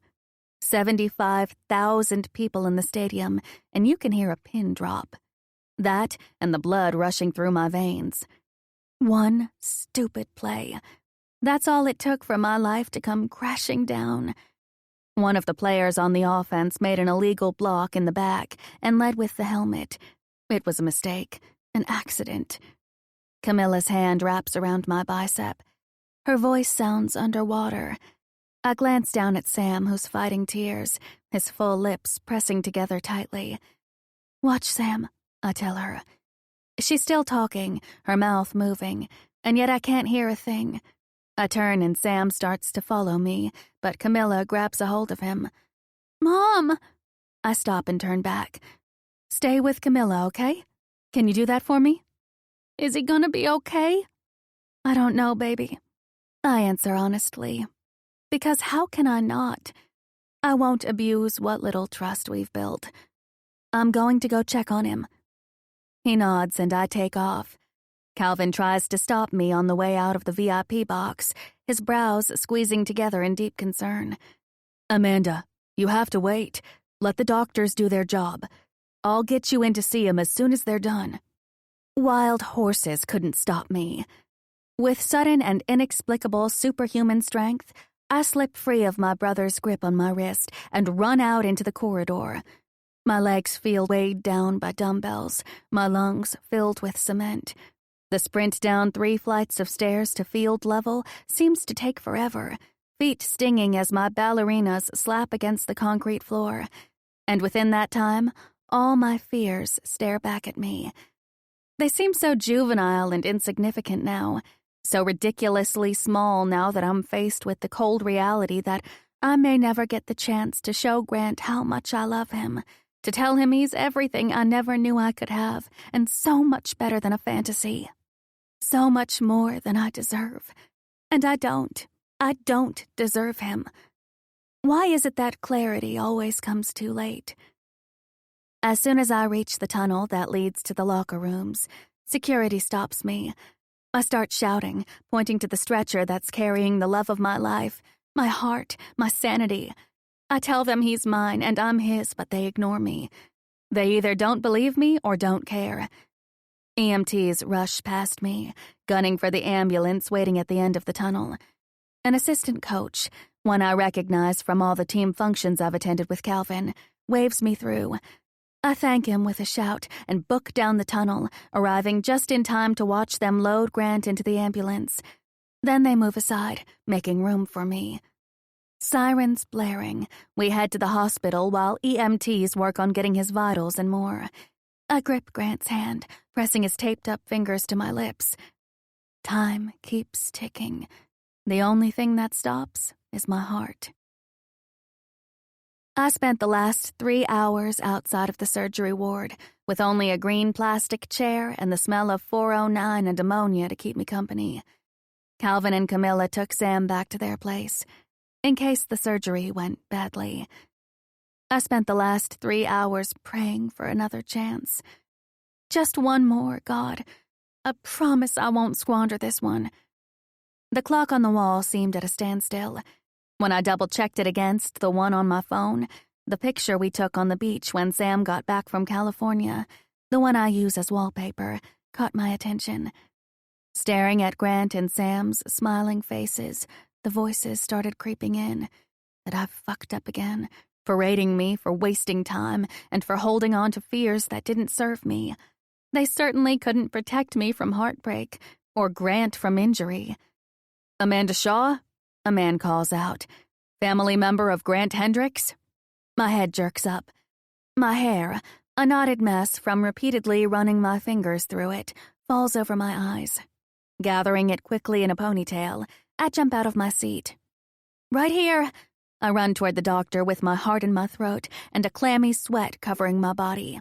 75,000 people in the stadium, and you can hear a pin drop. That and the blood rushing through my veins. One stupid play. That's all it took for my life to come crashing down. One of the players on the offense made an illegal block in the back and led with the helmet. It was a mistake, an accident. Camilla's hand wraps around my bicep. Her voice sounds underwater. I glance down at Sam, who's fighting tears, his full lips pressing together tightly. "Watch, Sam," I tell her. She's still talking, her mouth moving, and yet I can't hear a thing. I turn and Sam starts to follow me, but Camilla grabs a hold of him. "Mom!" I stop and turn back. "Stay with Camilla, okay? Can you do that for me?" "Is he gonna be okay?" "I don't know, baby," I answer honestly. Because how can I not? I won't abuse what little trust we've built. I'm going to go check on him. He nods and I take off. Calvin tries to stop me on the way out of the VIP box, his brows squeezing together in deep concern. "Amanda, you have to wait. Let the doctors do their job. I'll get you in to see him as soon as they're done." Wild horses couldn't stop me. With sudden and inexplicable superhuman strength, I slip free of my brother's grip on my wrist and run out into the corridor. My legs feel weighed down by dumbbells, my lungs filled with cement. The sprint down 3 flights of stairs to field level seems to take forever, feet stinging as my ballerinas slap against the concrete floor. And within that time, all my fears stare back at me. They seem so juvenile and insignificant now, so ridiculously small now that I'm faced with the cold reality that I may never get the chance to show Grant how much I love him, to tell him he's everything I never knew I could have, and so much better than a fantasy. So much more than I deserve. And I don't deserve him. Why is it that clarity always comes too late? As soon as I reach the tunnel that leads to the locker rooms, security stops me. I start shouting, pointing to the stretcher that's carrying the love of my life, my heart, my sanity. I tell them he's mine and I'm his, but they ignore me. They either don't believe me or don't care. EMTs rush past me, gunning for the ambulance waiting at the end of the tunnel. An assistant coach, one I recognize from all the team functions I've attended with Calvin, waves me through. I thank him with a shout and book down the tunnel, arriving just in time to watch them load Grant into the ambulance. Then they move aside, making room for me. Sirens blaring, we head to the hospital while EMTs work on getting his vitals and more. I grip Grant's hand, pressing his taped-up fingers to my lips. Time keeps ticking. The only thing that stops is my heart. I spent the last 3 hours outside of the surgery ward, with only a green plastic chair and the smell of 409 and ammonia to keep me company. Calvin and Camilla took Sam back to their place, in case the surgery went badly. I spent the last 3 hours praying for another chance. Just one more, God. I promise I won't squander this one. The clock on the wall seemed at a standstill. When I double-checked it against the one on my phone, the picture we took on the beach when Sam got back from California, the one I use as wallpaper, caught my attention. Staring at Grant and Sam's smiling faces, the voices started creeping in. That I've fucked up again, berating me for wasting time and for holding on to fears that didn't serve me. They certainly couldn't protect me from heartbreak or Grant from injury. "Amanda Shaw?" a man calls out. "Family member of Grant Hendricks?" My head jerks up. My hair, A knotted mess from repeatedly running my fingers through it falls over my eyes. Gathering it quickly in a ponytail, I jump out of my seat. Right here! I run toward the doctor with my heart in my throat and a clammy sweat covering my body.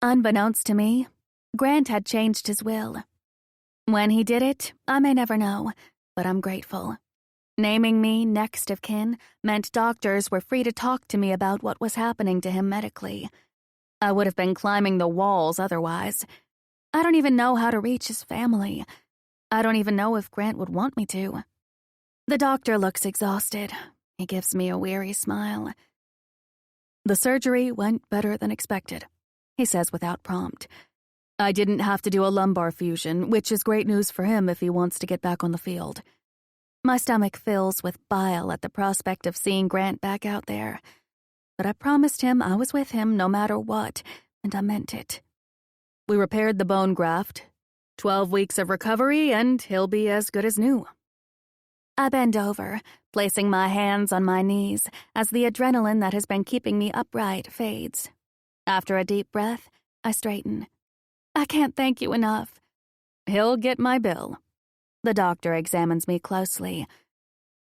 Unbeknownst to me, Grant had changed his will. When he did it, I may never know, but I'm grateful. Naming me next of kin meant doctors were free to talk to me about what was happening to him medically. I would have been climbing the walls otherwise. I don't even know how to reach his family. I don't even know if Grant would want me to. The doctor looks exhausted. He gives me a weary smile. The surgery went better than expected, he says without prompt. I didn't have to do a lumbar fusion, which is great news for him if he wants to get back on the field. My stomach fills with bile at the prospect of seeing Grant back out there. But I promised him I was with him no matter what, and I meant it. We repaired the bone graft. 12 weeks of recovery, and he'll be as good as new. I bend over, placing my hands on my knees as the adrenaline that has been keeping me upright fades. After a deep breath, I straighten. I can't thank you enough. He'll get my bill. The doctor examines me closely.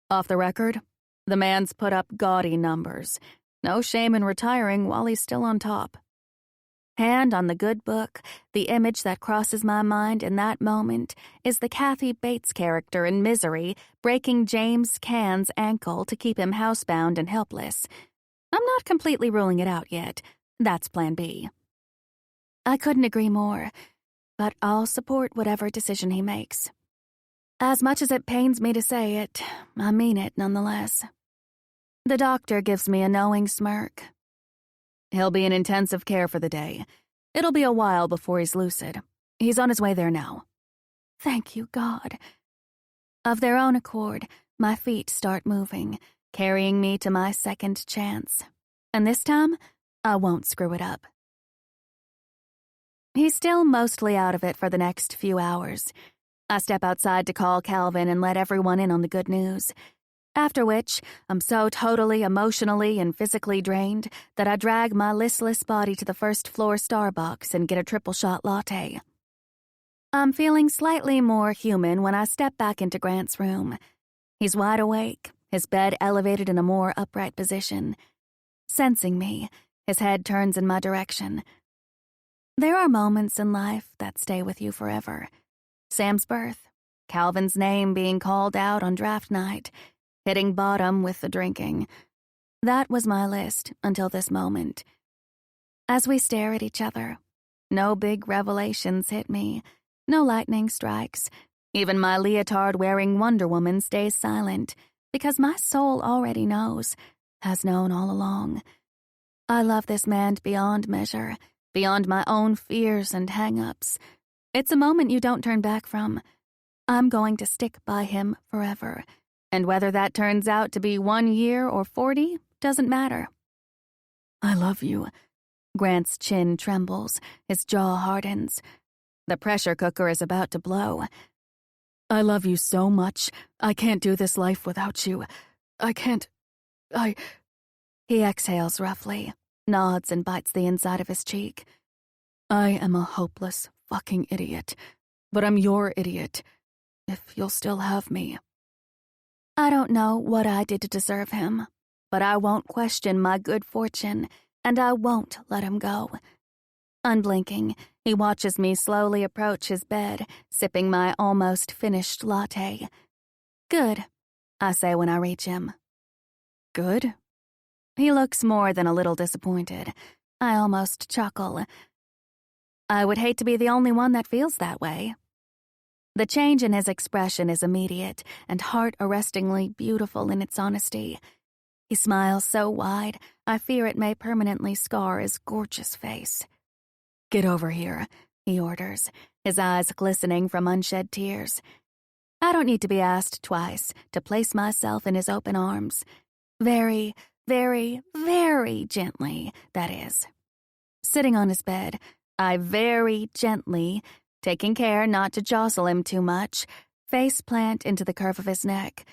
Off the record, the man's put up gaudy numbers. No shame in retiring while he's still on top. Hand on the good book, the image that crosses my mind in that moment is the Kathy Bates character in Misery breaking James Caan's ankle to keep him housebound and helpless. I'm not completely ruling it out yet. That's plan B. I couldn't agree more, but I'll support whatever decision he makes. As much as it pains me to say it, I mean it nonetheless. The doctor gives me a knowing smirk. He'll be in intensive care for the day. It'll be a while before he's lucid. He's on his way there now. Thank you, God. Of their own accord, my feet start moving, carrying me to my second chance. And this time, I won't screw it up. He's still mostly out of it for the next few hours. I step outside to call Calvin and let everyone in on the good news. After which, I'm so totally emotionally and physically drained that I drag my listless body to the first-floor Starbucks and get a triple-shot latte. I'm feeling slightly more human when I step back into Grant's room. He's wide awake, his bed elevated in a more upright position. Sensing me, his head turns in my direction. There are moments in life that stay with you forever. Sam's birth, Calvin's name being called out on draft night, hitting bottom with the drinking. That was my list until this moment. As we stare at each other, no big revelations hit me, no lightning strikes. Even my leotard-wearing Wonder Woman stays silent, because my soul already knows, has known all along. I love this man beyond measure, beyond my own fears and hang-ups. It's a moment you don't turn back from. I'm going to stick by him forever. And whether that turns out to be 1 year or 40 doesn't matter. I love you. Grant's chin trembles, his jaw hardens. The pressure cooker is about to blow. I love you so much. I can't do this life without you. He exhales roughly, nods and bites the inside of his cheek. I am a hopeless fucking idiot, but I'm your idiot, if you'll still have me. I don't know what I did to deserve him, but I won't question my good fortune, and I won't let him go. Unblinking, he watches me slowly approach his bed, sipping my almost finished latte. Good, I say when I reach him. Good? He looks more than a little disappointed. I almost chuckle. I would hate to be the only one that feels that way. The change in his expression is immediate and heart-arrestingly beautiful in its honesty. He smiles so wide, I fear it may permanently scar his gorgeous face. Get over here, he orders, his eyes glistening from unshed tears. I don't need to be asked twice to place myself in his open arms. Very, very, very gently, that is. Sitting on his bed, I very gently, taking care not to jostle him too much, face plant into the curve of his neck.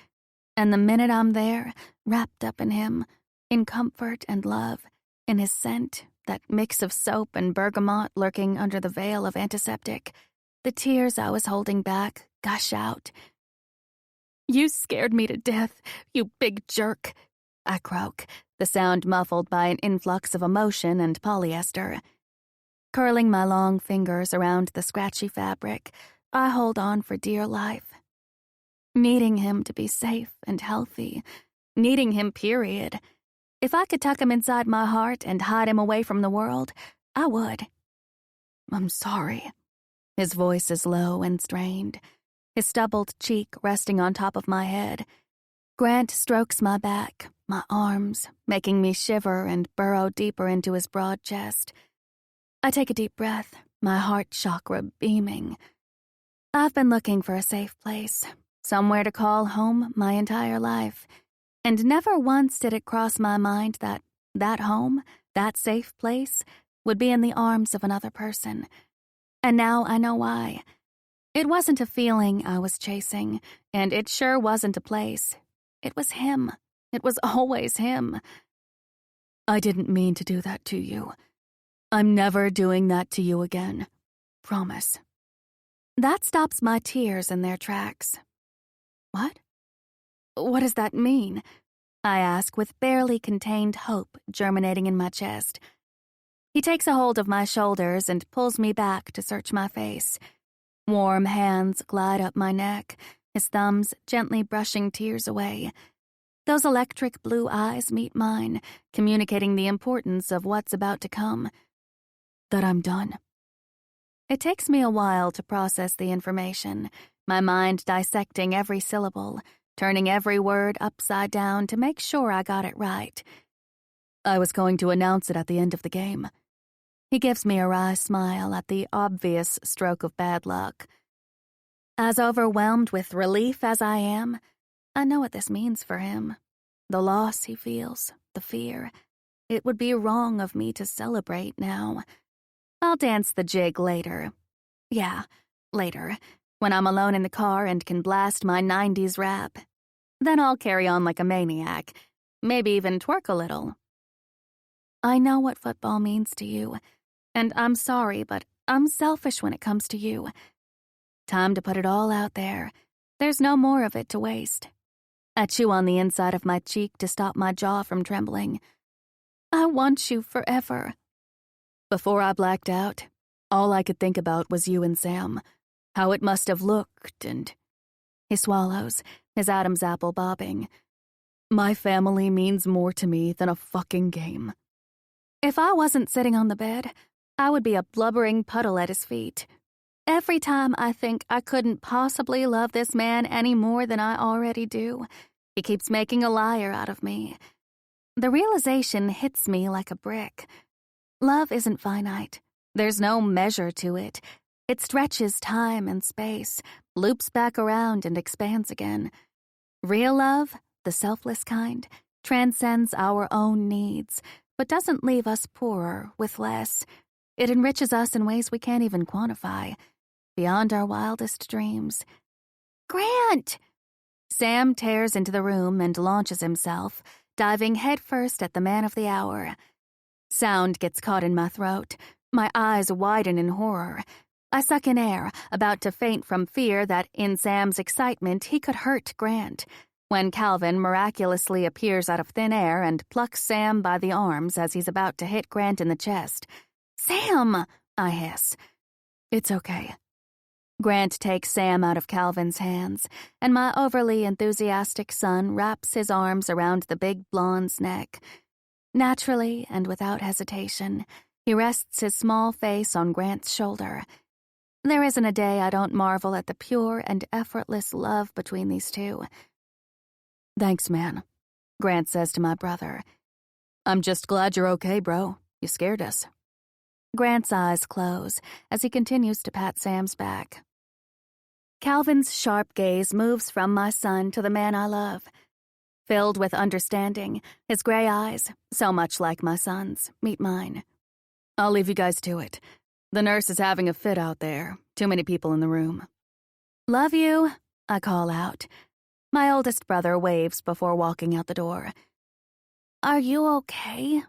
And the minute I'm there, wrapped up in him, in comfort and love, in his scent that mix of soap and bergamot lurking under the veil of antiseptic. The tears I was holding back gush out. "You scared me to death, you big jerk," I croak, the sound muffled by an influx of emotion and polyester. Curling my long fingers around the scratchy fabric, I hold on for dear life. Needing him to be safe and healthy. Needing him, period. If I could tuck him inside my heart and hide him away from the world, I would. "I'm sorry." His voice is low and strained, his stubbled cheek resting on top of my head. Grant strokes my back, my arms, making me shiver and burrow deeper into his broad chest. I take a deep breath, my heart chakra beaming. I've been looking for a safe place, somewhere to call home my entire life, and never once did it cross my mind that home, that safe place, would be in the arms of another person. And now I know why. It wasn't a feeling I was chasing, and it sure wasn't a place. It was him. It was always him. "I didn't mean to do that to you. I'm never doing that to you again. Promise." That stops my tears in their tracks. "What? What does that mean?" I ask with barely contained hope germinating in my chest. He takes a hold of my shoulders and pulls me back to search my face. Warm hands glide up my neck, his thumbs gently brushing tears away. Those electric blue eyes meet mine, communicating the importance of what's about to come. That I'm done. It takes me a while to process the information, my mind dissecting every syllable, turning every word upside down to make sure I got it right. "I was going to announce it at the end of the game." He gives me a wry smile at the obvious stroke of bad luck. As overwhelmed with relief as I am, I know what this means for him. The loss he feels, the fear. It would be wrong of me to celebrate now. I'll dance the jig later. Yeah, later, when I'm alone in the car and can blast my 90s rap. Then I'll carry on like a maniac, maybe even twerk a little. I know what football means to you, and I'm sorry, but I'm selfish when it comes to you. Time to put it all out there. There's no more of it to waste. I chew on the inside of my cheek to stop my jaw from trembling. I want you forever. Before I blacked out, all I could think about was you and Sam, how it must have looked, and... He swallows, his Adam's apple bobbing. My family means more to me than a fucking game. If I wasn't sitting on the bed, I would be a blubbering puddle at his feet. Every time I think I couldn't possibly love this man any more than I already do, he keeps making a liar out of me. The realization hits me like a brick. Love isn't finite. There's no measure to it. It stretches time and space, loops back around and expands again. Real love, the selfless kind, transcends our own needs, but doesn't leave us poorer with less. It enriches us in ways we can't even quantify, beyond our wildest dreams. "Grant!" Sam tears into the room and launches himself, diving headfirst at the man of the hour. Sound gets caught in my throat. My eyes widen in horror. I suck in air, about to faint from fear that, in Sam's excitement, he could hurt Grant, when Calvin miraculously appears out of thin air and plucks Sam by the arms as he's about to hit Grant in the chest. "Sam!" I hiss. "It's okay." Grant takes Sam out of Calvin's hands, and my overly enthusiastic son wraps his arms around the big blonde's neck. Naturally and without hesitation, he rests his small face on Grant's shoulder. There isn't a day I don't marvel at the pure and effortless love between these two. "Thanks, man," Grant says to my brother. "I'm just glad you're okay, bro. You scared us." Grant's eyes close as he continues to pat Sam's back. Calvin's sharp gaze moves from my son to the man I love. Filled with understanding, his gray eyes, so much like my son's, meet mine. "I'll leave you guys to it. The nurse is having a fit out there. Too many people in the room." "Love you," I call out. My oldest brother waves before walking out the door. "Are you okay?"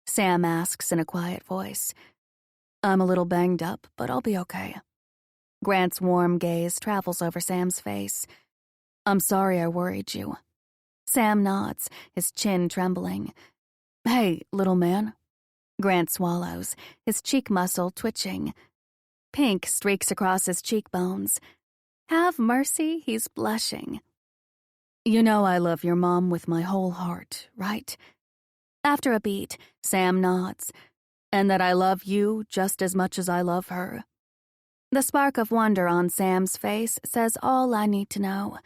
Sam asks in a quiet voice. I'm a little banged up, but I'll be okay. Grant's warm gaze travels over Sam's face. I'm sorry I worried you. Sam nods, his chin trembling. Hey, little man. Grant swallows, his cheek muscle twitching. Pink streaks across his cheekbones. Have mercy, he's blushing. You know I love your mom with my whole heart, right? After a beat, Sam nods. And that I love you just as much as I love her. The spark of wonder on Sam's face says all I need to know.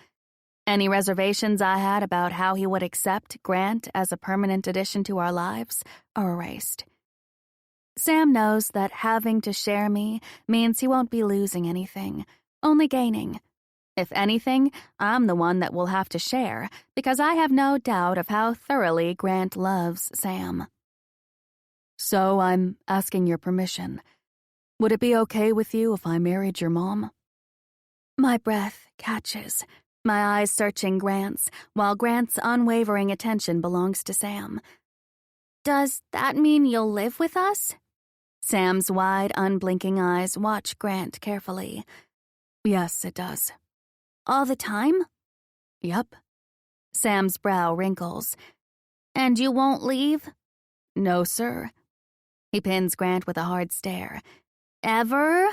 Any reservations I had about how he would accept Grant as a permanent addition to our lives are erased. Sam knows that having to share me means he won't be losing anything, only gaining. If anything, I'm the one that will have to share, because I have no doubt of how thoroughly Grant loves Sam. So I'm asking your permission. Would it be okay with you if I married your mom? My breath catches, my eyes searching Grant's, while Grant's unwavering attention belongs to Sam. Does that mean you'll live with us? Sam's wide, unblinking eyes watch Grant carefully. Yes, it does. All the time? Yep. Sam's brow wrinkles. And you won't leave? No, sir. He pins Grant with a hard stare. Ever?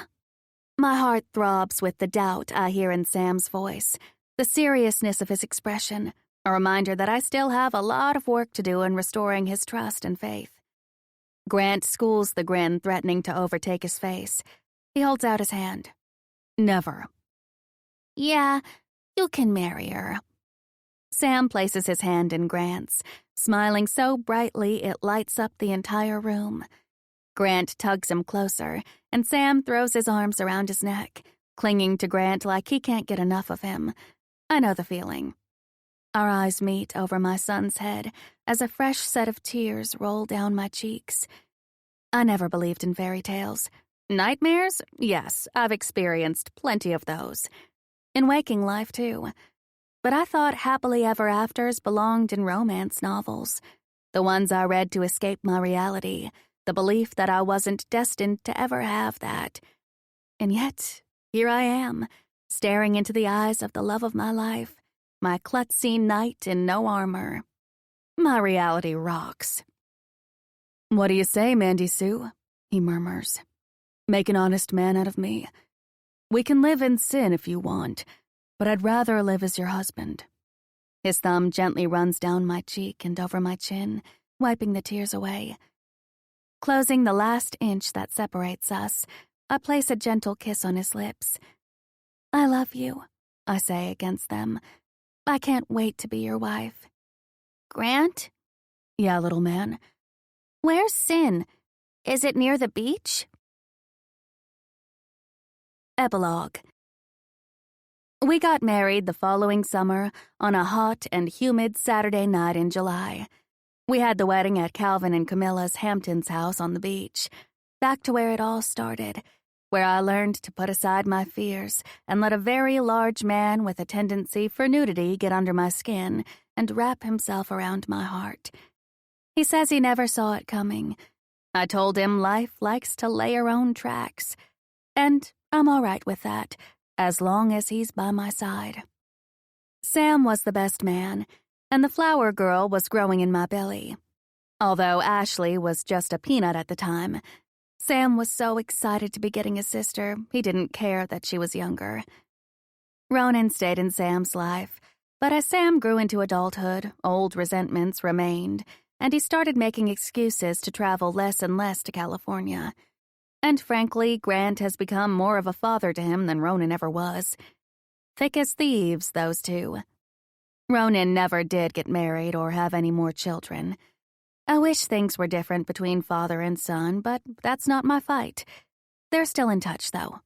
My heart throbs with the doubt I hear in Sam's voice, the seriousness of his expression, a reminder that I still have a lot of work to do in restoring his trust and faith. Grant schools the grin threatening to overtake his face. He holds out his hand. Never. Yeah, you can marry her. Sam places his hand in Grant's, smiling so brightly it lights up the entire room. Grant tugs him closer, and Sam throws his arms around his neck, clinging to Grant like he can't get enough of him. I know the feeling. Our eyes meet over my son's head as a fresh set of tears roll down my cheeks. I never believed in fairy tales. Nightmares? Yes, I've experienced plenty of those. In waking life, too. But I thought happily ever afters belonged in romance novels. The ones I read to escape my reality, the belief that I wasn't destined to ever have that. And yet, here I am, staring into the eyes of the love of my life, my klutzy knight in no armor. My reality rocks. What do you say, Mandy Sue? He murmurs. Make an honest man out of me. We can live in sin if you want, but I'd rather live as your husband. His thumb gently runs down my cheek and over my chin, wiping the tears away. Closing the last inch that separates us, I place a gentle kiss on his lips. I love you, I say against them. I can't wait to be your wife. Grant? Yeah, little man. Where's Sin? Is it near the beach? Epilogue. We got married the following summer on a hot and humid Saturday night in July. We had the wedding at Calvin and Camilla's Hamptons house on the beach, back to where it all started, where I learned to put aside my fears and let a very large man with a tendency for nudity get under my skin and wrap himself around my heart. He says he never saw it coming. I told him life likes to lay her own tracks, and I'm all right with that, as long as he's by my side. Sam was the best man, and the flower girl was growing in my belly. Although Ashley was just a peanut at the time, Sam was so excited to be getting a sister, he didn't care that she was younger. Ronan stayed in Sam's life, but as Sam grew into adulthood, old resentments remained, and he started making excuses to travel less and less to California. And frankly, Grant has become more of a father to him than Ronan ever was. Thick as thieves, those two. Ronan never did get married or have any more children. I wish things were different between father and son, but that's not my fight. They're still in touch, though.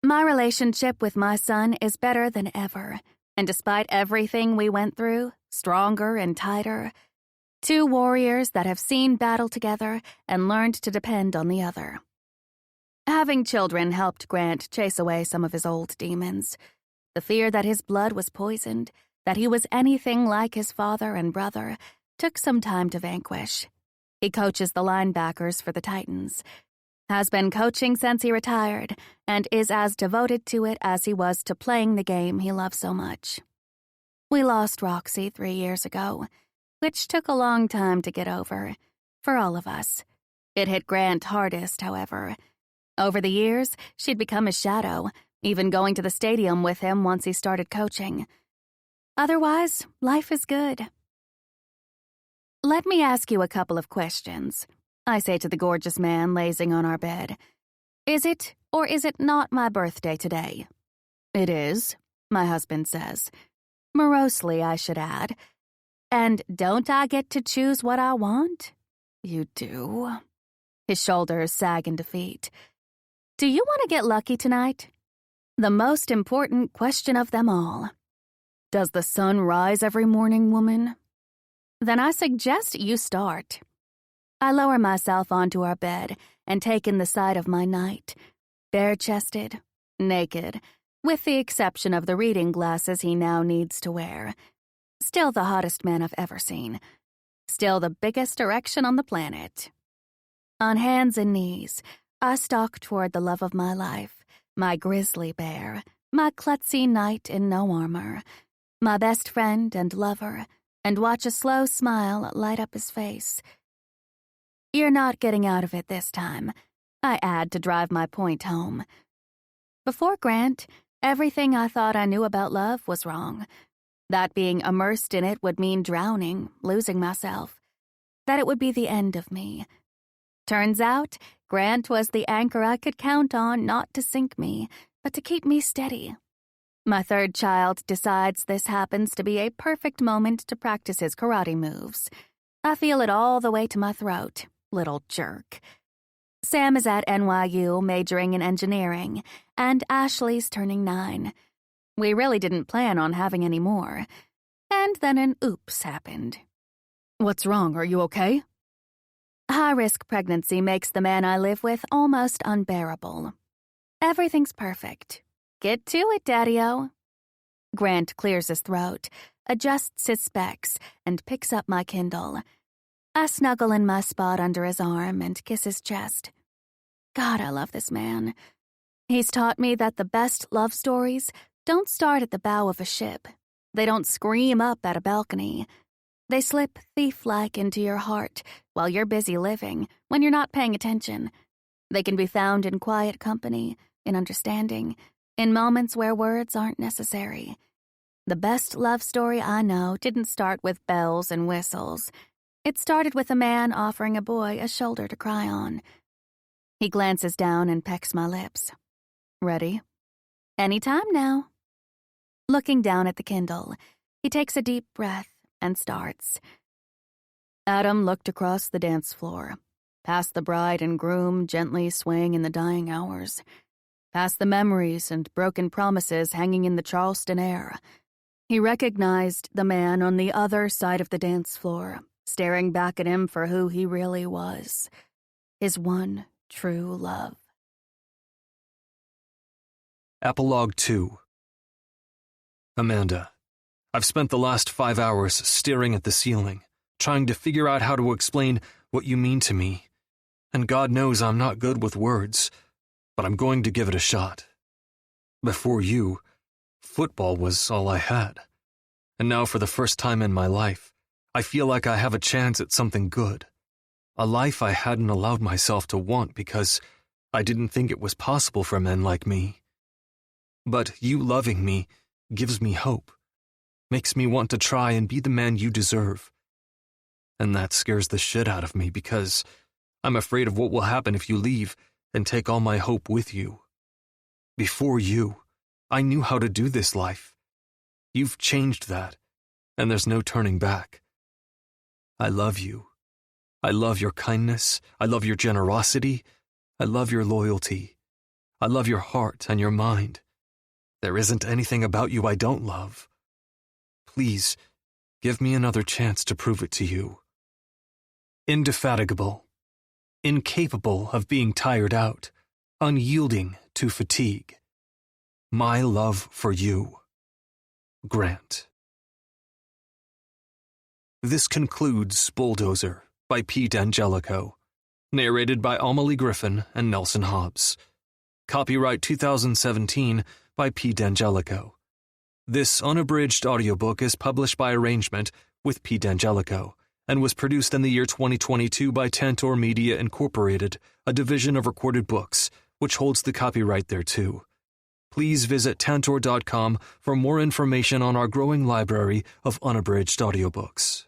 My relationship with my son is better than ever, and despite everything we went through, stronger and tighter. Two warriors that have seen battle together and learned to depend on the other. Having children helped Grant chase away some of his old demons. The fear that his blood was poisoned, that he was anything like his father and brother, took some time to vanquish. He coaches the linebackers for the Titans. Has been coaching since he retired, and is as devoted to it as he was to playing the game he loves so much. We lost Roxy 3 years ago, which took a long time to get over, for all of us. It hit Grant hardest, however. Over the years, she'd become his shadow, even going to the stadium with him once he started coaching. Otherwise, life is good. Let me ask you a couple of questions, I say to the gorgeous man lazing on our bed. Is it or is it not my birthday today? It is, my husband says. Morosely, I should add. And don't I get to choose what I want? You do. His shoulders sag in defeat. Do you want to get lucky tonight? The most important question of them all. Does the sun rise every morning, woman? Then I suggest you start. I lower myself onto our bed and take in the sight of my knight, bare-chested, naked, with the exception of the reading glasses he now needs to wear. Still the hottest man I've ever seen. Still the biggest erection on the planet. On hands and knees, I stalk toward the love of my life, my grizzly bear, my klutzy knight in no armor, my best friend and lover, and watch a slow smile light up his face. You're not getting out of it this time, I add to drive my point home. Before Grant, everything I thought I knew about love was wrong. That being immersed in it would mean drowning, losing myself. That it would be the end of me. Turns out, Grant was the anchor I could count on not to sink me, but to keep me steady. My third child decides this happens to be a perfect moment to practice his karate moves. I feel it all the way to my throat, little jerk. Sam is at NYU majoring in engineering, and Ashley's turning 9. We really didn't plan on having any more. And then an oops happened. What's wrong? Are you okay? High-risk pregnancy makes the man I live with almost unbearable. Everything's perfect. Get to it, Daddy-O. Grant clears his throat, adjusts his specs, and picks up my Kindle. I snuggle in my spot under his arm and kiss his chest. God, I love this man. He's taught me that the best love stories don't start at the bow of a ship. They don't scream up at a balcony. They slip thief-like into your heart while you're busy living, when you're not paying attention. They can be found in quiet company, in understanding, in moments where words aren't necessary. The best love story I know didn't start with bells and whistles. It started with a man offering a boy a shoulder to cry on. He glances down and pecks my lips. Ready? Anytime now. Looking down at the Kindle, he takes a deep breath and starts. Adam looked across the dance floor, past the bride and groom gently swaying in the dying hours, past the memories and broken promises hanging in the Charleston air. He recognized the man on the other side of the dance floor, staring back at him for who he really was, his one true love. Epilogue 2. Amanda, I've spent the last 5 hours staring at the ceiling, trying to figure out how to explain what you mean to me. And God knows I'm not good with words, but I'm going to give it a shot. Before you, football was all I had. And now for the first time in my life, I feel like I have a chance at something good. A life I hadn't allowed myself to want because I didn't think it was possible for men like me. But you loving me gives me hope, makes me want to try and be the man you deserve. And that scares the shit out of me because I'm afraid of what will happen if you leave and take all my hope with you. Before you, I knew how to do this life. You've changed that, and there's no turning back. I love you. I love your kindness. I love your generosity. I love your loyalty. I love your heart and your mind. There isn't anything about you I don't love. Please, give me another chance to prove it to you. Indefatigable. Incapable of being tired out. Unyielding to fatigue. My love for you. Grant. This concludes Bulldozer, by P. Dangelico. Narrated by Amelie Griffin and Nelson Hobbs. Copyright 2017 by P. Dangelico. This unabridged audiobook is published by arrangement with P. Dangelico and was produced in the year 2022 by Tantor Media Incorporated, a division of Recorded Books, which holds the copyright thereto. Please visit tantor.com for more information on our growing library of unabridged audiobooks.